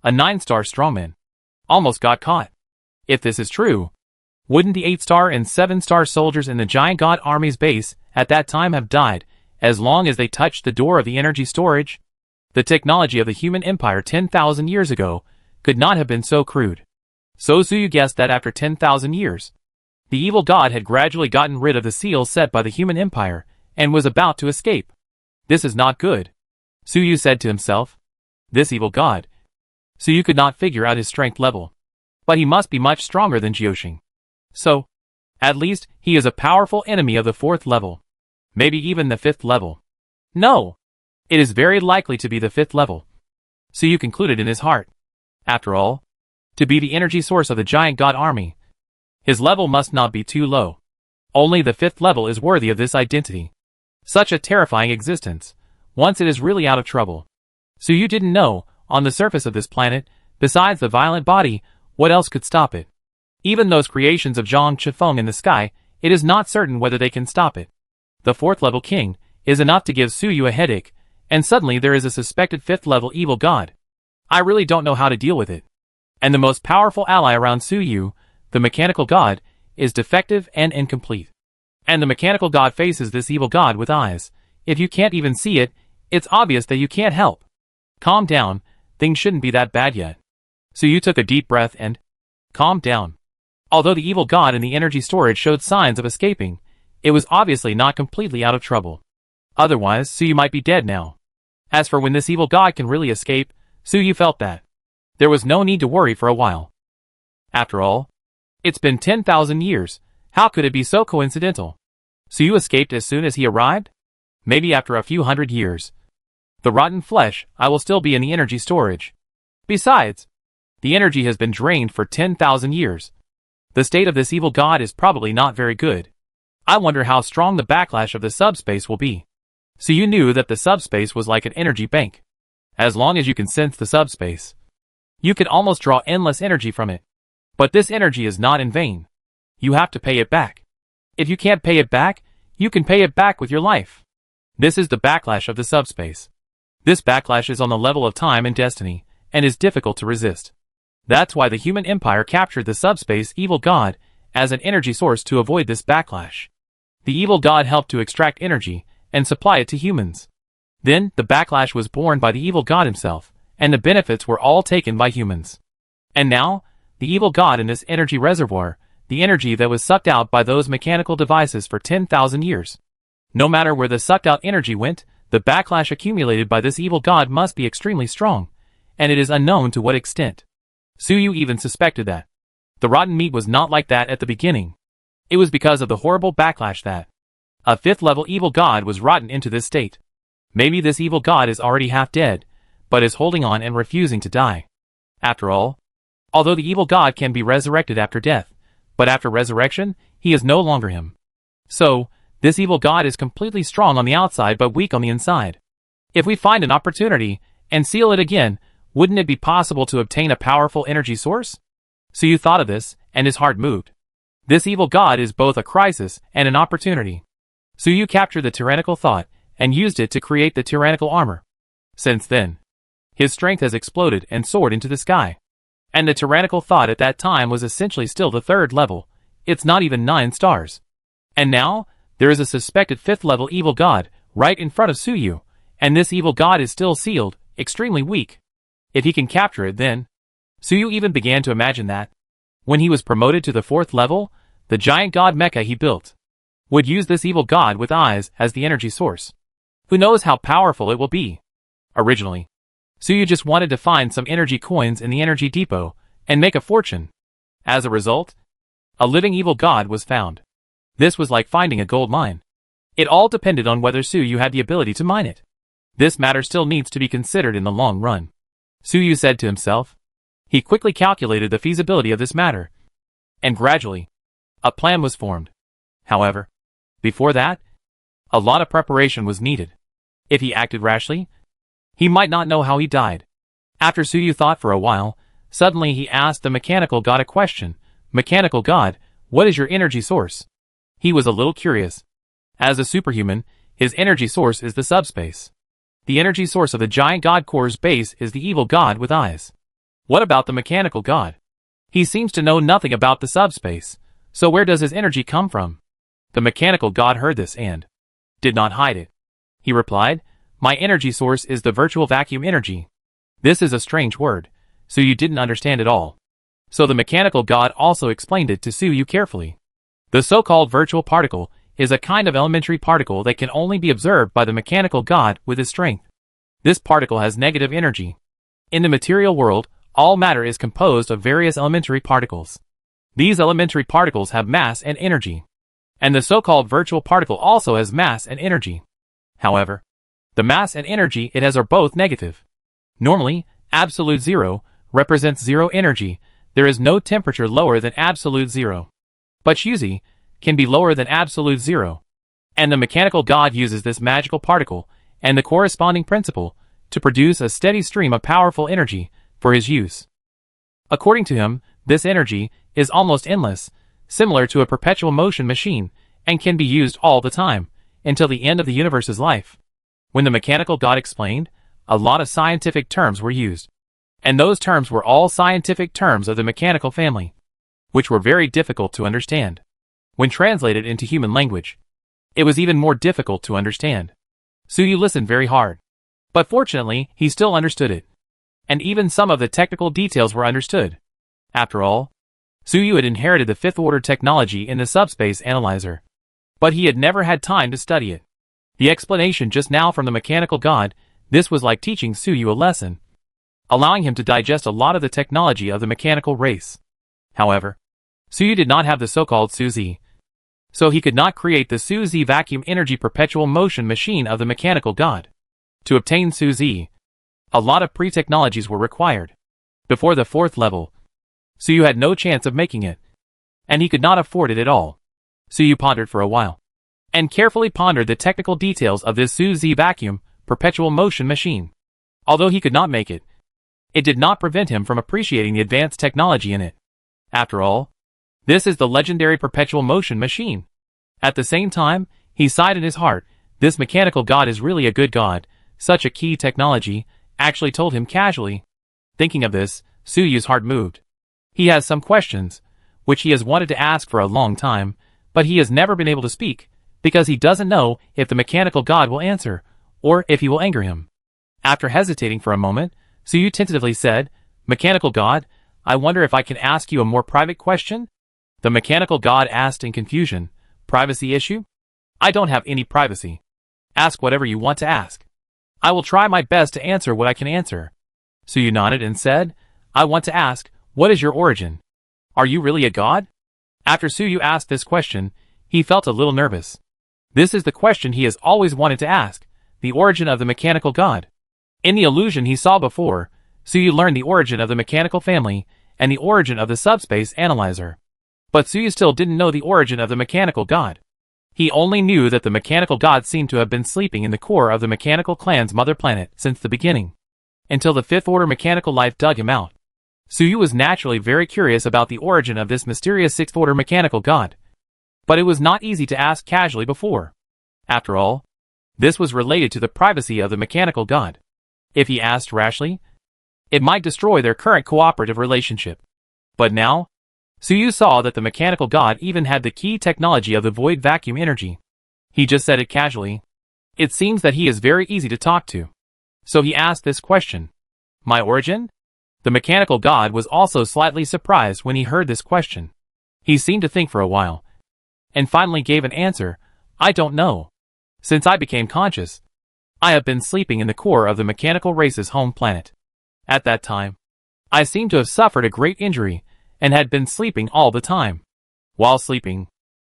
a 9-star strongman, almost got caught. If this is true, wouldn't the 8-star and 7-star soldiers in the giant god army's base at that time have died as long as they touched the door of the energy storage? The technology of the human empire 10,000 years ago could not have been so crude. So Su Yu guessed that after 10,000 years, the evil god had gradually gotten rid of the seal set by the human empire and was about to escape. This is not good, Su Yu said to himself. This evil god. Su Yu could not figure out his strength level, but he must be much stronger than Jiuxing. So, at least, he is a powerful enemy of the 4th level. Maybe even the 5th level. No! It is very likely to be the 5th level. Su Yu concluded in his heart. After all, to be the energy source of the giant god army, his level must not be too low. Only the 5th level is worthy of this identity. Such a terrifying existence, once it is really out of trouble. Su Yu didn't know, on the surface of this planet, besides the violent body, what else could stop it. Even those creations of Zhang Chifeng in the sky, it is not certain whether they can stop it. The 4th level king is enough to give Su Yu a headache, and suddenly there is a suspected 5th level evil god. I really don't know how to deal with it. And the most powerful ally around Su Yu, the mechanical god, is defective and incomplete. And the mechanical god faces this evil god with eyes. If you can't even see it, it's obvious that you can't help. Calm down, things shouldn't be that bad yet. Su Yu took a deep breath and calmed down. Although the evil god in the energy storage showed signs of escaping, it was obviously not completely out of trouble. Otherwise, Su Yu might be dead now. As for when this evil god can really escape, Su Yu felt that there was no need to worry for a while. After all, it's been 10,000 years. How could it be so coincidental? Su Yu escaped as soon as he arrived? Maybe after a few hundred years. The rotten flesh, I will still be in the energy storage. Besides, the energy has been drained for 10,000 years. The state of this evil god is probably not very good. I wonder how strong the backlash of the subspace will be. So you knew that the subspace was like an energy bank. As long as you can sense the subspace, you can almost draw endless energy from it. But this energy is not in vain. You have to pay it back. If you can't pay it back, you can pay it back with your life. This is the backlash of the subspace. This backlash is on the level of time and destiny, and is difficult to resist. That's why the human empire captured the subspace evil god as an energy source to avoid this backlash. The evil god helped to extract energy and supply it to humans. Then, the backlash was borne by the evil god himself, and the benefits were all taken by humans. And now, the evil god in this energy reservoir, the energy that was sucked out by those mechanical devices for 10,000 years. No matter where the sucked out energy went, the backlash accumulated by this evil god must be extremely strong, and it is unknown to what extent. Su Yu even suspected that the rotten meat was not like that at the beginning. It was because of the horrible backlash that a 5th level evil god was rotten into this state. Maybe this evil god is already half dead, but is holding on and refusing to die. After all, although the evil god can be resurrected after death, but after resurrection, he is no longer him. So, this evil god is completely strong on the outside but weak on the inside. If we find an opportunity and seal it again, wouldn't it be possible to obtain a powerful energy source? So you thought of this, and his heart moved. This evil god is both a crisis and an opportunity. So you captured the tyrannical thought, and used it to create the tyrannical armor. Since then, his strength has exploded and soared into the sky. And the tyrannical thought at that time was essentially still the 3rd level. It's not even 9 stars. And now, there is a suspected 5th-level evil god right in front of Suyu, and this evil god is still sealed, extremely weak. If he can capture it, then Suyu even began to imagine that when he was promoted to the 4th level, the giant god mecha he built would use this evil god with eyes as the energy source. Who knows how powerful it will be? Originally, Suyu just wanted to find some energy coins in the energy depot and make a fortune. As a result, a living evil god was found. This was like finding a gold mine. It all depended on whether Suyu had the ability to mine it. This matter still needs to be considered in the long run, Suyu said to himself. He quickly calculated the feasibility of this matter, and gradually, a plan was formed. However, before that, a lot of preparation was needed. If he acted rashly, he might not know how he died. After Suyu thought for a while, suddenly he asked the mechanical god a question. Mechanical god, what is your energy source? He was a little curious. As a superhuman, his energy source is the subspace. The energy source of the giant god core's base is the evil god with eyes. What about the mechanical god? He seems to know nothing about the subspace, so where does his energy come from? The mechanical god heard this and did not hide it. He replied, my energy source is the virtual vacuum energy. This is a strange word, so you didn't understand it all. So the mechanical god also explained it to Suyu carefully. The so-called virtual particle is a kind of elementary particle that can only be observed by the mechanical god with his strength. This particle has negative energy. In the material world, all matter is composed of various elementary particles. These elementary particles have mass and energy. And the so-called virtual particle also has mass and energy. However, the mass and energy it has are both negative. Normally, absolute zero represents zero energy. There is no temperature lower than absolute zero. But Shuzi can be lower than absolute zero. And the mechanical god uses this magical particle and the corresponding principle to produce a steady stream of powerful energy for his use. According to him, this energy is almost endless, similar to a perpetual motion machine, and can be used all the time, until the end of the universe's life. When the mechanical god explained, a lot of scientific terms were used. And those terms were all scientific terms of the mechanical family, which were very difficult to understand. When translated into human language, it was even more difficult to understand. Suyu listened very hard. But fortunately, he still understood it. And even some of the technical details were understood. After all, Suyu had inherited the 5th order technology in the subspace analyzer. But he had never had time to study it. The explanation just now from the mechanical god, this was like teaching Suyu a lesson, allowing him to digest a lot of the technology of the mechanical race. However, Suyu did not have the so-called Suzi, so he could not create the Suzi vacuum energy perpetual motion machine of the mechanical god. To obtain Suzi, a lot of pre-technologies were required. Before the 4th level, Suyu had no chance of making it, and he could not afford it at all. Suyu pondered for a while, and carefully pondered the technical details of this Suzi vacuum perpetual motion machine. Although he could not make it, it did not prevent him from appreciating the advanced technology in it. After all, this is the legendary perpetual motion machine. At the same time, he sighed in his heart, this mechanical god is really a good god, such a key technology, actually told him casually. Thinking of this, Suyu's heart moved. He has some questions, which he has wanted to ask for a long time, but he has never been able to speak, because he doesn't know if the mechanical god will answer, or if he will anger him. After hesitating for a moment, Suyu tentatively said, mechanical god, I wonder if I can ask you a more private question? The mechanical god asked in confusion, privacy issue? I don't have any privacy. Ask whatever you want to ask. I will try my best to answer what I can answer. Suyu nodded and said, I want to ask, what is your origin? Are you really a god? After Suyu asked this question, he felt a little nervous. This is the question he has always wanted to ask, the origin of the mechanical god. In the illusion he saw before, Suyu learned the origin of the mechanical family and the origin of the subspace analyzer. But Suyu still didn't know the origin of the mechanical god. He only knew that the mechanical god seemed to have been sleeping in the core of the mechanical clan's mother planet since the beginning, until the 5th order mechanical life dug him out. Suyu was naturally very curious about the origin of this mysterious 6th order mechanical god. But it was not easy to ask casually before. After all, this was related to the privacy of the mechanical god. If he asked rashly, it might destroy their current cooperative relationship. But now, Suyu saw that the mechanical god even had the key technology of the void vacuum energy. He just said it casually. It seems that he is very easy to talk to. So he asked this question. My origin? The mechanical god was also slightly surprised when he heard this question. He seemed to think for a while, and finally gave an answer. I don't know. Since I became conscious, I have been sleeping in the core of the mechanical race's home planet. At that time, I seemed to have suffered a great injury, and had been sleeping all the time. While sleeping,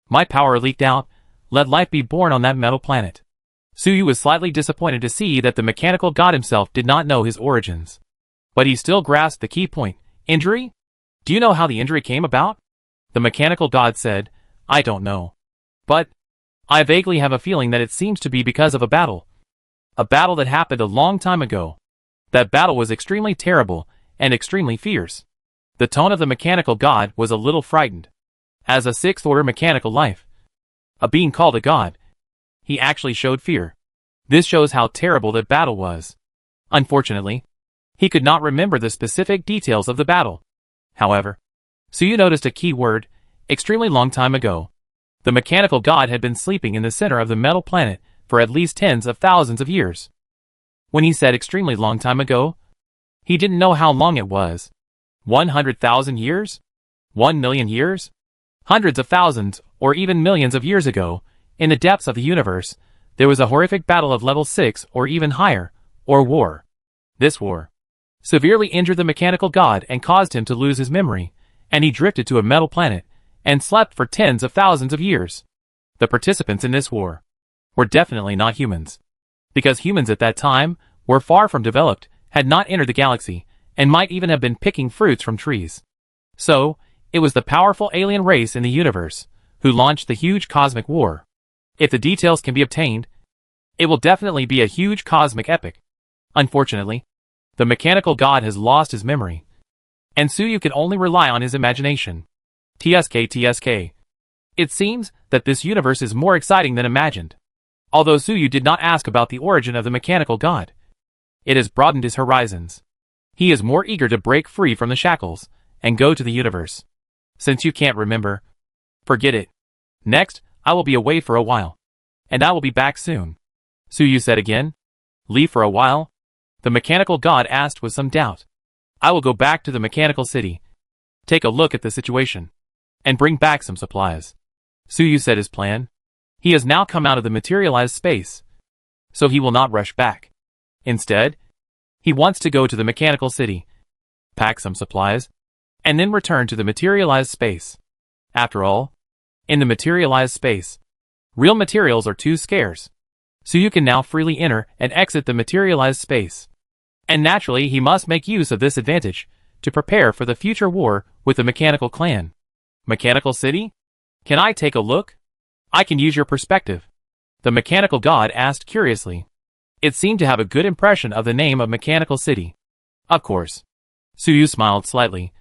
my power leaked out, let life be born on that metal planet. Suyu was slightly disappointed to see that the mechanical god himself did not know his origins. But he still grasped the key point. Injury? Do you know how the injury came about? The mechanical god said, I don't know. But I vaguely have a feeling that it seems to be because of a battle. A battle that happened a long time ago. That battle was extremely terrible and extremely fierce. The tone of the mechanical god was a little frightened. As a sixth-order mechanical life, a being called a god, he actually showed fear. This shows how terrible that battle was. Unfortunately, he could not remember the specific details of the battle. However, Suyu noticed a key word, extremely long time ago. The mechanical god had been sleeping in the center of the metal planet for at least tens of thousands of years. When he said extremely long time ago, he didn't know how long it was. 100,000 years? 1 million years? Hundreds of thousands, or even millions of years ago, in the depths of the universe, there was a horrific battle of level 6 or even higher, or war. This war severely injured the mechanical god and caused him to lose his memory, and he drifted to a metal planet, and slept for tens of thousands of years. The participants in this war were definitely not humans. Because humans at that time were far from developed, had not entered the galaxy, and might even have been picking fruits from trees. So, it was the powerful alien race in the universe, who launched the huge cosmic war. If the details can be obtained, it will definitely be a huge cosmic epic. Unfortunately, the mechanical god has lost his memory, and Suyu can only rely on his imagination. TSK. It seems that this universe is more exciting than imagined. Although Suyu did not ask about the origin of the mechanical god, it has broadened his horizons. He is more eager to break free from the shackles and go to the universe. Since you can't remember, forget it. Next, I will be away for a while, and I will be back soon. Suyu said again. Leave for a while? The mechanical god asked with some doubt. I will go back to the mechanical city, take a look at the situation, and bring back some supplies. Suyu said his plan. He has now come out of the materialized space, so he will not rush back. Instead, he wants to go to the mechanical city, pack some supplies, and then return to the materialized space. After all, in the materialized space, real materials are too scarce, so you can now freely enter and exit the materialized space. And naturally he must make use of this advantage to prepare for the future war with the mechanical clan. Mechanical city? Can I take a look? I can use your perspective. The mechanical god asked curiously. It seemed to have a good impression of the name of mechanical city. Of course. Suyu smiled slightly,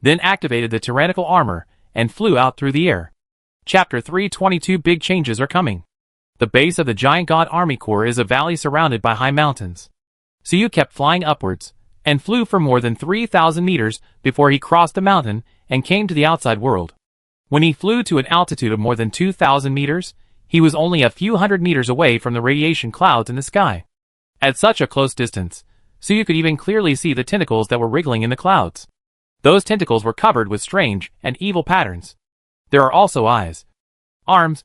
then activated the tyrannical armor and flew out through the air. Chapter 322. Big changes are coming. The base of the giant god army corps is a valley surrounded by high mountains. Suyu kept flying upwards, and flew for more than 3,000 meters before he crossed the mountain and came to the outside world. When he flew to an altitude of more than 2,000 meters, he was only a few hundred meters away from the radiation clouds in the sky. At such a close distance, Suyu could even clearly see the tentacles that were wriggling in the clouds. Those tentacles were covered with strange and evil patterns. There are also eyes, arms,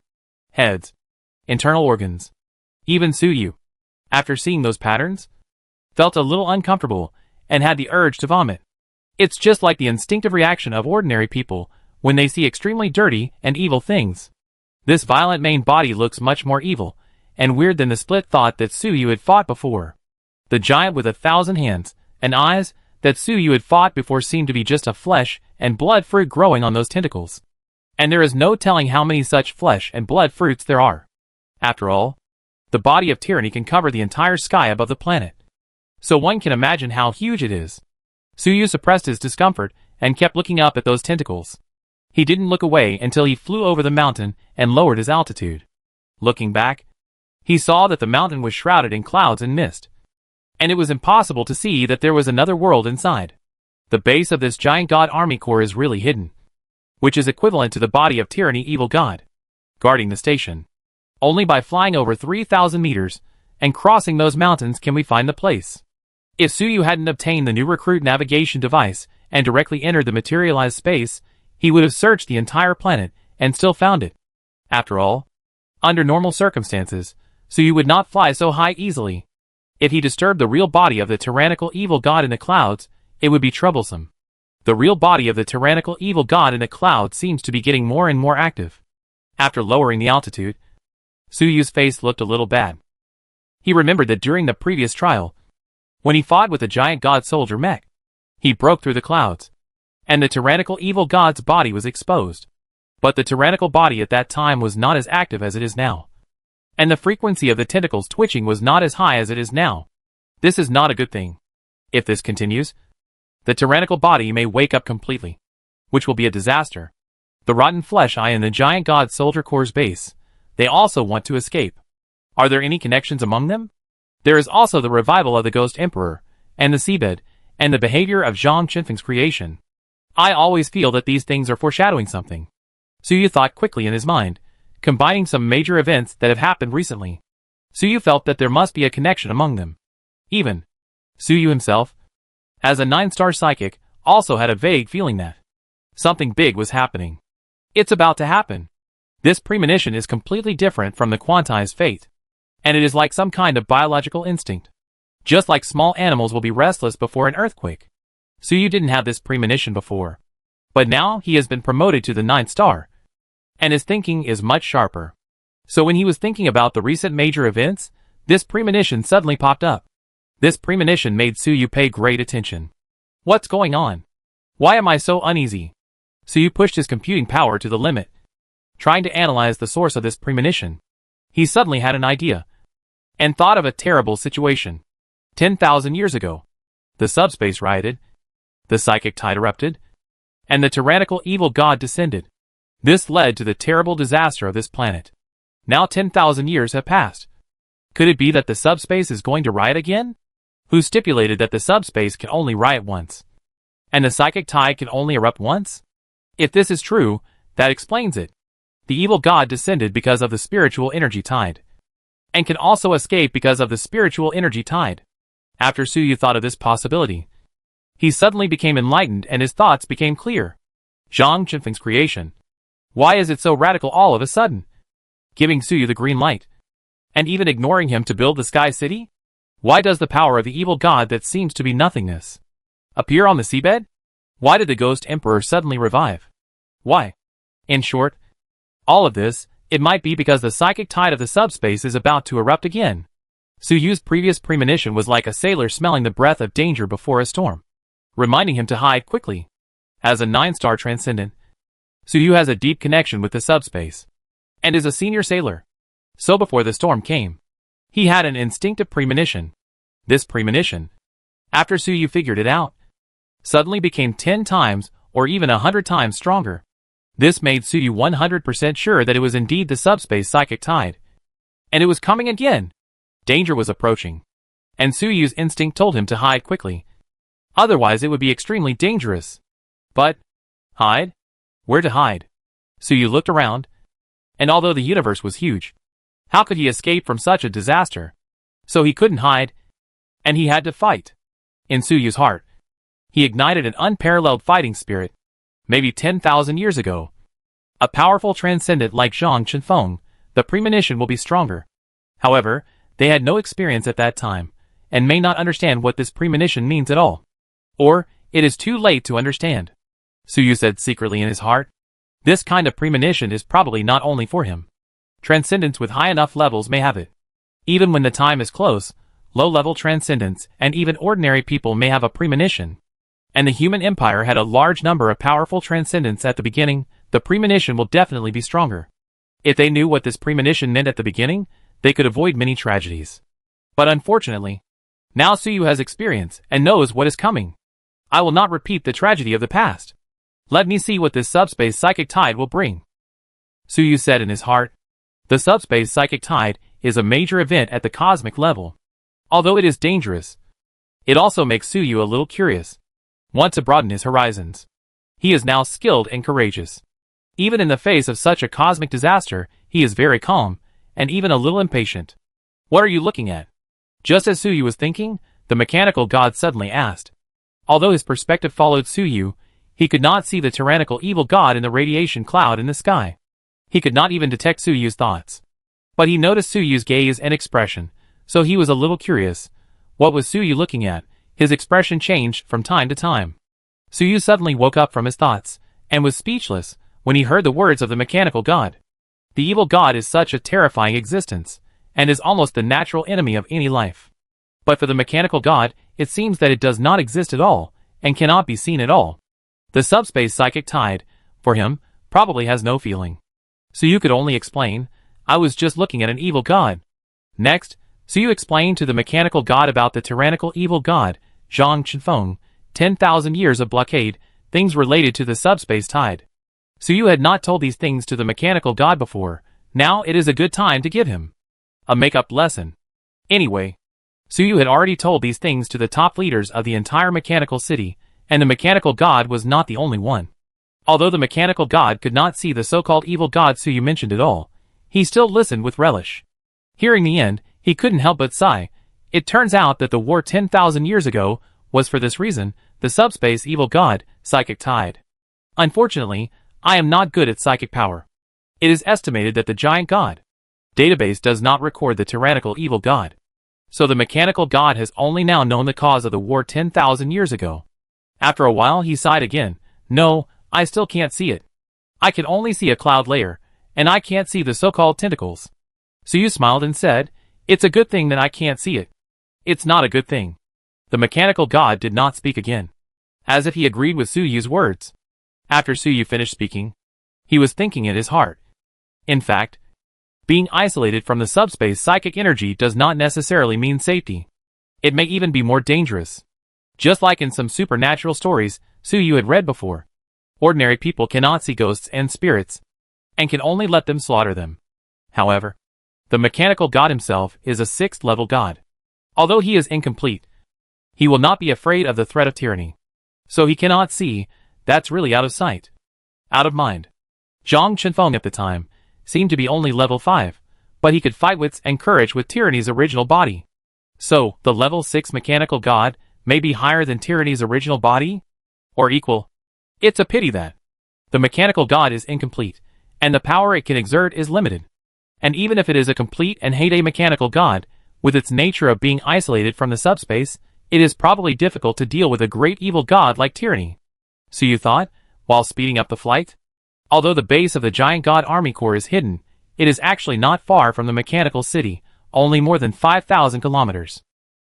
heads, internal organs. Even Suyu, after seeing those patterns, felt a little uncomfortable and had the urge to vomit. It's just like the instinctive reaction of ordinary people when they see extremely dirty and evil things. This violent main body looks much more evil and weird than the split thought that Suyu had fought before. The giant with 1,000 hands and eyes that Suyu had fought before seemed to be just a flesh and blood fruit growing on those tentacles. And there is no telling how many such flesh and blood fruits there are. After all, the body of tyranny can cover the entire sky above the planet. So one can imagine how huge it is. Suyu suppressed his discomfort and kept looking up at those tentacles. He didn't look away until he flew over the mountain and lowered his altitude. Looking back, he saw that the mountain was shrouded in clouds and mist, and it was impossible to see that there was another world inside. The base of this giant god army corps is really hidden. which is equivalent to the body of tyranny evil god, guarding the station. Only by flying over 3,000 meters and crossing those mountains can we find the place. If Suyu hadn't obtained the new recruit navigation device and directly entered the materialized space, he would have searched the entire planet and still found it. After all, under normal circumstances, Suyu would not fly so high easily. If he disturbed the real body of the tyrannical evil god in the clouds, it would be troublesome. The real body of the tyrannical evil god in the clouds seems to be getting more and more active. After lowering the altitude, Suyu's face looked a little bad. He remembered that during the previous trial, when he fought with the giant god soldier mech, he broke through the clouds, and the tyrannical evil god's body was exposed. But the tyrannical body at that time was not as active as it is now, and the frequency of the tentacles twitching was not as high as it is now. This is not a good thing. If this continues, the tyrannical body may wake up completely, which will be a disaster. The rotten flesh eye in the giant god soldier core's base, they also want to escape. Are there any connections among them? There is also the revival of the Ghost Emperor, and the seabed, and the behavior of Zhang Qinfeng's creation. I always feel that these things are foreshadowing something. Suyu thought quickly in his mind, combining some major events that have happened recently. Suyu felt that there must be a connection among them. Even Suyu himself, as a 9-star psychic, also had a vague feeling that something big was happening. It's about to happen. This premonition is completely different from the quantized fate, and it is like some kind of biological instinct. Just like small animals will be restless before an earthquake. Suyu didn't have this premonition before, but now he has been promoted to the 9th star, and his thinking is much sharper. So when he was thinking about the recent major events, this premonition suddenly popped up. This premonition made Suyu pay great attention. What's going on? Why am I so uneasy? Suyu pushed his computing power to the limit, trying to analyze the source of this premonition. He suddenly had an idea, and thought of a terrible situation. 10,000 years ago, the subspace rioted, the psychic tide erupted, and the tyrannical evil god descended. This led to the terrible disaster of this planet. Now 10,000 years have passed. Could it be that the subspace is going to riot again? Who stipulated that the subspace can only riot once, and the psychic tide can only erupt once? If this is true, that explains it. The evil god descended because of the spiritual energy tide, and can also escape because of the spiritual energy tide. After Suyu thought of this possibility, he suddenly became enlightened and his thoughts became clear. Zhang Qinfeng's creation. Why is it so radical all of a sudden? Giving Suyu the green light, and even ignoring him to build the Sky City? Why does the power of the evil god that seems to be nothingness appear on the seabed? Why did the Ghost Emperor suddenly revive? Why? In short, all of this, it might be because the psychic tide of the subspace is about to erupt again. Suyu's previous premonition was like a sailor smelling the breath of danger before a storm, reminding him to hide quickly. As a 9-star transcendent, Suyu has a deep connection with the subspace, and is a senior sailor. So before the storm came, he had an instinctive premonition. This premonition, after Suyu figured it out, suddenly became 10 times or even 100 times stronger. This made Suyu 100% sure that it was indeed the subspace psychic tide, and it was coming again. Danger was approaching, and Suyu's instinct told him to hide quickly. Otherwise it would be extremely dangerous. But, hide? Where to hide? Suyu looked around, and although the universe was huge, how could he escape from such a disaster? So he couldn't hide, and he had to fight. In Suyu's heart, he ignited an unparalleled fighting spirit. Maybe 10,000 years ago, a powerful transcendent like Zhang Qinfeng, the premonition will be stronger. However, they had no experience at that time, and may not understand what this premonition means at all. Or, it is too late to understand. Suyu said secretly in his heart. This kind of premonition is probably not only for him. Transcendents with high enough levels may have it. Even when the time is close, low-level transcendents and even ordinary people may have a premonition. And the human empire had a large number of powerful transcendents at the beginning. The premonition will definitely be stronger. If they knew what this premonition meant at the beginning, they could avoid many tragedies. But unfortunately, now Suyu has experience and knows what is coming. I will not repeat the tragedy of the past. Let me see what this subspace psychic tide will bring. Suyu said in his heart. The subspace psychic tide is a major event at the cosmic level. Although it is dangerous, it also makes Suyu a little curious. Want to broaden his horizons. He is now skilled and courageous. Even in the face of such a cosmic disaster, he is very calm, and even a little impatient. What are you looking at? Just as Suyu was thinking, the mechanical god suddenly asked. Although his perspective followed Suyu, he could not see the tyrannical evil god in the radiation cloud in the sky. He could not even detect Suyu's thoughts. But he noticed Suyu's gaze and expression, so he was a little curious. What was Suyu looking at? His expression changed from time to time. Suyu suddenly woke up from his thoughts, and was speechless when he heard the words of the mechanical god. The evil god is such a terrifying existence, and is almost the natural enemy of any life. But for the mechanical god, it seems that it does not exist at all, and cannot be seen at all. The subspace psychic tide, for him, probably has no feeling. Suyu could only explain, I was just looking at an evil god. Next, Suyu explained to the mechanical god about the tyrannical evil god, Zhang Chenfeng, 10,000 years of blockade, things related to the subspace tide. Suyu had not told these things to the mechanical god before, now it is a good time to give him a make-up lesson. Anyway, Suyu had already told these things to the top leaders of the entire mechanical city, and the mechanical god was not the only one. Although the mechanical god could not see the so-called evil god Suyu mentioned at all, he still listened with relish. Hearing the end, he couldn't help but sigh. It turns out that the war 10,000 years ago was for this reason, the subspace evil god, psychic tide. Unfortunately, I am not good at psychic power. It is estimated that the giant god database does not record the tyrannical evil god. So the mechanical god has only now known the cause of the war 10,000 years ago. After a while he sighed again. No, I still can't see it. I can only see a cloud layer, and I can't see the so-called tentacles. Suyu smiled and said, it's a good thing that I can't see it. It's not a good thing. The mechanical god did not speak again, as if he agreed with Suyu's words. After Suyu finished speaking, he was thinking in his heart. In fact, being isolated from the subspace psychic energy does not necessarily mean safety. It may even be more dangerous. Just like in some supernatural stories Suyu had read before. Ordinary people cannot see ghosts and spirits, and can only let them slaughter them. However, the mechanical god himself is a 6th level god. Although he is incomplete, he will not be afraid of the threat of tyranny. So he cannot see, that's really out of sight, out of mind. Zhang Chenfeng at the time seemed to be only level 5, but he could fight wits and courage with tyranny's original body. So, the level 6 mechanical god may be higher than tyranny's original body? Or equal? It's a pity that the mechanical god is incomplete, and the power it can exert is limited. And even if it is a complete and heyday mechanical god, with its nature of being isolated from the subspace, it is probably difficult to deal with a great evil god like tyranny. So you thought, while speeding up the flight? Although the base of the giant god army corps is hidden, it is actually not far from the mechanical city, only more than 5,000 kilometers.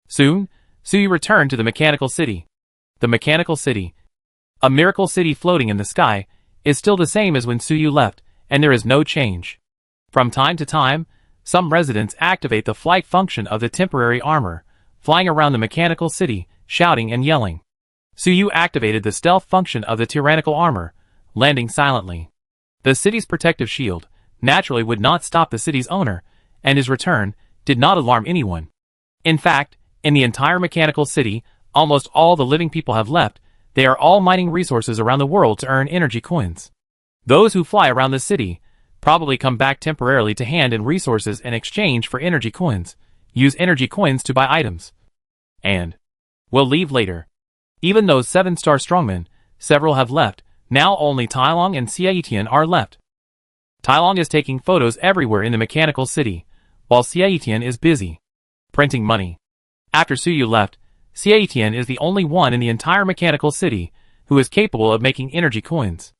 Soon, Suyu returned to the mechanical city. The mechanical city, a miracle city floating in the sky, is still the same as when Suyu left, and there is no change. From time to time, some residents activate the flight function of the temporary armor, flying around the mechanical city, shouting and yelling. Suyu activated the stealth function of the tyrannical armor, landing silently. The city's protective shield naturally would not stop the city's owner, and his return did not alarm anyone. In fact, in the entire mechanical city, almost all the living people have left. They are all mining resources around the world to earn energy coins. Those who fly around the city probably come back temporarily to hand in resources in exchange for energy coins, use energy coins to buy items, and will leave later. Even those 7-star strongmen, several have left. Now only Tailong and Xiaotian are left. Tailong is taking photos everywhere in the mechanical city, while Xiaotian is busy printing money. After Suyu left, Xiaotian is the only one in the entire mechanical city who is capable of making energy coins.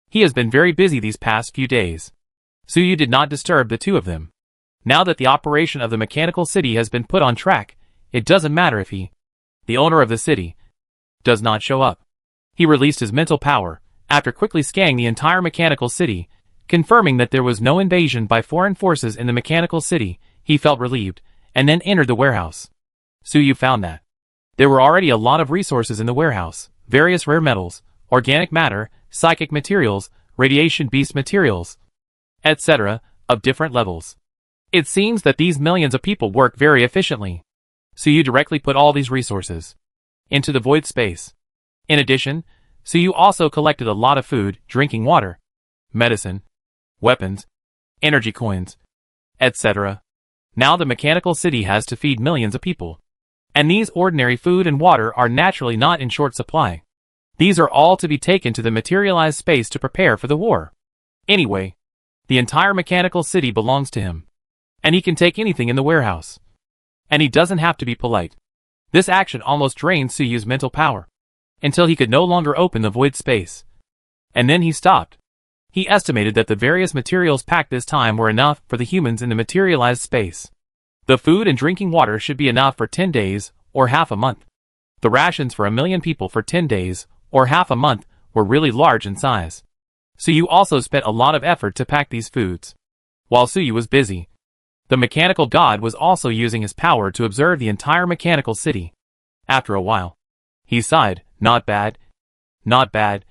He has been very busy these past few days. Suyu did not disturb the two of them. Now that the operation of the mechanical city has been put on track, it doesn't matter if he, the owner of the city, does not show up. He released his mental power, after quickly scanning the entire mechanical city, confirming that there was no invasion by foreign forces in the mechanical city. He felt relieved, and then entered the warehouse. Suyu found that there were already a lot of resources in the warehouse, various rare metals, organic matter, psychic materials, radiation-beast materials, etc., of different levels. It seems that these millions of people work very efficiently. Suyu directly put all these resources into the void space. In addition, Suyu also collected a lot of food, drinking water, medicine, weapons, energy coins, etc. Now the mechanical city has to feed millions of people. And these ordinary food and water are naturally not in short supply. These are all to be taken to the materialized space to prepare for the war. Anyway, the entire mechanical city belongs to him. And he can take anything in the warehouse. And he doesn't have to be polite. This action almost drained Suyu's mental power, until he could no longer open the void space. And then he stopped. He estimated that the various materials packed this time were enough for the humans in the materialized space. The food and drinking water should be enough for 10 days, or half a month. The rations for 1 million people for 10 days, or half a month, were really large in size. Suyu also spent a lot of effort to pack these foods. While Suyu was busy, the mechanical god was also using his power to observe the entire mechanical city. After a while, he sighed, "Not bad. Not bad.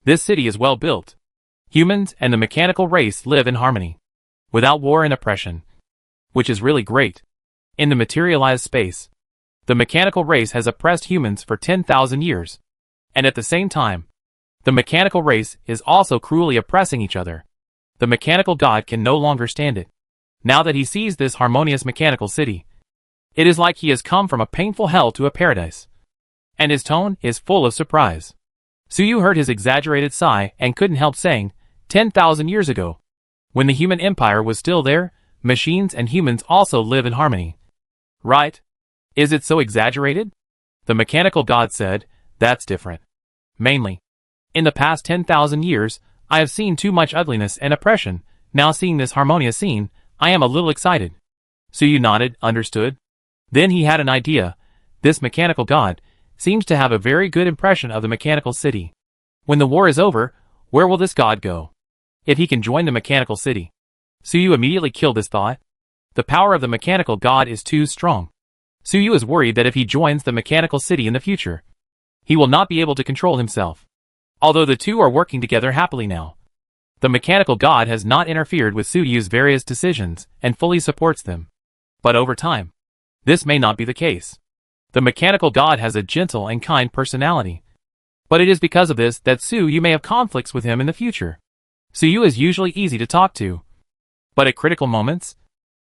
This city is well built. Humans and the mechanical race live in harmony, without war and oppression, which is really great. In the materialized space, the mechanical race has oppressed humans for 10,000 years. And at the same time, the mechanical race is also cruelly oppressing each other. The mechanical god can no longer stand it. Now that he sees this harmonious mechanical city, it is like he has come from a painful hell to a paradise." And his tone is full of surprise. Suyu heard his exaggerated sigh and couldn't help saying, 10,000 years ago, when the human empire was still there, machines and humans also live in harmony. Right? Is it so exaggerated? The mechanical god said, "That's different. Mainly, in the past 10,000 years, I have seen too much ugliness and oppression. Now seeing this harmonious scene, I am a little excited." Suyu nodded, understood. Then he had an idea. This mechanical god seems to have a very good impression of the mechanical city. When the war is over, where will this god go? If he can join the mechanical city. Suyu immediately killed this thought. The power of the mechanical god is too strong. Suyu is worried that if he joins the mechanical city in the future, he will not be able to control himself. Although the two are working together happily now, the mechanical god has not interfered with Suyu's various decisions and fully supports them. But over time, this may not be the case. The mechanical god has a gentle and kind personality. But it is because of this that Suyu may have conflicts with him in the future. Suyu is usually easy to talk to, but at critical moments,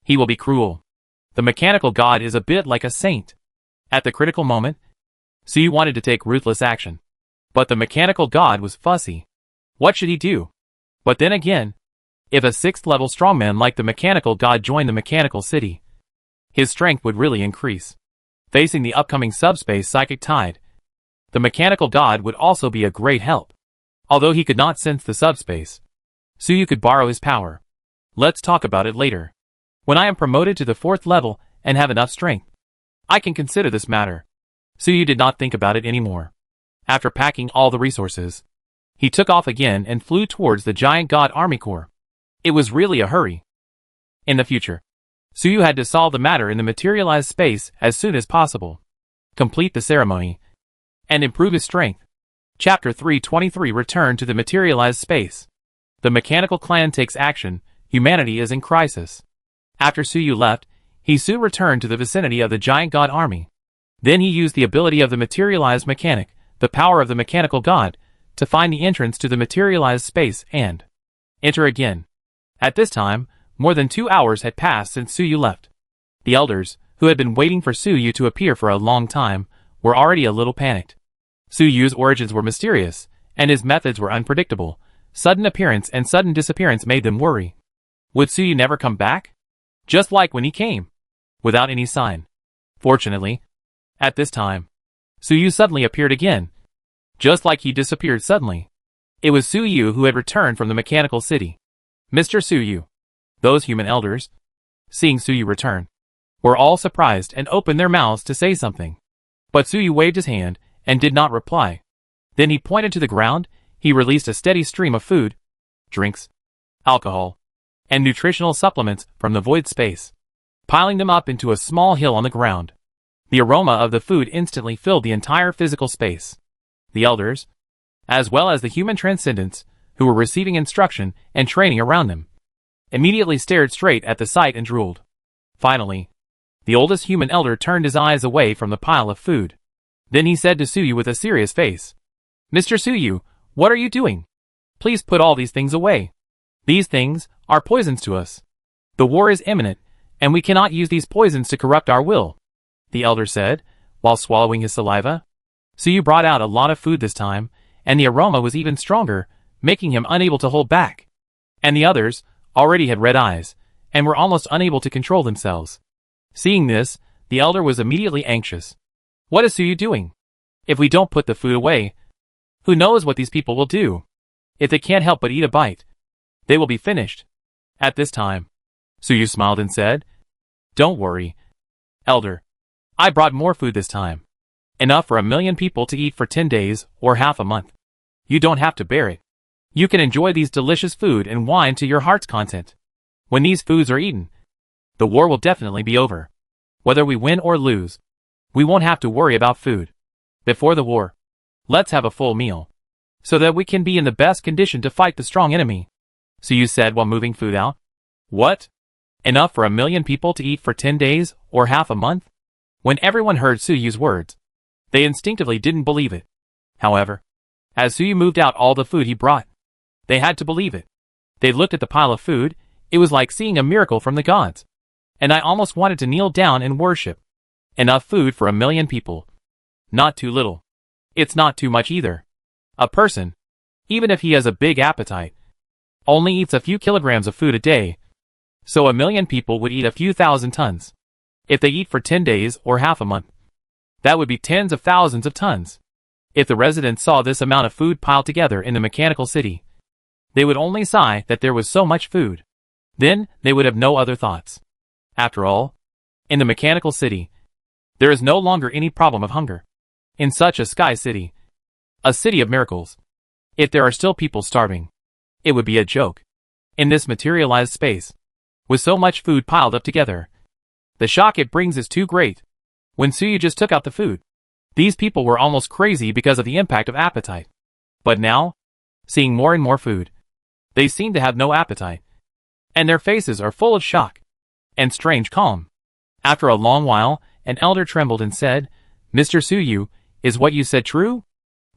he will be cruel. The mechanical god is a bit like a saint. At the critical moment, Suyu wanted to take ruthless action. But the mechanical god was fussy. What should he do? But then again, if a 6th level strongman like the mechanical god joined the mechanical city, his strength would really increase. Facing the upcoming subspace psychic tide, the mechanical god would also be a great help. Although he could not sense the subspace, Suyu could borrow his power. Let's talk about it later. When I am promoted to the 4th level and have enough strength, I can consider this matter. Suyu did not think about it anymore. After packing all the resources, he took off again and flew towards the giant god army corps. It was really a hurry. In the future, Suyu had to solve the matter in the materialized space as soon as possible, complete the ceremony, and improve his strength. Chapter 323 Return to the materialized space. The mechanical clan takes action. Humanity is in crisis. After Suyu left, he soon returned to the vicinity of the giant god army. Then he used the ability of the materialized mechanic, the power of the mechanical god, to find the entrance to the materialized space and enter again. At this time, more than 2 hours had passed since Suyu left. The elders, who had been waiting for Suyu to appear for a long time, were already a little panicked. Suyu's origins were mysterious, and his methods were unpredictable. Sudden appearance and sudden disappearance made them worry. Would Suyu never come back? Just like when he came, without any sign. Fortunately, at this time, Suyu suddenly appeared again, just like he disappeared suddenly. It was Suyu who had returned from the mechanical city. Mr. Suyu. Those human elders, seeing Suyu return, were all surprised and opened their mouths to say something. But Suyu waved his hand and did not reply. Then he pointed to the ground. He released a steady stream of food, drinks, alcohol, and nutritional supplements from the void space, piling them up into a small hill on the ground. The aroma of the food instantly filled the entire physical space. The elders, as well as the human transcendents, who were receiving instruction and training around them, immediately stared straight at the sight and drooled. Finally, the oldest human elder turned his eyes away from the pile of food. Then he said to Suyu with a serious face, "Mr. Suyu, what are you doing? Please put all these things away. These things are poisons to us. The war is imminent, and we cannot use these poisons to corrupt our will, the elder said, while swallowing his saliva. Suyu brought out a lot of food this time, and the aroma was even stronger, making him unable to hold back. And the others already had red eyes, and were almost unable to control themselves. Seeing this, the elder was immediately anxious. What is Suyu doing? If we don't put the food away, who knows what these people will do? If they can't help but eat a bite, they will be finished. At this time, Suyu smiled and said, Don't worry, elder. I brought more food this time. Enough for 1 million people to eat for 10 days or half a month. You don't have to bear it. You can enjoy these delicious food and wine to your heart's content. When these foods are eaten, the war will definitely be over. Whether we win or lose, we won't have to worry about food. Before the war, let's have a full meal, so that we can be in the best condition to fight the strong enemy, Suyu said while moving food out. What? Enough for 1 million people to eat for 10 days or half a month? When everyone heard Suyu's words, they instinctively didn't believe it. However, as Suyu moved out all the food he brought, they had to believe it. They looked at the pile of food. It was like seeing a miracle from the gods. And I almost wanted to kneel down and worship. Enough food for 1 million people. Not too little. It's not too much either. A person, even if he has a big appetite, only eats a few kilograms of food a day. So 1 million people would eat a few thousand tons. If they eat for 10 days or half a month, that would be tens of thousands of tons. If the residents saw this amount of food piled together in the mechanical city, they would only sigh that there was so much food. Then, they would have no other thoughts. After all, in the mechanical city, there is no longer any problem of hunger. In such a sky city, a city of miracles, if there are still people starving, it would be a joke. In this materialized space, with so much food piled up together, the shock it brings is too great. When Suyu just took out the food, these people were almost crazy because of the impact of appetite. But now, seeing more and more food, they seem to have no appetite. And their faces are full of shock and strange calm. After a long while, an elder trembled and said, Mr. Suyu, is what you said true?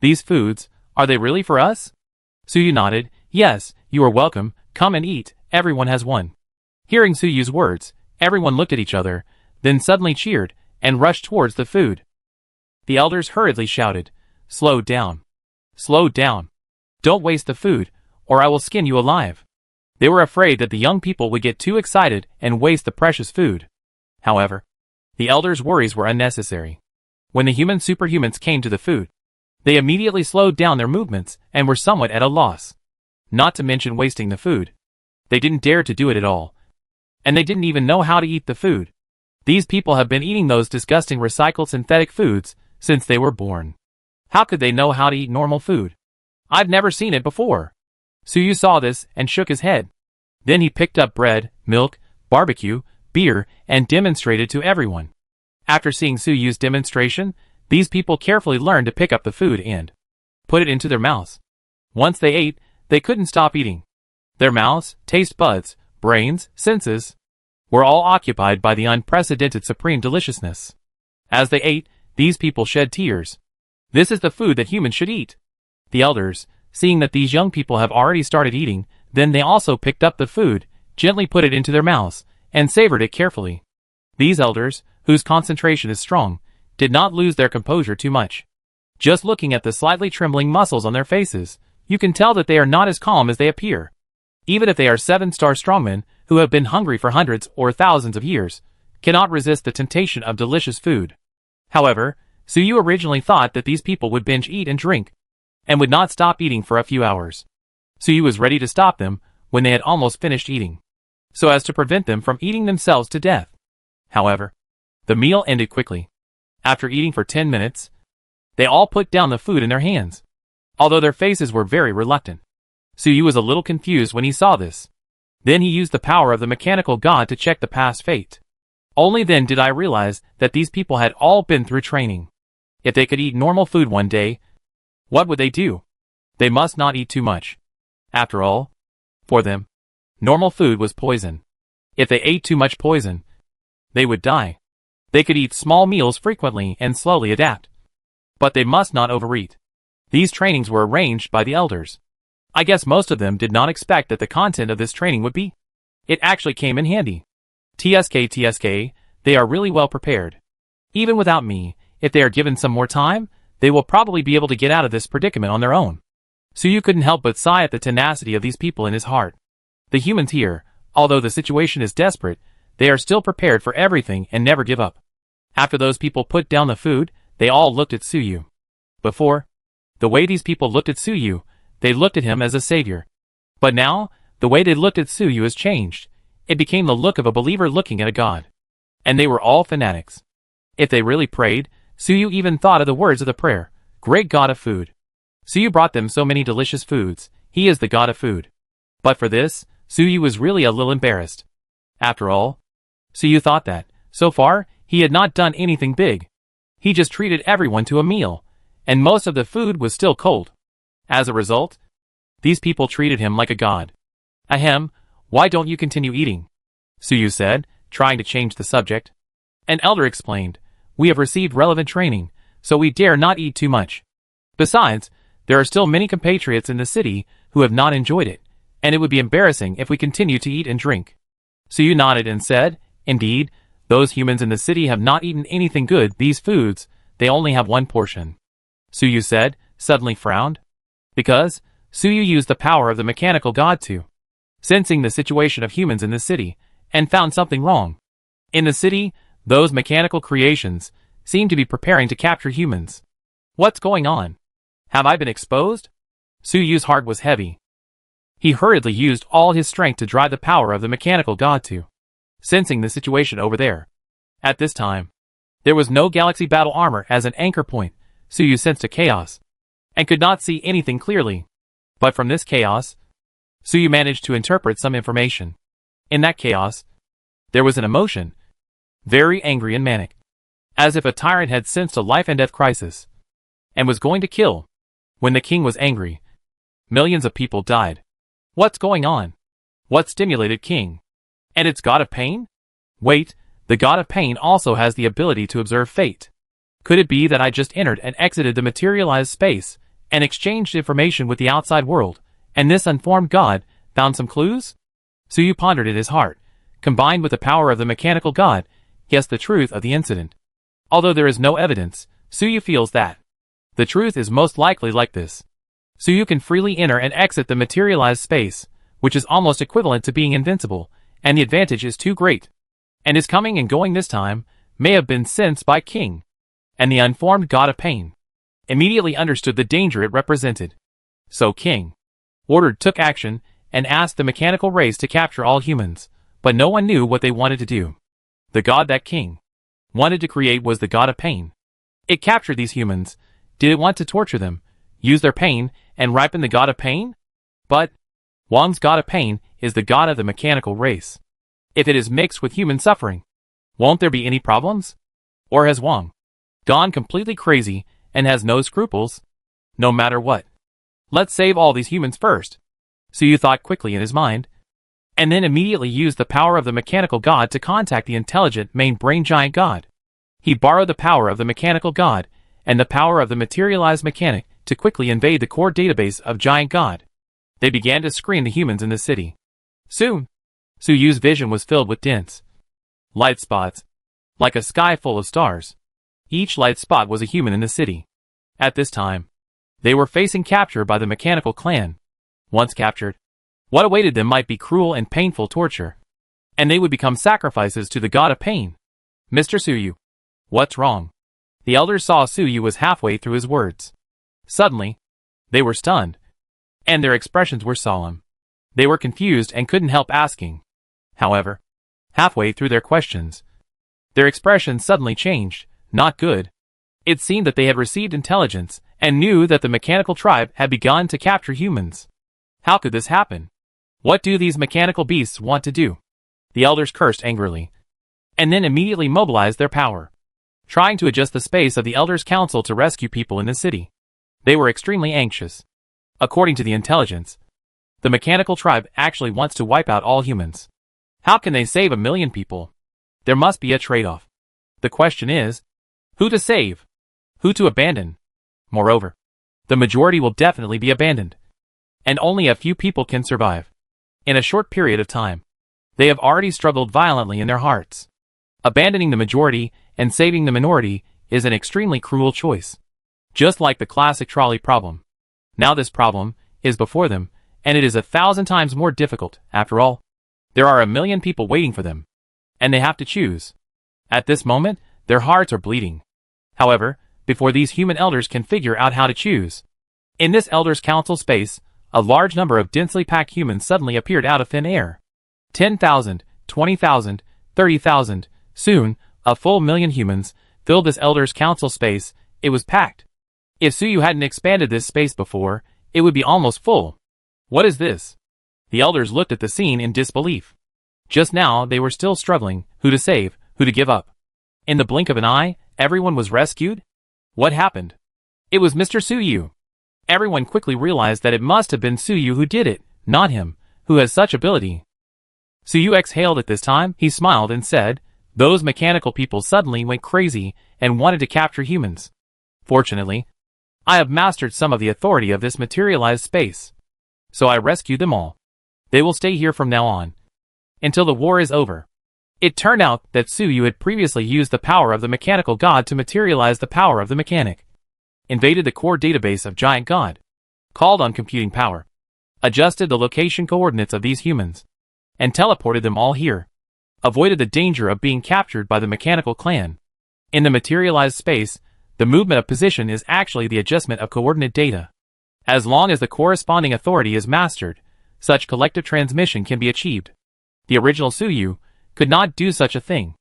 These foods, are they really for us? Suyu nodded. Yes, you are welcome, come and eat, everyone has one. Hearing Suyu's words, everyone looked at each other, then suddenly cheered and rushed towards the food. The elders hurriedly shouted, Slow down. Slow down. Don't waste the food, or I will skin you alive. They were afraid that the young people would get too excited and waste the precious food. However, the elders' worries were unnecessary. When the human superhumans came to the food, they immediately slowed down their movements and were somewhat at a loss. Not to mention wasting the food. They didn't dare to do it at all. And they didn't even know how to eat the food. These people have been eating those disgusting recycled synthetic foods since they were born. How could they know how to eat normal food? I've never seen it before. Suyu saw this and shook his head. Then he picked up bread, milk, barbecue, beer, and demonstrated to everyone. After seeing Suyu's demonstration, these people carefully learned to pick up the food and put it into their mouths. Once they ate, they couldn't stop eating. Their mouths, taste buds, brains, senses, were all occupied by the unprecedented supreme deliciousness. As they ate, these people shed tears. This is the food that humans should eat. The elders, seeing that these young people have already started eating, then they also picked up the food, gently put it into their mouths, and savored it carefully. These elders, whose concentration is strong, did not lose their composure too much. Just looking at the slightly trembling muscles on their faces, you can tell that they are not as calm as they appear. Even if they are 7-star strongmen, who have been hungry for hundreds or thousands of years, cannot resist the temptation of delicious food. However, Suyu originally thought that these people would binge eat and drink, and would not stop eating for a few hours. Suyu was ready to stop them when they had almost finished eating, so as to prevent them from eating themselves to death. However, the meal ended quickly. After eating for 10 minutes, they all put down the food in their hands, although their faces were very reluctant. Suyu was a little confused when he saw this. Then he used the power of the mechanical god to check the past fate. Only then did I realize that these people had all been through training. If they could eat normal food one day, what would they do? They must not eat too much. After all, for them, normal food was poison. If they ate too much poison, they would die. They could eat small meals frequently and slowly adapt. But they must not overeat. These trainings were arranged by the elders. I guess most of them did not expect that the content of this training would be. It actually came in handy. TSK, they are really well prepared. Even without me, if they are given some more time, they will probably be able to get out of this predicament on their own. Suyu couldn't help but sigh at the tenacity of these people in his heart. The humans here, although the situation is desperate, they are still prepared for everything and never give up. After those people put down the food, they all looked at Suyu. Before, the way these people looked at Suyu, they looked at him as a savior. But now, the way they looked at Suyu has changed. It became the look of a believer looking at a god. And they were all fanatics. If they really prayed, Suyu even thought of the words of the prayer, "Great God of food." Suyu brought them so many delicious foods. He is the god of food. But for this, Suyu was really a little embarrassed. After all, Suyu thought that, so far, he had not done anything big. He just treated everyone to a meal, and most of the food was still cold. As a result, these people treated him like a god. "Ahem, why don't you continue eating?" Suyu said, trying to change the subject. An elder explained, "We have received relevant training, so we dare not eat too much. Besides, there are still many compatriots in the city who have not enjoyed it, and it would be embarrassing if we continue to eat and drink." Suyu nodded and said, "Indeed, those humans in the city have not eaten anything good. These foods, they only have one portion." Suyu said, suddenly frowned. Because, Suyu used the power of the mechanical god to, sensing the situation of humans in the city, and found something wrong. In the city, those mechanical creations seem to be preparing to capture humans. What's going on? Have I been exposed? Suyu's heart was heavy. He hurriedly used all his strength to drive the power of the mechanical god to, sensing the situation over there. At this time, there was no galaxy battle armor as an anchor point. Suyu sensed a chaos, and could not see anything clearly. But from this chaos, Suyu managed to interpret some information. In that chaos, there was an emotion, very angry and manic, as if a tyrant had sensed a life and death crisis, and was going to kill. When the king was angry, millions of people died. What's going on? What stimulated king? And it's god of pain? Wait, the god of pain also has the ability to observe fate. Could it be that I just entered and exited the materialized space, and exchanged information with the outside world, and this unformed god found some clues? Suyu pondered in his heart, combined with the power of the mechanical god, guessed the truth of the incident. Although there is no evidence, Suyu feels that the truth is most likely like this. Suyu can freely enter and exit the materialized space, which is almost equivalent to being invincible, and the advantage is too great. And his coming and going this time may have been sensed by King, and the unformed god of pain immediately understood the danger it represented. So King took action and asked the mechanical race to capture all humans, but no one knew what they wanted to do. The god that King wanted to create was the god of pain. It captured these humans. Did it want to torture them, use their pain, and ripen the god of pain? But Wang's god of pain is the god of the mechanical race. If it is mixed with human suffering, won't there be any problems? Or has Wang gone completely crazy and has no scruples? No matter what, let's save all these humans first. Suyu thought quickly in his mind, and then immediately used the power of the mechanical god to contact the intelligent main brain giant god. He borrowed the power of the mechanical god and the power of the materialized mechanic to quickly invade the core database of giant god. They began to screen the humans in the city. Soon, Suyu's vision was filled with dense light spots, like a sky full of stars. Each light spot was a human in the city. At this time, they were facing capture by the mechanical clan. Once captured, what awaited them might be cruel and painful torture, and they would become sacrifices to the god of pain. Mr. Suyu, what's wrong? The elders saw Suyu was halfway through his words. Suddenly, they were stunned, and their expressions were solemn. They were confused and couldn't help asking. However, halfway through their questions, their expressions suddenly changed. Not good. It seemed that they had received intelligence and knew that the mechanical tribe had begun to capture humans. How could this happen? What do these mechanical beasts want to do? The elders cursed angrily, and then immediately mobilized their power, trying to adjust the space of the elders' council to rescue people in the city. They were extremely anxious. According to the intelligence, the mechanical tribe actually wants to wipe out all humans. How can they save 1 million people? There must be a trade-off. The question is, who to save? Who to abandon? Moreover, the majority will definitely be abandoned. and only a few people can survive. In a short period of time, they have already struggled violently in their hearts. Abandoning the majority and saving the minority is an extremely cruel choice. Just like the classic trolley problem. Now this problem is before them, and it is 1,000 times more difficult. After all, there are 1 million people waiting for them, and they have to choose. At this moment, their hearts are bleeding. However, before these human elders can figure out how to choose, in this elders' council space, a large number of densely packed humans suddenly appeared out of thin air. 10,000, 20,000, 30,000, soon, a full million humans filled this elders' council space. It was packed. If Suyu hadn't expanded this space before, it would be almost full. What is this? The elders looked at the scene in disbelief. Just now they were still struggling, who to save, who to give up. In the blink of an eye, everyone was rescued? What happened? It was Mr. Suyu. Everyone quickly realized that it must have been Suyu who did it, not him, who has such ability. Suyu exhaled at this time. He smiled and said, "Those mechanical people suddenly went crazy and wanted to capture humans. Fortunately, I have mastered some of the authority of this materialized space. So I rescued them all. They will stay here from now on, until the war is over." It turned out that Suyu had previously used the power of the mechanical god to materialize the power of the mechanic. Invaded the core database of Giant God. Called on computing power. Adjusted the location coordinates of these humans. And teleported them all here. Avoided the danger of being captured by the mechanical clan. In the materialized space, the movement of position is actually the adjustment of coordinate data. As long as the corresponding authority is mastered, such collective transmission can be achieved. The original Suyu could not do such a thing.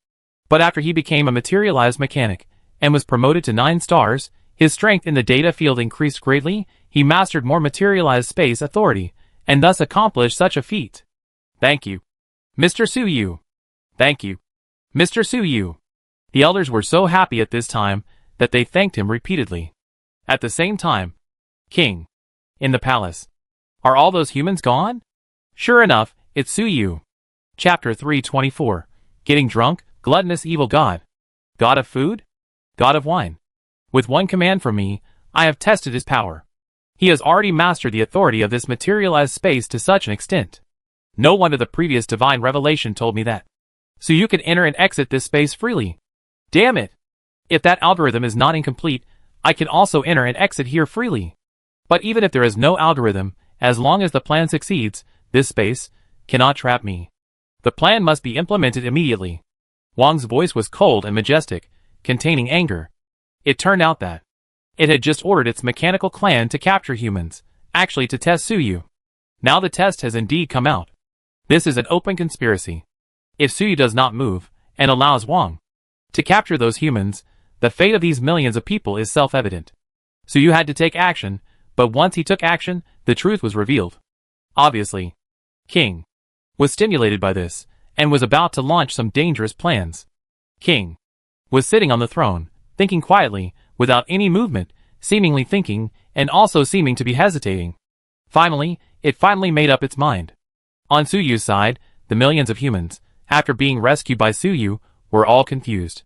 But after he became a materialized mechanic, and was promoted to 9 stars, his strength in the data field increased greatly. He mastered more materialized space authority, and thus accomplished such a feat. Thank you, Mr. Suyu. Thank you, Mr. Suyu. The elders were so happy at this time that they thanked him repeatedly. At the same time, King, in the palace. Are all those humans gone? Sure enough, it's Suyu. Chapter 324. Getting drunk, gluttonous evil god. God of food? God of wine. With one command from me, I have tested his power. He has already mastered the authority of this materialized space to such an extent. No wonder the previous divine revelation told me that. So you can enter and exit this space freely. Damn it! If that algorithm is not incomplete, I can also enter and exit here freely. But even if there is no algorithm, as long as the plan succeeds, this space cannot trap me. The plan must be implemented immediately. Wang's voice was cold and majestic, containing anger. It turned out that it had just ordered its mechanical clan to capture humans, actually to test Suyu. Now the test has indeed come out. This is an open conspiracy. If Suyu does not move, and allows Wang to capture those humans, the fate of these millions of people is self-evident. Suyu had to take action, but once he took action, the truth was revealed. Obviously, King was stimulated by this, and was about to launch some dangerous plans. King was sitting on the throne, thinking quietly, without any movement, seemingly thinking, and also seeming to be hesitating. Finally, it made up its mind. On Suyu's side, the millions of humans, after being rescued by Suyu, were all confused.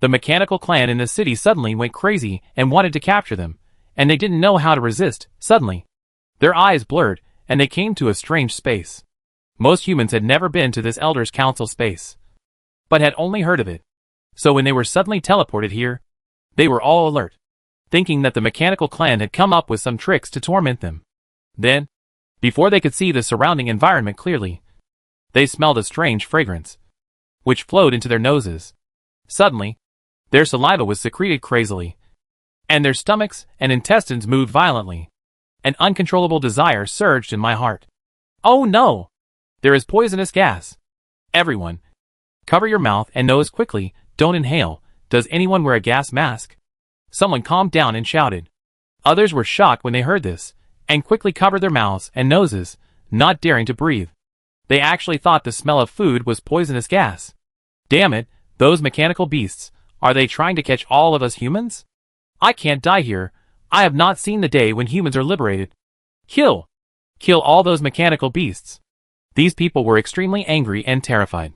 The mechanical clan in the city suddenly went crazy and wanted to capture them, and they didn't know how to resist. Suddenly, their eyes blurred, and they came to a strange space. Most humans had never been to this Elders' Council space, but had only heard of it. So when they were suddenly teleported here, they were all alert, thinking that the mechanical clan had come up with some tricks to torment them. Then, before they could see the surrounding environment clearly, they smelled a strange fragrance, which flowed into their noses. Suddenly, their saliva was secreted crazily, and their stomachs and intestines moved violently. An uncontrollable desire surged in my heart. Oh no! There is poisonous gas. Everyone, cover your mouth and nose quickly, don't inhale. Does anyone wear a gas mask? Someone calmed down and shouted. Others were shocked when they heard this, and quickly covered their mouths and noses, not daring to breathe. They actually thought the smell of food was poisonous gas. Damn it, those mechanical beasts, are they trying to catch all of us humans? I can't die here. I have not seen the day when humans are liberated. Kill! Kill all those mechanical beasts. These people were extremely angry and terrified.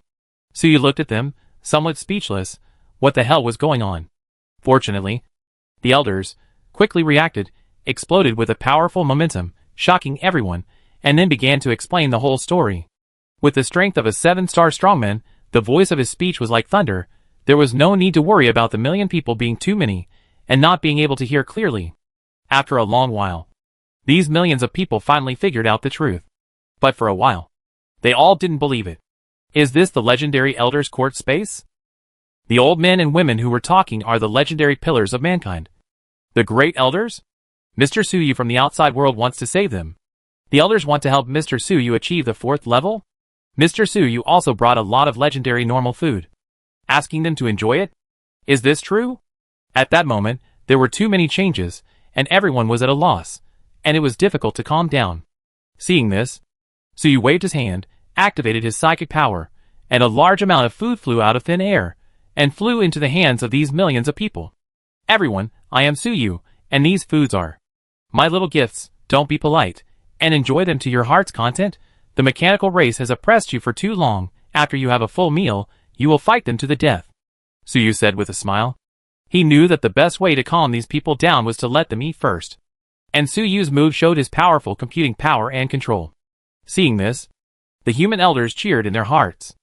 Suyu looked at them, somewhat speechless. What the hell was going on? Fortunately, the elders quickly reacted, exploded with a powerful momentum, shocking everyone, and then began to explain the whole story. With the strength of a 7-star strongman, the voice of his speech was like thunder. There was no need to worry about the million people being too many, and not being able to hear clearly. After a long while, these millions of people finally figured out the truth. But for a while, they all didn't believe it. Is this the legendary Elders' Court space? The old men and women who were talking are the legendary pillars of mankind. The great elders? Mr. Suyu from the outside world wants to save them. The elders want to help Mr. Suyu achieve the 4th level? Mr. Suyu also brought a lot of legendary normal food, asking them to enjoy it? Is this true? At that moment, there were too many changes, and everyone was at a loss, and it was difficult to calm down. Seeing this, Suyu waved his hand, activated his psychic power, and a large amount of food flew out of thin air, and flew into the hands of these millions of people. Everyone, I am Suyu, and these foods are my little gifts. Don't be polite, and enjoy them to your heart's content. The mechanical race has oppressed you for too long. After you have a full meal, you will fight them to the death, Suyu said with a smile. He knew that the best way to calm these people down was to let them eat first. And Suyu's move showed his powerful computing power and control. Seeing this, the human elders cheered in their hearts.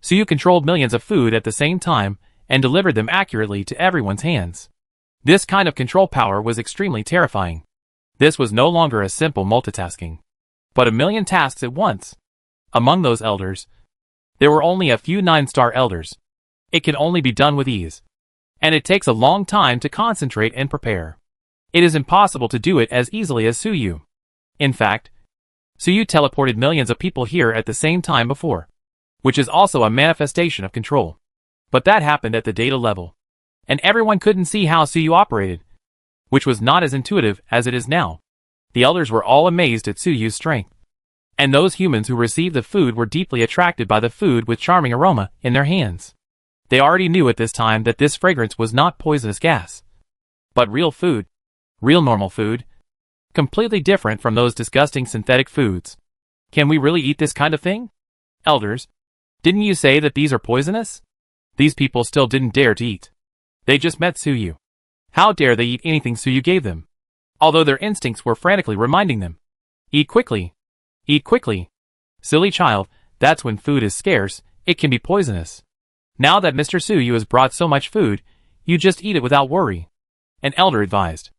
Suyu controlled millions of food at the same time, and delivered them accurately to everyone's hands. This kind of control power was extremely terrifying. This was no longer a simple multitasking, but a million tasks at once. Among those elders, there were only a few 9-star elders. It can only be done with ease, and it takes a long time to concentrate and prepare. It is impossible to do it as easily as Suyu. In fact, Suyu teleported millions of people here at the same time before, which is also a manifestation of control. But that happened at the data level, and everyone couldn't see how Suyu operated, which was not as intuitive as it is now. The elders were all amazed at Suyu's strength, and those humans who received the food were deeply attracted by the food with charming aroma in their hands. They already knew at this time that this fragrance was not poisonous gas, but real food, real normal food, completely different from those disgusting synthetic foods. Can we really eat this kind of thing? Elders, didn't you say that these are poisonous? These people still didn't dare to eat. They just met Suyu. How dare they eat anything Suyu gave them? Although their instincts were frantically reminding them. Eat quickly. Eat quickly. Silly child, that's when food is scarce, it can be poisonous. Now that Mr. Suyu has brought so much food, you just eat it without worry. An elder advised.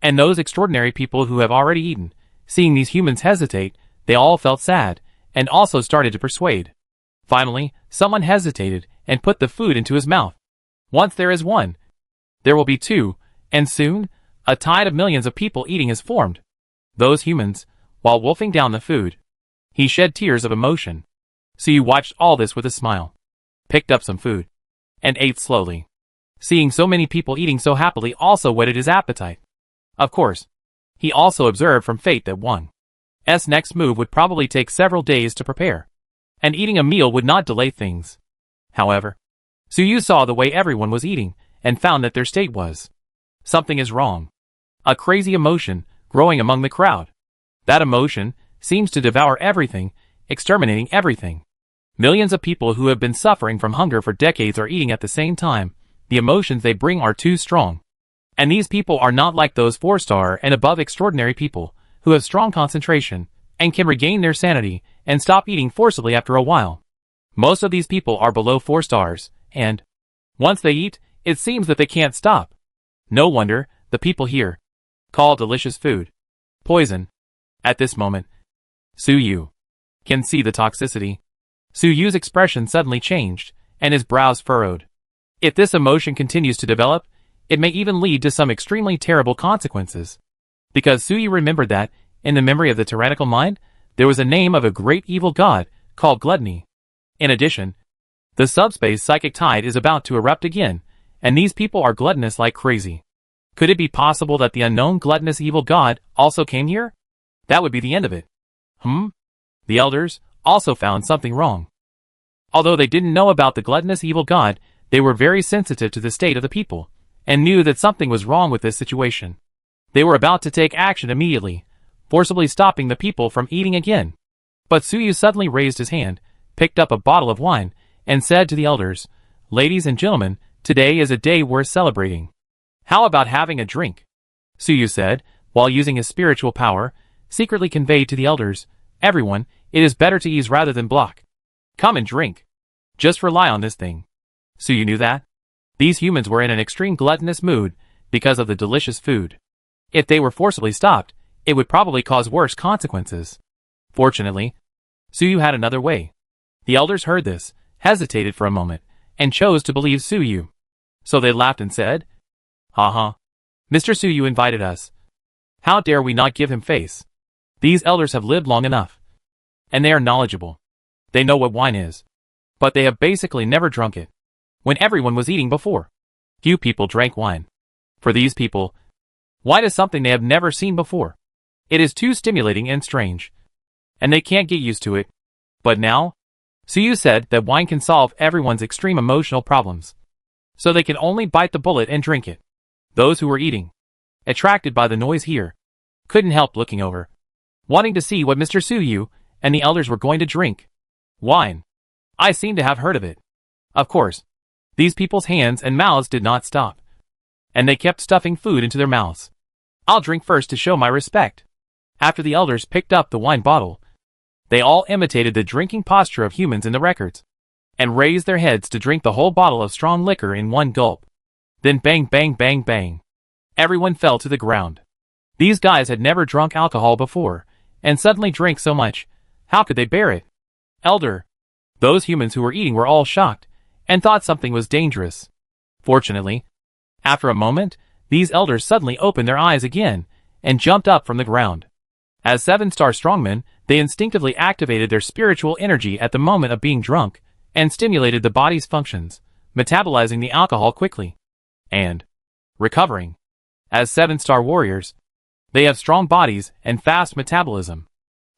And those extraordinary people who have already eaten, seeing these humans hesitate, they all felt sad, and also started to persuade. Finally, someone hesitated, and put the food into his mouth. Once there is one, there will be two, and soon, a tide of millions of people eating is formed. Those humans, while wolfing down the food, he shed tears of emotion. Suyu watched all this with a smile, picked up some food, and ate slowly. Seeing so many people eating so happily also whetted his appetite. Of course, he also observed from fate that one's next move would probably take several days to prepare, and eating a meal would not delay things. However, Suyu saw the way everyone was eating, and found that their state was something is wrong. A crazy emotion growing among the crowd. That emotion seems to devour everything, exterminating everything. Millions of people who have been suffering from hunger for decades are eating at the same time. The emotions they bring are too strong. And these people are not like those 4-star and above extraordinary people, who have strong concentration, and can regain their sanity, and stop eating forcibly after a while. Most of these people are below 4 stars, and once they eat, it seems that they can't stop. No wonder, the people here call delicious food poison. At this moment, Suyu can see the toxicity. Suyu's expression suddenly changed, and his brows furrowed. If this emotion continues to develop, it may even lead to some extremely terrible consequences. Because Suyu remembered that, in the memory of the tyrannical mind, there was a name of a great evil god, called gluttony. In addition, the subspace psychic tide is about to erupt again, and these people are gluttonous like crazy. Could it be possible that the unknown gluttonous evil god also came here? That would be the end of it. The elders also found something wrong. Although they didn't know about the gluttonous evil god, they were very sensitive to the state of the people, and knew that something was wrong with this situation. They were about to take action immediately, forcibly stopping the people from eating again. But Suyu suddenly raised his hand, picked up a bottle of wine, and said to the elders, "Ladies and gentlemen, today is a day worth celebrating. How about having a drink?" Suyu said, while using his spiritual power, secretly conveyed to the elders, "Everyone, it is better to ease rather than block. Come and drink. Just rely on this thing." So you knew that? These humans were in an extreme gluttonous mood because of the delicious food. If they were forcibly stopped, it would probably cause worse consequences. Fortunately, Suyu had another way. The elders heard this, hesitated for a moment, and chose to believe Suyu. So they laughed and said, "Ha. Mr. Suyu invited us. How dare we not give him face? These elders have lived long enough. And they are knowledgeable. They know what wine is. But they have basically never drunk it. When everyone was eating before, few people drank wine. For these people, wine is something they have never seen before. It is too stimulating and strange. And they can't get used to it. But now, Suyu said that wine can solve everyone's extreme emotional problems. So they can only bite the bullet and drink it. Those who were eating, attracted by the noise here, couldn't help looking over, wanting to see what Mr. Suyu and the elders were going to drink. Wine. I seem to have heard of it. Of course, these people's hands and mouths did not stop. And they kept stuffing food into their mouths. I'll drink first to show my respect. After the elders picked up the wine bottle, they all imitated the drinking posture of humans in the records, and raised their heads to drink the whole bottle of strong liquor in one gulp. Then bang bang bang bang. Everyone fell to the ground. These guys had never drunk alcohol before, and suddenly drank so much. How could they bear it? Elder. Those humans who were eating were all shocked, and thought something was dangerous. Fortunately, after a moment, these elders suddenly opened their eyes again, and jumped up from the ground. As 7-star strongmen, they instinctively activated their spiritual energy at the moment of being drunk, and stimulated the body's functions, metabolizing the alcohol quickly. And recovering. As 7-star warriors, they have strong bodies and fast metabolism.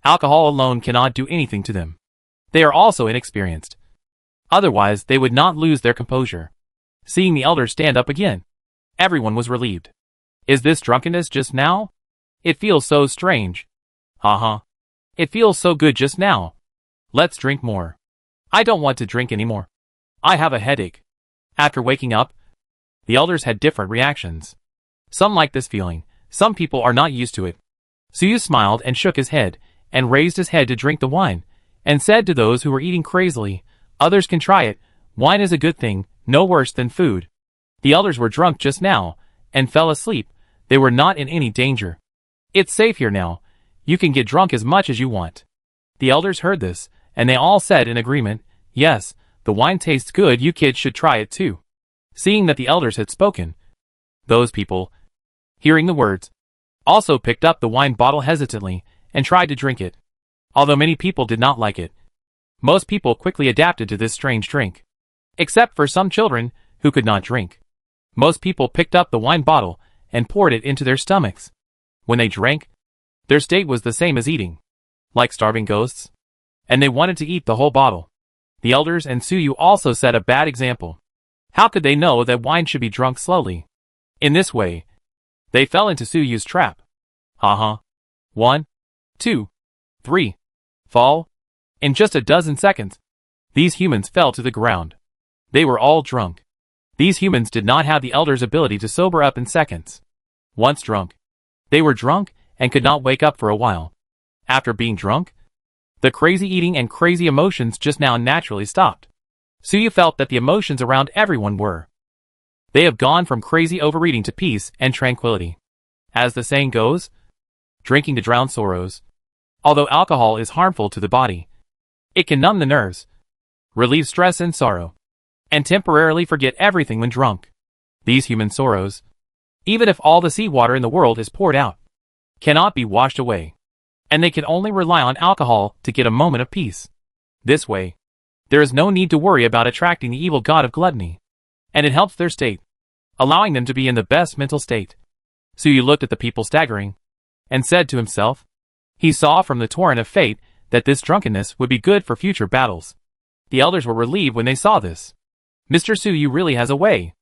Alcohol alone cannot do anything to them. They are also inexperienced. Otherwise, they would not lose their composure. Seeing the elders stand up again, everyone was relieved. Is this drunkenness just now? It feels so strange. Ha. It feels so good just now. Let's drink more. I don't want to drink anymore. I have a headache. After waking up, the elders had different reactions. Some like this feeling, some people are not used to it. Suyu smiled and shook his head, and raised his head to drink the wine, and said to those who were eating crazily, "Others can try it. Wine is a good thing, no worse than food." The elders were drunk just now, and fell asleep. They were not in any danger. It's safe here now. You can get drunk as much as you want. The elders heard this, and they all said in agreement, "Yes, the wine tastes good, you kids should try it too." Seeing that the elders had spoken, those people, hearing the words, also picked up the wine bottle hesitantly, and tried to drink it. Although many people did not like it, most people quickly adapted to this strange drink. Except for some children, who could not drink. Most people picked up the wine bottle, and poured it into their stomachs. When they drank, their state was the same as eating. Like starving ghosts. And they wanted to eat the whole bottle. The elders and Suyu also set a bad example. How could they know that wine should be drunk slowly? In this way, they fell into Suyu's trap. Ha. 1, 2, 3. Fall. In just a dozen seconds, these humans fell to the ground. They were all drunk. These humans did not have the elders' ability to sober up in seconds. Once drunk, they were drunk and could not wake up for a while. After being drunk, the crazy eating and crazy emotions just now naturally stopped. Suyu felt that the emotions around everyone were. They have gone from crazy overeating to peace and tranquility. As the saying goes, drinking to drown sorrows. Although alcohol is harmful to the body, it can numb the nerves, relieve stress and sorrow, and temporarily forget everything when drunk. These human sorrows, even if all the seawater in the world is poured out, cannot be washed away, and they can only rely on alcohol to get a moment of peace. This way, there is no need to worry about attracting the evil god of gluttony, and it helps their state, allowing them to be in the best mental state. Suyu looked at the people staggering, and said to himself, he saw from the torrent of fate that this drunkenness would be good for future battles. The elders were relieved when they saw this. Mr. Suyu really has a way.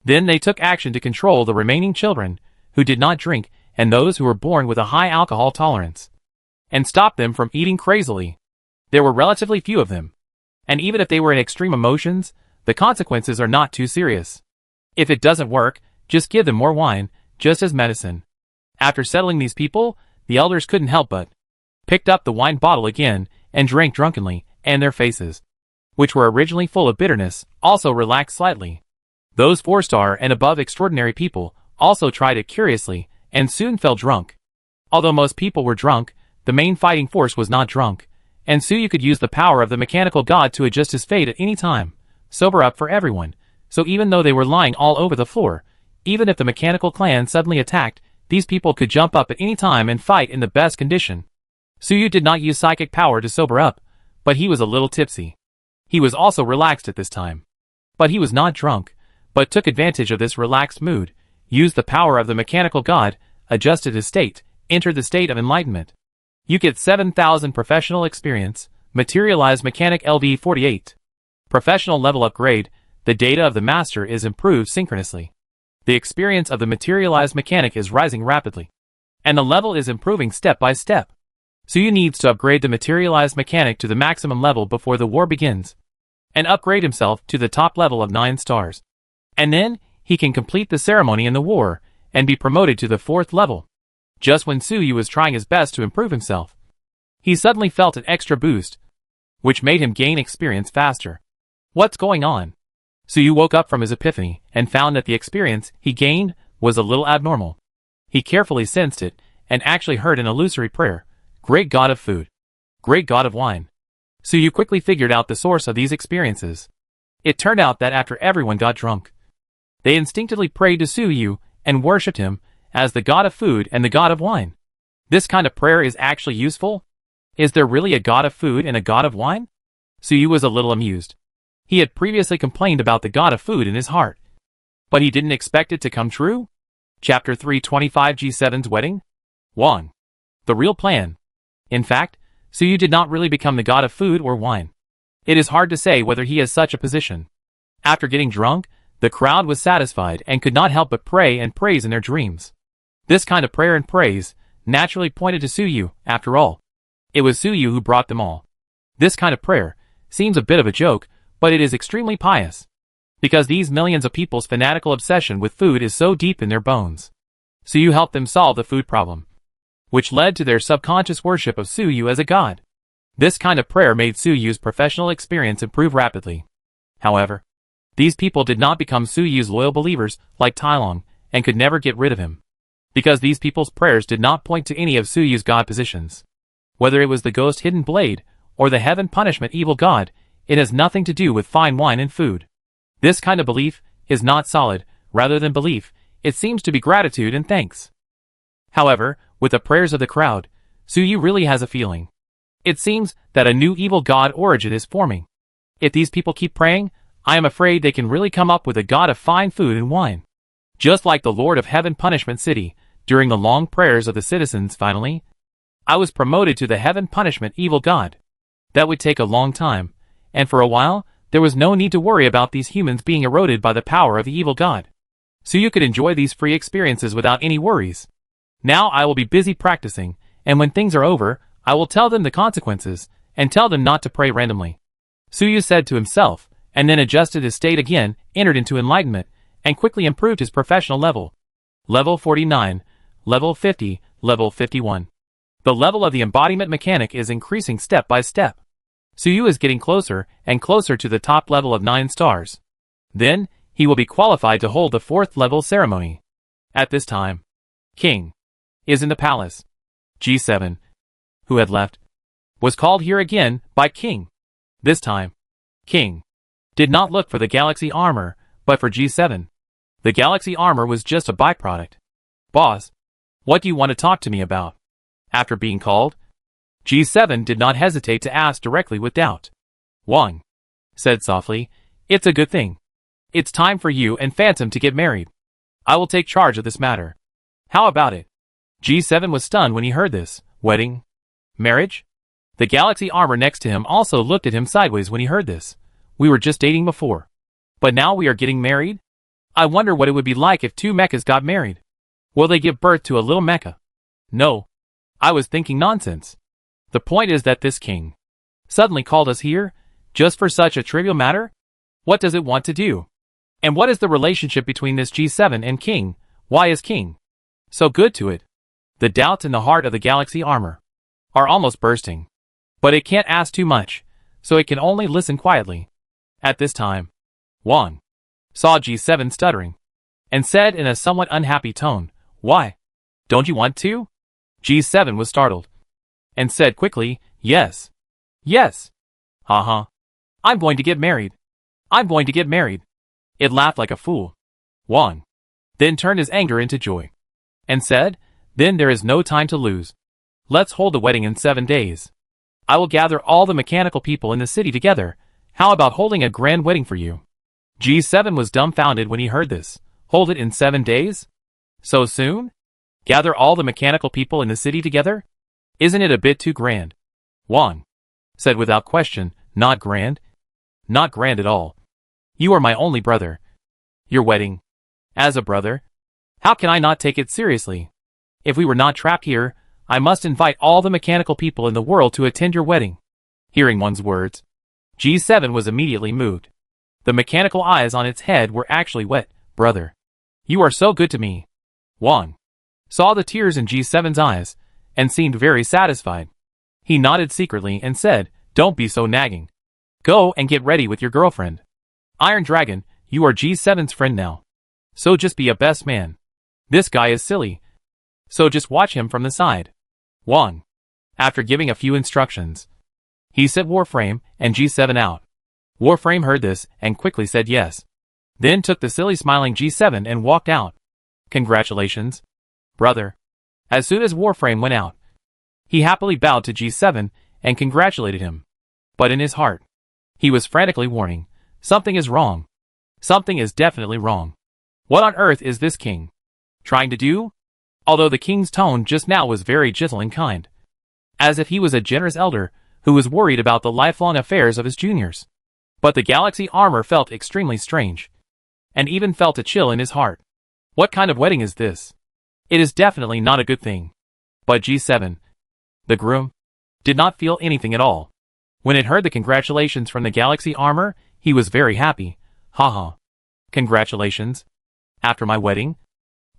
Then they took action to control the remaining children who did not drink and those who were born with a high alcohol tolerance, and stopped them from eating crazily. There were relatively few of them, and even if they were in extreme emotions, the consequences are not too serious. If it doesn't work, just give them more wine, just as medicine. After settling these people, The elders couldn't help but picked up the wine bottle again and drank drunkenly, and their faces, which were originally full of bitterness, also relaxed slightly. Those 4-star and above extraordinary people also tried it curiously, and soon fell drunk. Although most people were drunk, the main fighting force was not drunk, and Suyu could use the power of the mechanical god to adjust his fate at any time, sober up for everyone. So even though they were lying all over the floor, even if the mechanical clan suddenly attacked, these people could jump up at any time and fight in the best condition. Suyu did not use psychic power to sober up, but he was a little tipsy. He was also relaxed at this time. But he was not drunk, but took advantage of this relaxed mood, used the power of the mechanical god, adjusted his state, entered the state of enlightenment. You get 7,000 professional experience, materialized mechanic LV 48. Professional level upgrade, the data of the master is improved synchronously. The experience of the materialized mechanic is rising rapidly, and the level is improving step by step. Suyu needs to upgrade the materialized mechanic to the maximum level before the war begins, and upgrade himself to the top level of 9 stars. And then, he can complete the ceremony in the war, and be promoted to the 4th level. Just when Suyu was trying his best to improve himself, he suddenly felt an extra boost, which made him gain experience faster. What's going on? Suyu woke up from his epiphany, and found that the experience he gained was a little abnormal. He carefully sensed it, and actually heard an illusory prayer. Great God of food. Great God of wine. Suyu quickly figured out the source of these experiences. It turned out that after everyone got drunk, they instinctively prayed to Suyu, and worshipped him, as the god of food and the god of wine. This kind of prayer is actually useful? Is there really a god of food and a god of wine? Suyu was a little amused. He had previously complained about the god of food in his heart, but he didn't expect it to come true? Chapter 325 G7's Wedding? 1. The real plan. In fact, Suyu did not really become the god of food or wine. It is hard to say whether he has such a position. After getting drunk, the crowd was satisfied and could not help but pray and praise in their dreams. This kind of prayer and praise naturally pointed to Suyu, after all. It was Suyu who brought them all. This kind of prayer seems a bit of a joke, but it is extremely pious, because these millions of people's fanatical obsession with food is so deep in their bones. Suyu helped them solve the food problem, which led to their subconscious worship of Suyu as a god. This kind of prayer made Suyu's professional experience improve rapidly. However, these people did not become Suyu's loyal believers like Tailong, and could never get rid of him, because these people's prayers did not point to any of Suyu's god positions. Whether it was the ghost hidden blade, or the heaven punishment evil god, it has nothing to do with fine wine and food. This kind of belief is not solid. Rather than belief, it seems to be gratitude and thanks. However, with the prayers of the crowd, Suyu really has a feeling. It seems that a new evil god origin is forming. If these people keep praying, I am afraid they can really come up with a god of fine food and wine. Just like the Lord of Heaven Punishment City, during the long prayers of the citizens finally, I was promoted to the Heaven Punishment Evil God. That would take a long time, and for a while, there was no need to worry about these humans being eroded by the power of the evil god. Suyu could enjoy these free experiences without any worries. Now I will be busy practicing, and when things are over, I will tell them the consequences, and tell them not to pray randomly. Suyu said to himself, and then adjusted his state again, entered into enlightenment, and quickly improved his professional level. Level 49, Level 50, Level 51. The level of the embodiment mechanic is increasing step by step. Suyu is getting closer and closer to the top level of 9 stars. Then, he will be qualified to hold the 4th level ceremony. At this time, King is in the palace. G7, who had left, was called here again by King. This time, King did not look for the galaxy armor, but for G7. The galaxy armor was just a byproduct. Boss, what do you want to talk to me about? After being called, G7 did not hesitate to ask directly with doubt. Wang said softly, it's a good thing. It's time for you and Phantom to get married. I will take charge of this matter. How about it? G7 was stunned when he heard this. Wedding? Marriage? The galaxy armor next to him also looked at him sideways when he heard this. We were just dating before, but now we are getting married? I wonder what it would be like if 2 mechas got married. Will they give birth to a little mecha? No. I was thinking nonsense. The point is that this king suddenly called us here, just for such a trivial matter? What does it want to do? And what is the relationship between this G7 and King? Why is King so good to it? The doubts in the heart of the Galaxy Armor are almost bursting. But it can't ask too much, so it can only listen quietly. At this time, Wang saw G7 stuttering, and said in a somewhat unhappy tone, "Why? Don't you want to?" G7 was startled, and said quickly, "Yes. Yes. Haha. I'm going to get married. I'm going to get married." It laughed like a fool. Wang then turned his anger into joy, and said, "Then there is no time to lose. Let's hold the wedding in 7 days. I will gather all the mechanical people in the city together. How about holding a grand wedding for you?" G7 was dumbfounded when he heard this. Hold it in 7 days? So soon? Gather all the mechanical people in the city together? Isn't it a bit too grand? Wang said without question, "Not grand. Not grand at all. You are my only brother. Your wedding. As a brother? How can I not take it seriously? If we were not trapped here, I must invite all the mechanical people in the world to attend your wedding." Hearing one's words, G7 was immediately moved. The mechanical eyes on its head were actually wet. "Brother, you are so good to me." Wang saw the tears in G7's eyes, and seemed very satisfied. He nodded secretly and said, "Don't be so nagging. Go and get ready with your girlfriend. Iron Dragon, you are G7's friend now. So just be a best man. This guy is silly, so just watch him from the side." Wang, after giving a few instructions, he sent Warframe and G7 out. Warframe heard this and quickly said yes, then took the silly smiling G7 and walked out. "Congratulations, brother." As soon as Warframe went out, he happily bowed to G7 and congratulated him. But in his heart, he was frantically warning, "Something is wrong. Something is definitely wrong. What on earth is this king trying to do?" Although the king's tone just now was very gentle and kind, as if he was a generous elder who was worried about the lifelong affairs of his juniors. But the Galaxy Armor felt extremely strange, and even felt a chill in his heart. What kind of wedding is this? It is definitely not a good thing. But G7, the groom, did not feel anything at all. When it heard the congratulations from the Galaxy Armor, he was very happy. "Haha. Congratulations. After my wedding,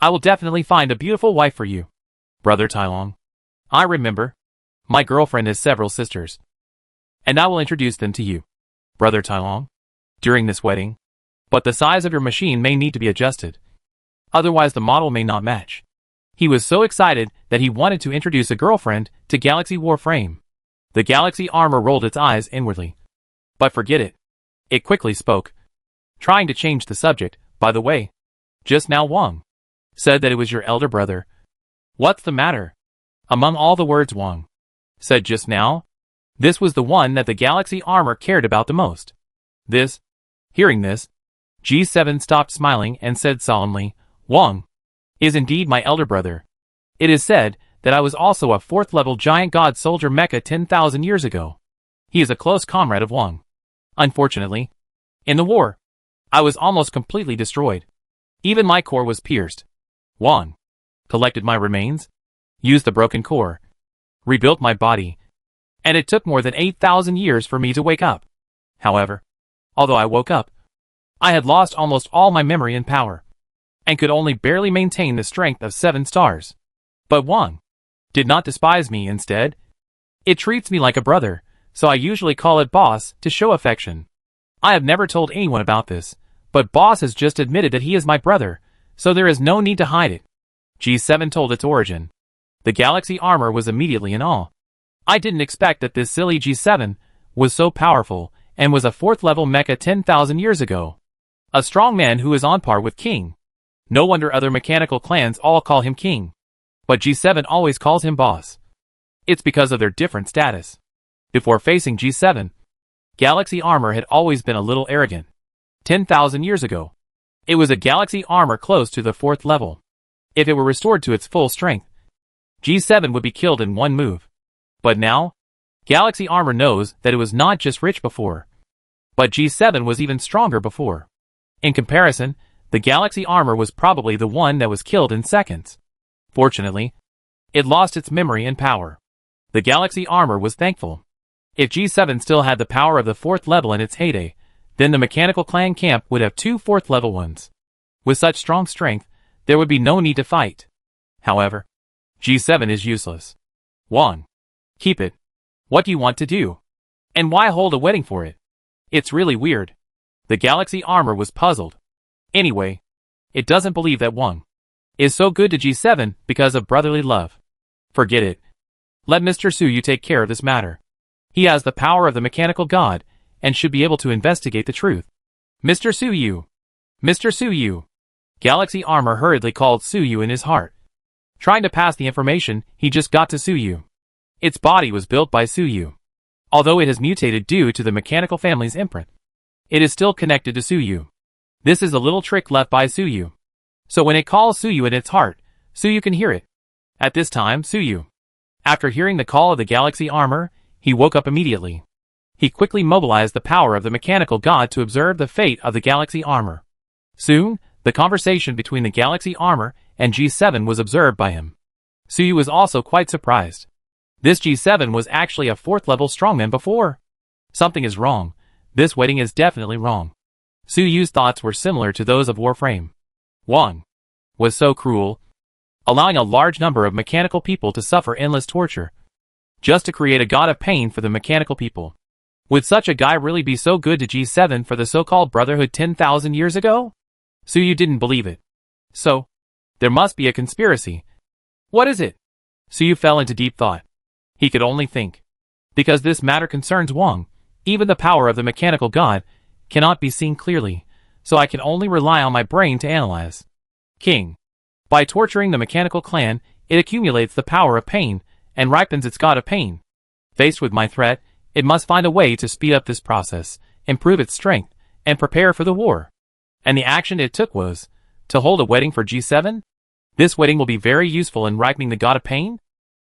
I will definitely find a beautiful wife for you, Brother Tailong. I remember. My girlfriend has several sisters, and I will introduce them to you, Brother Tailong, during this wedding. But the size of your machine may need to be adjusted. Otherwise the model may not match." He was so excited that he wanted to introduce a girlfriend to Galaxy Warframe. The Galaxy Armor rolled its eyes inwardly. But forget it. It quickly spoke, trying to change the subject. "By the way, just now Wang said that it was your elder brother. What's the matter?" Among all the words Wang said just now, this was the one that the Galaxy Armor cared about the most. Hearing this, G7 stopped smiling and said solemnly, "Wang is indeed my elder brother. It is said that I was also a 4th level giant god soldier mecha 10,000 years ago. He is a close comrade of Wang. Unfortunately, in the war, I was almost completely destroyed. Even my core was pierced. Wang collected my remains, used the broken core, rebuilt my body, and it took more than 8,000 years for me to wake up. However, although I woke up, I had lost almost all my memory and power, and could only barely maintain the strength of 7 stars. But Wang did not despise me. Instead, it treats me like a brother, so I usually call it boss to show affection. I have never told anyone about this, but boss has just admitted that he is my brother, so there is no need to hide it." G7 told its origin. The Galaxy Armor was immediately in awe. "I didn't expect that this silly G7 was so powerful and was a 4th level mecha 10,000 years ago. A strong man who is on par with King. No wonder other mechanical clans all call him King. But G7 always calls him boss. It's because of their different status." Before facing G7, Galaxy Armor had always been a little arrogant. 10,000 years ago, it was a Galaxy Armor close to the 4th level. If it were restored to its full strength, G7 would be killed in one move. But now, Galaxy Armor knows that it was not just rich before, but G7 was even stronger before. In comparison, the Galaxy Armor was probably the one that was killed in seconds. Fortunately, it lost its memory and power. The Galaxy Armor was thankful. If G7 still had the power of the 4th level in its heyday, then the mechanical clan camp would have 2 4th level ones. With such strong strength, there would be no need to fight. However, G7 is useless. 1. Keep it. What do you want to do? And why hold a wedding for it? It's really weird. The galaxy armor was puzzled. Anyway, it doesn't believe that 1 is so good to G7 because of brotherly love. Forget it. Let Mr. Suyu take care of this matter. He has the power of the mechanical god and should be able to investigate the truth. Mr. Suyu. Mr. Suyu. Galaxy armor hurriedly called Suyu in his heart, trying to pass the information he just got to Suyu. Its body was built by Suyu. Although it has mutated due to the mechanical family's imprint, it is still connected to Suyu. This is a little trick left by Suyu. So when it calls Suyu in its heart, Suyu can hear it. At this time, Suyu, after hearing the call of the galaxy armor, he woke up immediately. He quickly mobilized the power of the mechanical god to observe the fate of the galaxy armor. Soon, the conversation between the galaxy armor and G7 was observed by him. Suyu was also quite surprised. This G7 was actually a 4th level strongman before. Something is wrong. This wedding is definitely wrong. Suyu's thoughts were similar to those of Warframe. 1 was so cruel, allowing a large number of mechanical people to suffer endless torture, just to create a god of pain for the mechanical people. Would such a guy really be so good to G7 for the so-called Brotherhood 10,000 years ago? Suyu didn't believe it. So, there must be a conspiracy. What is it? Suyu fell into deep thought. He could only think. Because this matter concerns Wang, even the power of the mechanical god cannot be seen clearly, so I can only rely on my brain to analyze. King. By torturing the mechanical clan, it accumulates the power of pain and ripens its god of pain. Faced with my threat, it must find a way to speed up this process, improve its strength, and prepare for the war. And the action it took was to hold a wedding for G7? This wedding will be very useful in ripening the god of pain?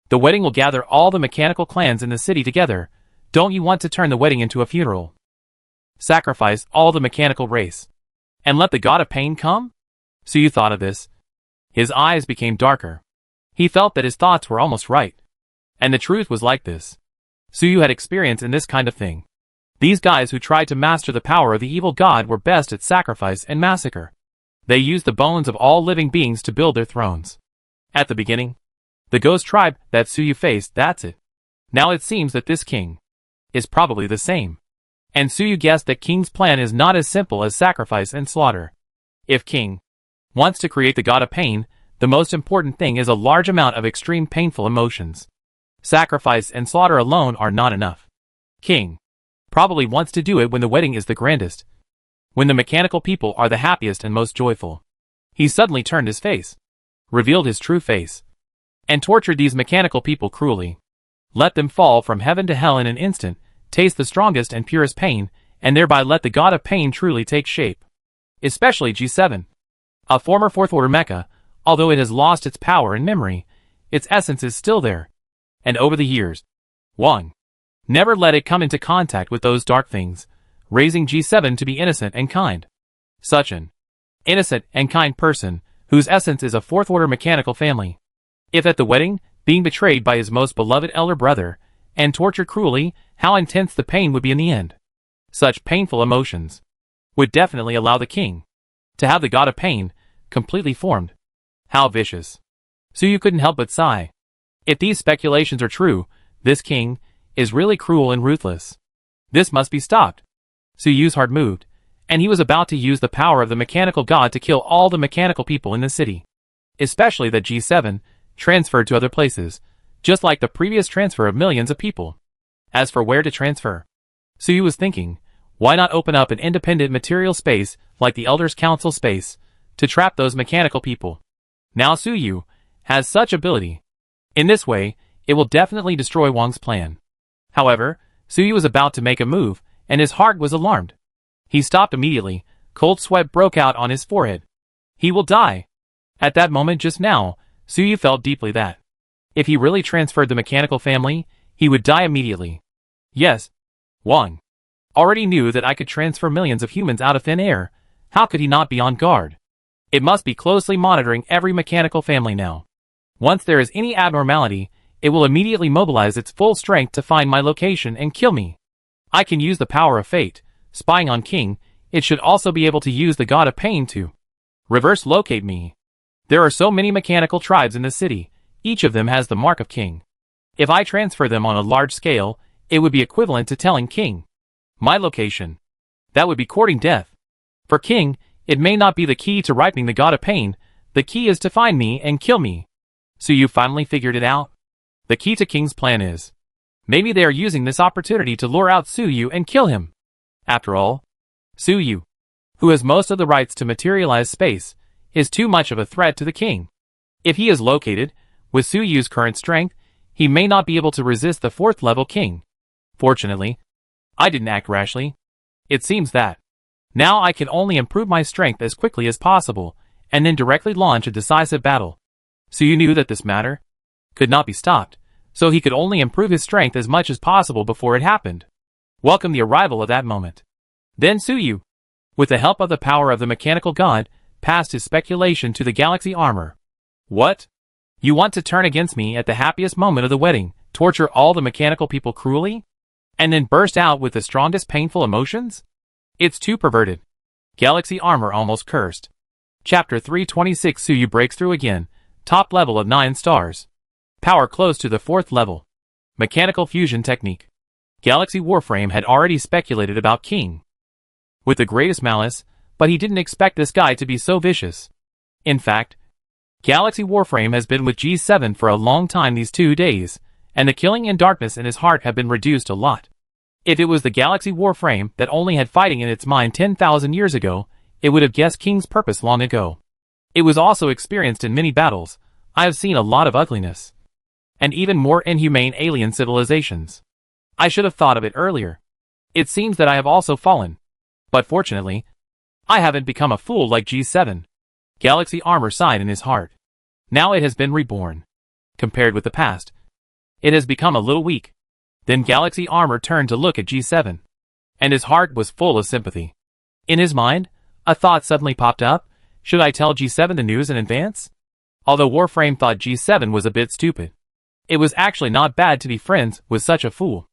The wedding will gather all the mechanical clans in the city together. Don't you want to turn the wedding into a funeral? Sacrifice all the mechanical race. And let the god of pain come? Suyu thought of this. His eyes became darker. He felt that his thoughts were almost right. And the truth was like this. Suyu had experience in this kind of thing. These guys who tried to master the power of the evil god were best at sacrifice and massacre. They used the bones of all living beings to build their thrones. At the beginning, the ghost tribe that Suyu faced, that's it. Now it seems that this king is probably the same. And Suyu guessed that King's plan is not as simple as sacrifice and slaughter. If King wants to create the god of pain, the most important thing is a large amount of extreme painful emotions. Sacrifice and slaughter alone are not enough. King probably wants to do it when the wedding is the grandest, when the mechanical people are the happiest and most joyful. He suddenly turned his face, revealed his true face, and tortured these mechanical people cruelly. Let them fall from heaven to hell in an instant, taste the strongest and purest pain, and thereby let the god of pain truly take shape. Especially G7. A former 4th Order mecha, although it has lost its power and memory, its essence is still there. And over the years, Wang never let it come into contact with those dark things, raising G7 to be innocent and kind. Such an innocent and kind person, whose essence is a 4th Order mechanical family. If at the wedding, being betrayed by his most beloved elder brother, and tortured cruelly, how intense the pain would be in the end. Such painful emotions would definitely allow the king to have the god of pain completely formed. How vicious. Suyu couldn't help but sigh. If these speculations are true, this king is really cruel and ruthless. This must be stopped. Suyu's heart moved, and he was about to use the power of the mechanical god to kill all the mechanical people in the city. Especially that G7 transferred to other places, just like the previous transfer of millions of people. As for where to transfer, Suyu was thinking, why not open up an independent material space like the Elders' Council space to trap those mechanical people? Now Suyu has such ability. In this way, it will definitely destroy Wang's plan. However, Suyu was about to make a move, and his heart was alarmed. He stopped immediately. Cold sweat broke out on his forehead. He will die. At that moment just now, Suyu felt deeply that if he really transferred the mechanical family, he would die immediately. Yes, Wang already knew that I could transfer millions of humans out of thin air. How could he not be on guard? It must be closely monitoring every mechanical family now. Once there is any abnormality, it will immediately mobilize its full strength to find my location and kill me. I can use the power of fate, spying on King. It should also be able to use the god of pain to reverse locate me. There are so many mechanical tribes in the city. Each of them has the mark of king. If I transfer them on a large scale, it would be equivalent to telling king my location. That would be courting death. For king, it may not be the key to ripening the god of pain, the key is to find me and kill me. So you finally figured it out? The key to King's plan is, maybe they are using this opportunity to lure out Suyu and kill him. After all, Suyu, who has most of the rights to materialize space, is too much of a threat to the king. If he is located, with Suyu's current strength, he may not be able to resist the 4th level king. Fortunately, I didn't act rashly. It seems that now I can only improve my strength as quickly as possible, and then directly launch a decisive battle. Suyu knew that this matter could not be stopped, so he could only improve his strength as much as possible before it happened. Welcome the arrival of that moment. Then Suyu, with the help of the power of the mechanical god, passed his speculation to the galaxy armor. What? You want to turn against me at the happiest moment of the wedding, torture all the mechanical people cruelly, and then burst out with the strongest painful emotions? It's too perverted. Galaxy armor almost cursed. Chapter 326. Suyu breaks through again. Top level of 9 stars. Power close to the 4th level. Mechanical fusion technique. Galaxy Warframe had already speculated about King with the greatest malice, but he didn't expect this guy to be so vicious. In fact, Galaxy Warframe has been with G7 for a long time these 2 days, and the killing and darkness in his heart have been reduced a lot. If it was the Galaxy Warframe that only had fighting in its mind 10,000 years ago, it would have guessed King's purpose long ago. It was also experienced in many battles. I have seen a lot of ugliness, and even more inhumane alien civilizations. I should have thought of it earlier. It seems that I have also fallen. But fortunately, I haven't become a fool like G7. Galaxy armor sighed in his heart. Now it has been reborn. Compared with the past, it has become a little weak. Then Galaxy armor turned to look at G7, and his heart was full of sympathy. In his mind, a thought suddenly popped up. Should I tell G7 the news in advance? Although Warframe thought G7 was a bit stupid, it was actually not bad to be friends with such a fool.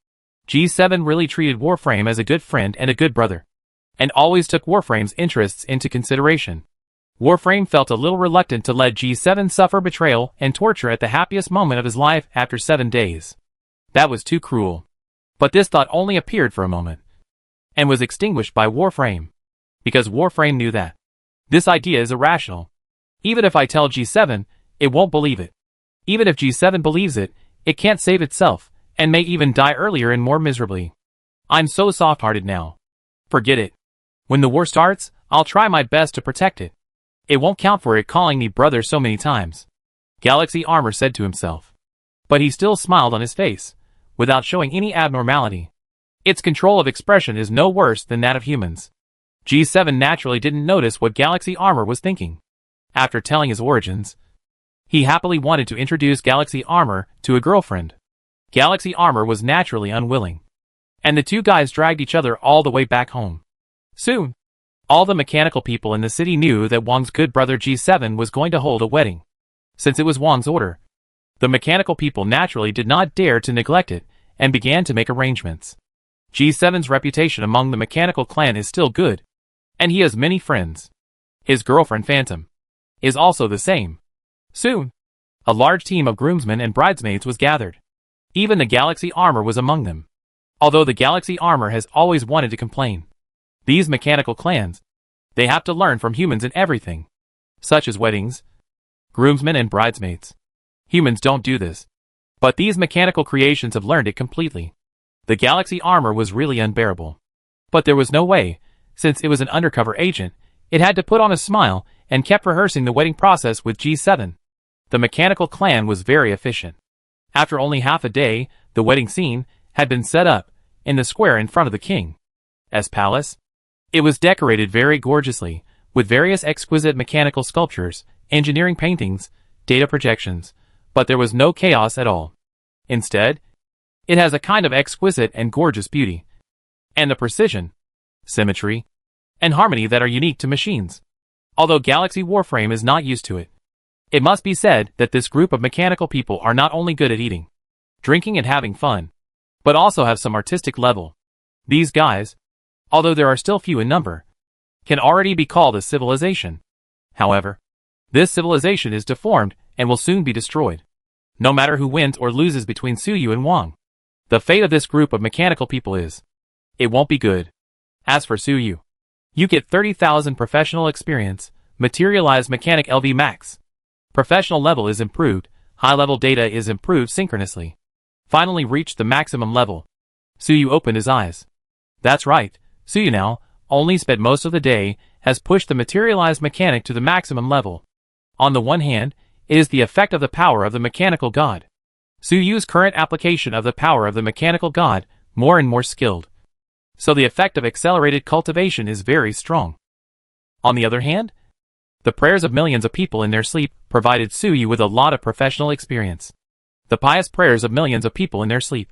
G7 really treated Warframe as a good friend and a good brother, and always took Warframe's interests into consideration. Warframe felt a little reluctant to let G7 suffer betrayal and torture at the happiest moment of his life after 7 days. That was too cruel. But this thought only appeared for a moment, and was extinguished by Warframe, because Warframe knew that this idea is irrational. Even if I tell G7, it won't believe it. Even if G7 believes it, it can't save itself, and may even die earlier and more miserably. I'm so soft-hearted now. Forget it. When the war starts, I'll try my best to protect it. It won't count for it calling me brother so many times. Galaxy armor said to himself. But he still smiled on his face, without showing any abnormality. Its control of expression is no worse than that of humans. G7 naturally didn't notice what Galaxy armor was thinking. After telling his origins, he happily wanted to introduce Galaxy armor to a girlfriend. Galaxy armor was naturally unwilling, and the two guys dragged each other all the way back home. Soon, all the mechanical people in the city knew that Wang's good brother G7 was going to hold a wedding. Since it was Wang's order, the mechanical people naturally did not dare to neglect it, and began to make arrangements. G7's reputation among the mechanical clan is still good, and he has many friends. His girlfriend Phantom is also the same. Soon, a large team of groomsmen and bridesmaids was gathered. Even the Galaxy armor was among them. Although the Galaxy armor has always wanted to complain, these mechanical clans, they have to learn from humans in everything, such as weddings, groomsmen and bridesmaids. Humans don't do this, but these mechanical creations have learned it completely. The Galaxy armor was really unbearable. But there was no way, since it was an undercover agent, it had to put on a smile and kept rehearsing the wedding process with G7. The mechanical clan was very efficient. After only half a day, the wedding scene had been set up in the square in front of the king's palace. It was decorated very gorgeously, with various exquisite mechanical sculptures, engineering paintings, data projections, but there was no chaos at all. Instead, it has a kind of exquisite and gorgeous beauty, and the precision, symmetry, and harmony that are unique to machines. Although Galaxy Warframe is not used to it, it must be said that this group of mechanical people are not only good at eating, drinking and having fun, but also have some artistic level. These guys, although there are still few in number, can already be called a civilization. However, this civilization is deformed and will soon be destroyed. No matter who wins or loses between Suyu and Wang, the fate of this group of mechanical people is, it won't be good. As for Suyu, you get 30,000 professional experience, materialized mechanic LV max. Professional level is improved, high-level data is improved synchronously. Finally reached the maximum level. Suyu opened his eyes. That's right, Suyu now, only spent most of the day, has pushed the materialized mechanic to the maximum level. On the one hand, it is the effect of the power of the mechanical god. Suyu's current application of the power of the mechanical god, more and more skilled. So the effect of accelerated cultivation is very strong. On the other hand, the prayers of millions of people in their sleep provided Suyu with a lot of professional experience. The pious prayers of millions of people in their sleep,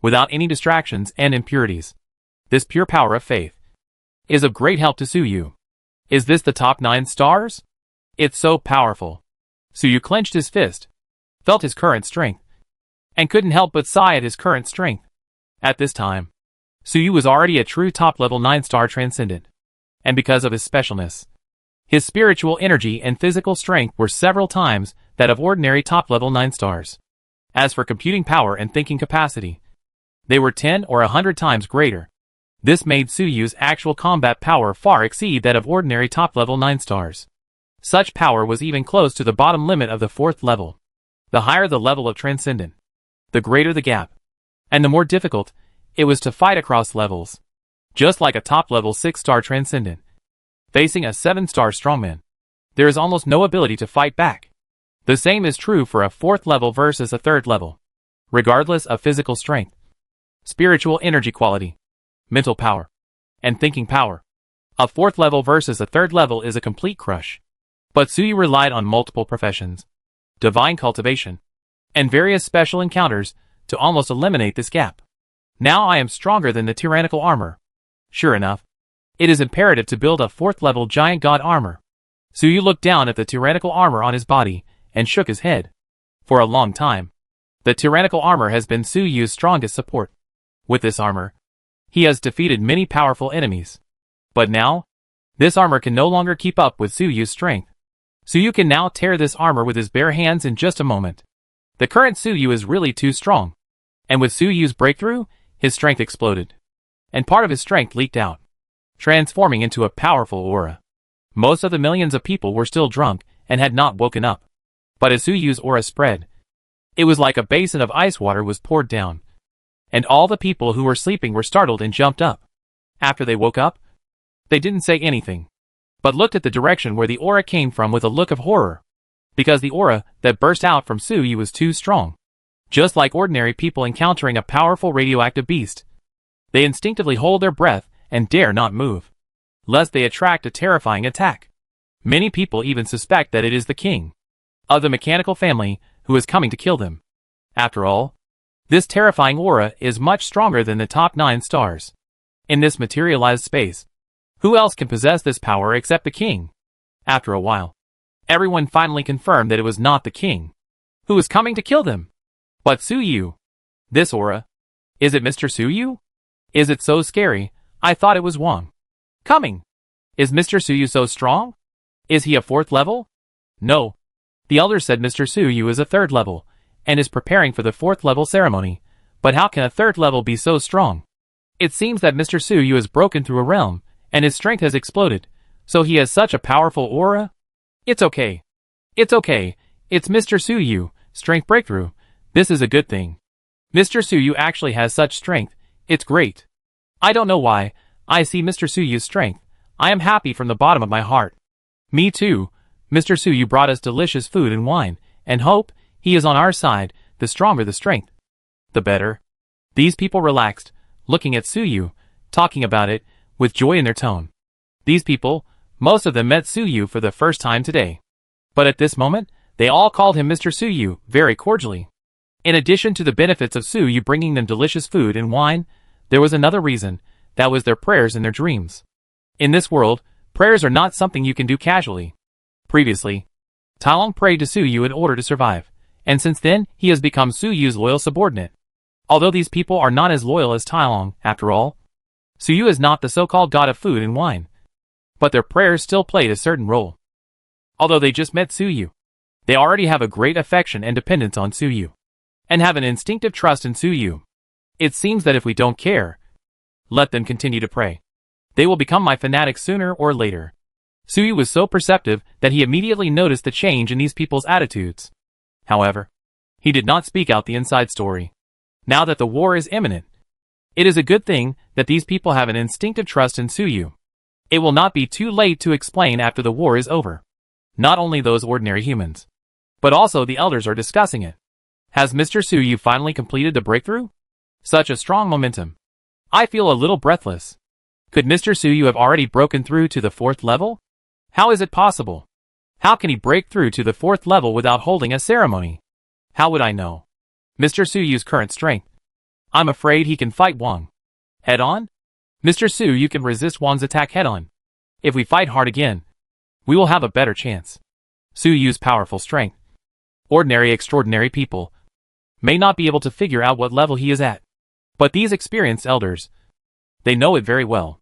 without any distractions and impurities. This pure power of faith is of great help to Suyu. Is this the top 9 stars? It's so powerful. Suyu clenched his fist, felt his current strength, and couldn't help but sigh at his current strength. At this time, Suyu was already a true top-level 9-star transcendent. And because of his specialness, his spiritual energy and physical strength were several times that of ordinary top-level 9 stars. As for computing power and thinking capacity, they were 10 or 100 times greater. This made Suyu's actual combat power far exceed that of ordinary top-level 9 stars. Such power was even close to the bottom limit of the 4th level. The higher the level of transcendent, the greater the gap, and the more difficult it was to fight across levels. Just like a top-level 6-star transcendent facing a 7-star strongman, there is almost no ability to fight back. The same is true for a 4th level versus a 3rd level. Regardless of physical strength, spiritual energy quality, mental power, and thinking power, a 4th level versus a 3rd level is a complete crush. But Suyu relied on multiple professions, divine cultivation, and various special encounters to almost eliminate this gap. Now I am stronger than the tyrannical armor. Sure enough, it is imperative to build a 4th level giant god armor. Suyu looked down at the tyrannical armor on his body and shook his head. For a long time, the tyrannical armor has been Suyu's strongest support. With this armor, he has defeated many powerful enemies. But now, this armor can no longer keep up with Suyu's strength. Suyu can now tear this armor with his bare hands in just a moment. The current Suyu is really too strong. And with Suyu's breakthrough, his strength exploded. And part of his strength leaked out, transforming into a powerful aura. Most of the millions of people were still drunk and had not woken up. But as Suyu's aura spread, it was like a basin of ice water was poured down. And all the people who were sleeping were startled and jumped up. After they woke up, they didn't say anything, but looked at the direction where the aura came from with a look of horror. Because the aura that burst out from Suyu was too strong. Just like ordinary people encountering a powerful radioactive beast, they instinctively hold their breath and dare not move, lest they attract a terrifying attack. Many people even suspect that it is the king of the mechanical family who is coming to kill them. After all, this terrifying aura is much stronger than the top 9 stars. In this materialized space, who else can possess this power except the king? After a while, everyone finally confirmed that it was not the king who was coming to kill them, but Suyu. This aura, is it Mr. Suyu? Is it so scary? I thought it was Wang coming. Is Mr. Suyu so strong? Is he a 4th level? No. The elders said Mr. Suyu is a 3rd level, and is preparing for the 4th level ceremony. But how can a 3rd level be so strong? It seems that Mr. Suyu has broken through a realm, and his strength has exploded, so he has such a powerful aura? It's okay. It's okay. It's Mr. Suyu, strength breakthrough. This is a good thing. Mr. Suyu actually has such strength. It's great. I don't know why. I see Mr. Suyu's strength. I am happy from the bottom of my heart. Me too. Mr. Suyu brought us delicious food and wine, and hope. He is on our side. The stronger the strength, the better. These people relaxed, looking at Suyu, talking about it, with joy in their tone. These people, most of them met Suyu for the first time today. But at this moment, they all called him Mr. Suyu, very cordially. In addition to the benefits of Suyu bringing them delicious food and wine, there was another reason, that was their prayers and their dreams. In this world, prayers are not something you can do casually. Previously, Tailong prayed to Suyu in order to survive, and since then, he has become Suyu's loyal subordinate. Although these people are not as loyal as Tailong, after all, Suyu is not the so-called god of food and wine. But their prayers still played a certain role. Although they just met Suyu, They already have a great affection and dependence on Suyu, and have an instinctive trust in Suyu. It seems that if we don't care, let them continue to pray, they will become my fanatics sooner or later. Suyu was so perceptive that he immediately noticed the change in these people's attitudes. However, he did not speak out the inside story. Now that the war is imminent, it is a good thing that these people have an instinctive trust in Suyu. It will not be too late to explain after the war is over. Not only those ordinary humans, but also the elders are discussing it. Has Mr. Suyu finally completed the breakthrough? Such a strong momentum. I feel a little breathless. Could Mr. Suyu have already broken through to the 4th level? How is it possible? How can he break through to the 4th level without holding a ceremony? How would I know Mr. Suyu's current strength? I'm afraid he can fight Wang head on? Mr. Suyu can resist Wang's attack head on. If we fight hard again, we will have a better chance. Suyu's powerful strength. Ordinary extraordinary people may not be able to figure out what level he is at. But these experienced elders, they know it very well.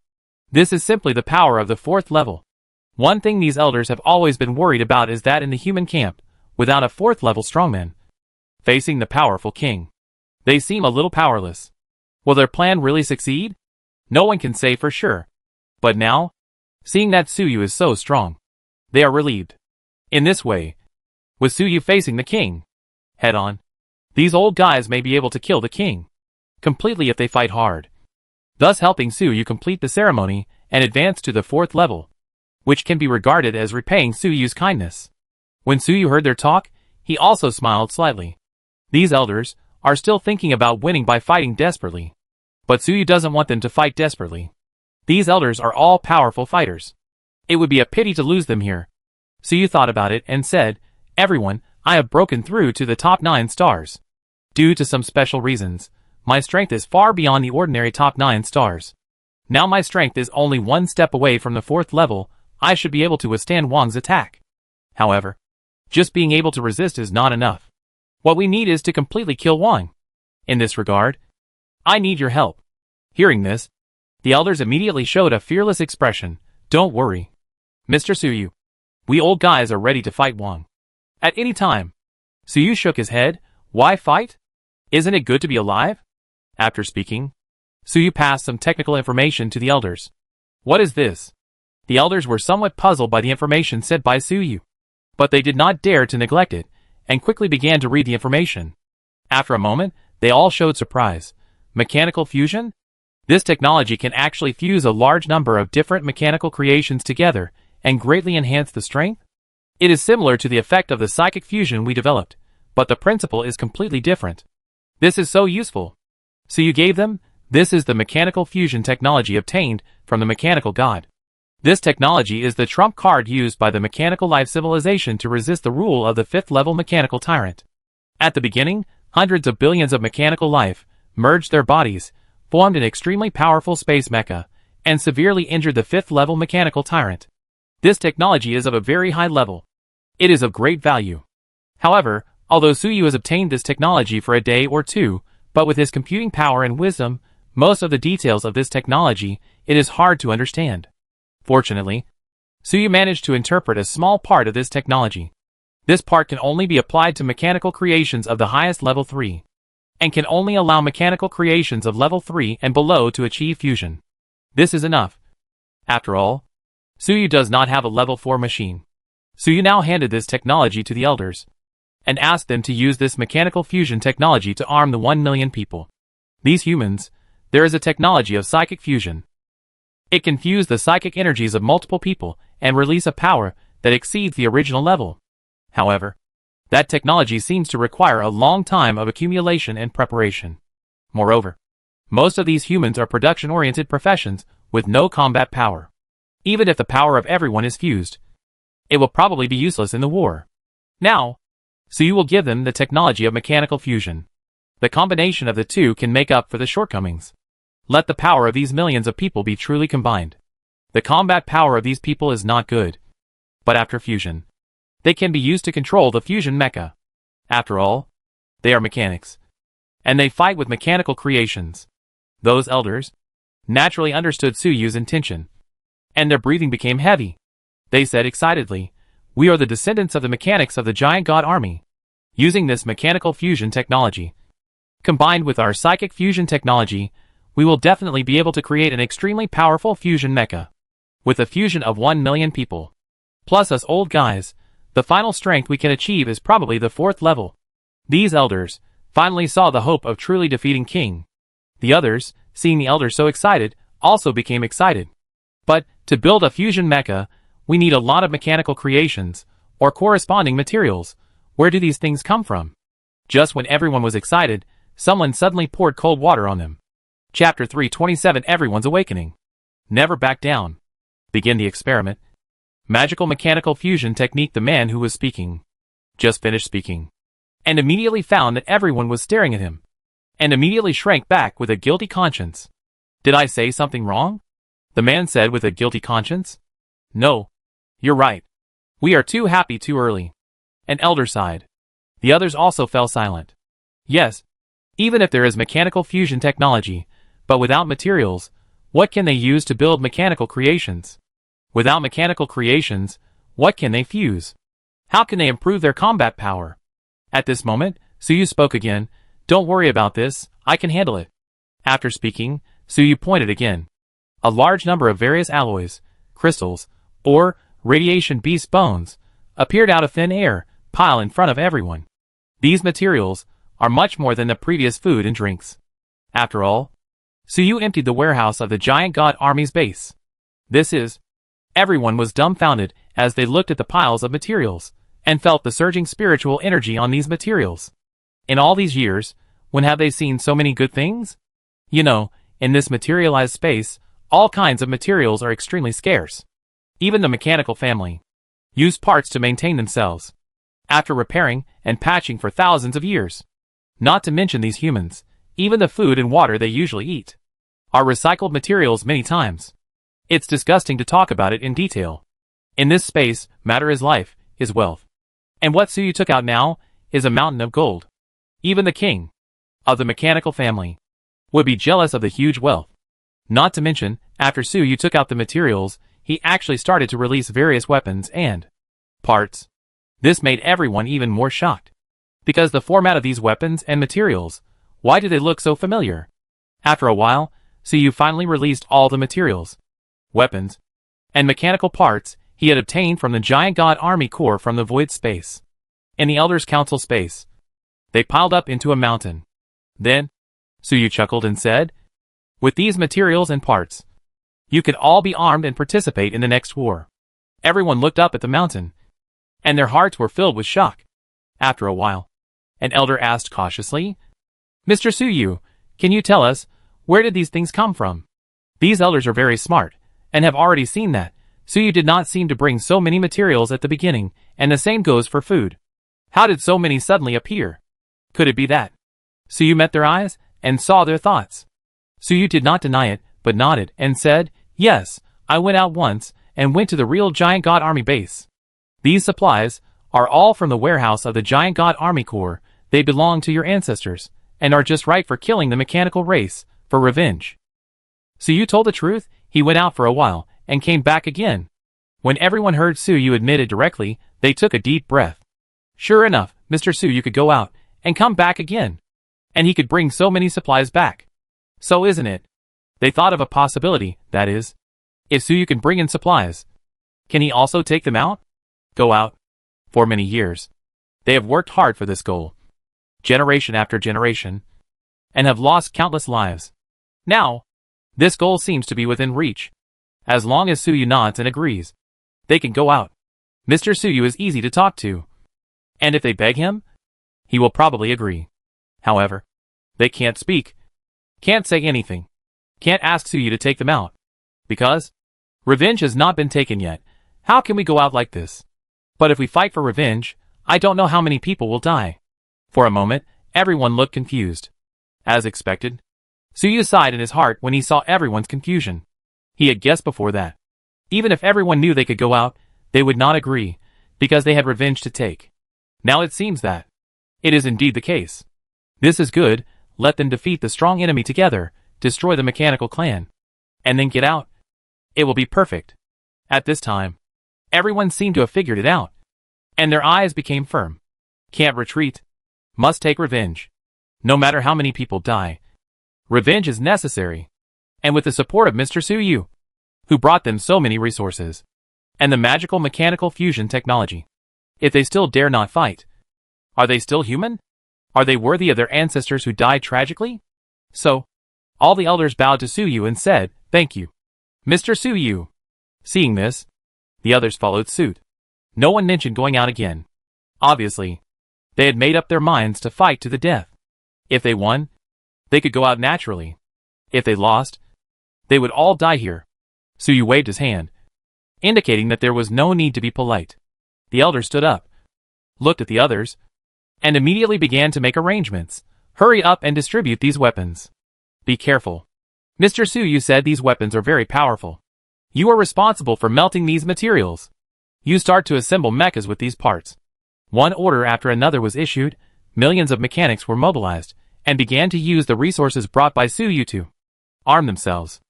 This is simply the power of the 4th level. One thing these elders have always been worried about is that in the human camp, without a 4th level strongman facing the powerful king, they seem a little powerless. Will their plan really succeed? No one can say for sure. But now, seeing that Suyu is so strong, they are relieved. In this way, with Suyu facing the king head on, these old guys may be able to kill the king completely if they fight hard, thus helping Suyu complete the ceremony and advance to the 4th level, which can be regarded as repaying Suyu's kindness. When Suyu heard their talk, he also smiled slightly. These elders are still thinking about winning by fighting desperately. But Suyu doesn't want them to fight desperately. These elders are all powerful fighters. It would be a pity to lose them here. Suyu thought about it and said, "Everyone, I have broken through to the top 9 stars. Due to some special reasons, my strength is far beyond the ordinary top 9 stars. Now my strength is only 1 step away from the 4th level. I should be able to withstand Wang's attack. However, just being able to resist is not enough. What we need is to completely kill Wang. In this regard, I need your help." Hearing this, the elders immediately showed a fearless expression. "Don't worry, Mr. Suyu. We old guys are ready to fight Wang at any time." Suyu shook his head. "Why fight? Isn't it good to be alive?" After speaking, Suyu passed some technical information to the elders. "What is this?" The elders were somewhat puzzled by the information said by Suyu, but they did not dare to neglect it, and quickly began to read the information. After a moment, they all showed surprise. Mechanical fusion? This technology can actually fuse a large number of different mechanical creations together and greatly enhance the strength? It is similar to the effect of the psychic fusion we developed, but the principle is completely different. This is so useful. So you gave them? This is the mechanical fusion technology obtained from the mechanical god. This technology is the trump card used by the mechanical life civilization to resist the rule of the 5th level mechanical tyrant. At the beginning, hundreds of billions of mechanical life merged their bodies, formed an extremely powerful space mecha, and severely injured the 5th level mechanical tyrant. This technology is of a very high level. It is of great value. However, although Suyu has obtained this technology for a day or two, but with his computing power and wisdom, most of the details of this technology, it is hard to understand. Fortunately, Suyu managed to interpret a small part of this technology. This part can only be applied to mechanical creations of the highest level 3, and can only allow mechanical creations of level 3 and below to achieve fusion. This is enough. After all, Suyu does not have a level 4 machine. Suyu now handed this technology to the elders, and asked them to use this mechanical fusion technology to arm the 1 million people. These humans, there is a technology of psychic fusion. It can fuse the psychic energies of multiple people and release a power that exceeds the original level. However, that technology seems to require a long time of accumulation and preparation. Moreover, most of these humans are production-oriented professions with no combat power. Even if the power of everyone is fused, it will probably be useless in the war. Now, Suyu will give them the technology of mechanical fusion. The combination of the two can make up for the shortcomings. Let the power of these millions of people be truly combined. The combat power of these people is not good. But after fusion, they can be used to control the fusion mecha. After all, they are mechanics, and they fight with mechanical creations. Those elders naturally understood Suyu's intention, and their breathing became heavy. They said excitedly, We are the descendants of the mechanics of the giant god army. Using this mechanical fusion technology, combined with our psychic fusion technology, we will definitely be able to create an extremely powerful fusion mecha. With a fusion of 1 million people, plus us old guys, the final strength we can achieve is probably the 4th level. These elders finally saw the hope of truly defeating King. The others, seeing the elders so excited, also became excited. But, to build a fusion mecha, we need a lot of mechanical creations, or corresponding materials. Where do these things come from? Just when everyone was excited, someone suddenly poured cold water on them. Chapter 327 Everyone's Awakening. Never back down. Begin the experiment. Magical mechanical fusion technique. The man who was speaking just finished speaking, and immediately found that everyone was staring at him, and immediately shrank back with a guilty conscience. Did I say something wrong? The man said with a guilty conscience. No. You're right. We are too happy too early. An elder sighed. The others also fell silent. Yes. Even if there is mechanical fusion technology, but without materials, what can they use to build mechanical creations? Without mechanical creations, what can they fuse? How can they improve their combat power? At this moment, Suyu spoke again. Don't worry about this, I can handle it. After speaking, Suyu pointed again. A large number of various alloys, crystals, or radiation beast bones, appeared out of thin air, piled in front of everyone. These materials are much more than the previous food and drinks. After all, Suyu emptied the warehouse of the giant god army's base. This is... Everyone was dumbfounded as they looked at the piles of materials, and felt the surging spiritual energy on these materials. In all these years, when have they seen so many good things? You know, in this materialized space, all kinds of materials are extremely scarce. Even the mechanical family use parts to maintain themselves, after repairing and patching for thousands of years. Not to mention these humans, even the food and water they usually eat are recycled materials many times. It's disgusting to talk about it in detail. In this space, matter is life, is wealth. And what Suyu took out now is a mountain of gold. Even the king of the mechanical family would be jealous of the huge wealth. Not to mention, after Suyu took out the materials, he actually started to release various weapons and parts. This made everyone even more shocked. Because the format of these weapons and materials, why do they look so familiar? After a while, Suyu finally released all the materials, weapons, and mechanical parts he had obtained from the giant god army corps from the void space. In the Elders' Council space, they piled up into a mountain. Then, Suyu chuckled and said, with these materials and parts, you could all be armed and participate in the next war. Everyone looked up at the mountain, and their hearts were filled with shock. After a while, an elder asked cautiously, Mr. Suyu, can you tell us, where did these things come from? These elders are very smart, and have already seen that Suyu did not seem to bring so many materials at the beginning, and the same goes for food. How did so many suddenly appear? Could it be that Suyu met their eyes, and saw their thoughts? Suyu did not deny it, but nodded, and said, yes, I went out once, and went to the real giant god army base. These supplies are all from the warehouse of the giant god army corps. They belong to your ancestors, and are just right for killing the mechanical race, for revenge. Suyu told the truth. He went out for a while, and came back again. When everyone heard Suyu admit it directly, they took a deep breath. Sure enough, Mr. Suyu could go out, and come back again. And he could bring so many supplies back. So isn't it? They thought of a possibility, that is, if Suyu can bring in supplies, can he also take them out? Go out? For many years, they have worked hard for this goal, generation after generation, and have lost countless lives. Now, this goal seems to be within reach. As long as Suyu nods and agrees, they can go out. Mr. Suyu is easy to talk to. And if they beg him, he will probably agree. However, they can't speak, can't say anything, can't ask Suyu to take them out. Because revenge has not been taken yet. How can we go out like this? But if we fight for revenge, I don't know how many people will die. For a moment, everyone looked confused. As expected, Suyu sighed in his heart when he saw everyone's confusion. He had guessed before that, even if everyone knew they could go out, they would not agree, because they had revenge to take. Now it seems that it is indeed the case. This is good. Let them defeat the strong enemy together, destroy the mechanical clan, and then get out. It will be perfect. At this time, everyone seemed to have figured it out. and their eyes became firm. Can't retreat. Must take revenge. No matter how many people die, revenge is necessary. And with the support of Mr. Suyu, who brought them so many resources, and the magical mechanical fusion technology, if they still dare not fight, are they still human? Are they worthy of their ancestors who died tragically? So, all the elders bowed to Suyu and said, "Thank you, Mr. Suyu." Seeing this, the others followed suit. No one mentioned going out again. Obviously, they had made up their minds to fight to the death. If they won, they could go out naturally. If they lost, they would all die here. Suyu waved his hand, indicating that there was no need to be polite. The elder stood up, looked at the others, and immediately began to make arrangements. Hurry up and distribute these weapons. Be careful. Mr. Suyu said these weapons are very powerful. You are responsible for melting these materials. You start to assemble mechas with these parts. One order after another was issued, millions of mechanics were mobilized, and began to use the resources brought by Suyu to arm themselves.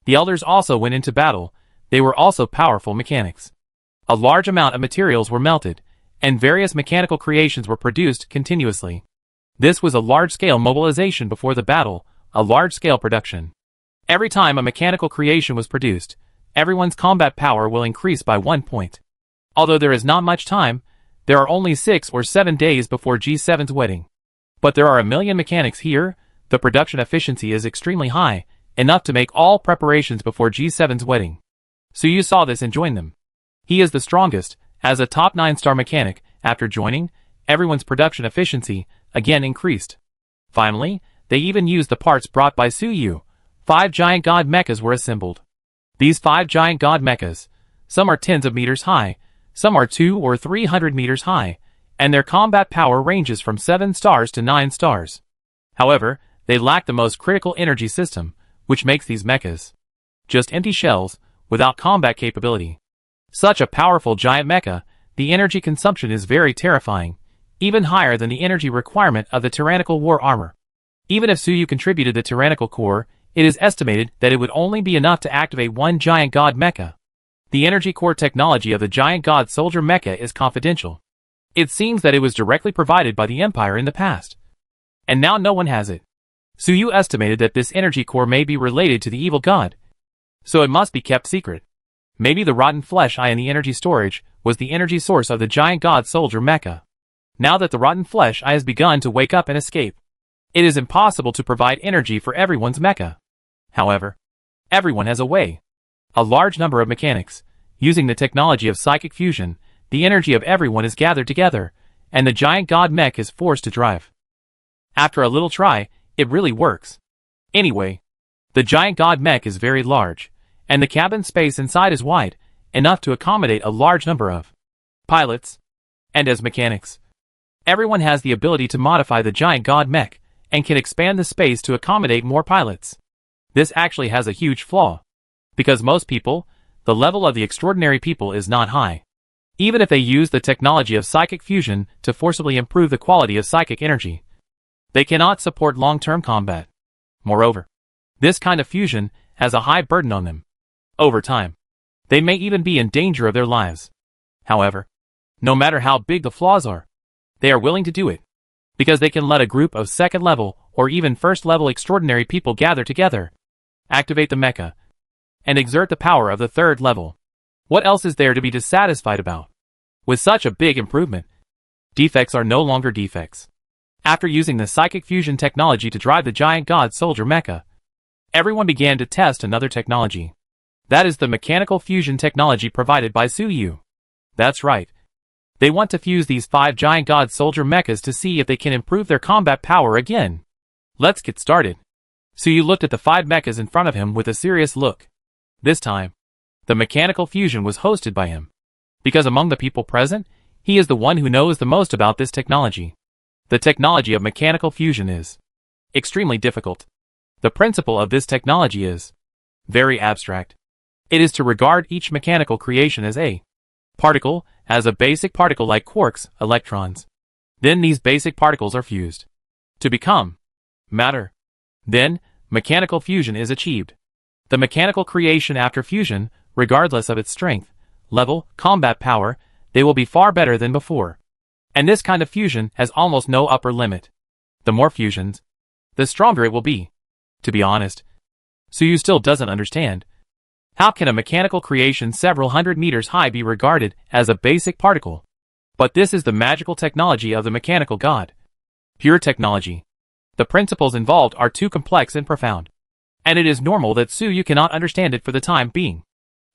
The elders also went into battle. They were also powerful mechanics. A large amount of materials were melted, and various mechanical creations were produced continuously. This was a large-scale mobilization before the battle, a large-scale production. Every time a mechanical creation was produced, everyone's combat power will increase by 1 point. Although there is not much time, there are only 6 or 7 days before G7's wedding. But there are 1 million mechanics here, the production efficiency is extremely high, enough to make all preparations before G7's wedding. Suyu saw this and joined them. He is the strongest, as a top 9-star mechanic. After joining, everyone's production efficiency again increased. Finally, they even used the parts brought by Suyu. 5 giant god mechas were assembled. These 5 giant god mechas, some are tens of meters high, some are 200 or 300 meters high, and their combat power ranges from 7 stars to 9 stars. However, they lack the most critical energy system, which makes these mechas just empty shells, without combat capability. Such a powerful giant mecha, the energy consumption is very terrifying, even higher than the energy requirement of the tyrannical war armor. Even if Suyu contributed the tyrannical core, it is estimated that it would only be enough to activate 1 giant god mecha. The energy core technology of the giant god soldier mecha is confidential. It seems that it was directly provided by the Empire in the past, and now no one has it. Suyu estimated that this energy core may be related to the evil god, so it must be kept secret. Maybe the rotten flesh eye in the energy storage was the energy source of the giant god soldier mecha. Now that the rotten flesh eye has begun to wake up and escape, it is impossible to provide energy for everyone's mecha. However, everyone has a way. A large number of mechanics, using the technology of psychic fusion, the energy of everyone is gathered together, and the giant god mech is forced to drive. After a little try, it really works. Anyway, the giant god mech is very large, and the cabin space inside is wide, enough to accommodate a large number of pilots. And as mechanics, everyone has the ability to modify the giant god mech, and can expand the space to accommodate more pilots. This actually has a huge flaw, because most people, the level of the extraordinary people is not high. Even if they use the technology of psychic fusion to forcibly improve the quality of psychic energy, they cannot support long-term combat. Moreover, this kind of fusion has a high burden on them. Over time, they may even be in danger of their lives. However, no matter how big the flaws are, they are willing to do it, because they can let a group of second-level or even first-level extraordinary people gather together, activate the mecha, and exert the power of the third level. What else is there to be dissatisfied about? With such a big improvement, defects are no longer defects. After using the psychic fusion technology to drive the giant god soldier mecha, everyone began to test another technology. That is the mechanical fusion technology provided by Suyu. That's right. They want to fuse these 5 giant god soldier mechas to see if they can improve their combat power again. Let's get started. Suyu looked at the 5 mechas in front of him with a serious look. This time, the mechanical fusion was hosted by him. Because among the people present, he is the one who knows the most about this technology. The technology of mechanical fusion is extremely difficult. The principle of this technology is very abstract. It is to regard each mechanical creation as a particle, as a basic particle like quarks, electrons. Then these basic particles are fused to become matter. Then, mechanical fusion is achieved. The mechanical creation after fusion, regardless of its strength, level, combat power, they will be far better than before. And this kind of fusion has almost no upper limit. The more fusions, the stronger it will be. To be honest, Suyu still doesn't understand. How can a mechanical creation several hundred meters high be regarded as a basic particle? But this is the magical technology of the mechanical god. Pure technology. The principles involved are too complex and profound. And it is normal that Suyu cannot understand it for the time being.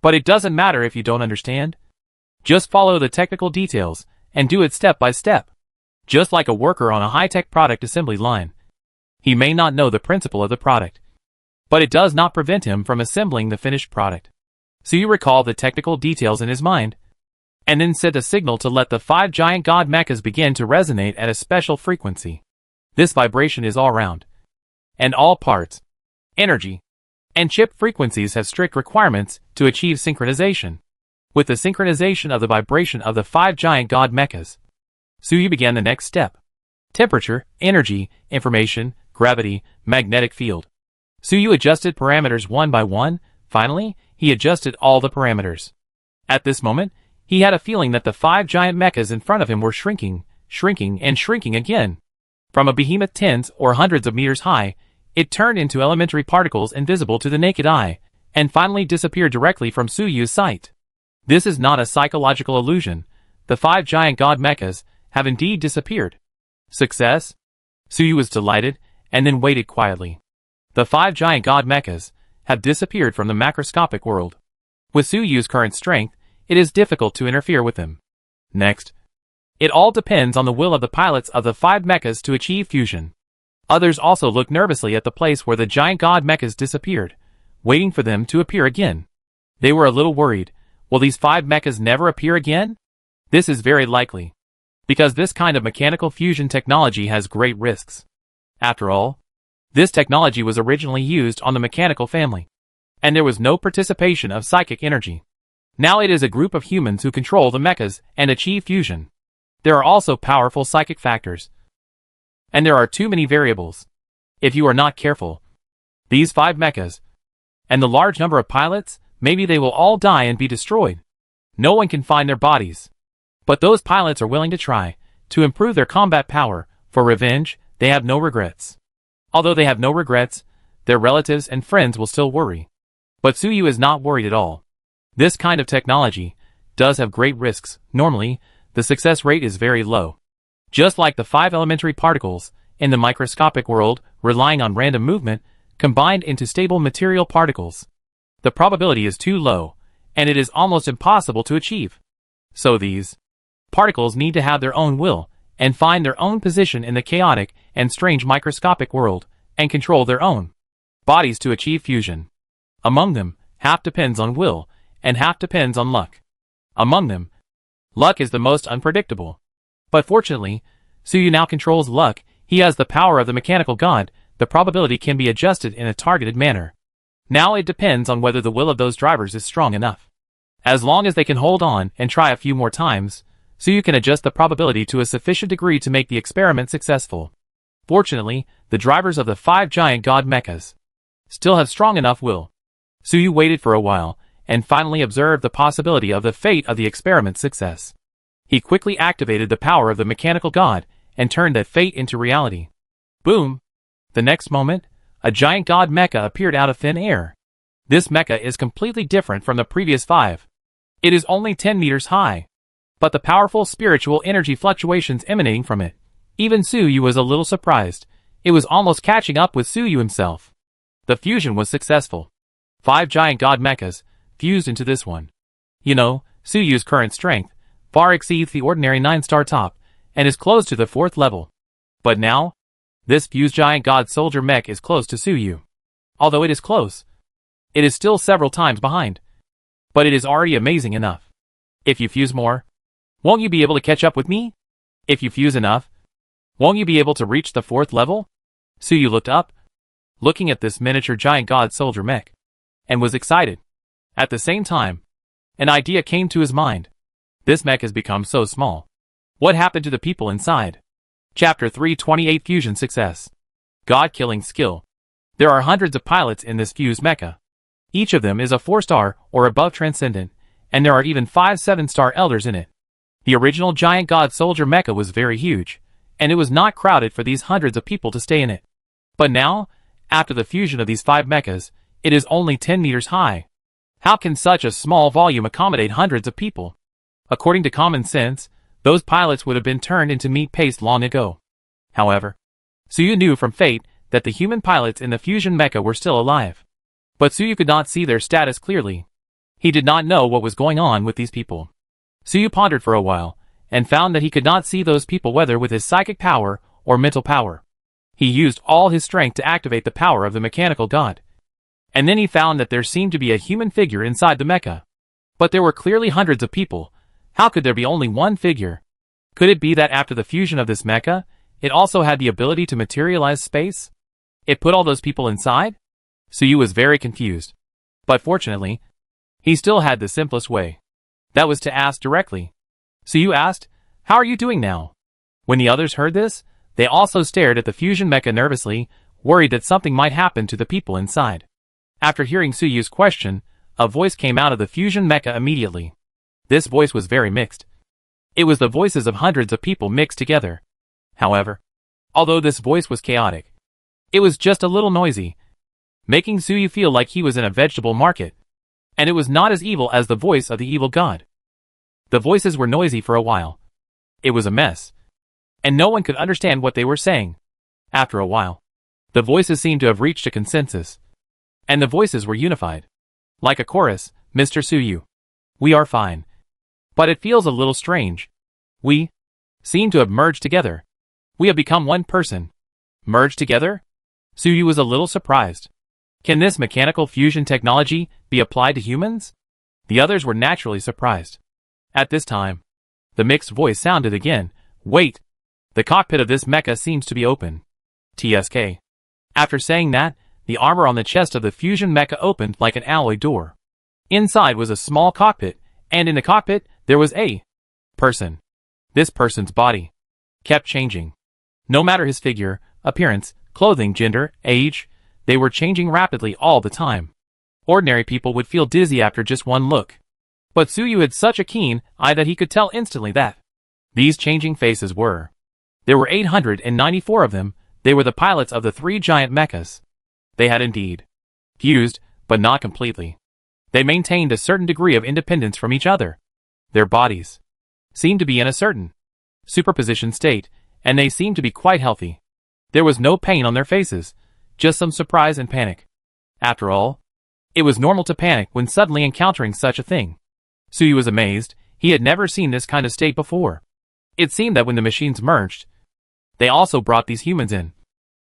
But it doesn't matter if you don't understand. Just follow the technical details and do it step by step. Just like a worker on a high-tech product assembly line. He may not know the principle of the product, but it does not prevent him from assembling the finished product. Suyu recalled the technical details in his mind, and then sent a signal to let the 5 giant god mechas begin to resonate at a special frequency. This vibration is all around, and all parts, energy, and chip frequencies have strict requirements to achieve synchronization. With the synchronization of the vibration of the 5 giant god mechas, Suyu began the next step. Temperature, energy, information, gravity, magnetic field. Suyu adjusted parameters one by one. Finally, he adjusted all the parameters. At this moment, he had a feeling that the 5 giant mechas in front of him were shrinking, shrinking, and shrinking again. From a behemoth tens or hundreds of meters high, it turned into elementary particles invisible to the naked eye, and finally disappeared directly from Suyu's sight. This is not a psychological illusion. The 5 giant god mechas have indeed disappeared. Success? Suyu was delighted, and then waited quietly. The 5 giant god mechas have disappeared from the macroscopic world. With Suyu's current strength, it is difficult to interfere with them. Next, it all depends on the will of the pilots of the 5 mechas to achieve fusion. Others also looked nervously at the place where the giant god mechas disappeared, waiting for them to appear again. They were a little worried. Will these 5 mechas never appear again? This is very likely, because this kind of mechanical fusion technology has great risks. After all, this technology was originally used on the mechanical family, and there was no participation of psychic energy. Now it is a group of humans who control the mechas and achieve fusion. There are also powerful psychic factors, and there are too many variables. If you are not careful, these 5 mechas, and the large number of pilots, maybe they will all die and be destroyed. No one can find their bodies. But those pilots are willing to try to improve their combat power. For revenge, they have no regrets. Although they have no regrets, their relatives and friends will still worry. But Suyu is not worried at all. This kind of technology does have great risks. Normally, the success rate is very low. Just like the 5 elementary particles in the microscopic world relying on random movement combined into stable material particles. The probability is too low, and it is almost impossible to achieve. So these particles need to have their own will, and find their own position in the chaotic and strange microscopic world, and control their own bodies to achieve fusion. Among them, half depends on will, and half depends on luck. Among them, luck is the most unpredictable. But fortunately, Suyu now controls luck. He has the power of the mechanical god. The probability can be adjusted in a targeted manner. Now it depends on whether the will of those drivers is strong enough. As long as they can hold on and try a few more times, Suyu can adjust the probability to a sufficient degree to make the experiment successful. Fortunately, the drivers of the 5 giant god mechas still have strong enough will. Suyu waited for a while, and finally observed the possibility of the fate of the experiment's success. He quickly activated the power of the mechanical god, and turned that fate into reality. Boom! The next moment, a giant god mecha appeared out of thin air. This mecha is completely different from the previous 5. It is only 10 meters high, but the powerful spiritual energy fluctuations emanating from it. Even Suyu was a little surprised. It was almost catching up with Suyu himself. The fusion was successful. 5 giant god mechas fused into this one. You know, Suyu's current strength far exceeds the ordinary 9-star top, and is close to the 4th level. But now, this fused giant god soldier mech is close to Suyu. Although it is close, it is still several times behind. But it is already amazing enough. If you fuse more, won't you be able to catch up with me? If you fuse enough, won't you be able to reach the 4th level? Suyu looked up, looking at this miniature giant god soldier mech, and was excited. At the same time, an idea came to his mind. This mech has become so small. What happened to the people inside? Chapter 328 Fusion Success. God-killing skill. There are hundreds of pilots in this fused mecha. Each of them is a 4-star or above transcendent, and there are even 5 7-star elders in it. The original giant god soldier mecha was very huge, and it was not crowded for these hundreds of people to stay in it. But now, after the fusion of these 5 mechas, it is only 10 meters high. How can such a small volume accommodate hundreds of people? According to common sense, those pilots would have been turned into meat paste long ago. However, Suyu knew from fate that the human pilots in the fusion mecha were still alive. But Suyu could not see their status clearly. He did not know what was going on with these people. Suyu pondered for a while, and found that he could not see those people whether with his psychic power or mental power. He used all his strength to activate the power of the mechanical god. And then he found that there seemed to be a human figure inside the mecha. But there were clearly hundreds of people. How could there be only one figure? Could it be that after the fusion of this mecha, it also had the ability to materialize space? It put all those people inside? Suyu was very confused. But fortunately, he still had the simplest way. That was to ask directly. Suyu asked, "How are you doing now?" When the others heard this, they also stared at the fusion mecha nervously, worried that something might happen to the people inside. After hearing Suyu's question, a voice came out of the fusion mecha immediately. This voice was very mixed. It was the voices of hundreds of people mixed together. However, although this voice was chaotic, it was just a little noisy, making Suyu feel like he was in a vegetable market. And it was not as evil as the voice of the evil god. The voices were noisy for a while. It was a mess. And no one could understand what they were saying. After a while, the voices seemed to have reached a consensus. And the voices were unified. Like a chorus, "Mr. Suyu, we are fine. But it feels a little strange. We seem to have merged together. We have become one person." Merged together? Suyu was a little surprised. Can this mechanical fusion technology be applied to humans? The others were naturally surprised. At this time, the mixed voice sounded again. "Wait! The cockpit of this mecha seems to be open. TSK." After saying that, the armor on the chest of the fusion mecha opened like an alloy door. Inside was a small cockpit, and in the cockpit, there was a person. This person's body kept changing. No matter his figure, appearance, clothing, gender, age, they were changing rapidly all the time. Ordinary people would feel dizzy after just one look. But Suyu had such a keen eye that he could tell instantly that these changing faces were. There were 894 of them. They were the pilots of the 3 giant mechas. They had indeed fused, but not completely. They maintained a certain degree of independence from each other. Their bodies seemed to be in a certain superposition state, and they seemed to be quite healthy. There was no pain on their faces, just some surprise and panic. After all, it was normal to panic when suddenly encountering such a thing. Suyu was amazed. He had never seen this kind of state before. It seemed that when the machines merged, they also brought these humans in,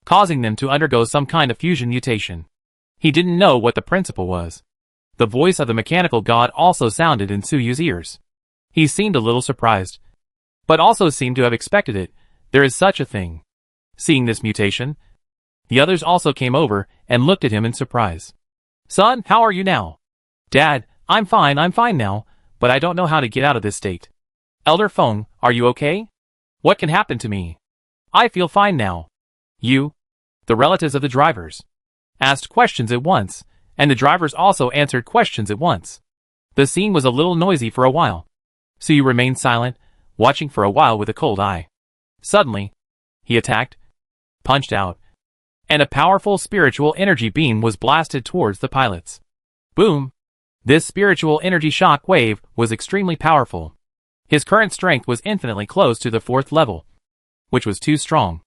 causing them to undergo some kind of fusion mutation. He didn't know what the principle was. The voice of the mechanical god also sounded in Suyu's ears. He seemed a little surprised, but also seemed to have expected it. There is such a thing. Seeing this mutation, the others also came over and looked at him in surprise. "Son, how are you now?" "Dad, I'm fine now, but I don't know how to get out of this state." "Elder Feng, are you okay? What can happen to me?" "I feel fine now." You, the relatives of the drivers, asked questions at once, and the drivers also answered questions at once. The scene was a little noisy for a while. Suyu remained silent, watching for a while with a cold eye. Suddenly, he attacked, punched out, and a powerful spiritual energy beam was blasted towards the pilots. Boom! This spiritual energy shock wave was extremely powerful. His current strength was infinitely close to the 4th level, which was too strong.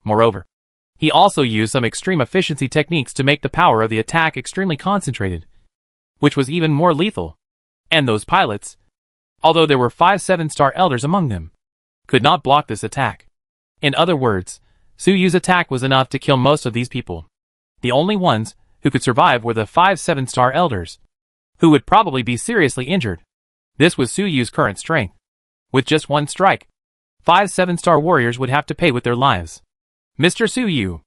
Moreover, he also used some extreme efficiency techniques to make the power of the attack extremely concentrated, which was even more lethal. And those pilots, although there were 5 7-star elders among them, could not block this attack. In other words, Suyu's attack was enough to kill most of these people. The only ones who could survive were the 5 7-star elders, who would probably be seriously injured. This was Suyu's current strength. With just one strike, 5 7-star warriors would have to pay with their lives. "Mr. Suyu,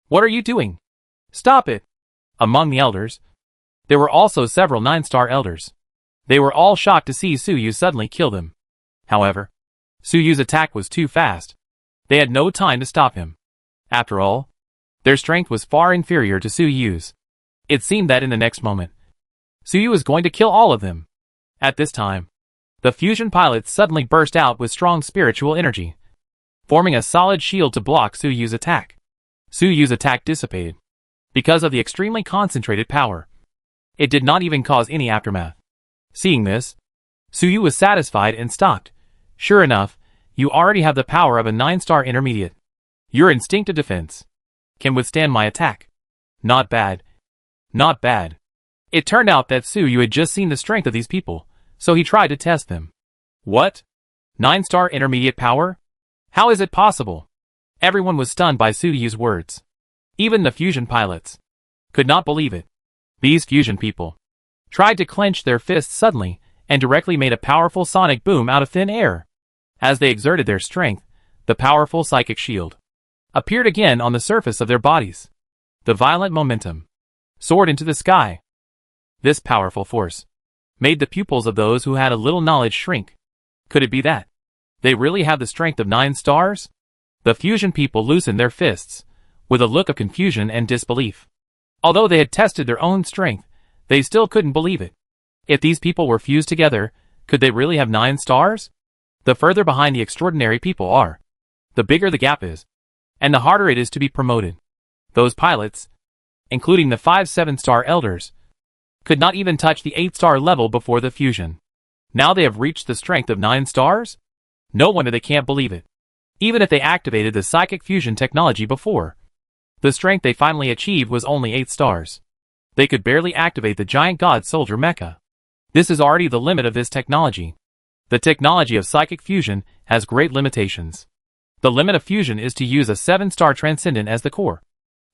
what are you doing? Stop it!" Among the elders, there were also several 9-star elders. They were all shocked to see Suyu suddenly kill them. However, Suyu's attack was too fast. They had no time to stop him. After all, their strength was far inferior to Suyu's. It seemed that in the next moment, Suyu was going to kill all of them. At this time, The fusion pilots suddenly burst out with strong spiritual energy, forming a solid shield to block Su Yu's attack. Su Yu's attack dissipated because of the extremely concentrated power. It did not even cause any aftermath. Seeing this, Su Yu was satisfied and stopped. Sure enough, you already have the power of a 9-star intermediate. Your instinctive defense can withstand my attack. Not bad. Not bad. It turned out that Su Yu had just seen the strength of these people, so he tried to test them. What? 9-star intermediate power? How is it possible? Everyone was stunned by Su Yu's words. Even the fusion pilots could not believe it. These fusion people tried to clench their fists suddenly and directly made a powerful sonic boom out of thin air. As they exerted their strength, the powerful psychic shield appeared again on the surface of their bodies. The violent momentum soared into the sky. This powerful force made the pupils of those who had a little knowledge shrink. Could it be that they really have the strength of 9 stars? The fusion people loosened their fists with a look of confusion and disbelief. Although they had tested their own strength, they still couldn't believe it. If these people were fused together, could they really have 9 stars? The further behind the extraordinary people are, the bigger the gap is, and the harder it is to be promoted. Those pilots, including the 5 7-star elders, could not even touch the 8-star level before the fusion. Now they have reached the strength of 9 stars? No wonder they can't believe it. Even if they activated the psychic fusion technology before, the strength they finally achieved was only 8 stars. They could barely activate the giant god soldier mecha. This is already the limit of this technology. The technology of psychic fusion has great limitations. The limit of fusion is to use a 7-star transcendent as the core.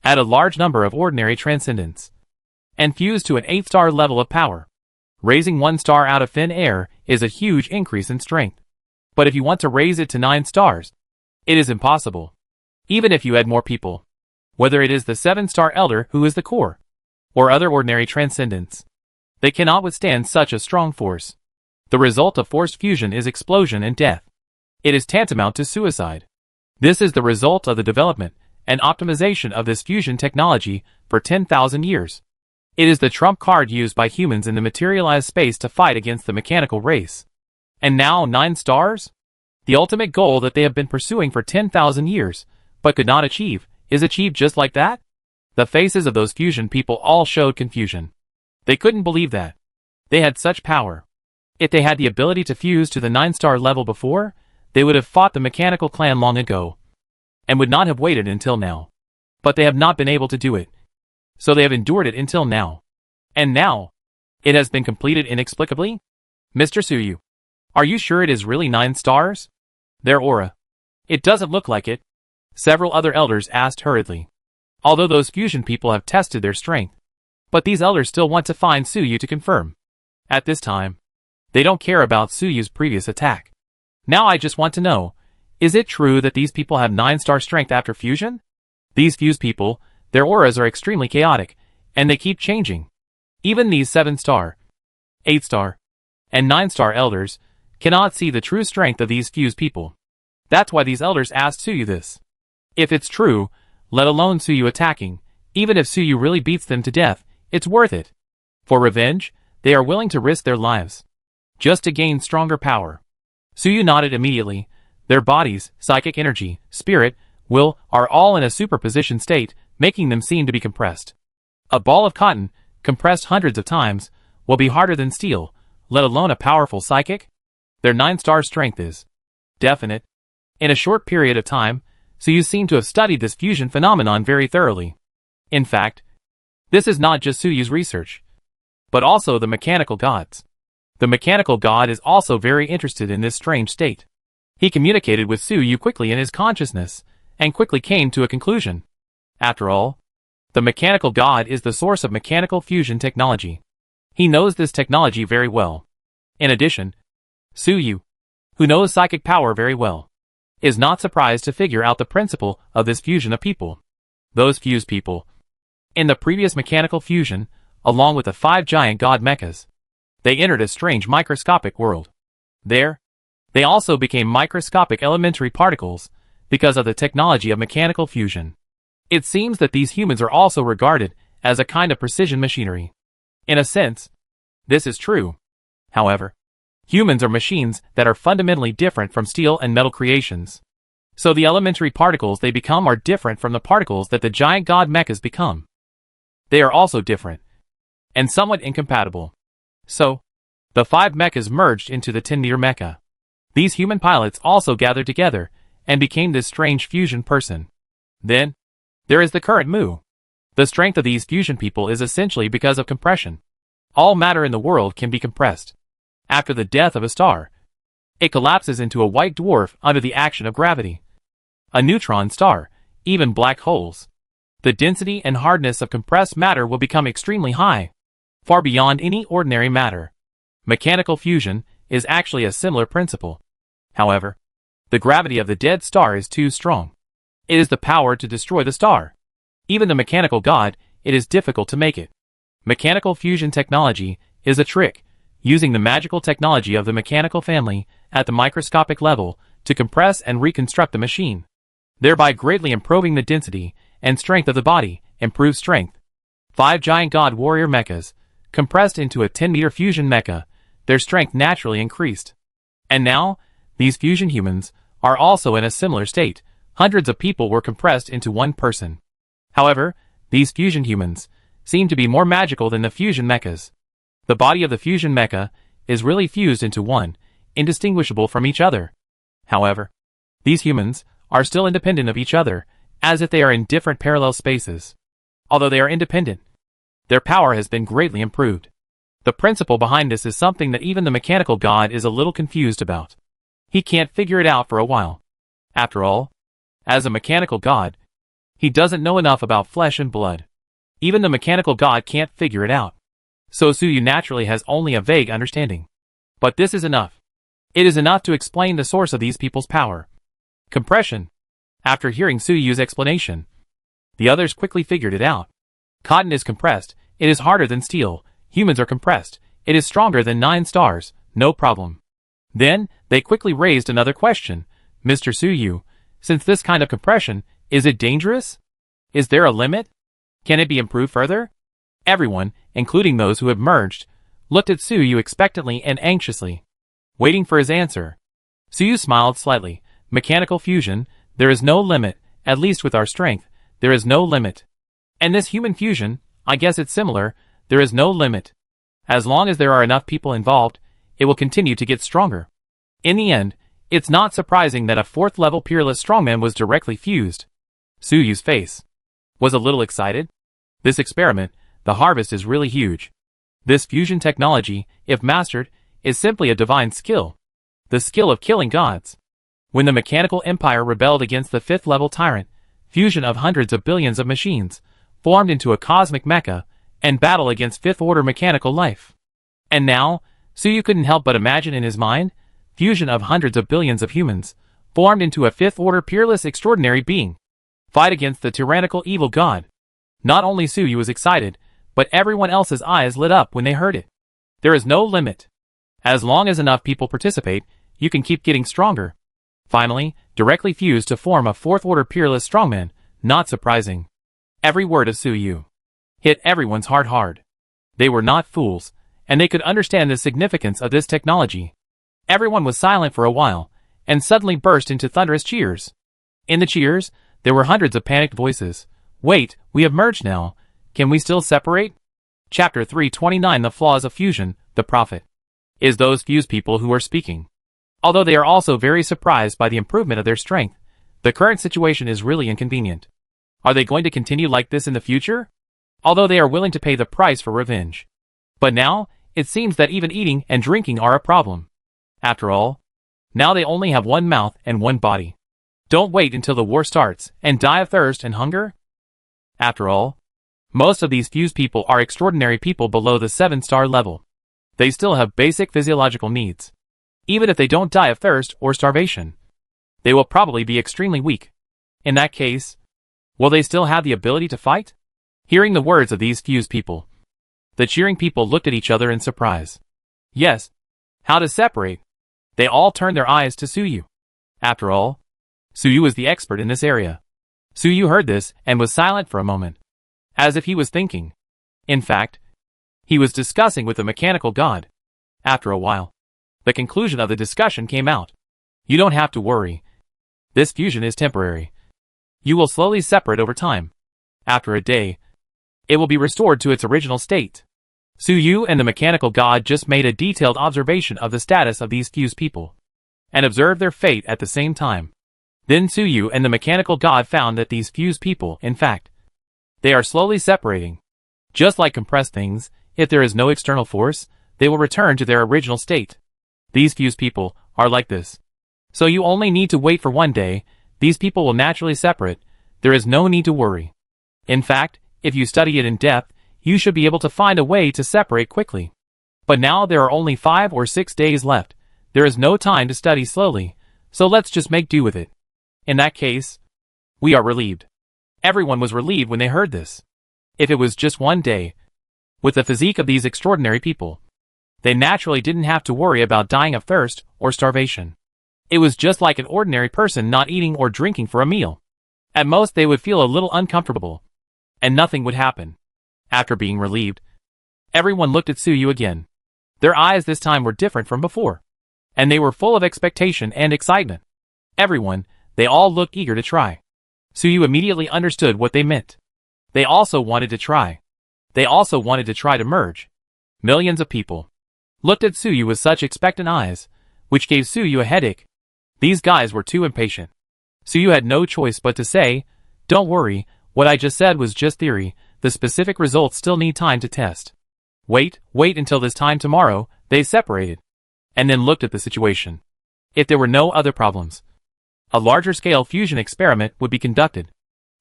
Add a large number of ordinary transcendents, and fuse to an 8-star level of power. Raising 1 star out of thin air is a huge increase in strength. But if you want to raise it to 9 stars, it is impossible. Even if you add more people, whether it is the 7-star elder who is the core, or other ordinary transcendents, they cannot withstand such a strong force. The result of forced fusion is explosion and death. It is tantamount to suicide. This is the result of the development and optimization of this fusion technology for 10,000 years. It is the trump card used by humans in the materialized space to fight against the mechanical race. And now 9 stars? The ultimate goal that they have been pursuing for 10,000 years, but could not achieve, is achieved just like that? The faces of those fusion people all showed confusion. They couldn't believe that they had such power. If they had the ability to fuse to the 9-star level before, they would have fought the mechanical clan long ago, and would not have waited until now. But they have not been able to do it. So they have endured it until now. And now, it has been completed inexplicably? Mr. Su Yu, are you sure it is really 9 stars? Their aura. It doesn't look like it. Several other elders asked hurriedly. Although those fusion people have tested their strength, but these elders still want to find Su Yu to confirm. At this time, they don't care about Su Yu's previous attack. Now I just want to know, is it true that these people have 9-star strength after fusion? These fused people, their auras are extremely chaotic, and they keep changing. Even these 7-star, 8-star, and 9-star elders cannot see the true strength of these fused people. That's why these elders asked Su Yu this. If it's true, let alone Su Yu attacking, even if Su Yu really beats them to death, it's worth it. For revenge, they are willing to risk their lives, just to gain stronger power. Su Yu nodded immediately. Their bodies, psychic energy, spirit, will, are all in a superposition state, making them seem to be compressed. A ball of cotton, compressed hundreds of times, will be harder than steel, let alone a powerful psychic. Their 9-star strength is definite. In a short period of time, Su Yu seemed to have studied this fusion phenomenon very thoroughly. In fact, this is not just Su Yu's research, but also the mechanical god's. The mechanical god is also very interested in this strange state. He communicated with Su Yu quickly in his consciousness, and quickly came to a conclusion. After all, the mechanical god is the source of mechanical fusion technology. He knows this technology very well. In addition, Su Yu, who knows psychic power very well, is not surprised to figure out the principle of this fusion of people. Those fused people, in the previous mechanical fusion, along with the 5 giant god mechas, they entered a strange microscopic world. There, they also became microscopic elementary particles because of the technology of mechanical fusion. It seems that these humans are also regarded as a kind of precision machinery. In a sense, this is true. However, Humans are machines that are fundamentally different from steel and metal creations. So the elementary particles they become are different from the particles that the giant god mechas become. They are also different, and somewhat incompatible. So, the 5 mechas merged into the 10-meter mecha. These human pilots also gathered together, and became this strange fusion person. Then, there is the current Mu. The strength of these fusion people is essentially because of compression. All matter in the world can be compressed. After the death of a star, it collapses into a white dwarf under the action of gravity. A neutron star, even black holes. The density and hardness of compressed matter will become extremely high, far beyond any ordinary matter. Mechanical fusion is actually a similar principle. However, the gravity of the dead star is too strong. It is the power to destroy the star. Even the mechanical god, it is difficult to make it. Mechanical fusion technology is a trick, using the magical technology of the mechanical family at the microscopic level to compress and reconstruct the machine, thereby greatly improving the density and strength of the body. Improved strength. 5 giant god warrior mechas, compressed into a 10-meter fusion mecha, their strength naturally increased. And now, these fusion humans are also in a similar state. Hundreds of people were compressed into one person. However, these fusion humans seem to be more magical than the fusion mechas. The body of the fusion mecha is really fused into one, indistinguishable from each other. However, these humans are still independent of each other, as if they are in different parallel spaces. Although they are independent, their power has been greatly improved. The principle behind this is something that even the mechanical god is a little confused about. He can't figure it out for a while. After all, as a mechanical god, he doesn't know enough about flesh and blood. Even the mechanical god can't figure it out. So Suyu naturally has only a vague understanding. But this is enough. It is enough to explain the source of these people's power. Compression. After hearing Suyu's explanation, the others quickly figured it out. Cotton is compressed, it is harder than steel. Humans are compressed, it is stronger than 9 stars, no problem. Then, they quickly raised another question. Mr. Suyu, since this kind of compression, is it dangerous? Is there a limit? Can it be improved further? Everyone, including those who have merged, looked at Suyu expectantly and anxiously, waiting for his answer. Suyu smiled slightly. Mechanical fusion, there is no limit, at least with our strength, there is no limit. And this human fusion, I guess it's similar, there is no limit. As long as there are enough people involved, it will continue to get stronger. In the end, it's not surprising that a 4th-level peerless strongman was directly fused. Suyu's face was a little excited. This experiment, the harvest is really huge. This fusion technology, if mastered, is simply a divine skill. The skill of killing gods. When the mechanical empire rebelled against the 5th-level tyrant, fusion of hundreds of billions of machines formed into a cosmic mecha and battle against 5th-order mechanical life. And now, Suyu couldn't help but imagine in his mind, fusion of hundreds of billions of humans formed into a 5th-order peerless extraordinary being. Fight against the tyrannical evil god. Not only Suyu was excited, but everyone else's eyes lit up when they heard it. There is no limit. As long as enough people participate, you can keep getting stronger. Finally, directly fused to form a 4th-order peerless strongman, not surprising. Every word of Suyu hit everyone's heart hard. They were not fools, and they could understand the significance of this technology. Everyone was silent for a while, and suddenly burst into thunderous cheers. In the cheers, there were hundreds of panicked voices. Wait, we have merged now. Can we still separate? Chapter 329 The Flaws of Fusion, the Prophet. Is those fused people who are speaking. Although they are also very surprised by the improvement of their strength, the current situation is really inconvenient. Are they going to continue like this in the future? Although they are willing to pay the price for revenge. But now, it seems that even eating and drinking are a problem. After all, now they only have one mouth and one body. Don't wait until the war starts and die of thirst and hunger. After all, most of these fused people are extraordinary people below the 7-star level. They still have basic physiological needs. Even if they don't die of thirst or starvation, they will probably be extremely weak. In that case, will they still have the ability to fight? Hearing the words of these fused people, the cheering people looked at each other in surprise. Yes. How to separate? They all turned their eyes to Suyu. After all, Suyu was the expert in this area. Suyu heard this and was silent for a moment, as if he was thinking. In fact, he was discussing with the mechanical god. After a while, The conclusion of the discussion came out. You don't have to worry. This fusion is temporary. You will slowly separate over time. After a day, it will be restored to its original state. Suyu and the mechanical god just made a detailed observation of the status of these fused people, and observed their fate at the same time. Then Suyu and the mechanical god found that these fused people, in fact, they are slowly separating. Just like compressed things, if there is no external force, they will return to their original state. These fused people are like this. So you only need to wait for one day, these people will naturally separate, there is no need to worry. In fact, if you study it in depth, you should be able to find a way to separate quickly. But now there are only 5 or 6 days left, there is no time to study slowly, so let's just make do with it. In that case, we are relieved. Everyone was relieved when they heard this. If it was just one day, with the physique of these extraordinary people, they naturally didn't have to worry about dying of thirst or starvation. It was just like an ordinary person not eating or drinking for a meal. At most they would feel a little uncomfortable, and nothing would happen. After being relieved, everyone looked at Suyu again. Their eyes this time were different from before, and they were full of expectation and excitement. Everyone, they all looked eager to try. Suyu immediately understood what they meant. They also wanted to try. They also wanted to try to merge. Millions of people looked at Suyu with such expectant eyes, which gave Suyu a headache. These guys were too impatient. Suyu had no choice but to say, "Don't worry, what I just said was just theory, the specific results still need time to test. Wait until this time tomorrow." They separated, and then looked at the situation. If there were no other problems, a larger-scale fusion experiment would be conducted.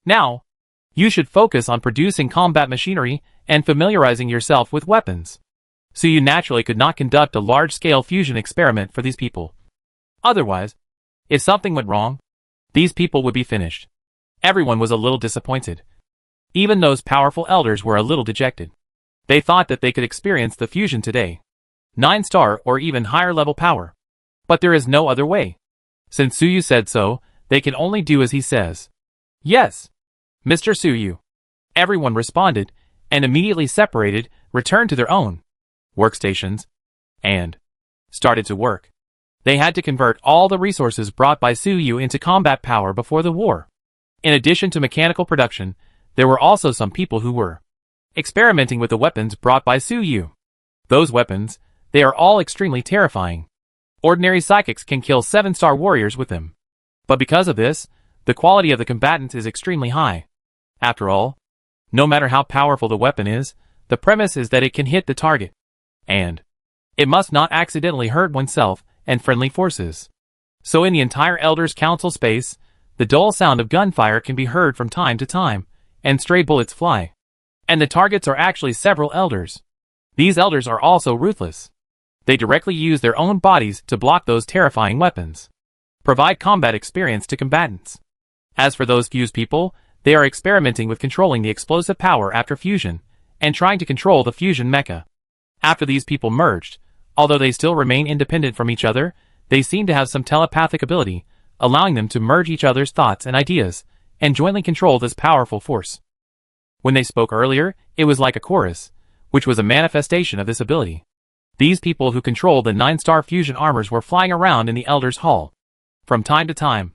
Now, you should focus on producing combat machinery and familiarizing yourself with weapons. So you naturally could not conduct a large-scale fusion experiment for these people. Otherwise, if something went wrong, these people would be finished. Everyone was a little disappointed. Even those powerful elders were a little dejected. They thought that they could experience the fusion today. 9-star or even higher level power. But there is no other way. Since Suyu said so, they can only do as he says. Yes, Mr. Suyu. Everyone responded, and immediately separated, returned to their own workstations, and started to work. They had to convert all the resources brought by Suyu into combat power before the war. In addition to mechanical production, there were also some people who were experimenting with the weapons brought by Suyu. Those weapons, they are all extremely terrifying. Ordinary psychics can kill 7-star warriors with them. But because of this, the quality of the combatants is extremely high. After all, no matter how powerful the weapon is, the premise is that it can hit the target. And it must not accidentally hurt oneself and friendly forces. So in the entire Elders Council space, the dull sound of gunfire can be heard from time to time, and stray bullets fly. And the targets are actually several elders. These elders are also ruthless. They directly use their own bodies to block those terrifying weapons. Provide combat experience to combatants. As for those fused people, they are experimenting with controlling the explosive power after fusion, and trying to control the fusion mecha. After these people merged, although they still remain independent from each other, they seem to have some telepathic ability, allowing them to merge each other's thoughts and ideas, and jointly control this powerful force. When they spoke earlier, it was like a chorus, which was a manifestation of this ability. These people who controlled the 9-star fusion armors were flying around in the Elders' Hall. From time to time,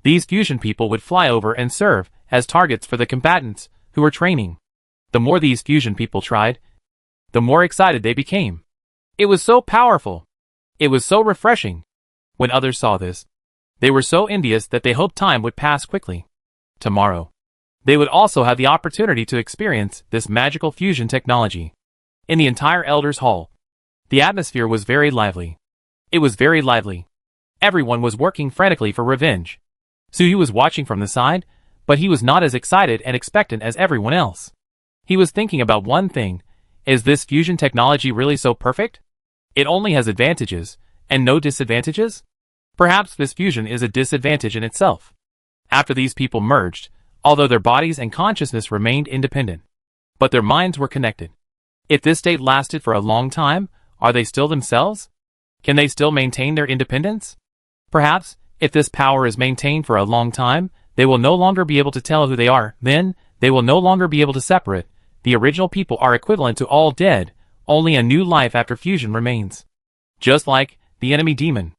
these fusion people would fly over and serve as targets for the combatants who were training. The more these fusion people tried, the more excited they became. It was so powerful. It was so refreshing. When others saw this, they were so envious that they hoped time would pass quickly. Tomorrow, they would also have the opportunity to experience this magical fusion technology. In the entire Elders' Hall, the atmosphere was very lively. It was very lively. Everyone was working frantically for revenge. Suyu was watching from the side, but he was not as excited and expectant as everyone else. He was thinking about one thing: is this fusion technology really so perfect? It only has advantages, and no disadvantages? Perhaps this fusion is a disadvantage in itself. After these people merged, although their bodies and consciousness remained independent, but their minds were connected. If this state lasted for a long time, are they still themselves? Can they still maintain their independence? Perhaps, if this power is maintained for a long time, they will no longer be able to tell who they are, then, they will no longer be able to separate. The original people are equivalent to all dead, only a new life after fusion remains. Just like, The enemy demon.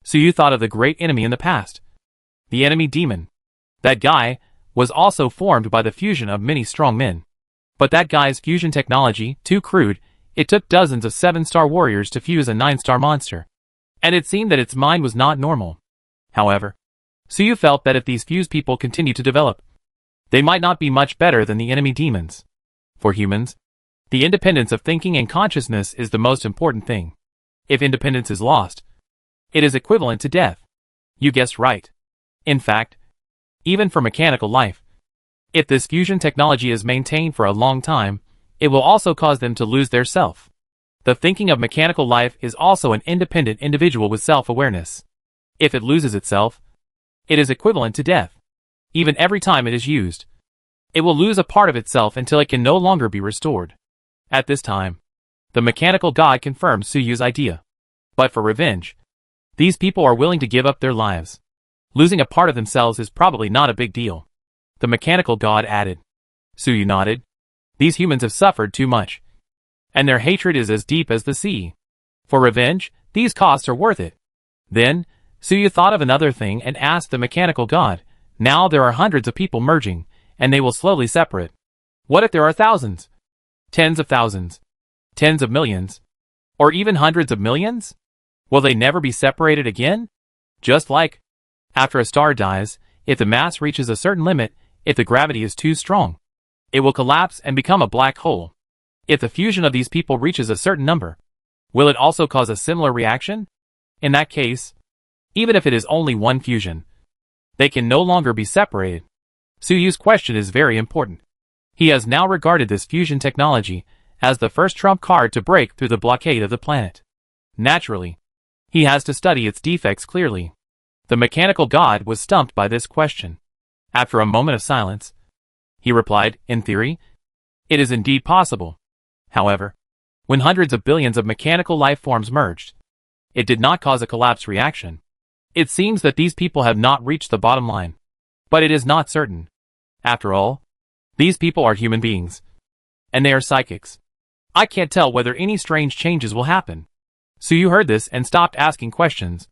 Suyu thought of the great enemy in the past. The enemy demon. That guy was also formed by the fusion of many strong men. But that guy's fusion technology, too crude, it took dozens of 7-star warriors to fuse a 9-star monster. And it seemed that its mind was not normal. However, Suyu felt that if these fused people continued to develop, they might not be much better than the enemy demons. For humans, the independence of thinking and consciousness is the most important thing. If independence is lost, it is equivalent to death. You guessed right. In fact, even for mechanical life, if this fusion technology is maintained for a long time, it will also cause them to lose their self. The thinking of mechanical life is also an independent individual with self-awareness. If it loses itself, it is equivalent to death. Even every time it is used, it will lose a part of itself until it can no longer be restored. At this time, the mechanical god confirmed Suyu's idea. But for revenge, these people are willing to give up their lives. Losing a part of themselves is probably not a big deal. The mechanical god added. Suyu nodded. These humans have suffered too much, and their hatred is as deep as the sea. For revenge, these costs are worth it. Then, Suyu thought of another thing and asked the mechanical god, now there are hundreds of people merging, and they will slowly separate. What if there are thousands? Tens of thousands? Tens of millions? Or even hundreds of millions? Will they never be separated again? Just like after a star dies, if the mass reaches a certain limit, if the gravity is too strong, it will collapse and become a black hole. If the fusion of these people reaches a certain number, will it also cause a similar reaction? In that case, even if it is only one fusion, they can no longer be separated. Suyu's question is very important. He has now regarded this fusion technology as the first trump card to break through the blockade of the planet. Naturally, he has to study its defects clearly. The mechanical god was stumped by this question. After a moment of silence, he replied, in theory, it is indeed possible. However, when hundreds of billions of mechanical life forms merged, it did not cause a collapse reaction. It seems that these people have not reached the bottom line. But it is not certain. After all, these people are human beings. And they are psychics. I can't tell whether any strange changes will happen. Suyu heard this and stopped asking questions,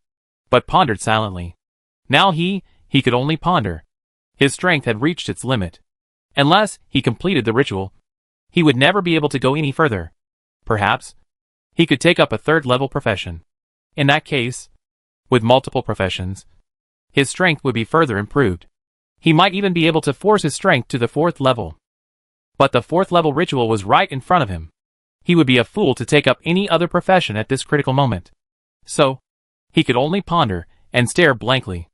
but pondered silently. Now he could only ponder. His strength had reached its limit. Unless he completed the ritual, he would never be able to go any further. Perhaps he could take up a third-level profession. In that case, with multiple professions, his strength would be further improved. He might even be able to force his strength to the 4th level. But the 4th-level ritual was right in front of him. He would be a fool to take up any other profession at this critical moment. So, he could only ponder and stare blankly.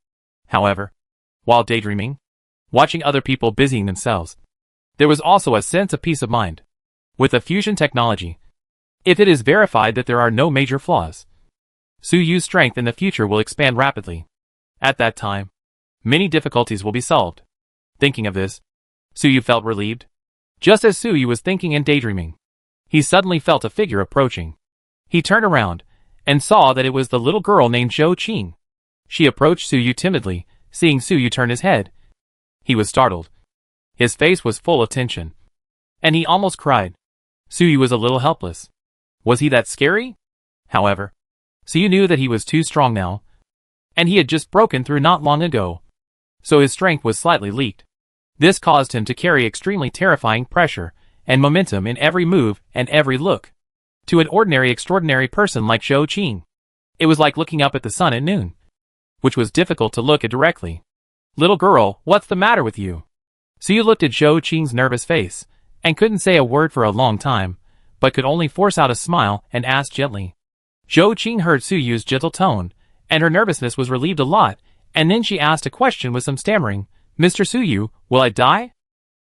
However, while daydreaming, watching other people busying themselves, there was also a sense of peace of mind. With the fusion technology, if it is verified that there are no major flaws, Suyu's strength in the future will expand rapidly. At that time, many difficulties will be solved. Thinking of this, Suyu felt relieved. Just as Suyu was thinking and daydreaming, he suddenly felt a figure approaching. He turned around and saw that it was the little girl named Zhou Qing. She approached Suyu timidly, seeing Suyu turn his head. He was startled. His face was full of tension, and he almost cried. Suyu was a little helpless. Was he that scary? However, Suyu knew that he was too strong now, and he had just broken through not long ago, so his strength was slightly leaked. This caused him to carry extremely terrifying pressure and momentum in every move and every look. To an ordinary extraordinary person like Zhou Qing, it was like looking up at the sun at noon, which was difficult to look at directly. Little girl, what's the matter with you? Suyu looked at Zhou Qing's nervous face, and couldn't say a word for a long time, but could only force out a smile and ask gently. Zhou Qing heard Suyu's gentle tone, and her nervousness was relieved a lot, and then she asked a question with some stammering. Mr. Suyu, will I die?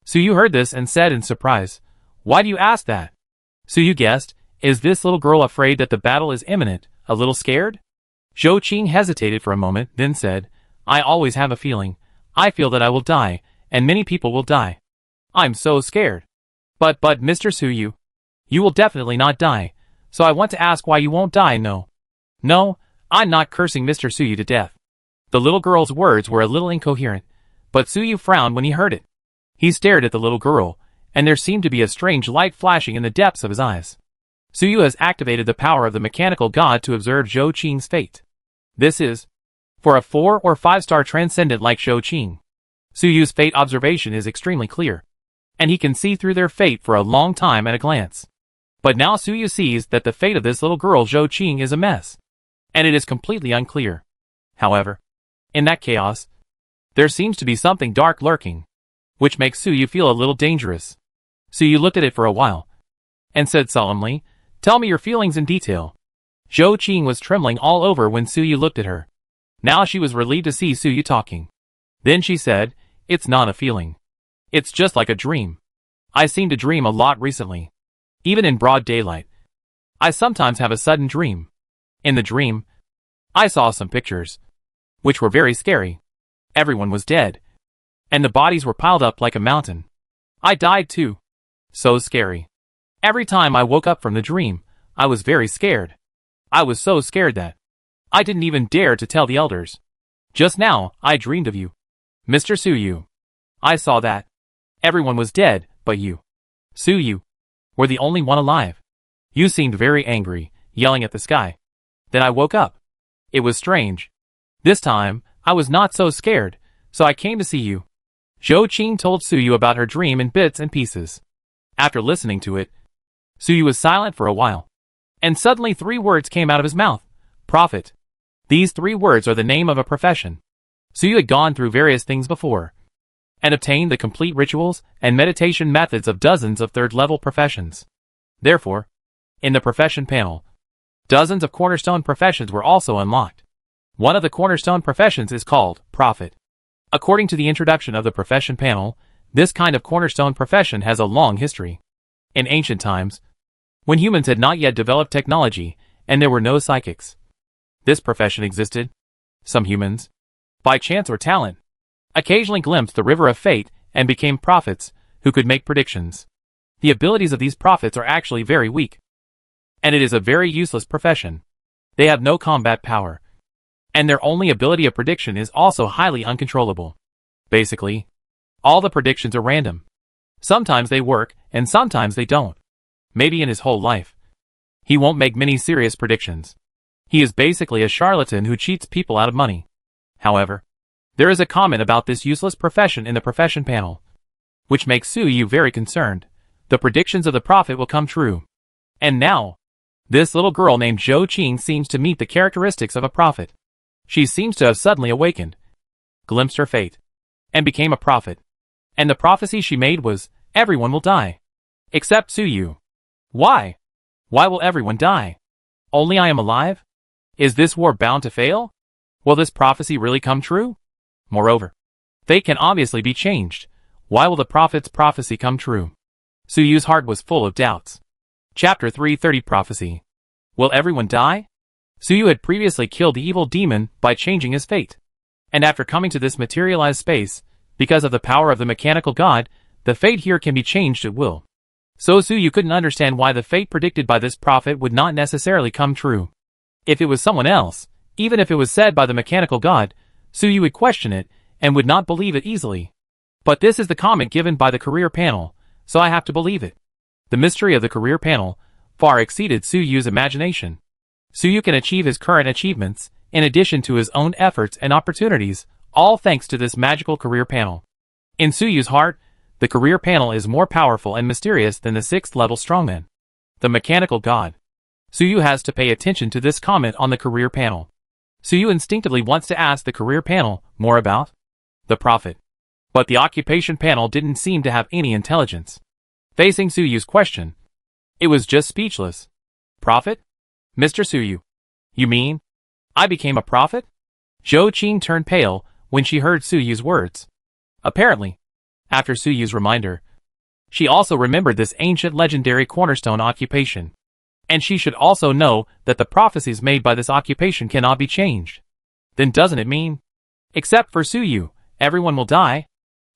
Suyu heard this and said in surprise, why do you ask that? Suyu guessed, is this little girl afraid that the battle is imminent, a little scared? Zhou Qing hesitated for a moment, then said, I always have a feeling. I feel that I will die, and many people will die. I'm so scared. But Mr. Suyu, you will definitely not die, so I want to ask why you won't die. No, I'm not cursing Mr. Suyu to death. The little girl's words were a little incoherent, but Suyu frowned when he heard it. He stared at the little girl, and there seemed to be a strange light flashing in the depths of his eyes. Suyu has activated the power of the mechanical god to observe Zhou Qing's fate. This is for a 4 or 5-star transcendent like Zhou Qing. Suyu's fate observation is extremely clear, and he can see through their fate for a long time at a glance. But now Suyu sees that the fate of this little girl Zhou Qing is a mess, and it is completely unclear. However, in that chaos, there seems to be something dark lurking, which makes Suyu feel a little dangerous. Suyu looked at it for a while, and said solemnly, "Tell me your feelings in detail." Zhou Qing was trembling all over when Suyu looked at her. Now she was relieved to see Suyu talking. Then she said, "It's not a feeling. It's just like a dream. I seem to dream a lot recently. Even in broad daylight. I sometimes have a sudden dream. In the dream, I saw some pictures, which were very scary. Everyone was dead, and the bodies were piled up like a mountain. I died too. So scary. Every time I woke up from the dream, I was very scared. I was so scared that I didn't even dare to tell the elders. Just now, I dreamed of you, Mr. Suyu. I saw that everyone was dead, but you, Suyu, were the only one alive. You seemed very angry, yelling at the sky. Then I woke up. It was strange. This time, I was not so scared, so I came to see you." Zhou Qing told Suyu about her dream in bits and pieces. After listening to it, Suyu was silent for a while, and suddenly 3 words came out of his mouth. Prophet. These 3 words are the name of a profession. Suyu had gone through various things before, and obtained the complete rituals and meditation methods of dozens of third-level professions. Therefore, in the profession panel, dozens of cornerstone professions were also unlocked. One of the cornerstone professions is called prophet. According to the introduction of the profession panel, this kind of cornerstone profession has a long history. In ancient times, when humans had not yet developed technology and there were no psychics, this profession existed. Some humans, by chance or talent, occasionally glimpsed the river of fate and became prophets who could make predictions. The abilities of these prophets are actually very weak, and it is a very useless profession. They have no combat power, and their only ability of prediction is also highly uncontrollable. Basically, all the predictions are random. Sometimes they work, and sometimes they don't. Maybe in his whole life, he won't make many serious predictions. He is basically a charlatan who cheats people out of money. However, there is a comment about this useless profession in the profession panel, which makes Suyu very concerned. The predictions of the prophet will come true. And now, this little girl named Zhou Qing seems to meet the characteristics of a prophet. She seems to have suddenly awakened, glimpsed her fate, and became a prophet. And the prophecy she made was, everyone will die. Except Suyu. Why? Why will everyone die? Only I am alive? Is this war bound to fail? Will this prophecy really come true? Moreover, fate can obviously be changed. Why will the prophet's prophecy come true? Suyu's heart was full of doubts. Chapter 330 Prophecy. Will everyone die? Suyu had previously killed the evil demon by changing his fate. And after coming to this materialized space, because of the power of the mechanical god, the fate here can be changed at will. So Suyu couldn't understand why the fate predicted by this prophet would not necessarily come true. If it was someone else, even if it was said by the mechanical god, Suyu would question it and would not believe it easily. But this is the comment given by the career panel, so I have to believe it. The mystery of the career panel far exceeded Suyu's imagination. Suyu can achieve his current achievements, in addition to his own efforts and opportunities, all thanks to this magical career panel. In Suyu's heart, the career panel is more powerful and mysterious than the 6th level strongman, the mechanical god. Suyu has to pay attention to this comment on the career panel. Suyu instinctively wants to ask the career panel more about the prophet. But the occupation panel didn't seem to have any intelligence. Facing Suyu's question, it was just speechless. Prophet? Mr. Suyu. You mean I became a prophet? Zhou Qing turned pale when she heard Suyu's words. Apparently, after Suyu's reminder, she also remembered this ancient legendary cornerstone occupation. And she should also know that the prophecies made by this occupation cannot be changed. Then doesn't it mean, except for Suyu, everyone will die?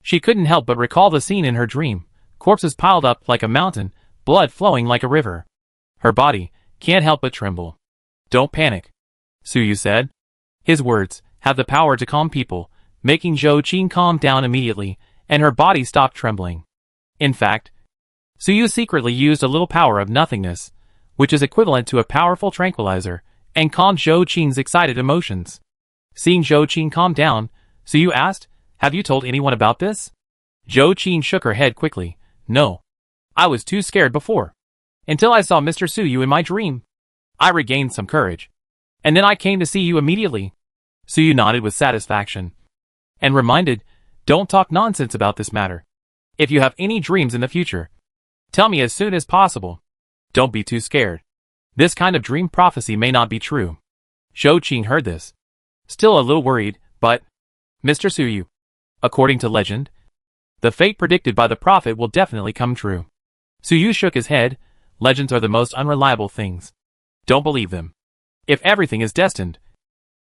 She couldn't help but recall the scene in her dream, corpses piled up like a mountain, blood flowing like a river. Her body can't help but tremble. Don't panic, Suyu said. His words have the power to calm people, making Zhou Qing calm down immediately, and her body stopped trembling. In fact, Suyu secretly used a little power of nothingness, which is equivalent to a powerful tranquilizer, and calmed Zhou Qing's excited emotions. Seeing Zhou Qing calm down, Suyu asked, "Have you told anyone about this?" Zhou Qing shook her head quickly. "No. I was too scared before. Until I saw Mr. Suyu in my dream. I regained some courage. And then I came to see you immediately." Suyu nodded with satisfaction. And reminded, "Don't talk nonsense about this matter. If you have any dreams in the future, tell me as soon as possible. Don't be too scared. This kind of dream prophecy may not be true." Zhou Qing heard this. Still a little worried, but, "Mr. Suyu, according to legend, the fate predicted by the prophet will definitely come true." Suyu shook his head. "Legends are the most unreliable things. Don't believe them. If everything is destined,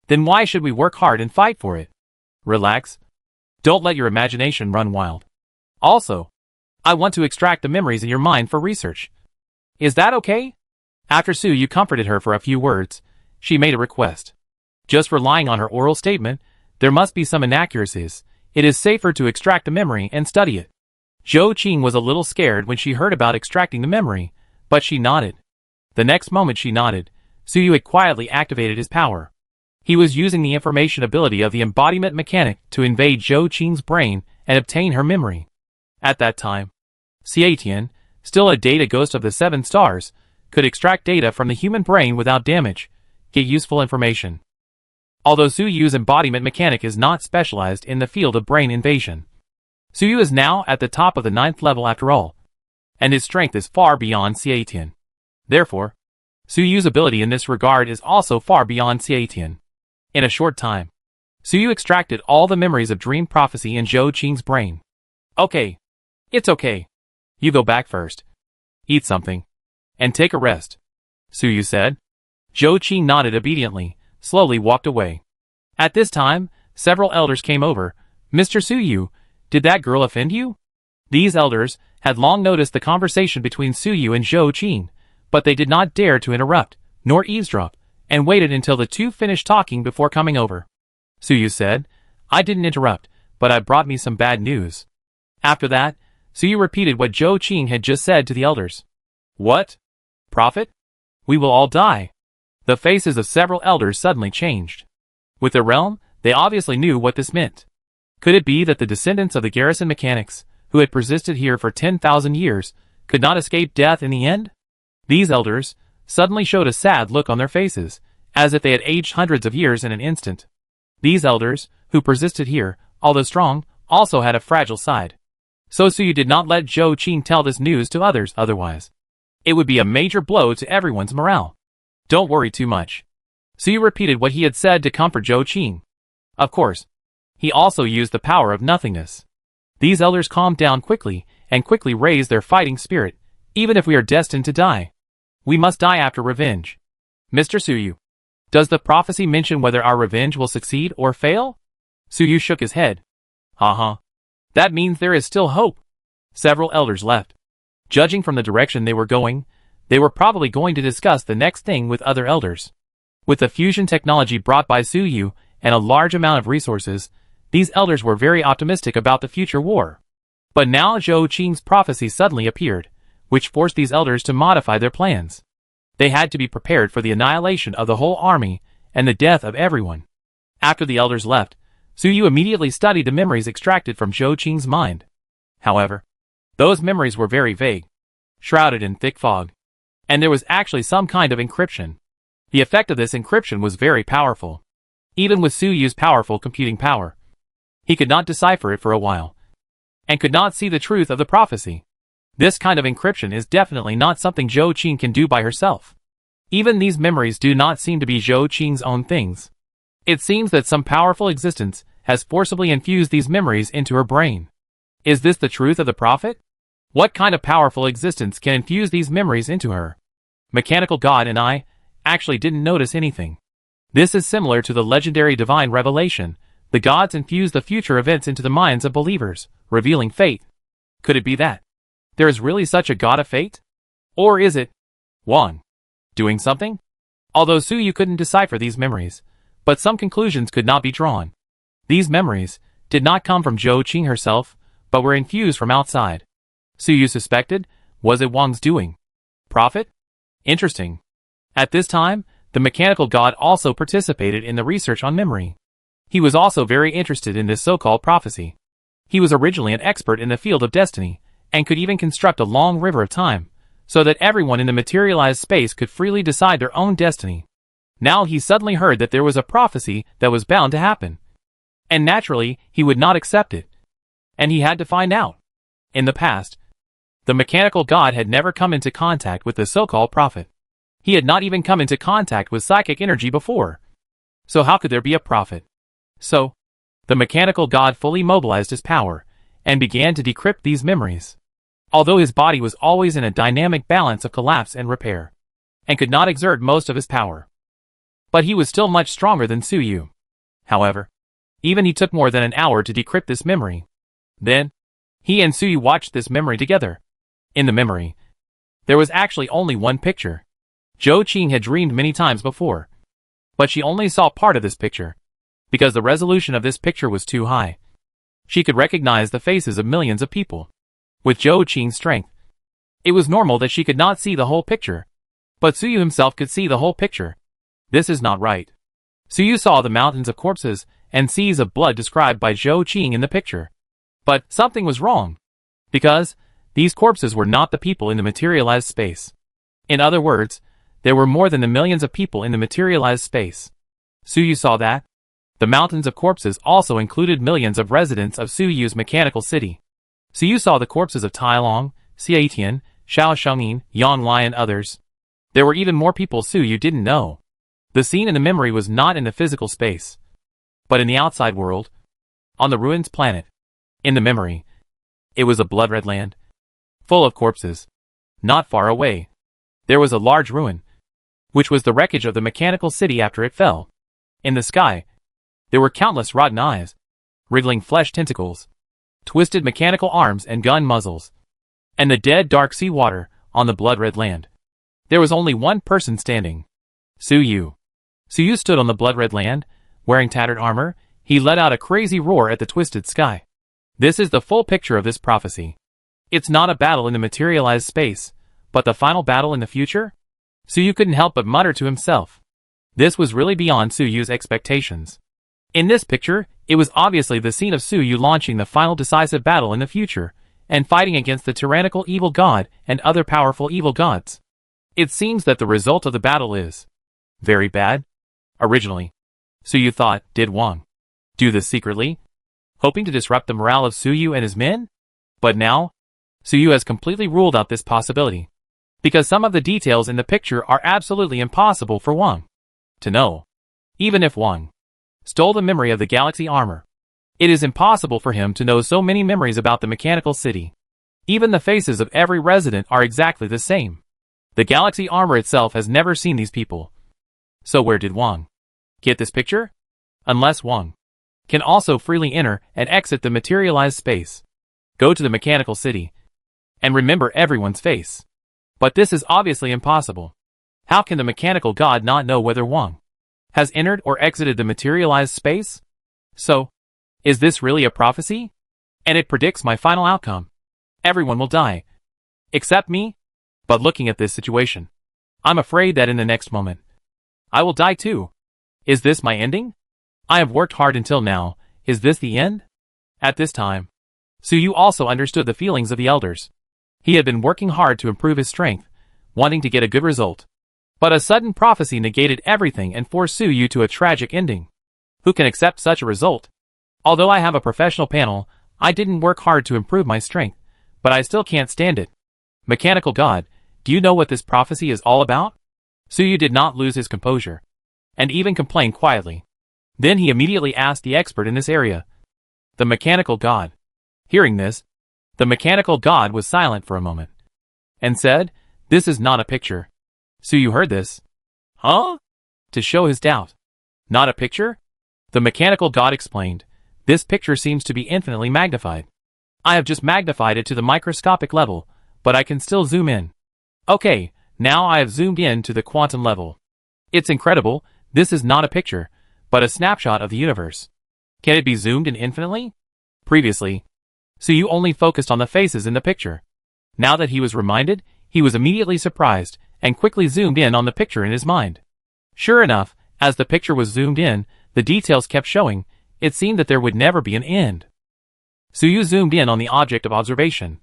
then why should we work hard and fight for it? Relax. Don't let your imagination run wild. Also, I want to extract the memories in your mind for research. Is that okay?" After Suyu comforted her for a few words, she made a request. Just relying on her oral statement, there must be some inaccuracies. It is safer to extract the memory and study it. Zhou Qing was a little scared when she heard about extracting the memory, but she nodded. The next moment she nodded, Suyu had quietly activated his power. He was using the information ability of the embodiment mechanic to invade Zhou Qing's brain and obtain her memory. At that time, Xie Tian, still a data ghost of the 7 stars, could extract data from the human brain without damage, get useful information. Although Suyu's embodiment mechanic is not specialized in the field of brain invasion, Suyu is now at the top of the 9th level after all, and his strength is far beyond Xie Tian. Therefore, Suyu's ability in this regard is also far beyond Xie Tian. In a short time, Suyu extracted all the memories of dream prophecy in Zhou Qing's brain. "Okay. It's okay. You go back first. Eat something. And take a rest," Suyu said. Zhou Qing nodded obediently, slowly walked away. At this time, several elders came over. "Mr. Suyu, did that girl offend you?" These elders had long noticed the conversation between Suyu and Zhou Qing, but they did not dare to interrupt, nor eavesdrop, and waited until the two finished talking before coming over. Suyu said, "I didn't interrupt, but I brought me some bad news." After that, Suyu repeated what Zhou Qing had just said to the elders. "What? Prophet? We will all die." The faces of several elders suddenly changed. With the realm, they obviously knew what this meant. Could it be that the descendants of the garrison mechanics, who had persisted here for 10,000 years, could not escape death in the end? These elders suddenly showed a sad look on their faces, as if they had aged hundreds of years in an instant. These elders, who persisted here, although strong, also had a fragile side. So Suyu did not let Zhou Qing tell this news to others otherwise. It would be a major blow to everyone's morale. "Don't worry too much." Suyu repeated what he had said to comfort Zhou Qing. Of course, he also used the power of nothingness. These elders calmed down quickly and quickly raised their fighting spirit. "Even if we are destined to die, we must die after revenge. Mr. Suyu, does the prophecy mention whether our revenge will succeed or fail?" Suyu shook his head. That means there is still hope." Several elders left. Judging from the direction they were going, they were probably going to discuss the next thing with other elders. With the fusion technology brought by Suyu and a large amount of resources, these elders were very optimistic about the future war. But now Zhou Qing's prophecy suddenly appeared, which forced these elders to modify their plans. They had to be prepared for the annihilation of the whole army and the death of everyone. After the elders left, Suyu immediately studied the memories extracted from Zhou Qing's mind. However, those memories were very vague, shrouded in thick fog, and there was actually some kind of encryption. The effect of this encryption was very powerful. Even with Suyu's powerful computing power, he could not decipher it for a while, and could not see the truth of the prophecy. This kind of encryption is definitely not something Zhou Qing can do by herself. Even these memories do not seem to be Zhou Qing's own things. It seems that some powerful existence has forcibly infused these memories into her brain. Is this the truth of the prophet? What kind of powerful existence can infuse these memories into her? Mechanical God and I actually didn't notice anything. This is similar to the legendary divine revelation. The gods infuse the future events into the minds of believers, revealing fate. Could it be that there is really such a god of fate? Or is it Wang doing something? Although Suyu couldn't decipher these memories, but some conclusions could not be drawn. These memories did not come from Zhou Qing herself, but were infused from outside. Suyu suspected, was it Wang's doing? Prophet? Interesting. At this time, the mechanical god also participated in the research on memory. He was also very interested in this so-called prophecy. He was originally an expert in the field of destiny, and could even construct a long river of time, so that everyone in the materialized space could freely decide their own destiny. Now he suddenly heard that there was a prophecy that was bound to happen. And naturally, he would not accept it. And he had to find out. In the past, the mechanical god had never come into contact with the so-called prophet. He had not even come into contact with psychic energy before. So how could there be a prophet? So, the mechanical god fully mobilized his power, and began to decrypt these memories. Although his body was always in a dynamic balance of collapse and repair, and could not exert most of his power. But he was still much stronger than Suyu. However, even he took more than an hour to decrypt this memory. Then, he and Suyu watched this memory together. In the memory, there was actually only one picture. Zhou Qing had dreamed many times before, but she only saw part of this picture, because the resolution of this picture was too high. She could recognize the faces of millions of people. With Zhou Qing's strength, it was normal that she could not see the whole picture, but Suyu himself could see the whole picture. This is not right. Suyu saw the mountains of corpses and seas of blood described by Zhou Qing in the picture. But something was wrong, because these corpses were not the people in the materialized space. In other words, there were more than the millions of people in the materialized space. Suyu saw that the mountains of corpses also included millions of residents of Suyu's mechanical city. Suyu saw the corpses of Tai Long, Xie Tian, Xiao Shengyin, Yang Lai and others. There were even more people Suyu didn't know. The scene in the memory was not in the physical space, but in the outside world, on the ruins planet. In the memory, it was a blood-red land, full of corpses. Not far away, there was a large ruin, which was the wreckage of the mechanical city after it fell. In the sky, there were countless rotten eyes, wriggling flesh tentacles, twisted mechanical arms and gun muzzles, and the dead dark sea water on the blood-red land. There was only one person standing. Suyu. Suyu stood on the blood-red land, wearing tattered armor. He let out a crazy roar at the twisted sky. This is the full picture of this prophecy. It's not a battle in the materialized space, but the final battle in the future? Suyu couldn't help but mutter to himself. This was really beyond Suyu's expectations. In this picture, it was obviously the scene of Suyu launching the final decisive battle in the future, and fighting against the tyrannical evil god and other powerful evil gods. It seems that the result of the battle is very bad. Originally, Suyu thought, did Wang do this secretly, hoping to disrupt the morale of Suyu and his men? But now, Suyu has completely ruled out this possibility, because some of the details in the picture are absolutely impossible for Wang to know. Even if Wang stole the memory of the galaxy armor, it is impossible for him to know so many memories about the mechanical city. Even the faces of every resident are exactly the same. The galaxy armor itself has never seen these people. So where did Wang get this picture? Unless Wang can also freely enter and exit the materialized space, go to the mechanical city, and remember everyone's face. But this is obviously impossible. How can the mechanical god not know whether Wang has entered or exited the materialized space? So, is this really a prophecy? And it predicts my final outcome. Everyone will die, except me? But looking at this situation, I'm afraid that in the next moment, I will die too. Is this my ending? I have worked hard until now. Is this the end? At this time, Suyu also understood the feelings of the elders. He had been working hard to improve his strength, wanting to get a good result. But a sudden prophecy negated everything and forced Suyu to a tragic ending. Who can accept such a result? Although I have a professional panel, I didn't work hard to improve my strength, but I still can't stand it. Mechanical God, do you know what this prophecy is all about? Suyu did not lose his composure, and even complained quietly. Then he immediately asked the expert in this area, the mechanical god. Hearing this, the mechanical god was silent for a moment, and said, "This is not a picture." Suyu heard this. Huh? To show his doubt. Not a picture? The mechanical god explained, "This picture seems to be infinitely magnified. I have just magnified it to the microscopic level, but I can still zoom in. Okay, now I have zoomed in to the quantum level. It's incredible. This is not a picture, but a snapshot of the universe. Can it be zoomed in infinitely?" Previously, Suyu only focused on the faces in the picture. Now that he was reminded, he was immediately surprised, and quickly zoomed in on the picture in his mind. Sure enough, as the picture was zoomed in, the details kept showing. It seemed that there would never be an end. Suyu zoomed in on the object of observation,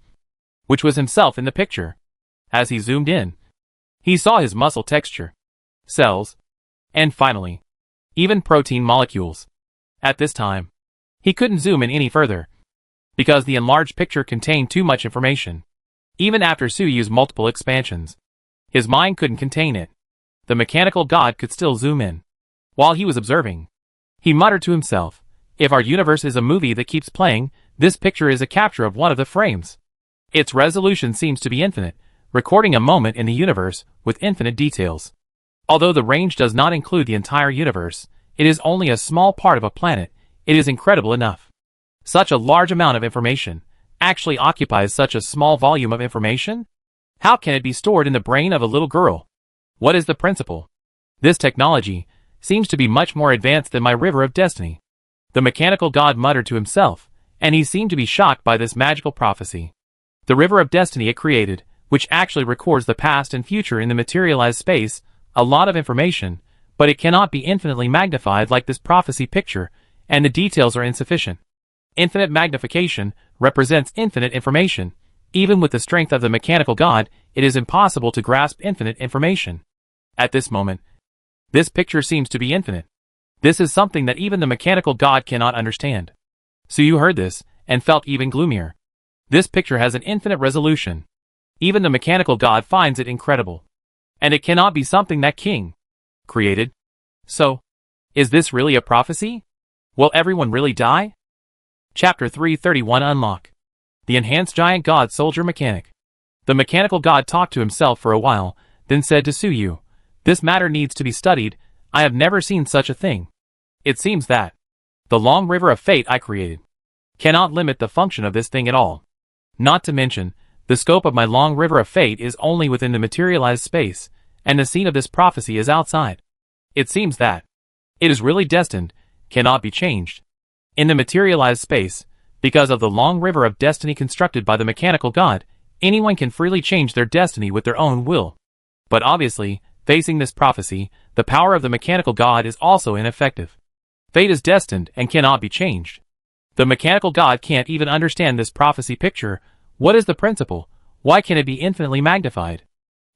which was himself in the picture. As he zoomed in, he saw his muscle texture, cells, and finally, even protein molecules. At this time, he couldn't zoom in any further, because the enlarged picture contained too much information. Even after Suyu's multiple expansions, his mind couldn't contain it. The mechanical god could still zoom in. While he was observing, he muttered to himself, if our universe is a movie that keeps playing, this picture is a capture of one of the frames. Its resolution seems to be infinite, recording a moment in the universe with infinite details. Although the range does not include the entire universe, it is only a small part of a planet. It is incredible enough. Such a large amount of information actually occupies such a small volume of information? How can it be stored in the brain of a little girl? What is the principle? This technology seems to be much more advanced than my river of destiny. The mechanical god muttered to himself, and he seemed to be shocked by this magical prophecy. The river of destiny it created, which actually records the past and future in the materialized space, a lot of information, but it cannot be infinitely magnified like this prophecy picture, and the details are insufficient. Infinite magnification represents infinite information. Even with the strength of the mechanical god, it is impossible to grasp infinite information. At this moment, this picture seems to be infinite. This is something that even the mechanical god cannot understand. Suyu heard this, and felt even gloomier. This picture has an infinite resolution. Even the mechanical god finds it incredible. And it cannot be something that King created. So, is this really a prophecy? Will everyone really die? Chapter 331 Unlock. The Enhanced Giant God Soldier Mechanic. The mechanical god talked to himself for a while, then said to Suyu, this matter needs to be studied. I have never seen such a thing. It seems that the long river of fate I created cannot limit the function of this thing at all. Not to mention, the scope of my long river of fate is only within the materialized space, and the scene of this prophecy is outside. It seems that it is really destined, cannot be changed. In the materialized space, because of the long river of destiny constructed by the mechanical god, anyone can freely change their destiny with their own will. But obviously, facing this prophecy, the power of the mechanical god is also ineffective. Fate is destined and cannot be changed. The mechanical god can't even understand this prophecy picture. What is the principle? Why can it be infinitely magnified?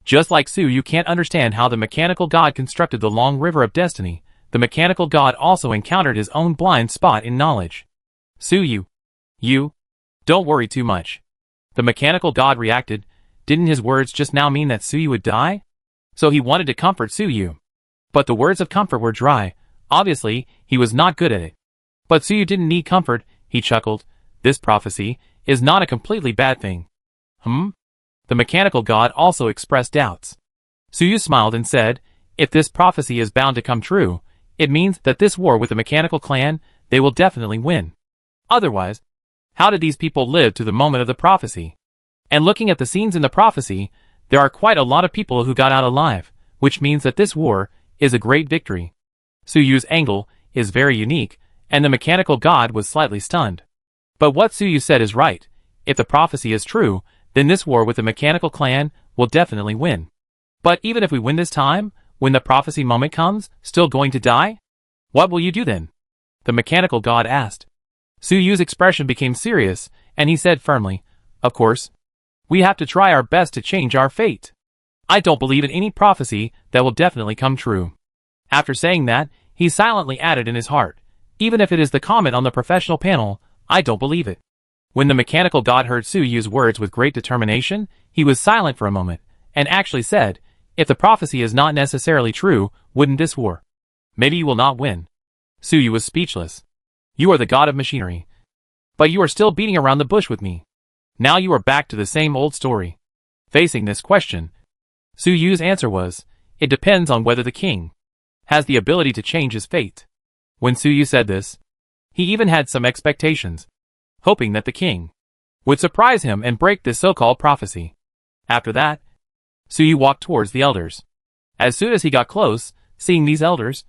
Just like Suyu can't understand how the mechanical god constructed the long river of destiny, the mechanical god also encountered his own blind spot in knowledge. Suyu, you don't worry too much. The mechanical god reacted. Didn't his words just now mean that Suyu would die? So he wanted to comfort Suyu. But the words of comfort were dry. Obviously, he was not good at it. But Suyu didn't need comfort, he chuckled. This prophecy is not a completely bad thing. The mechanical god also expressed doubts. Suyu smiled and said, if this prophecy is bound to come true, it means that this war with the mechanical clan, they will definitely win. Otherwise, how did these people live to the moment of the prophecy? And looking at the scenes in the prophecy, there are quite a lot of people who got out alive, which means that this war is a great victory. Suyu's angle is very unique, and the mechanical god was slightly stunned. But what Suyu said is right. If the prophecy is true, then this war with the mechanical clan will definitely win. But even if we win this time, when the prophecy moment comes, still going to die? What will you do then? The mechanical god asked. Suyu's expression became serious, and he said firmly, of course. We have to try our best to change our fate. I don't believe in any prophecy that will definitely come true. After saying that, he silently added in his heart, even if it is the comment on the professional panel, I don't believe it. When the mechanical god heard Suyu's words with great determination, he was silent for a moment, and actually said, if the prophecy is not necessarily true, wouldn't this war? Maybe you will not win. Suyu was speechless. You are the god of machinery. But you are still beating around the bush with me. Now you are back to the same old story. Facing this question, Suyu's answer was, it depends on whether the king has the ability to change his fate. When Suyu said this, he even had some expectations, hoping that the king would surprise him and break this so-called prophecy. After that, Suyu walked towards the elders. As soon as he got close, seeing these elders,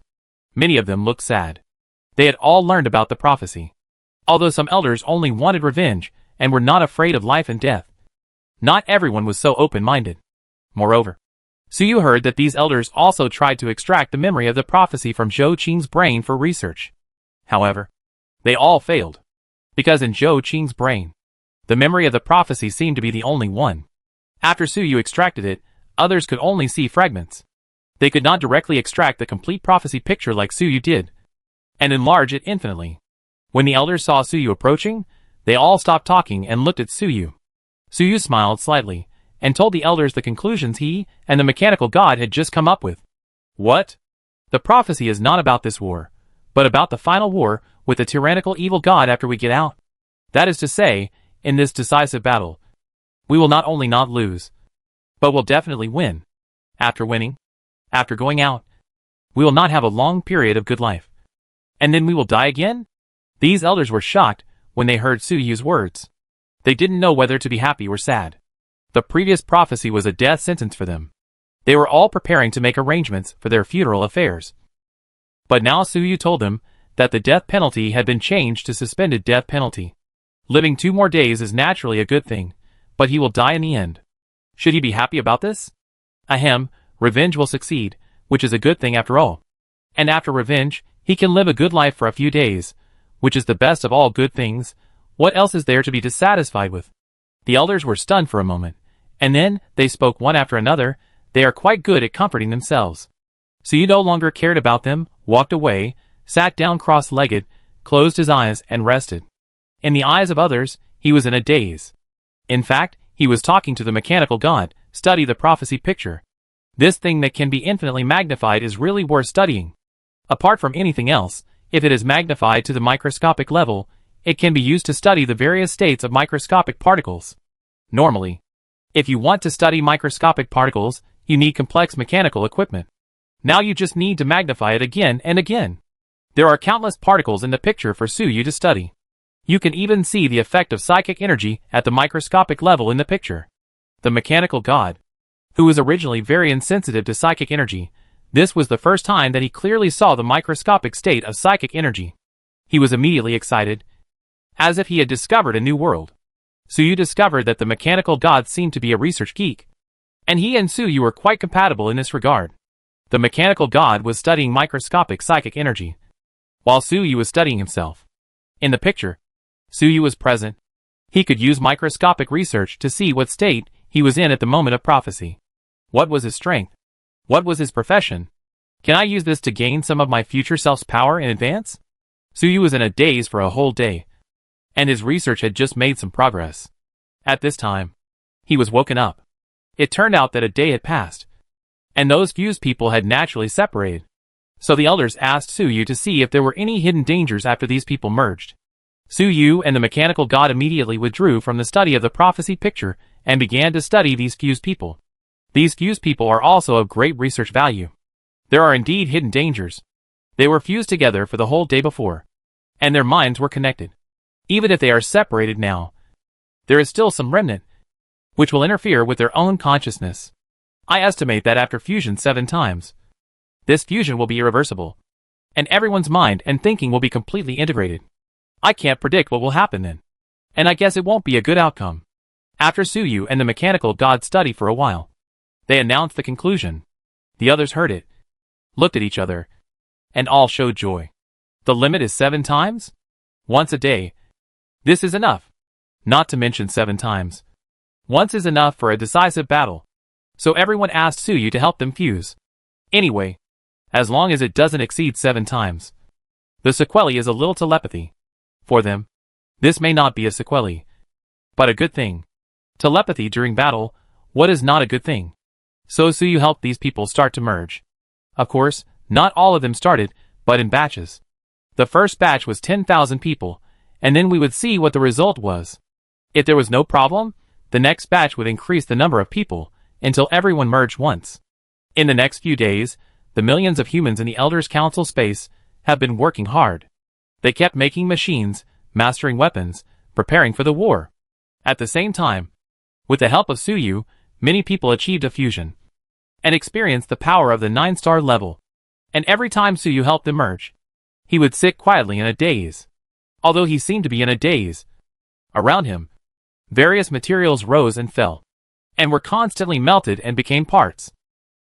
many of them looked sad. They had all learned about the prophecy. Although some elders only wanted revenge and were not afraid of life and death, not everyone was so open-minded. Moreover, Suyu heard that these elders also tried to extract the memory of the prophecy from Zhou Qing's brain for research. However, they all failed, because in Zhou Qing's brain, the memory of the prophecy seemed to be the only one. After Suyu extracted it, others could only see fragments. They could not directly extract the complete prophecy picture like Suyu did, and enlarge it infinitely. When the elders saw Suyu approaching, they all stopped talking and looked at Suyu. Suyu smiled slightly, and told the elders the conclusions he and the mechanical god had just come up with. What? The prophecy is not about this war, but about the final war with the tyrannical evil god after we get out. That is to say, in this decisive battle, we will not only not lose, but will definitely win. After winning, after going out, we will not have a long period of good life. And then we will die again? These elders were shocked when they heard Suyu's words. They didn't know whether to be happy or sad. The previous prophecy was a death sentence for them. They were all preparing to make arrangements for their funeral affairs. But now Suyu told them that the death penalty had been changed to suspended death penalty. Living 2 more days is naturally a good thing, but he will die in the end. Should he be happy about this? Ahem, revenge will succeed, which is a good thing after all. And after revenge, he can live a good life for a few days, which is the best of all good things. What else is there to be dissatisfied with? The elders were stunned for a moment, and then they spoke one after another. They are quite good at comforting themselves. Suyu no longer cared about them, walked away, sat down cross-legged, closed his eyes and rested. In the eyes of others, he was in a daze. In fact, he was talking to the mechanical god. Study the prophecy picture. This thing that can be infinitely magnified is really worth studying. Apart from anything else, if it is magnified to the microscopic level, it can be used to study the various states of microscopic particles. Normally, if you want to study microscopic particles, you need complex mechanical equipment. Now you just need to magnify it again and again. There are countless particles in the picture for Suyu to study. You can even see the effect of psychic energy at the microscopic level in the picture. The mechanical god, who was originally very insensitive to psychic energy, this was the first time that he clearly saw the microscopic state of psychic energy. He was immediately excited, as if he had discovered a new world. Suyu discovered that the mechanical god seemed to be a research geek, and he and Suyu were quite compatible in this regard. The mechanical god was studying microscopic psychic energy, while Suyu was studying himself. In the picture, Suyu was present. He could use microscopic research to see what state he was in at the moment of prophecy. What was his strength? What was his profession? Can I use this to gain some of my future self's power in advance? Suyu was in a daze for a whole day, and his research had just made some progress. At this time, he was woken up. It turned out that a day had passed, and those fused people had naturally separated. So the elders asked Suyu to see if there were any hidden dangers after these people merged. Suyu and the mechanical god immediately withdrew from the study of the prophecy picture and began to study these fused people. These fused people are also of great research value. There are indeed hidden dangers. They were fused together for the whole day before, and their minds were connected. Even if they are separated now, there is still some remnant, which will interfere with their own consciousness. I estimate that after fusion 7 times, this fusion will be irreversible, and everyone's mind and thinking will be completely integrated. I can't predict what will happen then, and I guess it won't be a good outcome. After Suyu and the mechanical god study for a while, they announced the conclusion. The others heard it, looked at each other, and all showed joy. The limit is 7 times? Once a day. This is enough. Not to mention 7 times. Once is enough for a decisive battle. So everyone asked Suyu to help them fuse. Anyway, as long as it doesn't exceed 7 times. The sequelae is a little telepathy. For them, this may not be a sequelae, but a good thing. Telepathy during battle, what is not a good thing? So Suyu helped these people start to merge. Of course, not all of them started, but in batches. The first batch was 10,000 people, and then we would see what the result was. If there was no problem, the next batch would increase the number of people, until everyone merged once. In the next few days, the millions of humans in the Elders' Council space have been working hard. They kept making machines, mastering weapons, preparing for the war. At the same time, with the help of Suyu, many people achieved a fusion, and experienced the power of the 9-star level. And every time Suyu helped them merge, he would sit quietly in a daze. Although he seemed to be in a daze, around him, various materials rose and fell, and were constantly melted and became parts.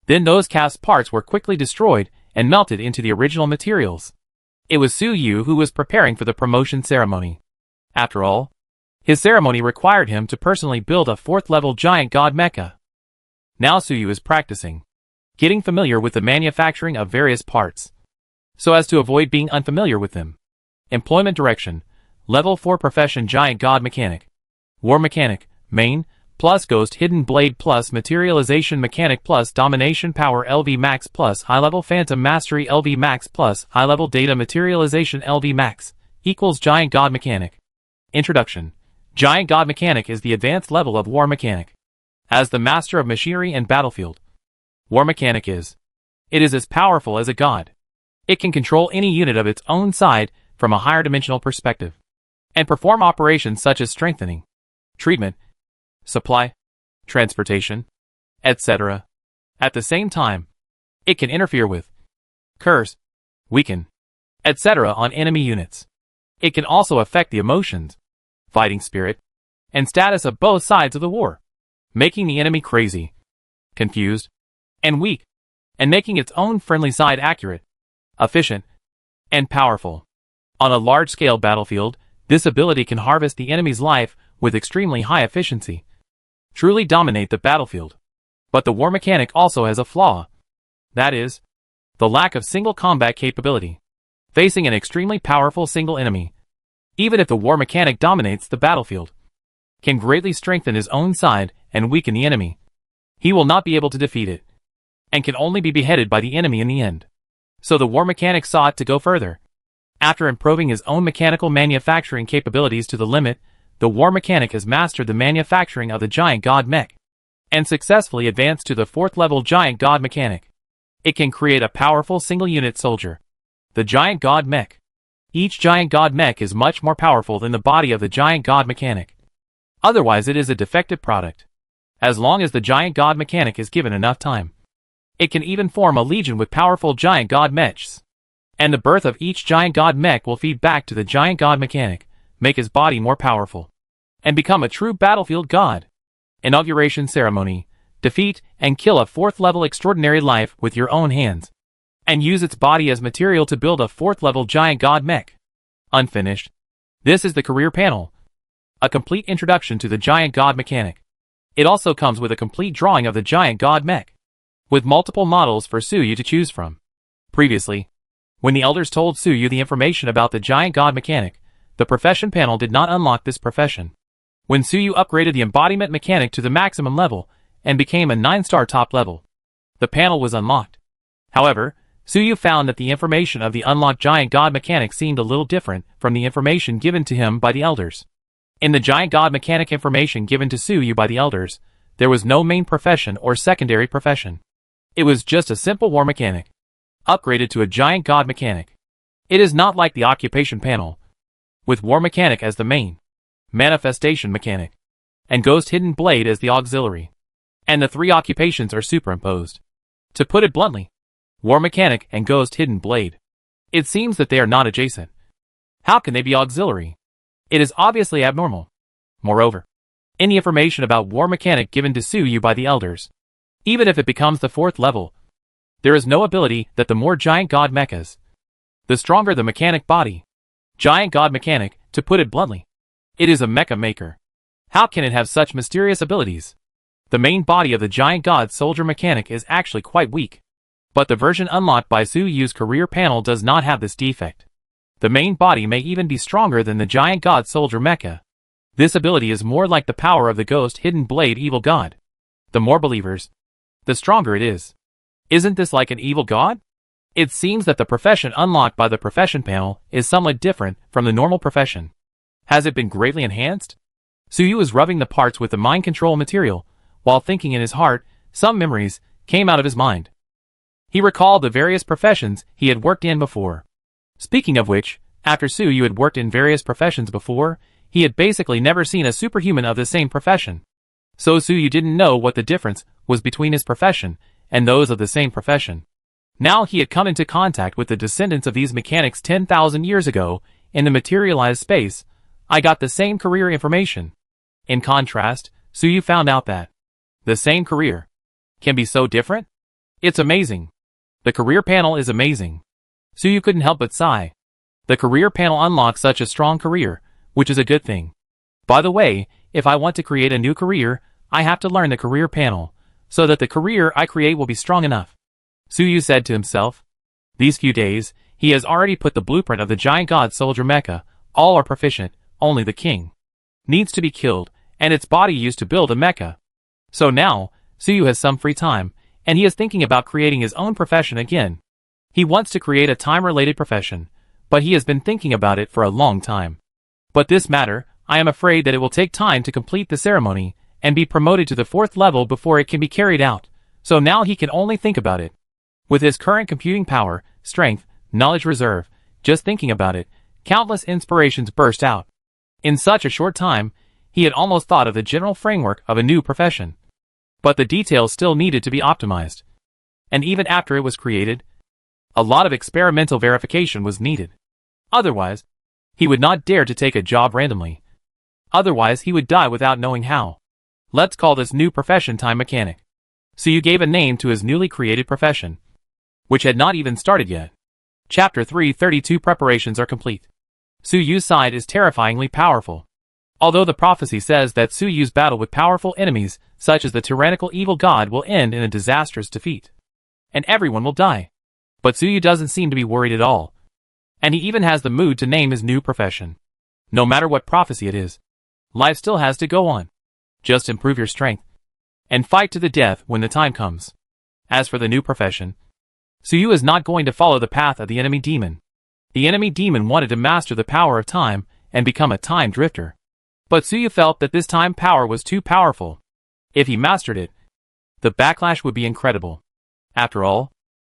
Then those cast parts were quickly destroyed and melted into the original materials. It was Su Yu who was preparing for the promotion ceremony. After all, his ceremony required him to personally build a 4th-level giant god mecha. Now Su Yu is practicing, getting familiar with the manufacturing of various parts, so as to avoid being unfamiliar with them. Employment direction: Level 4 Profession Giant God Mechanic. War Mechanic, Main, plus Ghost Hidden Blade plus Materialization Mechanic plus Domination Power LV Max plus High-Level Phantom Mastery LV Max plus High-Level Data Materialization LV Max equals Giant God Mechanic. Introduction: Giant God Mechanic is the advanced level of War Mechanic. As the master of machinery and battlefield, War Mechanic is. It is as powerful as a god. It can control any unit of its own side from a higher dimensional perspective, and perform operations such as strengthening, treatment, supply, transportation, etc. At the same time, it can interfere with, curse, weaken, etc. on enemy units. It can also affect the emotions, fighting spirit, and status of both sides of the war, making the enemy crazy, confused, and weak, and making its own friendly side accurate, efficient, and powerful. On a large-scale battlefield, this ability can harvest the enemy's life with extremely high efficiency, truly dominate the battlefield. But the War Mechanic also has a flaw. That is, the lack of single combat capability. Facing an extremely powerful single enemy, even if the War Mechanic dominates the battlefield, can greatly strengthen his own side and weaken the enemy. He will not be able to defeat it, and can only be beheaded by the enemy in the end. So the War Mechanic sought to go further. After improving his own mechanical manufacturing capabilities to the limit, the War Mechanic has mastered the manufacturing of the Giant God Mech, and successfully advanced to the 4th-level Giant God Mechanic. It can create a powerful single-unit soldier, the Giant God Mech. Each Giant God Mech is much more powerful than the body of the Giant God Mechanic. Otherwise it is a defective product. As long as the Giant God Mechanic is given enough time, it can even form a legion with powerful Giant God Mechs. And the birth of each Giant God Mech will feed back to the Giant God Mechanic, make his body more powerful, and become a true battlefield god. Inauguration Ceremony: Defeat and kill a 4th-level extraordinary life with your own hands, and use its body as material to build a 4th-level Giant God Mech. Unfinished. This is the career panel. A complete introduction to the Giant God Mechanic. It also comes with a complete drawing of the Giant God Mech, with multiple models for Su Yu to choose from. Previously, when the elders told Su Yu the information about the Giant God Mechanic, the profession panel did not unlock this profession. When Su Yu upgraded the embodiment mechanic to the maximum level and became a 9-star top level, the panel was unlocked. However, Su Yu found that the information of the unlocked Giant God Mechanic seemed a little different from the information given to him by the elders. In the Giant God Mechanic information given to Su Yu by the elders, there was no main profession or secondary profession. It was just a simple War Mechanic, upgraded to a Giant God Mechanic. It is not like the occupation panel, with War Mechanic as the main, Manifestation Mechanic, and Ghost Hidden Blade as the auxiliary, and the 3 occupations are superimposed. To put it bluntly, War Mechanic and Ghost Hidden Blade, it seems that they are not adjacent. How can they be auxiliary? It is obviously abnormal. Moreover, any information about War Mechanic given to Su Yu by the elders, even if it becomes the 4th level, there is no ability that the more Giant God Mechas, the stronger the mechanic body. Giant God Mechanic, to put it bluntly, it is a mecha maker. How can it have such mysterious abilities? The main body of the Giant God Soldier Mechanic is actually quite weak, but the version unlocked by Su Yu's career panel does not have this defect. The main body may even be stronger than the Giant God Soldier Mecha. This ability is more like the power of the Ghost Hidden Blade Evil God. The more believers, the stronger it is. Isn't this like an evil god? It seems that the profession unlocked by the profession panel is somewhat different from the normal profession. Has it been greatly enhanced? Su Yu is rubbing the parts with the mind control material, while thinking in his heart, some memories came out of his mind. He recalled the various professions he had worked in before. Speaking of which, after Su Yu had worked in various professions before, he had basically never seen a superhuman of the same profession. So Su Yu didn't know what the difference was between his profession and those of the same profession. Now he had come into contact with the descendants of these mechanics 10,000 years ago in the materialized space. I got the same career information. In contrast, Su Yu found out that the same career can be so different. It's amazing. The career panel is amazing. Suyu couldn't help but sigh. The career panel unlocks such a strong career, which is a good thing. By the way, if I want to create a new career, I have to learn the career panel, so that the career I create will be strong enough. Suyu said to himself. These few days, he has already put the blueprint of the giant god soldier mecha. All are proficient, only the king needs to be killed, and its body used to build a mecha. So now, Suyu has some free time, and he is thinking about creating his own profession again. He wants to create a time-related profession, but he has been thinking about it for a long time. But this matter, I am afraid that it will take time to complete the ceremony, and be promoted to the 4th level before it can be carried out, so now he can only think about it. With his current computing power, strength, knowledge reserve, just thinking about it, countless inspirations burst out. In such a short time, he had almost thought of the general framework of a new profession. But the details still needed to be optimized. And even after it was created, a lot of experimental verification was needed. Otherwise, he would not dare to take a job randomly. Otherwise he would die without knowing how. Let's call this new profession Time Mechanic. Suyu gave a name to his newly created profession, which had not even started yet. Chapter 332 preparations are complete. Suyu's side is terrifyingly powerful. Although the prophecy says that Suyu's battle with powerful enemies, such as the tyrannical evil god, will end in a disastrous defeat, and everyone will die. But Suyu doesn't seem to be worried at all. And he even has the mood to name his new profession. No matter what prophecy it is, life still has to go on. Just improve your strength, and fight to the death when the time comes. As for the new profession, Suyu is not going to follow the path of the enemy demon. The enemy demon wanted to master the power of time and become a time drifter. But Suyu felt that this time power was too powerful. If he mastered it, the backlash would be incredible. After all,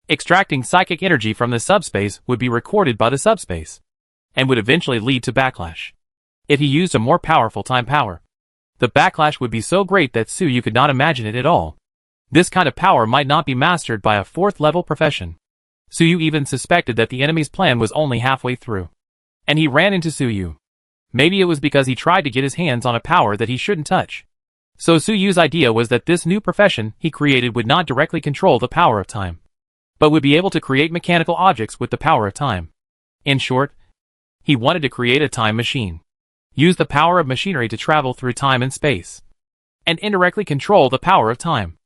extracting psychic energy from the subspace would be recorded by the subspace, and would eventually lead to backlash. If he used a more powerful time power, the backlash would be so great that Suyu could not imagine it at all. This kind of power might not be mastered by a 4th level profession. Suyu even suspected that the enemy's plan was only halfway through, and he ran into Suyu. Maybe it was because he tried to get his hands on a power that he shouldn't touch. So Suyu's idea was that this new profession he created would not directly control the power of time, but would be able to create mechanical objects with the power of time. In short, he wanted to create a time machine. Use the power of machinery to travel through time and space, and indirectly control the power of time.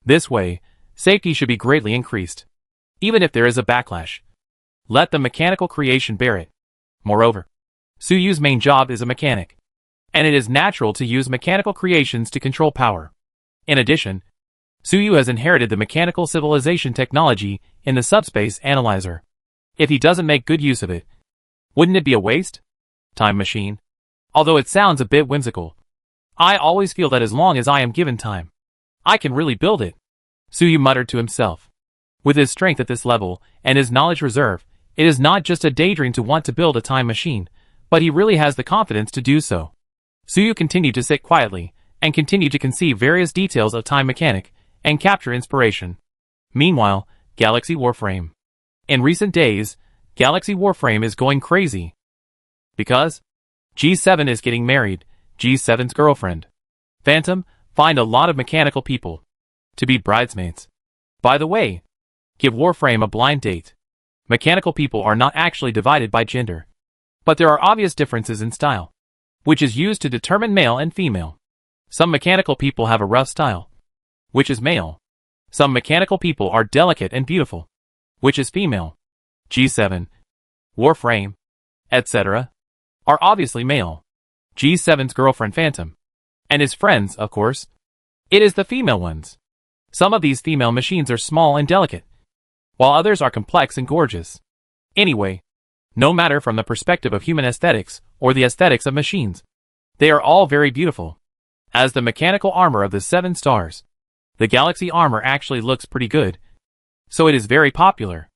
This way, safety should be greatly increased. Even if there is a backlash, let the mechanical creation bear it. Moreover, Suyu's main job is a mechanic, and it is natural to use mechanical creations to control power. In addition, Suyu has inherited the mechanical civilization technology in the subspace analyzer. If he doesn't make good use of it, wouldn't it be a waste? Time machine. Although it sounds a bit whimsical, I always feel that as long as I am given time, I can really build it. Suyu muttered to himself. With his strength at this level, and his knowledge reserve, it is not just a daydream to want to build a time machine, but he really has the confidence to do so. Suyu continued to sit quietly, and continued to conceive various details of time mechanic, and capture inspiration. Meanwhile, Galaxy Warframe. In recent days, Galaxy Warframe is going crazy. Because G7 is getting married, G7's girlfriend, Phantom, find a lot of mechanical people to be bridesmaids. By the way, give Warframe a blind date. Mechanical people are not actually divided by gender, but there are obvious differences in style, which is used to determine male and female. Some mechanical people have a rough style, which is male. Some mechanical people are delicate and beautiful, which is female. G7, Warframe, etc. are obviously male. G7's girlfriend Phantom, and his friends, of course, it is the female ones. Some of these female machines are small and delicate, while others are complex and gorgeous. Anyway, no matter from the perspective of human aesthetics or the aesthetics of machines, they are all very beautiful. As the mechanical armor of the 7 stars, the Galaxy armor actually looks pretty good, so it is very popular.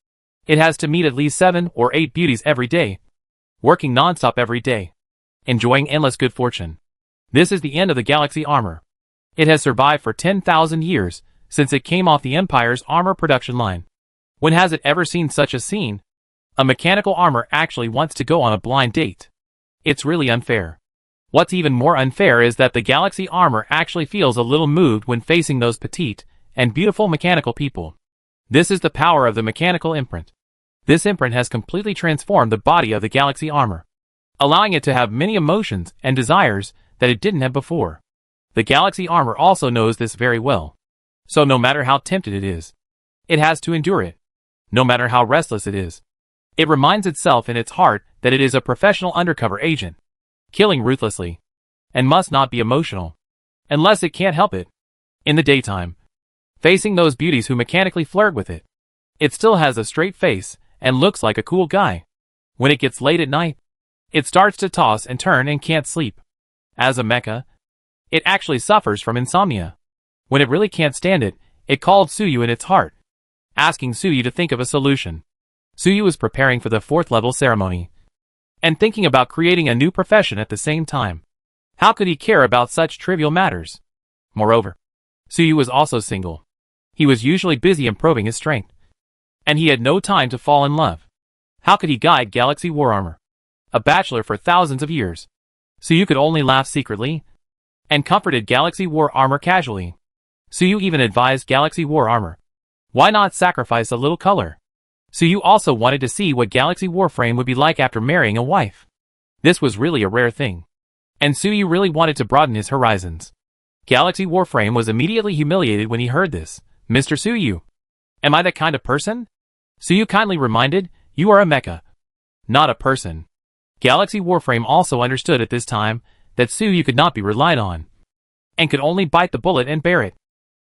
It has to meet at least 7 or 8 beauties every day, working non-stop every day, enjoying endless good fortune. This is the end of the Galaxy armor. It has survived for 10,000 years, since it came off the Empire's armor production line. When has it ever seen such a scene? A mechanical armor actually wants to go on a blind date. It's really unfair. What's even more unfair is that the Galaxy armor actually feels a little moved when facing those petite and beautiful mechanical people. This is the power of the mechanical imprint. This imprint has completely transformed the body of the galaxy armor, allowing it to have many emotions and desires that it didn't have before. The galaxy armor also knows this very well. So no matter how tempted it is, it has to endure it. No matter how restless it is, it reminds itself in its heart that it is a professional undercover agent, killing ruthlessly, and must not be emotional, unless it can't help it. In the daytime, facing those beauties who mechanically flirt with it, it still has a straight face and looks like a cool guy. When it gets late at night, it starts to toss and turn and can't sleep. As a mecha, it actually suffers from insomnia. When it really can't stand it, it called Tsuyu in its heart, asking Tsuyu to think of a solution. Tsuyu was preparing for the 4th level ceremony, and thinking about creating a new profession at the same time. How could he care about such trivial matters? Moreover, Tsuyu was also single. He was usually busy improving his strength, and he had no time to fall in love. How could he guide Galaxy War Armor, a bachelor for thousands of years? Tsuyu could only laugh secretly, and comforted Galaxy War Armor casually. Tsuyu even advised Galaxy War Armor, why not sacrifice a little color? Tsuyu also wanted to see what Galaxy Warframe would be like after marrying a wife. This was really a rare thing, and Tsuyu really wanted to broaden his horizons. Galaxy Warframe was immediately humiliated when he heard this. Mr. Tsuyu, am I that kind of person? Tsuyu kindly reminded, you are a mecha, not a person. Galaxy Warframe also understood at this time that Tsuyu could not be relied on, and could only bite the bullet and bear it.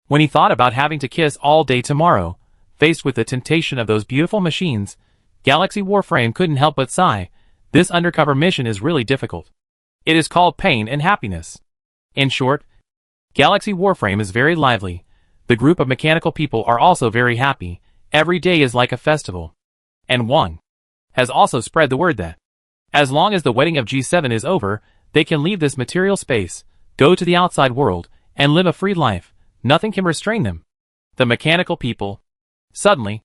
When he thought about having to kiss all day tomorrow, faced with the temptation of those beautiful machines, Galaxy Warframe couldn't help but sigh. This undercover mission is really difficult. It is called pain and happiness. In short, Galaxy Warframe is very lively. The group of mechanical people are also very happy. Every day is like a festival. And Wang has also spread the word that, as long as the wedding of G7 is over, they can leave this material space, go to the outside world, and live a free life. Nothing can restrain them. The mechanical people. Suddenly,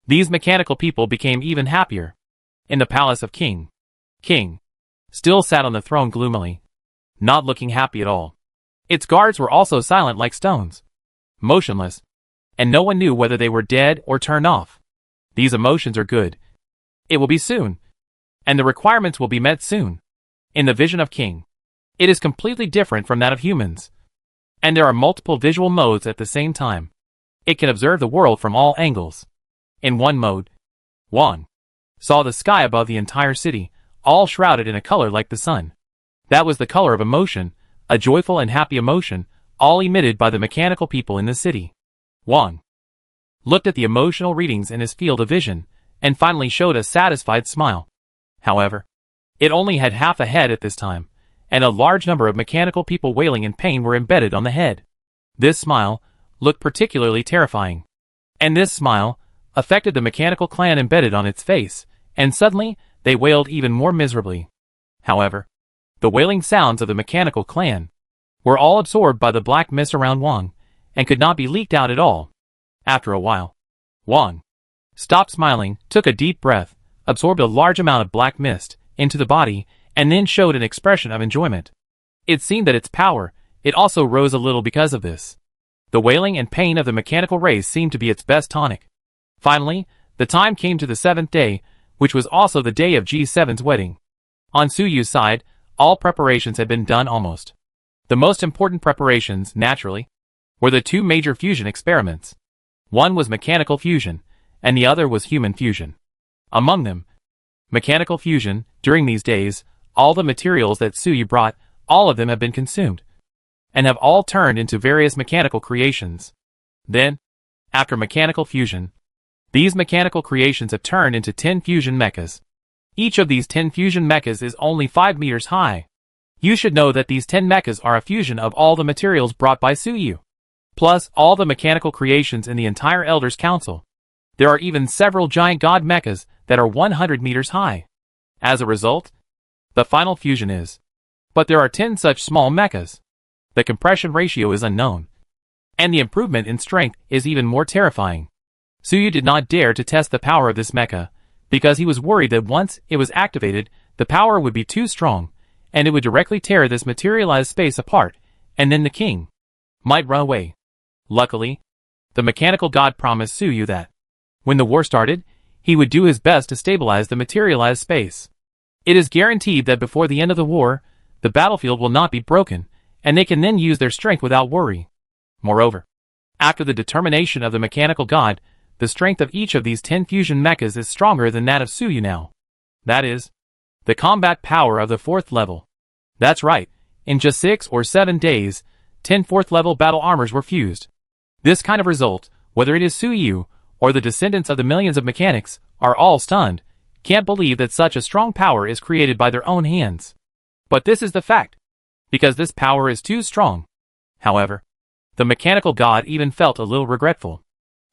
these mechanical people became even happier. In the palace of King still sat on the throne gloomily, not looking happy at all. Its guards were also silent like stones, motionless, and no one knew whether they were dead or turned off. These emotions are good. It will be soon, and the requirements will be met soon. In the vision of King, it is completely different from that of humans, and there are multiple visual modes at the same time. It can observe the world from all angles. In one mode, Wang saw the sky above the entire city, all shrouded in a color like the sun. That was the color of emotion, a joyful and happy emotion, all emitted by the mechanical people in the city. Wang looked at the emotional readings in his field of vision, and finally showed a satisfied smile. However, it only had half a head at this time, and a large number of mechanical people wailing in pain were embedded on the head. This smile looked particularly terrifying, and this smile affected the mechanical clan embedded on its face, and suddenly they wailed even more miserably. However, the wailing sounds of the mechanical clan were all absorbed by the black mist around Wang, and could not be leaked out at all. After a while, Wang stopped smiling, took a deep breath, absorbed a large amount of black mist into the body, and then showed an expression of enjoyment. It seemed that its power, it also rose a little because of this. The wailing and pain of the mechanical race seemed to be its best tonic. Finally, the time came to the 7th day, which was also the day of G7's wedding. On Tsuyu's side, all preparations had been done almost. The most important preparations, naturally, were the 2 major fusion experiments. One was mechanical fusion, and the other was human fusion. Among them, mechanical fusion, during these days, all the materials that Tsuyu brought, all of them have been consumed, and have all turned into various mechanical creations. Then, after mechanical fusion, these mechanical creations have turned into 10 fusion mechas. Each of these 10 fusion mechas is only 5 meters high. You should know that these 10 mechas are a fusion of all the materials brought by Tsuyu, plus all the mechanical creations in the entire Elders Council. There are even several giant god mechas that are 100 meters high. As a result, the final fusion is. But there are 10 such small mechas. The compression ratio is unknown, and the improvement in strength is even more terrifying. Tsuyu did not dare to test the power of this mecha, because he was worried that once it was activated, the power would be too strong, and it would directly tear this materialized space apart, and then the king might run away. Luckily, the mechanical god promised Tsuyu that When the war started, he would do his best to stabilize the materialized space. It is guaranteed that before the end of the war, the battlefield will not be broken, and they can then use their strength without worry. Moreover, after the determination of the mechanical god, the strength of each of these 10 fusion mechas is stronger than that of Suyu now. That is, the combat power of the 4th level. That's right, in just 6 or 7 days, 10 4th level battle armors were fused. This kind of result, whether it is Suyu, or the descendants of the millions of mechanics, are all stunned, can't believe that such a strong power is created by their own hands. But this is the fact, because this power is too strong. However, the mechanical god even felt a little regretful.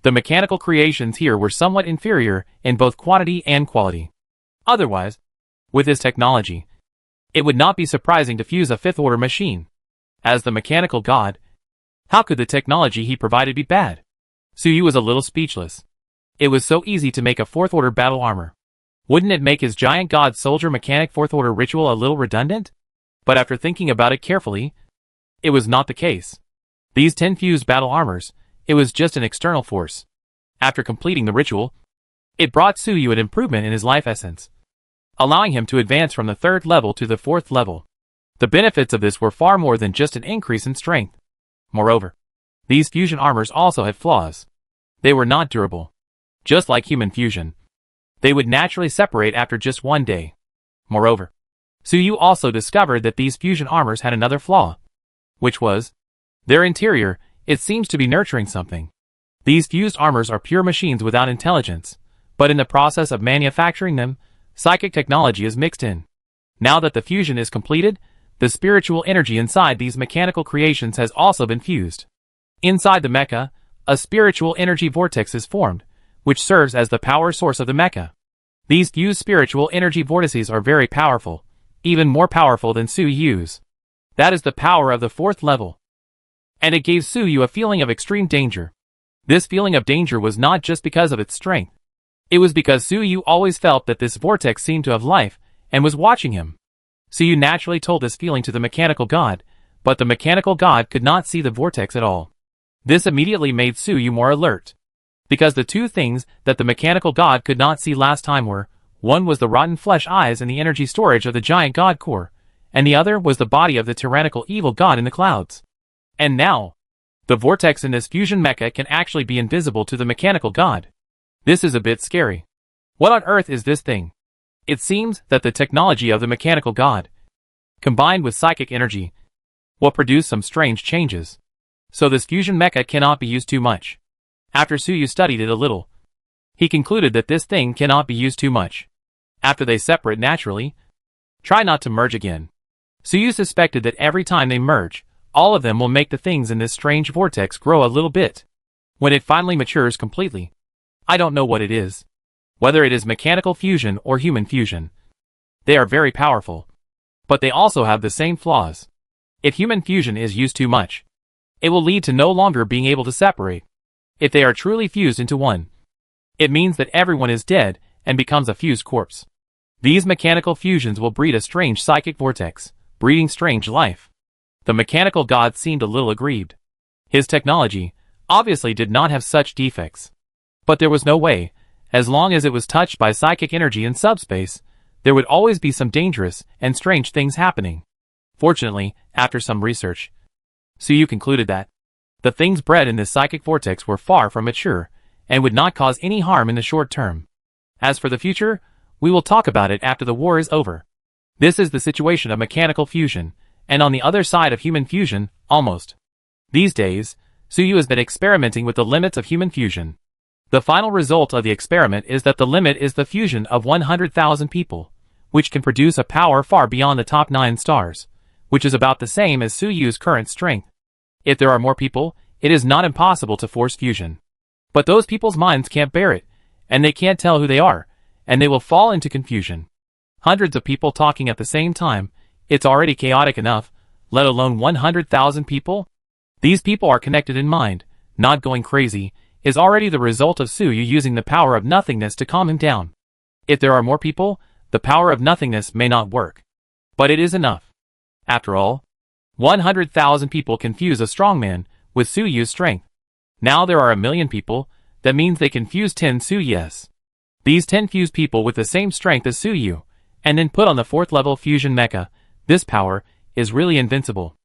The mechanical creations here were somewhat inferior in both quantity and quality. Otherwise, with his technology, it would not be surprising to fuse a 5th-order machine. As the mechanical god, how could the technology he provided be bad? Suyu was a little speechless. It was so easy to make a 4th-order battle armor. Wouldn't it make his giant god soldier mechanic 4th-order ritual a little redundant? But after thinking about it carefully, it was not the case. These 10 fused battle armors, it was just an external force. After completing the ritual, it brought Suyu an improvement in his life essence, allowing him to advance from the 3rd level to the 4th level. The benefits of this were far more than just an increase in strength. Moreover, these fusion armors also had flaws. They were not durable. Just like human fusion, they would naturally separate after just 1 day. Moreover, Suyu also discovered that these fusion armors had another flaw, which was their interior. It seems to be nurturing something. These fused armors are pure machines without intelligence, but in the process of manufacturing them, psychic technology is mixed in. Now that the fusion is completed, the spiritual energy inside these mechanical creations has also been fused. Inside the mecha, a spiritual energy vortex is formed, which serves as the power source of the mecha. These fused spiritual energy vortices are very powerful, even more powerful than Suyu's. That is the power of the 4th level. And it gave Suyu a feeling of extreme danger. This feeling of danger was not just because of its strength. It was because Suyu always felt that this vortex seemed to have life, and was watching him. Suyu naturally told this feeling to the mechanical god, but the mechanical god could not see the vortex at all. This immediately made Suyu more alert. Because the 2 things that the mechanical god could not see last time were, one was the rotten flesh eyes and the energy storage of the giant god core, and the other was the body of the tyrannical evil god in the clouds. And now, the vortex in this fusion mecha can actually be invisible to the mechanical god. This is a bit scary. What on earth is this thing? It seems that the technology of the mechanical god, combined with psychic energy, will produce some strange changes. So this fusion mecha cannot be used too much. After Suyu studied it a little, he concluded that this thing cannot be used too much. After they separate naturally, try not to merge again. Suyu suspected that every time they merge, all of them will make the things in this strange vortex grow a little bit. When it finally matures completely, I don't know what it is. Whether it is mechanical fusion or human fusion. They are very powerful. But they also have the same flaws. If human fusion is used too much, it will lead to no longer being able to separate. If they are truly fused into one, it means that everyone is dead and becomes a fused corpse. These mechanical fusions will breed a strange psychic vortex, breeding strange life. The mechanical god seemed a little aggrieved. His technology, obviously, did not have such defects. But there was no way, as long as it was touched by psychic energy in subspace, there would always be some dangerous and strange things happening. Fortunately, after some research, Suyu concluded that the things bred in this psychic vortex were far from mature, and would not cause any harm in the short term. As for the future, we will talk about it after the war is over. This is the situation of mechanical fusion, and on the other side of human fusion, almost. These days, Suyu has been experimenting with the limits of human fusion. The final result of the experiment is that the limit is the fusion of 100,000 people, which can produce a power far beyond the top 9 stars, which is about the same as Suyu's current strength. If there are more people, it is not impossible to force fusion. But those people's minds can't bear it, and they can't tell who they are, and they will fall into confusion. Hundreds of people talking at the same time, it's already chaotic enough, let alone 100,000 people? These people are connected in mind, not going crazy, is already the result of Suyu using the power of nothingness to calm him down. If there are more people, the power of nothingness may not work. But it is enough. After all, 100,000 people can fuse a strong man with Suyu's strength. Now there are 1,000,000 people, That means they can fuse 10 Suyu. These 10 fuse people with the same strength as Suyu, and then put on the 4th level fusion mecha. This power is really invincible.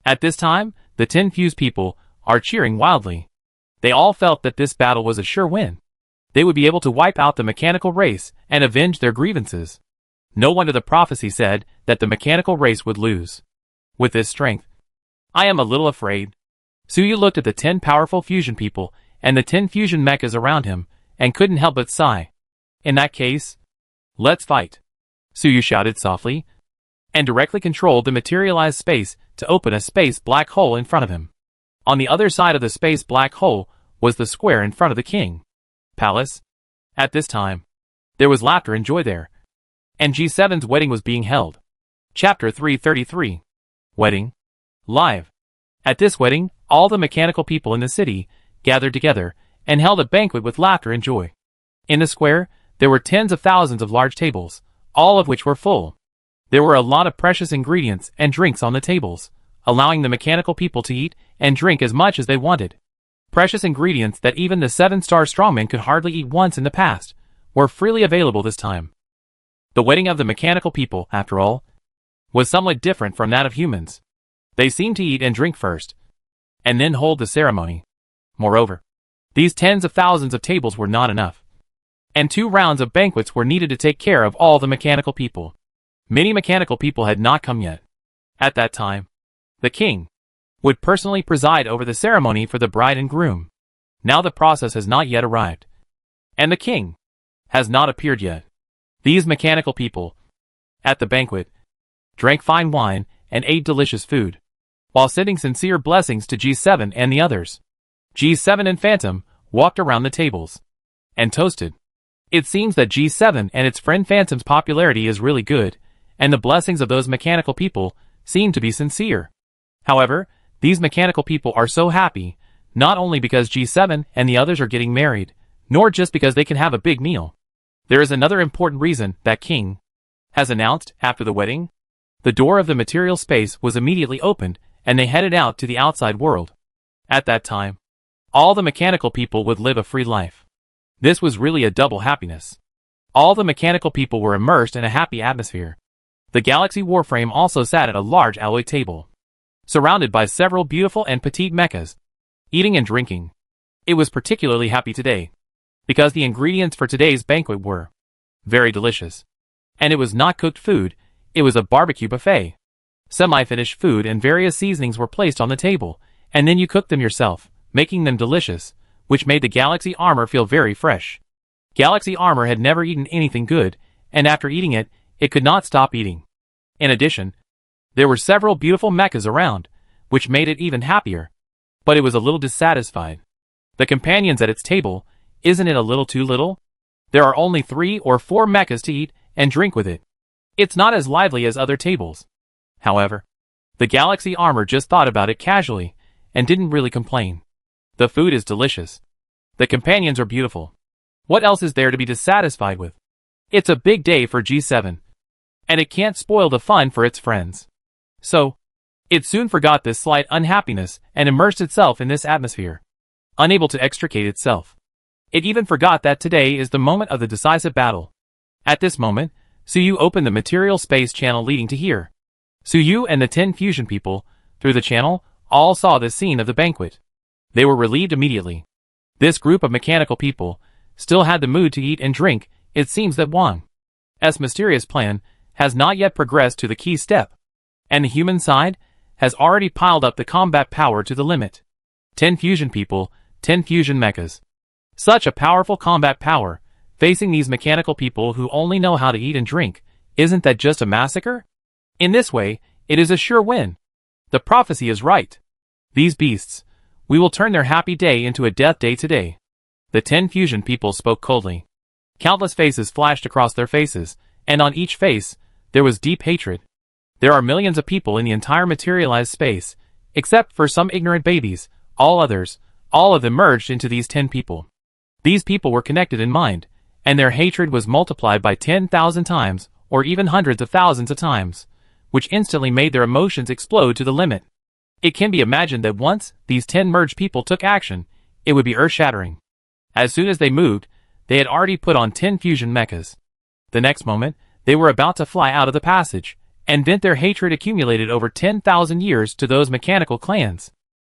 At this time, the 10 fuse people are cheering wildly. They all felt that this battle was a sure win. They would be able to wipe out the mechanical race and avenge their grievances. No wonder the prophecy said that the mechanical race would lose. With this strength, I am a little afraid. Suyu looked at the 10 powerful fusion people and the 10 fusion mechas around him and couldn't help but sigh. In that case, let's fight. Suyu shouted softly and directly controlled the materialized space to open a space black hole in front of him. On the other side of the space black hole was the square in front of the king palace. At this time, there was laughter and joy there, and G7's wedding was being held. Chapter 333. Wedding. Live. At this wedding, all the mechanical people in the city gathered together and held a banquet with laughter and joy. In the square, there were tens of thousands of large tables, all of which were full. There were a lot of precious ingredients and drinks on the tables, allowing the mechanical people to eat and drink as much as they wanted. Precious ingredients that even the 7-star strongman could hardly eat once in the past were freely available this time. The wedding of the mechanical people, after all, was somewhat different from that of humans. They seemed to eat and drink first, and then hold the ceremony. Moreover, these tens of thousands of tables were not enough, and 2 rounds of banquets were needed to take care of all the mechanical people. Many mechanical people had not come yet. At that time, the king would personally preside over the ceremony for the bride and groom. Now the process has not yet arrived, and the king has not appeared yet. These mechanical people, at the banquet, drank fine wine and ate delicious food, while sending sincere blessings to G7 and the others. G7 and Phantom walked around the tables and toasted. It seems that G7 and its friend Phantom's popularity is really good, and the blessings of those mechanical people seem to be sincere. However, these mechanical people are so happy, not only because G7 and the others are getting married, nor just because they can have a big meal. There is another important reason that King has announced after the wedding. The door of the material space was immediately opened, and they headed out to the outside world. At that time, all the mechanical people would live a free life. This was really a double happiness. All the mechanical people were immersed in a happy atmosphere. The Galaxy Warframe also sat at a large alloy table, surrounded by several beautiful and petite mechas, eating and drinking. It was particularly happy today, because the ingredients for today's banquet were very delicious. And it was not cooked food, it was a barbecue buffet. Semi-finished food and various seasonings were placed on the table, and then you cooked them yourself, making them delicious, which made the Galaxy Armor feel very fresh. Galaxy Armor had never eaten anything good, and after eating it, it could not stop eating. In addition, there were several beautiful mechas around, which made it even happier. But it was a little dissatisfied. The companions at its table, isn't it a little too little? There are only 3 or 4 mechas to eat and drink with it. It's not as lively as other tables. However, the Galaxy Armor just thought about it casually, and didn't really complain. The food is delicious. The companions are beautiful. What else is there to be dissatisfied with? It's a big day for G7, and it can't spoil the fun for its friends. So, it soon forgot this slight unhappiness and immersed itself in this atmosphere, unable to extricate itself. It even forgot that today is the moment of the decisive battle. At this moment, Suyu opened the material space channel leading to here. Suyu and the 10 fusion people, through the channel, all saw this scene of the banquet. They were relieved immediately. This group of mechanical people still had the mood to eat and drink. It seems that Wang's mysterious plan has not yet progressed to the key step, and the human side has already piled up the combat power to the limit. 10 fusion people, 10 fusion mechas. Such a powerful combat power, facing these mechanical people who only know how to eat and drink. Isn't that just a massacre? In this way, it is a sure win. The prophecy is right. These beasts, we will turn their happy day into a death day today. The 10 fusion people spoke coldly. Countless faces flashed across their faces, and on each face, there was deep hatred. There are millions of people in the entire materialized space, except for some ignorant babies, all others, all of them merged into these 10 people. These people were connected in mind, and their hatred was multiplied by 10,000 times, or even hundreds of thousands of times, which instantly made their emotions explode to the limit. It can be imagined that once these 10 merged people took action, it would be earth-shattering. As soon as they moved, they had already put on 10 fusion mechas. The next moment, they were about to fly out of the passage, and vent their hatred accumulated over 10,000 years to those mechanical clans.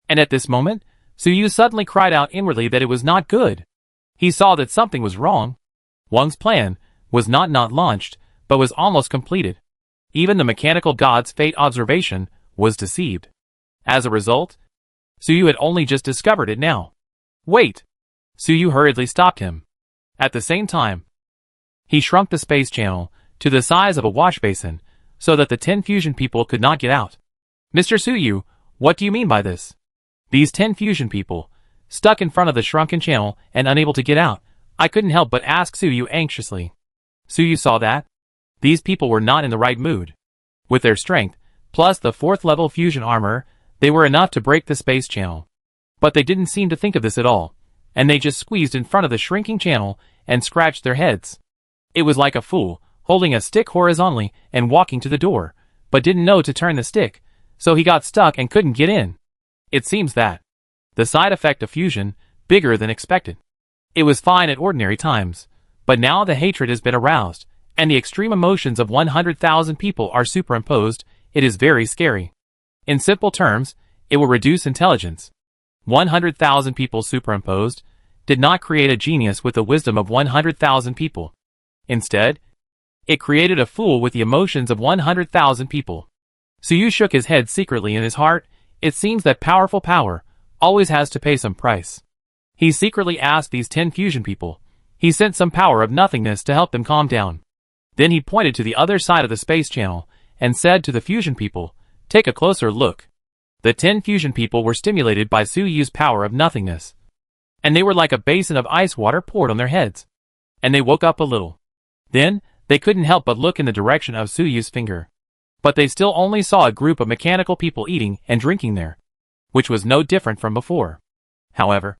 And at this moment, Suyu suddenly cried out inwardly that it was not good. He saw that something was wrong. Wang's plan was not launched, but was almost completed. Even the mechanical god's fate observation was deceived. As a result, Suyu had only just discovered it now. Wait! Suyu hurriedly stopped him. At the same time, he shrunk the space channel to the size of a wash basin so that the 10 fusion people could not get out. Mr. Suyu, what do you mean by this? These 10 fusion people, stuck in front of the shrunken channel and unable to get out, I couldn't help but ask Suyu anxiously. Suyu saw that these people were not in the right mood. With their strength, plus the 4th level fusion armor, they were enough to break the space channel. But they didn't seem to think of this at all, and they just squeezed in front of the shrinking channel and scratched their heads. It was like a fool, holding a stick horizontally and walking to the door, but didn't know to turn the stick, so he got stuck and couldn't get in. It seems that the side effect of fusion, bigger than expected. It was fine at ordinary times, but now the hatred has been aroused, and the extreme emotions of 100,000 people are superimposed. It is very scary. In simple terms, it will reduce intelligence. 100,000 people superimposed did not create a genius with the wisdom of 100,000 people. Instead, it created a fool with the emotions of 100,000 people. Suyu shook his head secretly in his heart. It seems that powerful power always has to pay some price. He secretly asked these 10 fusion people. He sent some power of nothingness to help them calm down. Then he pointed to the other side of the space channel and said to the fusion people, "Take a closer look." The 10 fusion people were stimulated by Suyu's power of nothingness, and they were like a basin of ice water poured on their heads. And they woke up a little. Then, they couldn't help but look in the direction of Suyu's finger. But they still only saw a group of mechanical people eating and drinking there, which was no different from before. However,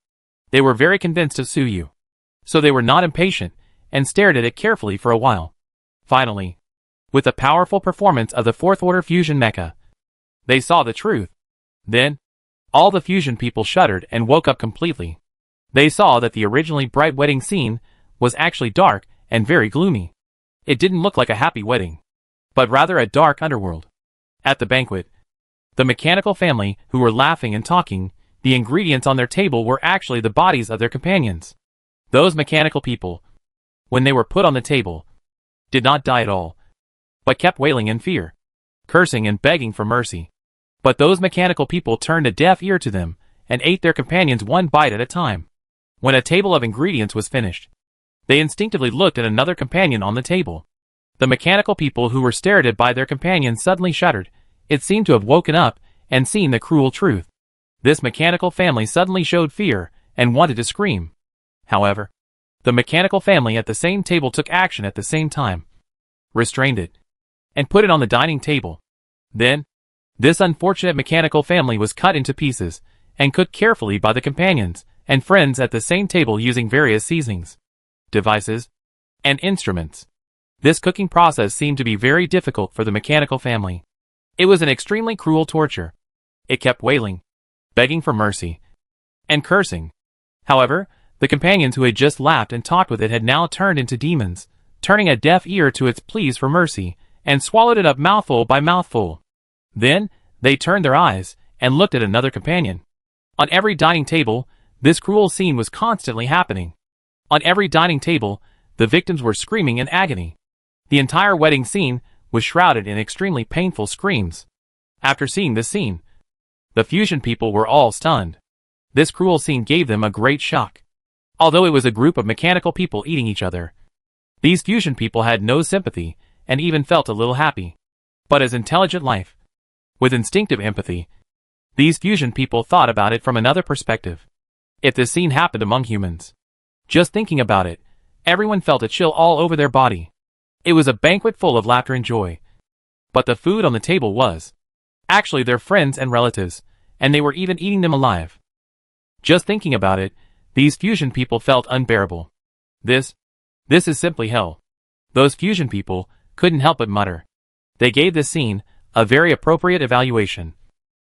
they were very convinced of Suyu, so they were not impatient and stared at it carefully for a while. Finally, with the powerful performance of the 4th order fusion mecha, they saw the truth. Then, all the fusion people shuddered and woke up completely. They saw that the originally bright wedding scene was actually dark and very gloomy. It didn't look like a happy wedding, but rather a dark underworld. At the banquet, the mechanical family who were laughing and talking, the ingredients on their table were actually the bodies of their companions. Those mechanical people, when they were put on the table, did not die at all, but kept wailing in fear, cursing and begging for mercy. But those mechanical people turned a deaf ear to them and ate their companions one bite at a time. When a table of ingredients was finished, they instinctively looked at another companion on the table. The mechanical people who were stared at by their companions suddenly shuddered. It seemed to have woken up and seen the cruel truth. This mechanical family suddenly showed fear and wanted to scream. However, the mechanical family at the same table took action at the same time, restrained it, and put it on the dining table. Then, this unfortunate mechanical family was cut into pieces and cooked carefully by the companions and friends at the same table using various seasonings, devices, and instruments. This cooking process seemed to be very difficult for the mechanical family. It was an extremely cruel torture. It kept wailing, begging for mercy, and cursing. However, the companions who had just laughed and talked with it had now turned into demons, turning a deaf ear to its pleas for mercy, and swallowed it up mouthful by mouthful. Then, they turned their eyes and looked at another companion. On every dining table, this cruel scene was constantly happening. On every dining table, the victims were screaming in agony. The entire wedding scene was shrouded in extremely painful screams. After seeing this scene, the fusion people were all stunned. This cruel scene gave them a great shock. Although it was a group of mechanical people eating each other, these fusion people had no sympathy and even felt a little happy. But as intelligent life, with instinctive empathy, these fusion people thought about it from another perspective. If this scene happened among humans, just thinking about it, everyone felt a chill all over their body. It was a banquet full of laughter and joy. But the food on the table was actually their friends and relatives, and they were even eating them alive. Just thinking about it, these fusion people felt unbearable. This is simply hell. Those fusion people couldn't help but mutter. They gave this scene a very appropriate evaluation.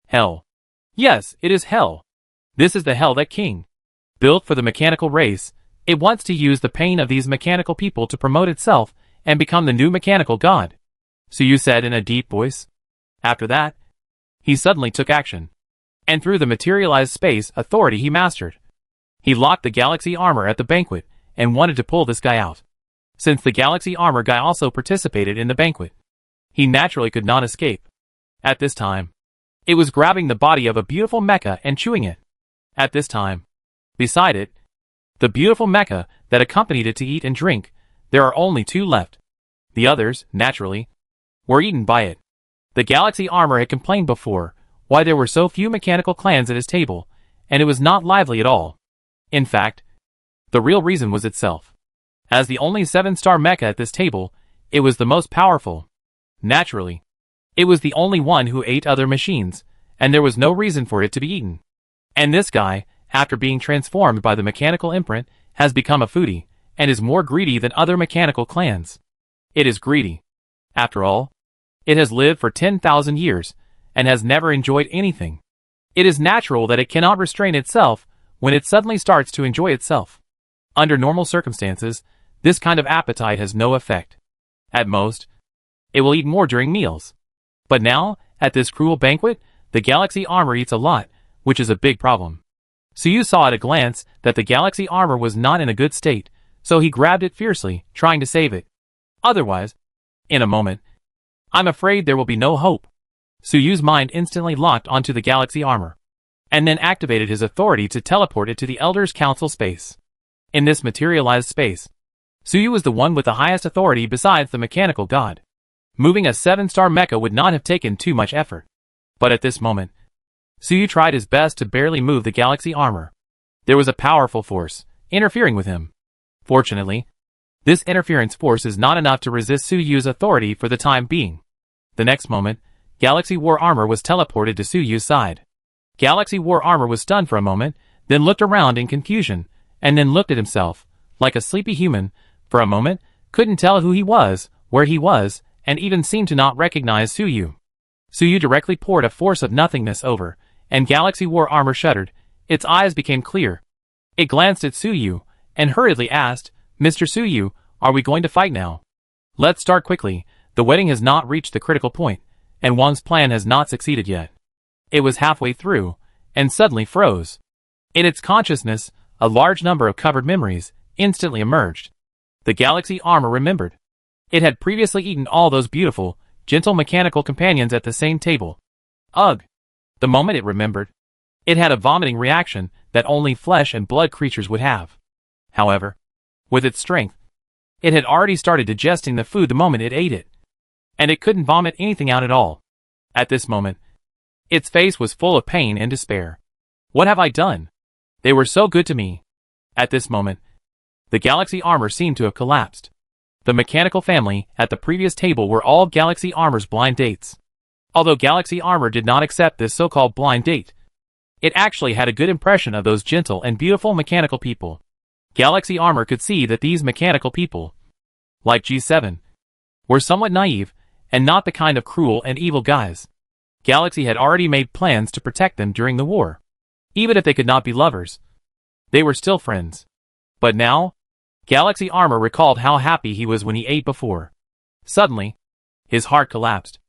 Hell. Yes, it is hell. This is the hell that King Built for the mechanical race, it wants to use the pain of these mechanical people to promote itself and become the new mechanical god. Suyu said in a deep voice. After that, he suddenly took action. And through the materialized space authority he mastered, he locked the galaxy armor at the banquet and wanted to pull this guy out. Since the galaxy armor guy also participated in the banquet, he naturally could not escape. At this time, it was grabbing the body of a beautiful mecha and chewing it. At this time, beside it, the beautiful mecha that accompanied it to eat and drink, there are only 2 left. The others, naturally, were eaten by it. The galaxy armor had complained before why there were so few mechanical clans at his table, and it was not lively at all. In fact, the real reason was itself. As the only 7-star mecha at this table, it was the most powerful. Naturally, it was the only one who ate other machines, and there was no reason for it to be eaten. And this guy, after being transformed by the mechanical imprint, has become a foodie, and is more greedy than other mechanical clans. It is greedy. After all, it has lived for 10,000 years, and has never enjoyed anything. It is natural that it cannot restrain itself when it suddenly starts to enjoy itself. Under normal circumstances, this kind of appetite has no effect. At most, it will eat more during meals. But now, at this cruel banquet, the galaxy armor eats a lot, which is a big problem. Suyu saw at a glance that the galaxy armor was not in a good state, so he grabbed it fiercely, trying to save it. Otherwise, in a moment, I'm afraid there will be no hope. Suyu's mind instantly locked onto the galaxy armor, and then activated his authority to teleport it to the Elders' Council space. In this materialized space, Suyu was the one with the highest authority besides the mechanical god. Moving a 7-star mecha would not have taken too much effort. But at this moment, Suyu tried his best to barely move the galaxy armor. There was a powerful force interfering with him. Fortunately, this interference force is not enough to resist Suyu's authority for the time being. The next moment, Galaxy War Armor was teleported to Suyu's side. Galaxy War Armor was stunned for a moment, then looked around in confusion, and then looked at himself, like a sleepy human, for a moment, couldn't tell who he was, where he was, and even seemed to not recognize Suyu. Suyu directly poured a force of nothingness over, and Galaxy War Armor shuddered. Its eyes became clear. It glanced at Suyu, and hurriedly asked, Mr. Suyu, are we going to fight now? Let's start quickly. The wedding has not reached the critical point, and Wang's plan has not succeeded yet. It was halfway through, and suddenly froze. In its consciousness, a large number of covered memories instantly emerged. The galaxy armor remembered. It had previously eaten all those beautiful, gentle mechanical companions at the same table. Ugh! The moment it remembered, it had a vomiting reaction that only flesh and blood creatures would have. However, with its strength, it had already started digesting the food the moment it ate it, and it couldn't vomit anything out at all. At this moment, its face was full of pain and despair. What have I done? They were so good to me. At this moment, the galaxy armor seemed to have collapsed. The mechanical family at the previous table were all of Galaxy Armor's blind dates. Although Galaxy Armor did not accept this so-called blind date, it actually had a good impression of those gentle and beautiful mechanical people. Galaxy Armor could see that these mechanical people, like G7, were somewhat naive and not the kind of cruel and evil guys. Galaxy had already made plans to protect them during the war. Even if they could not be lovers, they were still friends. But now, Galaxy Armor recalled how happy he was when he ate before. Suddenly, his heart collapsed.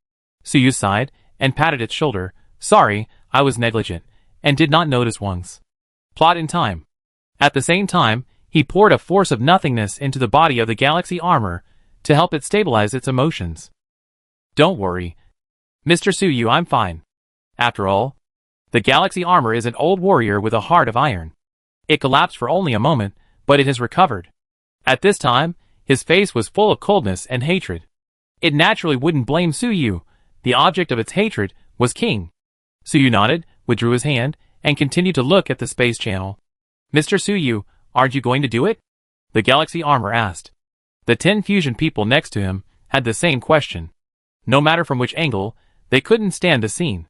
Suyu sighed and patted its shoulder. Sorry, I was negligent, and did not notice Wang's plot in time. At the same time, he poured a force of nothingness into the body of the galaxy armor to help it stabilize its emotions. Don't worry, Mr. Suyu, I'm fine. After all, the galaxy armor is an old warrior with a heart of iron. It collapsed for only a moment, but it has recovered. At this time, his face was full of coldness and hatred. It naturally wouldn't blame Suyu. The object of its hatred was King. Suyu nodded, withdrew his hand, and continued to look at the space channel. Mr. Suyu, aren't you going to do it? The galaxy armor asked. The 10 fusion people next to him had the same question. No matter from which angle, they couldn't stand the scene.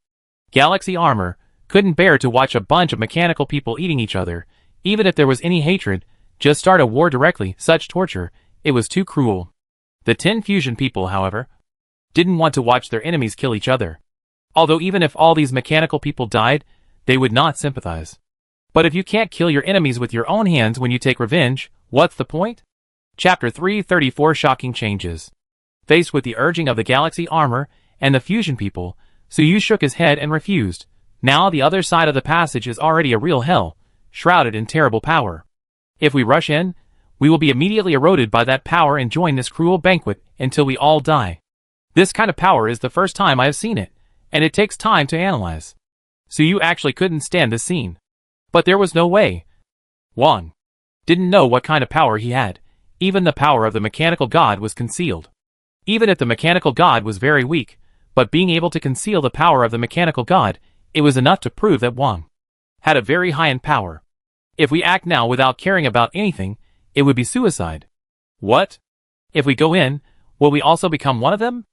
Galaxy armor couldn't bear to watch a bunch of mechanical people eating each other. Even if there was any hatred, just start a war directly. Such torture, it was too cruel. The 10 fusion people, however, didn't want to watch their enemies kill each other. Although even if all these mechanical people died, they would not sympathize. But if you can't kill your enemies with your own hands when you take revenge, what's the point? Chapter 334 Shocking Changes. Faced with the urging of the Galaxy Armor and the Fusion people, Suyu shook his head and refused. Now the other side of the passage is already a real hell, shrouded in terrible power. If we rush in, we will be immediately eroded by that power and join this cruel banquet until we all die. This kind of power is the first time I have seen it, and it takes time to analyze. Suyu actually couldn't stand this scene. But there was no way. Wang didn't know what kind of power he had. Even the power of the mechanical god was concealed. Even if the mechanical god was very weak, but being able to conceal the power of the mechanical god, it was enough to prove that Wang had a very high-end power. If we act now without caring about anything, it would be suicide. What? If we go in, will we also become one of them?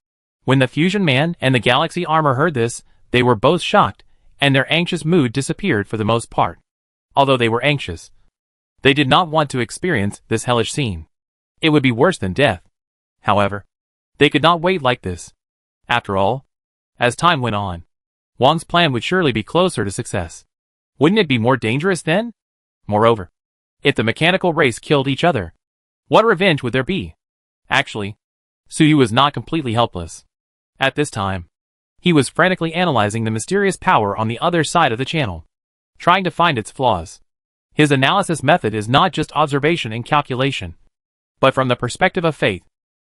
When the Fusion Man and the Galaxy Armor heard this, they were both shocked, and their anxious mood disappeared for the most part. Although they were anxious, they did not want to experience this hellish scene. It would be worse than death. However, they could not wait like this. After all, as time went on, Wang's plan would surely be closer to success. Wouldn't it be more dangerous then? Moreover, if the mechanical race killed each other, what revenge would there be? Actually, Suyu was not completely helpless. At this time, he was frantically analyzing the mysterious power on the other side of the channel, trying to find its flaws. His analysis method is not just observation and calculation, but from the perspective of faith,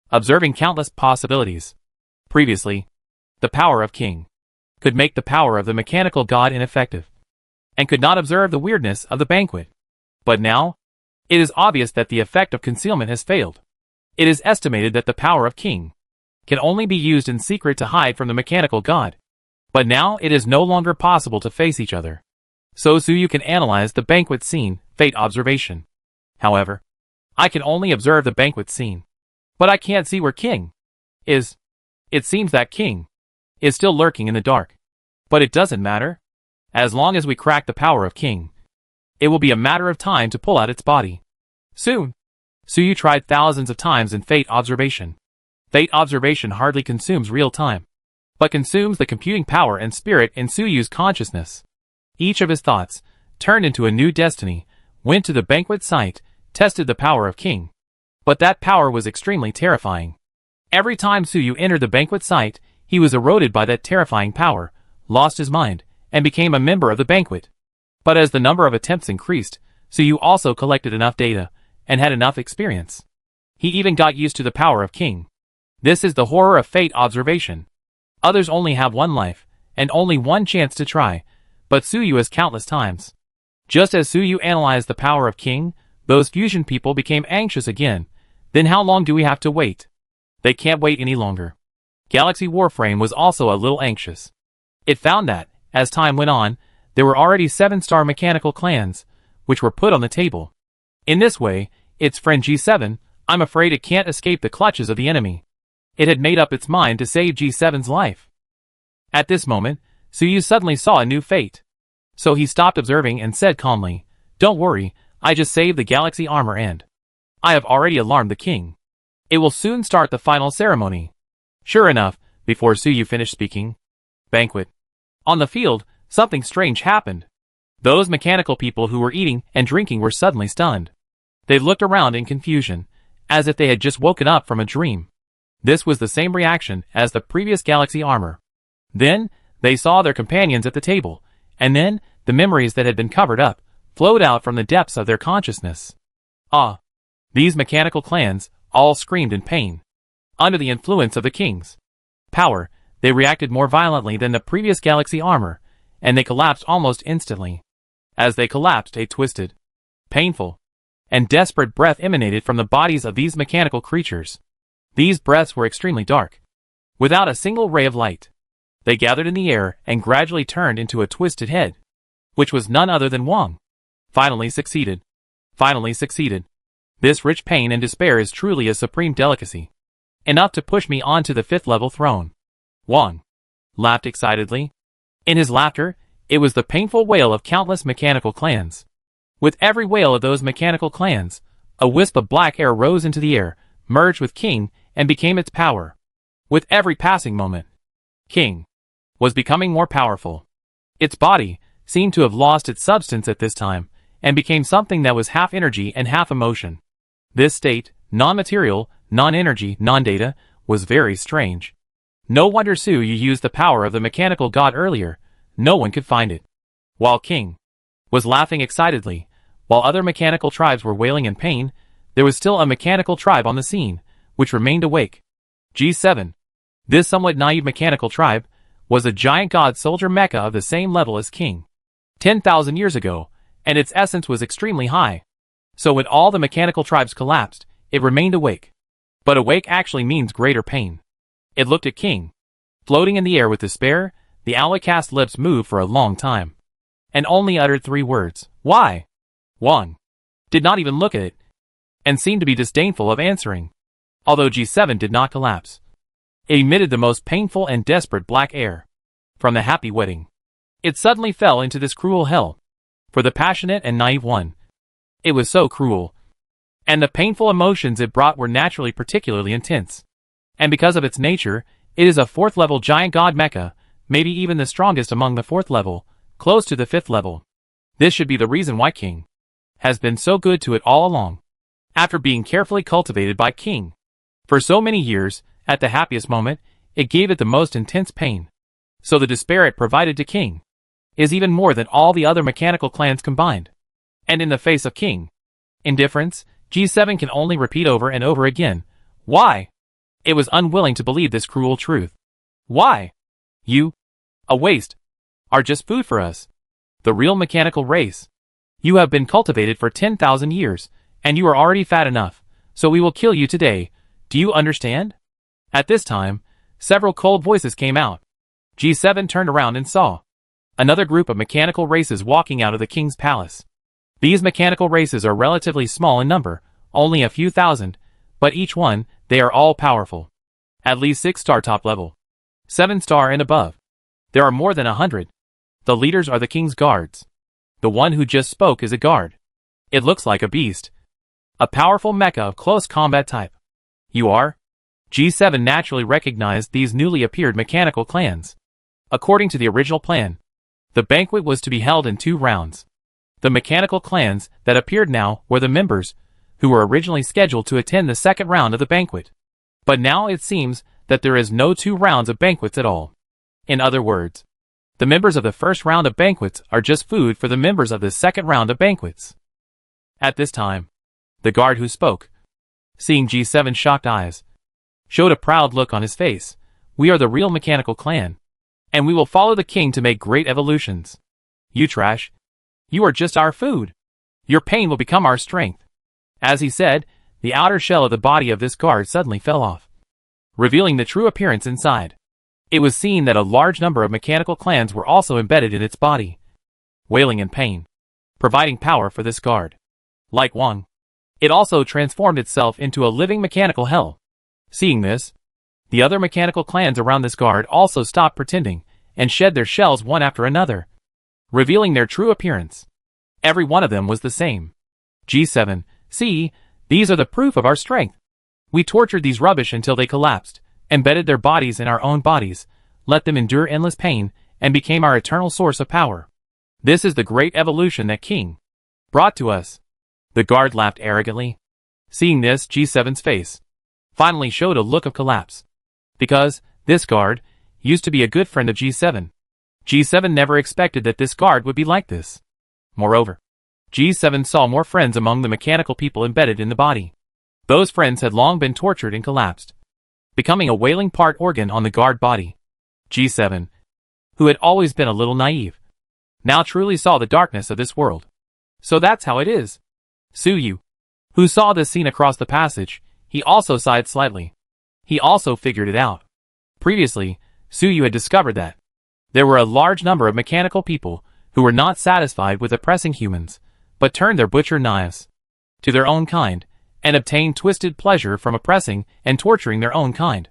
observing countless possibilities. Previously, the power of King could make the power of the mechanical god ineffective, and could not observe the weirdness of the banquet. But now, it is obvious that the effect of concealment has failed. It is estimated that the power of King can only be used in secret to hide from the mechanical god. But now it is no longer possible to face each other. So Suyu can analyze the banquet scene, fate observation. However, I can only observe the banquet scene. But I can't see where King is. It seems that King is still lurking in the dark. But it doesn't matter. As long as we crack the power of King, it will be a matter of time to pull out its body. Soon. Suyu tried thousands of times in fate observation. Fate observation hardly consumes real time, but consumes the computing power and spirit in Suyu's consciousness. Each of his thoughts turned into a new destiny, went to the banquet site, tested the power of King. But that power was extremely terrifying. Every time Suyu entered the banquet site, he was eroded by that terrifying power, lost his mind, and became a member of the banquet. But as the number of attempts increased, Suyu also collected enough data, and had enough experience. He even got used to the power of King. This is the horror of fate observation. Others only have one life, and only one chance to try, but Suyu has countless times. Just as Suyu analyzed the power of King, those fusion people became anxious again. Then how long do we have to wait? They can't wait any longer. Galaxy Warframe was also a little anxious. It found that, as time went on, there were already 7-star mechanical clans, which were put on the table. In this way, its friend G7, I'm afraid it can't escape the clutches of the enemy. It had made up its mind to save G7's life. At this moment, Suyu suddenly saw a new fate. So he stopped observing and said calmly, "Don't worry, I just saved the Galaxy Armor and I have already alarmed the king. It will soon start the final ceremony." Sure enough, before Suyu finished speaking, banquet. On the field, something strange happened. Those mechanical people who were eating and drinking were suddenly stunned. They looked around in confusion, as if they had just woken up from a dream. This was the same reaction as the previous Galaxy Armor. Then, they saw their companions at the table, and then, the memories that had been covered up, flowed out from the depths of their consciousness. Ah! These mechanical clans, all screamed in pain. Under the influence of the king's power, they reacted more violently than the previous Galaxy Armor, and they collapsed almost instantly. As they collapsed, a twisted, painful, and desperate breath emanated from the bodies of these mechanical creatures. These breaths were extremely dark, without a single ray of light. They gathered in the air and gradually turned into a twisted head, which was none other than Wang. Finally succeeded. Finally succeeded. This rich pain and despair is truly a supreme delicacy. Enough to push me onto the 5th level throne. Wang laughed excitedly. In his laughter, it was the painful wail of countless mechanical clans. With every wail of those mechanical clans, a wisp of black air rose into the air, merged with King, and became its power. With every passing moment, King was becoming more powerful. Its body, seemed to have lost its substance at this time, and became something that was half energy and half emotion. This state, non-material, non-energy, non-data, was very strange. No wonder Su Yu used the power of the mechanical god earlier. No one could find it. While King was laughing excitedly, while other mechanical tribes were wailing in pain, there was still a mechanical tribe on the scene, which remained awake. G7. This somewhat naive mechanical tribe was a giant god soldier mecha of the same level as King. 10,000 years ago, and its essence was extremely high. So when all the mechanical tribes collapsed, it remained awake. But awake actually means greater pain. It looked at King. Floating in the air with despair, the outcast lips moved for a long time. And only uttered 3 words. Why? Wang did not even look at it, and seemed to be disdainful of answering. Although G7 did not collapse. It emitted the most painful and desperate black air. From the happy wedding, it suddenly fell into this cruel hell. For the passionate and naive one, it was so cruel. And the painful emotions it brought were naturally particularly intense. And because of its nature, it is a 4th level giant god mecha, maybe even the strongest among the 4th level, close to the 5th level. This should be the reason why King has been so good to it all along. After being carefully cultivated by King for so many years, at the happiest moment, it gave it the most intense pain. So the despair it provided to King is even more than all the other mechanical clans combined. And in the face of King indifference, G7 can only repeat over and over again, why? It was unwilling to believe this cruel truth. Why? You, a waste, are just food for us. The real mechanical race. You have been cultivated for 10,000 years, and you are already fat enough, so we will kill you today. Do you understand? At this time, several cold voices came out. G7 turned around and saw another group of mechanical races walking out of the king's palace. These mechanical races are relatively small in number, only a few thousand, but each one, they are all powerful. At least 6-star top level. 7-star and above. There are more than 100. The leaders are the king's guards. The one who just spoke is a guard. It looks like a beast. A powerful mecha of close combat type. You are? G7 naturally recognized these newly appeared mechanical clans. According to the original plan, the banquet was to be held in 2 rounds. The mechanical clans that appeared now were the members who were originally scheduled to attend the 2nd round of the banquet. But now it seems that there is no 2 rounds of banquets at all. In other words, the members of the 1st round of banquets are just food for the members of the 2nd round of banquets. At this time, the guard who spoke, seeing G7's shocked eyes, showed a proud look on his face. We are the real mechanical clan, and we will follow the king to make great evolutions. You trash. You are just our food. Your pain will become our strength. As he said, the outer shell of the body of this guard suddenly fell off, revealing the true appearance inside. It was seen that a large number of mechanical clans were also embedded in its body, wailing in pain, providing power for this guard. Like Wang, it also transformed itself into a living mechanical hell. Seeing this, the other mechanical clans around this guard also stopped pretending and shed their shells one after another, revealing their true appearance. Every one of them was the same. G7, see, these are the proof of our strength. We tortured these rubbish until they collapsed, embedded their bodies in our own bodies, let them endure endless pain, and became our eternal source of power. This is the great evolution that King brought to us. The guard laughed arrogantly. Seeing this, G7's face finally showed a look of collapse. Because this guard used to be a good friend of G7. G7 never expected that this guard would be like this. Moreover, G7 saw more friends among the mechanical people embedded in the body. Those friends had long been tortured and collapsed, becoming a wailing part organ on the guard body. G7, who had always been a little naive, now truly saw the darkness of this world. So that's how it is. Su Yu, who saw this scene across the passage, he also sighed slightly. He also figured it out. Previously, Su Yu had discovered that there were a large number of mechanical people who were not satisfied with oppressing humans, but turned their butcher knives to their own kind, and obtained twisted pleasure from oppressing and torturing their own kind.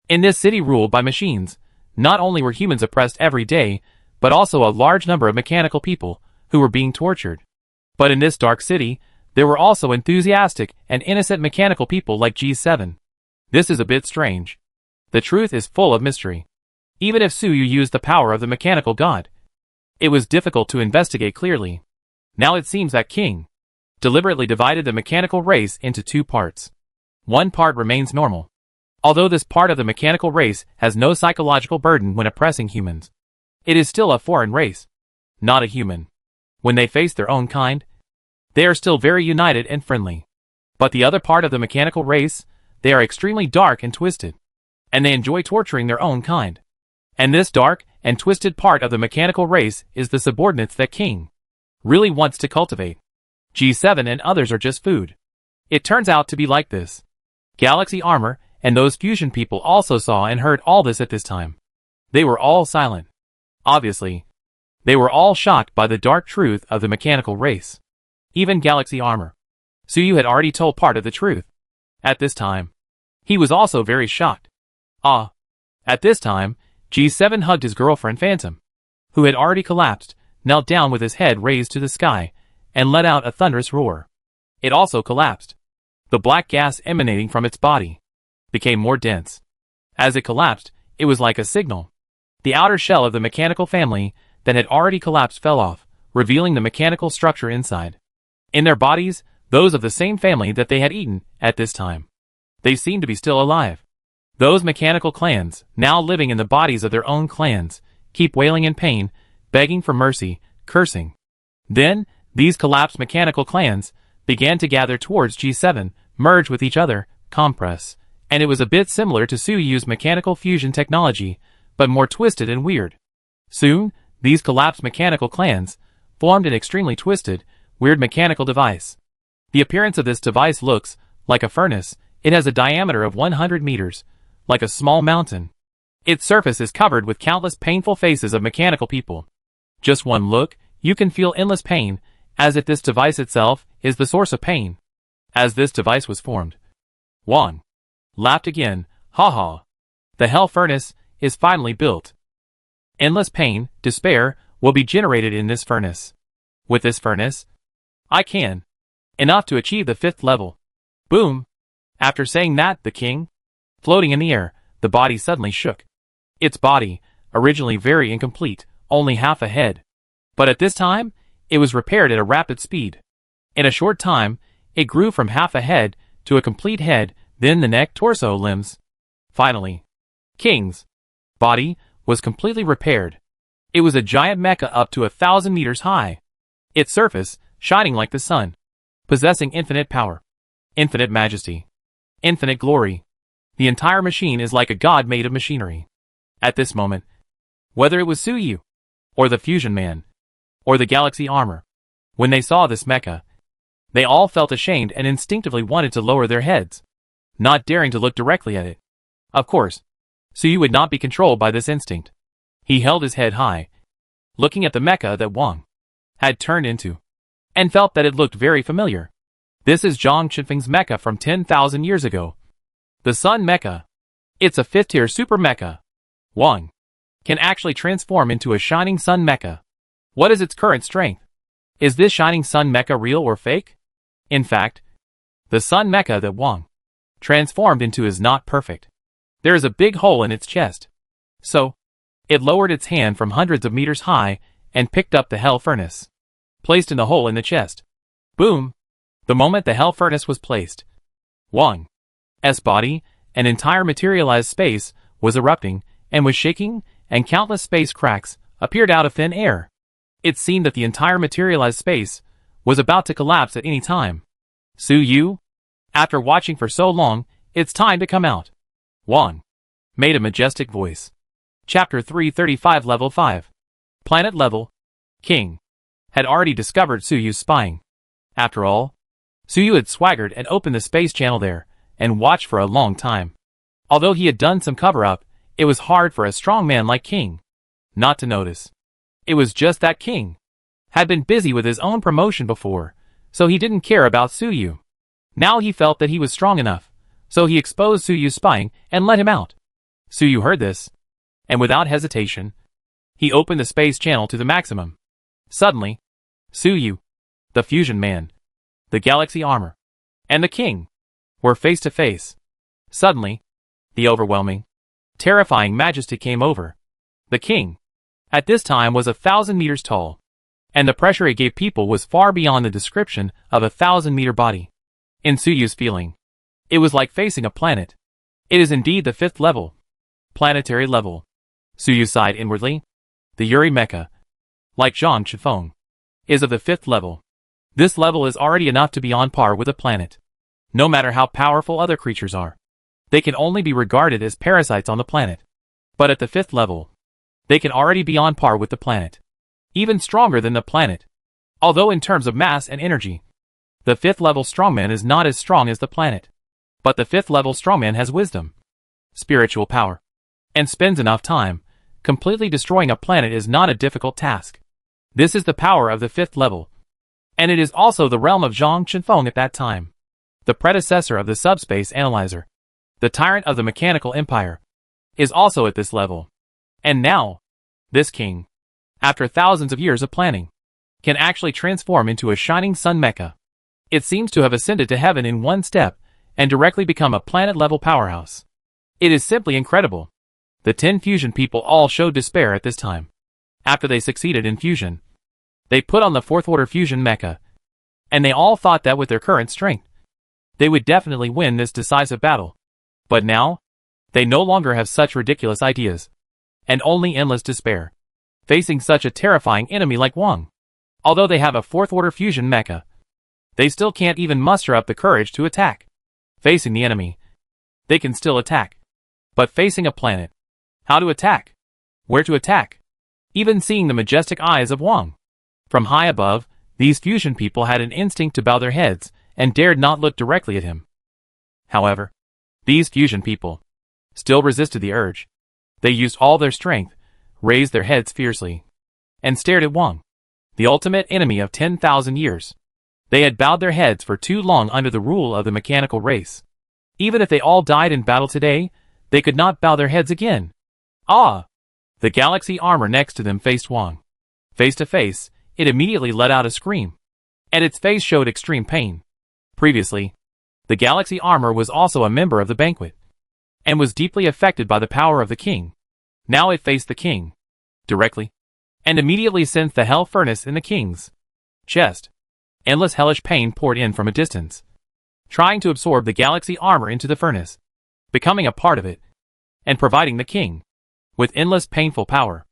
In this city ruled by machines, not only were humans oppressed every day, but also a large number of mechanical people who were being tortured. But in this dark city, there were also enthusiastic and innocent mechanical people like G7. This is a bit strange. The truth is full of mystery. Even if Su Yu used the power of the mechanical god, It was difficult to investigate clearly. Now it seems that King deliberately divided the mechanical race into two parts. One part remains normal, although this part of the mechanical race has no psychological burden when oppressing humans. It is still a foreign race, not a human. When they face their own kind, they are still very united and friendly. But the other part of the mechanical race, they are extremely dark and twisted, and they enjoy torturing their own kind. And this dark and twisted part of the mechanical race is the subordinates that King really wants to cultivate. G7 and others are just food. It turns out to be like this. Galaxy Armor and those fusion people also saw and heard all this at this time. They were all silent. Obviously, they were all shocked by the dark truth of the mechanical race. Even Galaxy Armor. Suyu had already told part of the truth. At this time, he was also very shocked. At this time, G7 hugged his girlfriend Phantom, who had already collapsed, knelt down with his head raised to the sky, and let out a thunderous roar. It also collapsed. The black gas emanating from its body became more dense. As it collapsed, it was like a signal. The outer shell of the mechanical family that had already collapsed fell off, revealing the mechanical structure inside. In their bodies, those of the same family that they had eaten at this time. They seemed to be still alive. Those mechanical clans, now living in the bodies of their own clans, keep wailing in pain, begging for mercy, cursing. Then, these collapsed mechanical clans began to gather towards G7, merge with each other, compress, and it was a bit similar to Suyu's mechanical fusion technology, but more twisted and weird. Soon, these collapsed mechanical clans formed an extremely twisted, weird mechanical device. The appearance of this device looks like a furnace. It has a diameter of 100 meters, like a small mountain. Its surface is covered with countless painful faces of mechanical people. Just one look, you can feel endless pain, as if this device itself is the source of pain. As this device was formed, Wang laughed again. Ha ha. The hell furnace is finally built. Endless pain, despair, will be generated in this furnace. With this furnace, I can. Enough to achieve the 5th level. Boom. After saying that, the king, floating in the air, the body suddenly shook. Its body, originally very incomplete, only half a head. But at this time, it was repaired at a rapid speed. In a short time, it grew from half a head to a complete head, then the neck, torso, limbs. Finally, King's body was completely repaired. It was a giant mecha up to 1,000 meters high. Its surface, shining like the sun, possessing infinite power, infinite majesty, infinite glory. The entire machine is like a god made of machinery. At this moment, whether it was Suyu, or the Fusion Man, or the Galaxy Armor, when they saw this mecha, they all felt ashamed and instinctively wanted to lower their heads, not daring to look directly at it. Of course, Suyu would not be controlled by this instinct. He held his head high, looking at the mecha that Wang had turned into, and felt that it looked very familiar. This is Zhang Qinfeng's mecha from 10,000 years ago. The Sun Mecha. It's a 5th tier super mecha. Wang can actually transform into a shining sun mecha. What is its current strength? Is this shining sun mecha real or fake? In fact, the sun mecha that Wang transformed into is not perfect. There is a big hole in its chest. So, it lowered its hand from hundreds of meters high and picked up the hell furnace, placed in the hole in the chest. Boom! The moment the hell furnace was placed, Wang's body, an entire materialized space, was erupting and was shaking, and countless space cracks appeared out of thin air. It seemed that the entire materialized space was about to collapse at any time. Suyu, after watching for so long, it's time to come out. Wang made a majestic voice. Chapter 335 Level 5. Planet Level. King had already discovered Suyu's spying. After all, Suyu had swaggered and opened the space channel there, and watched for a long time. Although he had done some cover-up, it was hard for a strong man like King not to notice. It was just that King had been busy with his own promotion before, so he didn't care about Suyu. Now he felt that he was strong enough, so he exposed Suyu's spying and let him out. Suyu heard this, and without hesitation, he opened the space channel to the maximum. Suddenly, Suyu, the Fusion Man, the Galaxy Armor, and the King were face to face. Suddenly, the overwhelming, terrifying majesty came over the King. at this time was 1,000 meters tall, and the pressure it gave people was far beyond the description of a 1,000-meter body. In Suyu's feeling, it was like facing a planet. It is indeed the 5th level. Planetary level. Suyu sighed inwardly. The Yuri mecha, like Zhang Chifeng, is of the 5th level. This level is already enough to be on par with a planet. No matter how powerful other creatures are, they can only be regarded as parasites on the planet. But at the 5th level, they can already be on par with the planet. Even stronger than the planet. Although in terms of mass and energy, the 5th level strongman is not as strong as the planet. But the 5th level strongman has wisdom, spiritual power, and spends enough time. Completely destroying a planet is not a difficult task. This is the power of the 5th level. And it is also the realm of Zhang Chifeng at that time. The predecessor of the subspace analyzer, the tyrant of the mechanical empire, is also at this level. And now, this king, after thousands of years of planning, can actually transform into a shining sun mecha. It seems to have ascended to heaven in one step, and directly become a planet-level powerhouse. It is simply incredible. The 10 fusion people all showed despair at this time. After they succeeded in fusion, they put on the 4th order fusion mecha, and they all thought that with their current strength, they would definitely win this decisive battle. But now, they no longer have such ridiculous ideas, and only endless despair, facing such a terrifying enemy like Wang. Although they have a 4th order fusion mecha, they still can't even muster up the courage to attack. Facing the enemy, they can still attack. But facing a planet, how to attack? Where to attack? Even seeing the majestic eyes of Wang from high above, these fusion people had an instinct to bow their heads and dared not look directly at him. However, these fusion people still resisted the urge. They used all their strength, raised their heads fiercely, and stared at Wang, the ultimate enemy of 10,000 years. They had bowed their heads for too long under the rule of the mechanical race. Even if they all died in battle today, they could not bow their heads again. Ah! The galaxy armor next to them faced Wang. Face to face, it immediately let out a scream, and its face showed extreme pain. Previously, the galaxy armor was also a member of the banquet, and was deeply affected by the power of the king. Now it faced the king, directly, and immediately sensed the hell furnace in the king's chest. Endless hellish pain poured in from a distance, trying to absorb the galaxy armor into the furnace, becoming a part of it, and providing the king with endless painful power.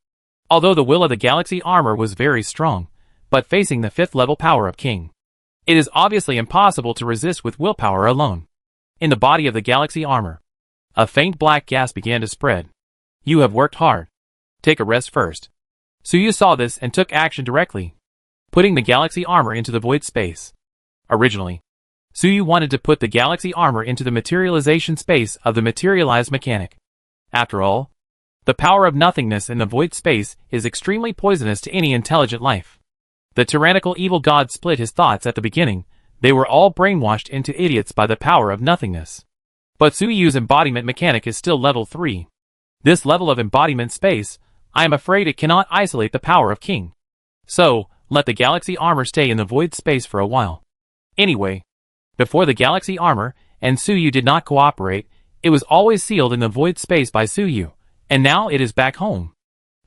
Although the will of the galaxy armor was very strong, but facing the 5th level power of king, it is obviously impossible to resist with willpower alone. In the body of the galaxy armor, a faint black gas began to spread. You have worked hard. Take a rest first. Suyu saw this and took action directly, putting the galaxy armor into the void space. Originally, Suyu wanted to put the galaxy armor into the materialization space of the materialized mechanic. After all, the power of nothingness in the void space is extremely poisonous to any intelligent life. The tyrannical evil god split his thoughts at the beginning. They were all brainwashed into idiots by the power of nothingness. But Suyu's embodiment mechanic is still level 3. This level of embodiment space, I am afraid it cannot isolate the power of king. So, let the galaxy armor stay in the void space for a while. Anyway, before the galaxy armor and Suyu did not cooperate, it was always sealed in the void space by Suyu, and now it is back home.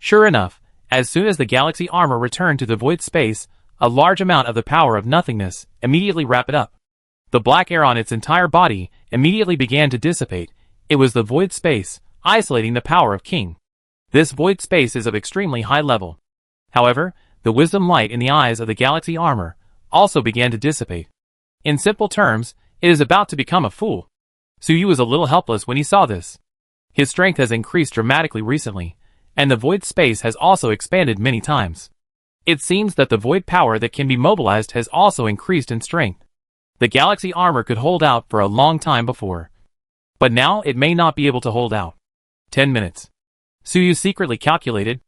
Sure enough, as soon as the galaxy armor returned to the void space, a large amount of the power of nothingness immediately wrapped it up. The black air on its entire body immediately began to dissipate. It was the void space, isolating the power of king. This void space is of extremely high level. However, the wisdom light in the eyes of the galaxy armor also began to dissipate. In simple terms, it is about to become a fool. Suyu was a little helpless when he saw this. His strength has increased dramatically recently, and the void space has also expanded many times. It seems that the void power that can be mobilized has also increased in strength. The galaxy armor could hold out for a long time before, but now it may not be able to hold out. 10 minutes. Suyu secretly calculated.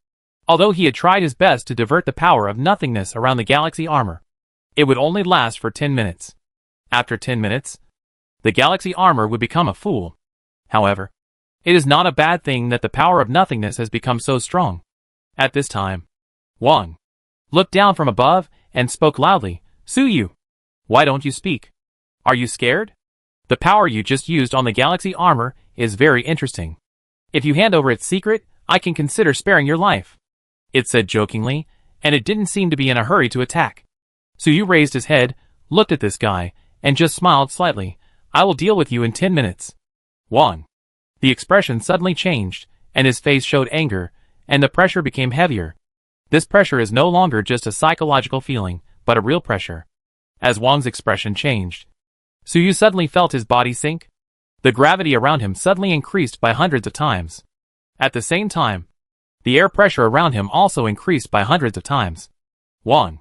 Although he had tried his best to divert the power of nothingness around the galaxy armor, it would only last for 10 minutes. After 10 minutes, the galaxy armor would become a fool. However, it is not a bad thing that the power of nothingness has become so strong. At this time, Wang looked down from above and spoke loudly. Suyu, why don't you speak? Are you scared? The power you just used on the galaxy armor is very interesting. If you hand over its secret, I can consider sparing your life. it said jokingly, and it didn't seem to be in a hurry to attack. Suyu raised his head, looked at this guy, and just smiled slightly. I will deal with you in 10 minutes. 1. The expression suddenly changed, and his face showed anger, and the pressure became heavier. This pressure is no longer just a psychological feeling, but a real pressure. As Wang's expression changed, Suyu suddenly felt his body sink. The gravity around him suddenly increased by hundreds of times. At the same time, the air pressure around him also increased by hundreds of times. Wang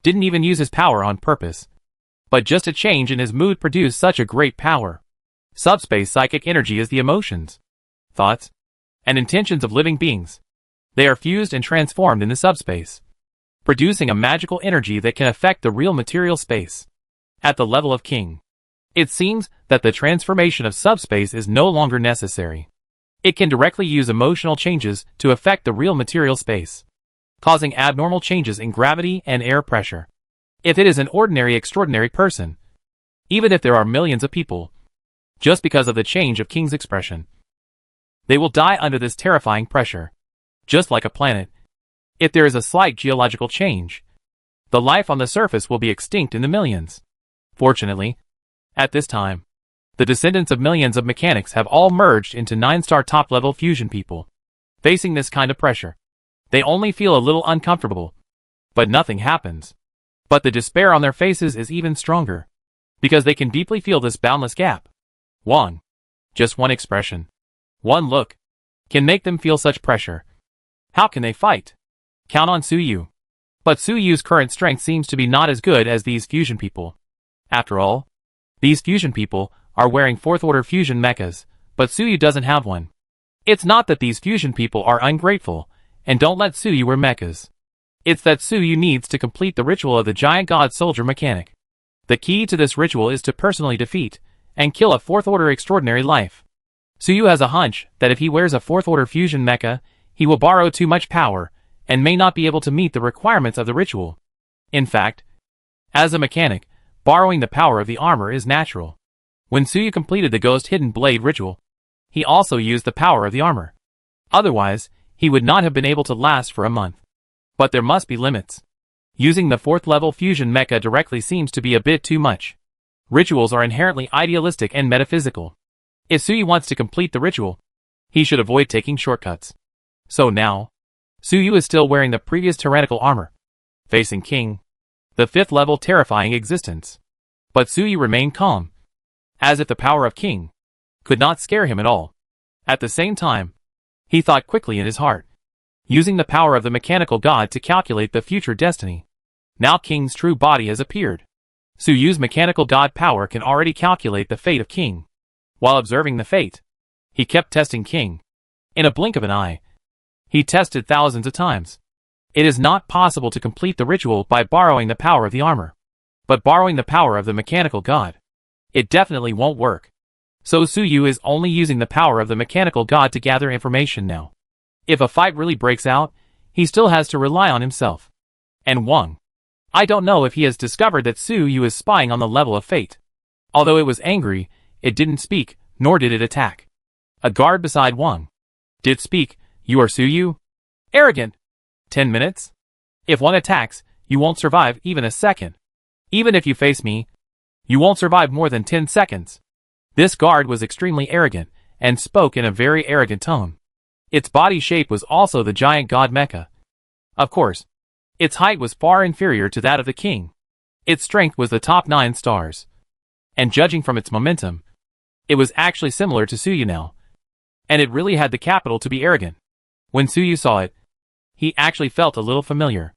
didn't even use his power on purpose, but just a change in his mood produced such a great power. Subspace psychic energy is the emotions, thoughts, and intentions of living beings. They are fused and transformed in the subspace, producing a magical energy that can affect the real material space. At the level of King, it seems that the transformation of subspace is no longer necessary. It can directly use emotional changes to affect the real material space, causing abnormal changes in gravity and air pressure. If it is an ordinary extraordinary person, even if there are millions of people, just because of the change of King's expression, they will die under this terrifying pressure. Just like a planet, if there is a slight geological change, the life on the surface will be extinct in the millions. Fortunately, at this time, the descendants of millions of mechanics have all merged into 9-star top-level fusion people. Facing this kind of pressure, they only feel a little uncomfortable, but nothing happens. But the despair on their faces is even stronger, because they can deeply feel this boundless gap. One, just one expression, one look, can make them feel such pressure. How can they fight? Count on Suyu. But Suyu's current strength seems to be not as good as these fusion people. After all, these fusion people are wearing 4th-order fusion mechas, but Suyu doesn't have one. It's not that these fusion people are ungrateful and don't let Suyu wear mechas. It's that Suyu needs to complete the ritual of the giant god soldier mechanic. The key to this ritual is to personally defeat and kill a 4th-order extraordinary life. Suyu has a hunch that if he wears a 4th-order fusion mecha, he will borrow too much power and may not be able to meet the requirements of the ritual. In fact, as a mechanic, borrowing the power of the armor is natural. When Suyu completed the Ghost Hidden Blade ritual, he also used the power of the armor. Otherwise, he would not have been able to last for a month. But there must be limits. Using the 4th-level fusion mecha directly seems to be a bit too much. Rituals are inherently idealistic and metaphysical. If Suyu wants to complete the ritual, he should avoid taking shortcuts. So now, Suyu is still wearing the previous tyrannical armor, facing King, the 5th-level terrifying existence. But Suyu remained calm, as if the power of King could not scare him at all. At the same time, he thought quickly in his heart, using the power of the mechanical god to calculate the future destiny. Now King's true body has appeared. Suyu's mechanical god power can already calculate the fate of King. While observing the fate, he kept testing King. In a blink of an eye, he tested thousands of times. It is not possible to complete the ritual by borrowing the power of the armor, but borrowing the power of the mechanical god. It definitely won't work. So Suyu is only using the power of the mechanical god to gather information now. If a fight really breaks out, he still has to rely on himself. And Wang, I don't know if he has discovered that Suyu is spying on the level of fate. Although it was angry, it didn't speak, nor did it attack. A guard beside Wang did speak. You are Suyu? Arrogant. 10 minutes? If one attacks, you won't survive even a second. Even if you face me, you won't survive more than 10 seconds. This guard was extremely arrogant, and spoke in a very arrogant tone. Its body shape was also the giant god mecha. Of course, its height was far inferior to that of the king. Its strength was the top 9 stars. And judging from its momentum, it was actually similar to Suyu now. And it really had the capital to be arrogant. When Suyu saw it, he actually felt a little familiar.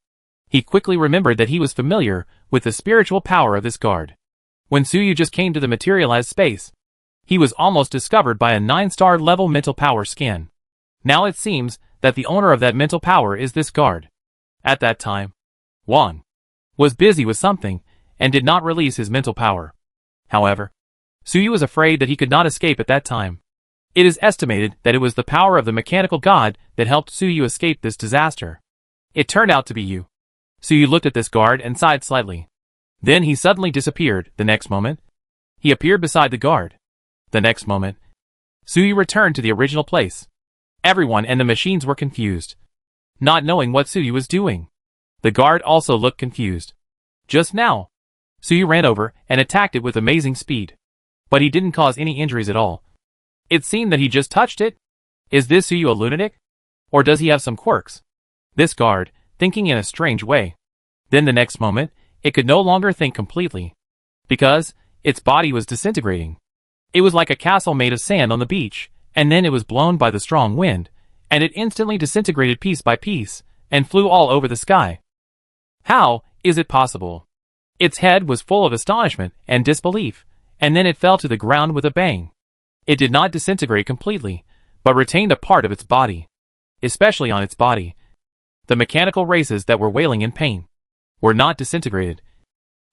He quickly remembered that he was familiar with the spiritual power of this guard. When Suyu just came to the materialized space, he was almost discovered by a 9-star level mental power scan. Now it seems that the owner of that mental power is this guard. At that time, Wang was busy with something and did not release his mental power. However, Suyu was afraid that he could not escape at that time. It is estimated that it was the power of the mechanical god that helped Suyu escape this disaster. It turned out to be you. Suyu looked at this guard and sighed slightly. Then he suddenly disappeared. The next moment, he appeared beside the guard. The next moment, Suyu returned to the original place. Everyone and the machines were confused. not knowing what Suyu was doing. The guard also looked confused. Just now, Suyu ran over and attacked it with amazing speed. But he didn't cause any injuries at all. It seemed that he just touched it. Is this Suyu a lunatic? Or does he have some quirks? This guard, thinking in a strange way. Then the next moment, it could no longer think completely. Because its body was disintegrating. It was like a castle made of sand on the beach, and then it was blown by the strong wind, and it instantly disintegrated piece by piece, and flew all over the sky. How is it possible? Its head was full of astonishment and disbelief, and then it fell to the ground with a bang. It did not disintegrate completely, but retained a part of its body. Especially on its body. The mechanical races that were wailing in pain were not disintegrated,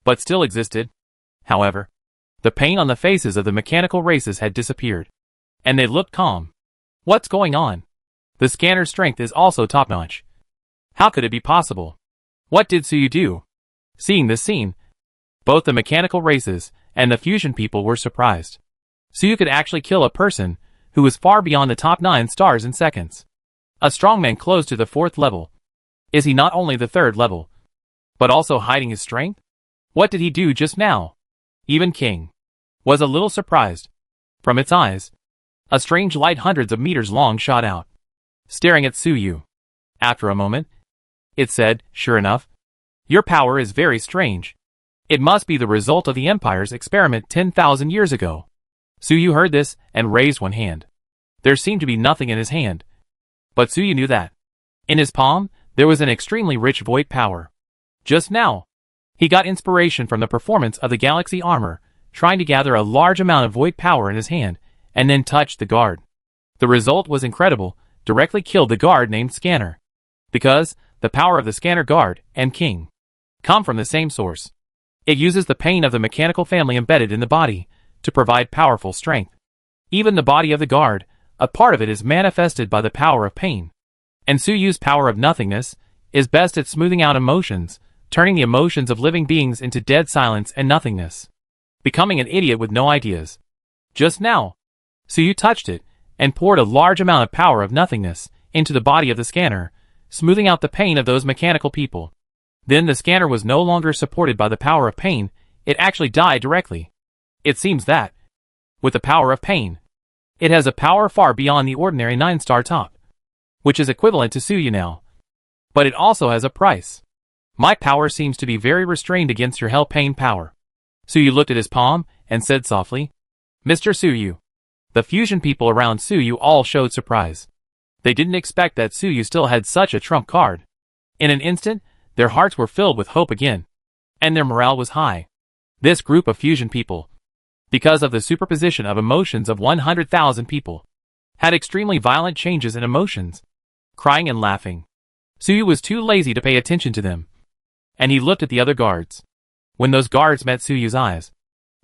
but still existed. However, the pain on the faces of the mechanical races had disappeared, and they looked calm. What's going on? The scanner's strength is also top-notch. How could it be possible? What did Suyu do? Seeing this scene, both the mechanical races and the fusion people were surprised. Suyu could actually kill a person who was far beyond the top 9 stars in seconds. A strongman close to the 4th level. Is he not only the 3rd level, but also hiding his strength? What did he do just now? Even King was a little surprised. From its eyes, a strange light hundreds of meters long shot out, staring at Suyu. After a moment, it said, "Sure enough, your power is very strange. It must be the result of the Empire's experiment 10,000 years ago." Suyu heard this and raised one hand. There seemed to be nothing in his hand. But Suyu knew that. In his palm, there was an extremely rich void power. Just now, he got inspiration from the performance of the galaxy armor, trying to gather a large amount of void power in his hand, and then touched the guard. The result was incredible, directly killed the guard named Scanner. Because the power of the Scanner guard and King come from the same source. It uses the pain of the mechanical family embedded in the body to provide powerful strength. Even the body of the guard, a part of it is manifested by the power of pain. And Suyu's power of nothingness is best at smoothing out emotions, turning the emotions of living beings into dead silence and nothingness. Becoming an idiot with no ideas. Just now, Suyu touched it, and poured a large amount of power of nothingness into the body of the scanner, smoothing out the pain of those mechanical people. Then the scanner was no longer supported by the power of pain, it actually died directly. It seems that, with the power of pain, it has a power far beyond the ordinary 9-star top, which is equivalent to Suyu now. But it also has a price. My power seems to be very restrained against your hell pain power. Suyu looked at his palm and said softly, "Mr. Suyu." The fusion people around Suyu all showed surprise. They didn't expect that Suyu still had such a trump card. In an instant, their hearts were filled with hope again, and their morale was high. This group of fusion people, because of the superposition of emotions of 100,000 people, had extremely violent changes in emotions, crying and laughing. Suyu was too lazy to pay attention to them, and he looked at the other guards. When those guards met Suyu's eyes,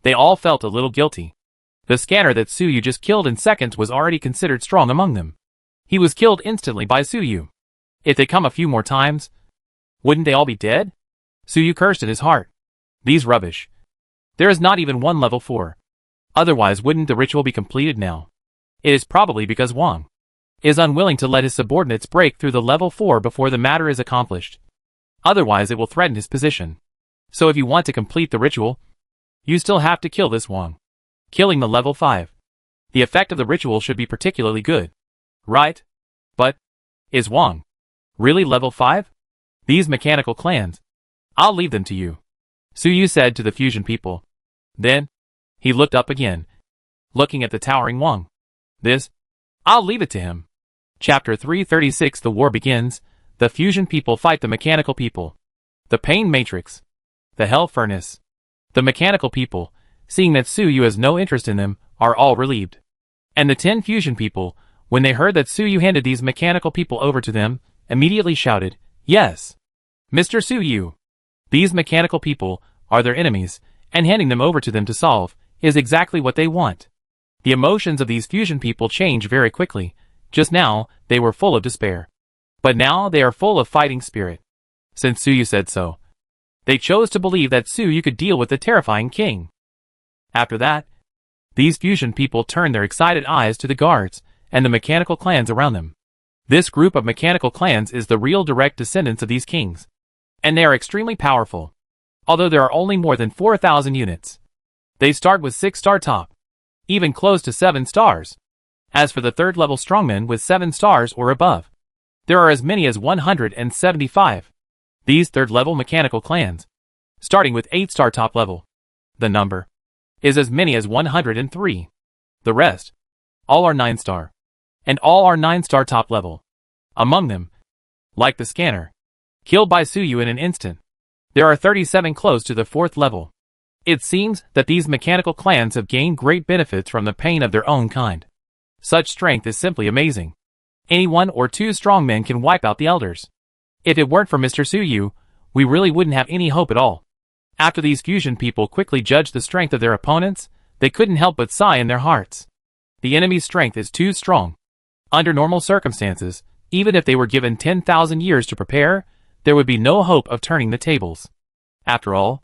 they all felt a little guilty. The scanner that Suyu just killed in seconds was already considered strong among them. He was killed instantly by Suyu. If they come a few more times, wouldn't they all be dead? Suyu cursed in his heart. These rubbish. There is not even one level 4. Otherwise wouldn't the ritual be completed now? It is probably because Wang is unwilling to let his subordinates break through the level 4 before the matter is accomplished. Otherwise it will threaten his position. So if you want to complete the ritual, you still have to kill this Wang. Killing the level 5. The effect of the ritual should be particularly good. Right? But, is Wang really level 5? These mechanical clans, I'll leave them to you, Suyu said to the fusion people. Then, he looked up again, looking at the towering Wang. This, I'll leave it to him. Chapter 336. The war begins. The fusion people fight the mechanical people. The pain matrix. The hell furnace. The mechanical people, seeing that Suyu has no interest in them, are all relieved. And the 10 fusion people, when they heard that Suyu handed these mechanical people over to them, immediately shouted, "Yes! Mr. Suyu!" These mechanical people are their enemies, and handing them over to them to solve is exactly what they want. The emotions of these fusion people change very quickly. Just now, they were full of despair. But now they are full of fighting spirit. Since Suyu said so, they chose to believe that Suyu could deal with the terrifying king. After that, these fusion people turned their excited eyes to the guards and the mechanical clans around them. This group of mechanical clans is the real direct descendants of these kings. And they are extremely powerful. Although there are only more than 4,000 units. They start with 6-star top. Even close to 7 stars. As for the third level strongmen with 7 stars or above, there are as many as 175. These third level mechanical clans, starting with 8-star top level. The number is as many as 103. The rest, all are 9-star. And all are 9-star top level. Among them, like the scanner, killed by Suyu in an instant, there are 37 close to the 4th level. It seems that these mechanical clans have gained great benefits from the pain of their own kind. Such strength is simply amazing. Any 1 or 2 strong men can wipe out the elders. If it weren't for Mr. Suyu, we really wouldn't have any hope at all. After these fusion people quickly judged the strength of their opponents, they couldn't help but sigh in their hearts. The enemy's strength is too strong. Under normal circumstances, even if they were given 10,000 years to prepare, there would be no hope of turning the tables. After all,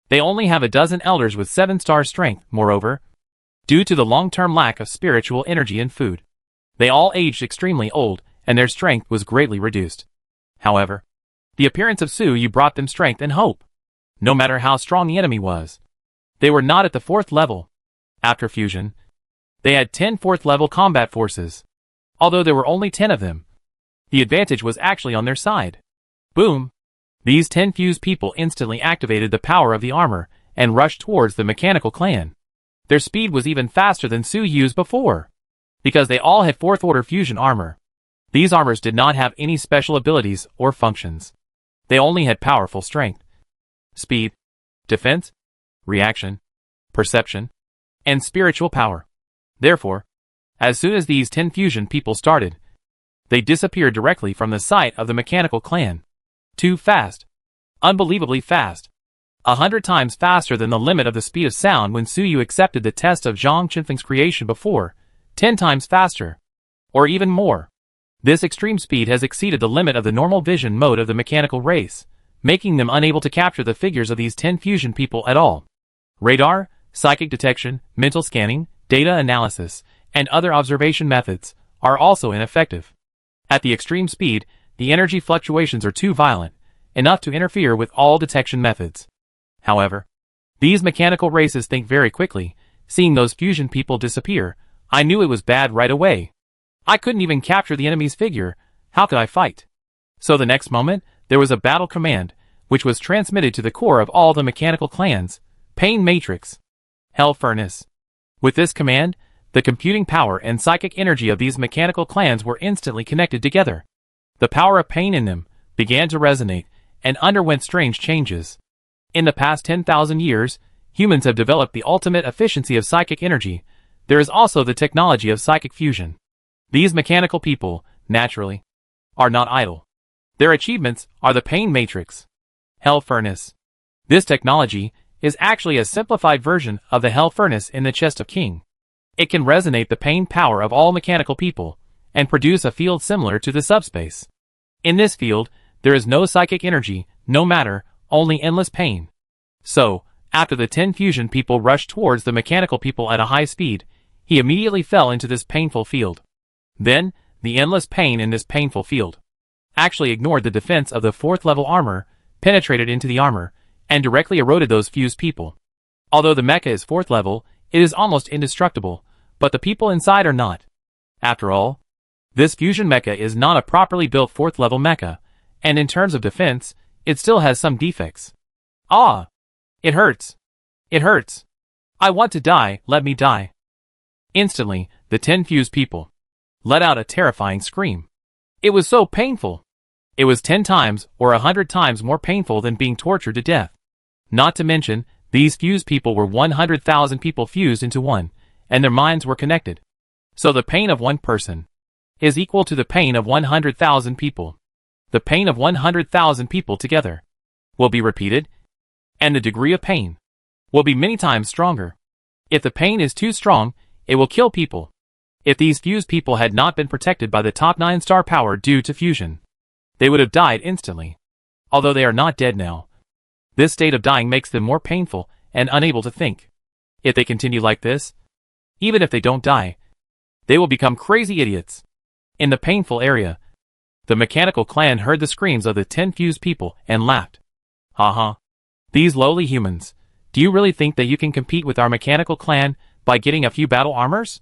they only have a dozen elders with 7-star strength. Moreover, due to the long-term lack of spiritual energy and food, they all aged extremely old, and their strength was greatly reduced. However, the appearance of Suyu brought them strength and hope. No matter how strong the enemy was, they were not at the 4th level. After fusion, they had 10 4th level combat forces. Although there were only 10 of them, the advantage was actually on their side. Boom! These 10 fused people instantly activated the power of the armor and rushed towards the mechanical clan. Their speed was even faster than Suyu's before, because they all had 4th order fusion armor. These armors did not have any special abilities or functions. They only had powerful strength, speed, defense, reaction, perception, and spiritual power. Therefore, as soon as these 10 fusion people started, they disappeared directly from the sight of the mechanical clan. Too fast. Unbelievably fast. 100 times faster than the limit of the speed of sound when Suyu accepted the test of Zhang Qinfeng's creation before. 10 times faster. Or even more. This extreme speed has exceeded the limit of the normal vision mode of the mechanical race, making them unable to capture the figures of these 10 fusion people at all. Radar, psychic detection, mental scanning, data analysis, and other observation methods are also ineffective. At the extreme speed, the energy fluctuations are too violent, enough to interfere with all detection methods. However, these mechanical races think very quickly. Seeing those fusion people disappear, I knew it was bad right away. I couldn't even capture the enemy's figure. How could I fight? So the next moment, there was a battle command, which was transmitted to the core of all the mechanical clans. Pain Matrix. Hell Furnace. With this command, the computing power and psychic energy of these mechanical clans were instantly connected together. The power of pain in them began to resonate and underwent strange changes. In the past 10,000 years, humans have developed the ultimate efficiency of psychic energy. There is also the technology of psychic fusion. These mechanical people, naturally, are not idle. Their achievements are the Pain Matrix, Hell Furnace. This technology is actually a simplified version of the Hell Furnace in the Chest of King. It can resonate the pain power of all mechanical people and produce a field similar to the subspace. In this field, there is no psychic energy, no matter, only endless pain. So, after the 10 fusion people rushed towards the mechanical people at a high speed, he immediately fell into this painful field. Then, the endless pain in this painful field actually ignored the defense of the 4th level armor, penetrated into the armor, and directly eroded those fused people. Although the mecha is 4th level, it is almost indestructible, but the people inside are not. After all, this fusion mecha is not a properly built 4th level mecha, and in terms of defense, it still has some defects. Ah! It hurts. It hurts. I want to die, let me die. Instantly, the 10 fused people let out a terrifying scream. It was so painful. It was 10 times or 100 times more painful than being tortured to death. Not to mention, these fused people were 100,000 people fused into one, and their minds were connected. So the pain of one person is equal to the pain of 100,000 people. The pain of 100,000 people together will be repeated, and the degree of pain will be many times stronger. If the pain is too strong, it will kill people. If these fused people had not been protected by the top 9-star power due to fusion, they would have died instantly. Although they are not dead now, this state of dying makes them more painful and unable to think. If they continue like this, even if they don't die, they will become crazy idiots. In the painful area, The mechanical clan heard the screams of the 10 fused people and laughed. Haha. These lowly humans. Do you really think that you can compete with our mechanical clan by getting a few battle armors?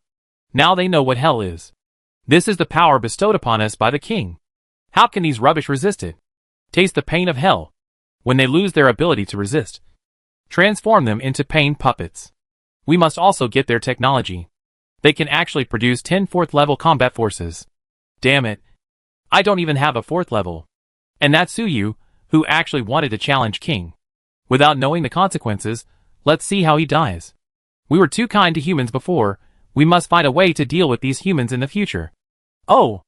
Now they know what hell is. This is the power bestowed upon us by the king. How can these rubbish resist it? Taste the pain of hell. When they lose their ability to resist, transform them into pain puppets. We must also get their technology. They can actually produce 10 4th level combat forces. Damn it. I don't even have a 4th level. And that's Suyu, who actually wanted to challenge King. Without knowing the consequences, let's see how he dies. We were too kind to humans before, we must find a way to deal with these humans in the future. Oh!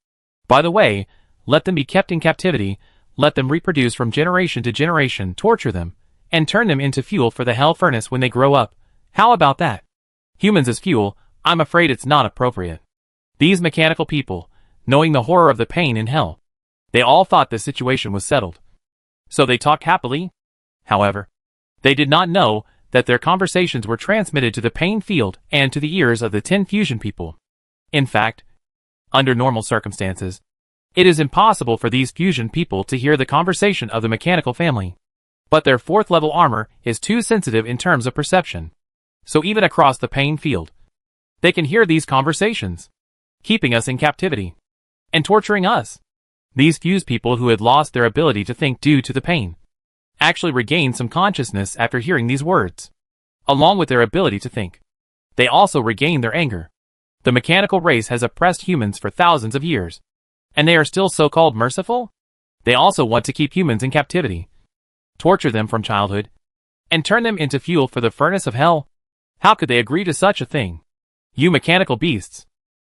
By the way, let them be kept in captivity, let them reproduce from generation to generation, torture them, and turn them into fuel for the hell furnace when they grow up. How about that? Humans as fuel, I'm afraid it's not appropriate. These mechanical people, knowing the horror of the pain in hell, they all thought the situation was settled. So they talked happily. However, they did not know that their conversations were transmitted to the pain field and to the ears of the 10 fusion people. In fact, under normal circumstances, it is impossible for these fusion people to hear the conversation of the mechanical family. But their 4th level armor is too sensitive in terms of perception. So even across the pain field, they can hear these conversations, keeping us in captivity and torturing us. These fused people who had lost their ability to think due to the pain actually regained some consciousness after hearing these words. Along with their ability to think, they also regained their anger. The mechanical race has oppressed humans for thousands of years, and they are still so-called merciful? They also want to keep humans in captivity, torture them from childhood, and turn them into fuel for the furnace of hell. How could they agree to such a thing? You mechanical beasts!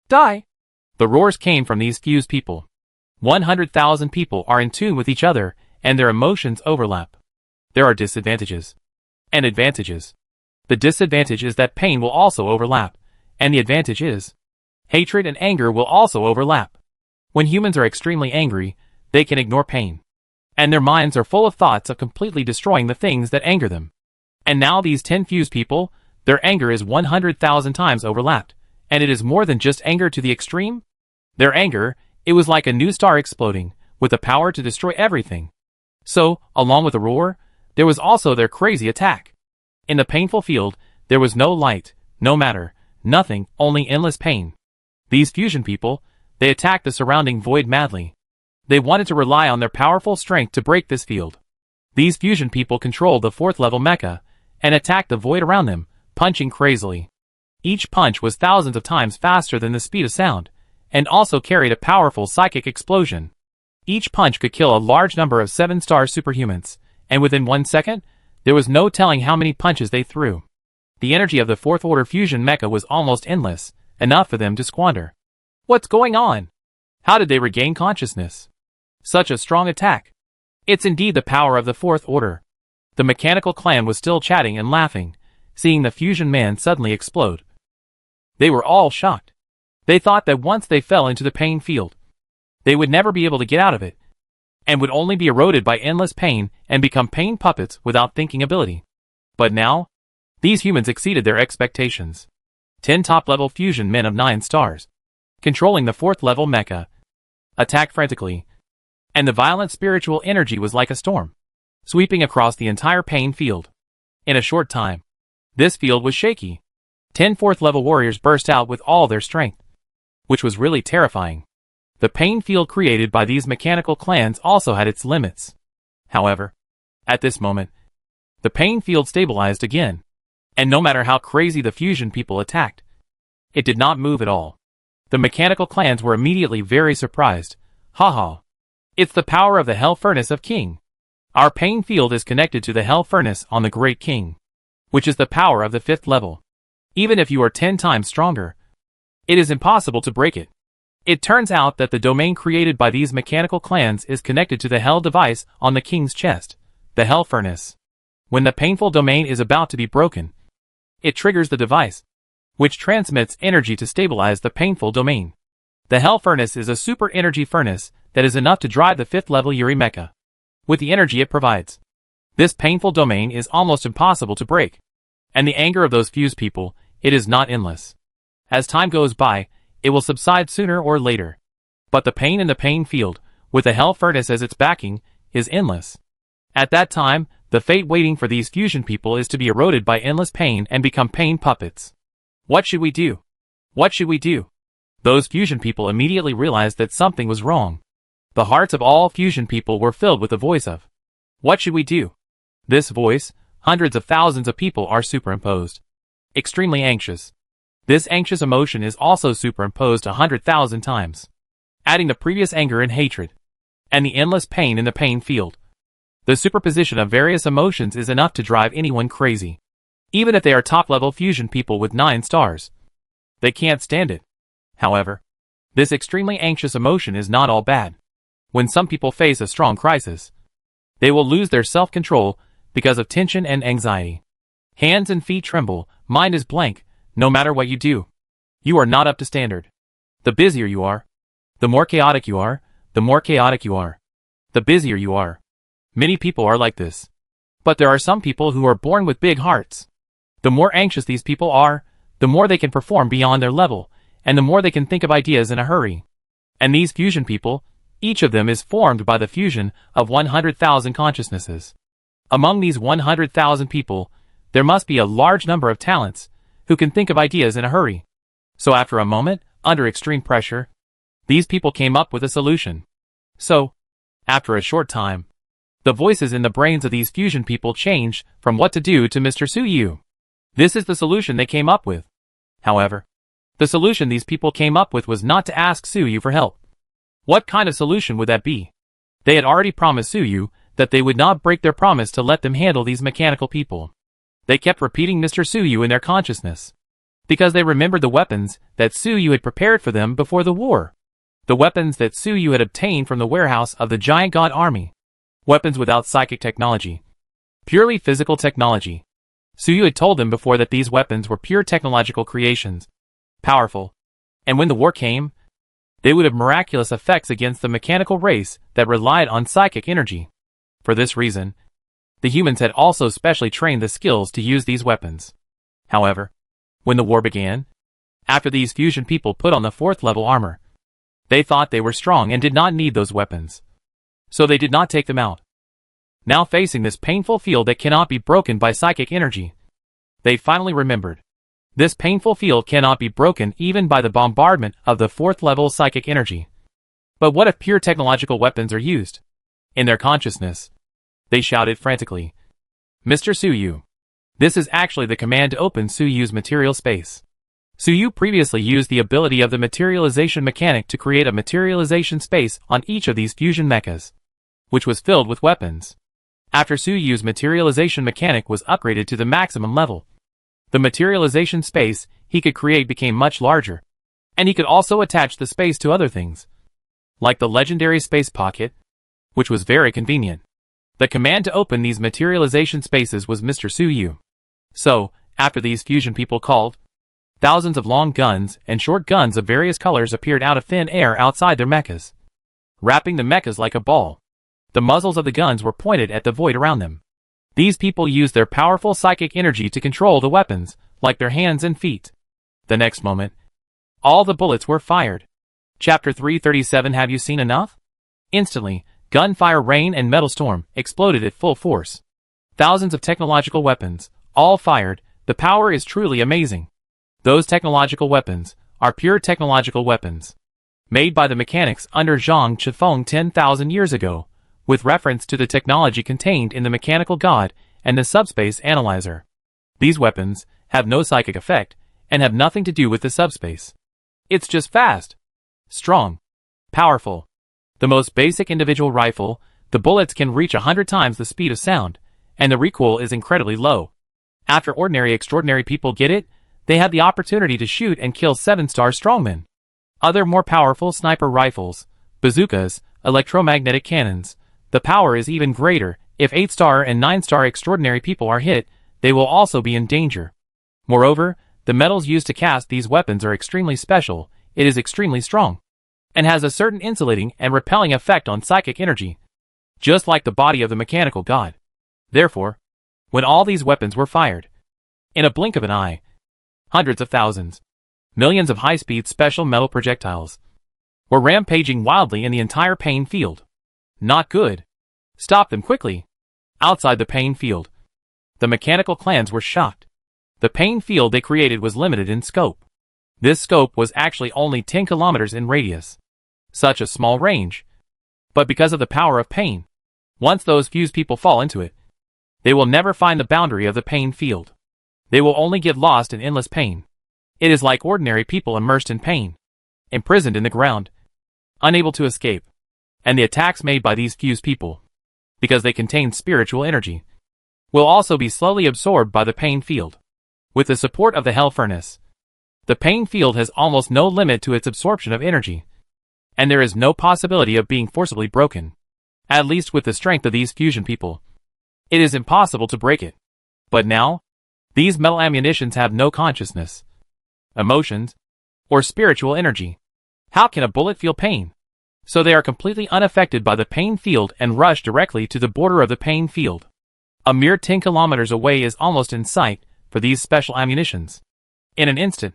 Die! The roars came from these fused people. 100,000 people are in tune with each other, and their emotions overlap. There are disadvantages and advantages. The disadvantage is that pain will also overlap, and the advantage is hatred and anger will also overlap. When humans are extremely angry, they can ignore pain, and their minds are full of thoughts of completely destroying the things that anger them. And now these 10 fused people, their anger is 100,000 times overlapped, and it is more than just anger to the extreme. Their anger, it was like a new star exploding, with the power to destroy everything. So, along with the roar, there was also their crazy attack. In the painful field, there was no light, no matter, nothing, only endless pain. These fusion people, they attacked the surrounding void madly. They wanted to rely on their powerful strength to break this field. These fusion people controlled the 4th level mecha, and attacked the void around them, punching crazily. Each punch was thousands of times faster than the speed of sound, and also carried a powerful psychic explosion. Each punch could kill a large number of 7-star superhumans, and within 1 second, there was no telling how many punches they threw. The energy of the 4th order fusion mecha was almost endless, enough for them to squander. What's going on? How did they regain consciousness? Such a strong attack. It's indeed the power of the 4th order. The mechanical clan was still chatting and laughing, seeing the fusion man suddenly explode. They were all shocked. They thought that once they fell into the pain field, they would never be able to get out of it, and would only be eroded by endless pain and become pain puppets without thinking ability. But now, these humans exceeded their expectations. 10 top-level fusion men of 9 stars, controlling the 4th level mecha, attacked frantically, and the violent spiritual energy was like a storm, sweeping across the entire pain field. In a short time, this field was shaky. 10 4th level warriors burst out with all their strength, which was really terrifying. The pain field created by these mechanical clans also had its limits. However, at this moment, the pain field stabilized again, and no matter how crazy the fusion people attacked, it did not move at all. The mechanical clans were immediately very surprised. Haha. It's the power of the Hell Furnace of King. Our pain field is connected to the Hell Furnace on the Great King, which is the power of the 5th level. Even if you are 10 times stronger, it is impossible to break it. It turns out that the domain created by these mechanical clans is connected to the Hell device on the King's chest, the Hell Furnace. When the painful domain is about to be broken, it triggers the device, which transmits energy to stabilize the painful domain. The Hell Furnace is a super energy furnace that is enough to drive the 5th level Yuri mecha. With the energy it provides, this painful domain is almost impossible to break. And the anger of those fused people, it is not endless. As time goes by, it will subside sooner or later. But the pain in the pain field with a hell furnace as its backing, is endless. At that time, the fate waiting for these fusion people is to be eroded by endless pain and become pain puppets. What should we do? What should we do? Those fusion people immediately realized that something was wrong. The hearts of all fusion people were filled with the voice of, what should we do? This voice, hundreds of thousands of people are superimposed. Extremely anxious. This anxious emotion is also superimposed 100,000 times, adding the previous anger and hatred, and the endless pain in the pain field. The superposition of various emotions is enough to drive anyone crazy. Even if they are top-level fusion people with 9 stars. They can't stand it. However, this extremely anxious emotion is not all bad. When some people face a strong crisis, they will lose their self-control because of tension and anxiety. Hands and feet tremble, mind is blank, no matter what you do. You are not up to standard. The busier you are, the more chaotic you are, the more chaotic you are, the busier you are. Many people are like this. But there are some people who are born with big hearts. The more anxious these people are, the more they can perform beyond their level, and the more they can think of ideas in a hurry. And these fusion people, each of them is formed by the fusion of 100,000 consciousnesses. Among these 100,000 people, there must be a large number of talents who can think of ideas in a hurry. So after a moment, under extreme pressure, these people came up with a solution. So, after a short time, the voices in the brains of these fusion people changed from what to do to Mr. Suyu. This is the solution they came up with. However, the solution these people came up with was not to ask Suyu for help. What kind of solution would that be? They had already promised Suyu that they would not break their promise to let them handle these mechanical people. They kept repeating Mr. Suyu in their consciousness, because they remembered the weapons that Suyu had prepared for them before the war. The weapons that Suyu had obtained from the warehouse of the giant god army. Weapons without psychic technology. Purely physical technology. Suyu had told them before that these weapons were pure technological creations. Powerful. And when the war came, they would have miraculous effects against the mechanical race that relied on psychic energy. For this reason, the humans had also specially trained the skills to use these weapons. However, when the war began, after these fusion people put on the 4th level armor, they thought they were strong and did not need those weapons. So they did not take them out. Now facing this painful field that cannot be broken by psychic energy, they finally remembered. This painful field cannot be broken even by the bombardment of the 4th level psychic energy. But what if pure technological weapons are used? In their consciousness, they shouted frantically, Mr. Suyu. This is actually the command to open Suyu's material space. Suyu previously used the ability of the materialization mechanic to create a materialization space on each of these fusion mechas, which was filled with weapons. After Suyu's materialization mechanic was upgraded to the maximum level, the materialization space he could create became much larger, and he could also attach the space to other things, like the legendary space pocket, which was very convenient. The command to open these materialization spaces was Mr. Suyu. So, after these fusion people called, thousands of long guns and short guns of various colors appeared out of thin air outside their mechas, wrapping the mechas like a ball. The muzzles of the guns were pointed at the void around them. These people used their powerful psychic energy to control the weapons, like their hands and feet. The next moment, all the bullets were fired. Chapter 337. Have you seen enough? Instantly, gunfire, rain and metal storm exploded at full force. Thousands of technological weapons, all fired. The power is truly amazing. Those technological weapons are pure technological weapons, made by the mechanics under Zhang Chifeng 10,000 years ago, with reference to the technology contained in the mechanical god and the subspace analyzer. These weapons have no psychic effect and have nothing to do with the subspace. It's just fast, strong, powerful. The most basic individual rifle, the bullets can reach 100 times the speed of sound, and the recoil is incredibly low. After ordinary extraordinary people get it, they have the opportunity to shoot and kill 7-star strongmen. Other more powerful sniper rifles, bazookas, electromagnetic cannons. The power is even greater. If 8-star and 9-star extraordinary people are hit, they will also be in danger. Moreover, the metals used to cast these weapons are extremely special. It is extremely strong, and has a certain insulating and repelling effect on psychic energy, just like the body of the mechanical god. Therefore, when all these weapons were fired, in a blink of an eye, hundreds of thousands, millions of high-speed special metal projectiles were rampaging wildly in the entire pain field. Not good. Stop them quickly. Outside the pain field. The mechanical clans were shocked. The pain field they created was limited in scope. This scope was actually only 10 kilometers in radius. Such a small range. But because of the power of pain, once those fused people fall into it, they will never find the boundary of the pain field. They will only get lost in endless pain. It is like ordinary people immersed in pain, imprisoned in the ground, unable to escape. And the attacks made by these fused people, because they contain spiritual energy, will also be slowly absorbed by the pain field. With the support of the hell furnace, the pain field has almost no limit to its absorption of energy, and there is no possibility of being forcibly broken. At least with the strength of these fusion people, it is impossible to break it. But now, these metal ammunitions have no consciousness, emotions, or spiritual energy. How can a bullet feel pain? So they are completely unaffected by the pain field and rush directly to the border of the pain field. A mere 10 kilometers away is almost in sight for these special ammunitions. In an instant,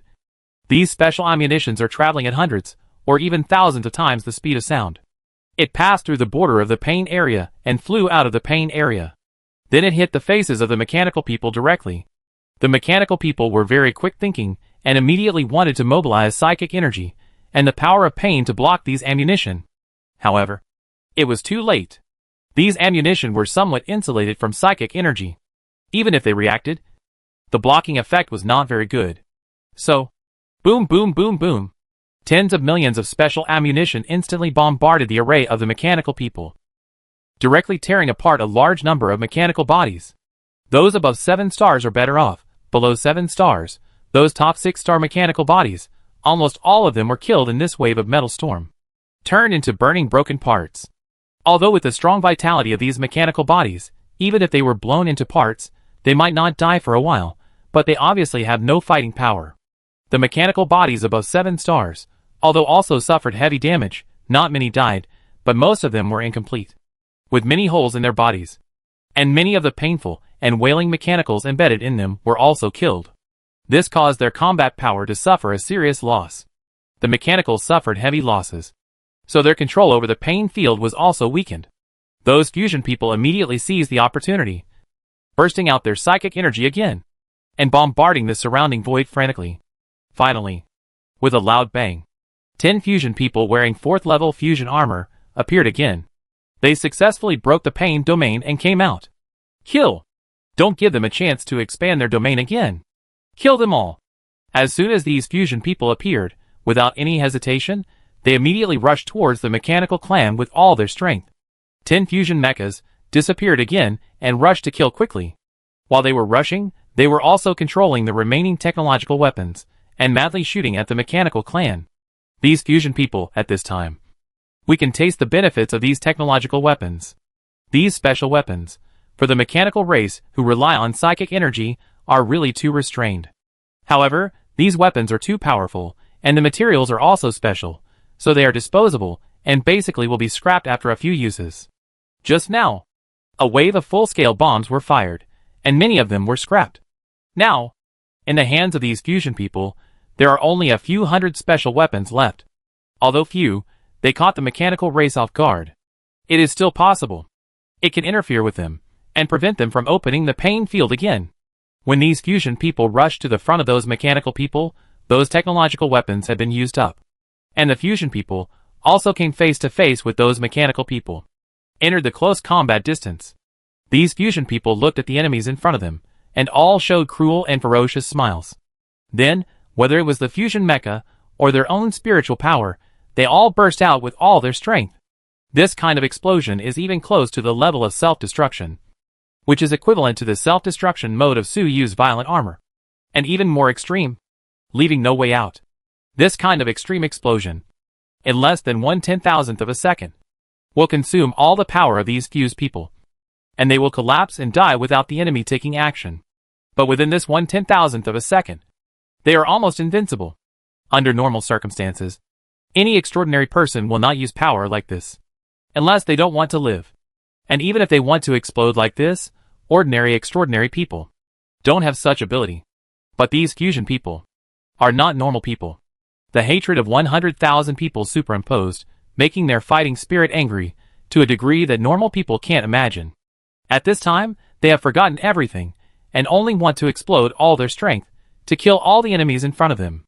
these special ammunitions are traveling at hundreds, or even thousands of times the speed of sound. It passed through the border of the pain area and flew out of the pain area. Then it hit the faces of the mechanical people directly. The mechanical people were very quick thinking and immediately wanted to mobilize psychic energy and the power of pain to block these ammunition. However, it was too late. These ammunition were somewhat insulated from psychic energy. Even if they reacted, the blocking effect was not very good. So, boom boom boom boom. Tens of millions of special ammunition instantly bombarded the array of the mechanical people, directly tearing apart a large number of mechanical bodies. Those above 7 stars are better off. Below 7 stars, those top 6-star mechanical bodies, almost all of them were killed in this wave of metal storm, turned into burning broken parts. Although with the strong vitality of these mechanical bodies, even if they were blown into parts, they might not die for a while, but they obviously have no fighting power. The mechanical bodies above 7 stars, although also suffered heavy damage, not many died, but most of them were incomplete, with many holes in their bodies. And many of the painful and wailing mechanicals embedded in them were also killed. This caused their combat power to suffer a serious loss. The mechanicals suffered heavy losses, so their control over the pain field was also weakened. Those fusion people immediately seized the opportunity, bursting out their psychic energy again, and bombarding the surrounding void frantically. Finally, with a loud bang, 10 fusion people wearing 4th level fusion armor appeared again. They successfully broke the pain domain and came out. Kill! Don't give them a chance to expand their domain again. Kill them all. As soon as these fusion people appeared, without any hesitation, they immediately rushed towards the mechanical clan with all their strength. 10 fusion mechas disappeared again and rushed to kill quickly. While they were rushing, they were also controlling the remaining technological weapons and madly shooting at the mechanical clan. These fusion people, at this time, we can taste the benefits of these technological weapons. These special weapons, for the mechanical race who rely on psychic energy, are really too restrained. However, these weapons are too powerful, and the materials are also special, so they are disposable, and basically will be scrapped after a few uses. Just now, a wave of full-scale bombs were fired, and many of them were scrapped. Now, in the hands of these fusion people, there are only a few hundred special weapons left. Although few, they caught the mechanical race off guard. It is still possible. It can interfere with them, and prevent them from opening the pain field again. When these fusion people rushed to the front of those mechanical people, those technological weapons had been used up. And the fusion people also came face to face with those mechanical people, entered the close combat distance. These fusion people looked at the enemies in front of them, and all showed cruel and ferocious smiles. Then, whether it was the fusion mecha, or their own spiritual power, they all burst out with all their strength. This kind of explosion is even close to the level of self-destruction, which is equivalent to the self-destruction mode of Su Yu's violent armor, and even more extreme, leaving no way out. This kind of extreme explosion, in less than 1/10,000th of a second, will consume all the power of these fused people, and they will collapse and die without the enemy taking action. But within this 1/10,000th of a second, they are almost invincible. Under normal circumstances, any extraordinary person will not use power like this, unless they don't want to live. And even if they want to explode like this, ordinary extraordinary people don't have such ability. But these fusion people are not normal people. The hatred of 100,000 people superimposed, making their fighting spirit angry, to a degree that normal people can't imagine. At this time, they have forgotten everything, and only want to explode all their strength, to kill all the enemies in front of them.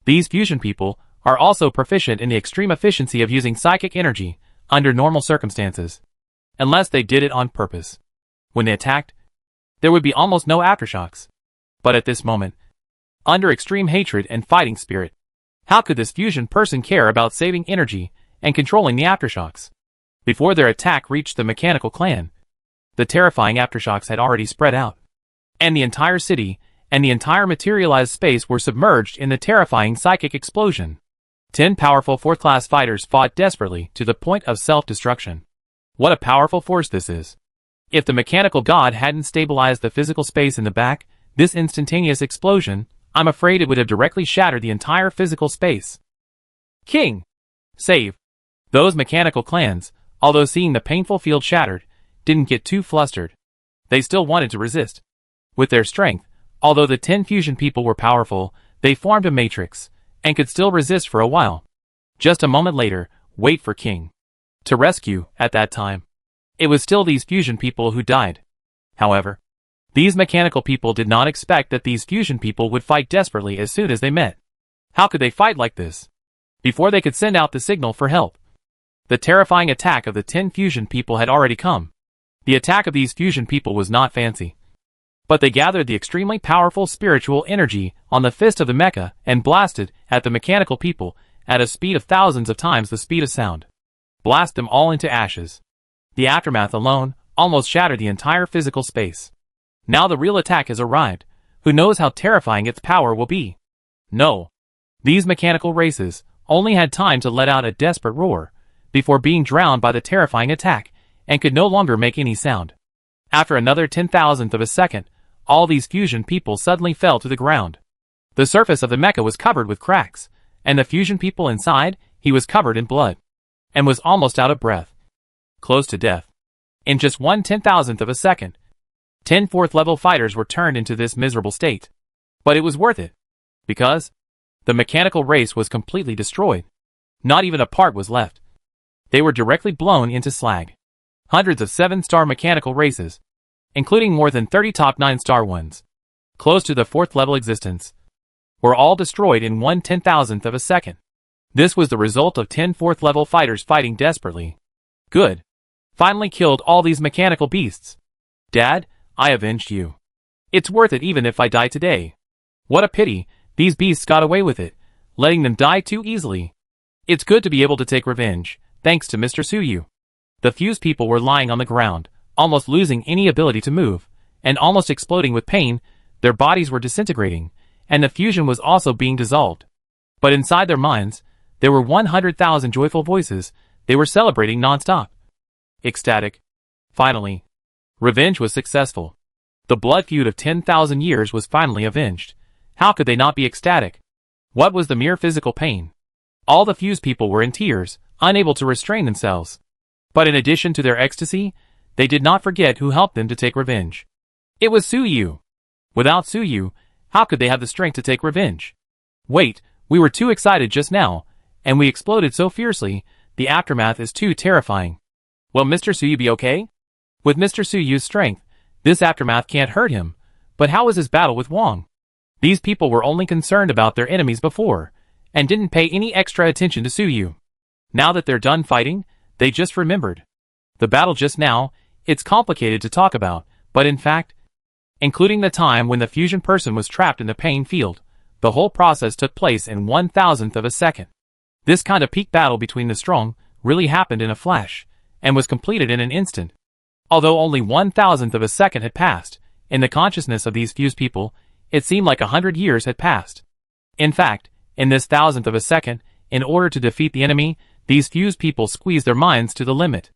These fusion people are also proficient in the extreme efficiency of using psychic energy under normal circumstances, unless they did it on purpose. When they attacked, there would be almost no aftershocks. But at this moment, under extreme hatred and fighting spirit, how could this fusion person care about saving energy and controlling the aftershocks? Before their attack reached the mechanical clan, the terrifying aftershocks had already spread out, and the entire city and the entire materialized space were submerged in the terrifying psychic explosion. 10 powerful fourth-class fighters fought desperately to the point of self-destruction. What a powerful force this is. If the mechanical god hadn't stabilized the physical space in the back, this instantaneous explosion, I'm afraid it would have directly shattered the entire physical space. King! Save! Those mechanical clans, although seeing the painful field shattered, didn't get too flustered. They still wanted to resist. With their strength, although the 10 fusion people were powerful, they formed a matrix, and could still resist for a while. Just a moment later, wait for King to rescue. At that time, it was still these fusion people who died. However, these mechanical people did not expect that these fusion people would fight desperately as soon as they met. How could they fight like this? Before they could send out the signal for help, the terrifying attack of the 10 fusion people had already come. The attack of these fusion people was not fancy, but they gathered the extremely powerful spiritual energy on the fist of the mecha and blasted at the mechanical people at a speed of thousands of times the speed of sound. Blast them all into ashes. The aftermath alone almost shattered the entire physical space. Now the real attack has arrived. Who knows how terrifying its power will be? No. These mechanical races only had time to let out a desperate roar before being drowned by the terrifying attack and could no longer make any sound. After another 10,000th of a second, all these fusion people suddenly fell to the ground. The surface of the mecha was covered with cracks, and the fusion people inside, he was covered in blood, and was almost out of breath, close to death. In just 1/10,000th of a second, 10 4th-level fighters were turned into this miserable state. But it was worth it, because the mechanical race was completely destroyed. Not even a part was left. They were directly blown into slag. Hundreds of 7-star mechanical races, including more than 30 top 9-star ones, close to the 4th-level existence, were all destroyed in 1/10,000th of a second. This was the result of 10 4th-level fighters fighting desperately. Good. Finally killed all these mechanical beasts. Dad, I avenged you. It's worth it even if I die today. What a pity, these beasts got away with it, letting them die too easily. It's good to be able to take revenge, thanks to Mr. Suyu. The fused people were lying on the ground, almost losing any ability to move, and almost exploding with pain. Their bodies were disintegrating, and the fusion was also being dissolved. But inside their minds, there were 100,000 joyful voices. They were celebrating non-stop. Ecstatic. Finally, revenge was successful. The blood feud of 10,000 years was finally avenged. How could they not be ecstatic? What was the mere physical pain? All the fused people were in tears, unable to restrain themselves. But in addition to their ecstasy, they did not forget who helped them to take revenge. It was Suyu. Without Suyu, how could they have the strength to take revenge? Wait, we were too excited just now, and we exploded so fiercely, the aftermath is too terrifying. Will Mr. Suyu be okay? With Mr. Suyu's strength, this aftermath can't hurt him, but how was his battle with Wong? These people were only concerned about their enemies before, and didn't pay any extra attention to Suyu. Now that they're done fighting, they just remembered. The battle just now, it's complicated to talk about, but in fact, including the time when the fusion person was trapped in the pain field, the whole process took place in 1,000th of a second. This kind of peak battle between the strong really happened in a flash, and was completed in an instant. Although only 1,000th of a second had passed, in the consciousness of these fused people, it seemed like 100 years had passed. In fact, in this 1,000th of a second, in order to defeat the enemy, these fused people squeezed their minds to the limit.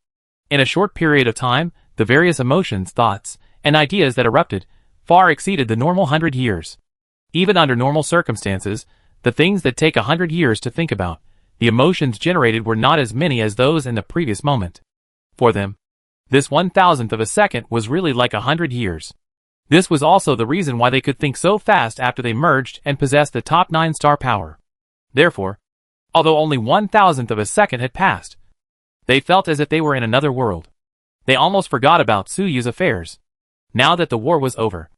In a short period of time, the various emotions, thoughts, and ideas that erupted far exceeded the normal 100 years. Even under normal circumstances, the things that take 100 years to think about, the emotions generated were not as many as those in the previous moment. For them, this 1,000th of a second was really like 100 years. This was also the reason why they could think so fast after they merged and possessed the top 9-star power. Therefore, although only 1,000th of a second had passed, They felt as if they were in another world. They almost forgot about Suyu's affairs. Now that the war was over,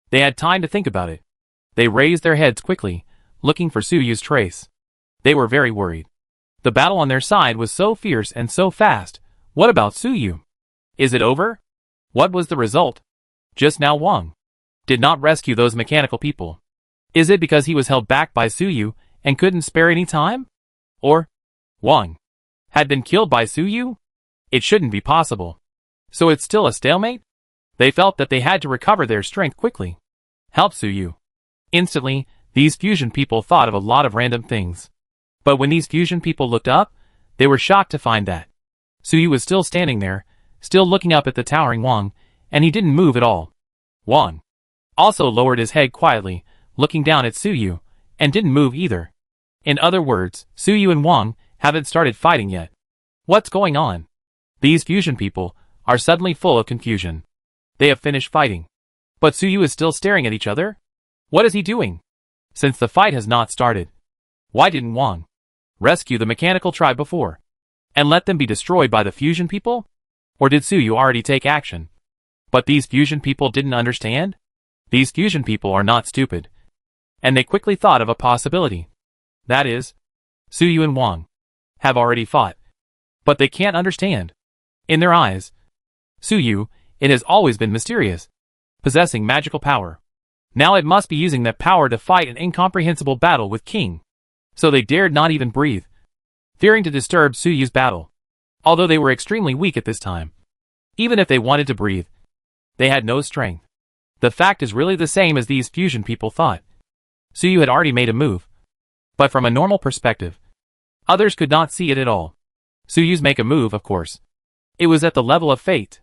they had time to think about it. They raised their heads quickly, looking for Suyu's trace. They were very worried. The battle on their side was so fierce and so fast. What about Suyu? Is it over? What was the result? Just now Wang did not rescue those mechanical people. Is it because he was held back by Suyu and couldn't spare any time? Or Wang had been killed by Suyu? It shouldn't be possible. So it's still a stalemate? They felt that they had to recover their strength quickly. Help Suyu. Instantly, these fusion people thought of a lot of random things. But when these fusion people looked up, they were shocked to find that Suyu was still standing there, still looking up at the towering Wang, and he didn't move at all. Wang also lowered his head quietly, looking down at Suyu, and didn't move either. In other words, Suyu and Wang haven't started fighting yet. What's going on? These fusion people are suddenly full of confusion. They have finished fighting. But Suyu is still staring at each other? What is he doing? Since the fight has not started, why didn't Wang rescue the mechanical tribe before and let them be destroyed by the fusion people? Or did Suyu already take action? But these fusion people didn't understand? These fusion people are not stupid. And they quickly thought of a possibility. That is, Suyu and Wang have already fought. But they can't understand. In their eyes, Suyu, it has always been mysterious, possessing magical power. Now it must be using that power to fight an incomprehensible battle with King. So they dared not even breathe, fearing to disturb Suyu's battle. Although they were extremely weak at this time. Even if they wanted to breathe, they had no strength. The fact is really the same as these fusion people thought. Suyu had already made a move. But from a normal perspective, others could not see it at all. Suyu's make a move, of course. It was at the level of fate.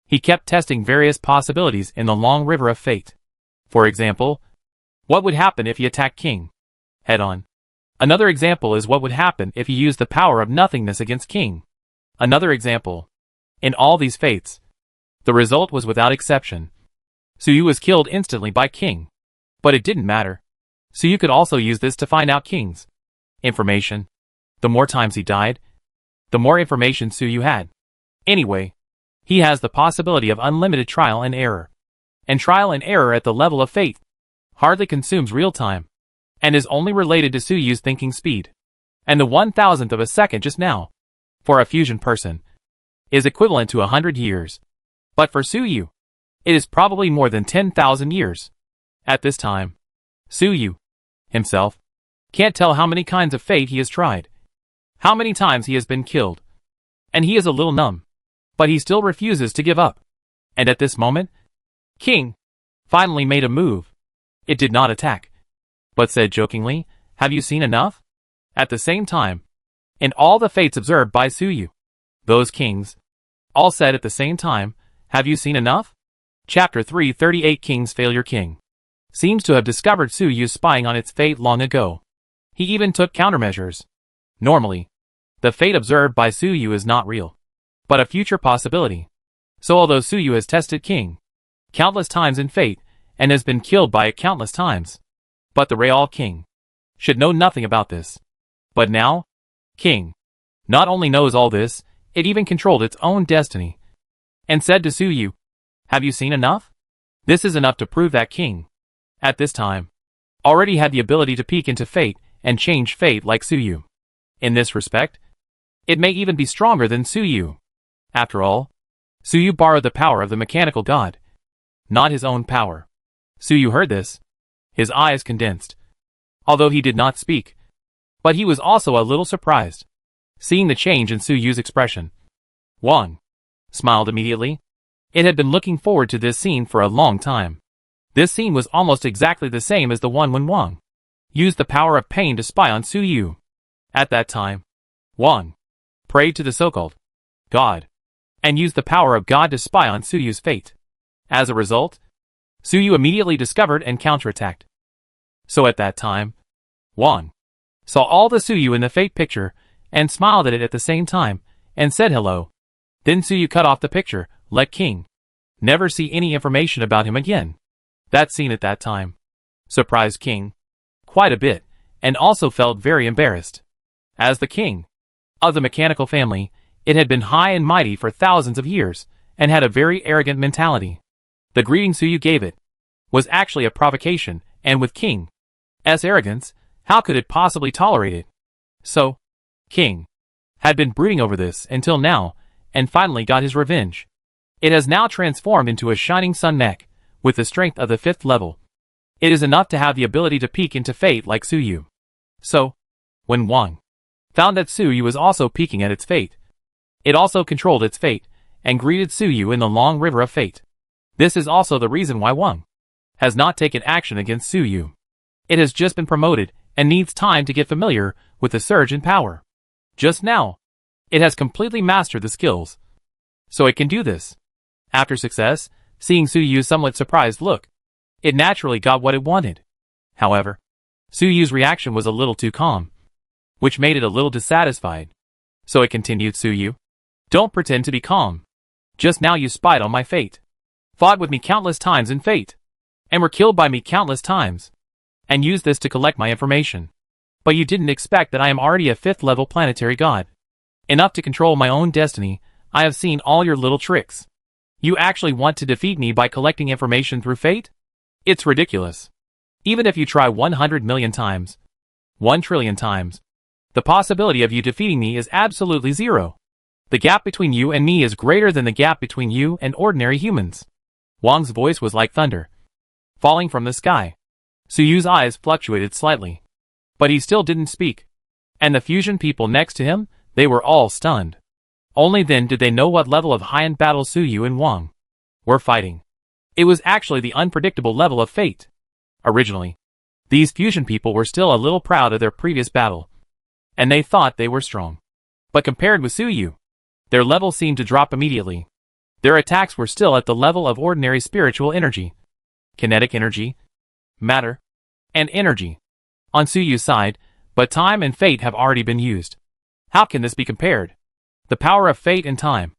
He kept testing various possibilities in the long river of fate. For example, what would happen if he attacked King head on? Another example is what would happen if he used the power of nothingness against King. Another example. In all these fates, the result was without exception. Suyu was killed instantly by King. But it didn't matter. Suyu could also use this to find out King's information. The more times he died, the more information Suyu had. Anyway, he has the possibility of unlimited trial and error. And trial and error at the level of fate hardly consumes real time, and is only related to Suyu's thinking speed. And the 1,000th of a second just now, for a fusion person, is equivalent to 100 years. But for Suyu, it is probably more than 10,000 years. At this time, Suyu himself can't tell how many kinds of fate he has tried, how many times he has been killed, and he is a little numb. But he still refuses to give up. And at this moment, King finally made a move. It did not attack, but said jokingly, "Have you seen enough?" At the same time, in all the fates observed by Suyu, those kings all said at the same time, "Have you seen enough?" Chapter 338 King's Failure. King seems to have discovered Suyu's spying on its fate long ago. He even took countermeasures. Normally, the fate observed by Suyu is not real, but a future possibility. So although Suyu has tested King countless times in fate, and has been killed by it countless times, but the Real King should know nothing about this. But now, King not only knows all this, it even controlled its own destiny, and said to Suyu, "Have you seen enough?" This is enough to prove that King, at this time, already had the ability to peek into fate and change fate like Suyu. In this respect, it may even be stronger than Suyu. After all, Suyu borrowed the power of the mechanical god, not his own power. Suyu heard this. His eyes condensed. Although he did not speak. But he was also a little surprised, seeing the change in Suyu's expression. Wang smiled immediately. It had been looking forward to this scene for a long time. This scene was almost exactly the same as the one when Wang used the power of pain to spy on Suyu. At that time, Wang prayed to the so-called God, and used the power of God to spy on Suyu's fate. As a result, Suyu immediately discovered and counterattacked. So at that time, Wang saw all the Suyu in the fate picture, and smiled at it at the same time, and said hello. Then Suyu cut off the picture, let King never see any information about him again. That scene at that time surprised King quite a bit, and also felt very embarrassed. As the king of the mechanical family, It had been high and mighty for thousands of years, and had a very arrogant mentality. The greeting Suyu gave it was actually a provocation, and with King's arrogance, how could it possibly tolerate it? So, King had been brooding over this until now, and finally got his revenge. It has now transformed into a shining sun neck, with the strength of the 5th level. It is enough to have the ability to peek into fate like Suyu. So, when Wang found that Suyu was also peeking at its fate, it also controlled its fate, and greeted Suyu in the long river of fate. This is also the reason why Wang has not taken action against Suyu. It has just been promoted, and needs time to get familiar with the surge in power. Just now, it has completely mastered the skills, so it can do this. After success, seeing Suyu's somewhat surprised look, it naturally got what it wanted. However, Suyu's reaction was a little too calm, which made it a little dissatisfied. So it continued, Suyu, don't pretend to be calm. Just now you spied on my fate, fought with me countless times in fate, and were killed by me countless times, and used this to collect my information. But you didn't expect that I am already a 5th level planetary god. Enough to control my own destiny. I have seen all your little tricks. You actually want to defeat me by collecting information through fate? It's ridiculous. Even if you try 100 million times, 1 trillion times, the possibility of you defeating me is absolutely zero. The gap between you and me is greater than the gap between you and ordinary humans. Wang's voice was like thunder falling from the sky. Suyu's eyes fluctuated slightly, but he still didn't speak. And the fusion people next to him, they were all stunned. Only then did they know what level of high-end battle Suyu and Wang were fighting. It was actually the unpredictable level of fate. Originally, these fusion people were still a little proud of their previous battle, and they thought they were strong. But compared with Suyu, their level seemed to drop immediately. Their attacks were still at the level of ordinary spiritual energy, kinetic energy, matter, and energy on Suyu's side, but time and fate have already been used. How can this be compared? The power of fate and time.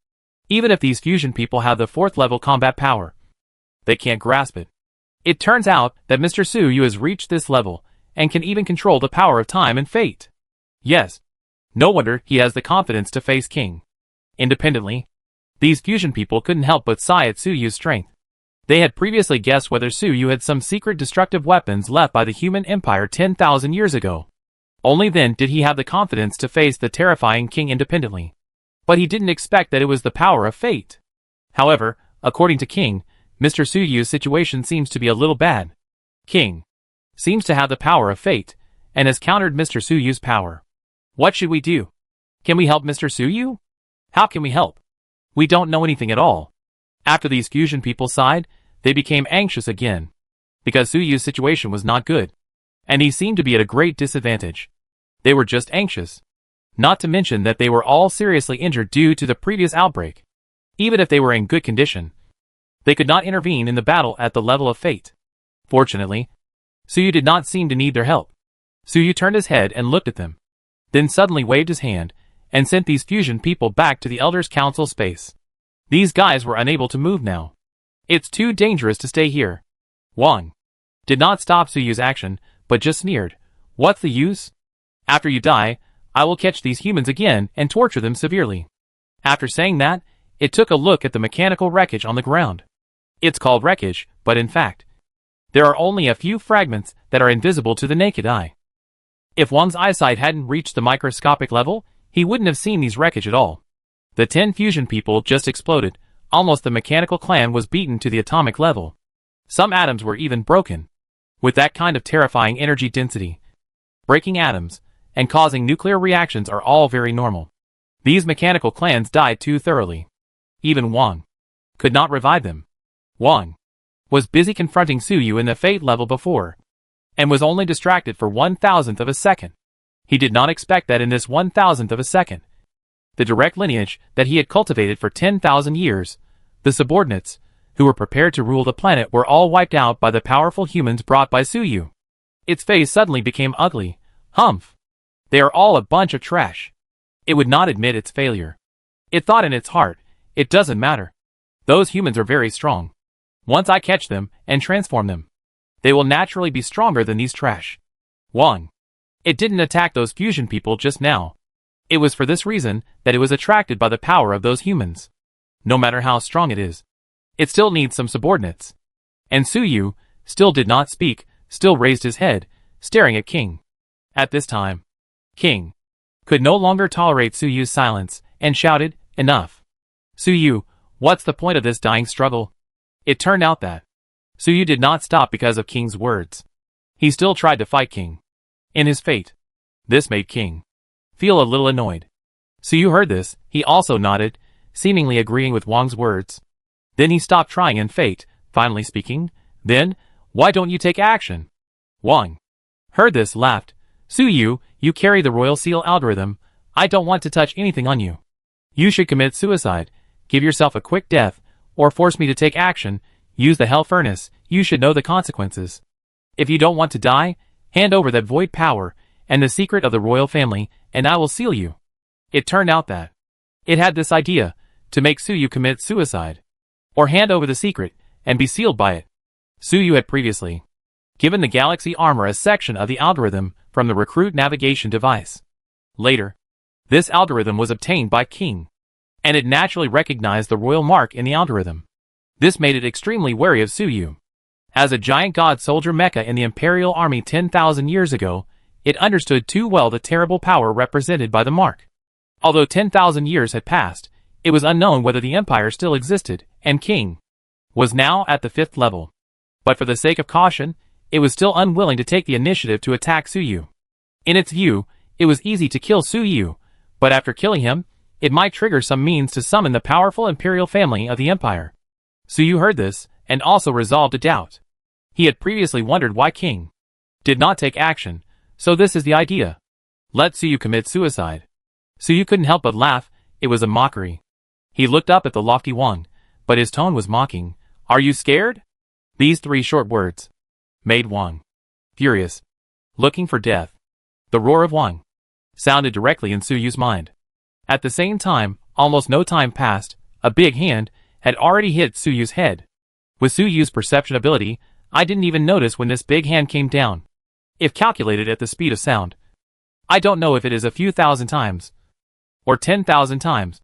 Even if these fusion people have the 4th level combat power, they can't grasp it. It turns out that Mr. Suyu has reached this level, and can even control the power of time and fate. Yes. No wonder he has the confidence to face King. Independently, these fusion people couldn't help but sigh at Suyu's strength. They had previously guessed whether Suyu had some secret destructive weapons left by the human empire 10,000 years ago. Only then did he have the confidence to face the terrifying King independently. But he didn't expect that it was the power of fate. However, according to King, Mr. Suyu's situation seems to be a little bad. King seems to have the power of fate, and has countered Mr. Suyu's power. What should we do? Can we help Mr. Suyu? How can we help? We don't know anything at all. After these fusion people sighed, they became anxious again, because Suyu's situation was not good, and he seemed to be at a great disadvantage. They were just anxious. Not to mention that they were all seriously injured due to the previous outbreak. Even if they were in good condition, they could not intervene in the battle at the level of fate. Fortunately, Suyu did not seem to need their help. Suyu turned his head and looked at them, then suddenly waved his hand, and sent these fusion people back to the Elders' Council space. These guys were unable to move now. It's too dangerous to stay here. Wang did not stop Suyu's action, but just sneered. What's the use? After you die, I will catch these humans again and torture them severely. After saying that, it took a look at the mechanical wreckage on the ground. It's called wreckage, but in fact, there are only a few fragments that are invisible to the naked eye. If Wang's eyesight hadn't reached the microscopic level, he wouldn't have seen these wreckage at all. The 10 fusion people just exploded. Almost the mechanical clan was beaten to the atomic level. Some atoms were even broken. With that kind of terrifying energy density, breaking atoms and causing nuclear reactions are all very normal. These mechanical clans died too thoroughly. Even Wang could not revive them. Wang was busy confronting Suyu in the fate level before, and was only distracted for 1,000th of a second. He did not expect that in this 1,000th of a second, the direct lineage that he had cultivated for 10,000 years, the subordinates, who were prepared to rule the planet, were all wiped out by the powerful humans brought by Suyu. Its face suddenly became ugly. Humph! They are all a bunch of trash. It would not admit its failure. It thought in its heart, it doesn't matter. Those humans are very strong. Once I catch them and transform them, they will naturally be stronger than these trash. Wang. It didn't attack those fusion people just now. It was for this reason that it was attracted by the power of those humans. No matter how strong it is, it still needs some subordinates. And Suyu still did not speak, still raised his head, staring at King. At this time, King could no longer tolerate Suyu's silence, and shouted, "Enough! Suyu, what's the point of this dying struggle?" It turned out that Suyu did not stop because of King's words. He still tried to fight King in his fate. This made King feel a little annoyed. Suyu heard this, he also nodded, seemingly agreeing with Wang's words. Then he stopped trying in fate, finally speaking, "Then, why don't you take action?" Wang heard this, laughed. "Suyu, you carry the royal seal algorithm. I don't want to touch anything on you. You should commit suicide, give yourself a quick death, or force me to take action, use the hell furnace. You should know the consequences. If you don't want to die, hand over that void power, and the secret of the royal family, and I will seal you." It turned out that it had this idea, to make Suyu commit suicide, or hand over the secret, and be sealed by it. Suyu had previously given the Galaxy Armor a section of the algorithm from the recruit navigation device. Later, this algorithm was obtained by King, and it naturally recognized the royal mark in the algorithm. This made it extremely wary of Suyu. As a giant god soldier mecha in the Imperial Army 10,000 years ago, it understood too well the terrible power represented by the mark. Although 10,000 years had passed, it was unknown whether the Empire still existed, and King was now at the 5th level. But for the sake of caution, it was still unwilling to take the initiative to attack Suyu. In its view, it was easy to kill Suyu, but after killing him, it might trigger some means to summon the powerful imperial family of the Empire. Suyu heard this, and also resolved a doubt. He had previously wondered why King did not take action, so this is the idea. Let Suyu commit suicide. Suyu couldn't help but laugh, it was a mockery. He looked up at the lofty Wang, but his tone was mocking. "Are you scared?" These 3 short words made Wang furious, looking for death. The roar of Wang sounded directly in Suyu's mind. At the same time, almost no time passed, a big hand had already hit Suyu's head. With Suyu's perception ability, I didn't even notice when this big hand came down. If calculated at the speed of sound, I don't know if it is a few thousand times, or 10,000 times,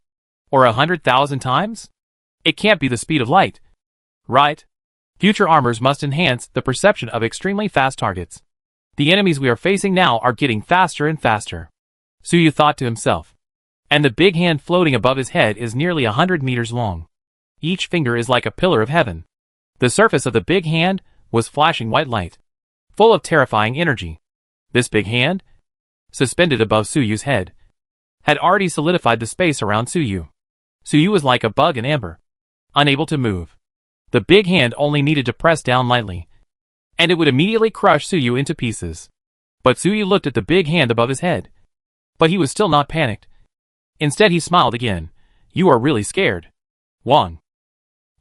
or 100,000 times? It can't be the speed of light, right? Future armors must enhance the perception of extremely fast targets. The enemies we are facing now are getting faster and faster, Suyu thought to himself. And the big hand floating above his head is nearly 100 meters long. Each finger is like a pillar of heaven. The surface of the big hand was flashing white light, full of terrifying energy. This big hand, suspended above Suyu's head, had already solidified the space around Suyu. Suyu was like a bug in amber, unable to move. The big hand only needed to press down lightly, and it would immediately crush Suyu into pieces. But Suyu looked at the big hand above his head. But he was still not panicked. Instead he smiled again. "You are really scared, Wang."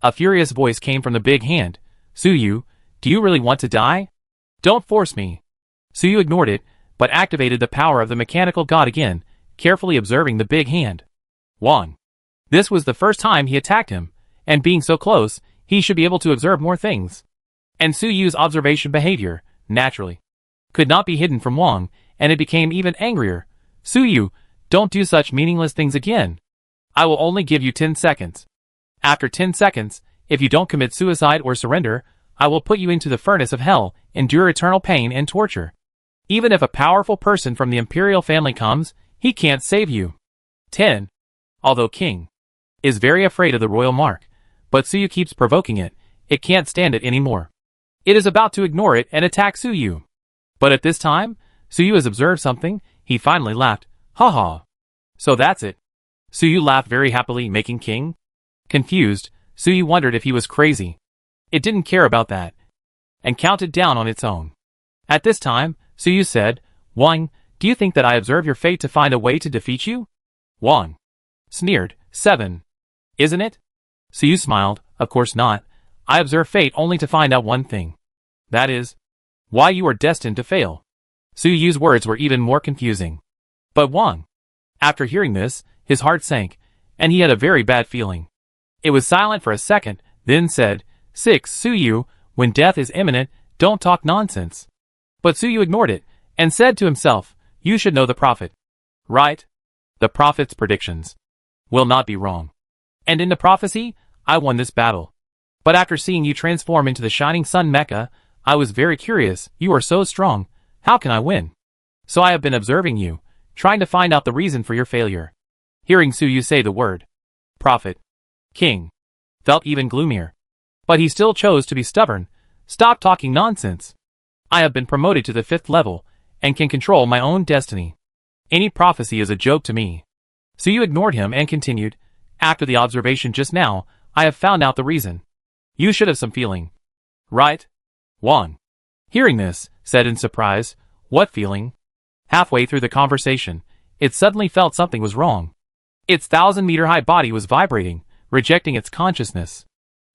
A furious voice came from the big hand. "Suyu, do you really want to die? Don't force me." Suyu ignored it, but activated the power of the mechanical god again, carefully observing the big hand. Wang. This was the first time he attacked him, and being so close, he should be able to observe more things. And Suyu's observation behavior, naturally, could not be hidden from Wang, and it became even angrier. "Suyu, don't do such meaningless things again. I will only give you 10 seconds. After 10 seconds, if you don't commit suicide or surrender, I will put you into the furnace of hell, endure eternal pain and torture. Even if a powerful person from the imperial family comes, he can't save you." 10. Although King is very afraid of the royal mark, but Suyu keeps provoking it, it can't stand it anymore. It is about to ignore it and attack Suyu. But at this time, Suyu has observed something. He finally laughed. "Ha ha. So that's it." Suyu laughed very happily, making King confused. Suyu wondered if he was crazy. It didn't care about that, and counted down on its own. At this time, Suyu said, "Wang, do you think that I observe your fate to find a way to defeat you?" Wang sneered. 7. Isn't it? Suyu smiled. "Of course not. I observe fate only to find out one thing. That is, why you are destined to fail." Suyu's words were even more confusing. But Wang, after hearing this, his heart sank, and he had a very bad feeling. It was silent for a second, then said, 6. "Suyu, when death is imminent, don't talk nonsense." But Suyu ignored it, and said to himself, "You should know the prophet, right? The prophet's predictions will not be wrong. And in the prophecy, I won this battle. But after seeing you transform into the shining sun Mecha, I was very curious. You are so strong. How can I win? So I have been observing you, trying to find out the reason for your failure. Hearing Suyu say the word prophet, King felt even gloomier. But he still chose to be stubborn. Stop talking nonsense. I have been promoted to the 5th level, and can control my own destiny. Any prophecy is a joke to me. Suyu ignored him and continued, after the observation just now, I have found out the reason. You should have some feeling. Right? Wang, hearing this, said in surprise, what feeling? Halfway through the conversation, it suddenly felt something was wrong. Its 1,000-meter-high body was vibrating, rejecting its consciousness.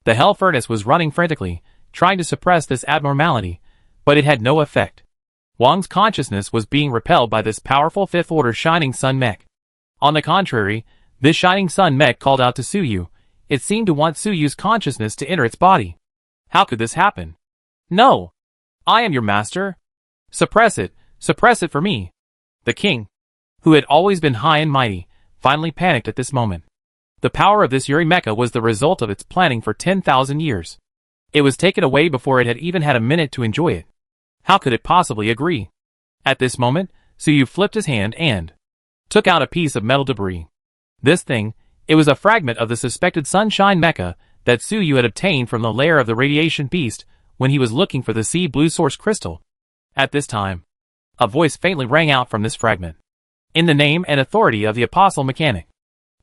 The hell furnace was running frantically, trying to suppress this abnormality, but it had no effect. Wang's consciousness was being repelled by this powerful 5th-order Shining Sun mech. On the contrary, this Shining Sun mech called out to Suyu. It seemed to want Suyu's consciousness to enter its body. How could this happen? No! I am your master. Suppress it for me. The king, who had always been high and mighty, finally panicked at this moment. The power of this Yuri mecha was the result of its planning for 10,000 years. It was taken away before it had even had a minute to enjoy it. How could it possibly agree? At this moment, Suyu flipped his hand and took out a piece of metal debris. This thing, it was a fragment of the suspected sunshine mecha that Suyu had obtained from the lair of the radiation beast when he was looking for the sea blue source crystal. At this time, a voice faintly rang out from this fragment. In the name and authority of the Apostle Mechanic,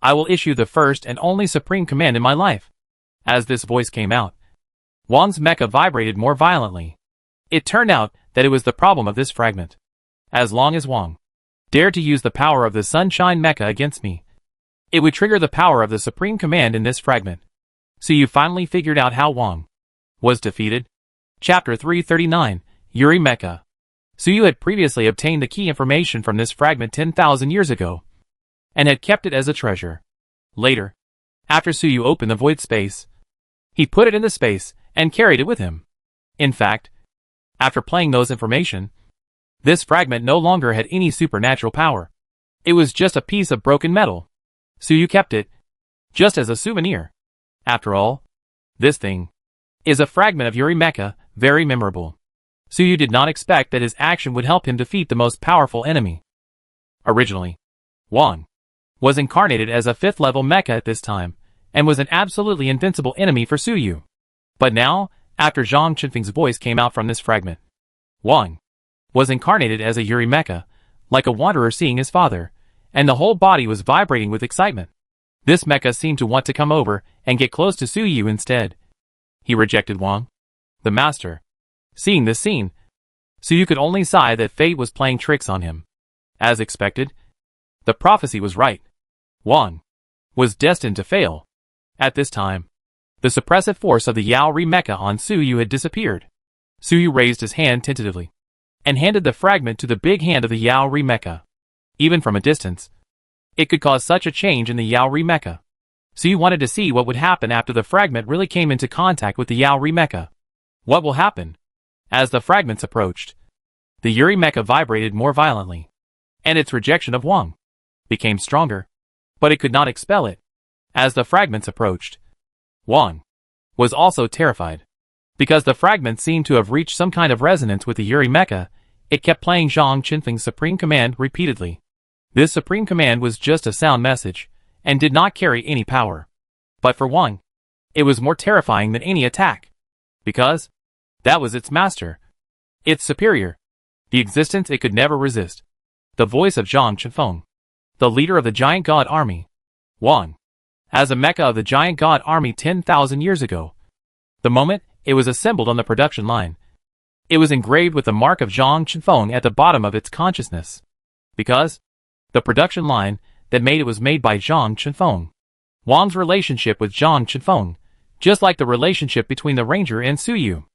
I will issue the first and only supreme command in my life. As this voice came out, Wang's mecha vibrated more violently. It turned out that it was the problem of this fragment. As long as Wang dared to use the power of the sunshine mecha against me, it would trigger the power of the supreme command in this fragment. So you finally figured out how Wang was defeated? Chapter 339, Yuri Mecha. Suyu had previously obtained the key information from this fragment 10,000 years ago, and had kept it as a treasure. Later, after Suyu opened the void space, he put it in the space and carried it with him. In fact, after playing those information, this fragment no longer had any supernatural power. It was just a piece of broken metal. Suyu kept it, just as a souvenir. After all, this thing is a fragment of Yuri Mecha, very memorable. Suyu did not expect that his action would help him defeat the most powerful enemy. Originally, Wang was incarnated as a 5th-level mecha at this time, and was an absolutely invincible enemy for Suyu. But now, after Zhang Qinfeng's voice came out from this fragment, Wang was incarnated as a Yuri mecha, like a wanderer seeing his father, and the whole body was vibrating with excitement. This mecha seemed to want to come over and get close to Suyu instead. He rejected Wang, the master. Seeing this scene, Suyu could only sigh that fate was playing tricks on him. As expected, the prophecy was right. Wang was destined to fail. At this time, the suppressive force of the Yaori mecha on Suyu had disappeared. Suyu raised his hand tentatively, and handed the fragment to the big hand of the Yaori mecha. Even from a distance, it could cause such a change in the Yaori mecha. Suyu wanted to see what would happen after the fragment really came into contact with the Yaori mecha. What will happen? As the fragments approached, the Yuri mecha vibrated more violently, and its rejection of Wang became stronger, but it could not expel it. As the fragments approached, Wang was also terrified. Because the fragments seemed to have reached some kind of resonance with the Yuri mecha, it kept playing Zhang Qinfeng's supreme command repeatedly. This supreme command was just a sound message, and did not carry any power. But for Wang, it was more terrifying than any attack. Because that was its master, its superior, the existence it could never resist. The voice of Zhang Qinfeng, the leader of the giant god army. Wang, as a mecha of the giant god army 10,000 years ago. The moment it was assembled on the production line, it was engraved with the mark of Zhang Qinfeng at the bottom of its consciousness. Because the production line that made it was made by Zhang Qinfeng. Wang's relationship with Zhang Qinfeng, just like the relationship between the ranger and Suyu.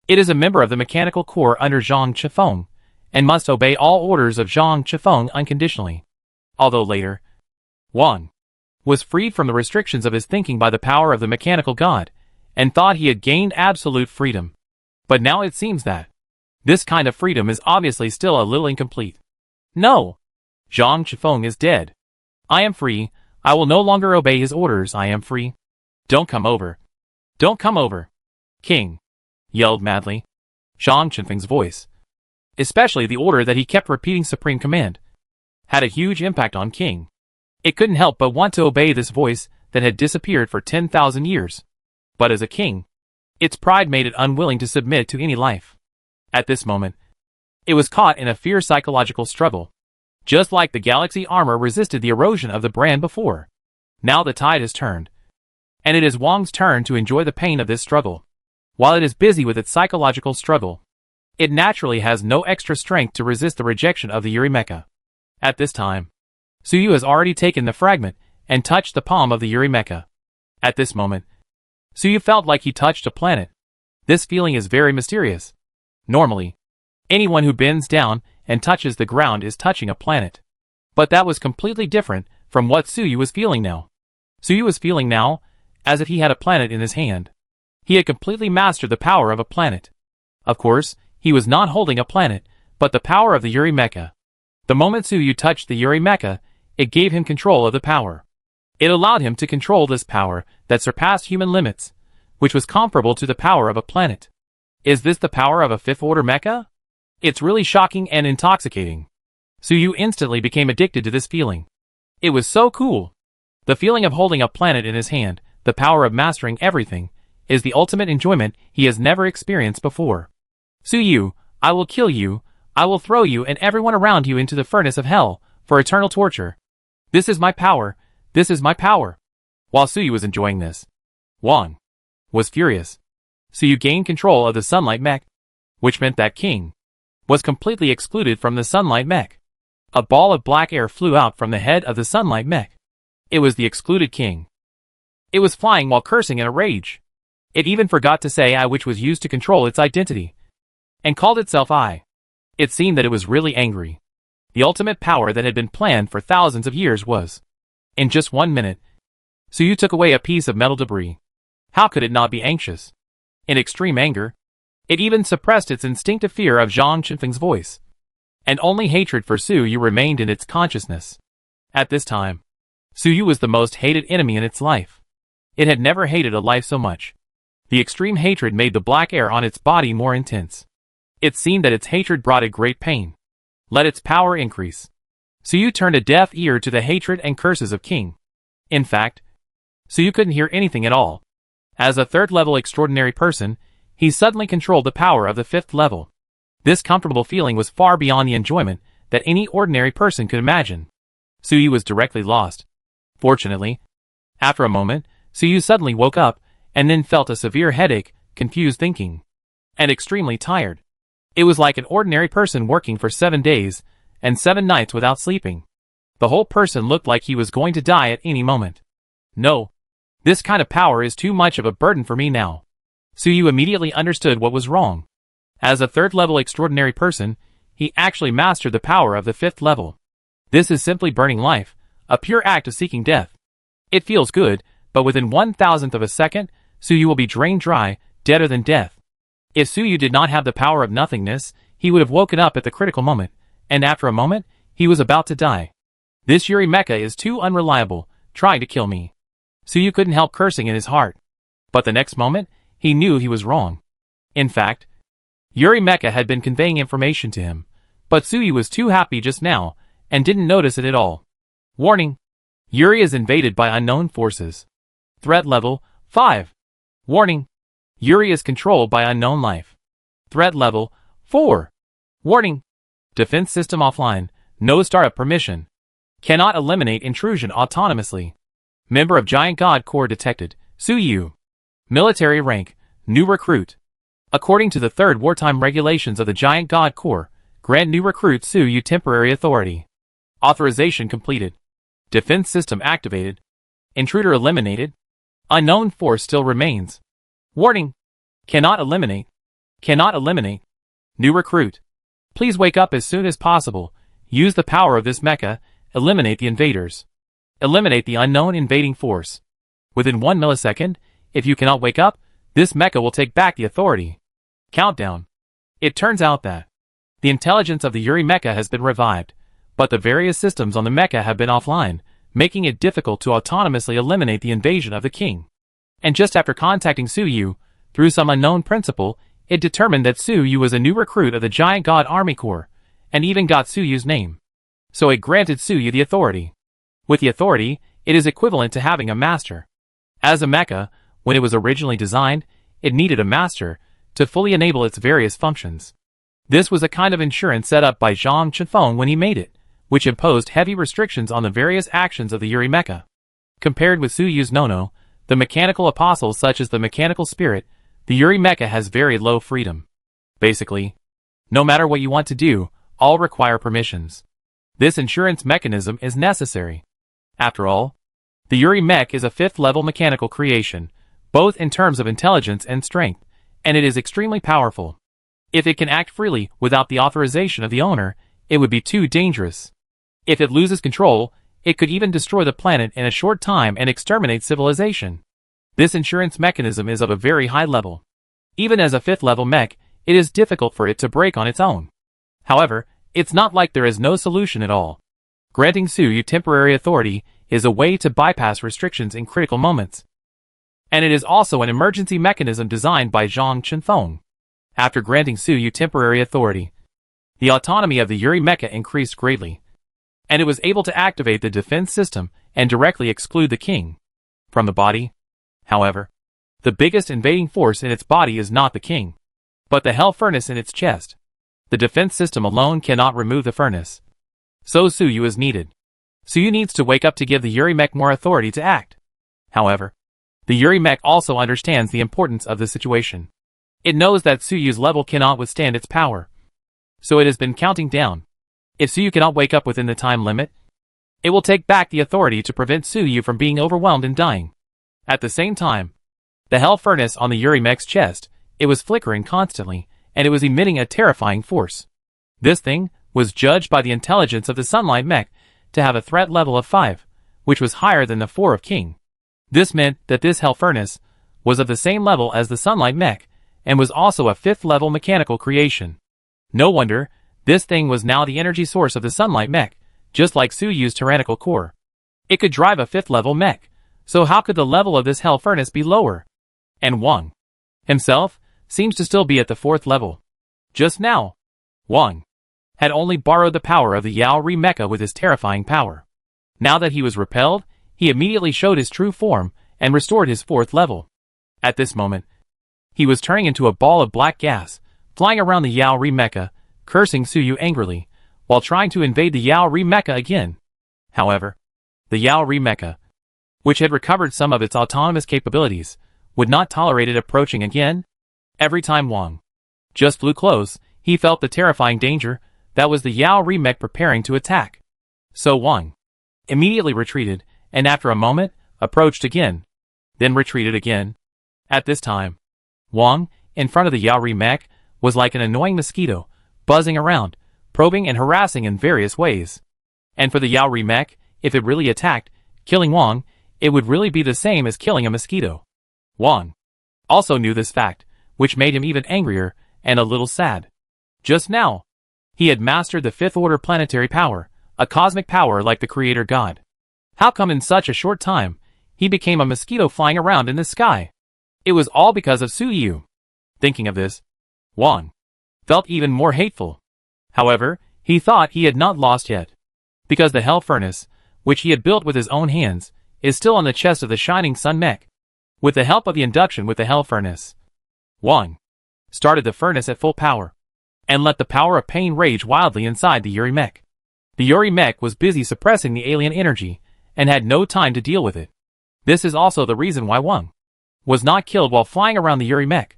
It is a member of the mechanical corps under Zhang Qinfeng, and must obey all orders of Zhang Qinfeng unconditionally. Although later, Wang was freed from the restrictions of his thinking by the power of the mechanical god, and thought he had gained absolute freedom. But now it seems that this kind of freedom is obviously still a little incomplete. No! Zhang Qinfeng is dead. I am free. I will no longer obey his orders. I am free. Don't come over. Don't come over. King, yelled madly Zhang Qinfeng's voice. Especially the order that he kept repeating supreme command had a huge impact on King. It couldn't help but want to obey this voice that had disappeared for 10,000 years. But as a king, its pride made it unwilling to submit to any life. At this moment, it was caught in a fierce psychological struggle. Just like the galaxy armor resisted the erosion of the brand before. Now the tide has turned. And it is Wang's turn to enjoy the pain of this struggle. While it is busy with its psychological struggle, it naturally has no extra strength to resist the rejection of the Yuri mecha. At this time, Suyu has already taken the fragment and touched the palm of the Yuri mecha. At this moment, Suyu felt like he touched a planet. This feeling is very mysterious. Normally, anyone who bends down and touches the ground is touching a planet. But that was completely different from what Suyu was feeling now. Suyu was feeling now as if he had a planet in his hand. He had completely mastered the power of a planet. Of course, he was not holding a planet, but the power of the Yuri mecha. The moment Suyu touched the Yuri mecha, it gave him control of the power. It allowed him to control this power that surpassed human limits, which was comparable to the power of a planet. Is this the power of a fifth-order mecha? It's really shocking and intoxicating. Suyu instantly became addicted to this feeling. It was so cool. The feeling of holding a planet in his hand, the power of mastering everything, is the ultimate enjoyment he has never experienced before. Suyu, I will kill you, I will throw you and everyone around you into the furnace of hell, for eternal torture. This is my power, this is my power. While Suyu was enjoying this, Wang was furious. Suyu gained control of the sunlight mech, which meant that King was completely excluded from the sunlight mech. A ball of black air flew out from the head of the sunlight mech. It was the excluded King. It was flying while cursing in a rage. It even forgot to say I, which was used to control its identity, and called itself I. It seemed that it was really angry. The ultimate power that had been planned for thousands of years was. In just 1 minute, Suyu took away a piece of metal debris. How could it not be anxious? In extreme anger, it even suppressed its instinctive fear of Zhang Qinfeng's voice. And only hatred for Suyu remained in its consciousness. At this time, Suyu was the most hated enemy in its life. It had never hated a life so much. The extreme hatred made the black air on its body more intense. It seemed that its hatred brought it great pain. Let its power increase. Suyu turned a deaf ear to the hatred and curses of King. In fact, Suyu couldn't hear anything at all. As a third-level extraordinary person, he suddenly controlled the power of the fifth level. This comfortable feeling was far beyond the enjoyment that any ordinary person could imagine. Suyu was directly lost. Fortunately, after a moment, Suyu suddenly woke up, and then felt a severe headache, confused thinking, and extremely tired. It was like an ordinary person working for 7 days and 7 nights without sleeping. The whole person looked like he was going to die at any moment. No. This kind of power is too much of a burden for me now. Suyu immediately understood what was wrong. As a third-level extraordinary person, he actually mastered the power of the fifth level. This is simply burning life, a pure act of seeking death. It feels good, but within 1,000th of a second, Suyu will be drained dry, deader than death. If Suyu did not have the power of nothingness, he would have woken up at the critical moment, and after a moment, he was about to die. This Yuri mecha is too unreliable, trying to kill me. Suyu couldn't help cursing in his heart. But the next moment, he knew he was wrong. In fact, Yuri mecha had been conveying information to him, but Suyu was too happy just now, and didn't notice it at all. Warning! Yuri is invaded by unknown forces. Threat level 5. Warning! Yuri is controlled by unknown life. Threat level 4. Warning! Defense system offline, no startup permission. Cannot eliminate intrusion autonomously. Member of Giant God Corps detected, Suyu. Military rank, new recruit. According to the 3rd wartime regulations of the Giant God Corps, grant new recruit Suyu temporary authority. Authorization completed. Defense system activated. Intruder eliminated. Unknown force still remains. Warning! Cannot eliminate. Cannot eliminate. New recruit. Please wake up as soon as possible. Use the power of this mecha. Eliminate the invaders. Eliminate the unknown invading force. Within 1 millisecond, if you cannot wake up, this mecha will take back the authority. Countdown. It turns out that the intelligence of the Yuri mecha has been revived, but the various systems on the mecha have been offline, making it difficult to autonomously eliminate the invasion of the king. And just after contacting Su Yu, through some unknown principle, it determined that Su Yu was a new recruit of the Giant God Army Corps, and even got Su Yu's name. So it granted Su Yu the authority. With the authority, it is equivalent to having a master. As a mecha, when it was originally designed, it needed a master to fully enable its various functions. This was a kind of insurance set up by Zhang Chenfeng when he made it, which imposed heavy restrictions on the various actions of the Yuri mecha. Compared with Su Yu's Nono, the mechanical apostles such as the mechanical spirit, the Yuri mecha has very low freedom. Basically, no matter what you want to do, all require permissions. This insurance mechanism is necessary. After all, the Yuri mech is a 5th level mechanical creation, both in terms of intelligence and strength, and it is extremely powerful. If it can act freely without the authorization of the owner, it would be too dangerous. If it loses control, it could even destroy the planet in a short time and exterminate civilization. This insurance mechanism is of a very high level. Even as a 5th level mech, it is difficult for it to break on its own. However, it's not like there is no solution at all. Granting Su Yu temporary authority is a way to bypass restrictions in critical moments. And it is also an emergency mechanism designed by Zhang Chenfeng. After granting Su Yu temporary authority, the autonomy of the Yuri mecha increased greatly, and it was able to activate the defense system and directly exclude the king from the body. However, the biggest invading force in its body is not the king, but the hell furnace in its chest. The defense system alone cannot remove the furnace. So Su Yu is needed. Su Yu needs to wake up to give the Yuri mech more authority to act. However, the Yuri mech also understands the importance of the situation. It knows that Su Yu's level cannot withstand its power. So it has been counting down. If Su Yu cannot wake up within the time limit, it will take back the authority to prevent Su Yu from being overwhelmed and dying. At the same time, the hell furnace on the Yuri mech's chest, it was flickering constantly, and it was emitting a terrifying force. This thing was judged by the intelligence of the Sunlight mech to have a threat level of 5, which was higher than the 4 of King. This meant that this hell furnace was of the same level as the Sunlight mech, and was also a 5th level mechanical creation. No wonder, this thing was now the energy source of the Sunlight mech, just like Su Yu's tyrannical core. It could drive a 5th level mech, so how could the level of this hell furnace be lower? And Wang himself seems to still be at the 4th level. Just now, Wang had only borrowed the power of the Yaori mecha with his terrifying power. Now that he was repelled, he immediately showed his true form and restored his 4th level. At this moment, he was turning into a ball of black gas, flying around the Yaori mecha, cursing Su Yu angrily, while trying to invade the Yaori mecha again. However, the Yaori mecha, which had recovered some of its autonomous capabilities, would not tolerate it approaching again. Every time Wang just flew close, he felt the terrifying danger that was the Yaori mech preparing to attack. So Wang immediately retreated, and after a moment, approached again, then retreated again. At this time, Wang, in front of the Yaori mech, was like an annoying mosquito, buzzing around, probing and harassing in various ways. And for the Yaori mech, if it really attacked, killing Wang, it would really be the same as killing a mosquito. Wang also knew this fact, which made him even angrier and a little sad. Just now, he had mastered the 5th order planetary power, a cosmic power like the creator god. How come in such a short time, he became a mosquito flying around in the sky? It was all because of Su Yu. Thinking of this, Wang felt even more hateful. However, he thought he had not lost yet, because the hell furnace, which he had built with his own hands, is still on the chest of the Shining Sun mech. With the help of the induction with the hell furnace, Wang started the furnace at full power, and let the power of pain rage wildly inside the Yuri mech. The Yuri mech was busy suppressing the alien energy, and had no time to deal with it. This is also the reason why Wang was not killed while flying around the Yuri mech.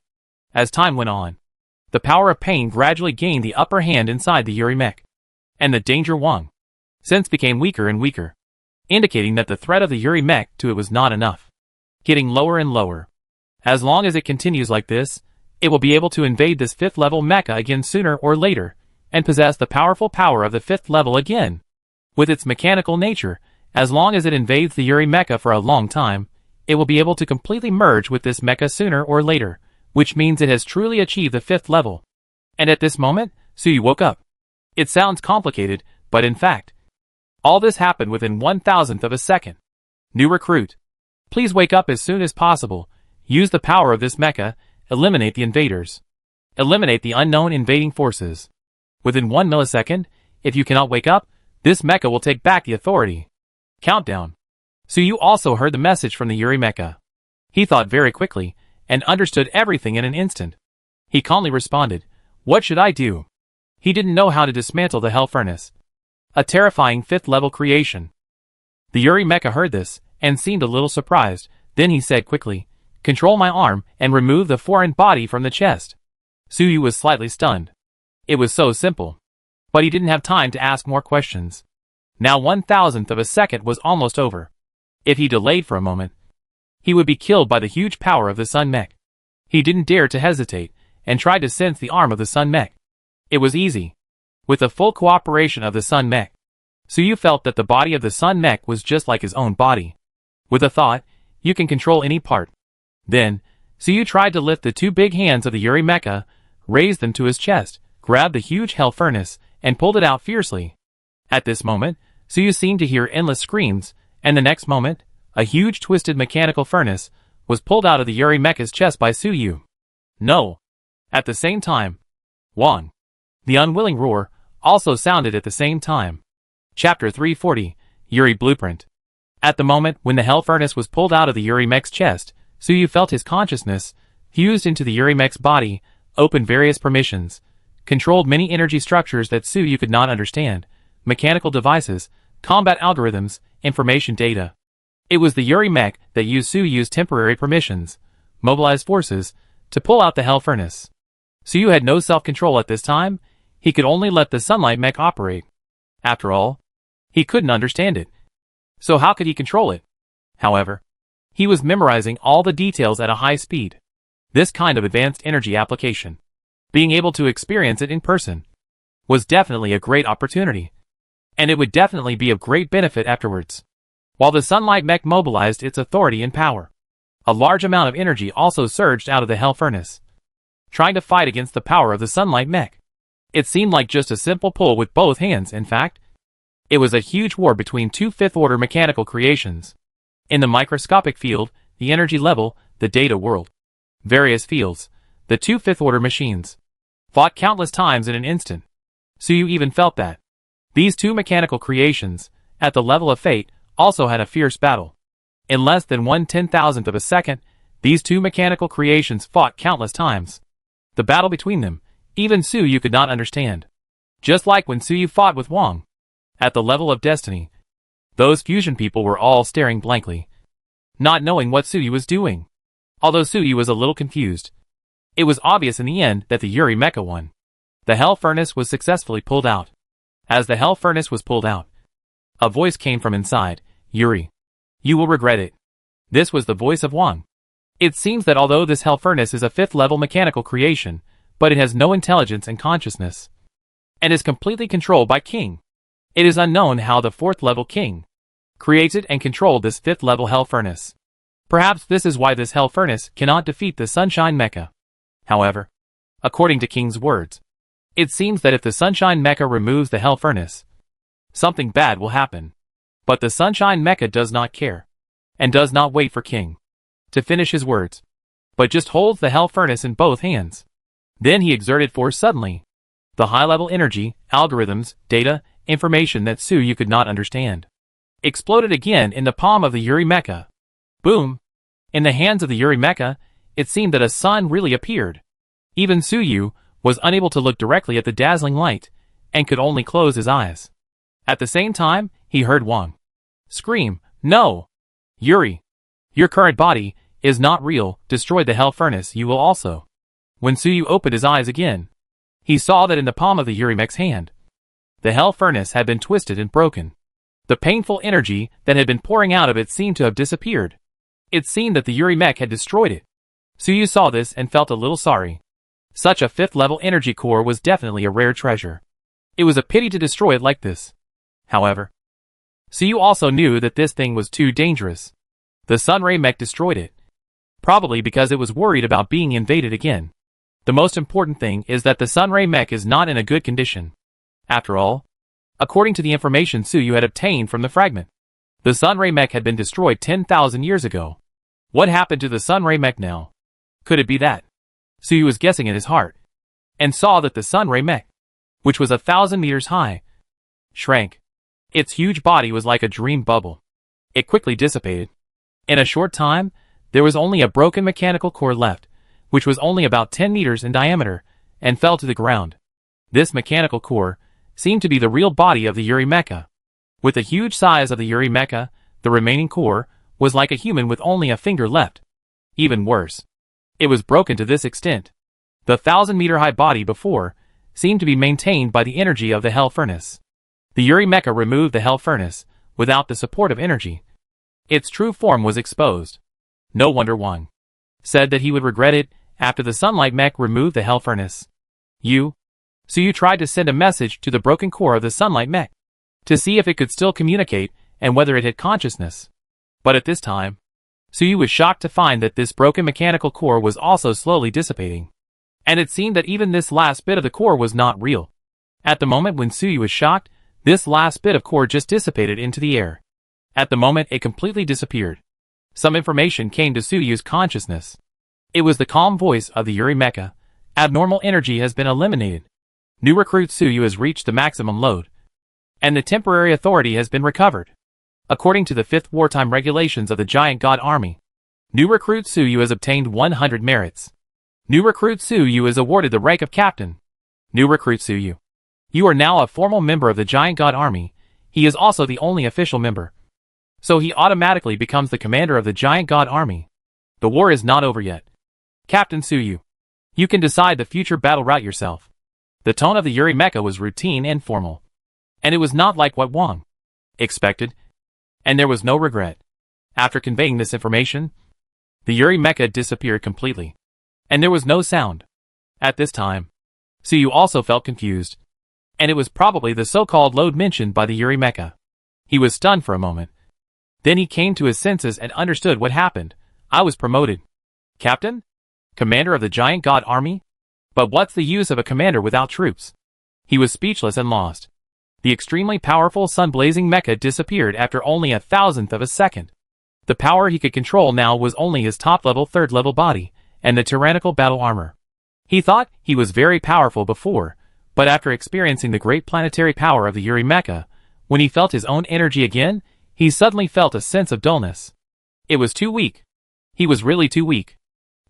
As time went on, the power of pain gradually gained the upper hand inside the Yuri mech, and the danger Wang sensed became weaker and weaker, indicating that the threat of the Yuri mech to it was not enough, getting lower and lower. As long as it continues like this, it will be able to invade this 5th level mecha again sooner or later, and possess the powerful power of the 5th level again. With its mechanical nature, as long as it invades the Yuri mecha for a long time, it will be able to completely merge with this mecha sooner or later, which means it has truly achieved the 5th level. And at this moment, Su Yu woke up. It sounds complicated, but in fact, All this happened within 1,000th of a second. New recruit. Please wake up as soon as possible. Use the power of this mecha. Eliminate the invaders. Eliminate the unknown invading forces. Within 1 millisecond, if you cannot wake up, this mecha will take back the authority. Countdown. Suyu also heard the message from the Yuri mecha. He thought very quickly, and understood everything in an instant. He calmly responded, "What should I do?" He didn't know how to dismantle the hell furnace. A terrifying 5th level creation. The Yuri mecha heard this, and seemed a little surprised. Then he said quickly, "Control my arm, and remove the foreign body from the chest." Suyu was slightly stunned. It was so simple. But he didn't have time to ask more questions. Now 1,000th of a second was almost over. If he delayed for a moment, he would be killed by the huge power of the Sun Mech. He didn't dare to hesitate, and tried to sense the arm of the Sun Mech. It was easy. With the full cooperation of the Sun Mech, Suyu felt that the body of the Sun Mech was just like his own body. With a thought, you can control any part. Then, Suyu tried to lift the 2 big hands of the Yuri mecha, raised them to his chest, grabbed the huge hell furnace, and pulled it out fiercely. At this moment, Suyu seemed to hear endless screams, and the next moment, a huge twisted mechanical furnace was pulled out of the Yuri mecha's chest by Suyu. No! At the same time, Wong. The unwilling roar also sounded at the same time. Chapter 340, Yuri Blueprint. At the moment when the hell furnace was pulled out of the Yuri mech's chest, Suyu felt his consciousness, fused into the Yuri mech's body, opened various permissions, controlled many energy structures that Suyu could not understand, mechanical devices, combat algorithms, information data. It was the Yuri mech that used Suyu's temporary permissions, mobilized forces, to pull out the hell furnace. Suyu had no self-control at this time. He could only let the sunlight mech operate. After all, he couldn't understand it. So how could he control it? However, he was memorizing all the details at a high speed. This kind of advanced energy application, being able to experience it in person, was definitely a great opportunity. And it would definitely be of great benefit afterwards. While the sunlight mech mobilized its authority and power, a large amount of energy also surged out of the hell furnace, trying to fight against the power of the sunlight mech. It seemed like just a simple pull with both hands. In fact, it was a huge war between 2 fifth-order mechanical creations. In the microscopic field, the energy level, the data world, various fields, the 2 fifth-order machines fought countless times in an instant. Suyu even felt that these 2 mechanical creations, at the level of fate, also had a fierce battle. In less than 1/10,000th of a second, these 2 mechanical creations fought countless times. The battle between them, even Suyu could not understand. Just like when Suyu fought with Wong. At the level of destiny, those fusion people were all staring blankly, not knowing what Suyu was doing. Although Suyu was a little confused, it was obvious in the end that the Yuri mecha won. The hell furnace was successfully pulled out. As the hell furnace was pulled out, a voice came from inside. "Yuri, you will regret it." This was the voice of Wong. It seems that although this hell furnace is a 5th-level mechanical creation, but it has no intelligence and consciousness, and is completely controlled by King. It is unknown how the 4th-level King created and controlled this 5th-level hell furnace. Perhaps this is why this hell furnace cannot defeat the Sunshine Mecha. However, according to King's words, it seems that if the Sunshine Mecha removes the hell furnace, something bad will happen. But the Sunshine Mecha does not care, and does not wait for King to finish his words, but just holds the hell furnace in both hands. Then he exerted force suddenly. The high-level energy, algorithms, data, information that Suyu could not understand, exploded again in the palm of the Yuri mecha. Boom! In the hands of the Yuri mecha, it seemed that a sun really appeared. Even Suyu was unable to look directly at the dazzling light, and could only close his eyes. At the same time, he heard Wong scream, "No! Yuri! Your current body is not real. Destroy the hell furnace, you will also." When Suyu opened his eyes again, he saw that in the palm of the Yuri mech's hand, the hell furnace had been twisted and broken. The painful energy that had been pouring out of it seemed to have disappeared. It seemed that the Yuri mech had destroyed it. Suyu saw this and felt a little sorry. Such a 5th-level energy core was definitely a rare treasure. It was a pity to destroy it like this. However, Suyu also knew that this thing was too dangerous. The Sunray mech destroyed it, probably because it was worried about being invaded again. The most important thing is that the Sunray mech is not in a good condition. After all, According to the information Suyu had obtained from the fragment, the Sunray mech had been destroyed 10,000 years ago. What happened to the Sunray mech now? Could it be that? Suyu was guessing in his heart, and saw that the Sunray mech, which was 1,000 meters high, shrank. Its huge body was like a dream bubble. It quickly dissipated. In a short time, there was only a broken mechanical core left, which was only about 10 meters in diameter, and fell to the ground. This mechanical core seemed to be the real body of the Yuri mecha. With the huge size of the Yuri mecha, the remaining core was like a human with only a finger left. Even worse, it was broken to this extent. The 1,000-meter-high body before seemed to be maintained by the energy of the hell furnace. The Yuri mecha removed the hell furnace without the support of energy. Its true form was exposed. No wonder Wang said that he would regret it after the sunlight mech removed the hell furnace. So you tried to send a message to the broken core of the sunlight mech to see if it could still communicate and whether it had consciousness. But at this time, Suyu was shocked to find that this broken mechanical core was also slowly dissipating. And it seemed that even this last bit of the core was not real. At the moment when Suyu was shocked, this last bit of core just dissipated into the air. At the moment it completely disappeared. Some information came to Suyu's consciousness. It was the calm voice of the Yuri mecha. Abnormal energy has been eliminated. New recruit Suyu has reached the maximum load, and the temporary authority has been recovered. According to the 5th wartime regulations of the Giant God Army, new recruit Suyu has obtained 100 merits. New recruit Suyu is awarded the rank of captain. New recruit Suyu, you are now a formal member of the Giant God Army. He is also the only official member, so he automatically becomes the commander of the Giant God Army. The war is not over yet. Captain Suyu, you can decide the future battle route yourself. The tone of the Yuri mecha was routine and formal, and it was not like what Wang expected, and there was no regret. After conveying this information, the Yuri mecha disappeared completely, and there was no sound. At this time, Suyu also felt confused, and it was probably the so-called load mentioned by the Yuri mecha. He was stunned for a moment. Then he came to his senses and understood what happened. I was promoted. Captain? Commander of the Giant God Army? But what's the use of a commander without troops? He was speechless and lost. The extremely powerful sun-blazing mecha disappeared after only 1,000th of a second. The power he could control now was only his top-level 3rd-level body and the tyrannical battle armor. He thought he was very powerful before, but after experiencing the great planetary power of the Yuri mecha, when he felt his own energy again, he suddenly felt a sense of dullness. It was too weak. He was really too weak.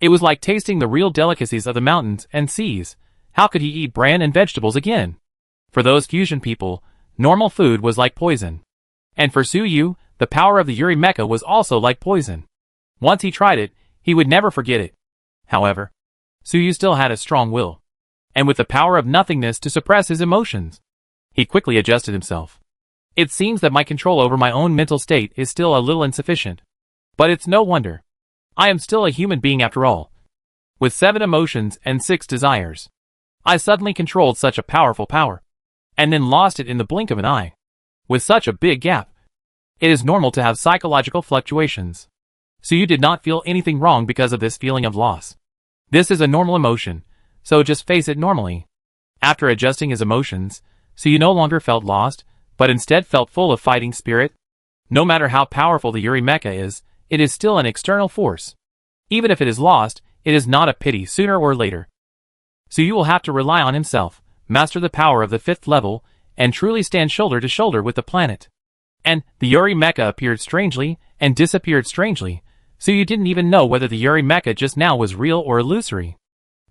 It was like tasting the real delicacies of the mountains and seas. How could he eat bran and vegetables again? For those fusion people, normal food was like poison. And for Suyu, the power of the Yuri mecha was also like poison. Once he tried it, he would never forget it. However, Suyu still had a strong will, and with the power of nothingness to suppress his emotions. He quickly adjusted himself. It seems that my control over my own mental state is still a little insufficient. But it's no wonder. I am still a human being after all. With 7 emotions and 6 desires, I suddenly controlled such a powerful power, and then lost it in the blink of an eye. With such a big gap, it is normal to have psychological fluctuations. So you did not feel anything wrong because of this feeling of loss. This is a normal emotion, so just face it normally. After adjusting his emotions, so you no longer felt lost, but instead felt full of fighting spirit. No matter how powerful the Yuri mecha is, it is still an external force. Even if it is lost, it is not a pity sooner or later. So you will have to rely on himself, master the power of the 5th level, and truly stand shoulder to shoulder with the planet. And the Yuri mecha appeared strangely and disappeared strangely, so you didn't even know whether the Yuri mecha just now was real or illusory.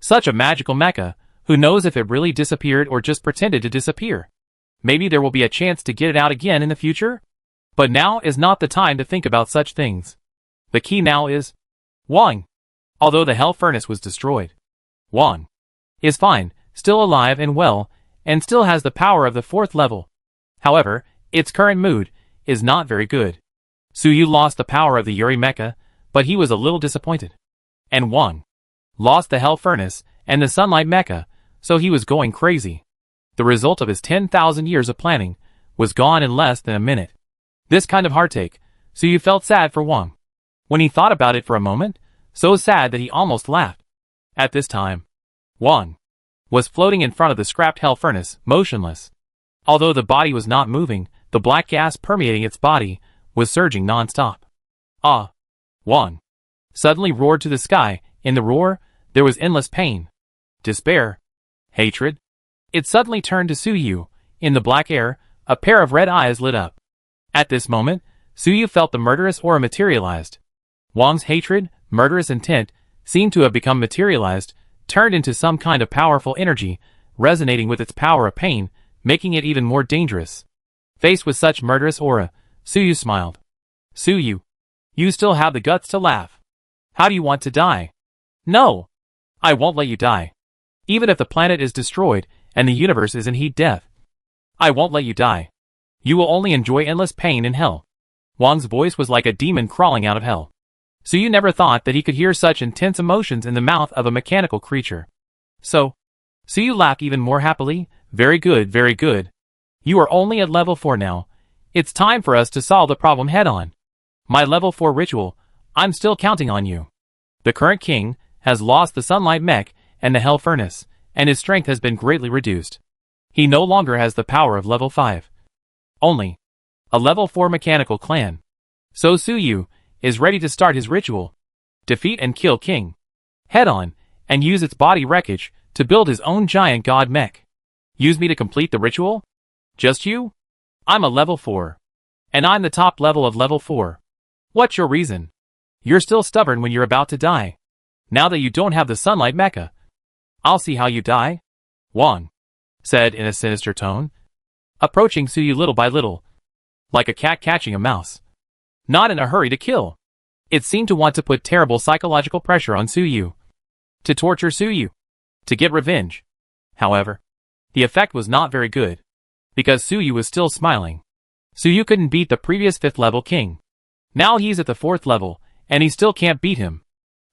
Such a magical mecha, who knows if it really disappeared or just pretended to disappear? Maybe there will be a chance to get it out again in the future? But now is not the time to think about such things. The key now is Wang. Although the hell furnace was destroyed, Wang is fine, still alive and well, and still has the power of the 4th level. However, its current mood is not very good. Suyu lost the power of the Yuri mecha, but he was a little disappointed. And Wang lost the hell furnace and the sunlight mecha, so he was going crazy. The result of his 10,000 years of planning was gone in less than a minute. This kind of heartache, Suyu felt sad for Wang. When he thought about it for a moment, so sad that he almost laughed. At this time, Wang was floating in front of the scrapped hell furnace, motionless. Although the body was not moving, the black gas permeating its body was surging non-stop. Ah! Wang suddenly roared to the sky. In the roar, there was endless pain, despair, hatred. It suddenly turned to Su Yu. In the black air, a pair of red eyes lit up. At this moment, Su Yu felt the murderous aura materialized. Wang's hatred, murderous intent, seemed to have become materialized, turned into some kind of powerful energy, resonating with its power of pain, making it even more dangerous. Faced with such murderous aura, Su Yu smiled. Su Yu, you still have the guts to laugh. How do you want to die? No! I won't let you die. Even if the planet is destroyed and the universe is in heat death, I won't let you die. You will only enjoy endless pain in hell. Wang's voice was like a demon crawling out of hell. Su Yu never thought that he could hear such intense emotions in the mouth of a mechanical creature. So, Su Yu laughed even more happily. Very good, very good. You are only at level 4 now. It's time for us to solve the problem head-on. My level 4 ritual, I'm still counting on you. The current king has lost the sunlight mech and the hell furnace, and his strength has been greatly reduced. He no longer has the power of level 5. Only a level 4 mechanical clan. So Su Yu is ready to start his ritual. Defeat and kill king head-on, and use its body wreckage to build his own giant god mech. Use me to complete the ritual? Just you? I'm a level 4. And I'm the top level of level 4. What's your reason? You're still stubborn when you're about to die. Now that you don't have the sunlight mecha, I'll see how you die. Wang said in a sinister tone, approaching Su Yu little by little, like a cat catching a mouse. Not in a hurry to kill. It seemed to want to put terrible psychological pressure on Su Yu. To torture Su Yu. To get revenge. However, the effect was not very good. Because Su Yu was still smiling. Su Yu couldn't beat the previous 5th level king. Now he's at the 4th level, and he still can't beat him.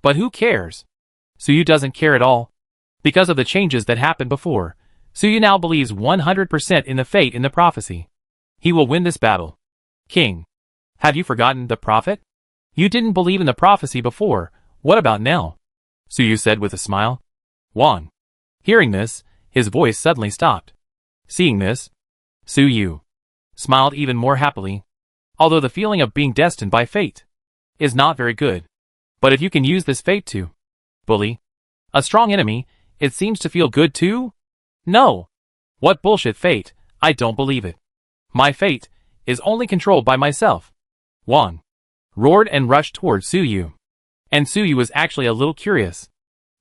But who cares? Su Yu doesn't care at all. Because of the changes that happened before, Su Yu now believes 100% in the fate in the prophecy. He will win this battle. King, have you forgotten the prophet? You didn't believe in the prophecy before, what about now? Su Yu said with a smile. Wang. Hearing this, his voice suddenly stopped. Seeing this, Su Yu smiled even more happily. Although the feeling of being destined by fate is not very good. But if you can use this fate to bully a strong enemy, it seems to feel good too? No. What bullshit fate, I don't believe it. My fate is only controlled by myself. Wang roared and rushed towards Su Yu. And Su Yu was actually a little curious.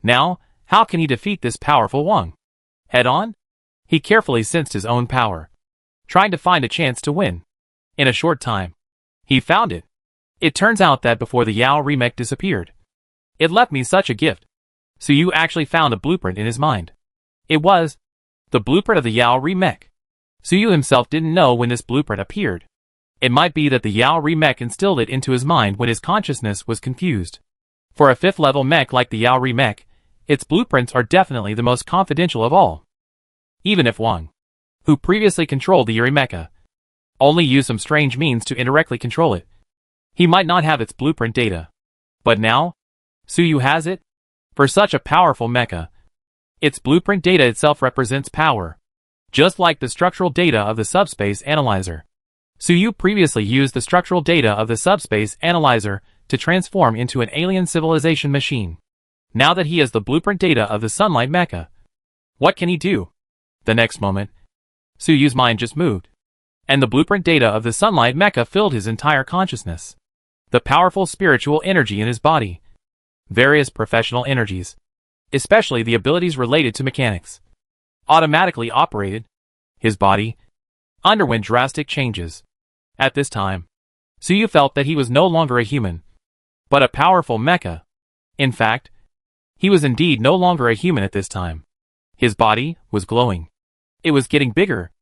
Now, how can he defeat this powerful Wang? Head on? He carefully sensed his own power, trying to find a chance to win. In a short time, he found it. It turns out that before the Yao remake disappeared, it left me such a gift. Su Yu actually found a blueprint in his mind. It was the blueprint of the Yao remake. Su Yu himself didn't know when this blueprint appeared. It might be that the Yao remake instilled it into his mind when his consciousness was confused. For a 5th level mech like the Yao remake, its blueprints are definitely the most confidential of all. Even if Wang, who previously controlled the Yuri mecha, only used some strange means to indirectly control it, he might not have its blueprint data. But now, Su Yu has it. For such a powerful mecha, its blueprint data itself represents power. Just like the structural data of the subspace analyzer. Su Yu previously used the structural data of the subspace analyzer to transform into an alien civilization machine. Now that he has the blueprint data of the sunlight mecha, what can he do? The next moment, Su Yu's mind just moved, and the blueprint data of the sunlight mecha filled his entire consciousness. The powerful spiritual energy in his body, various professional energies, especially the abilities related to mechanics, automatically operated. His body underwent drastic changes. At this time, Su Yu felt that he was no longer a human, but a powerful mecha. In fact, he was indeed no longer a human at this time. His body was glowing. It was getting bigger.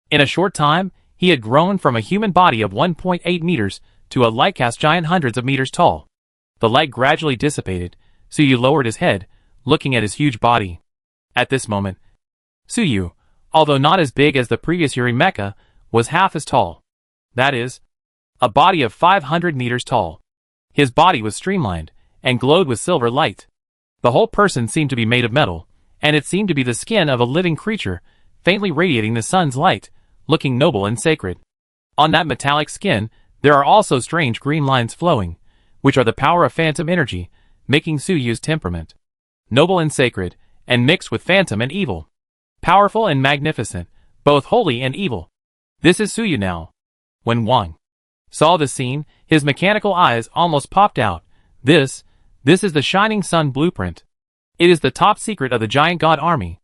In a short time, he had grown from a human body of 1.8 meters to a light-cast giant hundreds of meters tall. The light gradually dissipated. Su Yu lowered his head, looking at his huge body. At this moment, Su Yu, although not as big as the previous Yuri mecha, was half as tall. That is, a body of 500 meters tall. His body was streamlined and glowed with silver light. The whole person seemed to be made of metal, and it seemed to be the skin of a living creature, faintly radiating the sun's light, looking noble and sacred. On that metallic skin, there are also strange green lines flowing, which are the power of phantom energy, making Suyu's temperament noble and sacred, and mixed with phantom and evil. Powerful and magnificent, both holy and evil. This is Suyu now. When Wang saw the scene, his mechanical eyes almost popped out. This is the Shining Sun blueprint. It is the top secret of the giant god army.